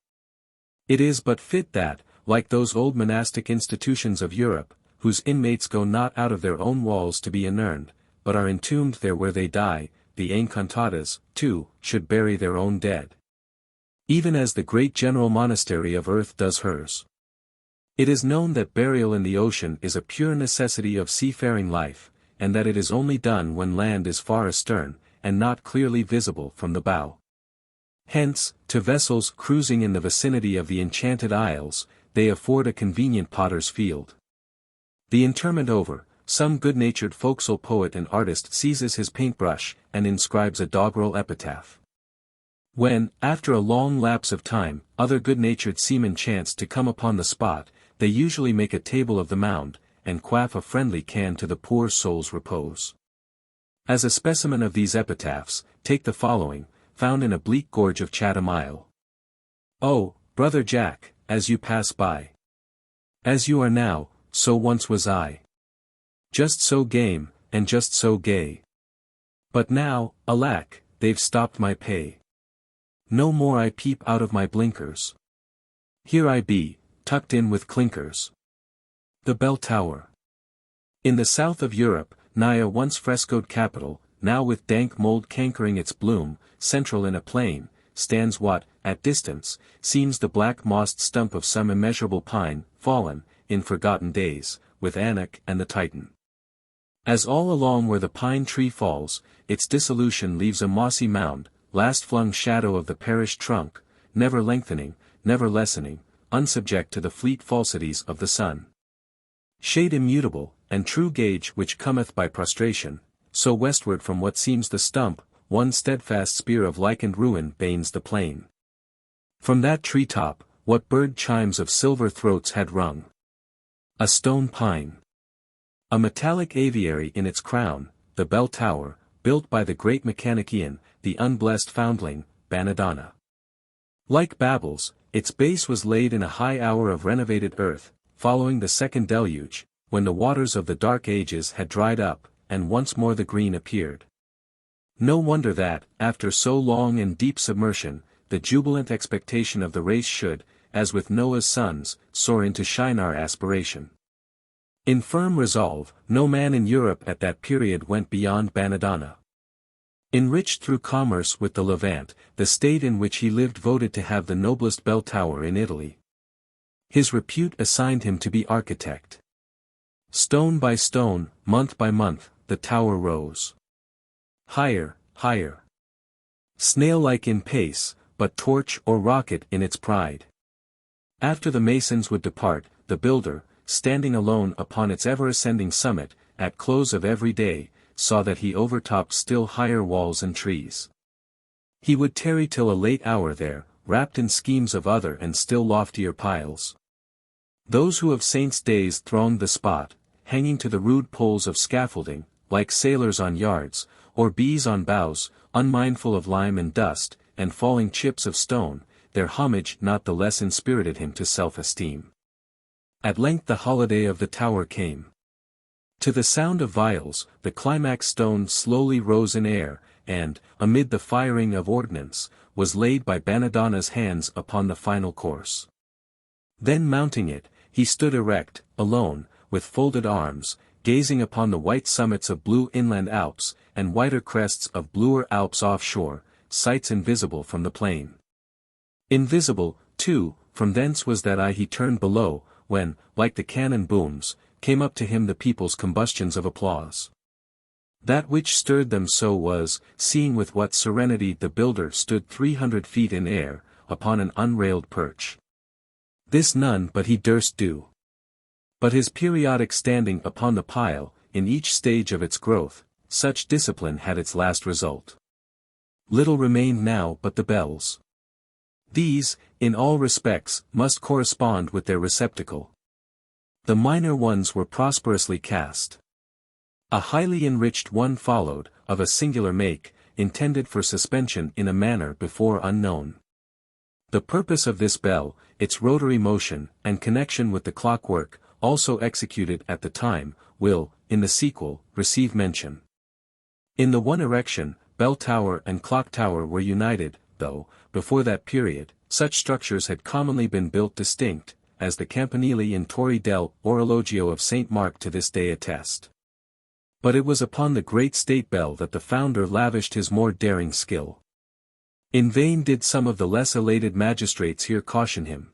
It is but fit that, like those old monastic institutions of Europe, whose inmates go not out of their own walls to be inurned, but are entombed there where they die, the Encantadas, too, should bury their own dead. Even as the great general monastery of earth does hers. It is known that burial in the ocean is a pure necessity of seafaring life, and that it is only done when land is far astern, and not clearly visible from the bow. Hence, to vessels cruising in the vicinity of the Enchanted Isles, they afford a convenient potter's field. The interment over, some good-natured forecastle poet and artist seizes his paintbrush, and inscribes a doggerel epitaph. When, after a long lapse of time, other good-natured seamen chance to come upon the spot, they usually make a table of the mound, and quaff a friendly can to the poor soul's repose. As a specimen of these epitaphs, take the following, found in a bleak gorge of Chatham Isle. Oh, brother Jack, as you pass by. As you are now, so once was I. Just so game, and just so gay. But now, alack, they've stopped my pay. No more I peep out of my blinkers. Here I be, tucked in with clinkers. The Bell Tower. In the south of Europe, nigh a once frescoed capital, now with dank mold cankering its bloom, central in a plain, stands what, at distance, seems the black mossed stump of some immeasurable pine, fallen, in forgotten days, with Anak and the Titan. As all along where the pine tree falls, its dissolution leaves a mossy mound, last flung shadow of the perished trunk, never lengthening, never lessening, unsubject to the fleet falsities of the sun. Shade immutable, and true gauge which cometh by prostration, so westward from what seems the stump, one steadfast spear of lichened ruin banes the plain. From that tree-top, what bird chimes of silver throats had rung? A stone pine. A metallic aviary in its crown, the bell tower, built by the great mechanician, the unblessed foundling, Banadonna. Like Babel's, its base was laid in a high hour of renovated earth, following the second deluge, when the waters of the dark ages had dried up, and once more the green appeared. No wonder that, after so long and deep submersion, the jubilant expectation of the race should, as with Noah's sons, soar into Shinar aspiration. In firm resolve, no man in Europe at that period went beyond Banadonna. Enriched through commerce with the Levant, the state in which he lived voted to have the noblest bell tower in Italy. His repute assigned him to be architect. Stone by stone, month by month, the tower rose. Higher, higher. Snail-like in pace, but torch or rocket in its pride. After the masons would depart, the builder, standing alone upon its ever-ascending summit, at close of every day, saw that he overtopped still higher walls and trees. He would tarry till a late hour there, wrapped in schemes of other and still loftier piles. Those who of saints' days thronged the spot, hanging to the rude poles of scaffolding, like sailors on yards, or bees on boughs, unmindful of lime and dust, and falling chips of stone, their homage not the less inspirited him to self-esteem. At length the holiday of the tower came. To the sound of viols, the climax stone slowly rose in air, and, amid the firing of ordnance, was laid by Banadonna's hands upon the final course. Then mounting it, he stood erect, alone, with folded arms, gazing upon the white summits of blue inland Alps, and whiter crests of bluer Alps offshore, sights invisible from the plain. Invisible, too, from thence was that eye he turned below, when, like the cannon booms, came up to him the people's combustions of applause. That which stirred them so was, seeing with what serenity the builder stood 300 feet in air, upon an unrailed perch. This none but he durst do. But his periodic standing upon the pile, in each stage of its growth, such discipline had its last result. Little remained now but the bells. These, in all respects, must correspond with their receptacle. The minor ones were prosperously cast. A highly enriched one followed, of a singular make, intended for suspension in a manner before unknown. The purpose of this bell, its rotary motion, and connection with the clockwork, also executed at the time, will, in the sequel, receive mention. In the one erection, bell tower and clock tower were united, though, before that period, such structures had commonly been built distinct, as the campanili in Torre del Orologio of St. Mark to this day attest. But it was upon the great state bell that the founder lavished his more daring skill. In vain did some of the less elated magistrates here caution him,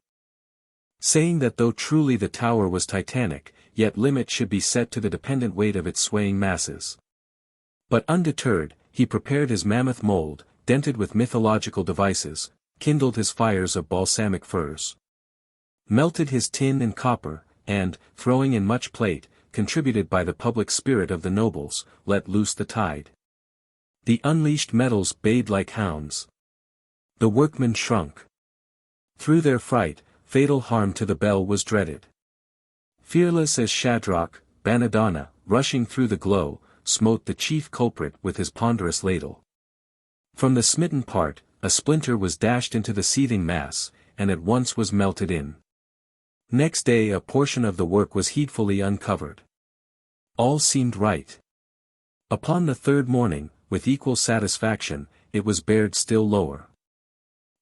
saying that though truly the tower was titanic, yet limit should be set to the dependent weight of its swaying masses. But undeterred, he prepared his mammoth mold, dented with mythological devices, kindled his fires of balsamic firs, melted his tin and copper, and, throwing in much plate, contributed by the public spirit of the nobles, let loose the tide. The unleashed metals bayed like hounds. The workmen shrunk. Through their fright, fatal harm to the bell was dreaded. Fearless as Shadrach, Banadonna, rushing through the glow, smote the chief culprit with his ponderous ladle. From the smitten part, a splinter was dashed into the seething mass, and at once was melted in. Next day a portion of the work was heedfully uncovered. All seemed right. Upon the third morning, with equal satisfaction, it was bared still lower.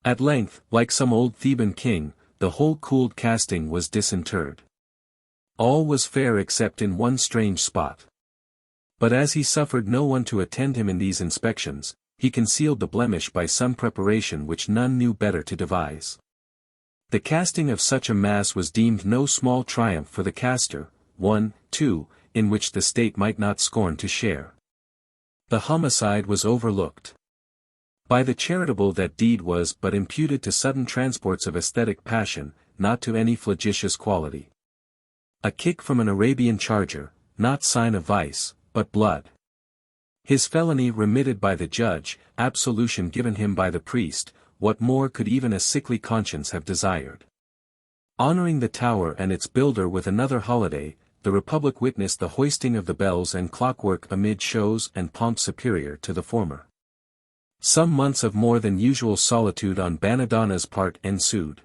At length, like some old Theban king, the whole cooled casting was disinterred. All was fair except in one strange spot. But as he suffered no one to attend him in these inspections, he concealed the blemish by some preparation which none knew better to devise. The casting of such a mass was deemed no small triumph for the caster, one, too, in which the state might not scorn to share. The homicide was overlooked. By the charitable that deed was but imputed to sudden transports of aesthetic passion, not to any flagitious quality. A kick from an Arabian charger, not sign of vice, but blood. His felony remitted by the judge, absolution given him by the priest, what more could even a sickly conscience have desired? Honoring the tower and its builder with another holiday, the Republic witnessed the hoisting of the bells and clockwork amid shows and pomp superior to the former. Some months of more than usual solitude on Banadonna's part ensued.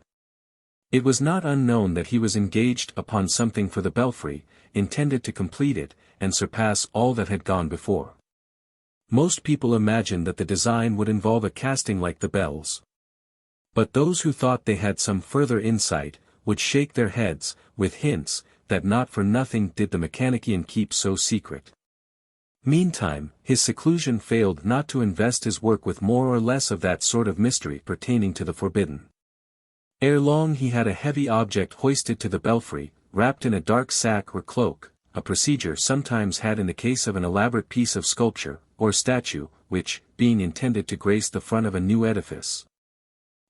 It was not unknown that he was engaged upon something for the belfry, intended to complete it, and surpass all that had gone before. Most people imagined that the design would involve a casting like the bells. But those who thought they had some further insight, would shake their heads, with hints, that not for nothing did the mechanician keep so secret. Meantime, his seclusion failed not to invest his work with more or less of that sort of mystery pertaining to the forbidden. Ere long he had a heavy object hoisted to the belfry, wrapped in a dark sack or cloak, a procedure sometimes had in the case of an elaborate piece of sculpture, or statue, which, being intended to grace the front of a new edifice,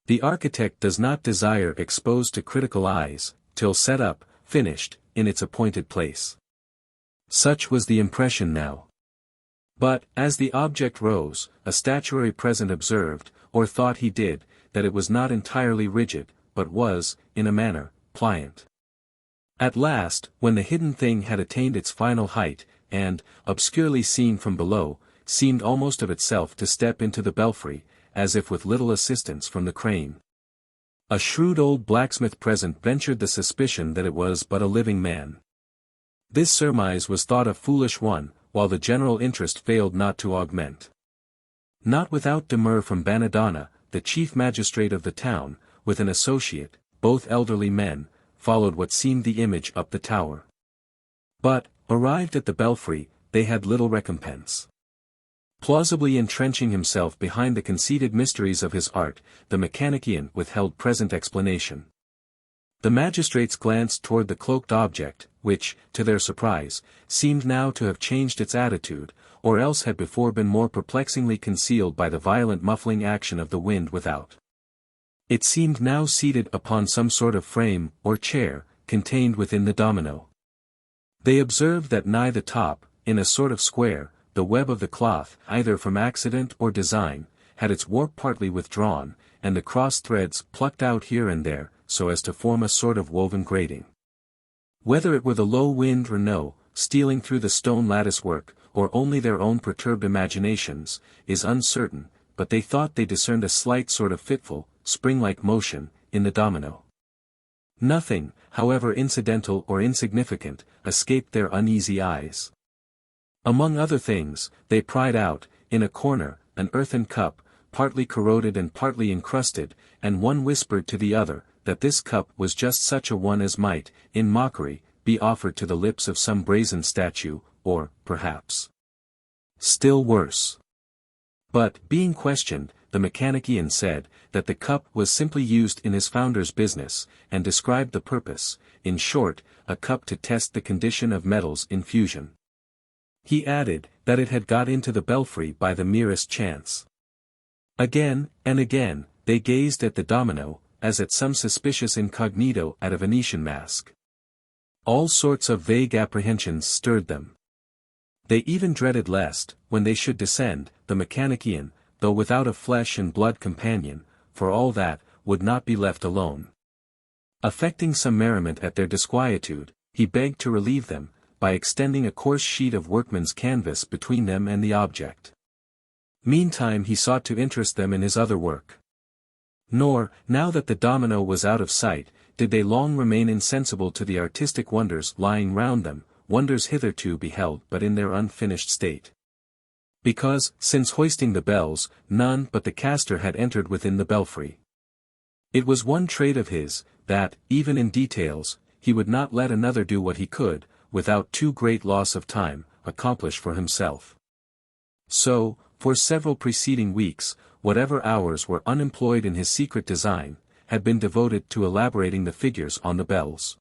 the architect does not desire exposed to critical eyes, till set up, finished, in its appointed place. Such was the impression now. But, as the object rose, a statuary present observed, or thought he did, that it was not entirely rigid, but was, in a manner, pliant. At last, when the hidden thing had attained its final height, and, obscurely seen from below, seemed almost of itself to step into the belfry, as if with little assistance from the crane, a shrewd old blacksmith present ventured the suspicion that it was but a living man. This surmise was thought a foolish one, while the general interest failed not to augment. Not without demur from Banadonna, the chief magistrate of the town, with an associate, both elderly men, followed what seemed the image up the tower. But, arrived at the belfry, they had little recompense. Plausibly entrenching himself behind the conceited mysteries of his art, the mechanician withheld present explanation. The magistrates glanced toward the cloaked object, which, to their surprise, seemed now to have changed its attitude, or else had before been more perplexingly concealed by the violent muffling action of the wind without. It seemed now seated upon some sort of frame, or chair, contained within the domino. They observed that nigh the top, in a sort of square, the web of the cloth, either from accident or design, had its warp partly withdrawn, and the cross threads plucked out here and there, so as to form a sort of woven grating. Whether it were the low wind or no, stealing through the stone lattice work, or only their own perturbed imaginations, is uncertain, but they thought they discerned a slight sort of fitful, spring-like motion, in the domino. Nothing, however incidental or insignificant, escaped their uneasy eyes. Among other things, they pried out, in a corner, an earthen cup, partly corroded and partly encrusted, and one whispered to the other, that this cup was just such a one as might, in mockery, be offered to the lips of some brazen statue, or, perhaps, still worse. But, being questioned, the mechanician said, that the cup was simply used in his founder's business, and described the purpose, in short, a cup to test the condition of metals in fusion. He added, that it had got into the belfry by the merest chance. Again, and again, they gazed at the domino, as at some suspicious incognito at a Venetian mask. All sorts of vague apprehensions stirred them. They even dreaded lest, when they should descend, the mechanician, though without a flesh and blood companion, for all that, would not be left alone. Affecting some merriment at their disquietude, he begged to relieve them, by extending a coarse sheet of workman's canvas between them and the object. Meantime he sought to interest them in his other work. Nor, now that the domino was out of sight, did they long remain insensible to the artistic wonders lying round them, wonders hitherto beheld but in their unfinished state. Because, since hoisting the bells, none but the caster had entered within the belfry. It was one trait of his, that, even in details, he would not let another do what he could, without too great loss of time, accomplish for himself. So, for several preceding weeks, whatever hours were unemployed in his secret design, had been devoted to elaborating the figures on the bells.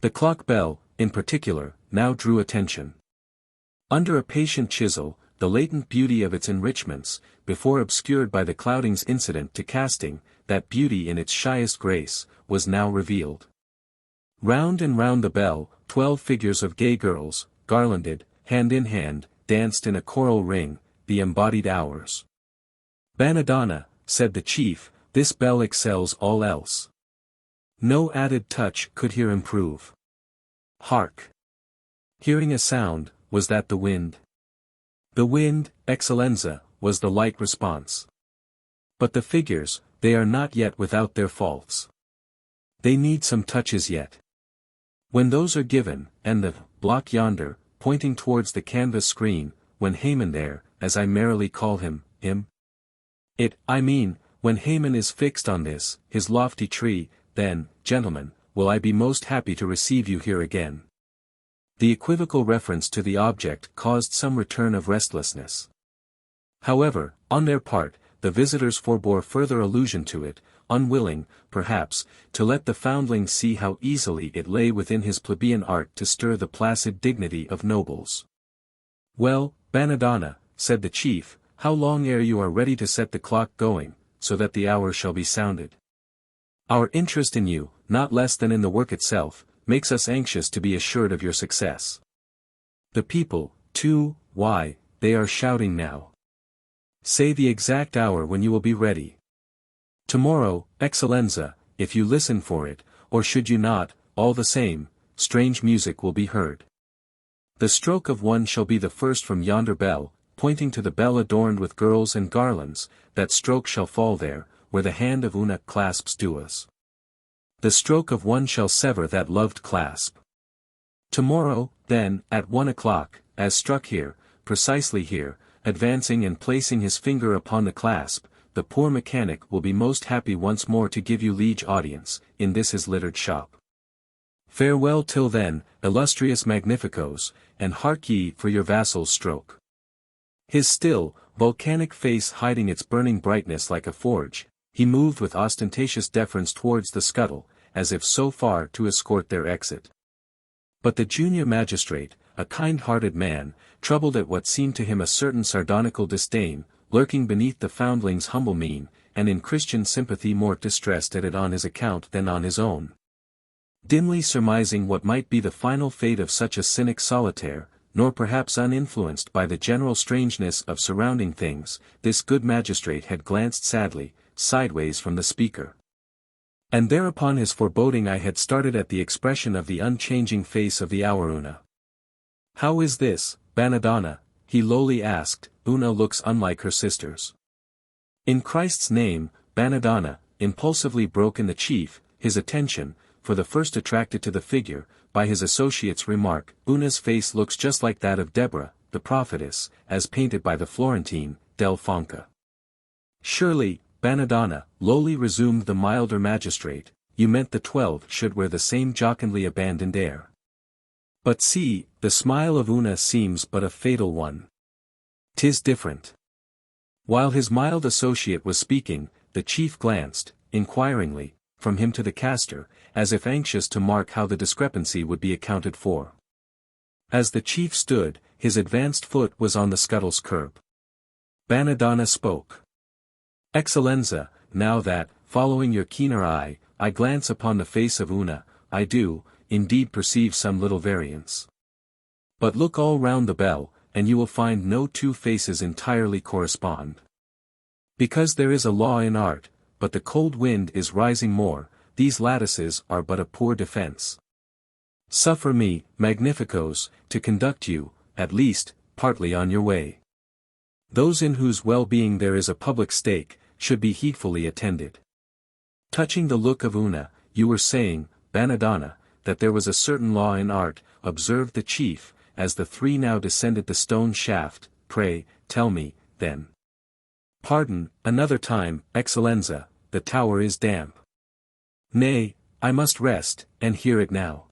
The clock bell, in particular, now drew attention. Under a patient chisel, the latent beauty of its enrichments, before obscured by the cloudings incident to casting, that beauty in its shyest grace, was now revealed. Round and round the bell, 12 figures of gay girls, garlanded, hand in hand, danced in a choral ring, the embodied hours. "Banadonna," said the chief, "this bell excels all else. No added touch could here improve. Hark!" Hearing a sound, was that the wind? "The wind, Eccellenza," was the light response. "But the figures, they are not yet without their faults. They need some touches yet. When those are given, and the block yonder, pointing towards the canvas screen, when Haman there, as I merrily call him, I mean, when Haman is fixed on this, his lofty tree, then, gentlemen, will I be most happy to receive you here again." The equivocal reference to the object caused some return of restlessness. However, on their part, the visitors forbore further allusion to it, unwilling, perhaps, to let the foundling see how easily it lay within his plebeian art to stir the placid dignity of nobles. "Well, Banadonna," said the chief, "how long ere you are ready to set the clock going, so that the hour shall be sounded? Our interest in you, not less than in the work itself, makes us anxious to be assured of your success. The people, too, why, they are shouting now. Say the exact hour when you will be ready. Tomorrow, Eccellenza, if you listen for it, or should you not, all the same, strange music will be heard. The stroke of one shall be the first from yonder bell," pointing to the bell adorned with girls and garlands, "that stroke shall fall there, where the hand of Una clasps Dua's. The stroke of one shall sever that loved clasp. Tomorrow, then, at 1 o'clock, as struck here, precisely here, advancing and placing his finger upon the clasp, the poor mechanic will be most happy once more to give you liege audience, in this his littered shop. Farewell till then, illustrious magnificos, and hark ye for your vassal's stroke." His still, volcanic face hiding its burning brightness like a forge, he moved with ostentatious deference towards the scuttle, as if so far to escort their exit. But the junior magistrate, a kind-hearted man, troubled at what seemed to him a certain sardonical disdain, lurking beneath the foundling's humble mien, and in Christian sympathy more distressed at it on his account than on his own. Dimly surmising what might be the final fate of such a cynic solitaire, nor perhaps uninfluenced by the general strangeness of surrounding things, this good magistrate had glanced sadly, sideways from the speaker. And thereupon his foreboding eye had started at the expression of the unchanging face of the hour Una. How is this, Banadonna? He lowly asked. Una looks unlike her sisters. In Christ's name, Banadonna, impulsively broke in the chief, his attention, for the first attracted to the figure, by his associate's remark. Una's face looks just like that of Deborah, the prophetess, as painted by the Florentine, Del Fonca. Surely, Banadonna, lowly resumed the milder magistrate, you meant the 12 should wear the same jocundly abandoned air. But see, the smile of Una seems but a fatal one. 'Tis different. While his mild associate was speaking, the chief glanced, inquiringly, from him to the caster, as if anxious to mark how the discrepancy would be accounted for. As the chief stood, his advanced foot was on the scuttle's curb. Banadonna spoke. Excellenza, now that, following your keener eye, I glance upon the face of Una, I do, indeed perceive some little variance. But look all round the bell, and you will find no two faces entirely correspond. Because there is a law in art, but the cold wind is rising more, these lattices are but a poor defense. Suffer me, magnificos, to conduct you, at least, partly on your way. Those in whose well-being there is a public stake, should be heedfully attended. Touching the look of Una, you were saying, Banadonna, that there was a certain law in art, observed the chief, as the three now descended the stone shaft. Pray, tell me, then. Pardon, another time, Excellenza, the tower is damp. Nay, I must rest, and hear it now.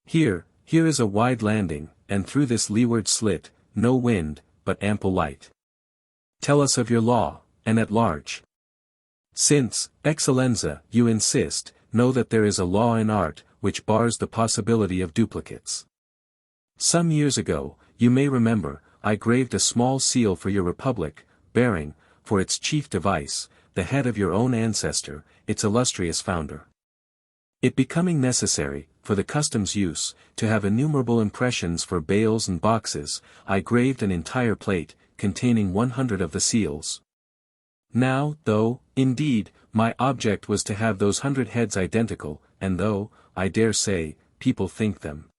Here is a wide landing, and through this leeward slit, no wind, but ample light. Tell us of your law, and at large. Since, Excellenza, you insist, know that there is a law in art, which bars the possibility of duplicates. Some years ago, you may remember, I graved a small seal for your republic, bearing, for its chief device, the head of your own ancestor, its illustrious founder. It becoming necessary, for the customs use, to have innumerable impressions for bales and boxes, I graved an entire plate, containing 100 of the seals. Now, though, indeed, my object was to have those 100 heads identical, and though, I dare say, people think them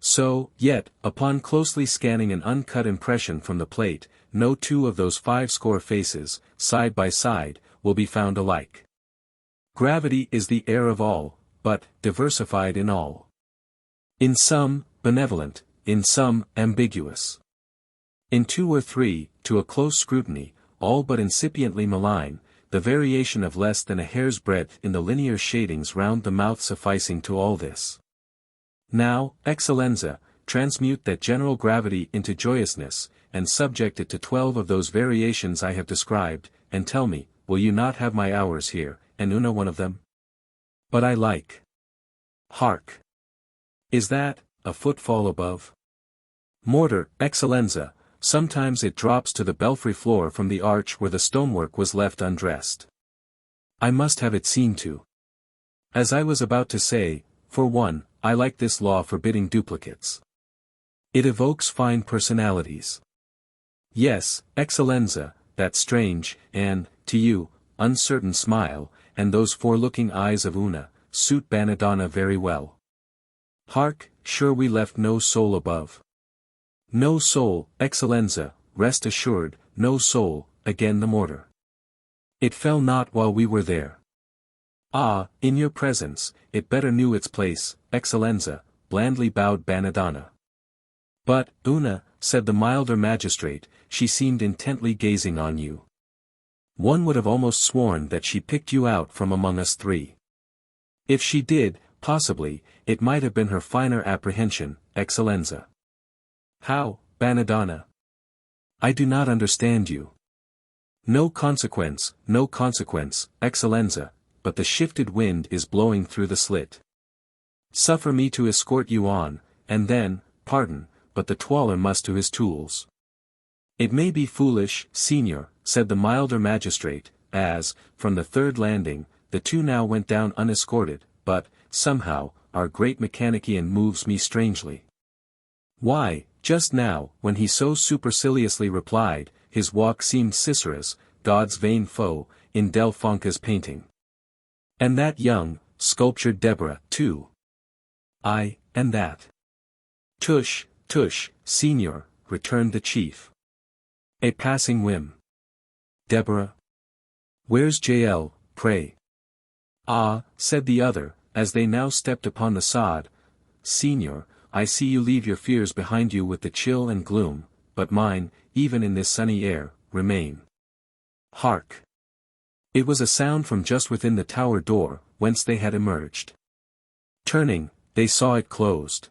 so, yet, upon closely scanning an uncut impression from the plate, no two of those 50 faces, side by side, will be found alike. Gravity is the air of all, but, diversified in all. In some, benevolent, in some, ambiguous. In 2 or 3, to a close scrutiny, all but incipiently malign, the variation of less than a hair's breadth in the linear shadings round the mouth sufficing to all this. Now, Excellenza, transmute that general gravity into joyousness, and subject it to 12 of those variations I have described, and tell me, will you not have my hours here, and Una one of them? But I like. Hark! Is that, a footfall above? Mortar, Excellenza, sometimes it drops to the belfry floor from the arch where the stonework was left undressed. I must have it seen to. As I was about to say, for one, I like this law forbidding duplicates. It evokes fine personalities. Yes, Excellenza, that strange, and, to you, uncertain smile, and those forelooking eyes of Una, suit Banadonna very well. Hark, sure we left no soul above. No soul, Excellenza, rest assured, no soul, again the mortar. It fell not while we were there. Ah, in your presence, it better knew its place, Excellenza, blandly bowed Banadonna. But, Una, said the milder magistrate, she seemed intently gazing on you. One would have almost sworn that she picked you out from among us three. If she did, possibly, it might have been her finer apprehension, Excellenza. How, Banadonna? I do not understand you. No consequence, Excellenza, but the shifted wind is blowing through the slit. Suffer me to escort you on, and then, pardon, but the twaller must to his tools. It may be foolish, Signor, said the milder magistrate, as, from the third landing, the two now went down unescorted, but, somehow, our great mechanician moves me strangely. Why, just now, when he so superciliously replied, his walk seemed Cicero's, God's vain foe, in Del Fonca's painting. And that young, sculptured Deborah, too. Ay, and that. Tush, Tush, Senior, returned the chief. A passing whim. Deborah? Where's JL, pray? Ah, said the other, as they now stepped upon the sod. Senior, I see you leave your fears behind you with the chill and gloom, but mine, even in this sunny air, remain. Hark! It was a sound from just within the tower door, whence they had emerged. Turning, they saw it closed.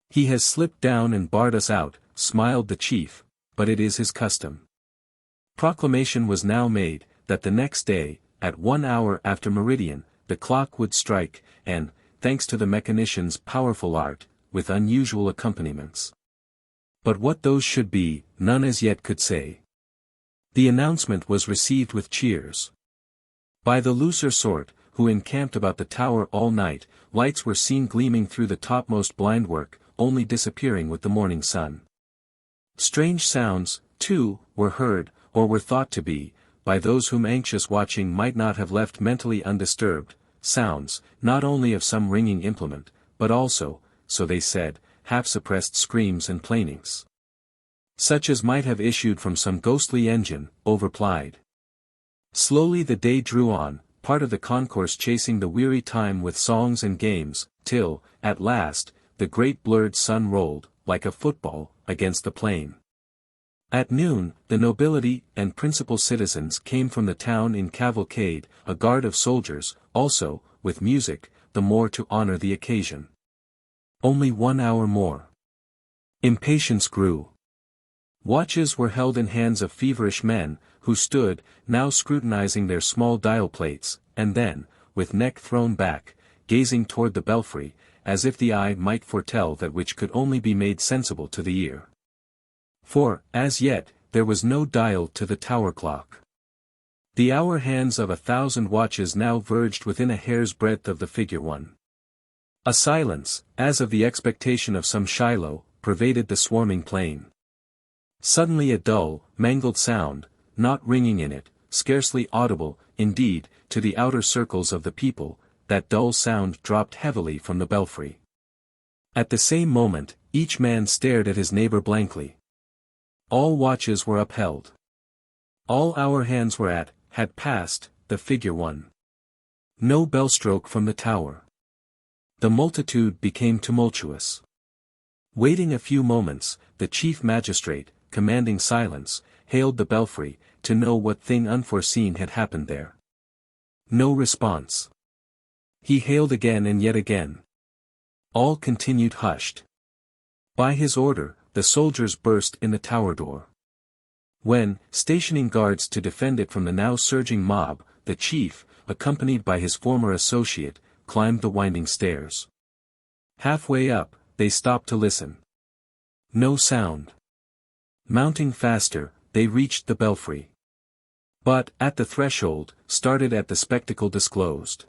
He has slipped down and barred us out, smiled the chief, but it is his custom. Proclamation was now made, that the next day, at 1 hour after meridian, the clock would strike, and, thanks to the mechanician's powerful art, with unusual accompaniments. But what those should be, none as yet could say. The announcement was received with cheers. By the looser sort, who encamped about the tower all night, lights were seen gleaming through the topmost blindwork, only disappearing with the morning sun. Strange sounds, too, were heard, or were thought to be, by those whom anxious watching might not have left mentally undisturbed, sounds, not only of some ringing implement, but also, so they said, half-suppressed screams and plainings. Such as might have issued from some ghostly engine, overplied. Slowly the day drew on, part of the concourse chasing the weary time with songs and games, till, at last, the great blurred sun rolled, like a football, against the plain. At noon, the nobility and principal citizens came from the town in cavalcade, a guard of soldiers, also, with music, the more to honor the occasion. Only 1 hour more. Impatience grew. Watches were held in hands of feverish men, who stood, now scrutinizing their small dial plates, and then, with neck thrown back, gazing toward the belfry, as if the eye might foretell that which could only be made sensible to the ear. For, as yet, there was no dial to the tower clock. The hour hands of 1,000 watches now verged within a hair's breadth of the figure 1. A silence, as of the expectation of some Shiloh, pervaded the swarming plain. Suddenly a dull, mangled sound, not ringing in it, scarcely audible, indeed, to the outer circles of the people, that dull sound dropped heavily from the belfry. At the same moment, each man stared at his neighbor blankly. All watches were upheld. All hour hands were at, had passed, the figure 1. No bellstroke from the tower. The multitude became tumultuous. Waiting a few moments, the chief magistrate, commanding silence, hailed the belfry, to know what thing unforeseen had happened there. No response. He hailed again and yet again. All continued hushed. By his order, the soldiers burst in the tower door. When, stationing guards to defend it from the now surging mob, the chief, accompanied by his former associate, climbed the winding stairs. Halfway up, they stopped to listen. No sound. Mounting faster, they reached the belfry. But, at the threshold, started at the spectacle disclosed.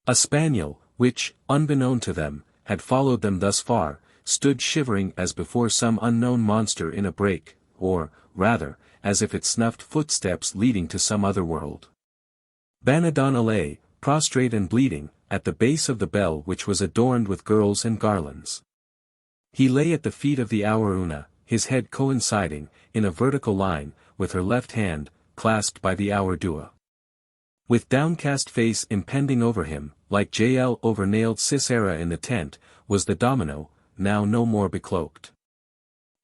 A spaniel, which, unbeknown to them, had followed them thus far, stood shivering as before some unknown monster in a break, or, rather, as if it snuffed footsteps leading to some other world. Banadonna lay, prostrate and bleeding, at the base of the bell which was adorned with girls and garlands. He lay at the feet of the houruna, his head coinciding, in a vertical line, with her left hand, clasped by the hour dua. With downcast face impending over him, like JL over nailed Sisera in the tent, was the domino, now no more becloaked.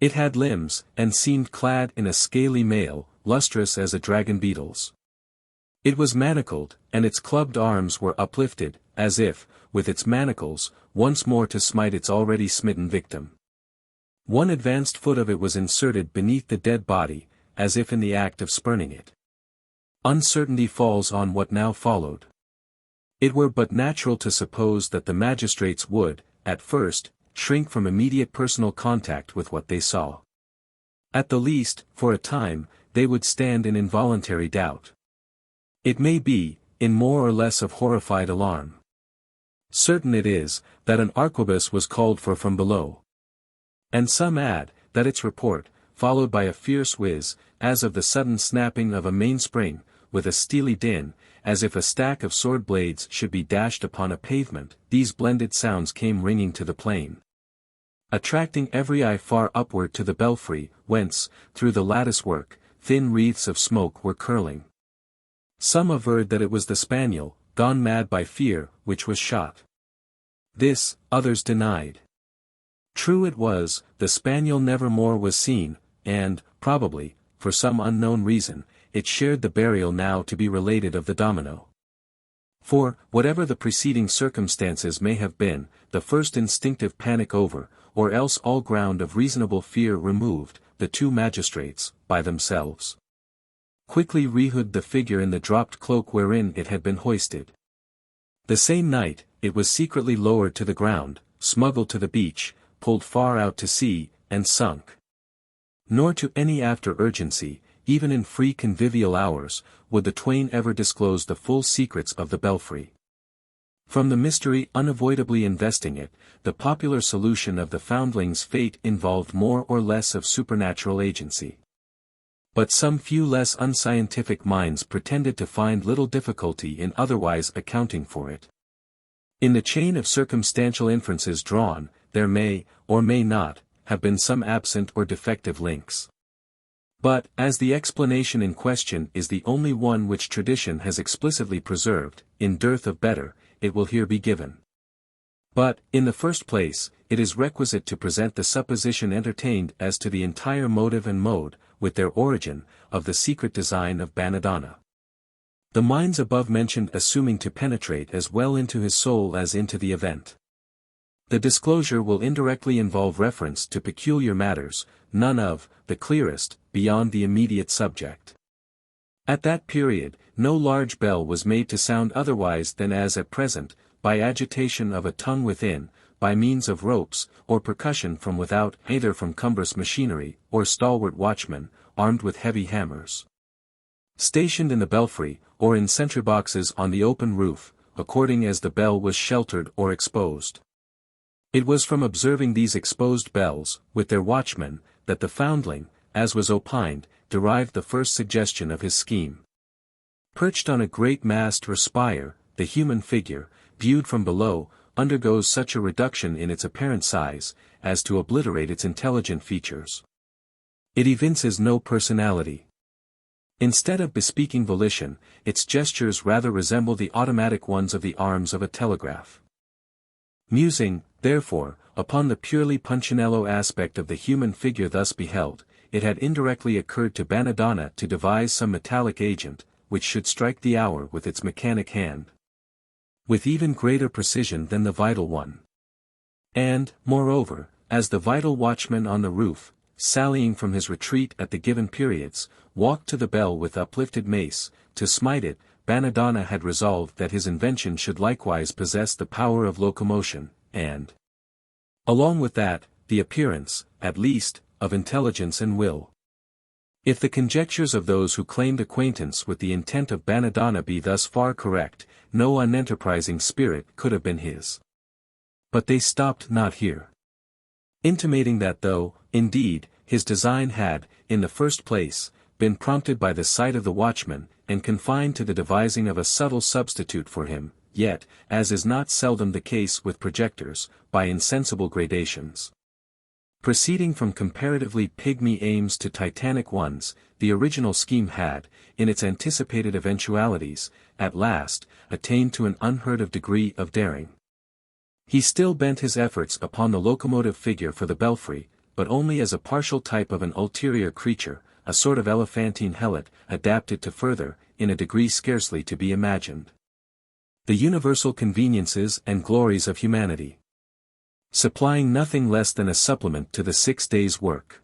It had limbs, and seemed clad in a scaly mail, lustrous as a dragon beetle's. It was manacled, and its clubbed arms were uplifted, as if, with its manacles, once more to smite its already smitten victim. One advanced foot of it was inserted beneath the dead body, as if in the act of spurning it. Uncertainty falls on what now followed. It were but natural to suppose that the magistrates would, at first, shrink from immediate personal contact with what they saw. At the least, for a time, they would stand in involuntary doubt. It may be, in more or less of horrified alarm. Certain it is, that an arquebus was called for from below. And some add, that its report, followed by a fierce whiz, as of the sudden snapping of a mainspring, with a steely din, as if a stack of sword blades should be dashed upon a pavement, these blended sounds came ringing to the plain. attracting every eye far upward to the belfry, whence, through the lattice-work, thin wreaths of smoke were curling. Some averred that it was the spaniel, gone mad by fear, which was shot. This, others denied. True it was, the spaniel never more was seen, and, probably, for some unknown reason, it shared the burial now to be related of the domino. For, whatever the preceding circumstances may have been, the first instinctive panic over, or else all ground of reasonable fear removed, the two magistrates, by themselves, quickly rehood the figure in the dropped cloak wherein it had been hoisted. The same night, it was secretly lowered to the ground, smuggled to the beach, pulled far out to sea, and sunk. Nor to any after urgency, even in free convivial hours, would the twain ever disclose the full secrets of the belfry. From the mystery unavoidably investing it, the popular solution of the foundling's fate involved more or less of supernatural agency. But some few less unscientific minds pretended to find little difficulty in otherwise accounting for it. In the chain of circumstantial inferences drawn, there may, or may not, have been some absent or defective links. But, as the explanation in question is the only one which tradition has explicitly preserved, in dearth of better, it will here be given. But, in the first place, it is requisite to present the supposition entertained as to the entire motive and mode, with their origin, of the secret design of Bannadonna. The minds above mentioned assuming to penetrate as well into his soul as into the event. The disclosure will indirectly involve reference to peculiar matters, none of, the clearest, beyond the immediate subject. At that period, no large bell was made to sound otherwise than as at present, by agitation of a tongue within, by means of ropes, or percussion from without, either from cumbrous machinery, or stalwart watchmen, armed with heavy hammers, stationed in the belfry, or in sentry boxes on the open roof, according as the bell was sheltered or exposed. It was from observing these exposed bells, with their watchmen, that the foundling, as was opined, derived the first suggestion of his scheme. Perched on a great mast or spire, the human figure, viewed from below, undergoes such a reduction in its apparent size, as to obliterate its intelligent features. It evinces no personality. Instead of bespeaking volition, its gestures rather resemble the automatic ones of the arms of a telegraph. Musing, therefore, upon the purely Punchinello aspect of the human figure thus beheld, it had indirectly occurred to Bannadonna to devise some metallic agent, which should strike the hour with its mechanic hand, with even greater precision than the vital one. And, moreover, as the vital watchman on the roof, sallying from his retreat at the given periods, walked to the bell with uplifted mace, to smite it, Bannadonna had resolved that his invention should likewise possess the power of locomotion, and, along with that, the appearance, at least, of intelligence and will. If the conjectures of those who claimed acquaintance with the intent of Bannadonna be thus far correct, no unenterprising spirit could have been his. But they stopped not here. Intimating that though, indeed, his design had, in the first place, been prompted by the sight of the watchman, and confined to the devising of a subtle substitute for him, yet, as is not seldom the case with projectors, by insensible gradations. Proceeding from comparatively pygmy aims to titanic ones, the original scheme had, in its anticipated eventualities, at last, attained to an unheard of degree of daring. He still bent his efforts upon the locomotive figure for the belfry, but only as a partial type of an ulterior creature, a sort of elephantine helot, adapted to further, in a degree scarcely to be imagined, the universal conveniences and glories of humanity, supplying nothing less than a supplement to the 6 days' work.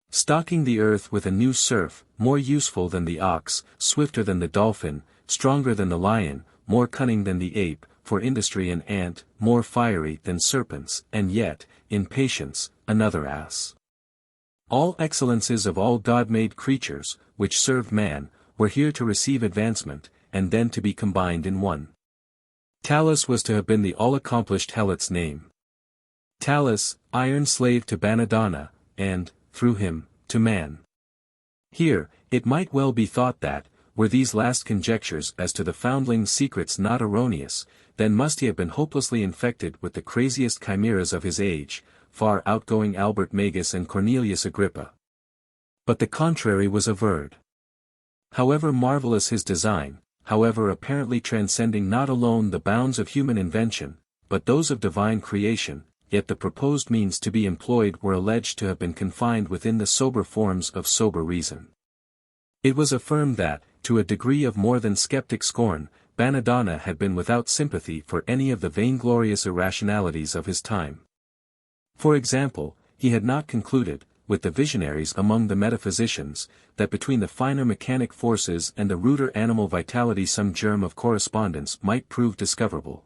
Stocking the earth with a new serf, more useful than the ox, swifter than the dolphin, stronger than the lion, more cunning than the ape, for industry an ant, more fiery than serpents, and yet, in patience, another ass. All excellences of all God-made creatures, which served man, were here to receive advancement, and then to be combined in one. Talus was to have been the all-accomplished helot's name. Talus, iron slave to Bannadonna, and, through him, to man. Here, it might well be thought that, were these last conjectures as to the foundling's secrets not erroneous, then must he have been hopelessly infected with the craziest chimeras of his age, far outgoing Albert Magus and Cornelius Agrippa. But the contrary was averred. However marvelous his design, however apparently transcending not alone the bounds of human invention, but those of divine creation, yet the proposed means to be employed were alleged to have been confined within the sober forms of sober reason. It was affirmed that, to a degree of more than skeptic scorn, Bonadonna had been without sympathy for any of the vainglorious irrationalities of his time. For example, he had not concluded, with the visionaries among the metaphysicians, that between the finer mechanic forces and the ruder animal vitality some germ of correspondence might prove discoverable.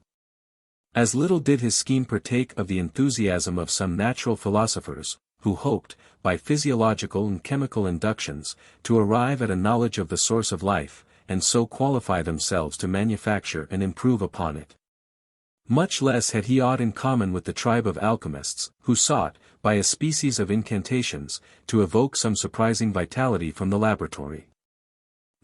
As little did his scheme partake of the enthusiasm of some natural philosophers, who hoped, by physiological and chemical inductions, to arrive at a knowledge of the source of life, and so qualify themselves to manufacture and improve upon it. Much less had he aught in common with the tribe of alchemists, who sought, by a species of incantations, to evoke some surprising vitality from the laboratory.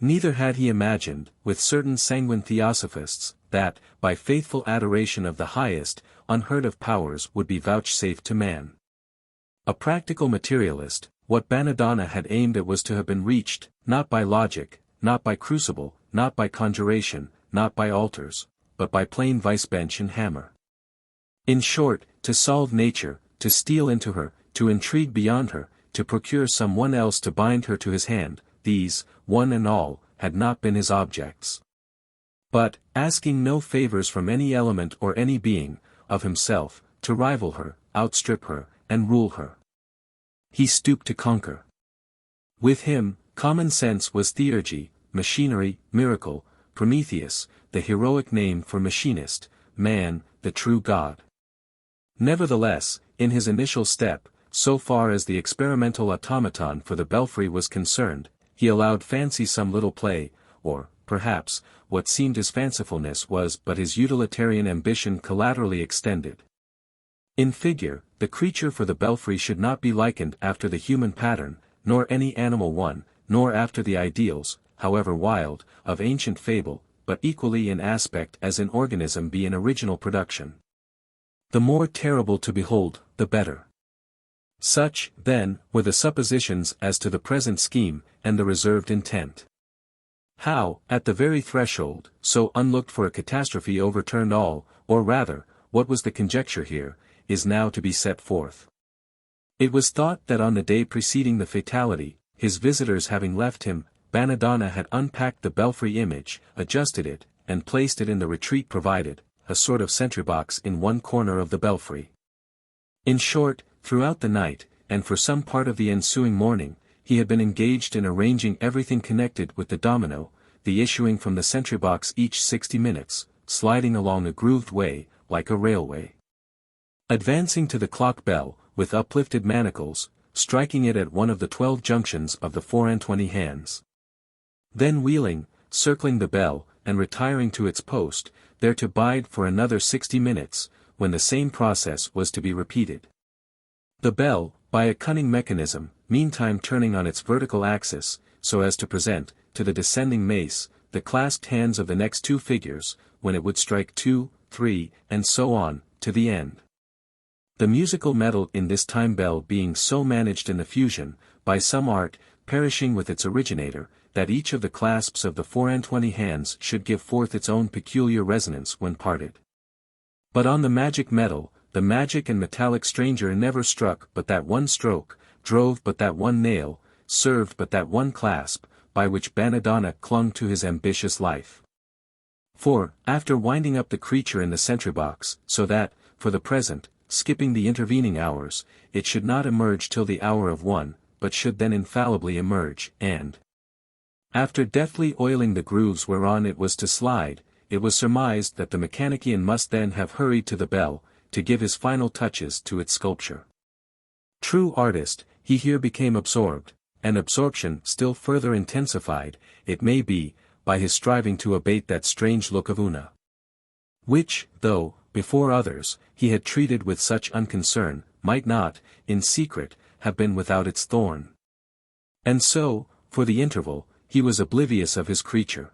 Neither had he imagined, with certain sanguine theosophists, that, by faithful adoration of the highest, unheard-of powers would be vouchsafed to man. A practical materialist, what Bonadonna had aimed at was to have been reached, not by logic, not by crucible, not by conjuration, not by altars, but by plain vice-bench and hammer. In short, to solve nature, to steal into her, to intrigue beyond her, to procure some one else to bind her to his hand, these, one and all, had not been his objects. But, asking no favors from any element or any being, of himself, to rival her, outstrip her, and rule her. He stooped to conquer. With him, common sense was theurgy, machinery, miracle, Prometheus, the heroic name for machinist, man, the true God. Nevertheless, in his initial step, so far as the experimental automaton for the belfry was concerned, he allowed fancy some little play, or, perhaps, what seemed his fancifulness was but his utilitarian ambition collaterally extended. In figure, the creature for the belfry should not be likened after the human pattern, nor any animal one, nor after the ideals, however wild, of ancient fable, but equally in aspect as in organism be an original production. The more terrible to behold, the better. Such, then, were the suppositions as to the present scheme, and the reserved intent. How, at the very threshold, so unlooked for a catastrophe overturned all, or rather, what was the conjecture here, is now to be set forth. It was thought that on the day preceding the fatality, his visitors having left him, Bonadonna had unpacked the belfry image, adjusted it, and placed it in the retreat provided, a sort of sentry box in one corner of the belfry. In short, throughout the night, and for some part of the ensuing morning, he had been engaged in arranging everything connected with the domino, the issuing from the sentry box each 60 minutes, sliding along a grooved way, like a railway. Advancing to the clock bell, with uplifted manacles, striking it at one of the 12 junctions of the 24 hands. Then wheeling, circling the bell, and retiring to its post, there to bide for another 60 minutes, when the same process was to be repeated. The bell, by a cunning mechanism, meantime turning on its vertical axis, so as to present, to the descending mace, the clasped hands of the next two figures, when it would strike 2, 3, and so on, to the end. The musical metal in this time bell being so managed in the fusion, by some art, perishing with its originator, that each of the clasps of the 24 hands should give forth its own peculiar resonance when parted. But on the magic metal, the magic and metallic stranger never struck but that one stroke, drove but that one nail, served but that one clasp, by which Bonadonna clung to his ambitious life. For, after winding up the creature in the sentry box, so that, for the present, skipping the intervening hours, it should not emerge till the hour of 1, but should then infallibly emerge, and after deftly oiling the grooves whereon it was to slide, it was surmised that the mechanician must then have hurried to the bell, to give his final touches to its sculpture. True artist, he here became absorbed, and absorption still further intensified, it may be, by his striving to abate that strange look of Una, which, though, before others, he had treated with such unconcern, might not, in secret, have been without its thorn. And so, for the interval, he was oblivious of his creature,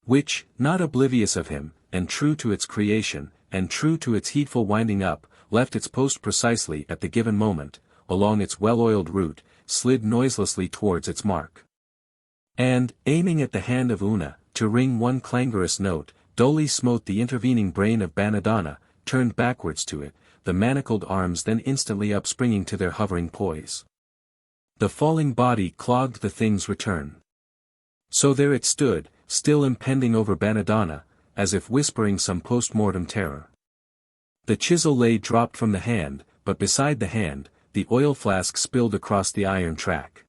which, not oblivious of him, and true to its creation, and true to its heedful winding up, left its post precisely at the given moment, along its well-oiled route, slid noiselessly towards its mark. And, aiming at the hand of Una, to ring one clangorous note, dully smote the intervening brain of Banadonna, turned backwards to it, the manacled arms then instantly upspringing to their hovering poise. The falling body clogged the thing's return. So there it stood, still impending over Banadonna, as if whispering some post-mortem terror. The chisel lay dropped from the hand, but beside the hand, the oil flask spilled across the iron track.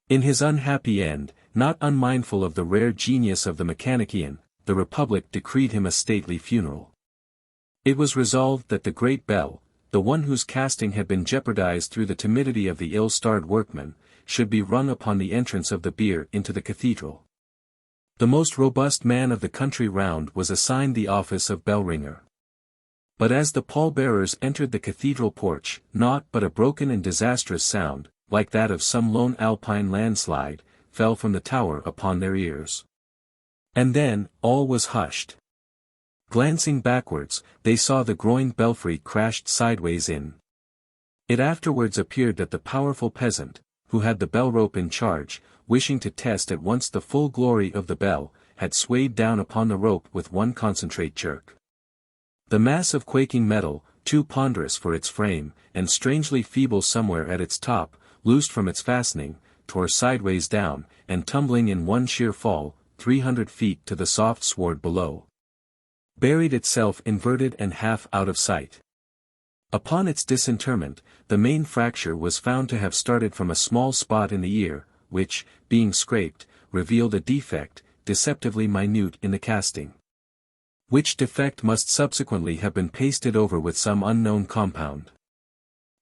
In his unhappy end, not unmindful of the rare genius of the mechanician, the Republic decreed him a stately funeral. It was resolved that the great bell, the one whose casting had been jeopardized through the timidity of the ill-starred workman, should be rung upon the entrance of the bier into the cathedral. The most robust man of the country round was assigned the office of bell-ringer. But as the pallbearers entered the cathedral porch, naught but a broken and disastrous sound, like that of some lone alpine landslide, fell from the tower upon their ears. And then, all was hushed. Glancing backwards, they saw the groined belfry crashed sideways in. It afterwards appeared that the powerful peasant, who had the bell rope in charge, wishing to test at once the full glory of the bell, had swayed down upon the rope with one concentrate jerk. The mass of quaking metal, too ponderous for its frame, and strangely feeble somewhere at its top, loosed from its fastening, tore sideways down, and tumbling in one sheer fall, 300 feet to the soft sward below, buried itself inverted and half out of sight. Upon its disinterment, the main fracture was found to have started from a small spot in the ear, which, being scraped, revealed a defect, deceptively minute in the casting. Which defect must subsequently have been pasted over with some unknown compound.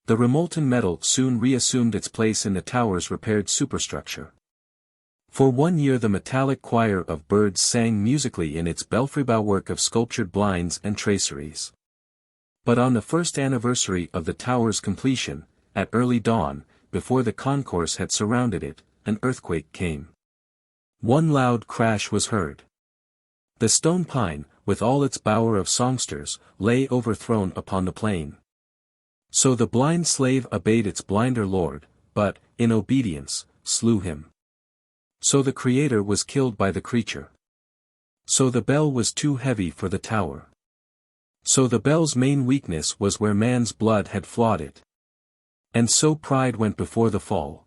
The remolten metal soon reassumed its place in the tower's repaired superstructure. For 1 year the metallic choir of birds sang musically in its belfry-bow-work of sculptured blinds and traceries. But on the first anniversary of the tower's completion, at early dawn, before the concourse had surrounded it, an earthquake came. One loud crash was heard. The stone pine, with all its bower of songsters, lay overthrown upon the plain. So the blind slave obeyed its blinder lord, but, in obedience, slew him. So the Creator was killed by the creature. So the bell was too heavy for the tower. So the bell's main weakness was where man's blood had flawed it. And so pride went before the fall.